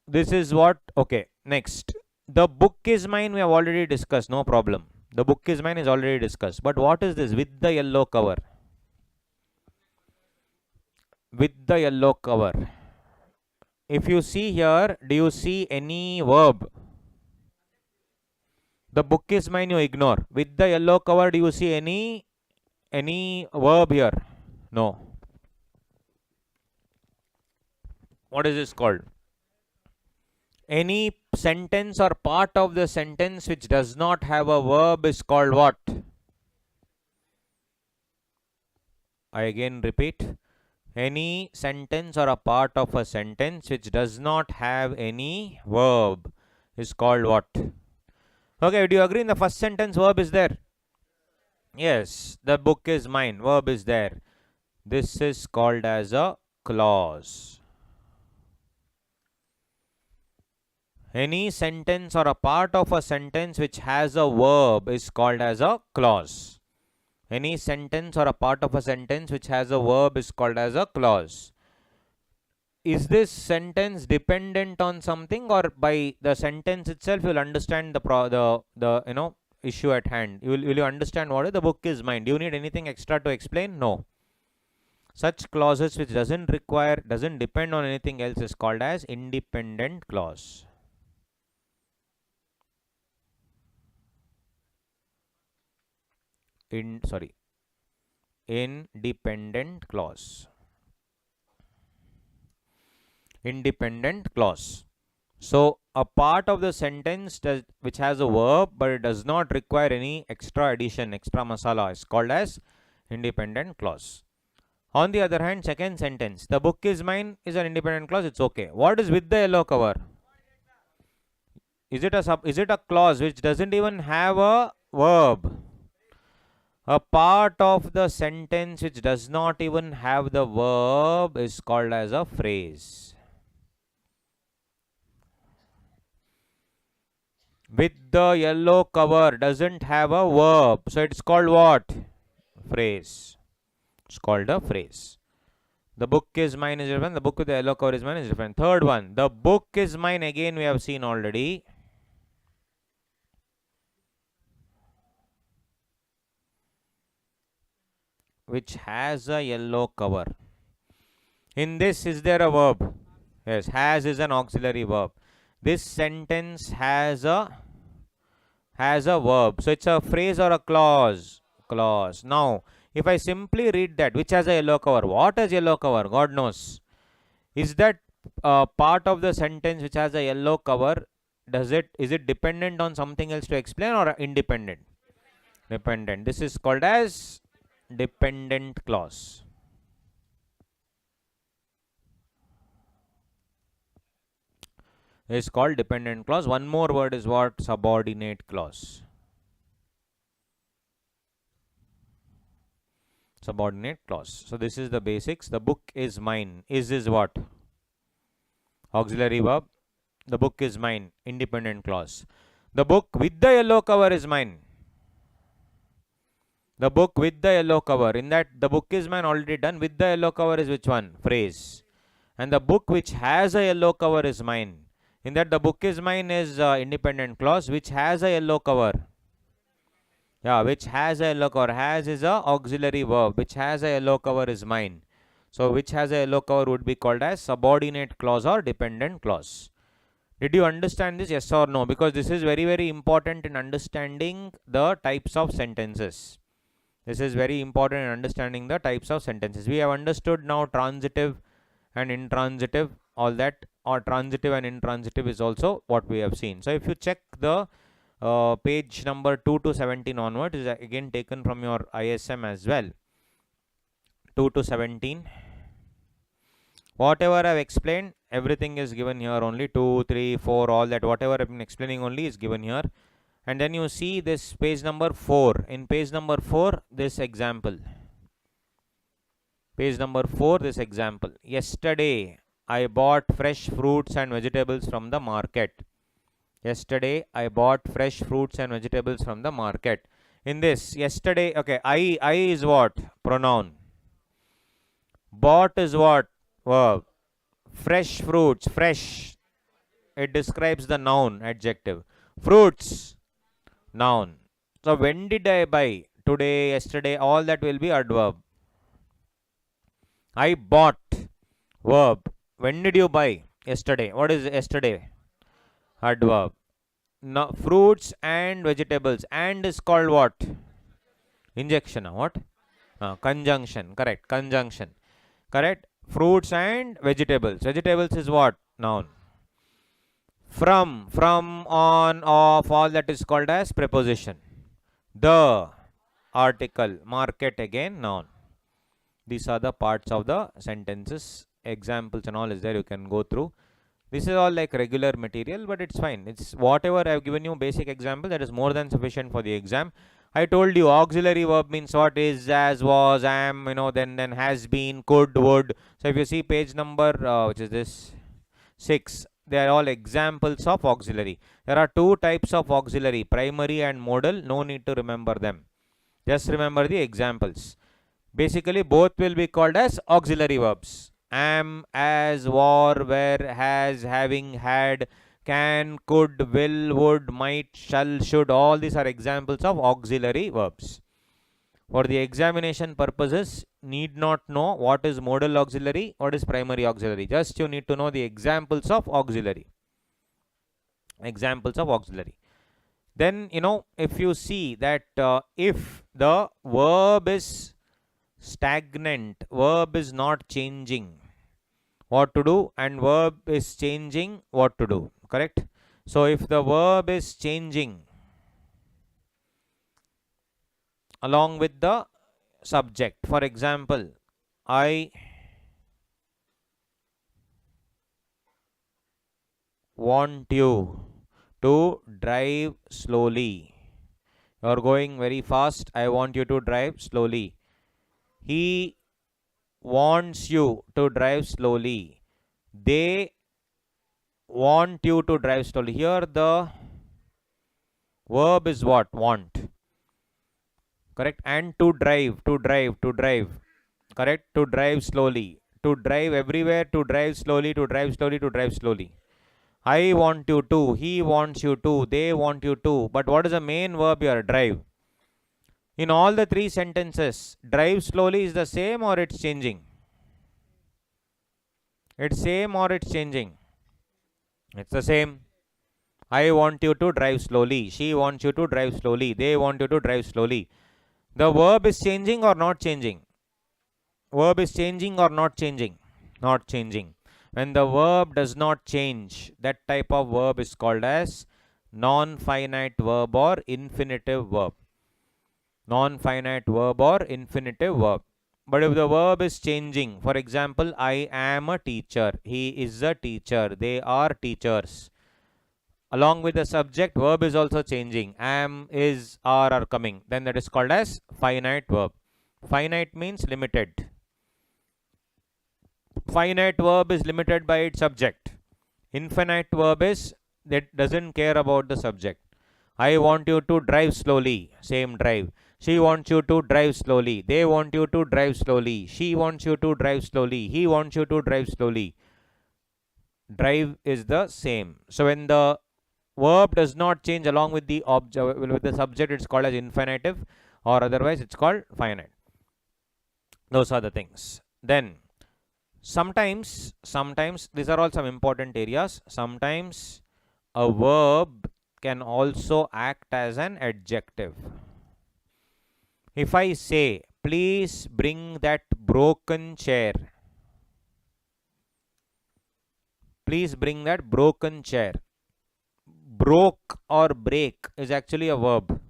This is what? Okay. Next. The book is mine we have already discussed. No problem. The book is mine is already discussed. But what is this? With the yellow cover. With the yellow cover. If you see here, do you see any verb? The book is mine, you ignore. With the yellow cover, do you see any any verb here? No. What is this called? Any sentence or part of the sentence which does not have a verb is called what? I again repeat. Any sentence or a part of a sentence which does not have any verb is called what? Okay, do you agree in the first sentence verb is there? Yes, the book is mine. Verb is there. This is called as a clause. Any sentence or a part of a sentence which has a verb is called as a clause. Any sentence or a part of a sentence which has a verb is called as a clause. Is this sentence dependent on something, or by the sentence itself you will understand the issue at hand? Will you understand what the book is mine? Do you need anything extra to explain? No. Such clauses which doesn't depend on anything else is called as independent clause. Independent clause. Independent clause. So a part of the sentence which has a verb but it does not require any extra addition, extra masala, is called as independent clause. On the other hand, second sentence, the book is mine, is an independent clause. It's okay. What is with the yellow cover? Is it a clause which doesn't even have a verb? A part of the sentence which does not even have the verb is called as a phrase. With the yellow cover doesn't have a verb, so it's called what? Phrase. It's called a phrase. The book is mine is different. The book with the yellow cover is mine is different. Third one, the book is mine, again we have seen already. Which has a yellow cover. In this, is there a verb? Yes, has is an auxiliary verb. This sentence has a verb. So it's a phrase or a clause? Clause. Now, if I simply read that, which has a yellow cover, what is yellow cover? God knows. Is that part of the sentence which has a yellow cover, is it dependent on something else to explain, or independent? Dependent. This is called as dependent clause. Is called dependent clause. One more word is what? Subordinate clause. Subordinate clause. So this is the basics. The book is mine. Is what? Auxiliary verb. The book is mine. Independent clause. The book with the yellow cover is mine. The book with the yellow cover. In that, the book is mine already done. With the yellow cover is which one? Phrase. And the book which has a yellow cover is mine. In that, the book is mine is independent clause. Which has a yellow cover? Yeah, which has a yellow cover. Has is a auxiliary verb. Which has a yellow cover is mine. So, which has a yellow cover would be called as subordinate clause or dependent clause. Did you understand this? Yes or no? Because this is very, very important in understanding the types of sentences. This is very important in understanding the types of sentences. We have understood now transitive and intransitive, all that, or transitive and intransitive is also what we have seen. So if you check the page number 2 to 17 onward, is again taken from your ISM as well. 2 to 17. Whatever I have explained, everything is given here only. 2, 3, 4, all that, whatever I have been explaining only is given here. And then you see this page number 4. In page number 4, this example. Page number 4, this example. Yesterday, I bought fresh fruits and vegetables from the market. Yesterday, I bought fresh fruits and vegetables from the market. In this, yesterday, okay, I is what? Pronoun. Bought is what? Verb. Fresh fruits, fresh. It describes the noun, adjective. Fruits, noun. So when did I buy? Today, yesterday, all that will be adverb. I bought, verb. When did you buy? Yesterday. What is yesterday? Adverb. Now, fruits and vegetables. And is called what? Injection. What? Conjunction, correct. Conjunction, correct. Fruits and vegetables. Vegetables is what? Noun. From, on, off, all that is called as preposition. The, article. Market, again, noun. These are the parts of the sentences. Examples and all is there, you can go through. This is all like regular material, but it's fine. It's whatever I have given you basic example, that is more than sufficient for the exam. I told you auxiliary verb means what? Is, as, was, am, then has been, could, would. So if you see page number, which is this, 6, they are all examples of auxiliary. There are two types of auxiliary, primary and modal. No need to remember them. Just remember the examples. Basically, both will be called as auxiliary verbs. Am, as, were, were, has, having, had, can, could, will, would, might, shall, should. All these are examples of auxiliary verbs. For the examination purposes, need not know what is modal auxiliary, what is primary auxiliary. Just you need to know the examples of auxiliary. Examples of auxiliary. Then, if you see that if the verb is stagnant, verb is not changing, what to do, and verb is changing, what to do, correct? So if the verb is changing along with the subject, for example, I want you to drive slowly. You are going very fast, I want you to drive slowly. He wants you to drive slowly. They want you to drive slowly. Here the verb is what? Want. Correct. And to drive. Correct. To drive slowly. To drive everywhere. To drive slowly. To drive slowly. To drive slowly. I want you to. He wants you to. They want you to. But what is the main verb here? Drive. In all the three sentences, drive slowly is the same or it's changing? It's same or it's changing? It's the same. I want you to drive slowly. She wants you to drive slowly. They want you to drive slowly. The verb is changing or not changing? Verb is changing or not changing? Not changing. When the verb does not change, that type of verb is called as non-finite verb or infinitive verb. Non-finite verb or infinitive verb. But if the verb is changing, for example, I am a teacher, he is a teacher, they are teachers. Along with the subject, verb is also changing. Am, is, are coming. Then that is called as finite verb. Finite means limited. Finite verb is limited by its subject. Infinite verb is that doesn't care about the subject. I want you to drive slowly. Same drive. She wants you to drive slowly. They want you to drive slowly. She wants you to drive slowly. He wants you to drive slowly. Drive is the same. So when the verb does not change along with the object, with the subject, it's called as infinitive, or otherwise it's called finite. Those are the things. Then sometimes these are all some important areas. Sometimes a verb can also act as an adjective. If I say, please bring that broken chair. Please bring that broken chair. Broke or break is actually a verb.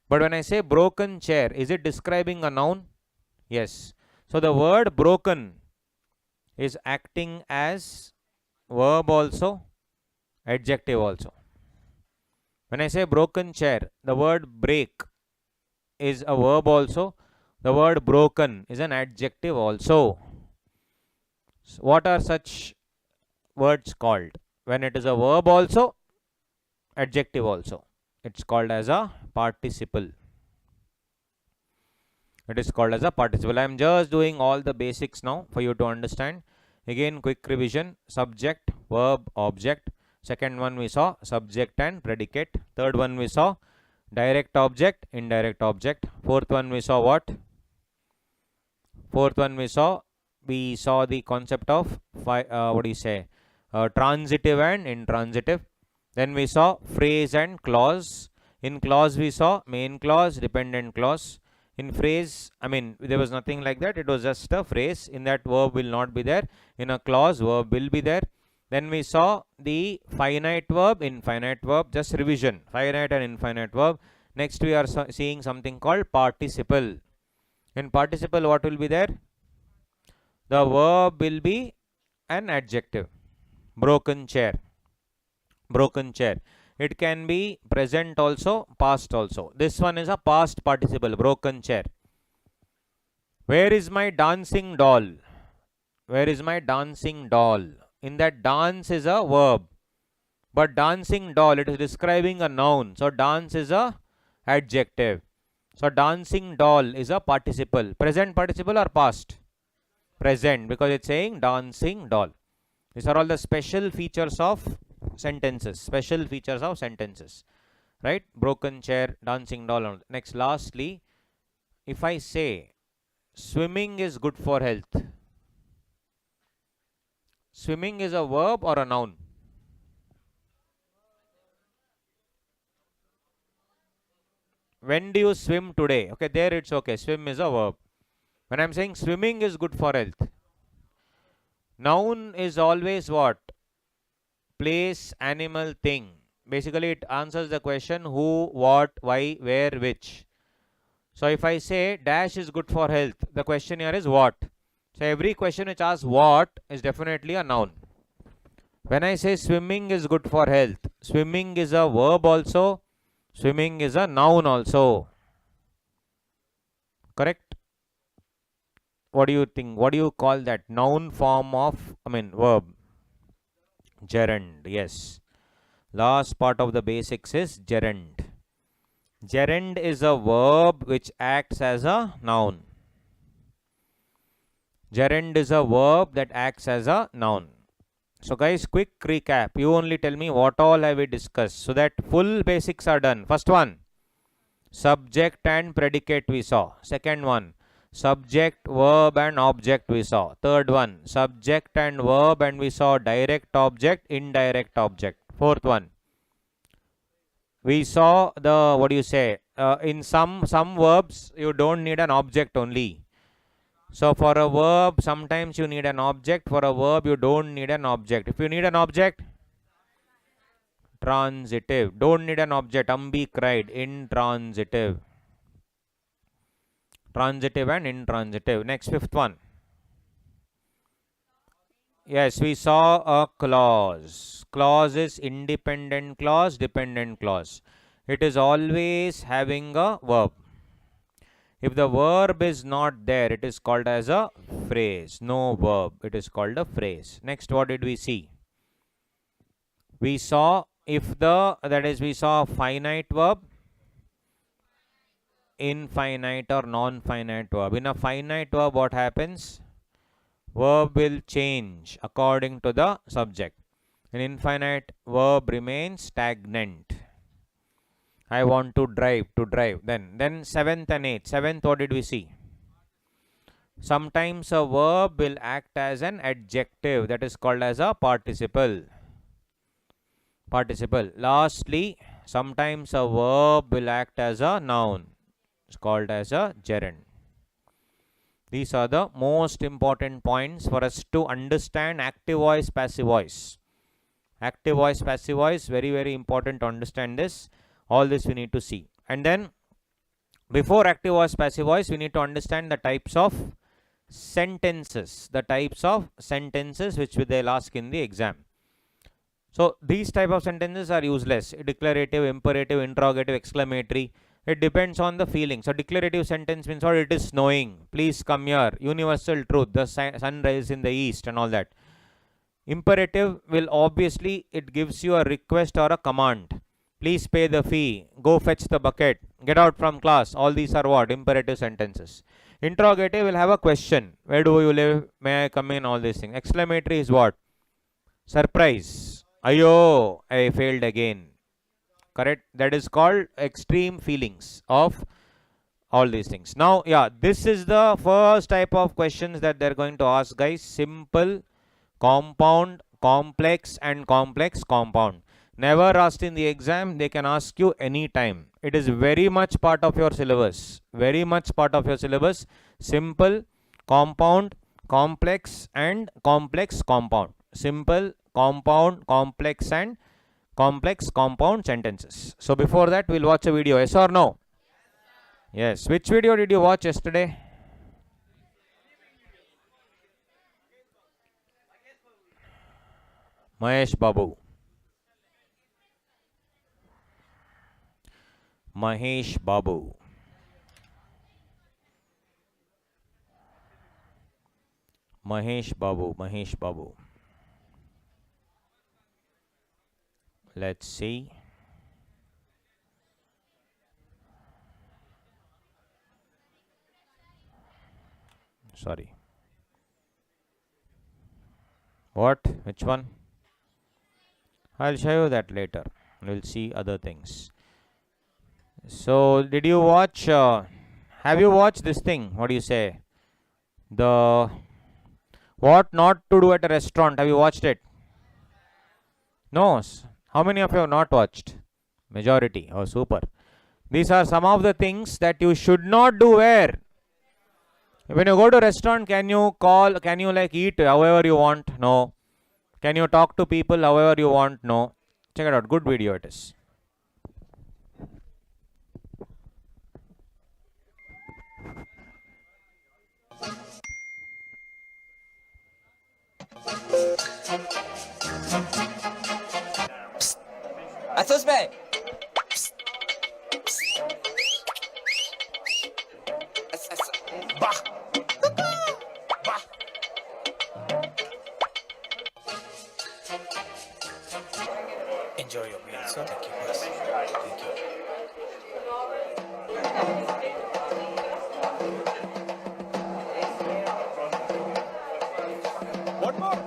But when I say broken chair, is it describing a noun? Yes. So the word broken is acting as verb also, adjective also. When I say broken chair, the word break is a verb also. The word broken is an adjective also. So what are such words called? When it is a verb also, adjective also. It's called as a participle. It is called as a participle. I am just doing all the basics now for you to understand. Again, quick revision. Subject, verb, object. Second one we saw subject and predicate. Third one we saw direct object, indirect object. Fourth one we saw what? Fourth one we saw the concept of transitive and intransitive. Then we saw phrase and clause. In clause we saw main clause, dependent clause. In phrase, I mean, there was nothing like that. It was just a phrase. In that, verb will not be there. In a clause, verb will be there. Then we saw the finite verb, infinite verb, just revision, finite and infinite verb. Next, we are seeing something called participle. In participle, what will be there? The verb will be an adjective. Broken chair. Broken chair. It can be present also, past also. This one is a past participle, broken chair. Where is my dancing doll? Where is my dancing doll? In that, dance is a verb. But dancing doll, it is describing a noun. So dance is a adjective. So dancing doll is a participle. Present participle or past? Present, because it's saying dancing doll. These are all the special features of sentences. Special features of sentences. Right? Broken chair, dancing doll. Next, lastly, if I say swimming is good for health. Swimming is a verb or a noun? When do you swim today? Okay, there it's okay. Swim is a verb. When I'm saying swimming is good for health, noun is always what? Place, animal, thing. Basically, it answers the question who, what, why, where, which. So, if I say dash is good for health, the question here is what? So, every question which asks what is definitely a noun. When I say swimming is good for health, swimming is a verb also. Swimming is a noun also. Correct? What do you think? What do you call that? Noun form of, verb. Gerund. Yes. Last part of the basics is gerund. Gerund is a verb which acts as a noun. Gerund is a verb that acts as a noun. So guys, quick recap. You only tell me what all have we discussed so that full basics are done. First one, subject and predicate we saw. Second one, subject, verb and object we saw. Third one, subject and verb and we saw direct object, indirect object. Fourth one, we saw the, what do you say, in some verbs you don't need an object only. So for a verb, sometimes you need an object. For a verb, you don't need an object. If you need an object, transitive. Don't need an object. Ambi cried. Intransitive. Transitive and intransitive. Next, fifth one. Yes, we saw a clause. Clause is independent clause, dependent clause. It is always having a verb. If the verb is not there, it is called as a phrase. No verb, it is called a phrase. Next, what did we see? We saw we saw finite verb, infinite or non-finite verb. In a finite verb, what happens? Verb will change according to the subject. An infinite verb remains stagnant. I want to drive, Then seventh and eighth. Seventh, what did we see? Sometimes a verb will act as an adjective. That is called as a participle. Lastly, sometimes a verb will act as a noun. It's called as a gerund. These are the most important points for us to understand active voice, passive voice. Active voice, passive voice, very, very important to understand this. All this we need to see. And then, before active voice, passive voice, we need to understand the types of sentences. The types of sentences which they'll ask in the exam. So, these type of sentences are useless. Declarative, imperative, interrogative, exclamatory. It depends on the feeling. So, declarative sentence means what? It is snowing. Please come here. Universal truth. The sun rises in the east and all that. Imperative will obviously, it gives you a request or a command. Please pay the fee. Go fetch the bucket. Get out from class. All these are what? Imperative sentences. Interrogative will have a question. Where do you live? May I come in? All these things. Exclamatory is what? Surprise. Ayo, I failed again. Correct? That is called extreme feelings of all these things. Now, yeah, this is the first type of questions that they're going to ask, guys. Simple, compound, complex and complex compound. Never asked in the exam. They can ask you anytime. It is very much part of your syllabus. Very much part of your syllabus. Simple, compound, complex and complex compound. Simple, compound, complex and complex compound sentences. So before that we'll watch a video. Yes or no? Yes. Which video did you watch yesterday? Mahesh Babu. Mahesh Babu. Mahesh Babu. Mahesh Babu. Let's see. Sorry. What? Which one? I'll show you that later. We'll see other things. So, did you watch? Have you watched this thing? What do you say? The what not to do at a restaurant. Have you watched it? No. How many of you have not watched? Majority. Oh, super. These are some of the things that you should not do where? When you go to a restaurant, can you call, can you like eat however you want? No. Can you talk to people however you want? No. Check it out. Good video it is. Athos bhai. Bah. Bah. Enjoy your meal, sir. Thank you, boss. Thank you. What more?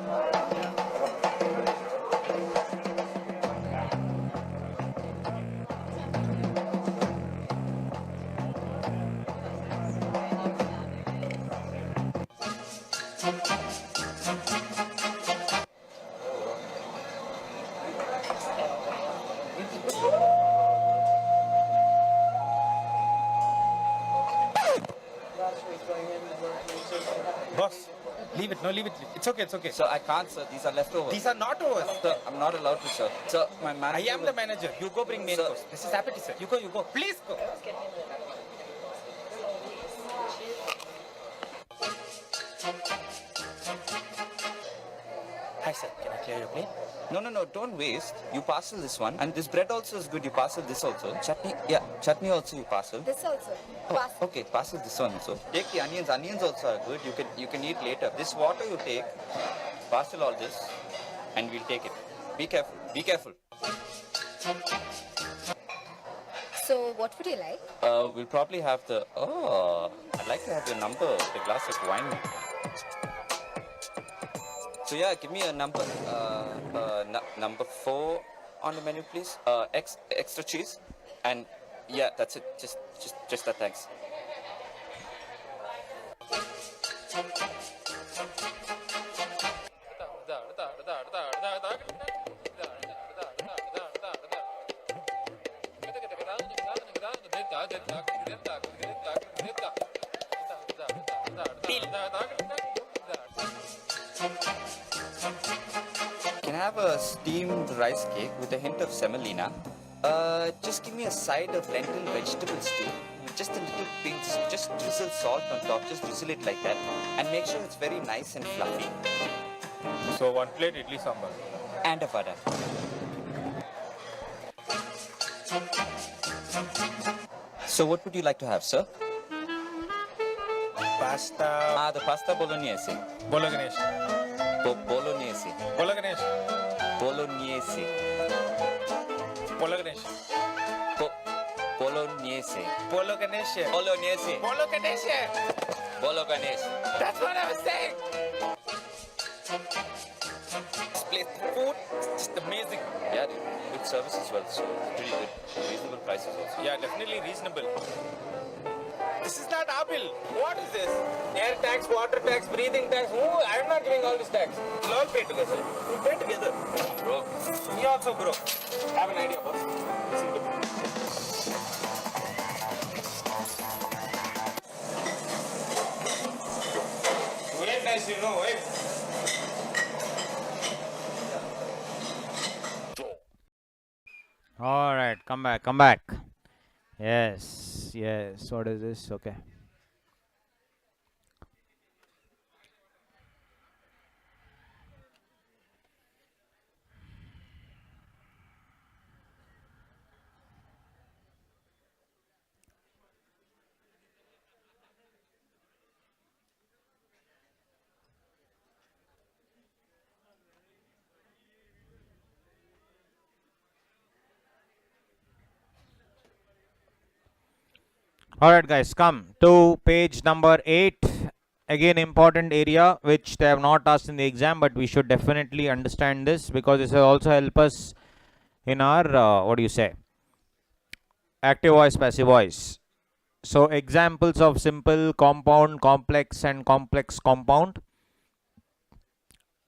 Boss, leave it. No, leave it. It's okay. It's okay. Sir, I can't, sir. These are leftovers. These are not overs. Sir, I'm not allowed to, sir. Sir, my manager. I am the manager. You go bring main Sir. course. This is appetite, sir. You go, you go. Please go. Hi, sir. Can I clear your plate? No, don't waste. You parcel this one. And this bread also is good. You parcel this also. Chutney, yeah, chutney also you parcel. This also. Oh, okay, parcel this one also. Take the onions. Onions also are good. You can eat later. This water you take, parcel all this, and we'll take it. Be careful. Be careful. So, what would you like? We'll probably have the. Oh, I'd like to have your number. The glass of wine. So yeah, give me a number. Number 4 on the menu, please. Extra cheese, and yeah, that's it. Just that. Thanks. Can I have a steamed rice cake with a hint of semolina? Just give me a side of lentil vegetable stew. Just a little pinch, just drizzle salt on top, just drizzle it like that. And make sure it's very nice and fluffy. So, one plate idli sambar. And a vada. So what would you like to have, sir? Pasta. The pasta bolognese. Bolognese. Bolognese. Bolognese. Bolognese. Bolognese. Bolognese. Bolognese. Bolognese. Bolognese. Bolognese. That's what I was saying. This place, the food, is just amazing. Yeah, dude. Good service as well. So pretty good. Reasonable prices also. Yeah, definitely reasonable. This is not our bill. What is this? Air tax, water tax, breathing tax. Oh, I'm not giving all this tax. We'll all pay together. We'll pay together. Bro. Me also, bro. Have an idea, boss. Listen to me. nice, you know, right? All right, come back, come back. Yes, yes. What is this? Okay. Alright guys, come to page number 8. Again, important area which they have not asked in the exam, but we should definitely understand this because this will also help us in our, what do you say, active voice, passive voice. So examples of simple, compound, complex and complex compound.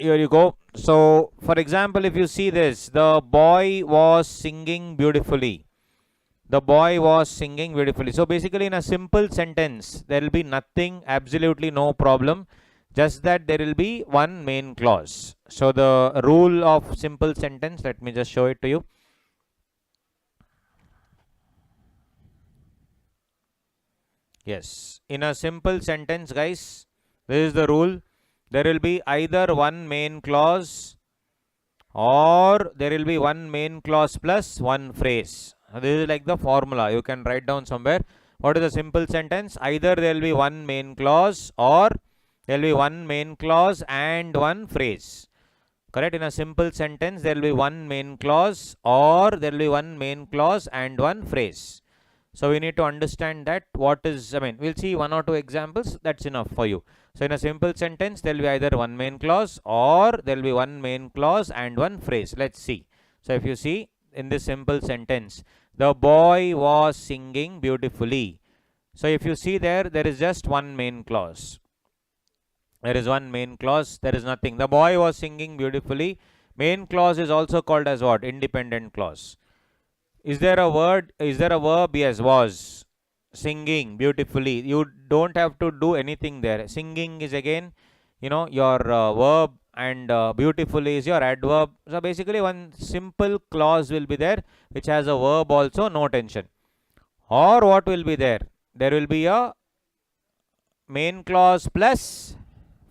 Here you go. So for example, if you see this, the boy was singing beautifully. The boy was singing beautifully. So basically in a simple sentence, there will be nothing, absolutely no problem. Just that there will be one main clause. So the rule of simple sentence, let me just show it to you. Yes, in a simple sentence guys, this is the rule. There will be either one main clause or there will be one main clause plus one phrase. This is like the formula. You can write down somewhere. What is a simple sentence? Either there will be one main clause or there will be one main clause and one phrase. Correct? In a simple sentence, there will be one main clause or there will be one main clause and one phrase. So we need to understand that what is, we'll see one or two examples. That's enough for you. So in a simple sentence, there will be either one main clause or there will be one main clause and one phrase. Let's see. So if you see in this simple sentence, the boy was singing beautifully. So if you see there, there is just one main clause. There is one main clause. There is nothing. The boy was singing beautifully. Main clause is also called as what? Independent clause. Is there a word? Is there a verb? Yes, was. Singing beautifully. You don't have to do anything there. Singing is again, your verb, and beautifully is your adverb. So basically one simple clause will be there which has a verb also, no tension. Or what will be there? There will be a main clause plus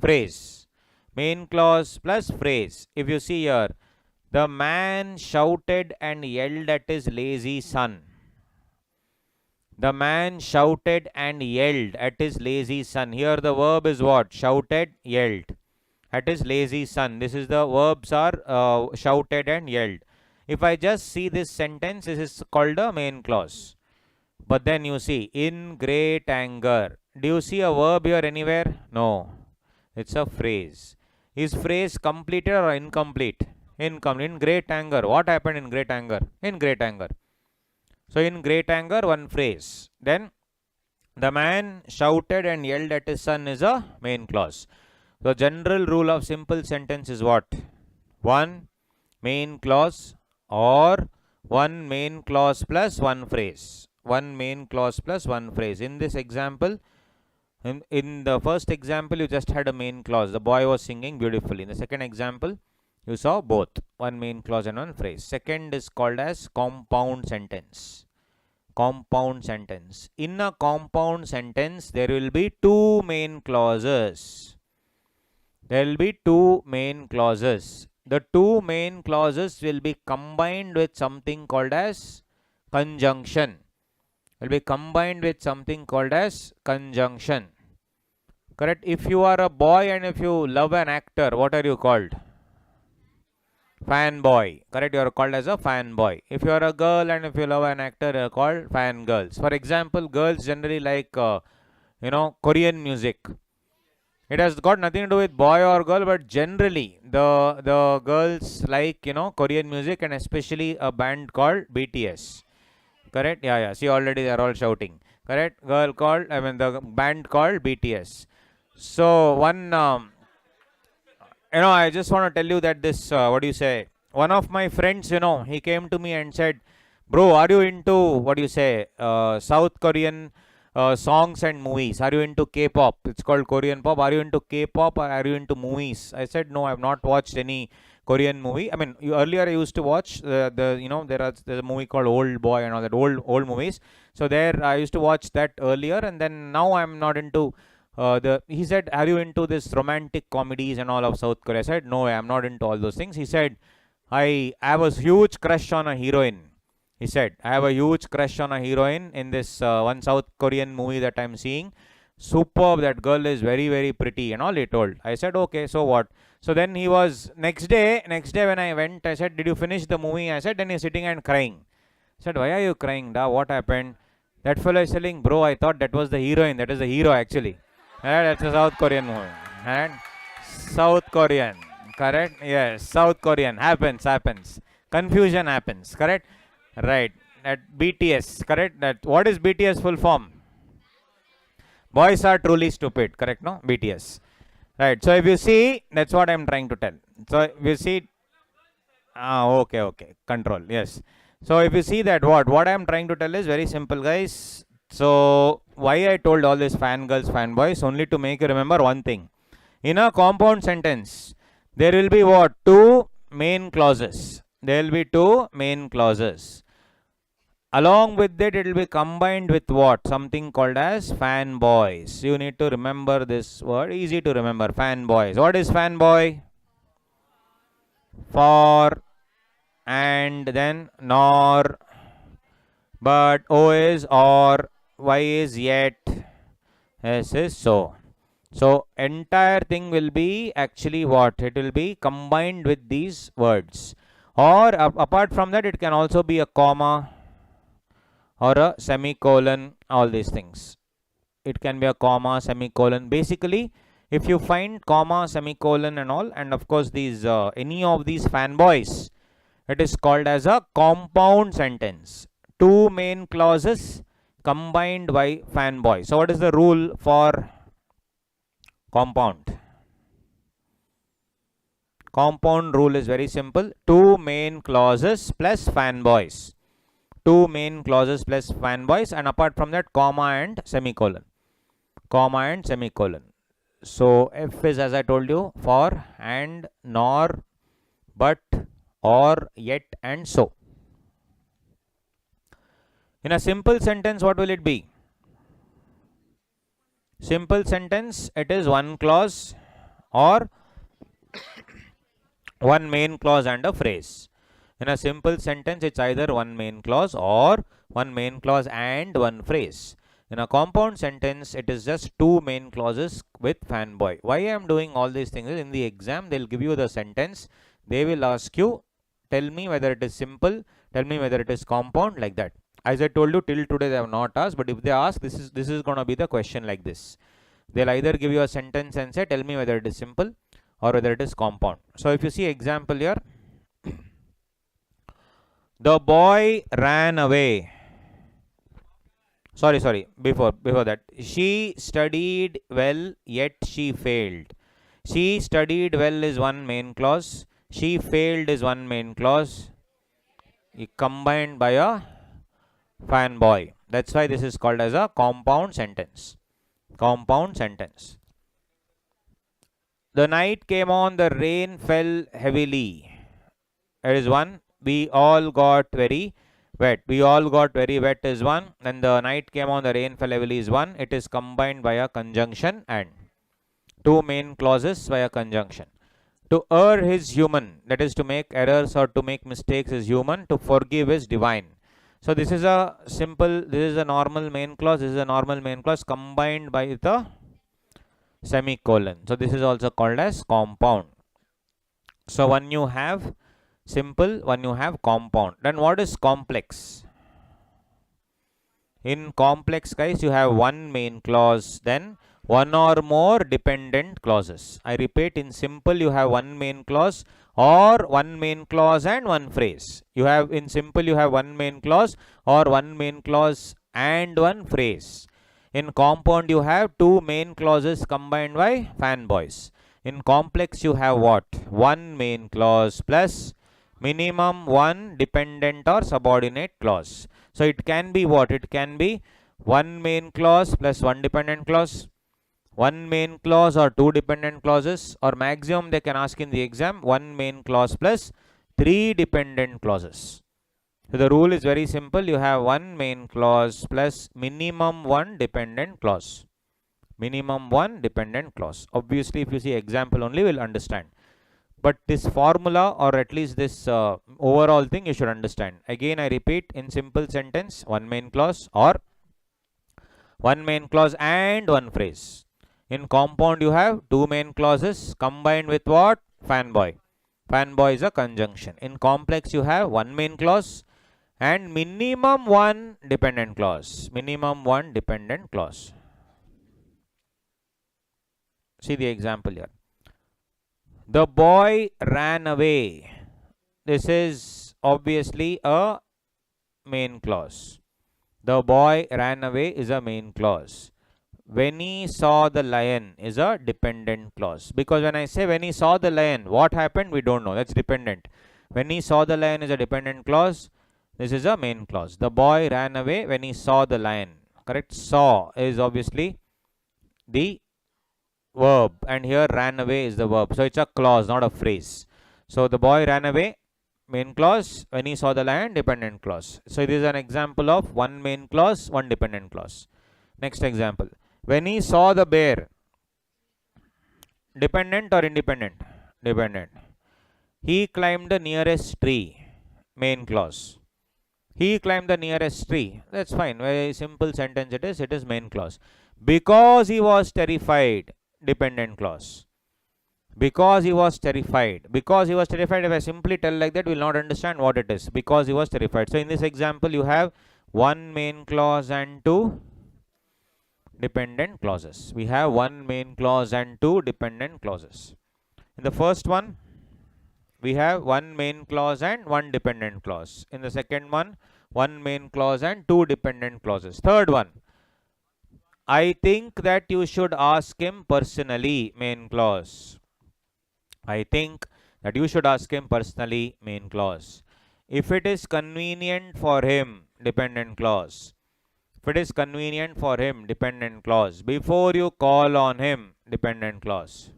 phrase. Main clause plus phrase. If you see here, the man shouted and yelled at his lazy son. The man shouted and yelled at his lazy son. Here the verb is what? Shouted, yelled. At his lazy son. This is the verbs are shouted and yelled. If I just see this sentence, this is called a main clause. But then you see, in great anger. Do you see a verb here anywhere? No. It's a phrase. Is phrase completed or incomplete? Incomplete. In great anger. What happened in great anger? In great anger. So in great anger, one phrase. Then the man shouted and yelled at his son is a main clause. The general rule of simple sentence is what? One main clause or one main clause plus one phrase. One main clause plus one phrase. In this example, in the first example, you just had a main clause. The boy was singing beautifully. In the second example, you saw both. One main clause and one phrase. Second is called as compound sentence. Compound sentence. In a compound sentence, there will be two main clauses. There will be two main clauses. The two main clauses will be combined with something called as conjunction. Will be combined with something called as conjunction. Correct? If you are a boy and if you love an actor, what are you called? Fanboy. Correct? You are called as a fanboy. If you are a girl and if you love an actor, you are called fangirls. For example, girls generally like, Korean music. It has got nothing to do with boy or girl, but generally the girls like, Korean music and especially a band called BTS. Correct? Yeah. See, already they are all shouting. Correct? The band called BTS. So one, I just want to tell you that this, one of my friends, he came to me and said, bro, are you into, South Korean songs and movies. Are you into K-pop? It's called Korean pop. Are you into K-pop or are you into movies? I said no, I've not watched any Korean movie. I mean, earlier I used to watch there's a movie called Old Boy and all that old movies. So there I used to watch that earlier, and then now I'm not into he said, are you into this romantic comedies and all of South Korea? I said no, I'm not into all those things. He said, I have a huge crush on a heroine. He said, I have a huge crush on a heroine in this one South Korean movie that I'm seeing. Superb, that girl is very, very pretty and all he told. I said, okay, so what? So then he was, next day when I went, I said, did you finish the movie? I said, then he's sitting and crying. I said, why are you crying, da? What happened? That fellow is telling, bro, I thought that was the heroine. That is the hero actually. That's a South Korean movie. And South Korean, correct? Yes, South Korean. Happens. Confusion happens, correct? Right. At BTS, correct? That what is BTS full form? Boys are truly stupid, correct? No? BTS. Right. So if you see, that's what I'm trying to tell. So if you see, okay. Control. Yes. So if you see that what I'm trying to tell is very simple, guys. So why I told all this fangirls, fanboys, only to make you remember one thing. In a compound sentence, there will be what? Two main clauses. There will be two main clauses. Along with that, it will be combined with what? Something called as fanboys. You need to remember this word. Easy to remember. Fanboys. What is fanboy? For, and then nor, but O is or, Y is yet, S is so. So entire thing will be actually what? It will be combined with these words. Or apart from that, it can also be a comma or a semicolon, all these things. It can be a comma, semicolon. Basically, if you find comma, semicolon and all, and of course these any of these fanboys, it is called as a compound sentence. Two main clauses combined by fanboy. So what is the rule for compound? Compound rule is very simple. Two main clauses plus fanboys. Two main clauses plus fanboys, and apart from that, comma and semicolon. Comma and semicolon. So F is, as I told you, for, and, nor, but, or, yet, and so. In a simple sentence, what will it be? Simple sentence, it is one clause or one main clause and a phrase. In a simple sentence, it's either one main clause or one main clause and one phrase. In a compound sentence, it is just two main clauses with fanboy. Why I am doing all these things is, in the exam, they'll give you the sentence. They will ask you, tell me whether it is simple, tell me whether it is compound, like that. As I told you, till today they have not asked, but if they ask, this is going to be the question like this. They'll either give you a sentence and say, tell me whether it is simple or whether it is compound. So if you see example here, the boy ran away. Sorry, before that. She studied well, yet she failed. She studied well is one main clause. She failed is one main clause. Combined by a fanboy. That's why this is called as a compound sentence. Compound sentence. The night came on, the rain fell heavily. It is one. We all got very wet. We all got very wet is one. Then the night came on, the rain fell heavily is one. It is combined by a conjunction and. Two main clauses by a conjunction. To err is human. That is, to make errors or to make mistakes is human. To forgive is divine. So this is a simple, this is a normal main clause, this is a normal main clause combined by the semicolon. So this is also called as compound. So when you have simple, when you have compound, then what is complex? In complex, guys, you have one main clause, then one or more dependent clauses. I repeat, in simple you have one main clause or one main clause and one phrase. You have, in simple you have one main clause or one main clause and one phrase. In compound you have two main clauses combined by fanboys. In complex you have what? One main clause plus minimum one dependent or subordinate clause. So it can be what? It can be one main clause plus one dependent clause, one main clause or two dependent clauses, or maximum they can ask in the exam, one main clause plus three dependent clauses. So the rule is very simple. You have one main clause plus minimum one dependent clause. Minimum one dependent clause. Obviously, if you see example only, we'll understand. But this formula, or at least this overall thing, you should understand. Again, I repeat, in simple sentence, one main clause or one main clause and one phrase. In compound, you have two main clauses combined with what? Fanboy. Fanboy is a conjunction. In complex, you have one main clause and minimum one dependent clause. Minimum one dependent clause. See the example here. The boy ran away. This is obviously a main clause. The boy ran away is a main clause. When he saw the lion is a dependent clause. Because when I say when he saw the lion, what happened? We don't know. That's dependent. When he saw the lion is a dependent clause. This is a main clause. The boy ran away when he saw the lion. Correct? Saw is obviously the verb, and here ran away is the verb. So it's a clause, not a phrase. So the boy ran away, main clause. When he saw the lion, dependent clause. So this is an example of one main clause, one dependent clause. Next example. When he saw the bear, dependent or independent? Dependent. He climbed the nearest tree, main clause. He climbed the nearest tree. That's fine. Very simple sentence it is. It is main clause. Because he was terrified, dependent clause. Because he was terrified. Because he was terrified, if I simply tell like that, we will not understand what it is. Because he was terrified. So in this example, you have one main clause and two dependent clauses. We have one main clause and two dependent clauses. In the first one, we have one main clause and one dependent clause. In the second one main clause and two dependent clauses. Third one, I think that you should ask him personally, main clause. I think that you should ask him personally, main clause. If it is convenient for him, dependent clause. If it is convenient for him, dependent clause. Before you call on him, dependent clause.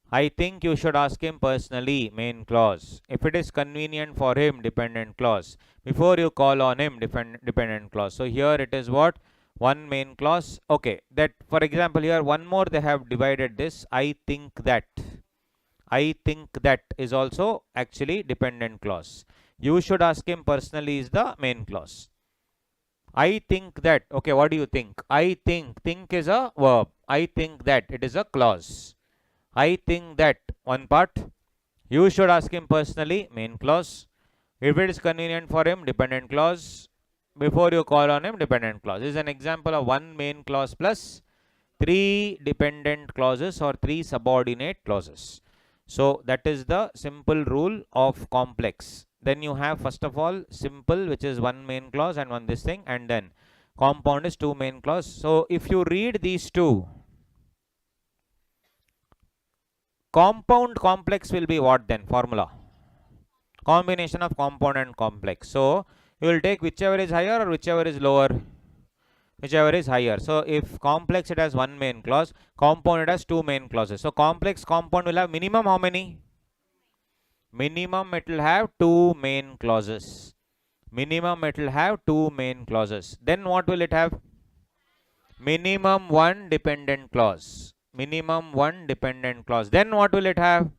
I think you should ask him personally, main clause. If it is convenient for him, dependent clause. Before you call on him, dependent clause. So here it is what? One main clause. Okay, that for example here one more they have divided this. I think that. I think that is also actually dependent clause. You should ask him personally is the main clause. I think that. Okay, what do you think? I think. Think is a verb. I think that. It is a clause. I think that. One part. You should ask him personally. Main clause. If it is convenient for him, dependent clause. Before you call on him, dependent clause. This is an example of one main clause plus three dependent clauses or three subordinate clauses. So that is the simple rule of complex. Then you have first of all simple, which is one main clause and one this thing, and then compound is two main clause. So if you read these two, compound complex will be what then? Formula. Combination of compound and complex. So you will take whichever is higher or whichever is lower. Whichever is higher. So if complex it has one main clause, compound it has two main clauses. So complex compound will have minimum how many? Minimum it will have two main clauses. Minimum it will have two main clauses. Then what will it have? Minimum one dependent clause. Minimum one dependent clause. Then what will it have?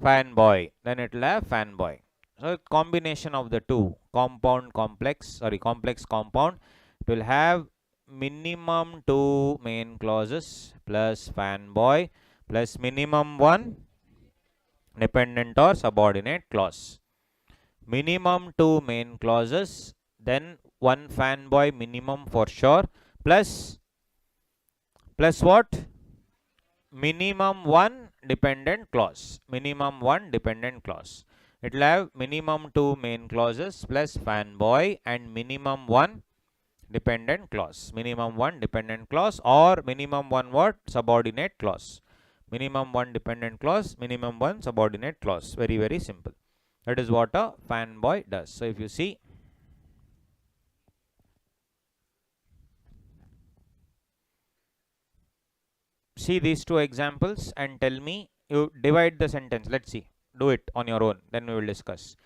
Fanboy. Then it will have fanboy. So combination of the two, compound complex, complex compound, it will have minimum two main clauses plus fanboy plus minimum one dependent or subordinate clause. Minimum two main clauses, then one fanboy minimum for sure, plus what? Minimum one dependent clause. Minimum one dependent clause. It will have minimum two main clauses plus fanboy and minimum one dependent clause. Minimum one dependent clause or minimum one what? Subordinate clause. Minimum one dependent clause, minimum one subordinate clause. Very, very simple. That is what a fanboy does. So if you see, see these two examples and tell me, you divide the sentence. Let's see. Do it on your own. Then we will discuss.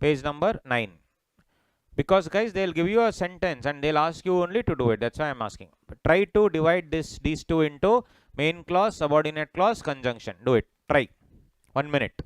Page number 9. Because guys, they'll give you a sentence and they'll ask you only to do it. That's why I'm asking. But try to divide these two into main clause, subordinate clause, conjunction. Do it. Try. 1 minute.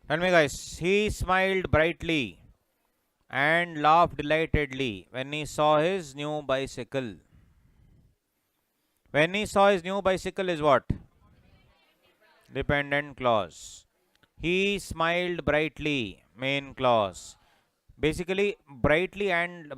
Tell me guys, he smiled brightly and laughed delightedly when he saw his new bicycle. When he saw his new bicycle is what? Dependent clause. He smiled brightly, main clause. Basically, brightly and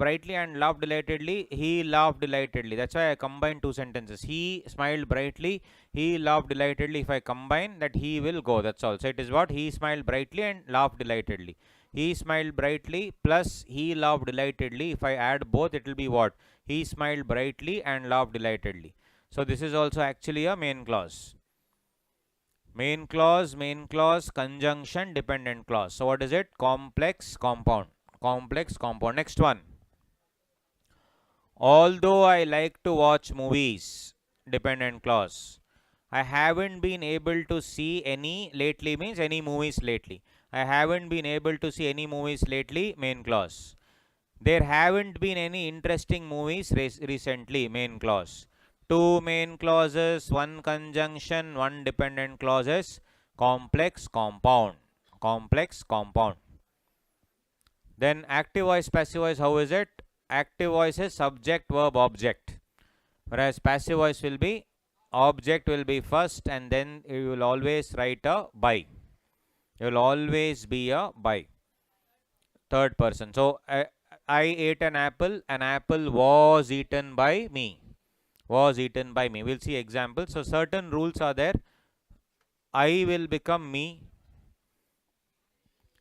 laughed delightedly. He laughed delightedly. That's why I combined two sentences. He smiled brightly. He laughed delightedly. If I combine that, he will go. That's all. So it is what? He smiled brightly and laughed delightedly. He smiled brightly plus he laughed delightedly. If I add both, it will be what? He smiled brightly and laughed delightedly. So this is also actually a main clause. Main clause, conjunction, dependent clause. So what is it? Complex compound. Complex compound. Next one. Although I like to watch movies, dependent clause. I haven't been able to see any lately means any movies lately. I haven't been able to see any movies lately, main clause. There haven't been any interesting movies recently, main clause. Two main clauses, one conjunction, one dependent clauses, complex compound. Complex compound. Then active voice, passive voice, how is it? Active voice is subject, verb, object. Whereas passive voice will be object will be first and then you will always write a by. You will always be a by. Third person. So I ate an apple was eaten by me. Was eaten by me. We'll see examples. So certain rules are there. I will become me.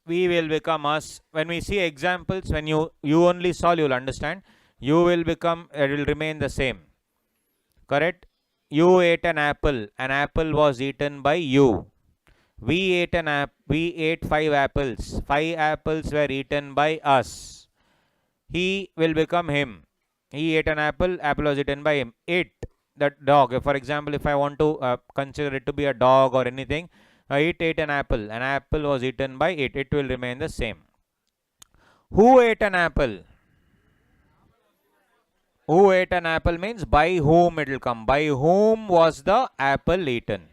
We will become us. When we see examples, when you only solve, you will understand. You will become, it will remain the same. Correct? You ate an apple was eaten by you. We ate 5 apples. 5 apples were eaten by us. He will become him. He ate an apple was eaten by him. It, that dog. For example, if I want to consider it to be a dog or anything, it ate an apple was eaten by it. It will remain the same. Who ate an apple? Who ate an apple means by whom it will come. By whom was the apple eaten?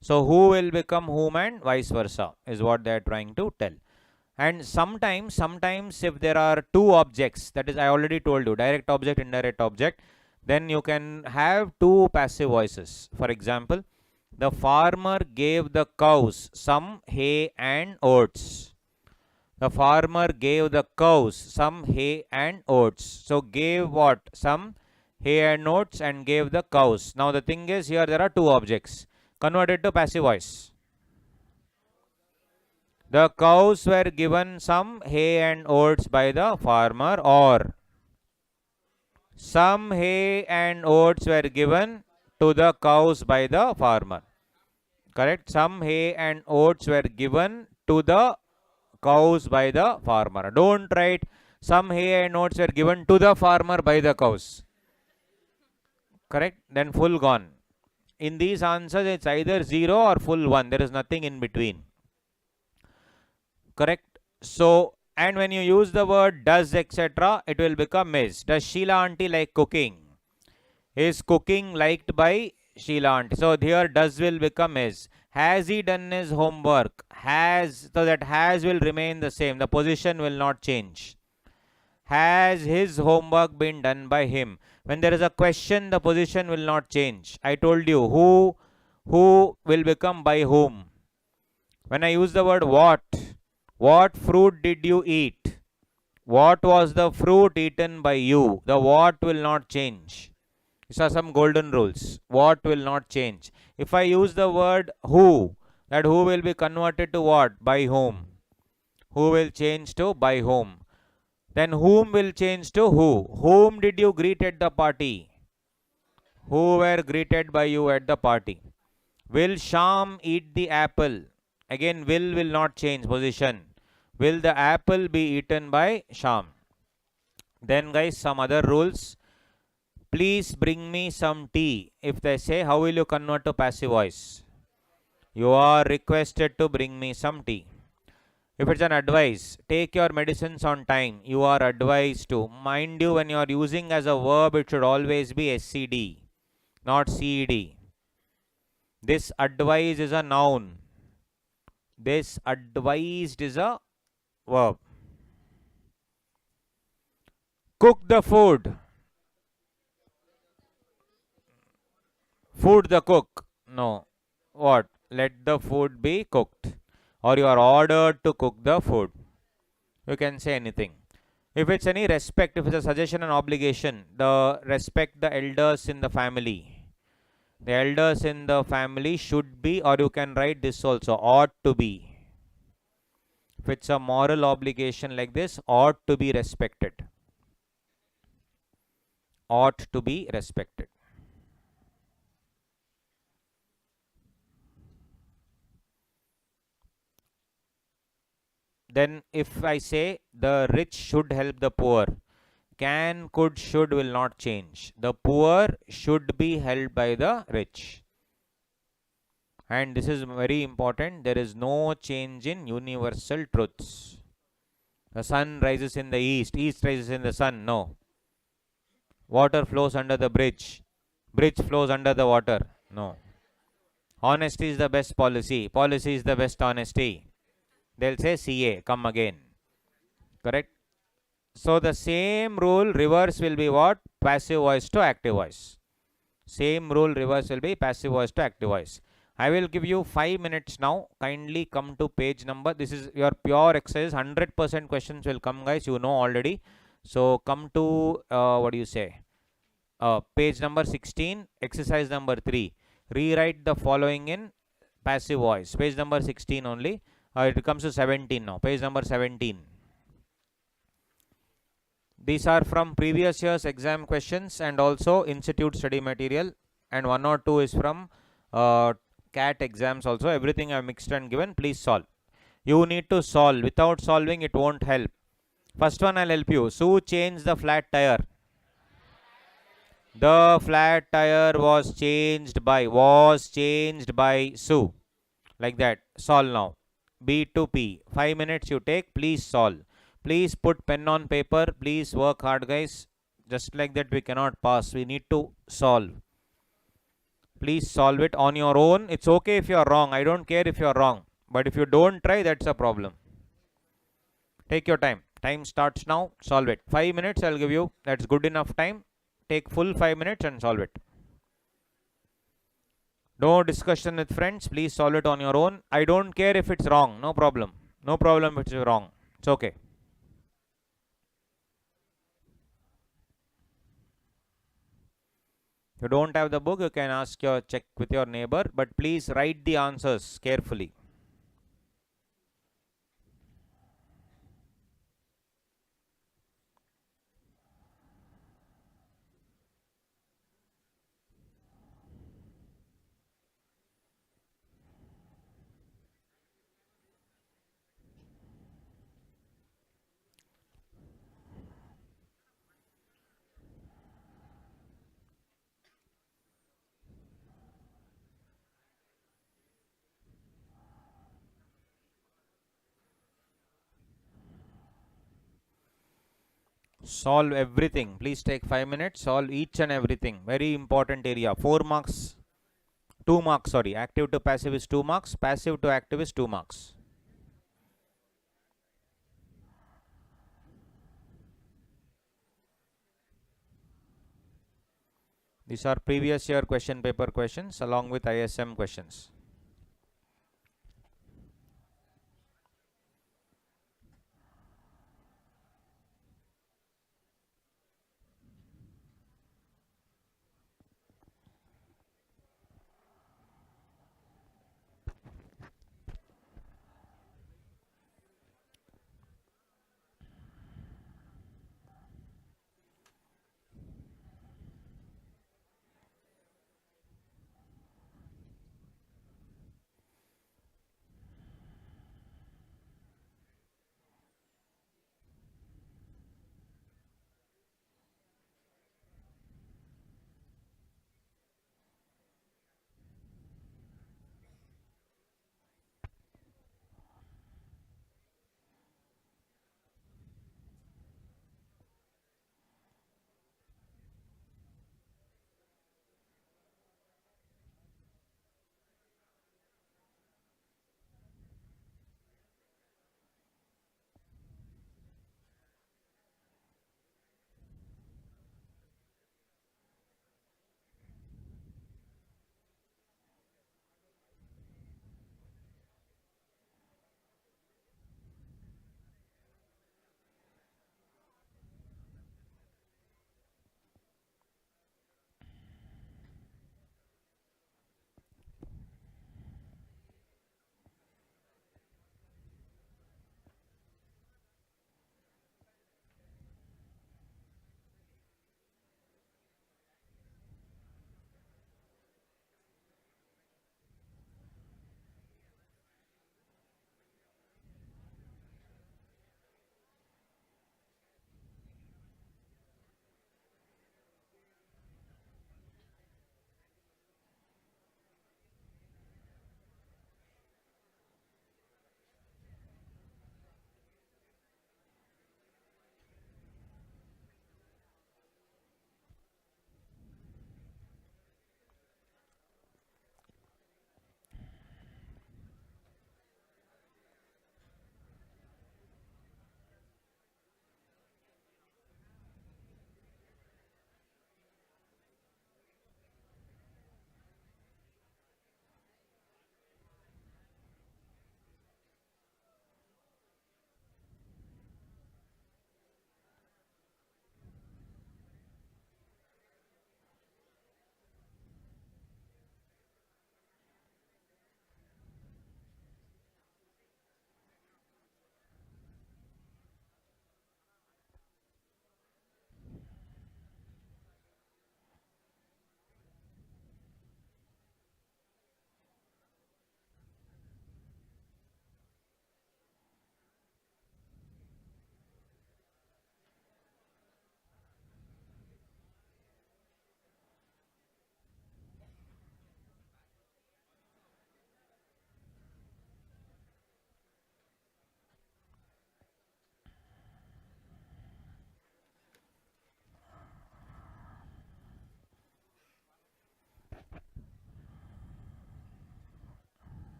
So who will become whom and vice versa is what they are trying to tell. And sometimes if there are two objects, that is I already told you, direct object, indirect object, then you can have two passive voices. For example, the farmer gave the cows some hay and oats. The farmer gave the cows some hay and oats. So gave what? Some hay and oats and gave the cows. Now the thing is, here there are two objects. Convert it to passive voice. The cows were given some hay and oats by the farmer, or some hay and oats were given to the cows by the farmer. Correct? Some hay and oats were given to the cows by the farmer. Don't write some hay and oats were given to the farmer by the cows. Correct? Then full gone. In these answers, it's either 0 or full 1. There is nothing in between. Correct? So, and when you use the word does, etc., it will become is. Does Sheila auntie like cooking? Is cooking liked by Sheila auntie? So, here does will become is. Has he done his homework? Has, so that has will remain the same. The position will not change. Has his homework been done by him? When there is a question, the position will not change. I told you who will become by whom. When I use the word what fruit did you eat? What was the fruit eaten by you? The what will not change. These are some golden rules. What will not change. If I use the word who, that who will be converted to what? By whom. Who will change to by whom. Then whom will change to who. Whom did you greet at the party? Who were greeted by you at the party? Will Sham eat the apple? Again, will not change position. Will the apple be eaten by Sham? Then guys, some other rules. Please bring me some tea. If they say, how will you convert to passive voice? You are requested to bring me some tea. If it's an advice, take your medicines on time. You are advised to. Mind you, when you are using as a verb, it should always be SCD, not CED. This advice is a noun. This advised is a verb. Cook the food. Food the cook. No. What? Let the food be cooked. Or you are ordered to cook the food. You can say anything. If it's any respect, if it's a suggestion and obligation, the respect the elders in the family. The elders in the family should be, or you can write this also, ought to be. If it's a moral obligation like this, ought to be respected. Ought to be respected. Then if I say the rich should help the poor, can, could, should will not change. The poor should be helped by the rich. And this is very important. There is no change in universal truths. The sun rises in the east. East rises in the sun. No. Water flows under the bridge. Bridge flows under the water. No. Honesty is the best policy. Policy is the best honesty. They'll say CA, come again. Correct? So the same rule reverse will be what? Passive voice to active voice. Same rule reverse will be passive voice to active voice. I will give you 5 minutes now. Kindly come to page number. This is your pure exercise. 100% questions will come, guys. You know already. So come to, what do you say? Page number 16, exercise number 3. Rewrite the following in passive voice. Page number 16 only. It comes to 17 now. Page number 17. These are from previous year's exam questions and also institute study material. And 1 or 2 is from CAT exams also. Everything I have mixed and given. Please solve. You need to solve. Without solving, it won't help. First one I'll help you. Sue changed the flat tire. The flat tire was changed by Sue. Like that. Solve now. B to P. 5 minutes you take. Please solve. Please put pen on paper. Please work hard, guys. Just like that we cannot pass. We need to solve. Please solve it on your own. It's okay if you are wrong. I don't care if you are wrong. But if you don't try, that's a problem. Take your time. Time starts now. Solve it. 5 minutes I'll give you. That's good enough time. Take full 5 minutes and solve it. No discussion with friends. Please solve it on your own. I don't care if it's wrong. No problem. No problem if it's wrong. It's okay. If you don't have the book, you can check with your neighbor. But please write the answers carefully. Solve everything. Please take 5 minutes. Solve each and everything. Very important area. 4 marks. 2 marks, sorry. Active to passive is 2 marks. Passive to active is 2 marks. These are previous year question paper questions along with ISM questions.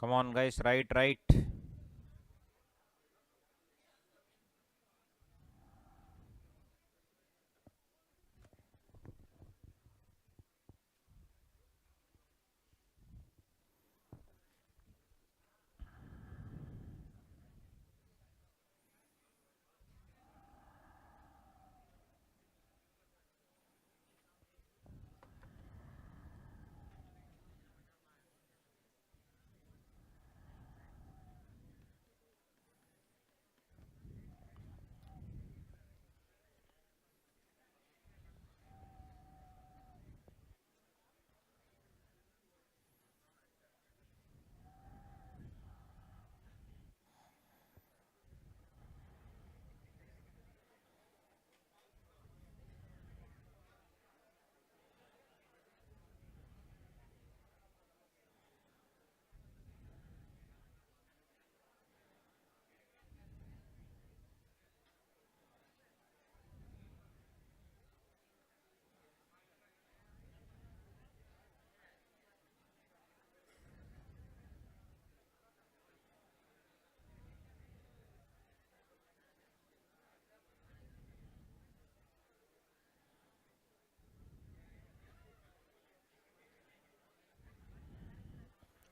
Come on, guys. Right.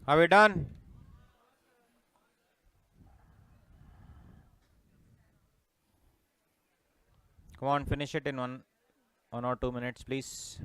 Are we done? Come on, finish it in one or 2 minutes, please.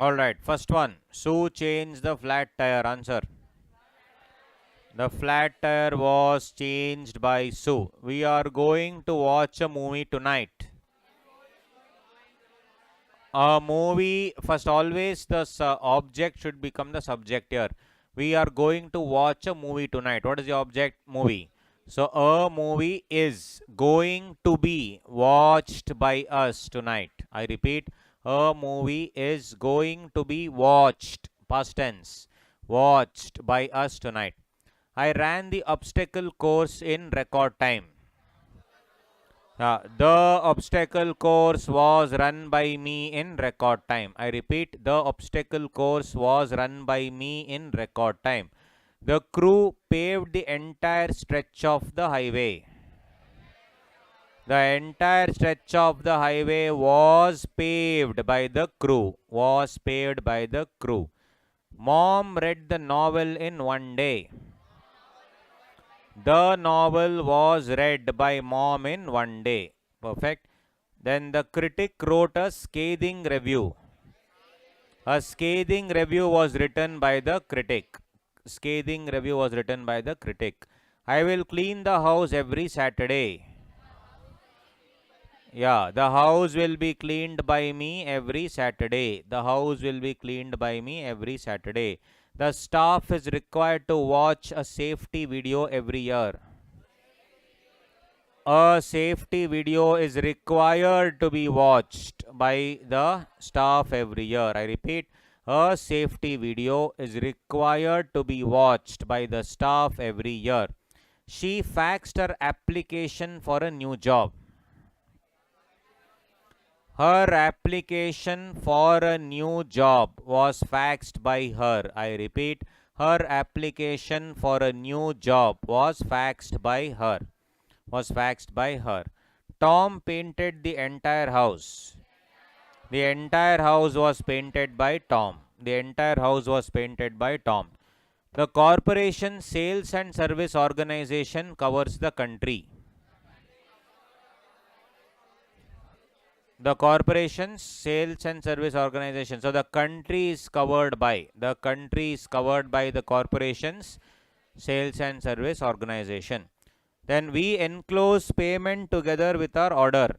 Alright, first one. Sue changed the flat tire. Answer. The flat tire was changed by Sue. We are going to watch a movie tonight. A movie, first always the object should become the subject here. We are going to watch a movie tonight. What is the object? Movie. So a movie is going to be watched by us tonight. I repeat, a movie is going to be watched, past tense, watched by us tonight. I ran the obstacle course in record time. The obstacle course was run by me in record time. I repeat, the obstacle course was run by me in record time. The crew paved the entire stretch of the highway. The entire stretch of the highway was paved by the crew. Was paved by the crew. Mom read the novel in one day. The novel was read by mom in one day. Perfect. Then the critic wrote a scathing review. A scathing review was written by the critic. Scathing review was written by the critic. I will clean the house every Saturday. Yeah, the house will be cleaned by me every Saturday. The house will be cleaned by me every Saturday. The staff is required to watch a safety video every year. A safety video is required to be watched by the staff every year. I repeat, a safety video is required to be watched by the staff every year. She faxed her application for a new job. Her application for a new job was faxed by her. I repeat, her application for a new job was faxed by her. Was faxed by her. Tom painted the entire house. The entire house was painted by Tom. The entire house was painted by Tom. The corporation sales and service organization covers the country. The corporation's sales and service organization. So the country is covered by. The country is covered by the corporation's sales and service organization. Then we enclose payment together with our order.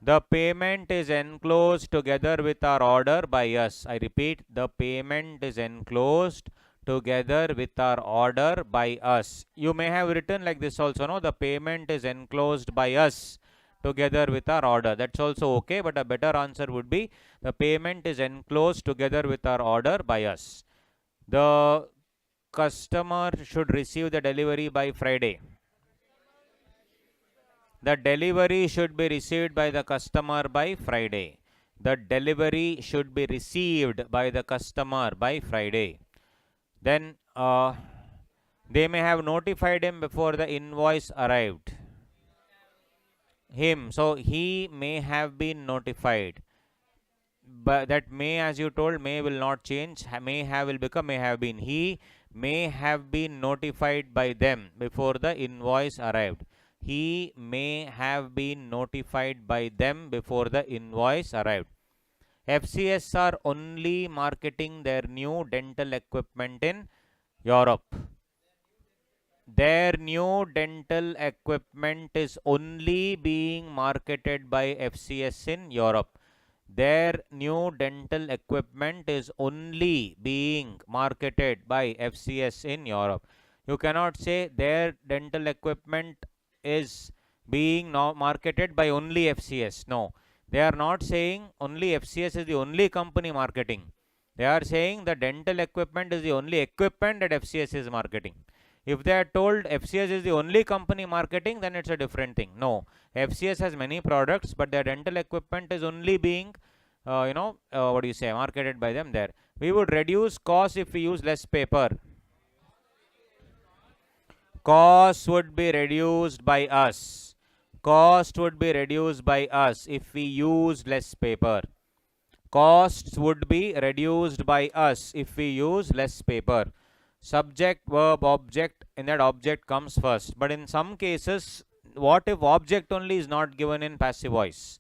The payment is enclosed together with our order by us. I repeat, the payment is enclosed together with our order by us. You may have written like this also, no? The payment is enclosed by us together with our order. That's also okay, but a better answer would be the payment is enclosed together with our order by us. The customer should receive the delivery by Friday. The delivery should be received by the customer by Friday. The delivery should be received by the customer by Friday. Then they may have notified him before the invoice arrived. Him, so he may have been notified. But that may, as you told, may will not change. May have will become may have been. He may have been notified by them before the invoice arrived. He may have been notified by them before the invoice arrived. FCS are only marketing their new dental equipment in Europe. Their new dental equipment is only being marketed by FCS in Europe. Their new dental equipment is only being marketed by FCS in Europe. You cannot say their dental equipment is being now marketed by only FCS. No, they are not saying only FCS is the only company marketing. They are saying the dental equipment is the only equipment that FCS is marketing. If they are told FCS is the only company marketing, then it's a different thing. No, FCS has many products, but their dental equipment is only being, what do you say, marketed by them there. We would reduce cost if we use less paper. Cost would be reduced by us. Cost would be reduced by us if we use less paper. Costs would be reduced by us if we use less paper. Subject, verb, object, in that object comes first. But in some cases, what if object only is not given in passive voice?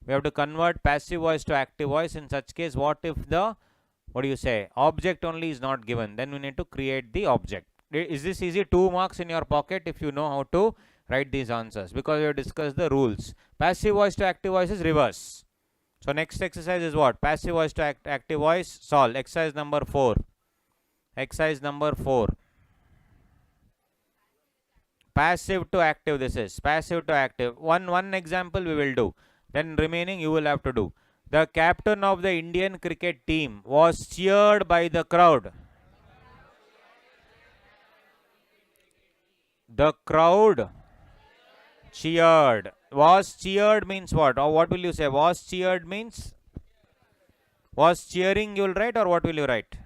We have to convert passive voice to active voice. In such case, what if the, object only is not given? Then we need to create the object. Is this easy? 2 marks in your pocket if you know how to write these answers, because we have discussed the rules. Passive voice to active voice is reverse. So next exercise is what? Passive voice to active voice. Solve. Exercise number 4. Exercise number 4. Passive to active. This is passive to active. One example we will do. Then remaining you will have to do. The captain of the Indian cricket team was cheered by the crowd. The crowd cheered. Was cheered means what? Or what will you say? Was cheered means? Was cheering you will write, or what will you write?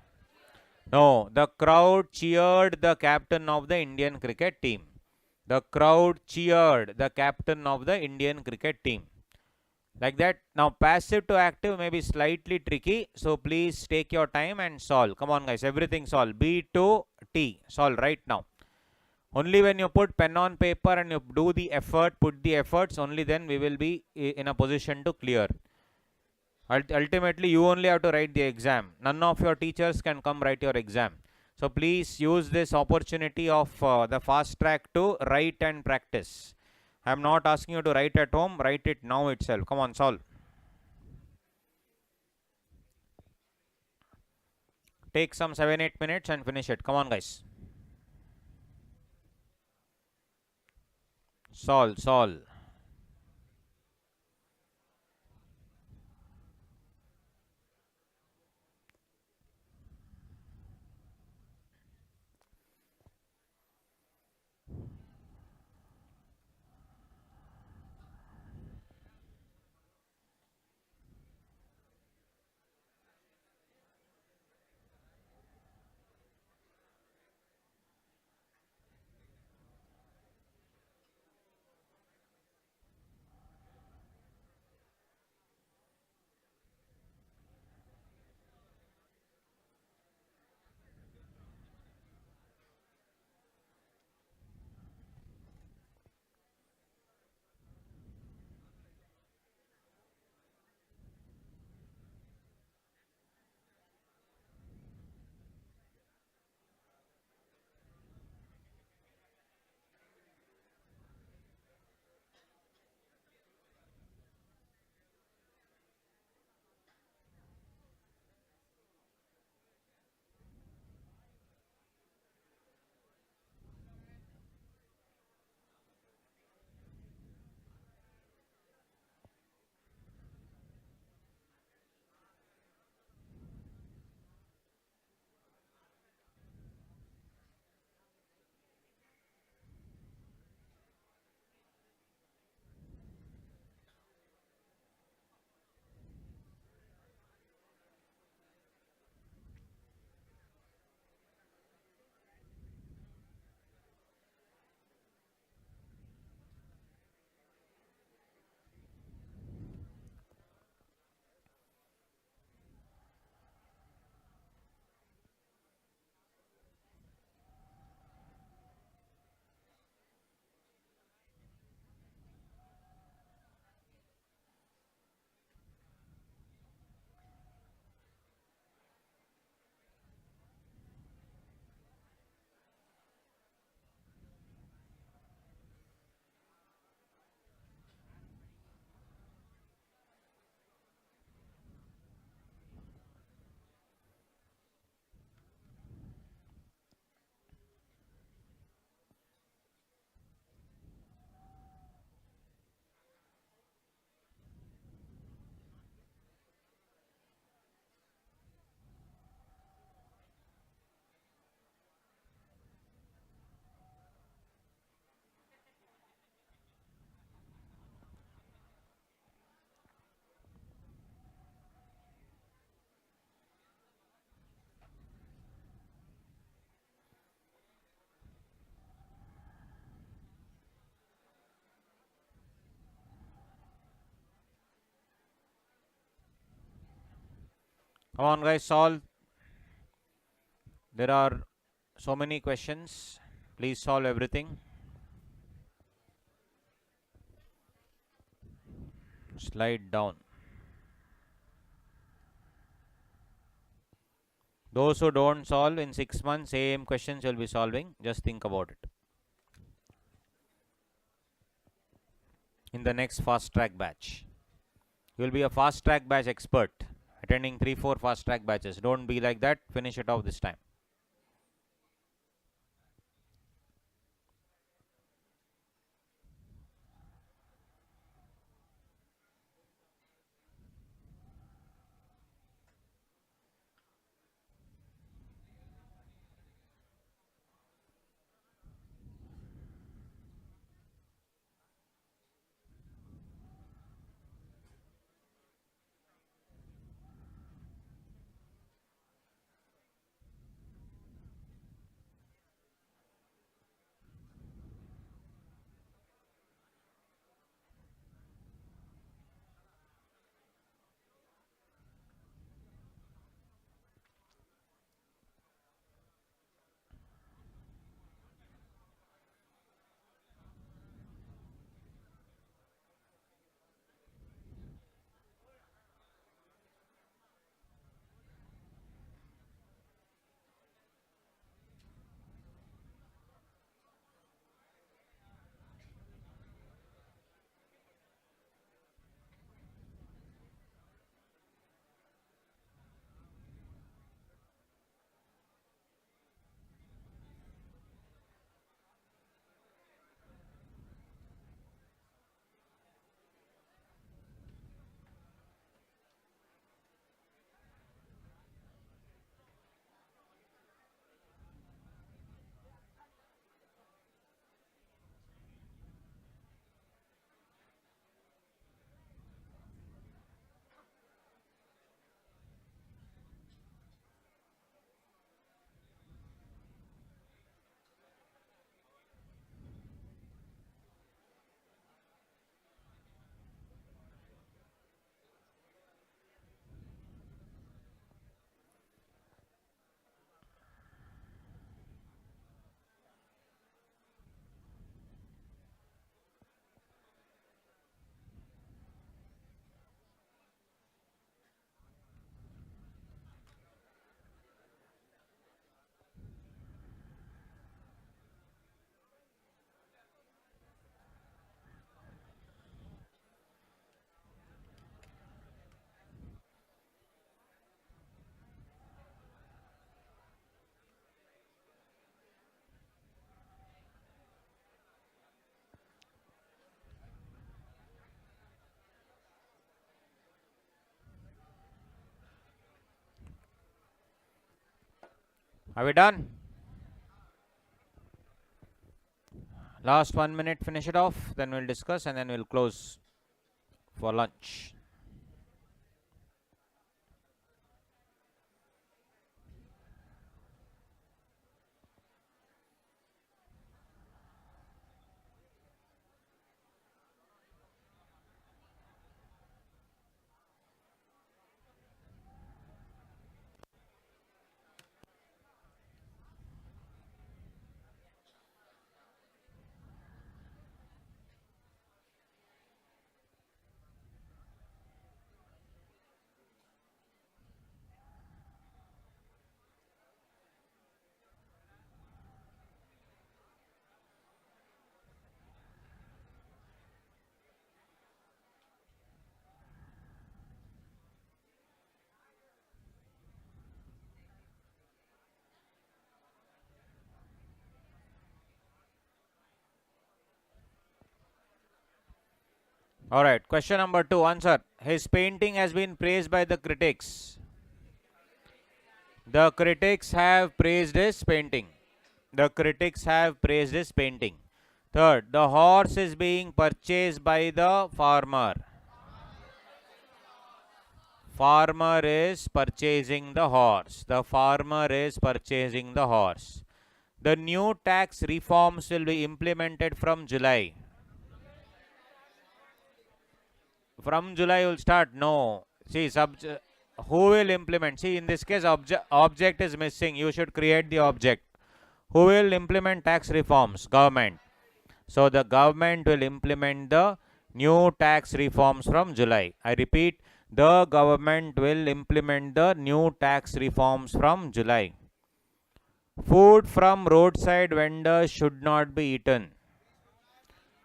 No, the crowd cheered the captain of the Indian cricket team. The crowd cheered the captain of the Indian cricket team. Like that. Now passive to active may be slightly tricky, so please take your time and solve. Come on guys, everything solve. B to T. Solve right now. Only when you put pen on paper and you do the effort, put the efforts, only then we will be in a position to clear. Ultimately, you only have to write the exam. None of your teachers can come write your exam. So please use this opportunity of the fast track to write and practice. I am not asking you to write at home. Write it now itself. Come on, solve. Take some 7-8 minutes and finish it. Come on, guys. Solve. Come on, guys, solve. There are so many questions. Please solve everything. Slide down. Those who don't solve in 6 months, same questions you'll be solving. Just think about it. In the next fast track batch, you'll be a fast track batch expert, attending 3-4 fast track batches. Don't be like that. Finish it off this time. Are we done? Last 1 minute, finish it off. Then we'll discuss and then we'll close for lunch. Alright, question number 2. Answer. His painting has been praised by the critics. The critics have praised his painting. The critics have praised his painting. Third, the horse is being purchased by the farmer. Farmer is purchasing the horse. The farmer is purchasing the horse. The new tax reforms will be implemented from July. From July will start. No. See, Who will implement? See, in this case, object is missing. You should create the object. Who will implement tax reforms? Government. So the government will implement the new tax reforms from July. I repeat, the government will implement the new tax reforms from July. Food from roadside vendors should not be eaten.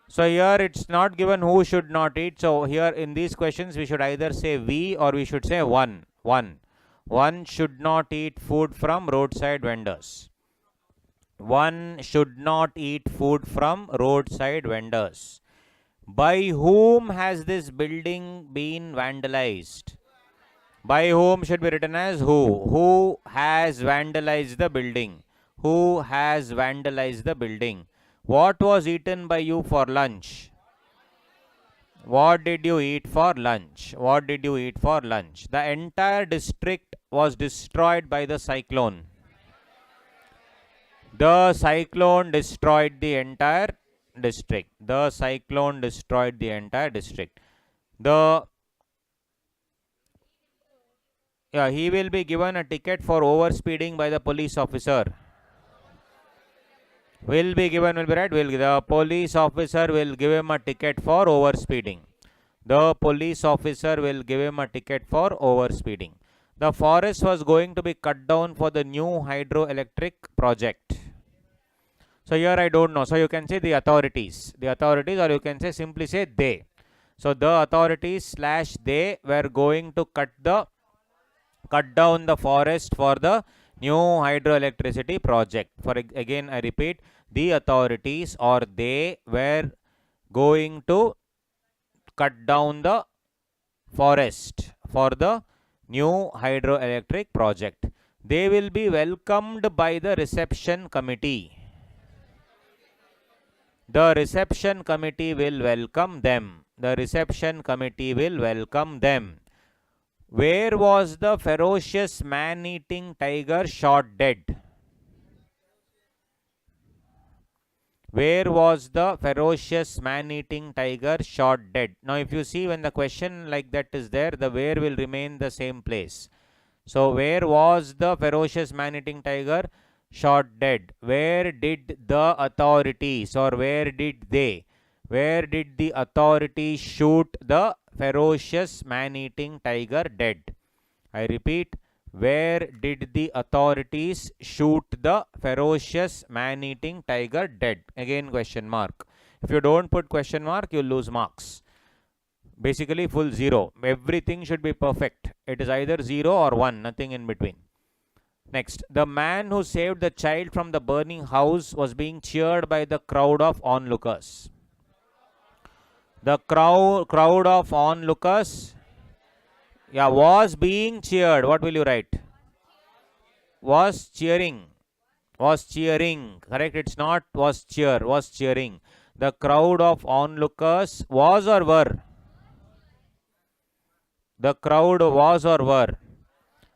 So here it's not given who should not eat. So here in these questions we should either say we or we should say one. One should not eat food from roadside vendors. One should not eat food from roadside vendors. By whom has this building been vandalized? By whom should be written as who. Who has vandalized the building? Who has vandalized the building? What was eaten by you for lunch? What did you eat for lunch? What did you eat for lunch? The entire district was destroyed by the cyclone. The cyclone destroyed the entire district. The cyclone destroyed the entire district. He will be given a ticket for overspeeding by the police officer. Will be given, will be right. The police officer will give him a ticket for overspeeding. The police officer will give him a ticket for overspeeding. The forest was going to be cut down for the new hydroelectric project. So here I don't know. So you can say the authorities. The authorities, or you can say simply say they. So the authorities / they were going to cut down the forest for the new hydroelectricity project. Again I repeat, the authorities or they were going to cut down the forest for the new hydroelectric project. They will be welcomed by the reception committee. The reception committee will welcome them. The reception committee will welcome them. Where was the ferocious man-eating tiger shot dead? Where was the ferocious man-eating tiger shot dead? Now, if you see, when the question like that is there, the where will remain the same place. So, where was the ferocious man-eating tiger shot dead? Where did the authorities, or where did the authorities shoot the ferocious man-eating tiger dead? I repeat, where did the authorities shoot the ferocious man-eating tiger dead? Again question mark. If you don't put question mark, you lose marks. Basically full 0. Everything should be perfect. It is either 0 or 1, nothing in between. Next, the man who saved the child from the burning house was being cheered by the crowd of onlookers. The crowd of onlookers, was being cheered. What will you write? Was cheering. Correct? It's not was cheer. Was cheering. The crowd of onlookers was or were? The crowd was or were?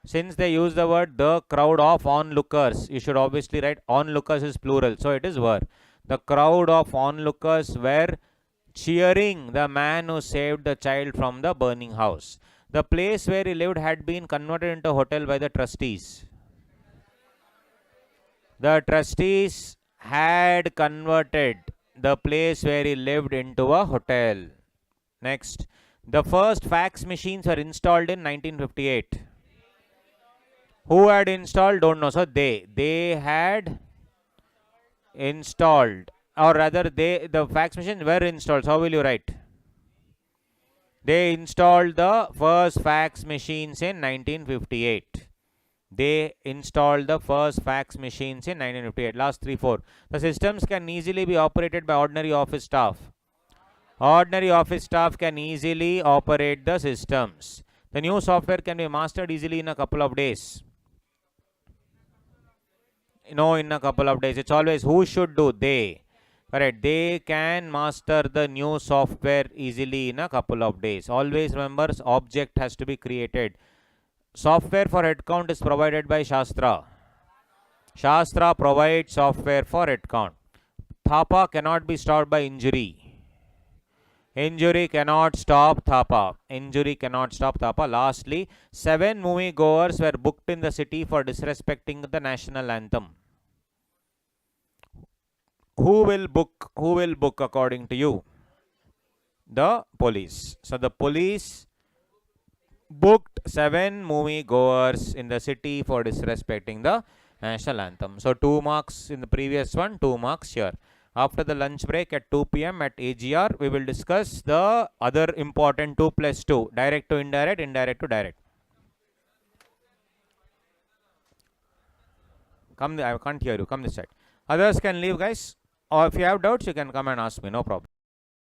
Since they use the word the crowd of onlookers, you should obviously write onlookers is plural. So it is were. The crowd of onlookers were cheering the man who saved the child from the burning house. The place where he lived had been converted into a hotel by the trustees. The trustees had converted the place where he lived into a hotel. Next, the first fax machines were installed in 1958. Who had installed? Don't know. So they had installed, or rather the fax machines were installed. So how will you write? They installed the first fax machines in 1958. They installed the first fax machines in 1958. Last 3, 4. The systems can easily be operated by ordinary office staff. Ordinary office staff can easily operate the systems. The new software can be mastered easily in a couple of days. No, in a couple of days. It's always who should do? They. Correct. They can master the new software easily in a couple of days. Always remember, object has to be created. Software for headcount is provided by Shastra. Shastra provides software for headcount. Thapa cannot be stopped by injury. Injury cannot stop Thapa. Injury cannot stop Thapa. Lastly, 7 moviegoers were booked in the city for disrespecting the national anthem. Who will book? Who will book according to you? The police. So the police booked 7 moviegoers in the city for disrespecting the national anthem. So 2 marks in the previous one, 2 marks here. After the lunch break at 2 p.m. at AGR, we will discuss the other important 2 plus 2, direct to indirect, indirect to direct. Come, I can't hear you. Come this side. Others can leave, guys. Or if you have doubts, you can come and ask me. No problem.